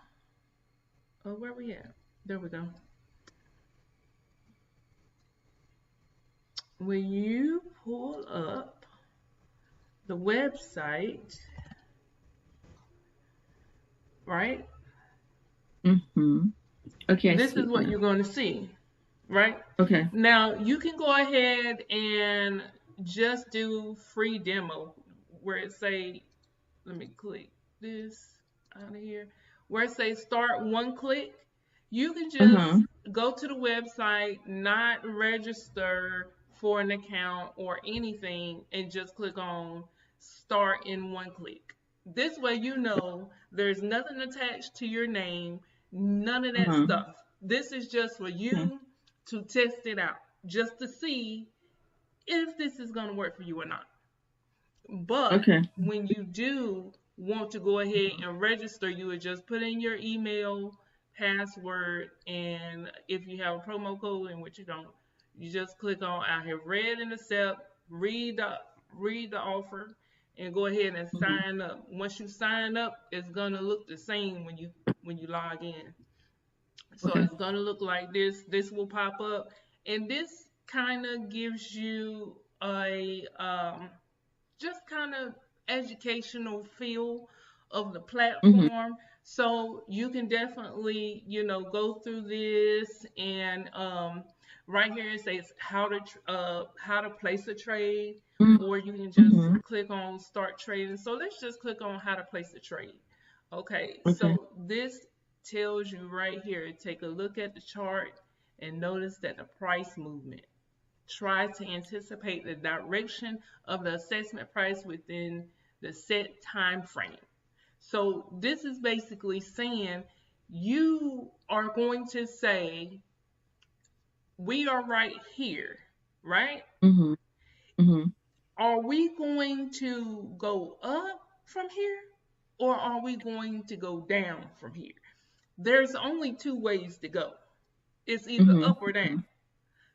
where we at? There we go. When you pull up the website, right? Okay. This is what you're going to see, right? Okay. Now you can go ahead and just do free demo where it say, let me click this out of here, where it says start one click. You can just go to the website, not register for an account or anything, and just click on start in one click. This way you know there's nothing attached to your name, none of that stuff. This is just for you to test it out, just to see if this is going to work for you or not. But when you do want to go ahead and register, you would just put in your email, password, and if you have a promo code, and which you don't, you just click on I have read and accept, read the offer, and go ahead and sign up. Once you sign up, it's gonna look the same when you log in. So it's gonna look like this. This will pop up, and this kind of gives you a just kind of educational feel of the Mm-hmm. platform. So you can definitely, go through this, and right here it says how to place a trade, or you can just Mm-hmm. click on start trading. So let's just click on how to place a trade. Okay, Okay. so this tells you right here, take a look at the chart and notice that the price movement. Try to anticipate the direction of the assessment price within the set time frame. So this is basically saying you are going to say, we are right here, right? Mm-hmm. Mm-hmm. Are we going to go up from here, or are we going to go down from here? There's only two ways to go. It's either up or down. Mm-hmm.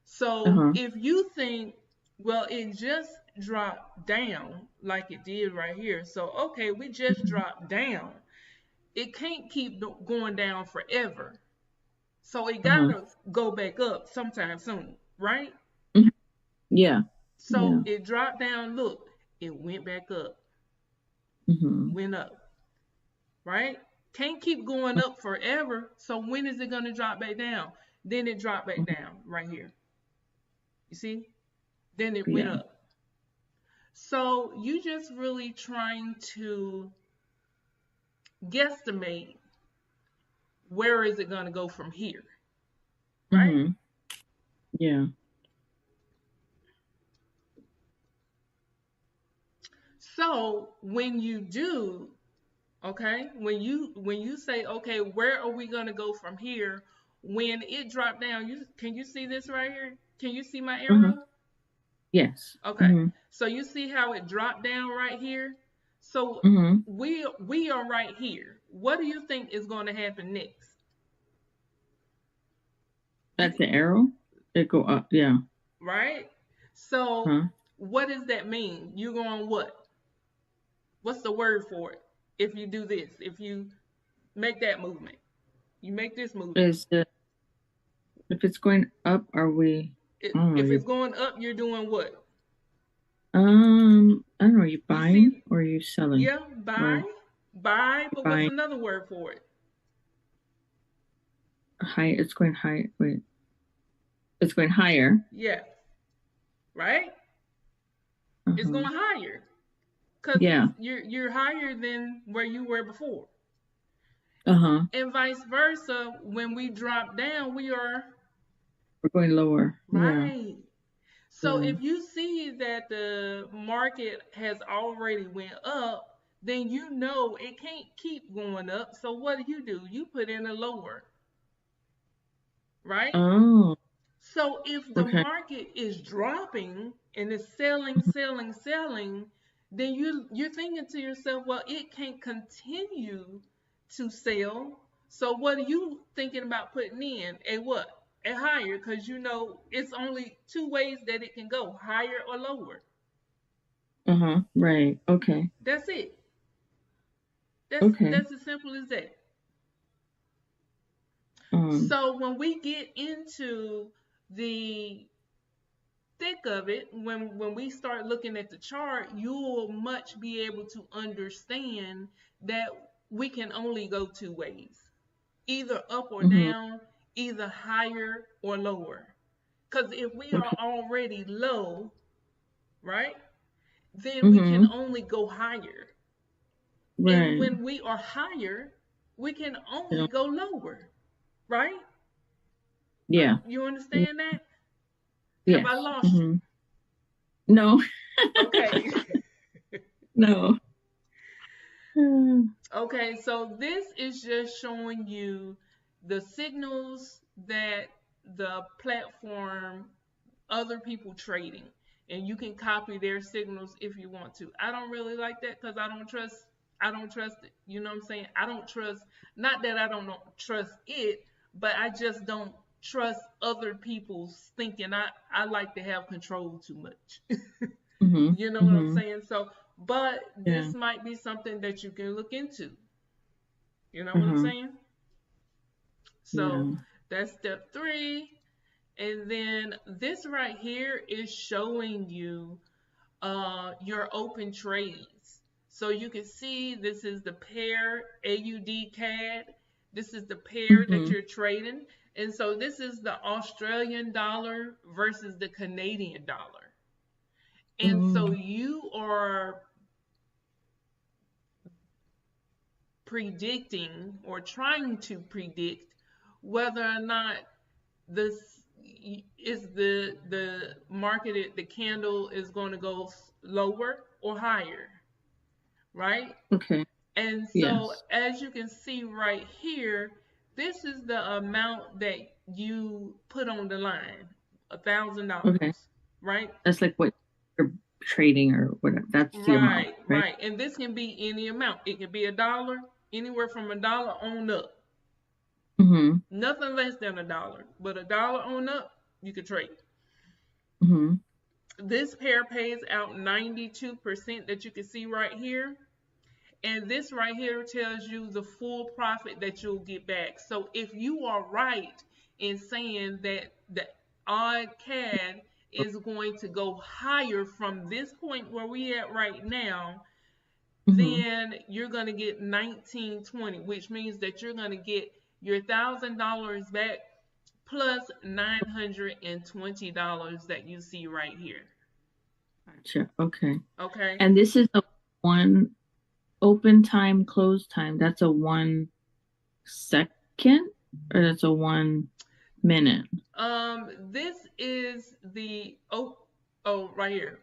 So Uh-huh. if you think, well, it just dropped down like it did right here. So, okay, we just Mm-hmm. dropped down. It can't keep going down forever. So it got Uh-huh. to go back up sometime soon, right? Mhm. Yeah. So Yeah. it dropped down. Look, it went back up, Mm-hmm. went up, right? Can't keep going up forever. So when is it going to drop back down? Then it dropped back Mm-hmm. down right here. You see? Then it went Yeah. up. So you just really trying to guesstimate where is it going to go from here, right? Mm-hmm. Yeah. So when you do, okay, when you say, okay, where are we going to go from here? When it dropped down, can you see this right here? Can you see my Uh-huh. arrow? Yes. Okay. Mm-hmm. So you see how it dropped down right here? So Mm-hmm. we are right here. What do you think is going to happen next? You That's the arrow. It go up. Yeah. right? So Huh. what does that mean? You're going what? What's the word for it? If you do this, if you make that movement, you make this movement. Is it if it's going up? Are we? I don't know. If it's You going up, you're doing what? I don't know. Are you You buying see, or are you selling yeah, buy, or buy. But what's buying another word for it? high? It's going high. Wait. It's going higher. Yeah, right. It's Uh-huh. going higher because Yeah. you're higher than where you were before, Uh-huh. and vice versa. When we drop down, we are We're going lower. Yeah. right. So Yeah. if you see that the market has already went up, then you know it can't keep going up. So what do? You put in a lower, right? Oh. So if the Okay. market is dropping and it's selling, selling, selling, then you're thinking to yourself, well, it can't continue to sell. So what are you thinking about putting in? A what? A higher, because you know it's only two ways that it can go, higher or lower. Uh-huh. Right. Okay. That's it. That's Okay. that's as simple as that. Um. So when we get into the thick of it, when we start looking at the chart, you'll much be able to understand that we can only go two ways, either up or Mm-hmm. down, either higher or lower. Because if we are Okay. already low, right, then we can Mm-hmm. only go higher. And Right. when we are higher, we can You only know, go lower, right? yeah. You Yeah. understand that? Have I Yes. lost you? Mm-hmm. No. Okay. No. Okay, so this is just showing you the signals that the platform, other people trading, and you can copy their signals if you want to. I don't really like that because I don't trust it. You know what I'm saying? I don't trust, not that I don't trust it, but I just don't trust other people's thinking. I like to have control too much. Mm-hmm. You know what I'm Mm-hmm. saying? So, but Yeah. this might be something that you can look into. You know what I'm Uh-huh. saying? So Yeah. that's step three. And then this right here is showing you your open trades. So you can see this is the pair AUD CAD. This is the pair that you're trading. And so this is the Australian dollar versus the Canadian dollar. And so you are predicting or trying to predict whether or not this is the market, the candle is going to go lower or higher, right? Okay. And so Yes. as you can see right here, this is the amount that you put on the line, $1,000, Okay. right? That's like what you're trading or whatever. That's the amount, Right, right? right. And this can be any amount. It can be $1, anywhere from $1 on up. Mm-hmm. Nothing less than $1, but $1 on up, you can trade. Mm-hmm. This pair pays out 92% that you can see right here. And this right here tells you the full profit that you'll get back. So if you are right in saying that the odd CAD is going to go higher from this point where we at right now, then you're going to get 1920, which means that you're going to get your $1,000 back plus $920 that you see right here. Gotcha. Okay. Okay. And this is a one open time, close time. That's a 1 second, or that's a 1 minute. This is the right here.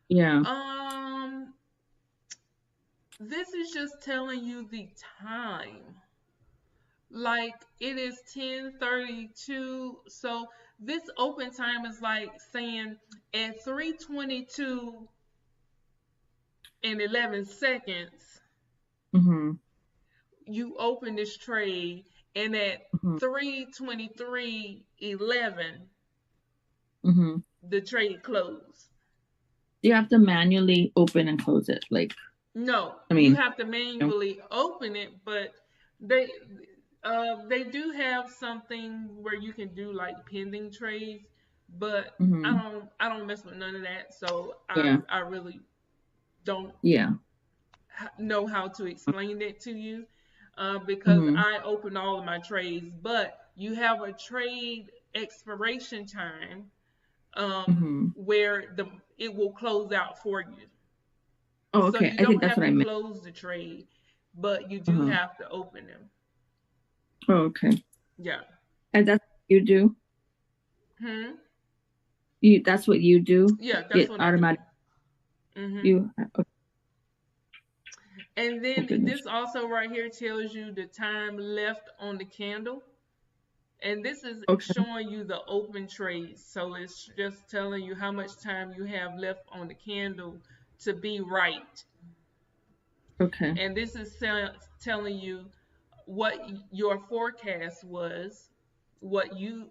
Yeah. This is just telling you the time. Like it is 10:32, so this open time is like saying at 3:22 and 11 seconds, you open this trade, and at 3:23:11, the trade closed. You have to manually open and close it, like. No, I mean, you have to manually open it, but they do have something where you can do like pending trades, but I don't mess with none of that, so I really don't know how to explain it to you because I open all of my trades, but you have a trade expiration time where it will close out for you. Oh, So okay. you I think don't that's have what I to meant. close the trade, but you do have to open them. Oh, okay. Yeah. And that's what you do? That's what you do? Yeah, that's what automatic. I do. You okay. And then this also right here tells you the time left on the candle. And this is showing you the open trades. So it's just telling you how much time you have left on the candle to be right. Okay. And this is telling you what your forecast was, what you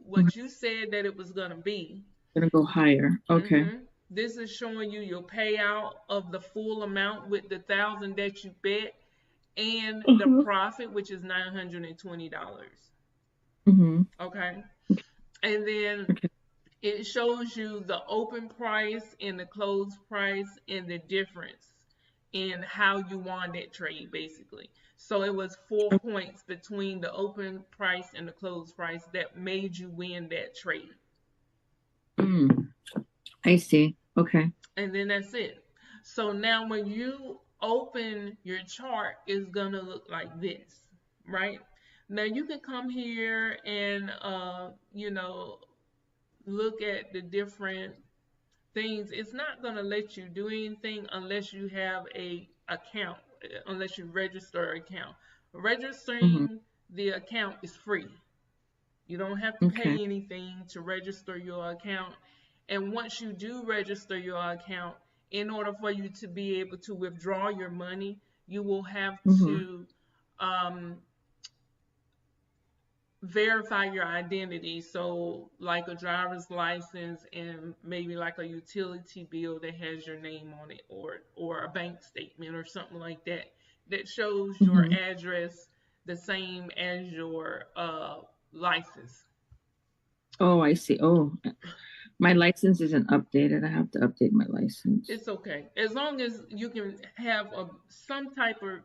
said that it was going to be. Gonna go higher. Okay. This is showing you your payout of the full amount with the 1,000 that you bet and the profit, which is $920. Okay. And then it shows you the open price and the closed price and the difference in how you won that trade, basically. So it was 4 points between the open price and the closed price that made you win that trade. I see. Okay. And then that's it. So now when you open your chart, it's going to look like this, right? Now you can come here and, look at the different things. It's not going to let you do anything unless you have a account, unless you register an account. Registering the account is free. You don't have to pay anything to register your account. And once you do register your account, in order for you to be able to withdraw your money, you will have to verify your identity. So like a driver's license and maybe like a utility bill that has your name on it, or a bank statement or something like that, that shows your address the same as your license. Oh, I see. Oh, My license isn't updated. I have to update my license. It's okay. As long as you can have some type of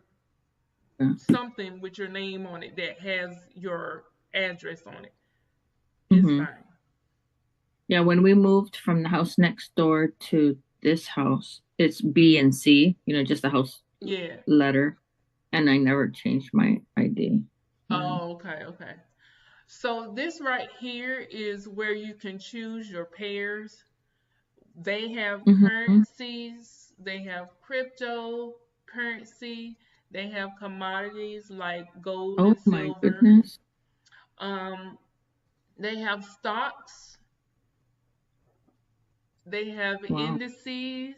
Yeah. something with your name on it that has your address on it, it's Mm-hmm. fine. Yeah, when we moved from the house next door to this house, it's B and C, just the house Yeah. letter, and I never changed my ID. Yeah. Oh, okay, okay. So this right here is where you can choose your pairs. They have Mm-hmm. currencies, they have cryptocurrency, they have commodities like gold Oh and my silver. goodness. Um, they have stocks, they have Wow. indices,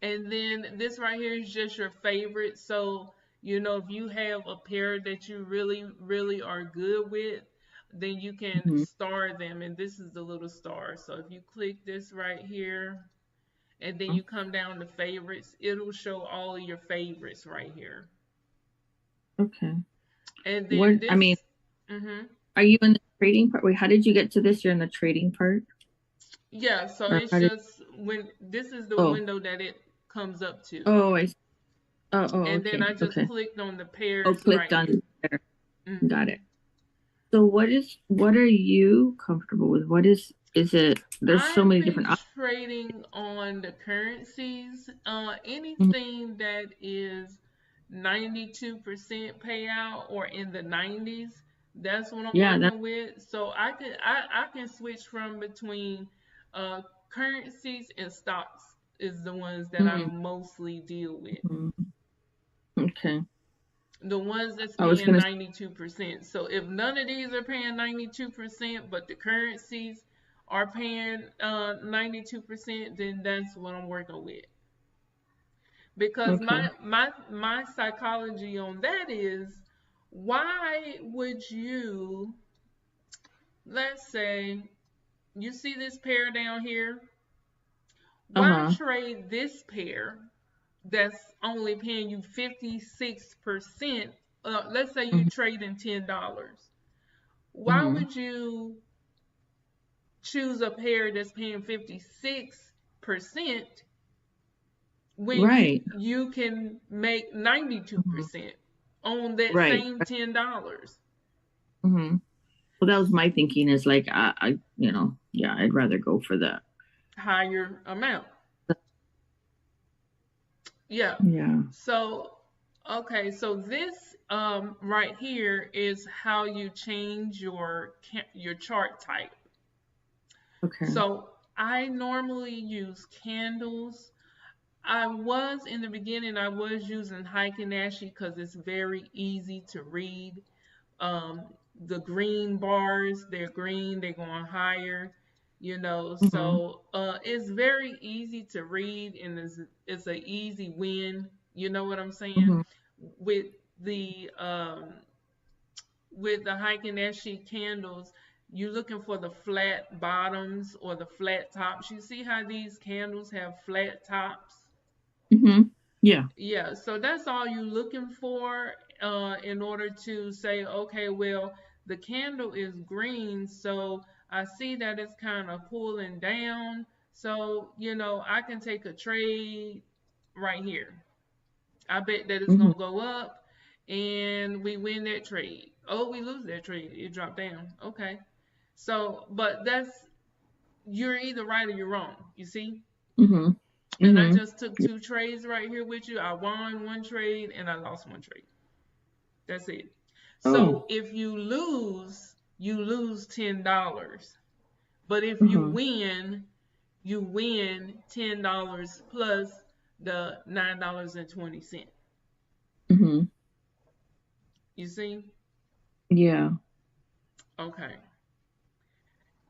and then this right here is just your favorite. So, if you have a pair that you really, really are good with, then you can Mm-hmm. star them. And this is the little star. So if you click this right here, and then you come down to favorites, it'll show all of your favorites right here. Okay. And What, then I mean, mm-hmm. are you in the trading part? Wait, how did you get to this? You're in the trading part? Yeah, so Or it's how did, just when this is the oh, window that it comes up to. oh, I, oh, And then okay. I just Okay. clicked on the Oh, pairs clicked right on here. there. Got Mm-hmm. it. So what are you comfortable with? Is it, there's so I've many been different options. trading on the currencies. Mhm. Anything that is 92% payout or in the 90s, that's what I'm Yeah, that, working with. So I can switch from between uh, currencies and stocks is the ones that I mm, mostly deal with. mhm. Okay. The ones that's I was paying gonna, 92%. So if none of these are paying 92%, but the currencies are paying 92%, then that's what I'm working with. Because okay. my psychology on that is, why would you, let's say, you see this pair down here, why Uh-huh. trade this pair that's only paying you 56%? Let's say you Hmm. trade in $10. Why Hmm. would you choose a pair that's paying 56% when Right. you can make Hmm. 92% on that Right. same $10? Hmm. Well, that was my thinking is like, yeah, I'd rather go for that. Higher amount. Yeah. Yeah. So, okay, so this right here is how you change your chart type. Okay. So, I normally use candles. In the beginning, I was using Nashi because it's very easy to read. Um, the green bars, they're green, they're going higher, Hmm. so it's very easy to read, and it's an easy win. You know what I'm saying? Hmm. With the um, with the Nashi candles, you're looking for the flat bottoms or the flat tops. You see how these candles have flat tops? Hmm. Yeah. Yeah, so that's all you're looking for in order to say, okay, well, the candle is green, so I see that it's kind of pulling down. So, I can take a trade right here. I bet that it's Hmm. going to go up and we win that trade. Oh, we lose that trade. It dropped down. Okay. So, but you're either right or you're wrong, you see? Hmm. And I Hmm. just took two trades right here with you. I won one trade and I lost one trade. That's it. Oh. So if you lose $10. But if Uh-huh. you win $10 plus the $9.20. Hmm. You see? Yeah. Okay.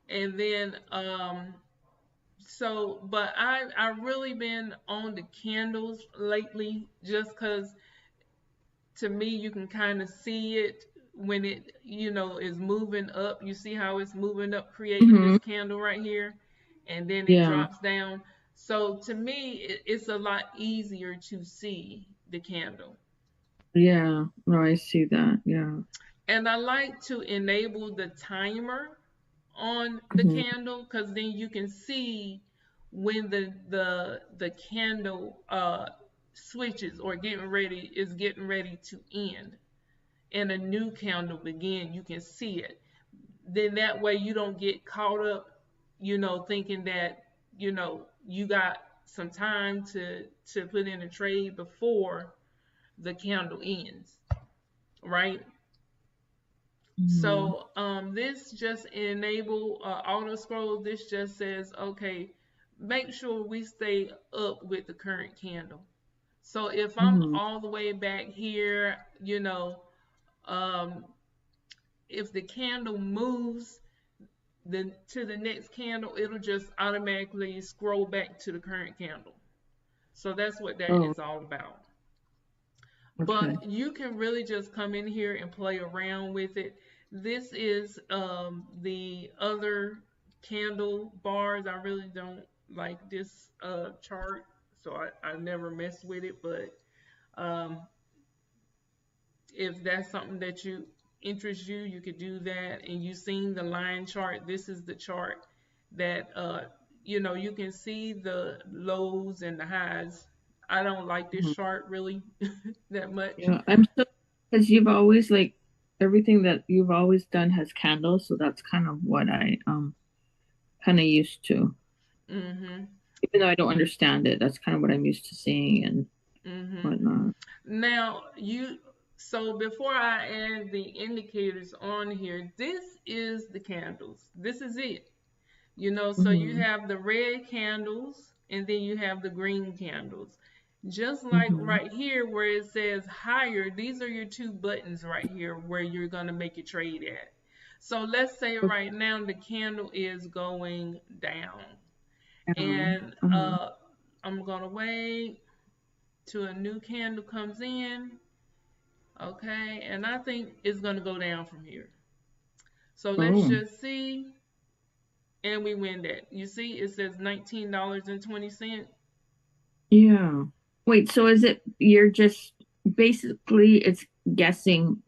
And then but I really been on the candles lately just because to me you can kind of see it when it is moving up. You see how it's moving up, creating Hmm. this candle right here, and then it Yeah. drops down. So to me it's a lot easier to see the candle. Yeah. No, I see that. Yeah. And I like to enable the timer on the Mhm. candle, because then you can see when the candle switches or getting ready to end and a new candle begin. You can see it. Then that way you don't get caught up, thinking that you got some time to put in a trade before the candle ends, right? Mhm. So this just enable auto scroll. This just says, okay, make sure we stay up with the current candle. So if I'm Mhm. all the way back here, um, if the candle moves to the next candle, it'll just automatically scroll back to the current candle. So that's what that Oh, is all about. okay. But you can really just come in here and play around with it. This is the other candle bars. I really don't like this chart, so I never mess with it. But um, if that's something that you interests you, you could do that. And you seen the line chart. This is the chart that you can see the lows and the highs. I don't like this Mhm. chart really that much. Yeah, I'm so because you've always like everything that you've always done has candles, so that's kind of what I kind of used to. Mm-hmm. Even though I don't understand it, that's kind of what I'm used to seeing and Mm-hmm. whatnot. Now so before I add the indicators on here, this is the candles. This is it. So you Mm-hmm. have the red candles and then you have the green candles. Just like Mm-hmm. right here where it says higher, these are your two buttons right here where you're going to make your trade at. So let's say right now the candle is going down. Down. And Uh-huh. I'm going to wait till a new candle comes in. Okay, and I think it's going to go down from here. So let's Oh, just see. And we win that. You see, it says $19.20. yeah. Wait, so is it you're just basically it's guessing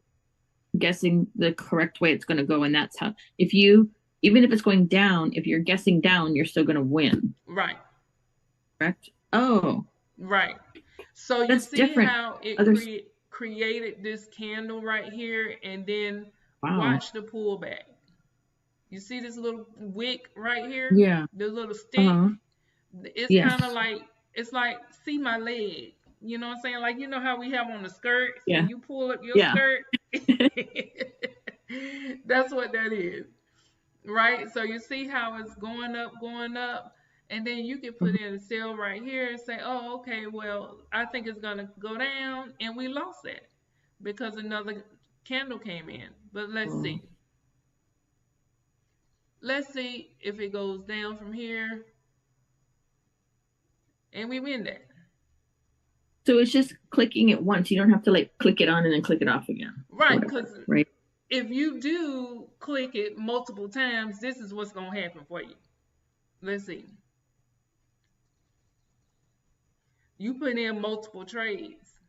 the correct way it's going to go, and that's how if you even if it's going down, if you're guessing down, you're still going to win, Right, correct? Oh, right. So you that's see different. how it Others, created this candle right here, and then wow. watch the pullback. You see this little wick right here, Yeah. the little stick. Uh-huh. It's kind of Yes. like see my leg. You know what I'm saying? Like how we have on the skirts, Yeah. and you pull up your Yeah. skirt. That's what that is. Right? So you see how it's going up, and then you can put Mhm. in a sell right here and say, oh, okay, well, I think it's gonna go down, and we lost that because another candle came in. But let's Oh. see. Let's see if it goes down from here, and we win that. So it's just clicking it once. You don't have to like click it on and then click it off again or Right? Because whatever, right? if you do click it multiple times, this is what's gonna happen for you. Let's see. You put in multiple trades,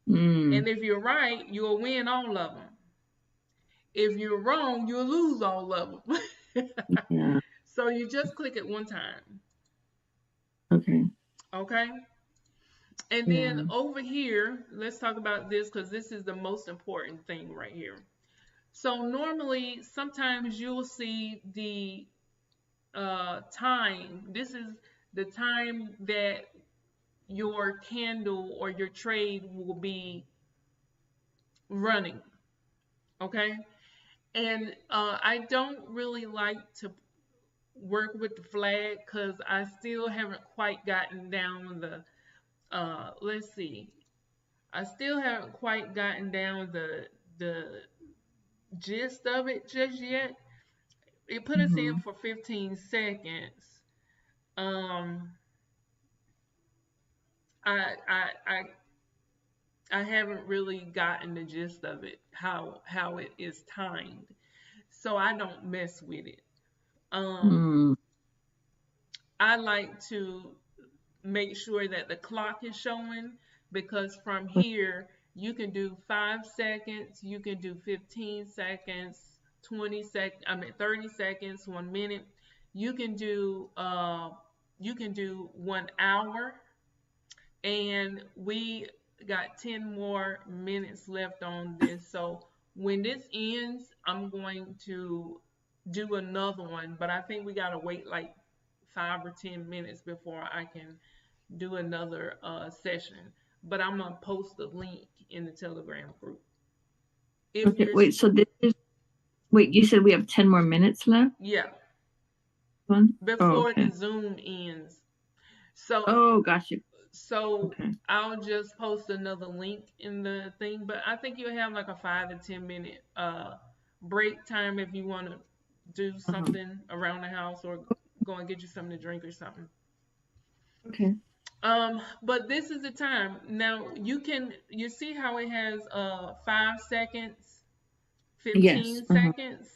Mm. and if you're right, you'll win all of them. If you're wrong, you'll lose all of them. Yeah. So you just click it one time, Okay. okay? And then Yeah. over here, let's talk about this because this is the most important thing right here. So normally, sometimes you'll see the time. This is the time that your candle or your trade will be running, okay? And I don't really like to work with the flag because I still haven't quite gotten down the let's see. I still haven't quite gotten down the gist of it just yet. It put us in Mm-hmm. for 15 seconds. Um I haven't really gotten the gist of it, how it is timed. So I don't mess with it. Um Mm. I like to make sure that the clock is showing because from But here you can do 5 seconds, you can do 15 seconds, 30 seconds, 1 minute. You can do uh, you can do 1 hour, and we got 10 more minutes left on this. So when this ends, I'm going to do another one, but I think we gotta wait like 5 or 10 minutes before I can do another session. But I'm gonna post the link in the Telegram group. If Okay, you're wait, so this is, wait, you said we have 10 more minutes left? Yeah, One? Oh, before okay. the Zoom ends. So Oh, gotcha. So Okay. I'll just post another link in the thing, but I think you'll have like a 5 to 10 minute break time if you want to do Uh-huh. something around the house or go and get you something to drink or something. Okay. But this is the time. Now you see how it has 5 seconds, Yes. 15 Uh-huh. seconds.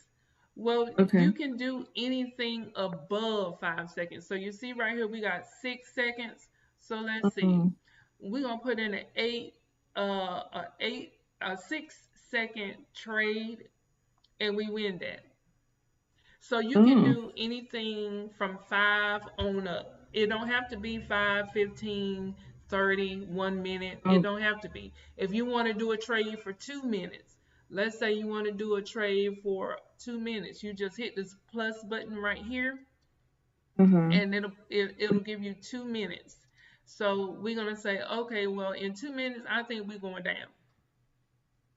Well, Okay. you can do anything above 5 seconds. So you see right here, we got 6 seconds. So let's see. Oh. We're gonna put in a 6 second trade, and we win that. So you can Oh. do anything from 5 on up. It don't have to be 5, 15, 30, 1 minute. It Oh. don't have to be. If you want to do a trade for 2 minutes, let's say you want to do a trade for 2 minutes, you just hit this plus button right here, Uh-huh. and it'll give you 2 minutes. So we're gonna say, okay, well, in 2 minutes, I think we're going down.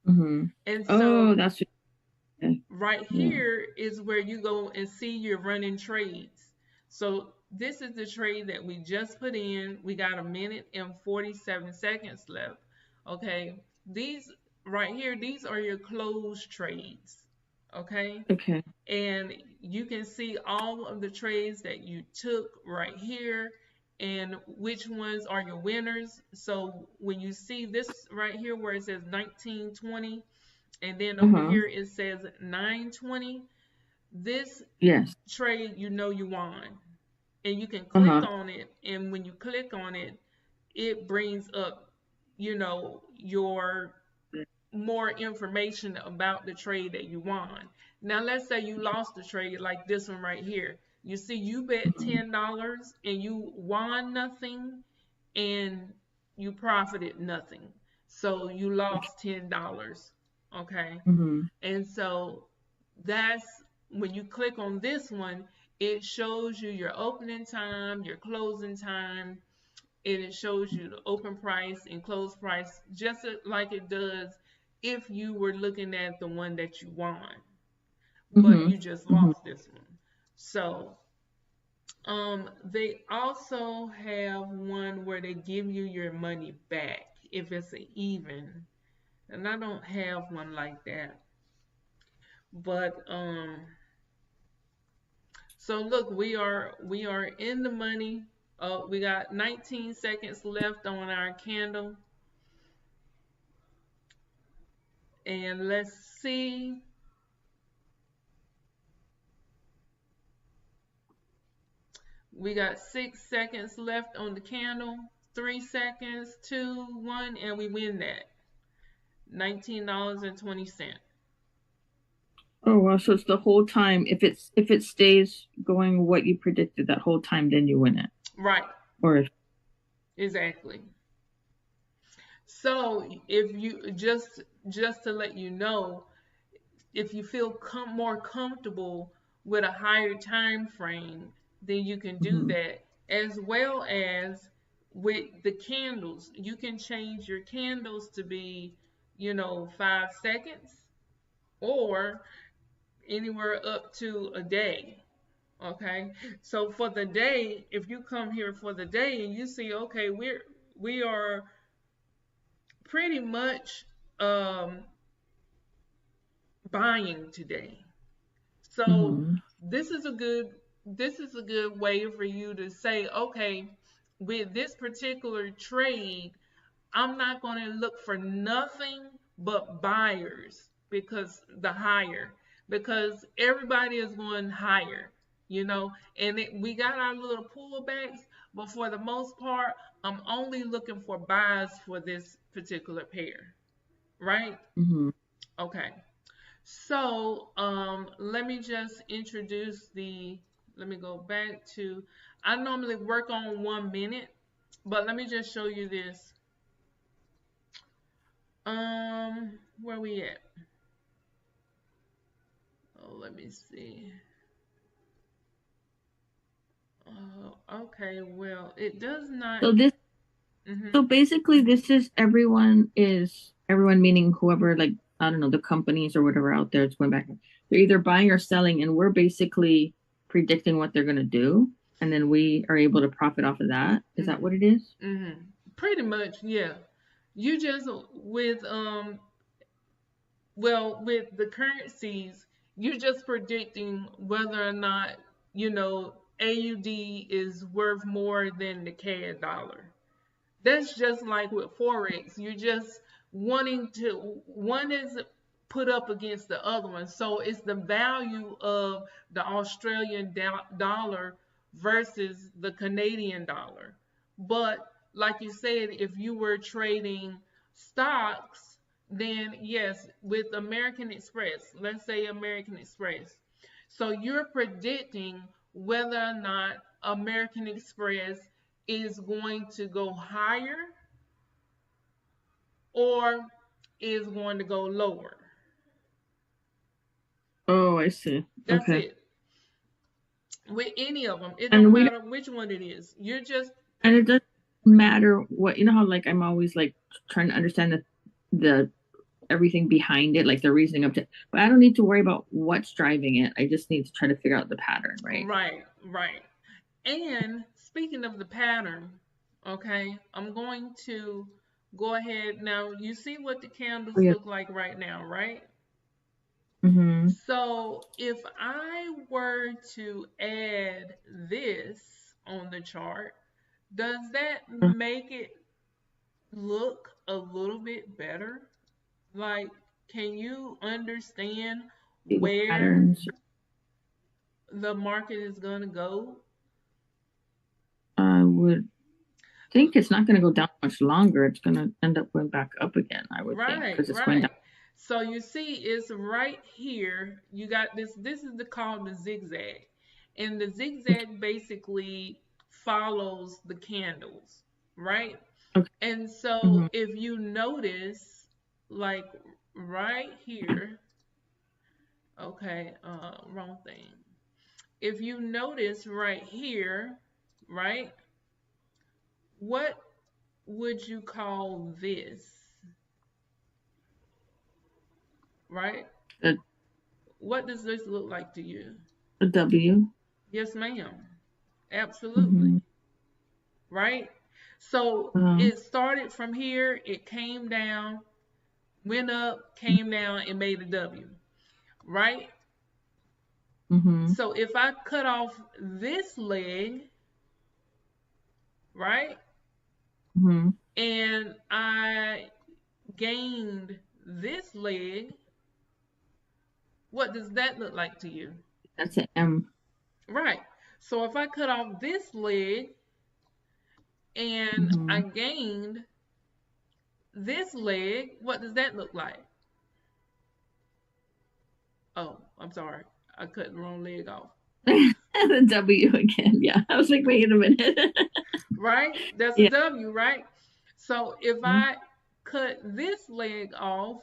Mm-hmm. And Oh, so that's okay. right Yeah. here is where you go and see your running trades. So this is the trade that we just put in. We got 1 minute and 47 seconds left. Okay, these right here, these are your closed trades. Okay, Okay. and you can see all of the trades that you took right here and which ones are your winners. So when you see this right here where it says 1920, and then over Uh-huh. here it says 920, this Yes. trade you know you won. And you can click Uh-huh. on it, and when you click on it, it brings up, your more information about the trade that you won. Now let's say you lost the trade like this one right here. You see you bet Mm-hmm. $10 and you won nothing and you profited nothing. So you Okay. lost $10. Okay. Mm-hmm. And so that's when you click on this one, it shows you your opening time, your closing time, and it shows you the open price and close price just like it does if you were looking at the one that you won, but Mm-hmm. you just Mm-hmm. lost this one. So they also have one where they give you your money back if it's an even, and I don't have one like that. But so look, we are in the money. We got 19 seconds left on our candle, and let's see. We got 6 seconds left on the candle. 3 seconds, two, one, and we win that. $19.20. Oh wow, so it's the whole time. If it stays going what you predicted that whole time, then you win it. Right, Or if exactly. So if you just to let you know, if you feel more comfortable with a higher time frame, then you can do mm-hmm. that, as well as with the candles. You can change your candles to be, 5 seconds or anywhere up to a day. Okay, so for the day, if you come here for the day and you see, okay, we are pretty much um, buying today. So Mm-hmm. this is a good way for you to say, okay, with this particular trade, I'm not going to look for nothing but buyers because everybody is going higher, and we got our little pullbacks, but for the most part, I'm only looking for buys for this particular pair, right? Mm-hmm. Okay. So let me just introduce let me go back to, I normally work on 1 minute, but let me just show you this. Where we at? Oh, let me see. Okay, well, it does not. So this Mhm. so basically this is everyone meaning whoever, like, I don't know, the companies or whatever out there, it's going back. They're either buying or selling, and we're basically predicting what they're gonna do, and then we are able to profit off of that. Is that what it is? Mm-hmm. Pretty much, yeah. You just with the currencies, you're just predicting whether or not, AUD is worth more than the CAD dollar. That's just like with Forex. You're just wanting to, one is put up against the other one. So it's the value of the Australian dollar versus the Canadian dollar. But like you said, if you were trading stocks, then yes, with American Express, let's say American Express. So you're predicting whether or not American Express is going to go higher or is going to go lower. Oh, I see. That's Okay. it. With any of them, it don't And we matter which one it is. You're just and it doesn't matter what, how, like, I'm always like trying to understand the everything behind it, like the reasoning of it. But I don't need to worry about what's driving it. I just need to try to figure out the pattern, right? right, right. And speaking of the pattern, okay, I'm going to go ahead now. You see what the Oh, candles yeah. look like right now, right? Mm-hmm. So if I were to add this on the chart, does that make it look a little bit better? Like, can you understand See what where patterns. the market is going to go? I would think it's not going to go down much longer. It's going to end up going back up again, I would think, Right, because it's going down. right. So you see, it's right here. You got this. This is called the zigzag, and the Okay. zigzag basically follows the candles, right? Okay. And so Mm-hmm. if you notice, like right here, okay, wrong thing. If you notice right here, right, what would you call this, right? A, What does this look like to you? a W. Yes, ma'am. Absolutely. Mm-hmm. Right? So Uh, it started from here, it came down, went up, came down, and made a W. Right? mm-hmm. So if I cut off this leg, right, Mm-hmm. and I gained this leg, what does that look like to you? That's an M. Right. So if I cut off this leg and I Mm-hmm. gained this leg, what does that look like? Oh, I'm sorry. I cut the wrong leg off. The W again. Yeah. I was like, wait a minute. Right? That's a Yeah. W, right? So if I cut this leg off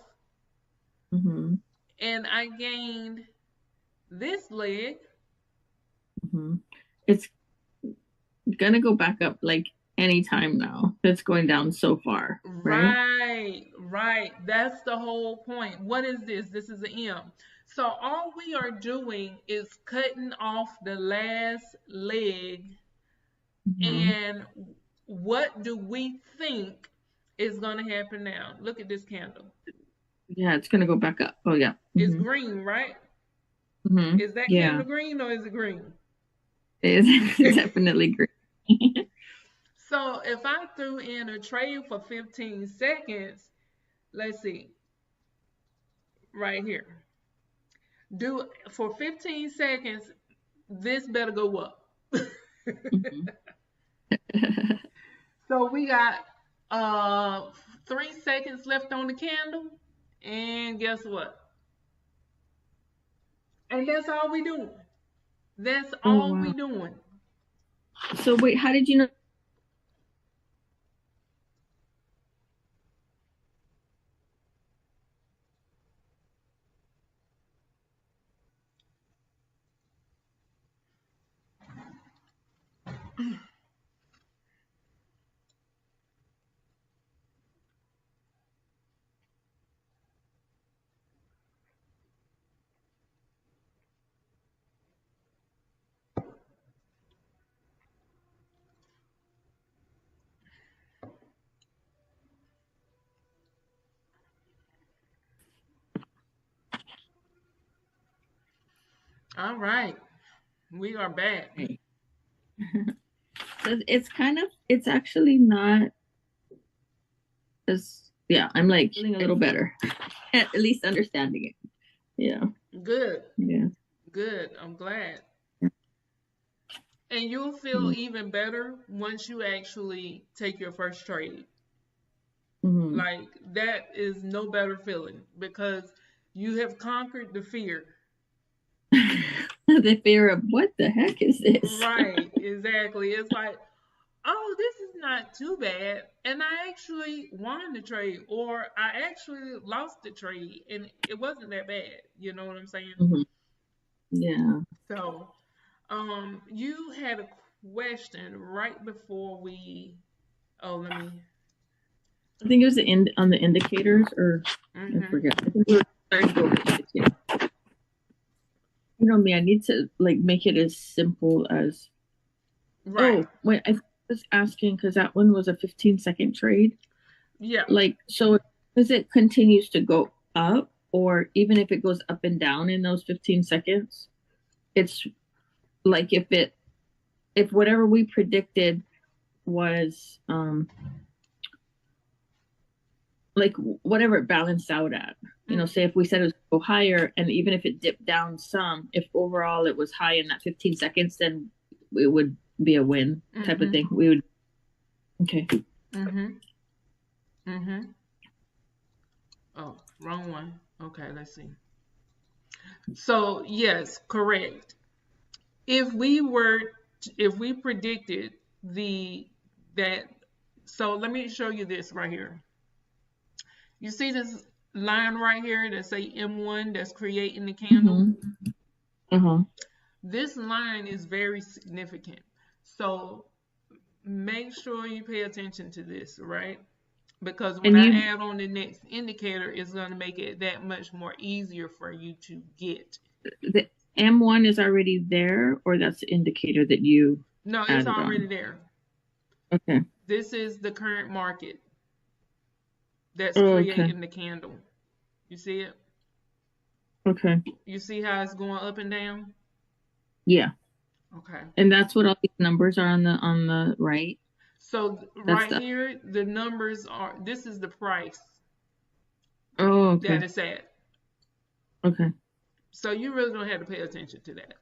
Mm-hmm. and I gained this leg, Mm-hmm. It's gonna go back up like anytime now. It's going down so far, right? right, right. That's the whole point. What is this? This is an M. So all we are doing is cutting off the last leg, Mm-hmm. and what do we think is going to happen now? Look at this candle. Yeah, it's gonna go back up. Oh yeah. It's Mm-hmm. green, right? Mm-hmm. Is that Yeah. candle green or is it green? It is definitely green. So if I threw in a trade for 15 seconds, let's see, right here. Do for 15 seconds, this better go up. Mm-hmm. So we got 3 seconds left on the candle, and guess what? And that's all we doing. That's Oh, all wow. we doing. So wait, how did you know? All right. We are back. It's actually not as, yeah, I'm like feeling a little better, at least understanding it. Yeah. Good. Yeah. Good. I'm glad. And you'll feel even better once you actually take your first trade. Mm-hmm. Like, that is no better feeling because you have conquered the fear. The fear of what the heck is this? Right, exactly. It's like, oh, this is not too bad. And I actually won the trade, or I actually lost the trade, and it wasn't that bad. You know what I'm saying? Mm-hmm. Yeah. So, you had a question right before we. Oh, let me. I think it was the end on the indicators, or I forget. I think we were starting to go over the indicators. You know me, I need to like make it as simple as. Right. Oh, wait, I was asking because that one was a 15-second trade. Yeah. Like, so as it continues to go up, or even if it goes up and down in those 15 seconds, it's like if whatever we predicted was like whatever it balanced out at, say if we said it was go higher, and even if it dipped down some, if overall it was high in that 15 seconds, then it would be a win type of thing. We would. Okay. Oh, wrong one. Okay, let's see. So, yes, correct. If we predicted that, so let me show you this right here. You see this line right here that say M1 that's creating the candle? This line is very significant. So make sure you pay attention to this, right? Because when I add on the next indicator, it's going to make it that much more easier for you to get. The M1 is already there, or that's the indicator that you No, it's already there. Okay. This is the current market that's creating the candle. You see it? Okay. You see how it's going up and down? Yeah. Okay. And that's what all these numbers are on the right. So right here, the numbers are. This is the price. Oh, okay. That it's at. Okay. So you really don't have to pay attention to that.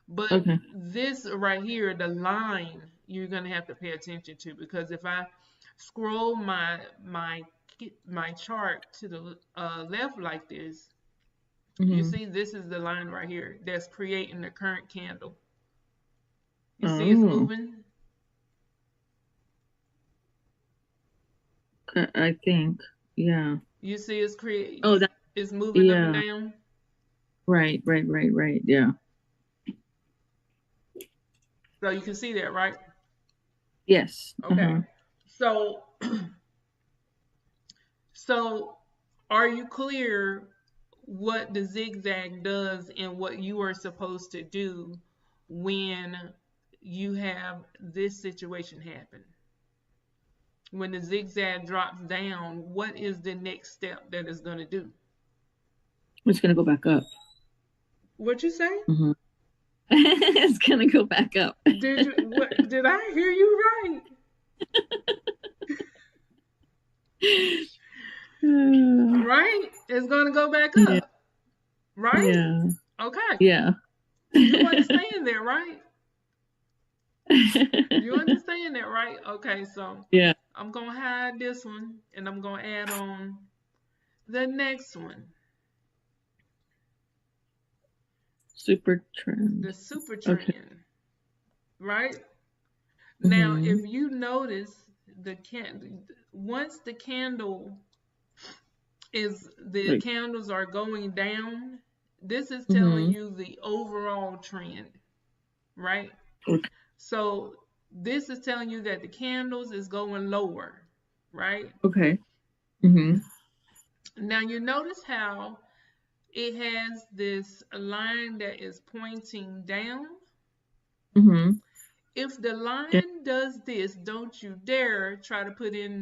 But this right here, the line, you're gonna have to pay attention to, because if I scroll my chart to the left like this, you see this is the line right here that's creating the current candle. You see it's moving? I think, yeah. You see it's creating. Oh, that it's moving up and down. Right. Yeah. So you can see that, right? Yes. Okay. So, are you clear what the zigzag does and what you are supposed to do when you have this situation happen? When the zigzag drops down, what is the next step that it's going to do? It's going to go back up. What'd you say? It's going to go back up. Did I hear you right? Right? It's going to go back up. Yeah. Right? Yeah. Okay. Yeah. You understand that, right? You understand that, right? Okay, so yeah, I'm going to hide this one, and I'm going to add on the next one. Super trend. The super Okay. trend, right? Now, Mhm. if you notice once the Like, candles are going down, this is telling mhm. you the overall trend, right? Okay. So this is telling you that the candles is going lower, right? Okay. Mhm. Now you notice how it has this line that is pointing down. Mhm. If the line does this, don't you dare try to put in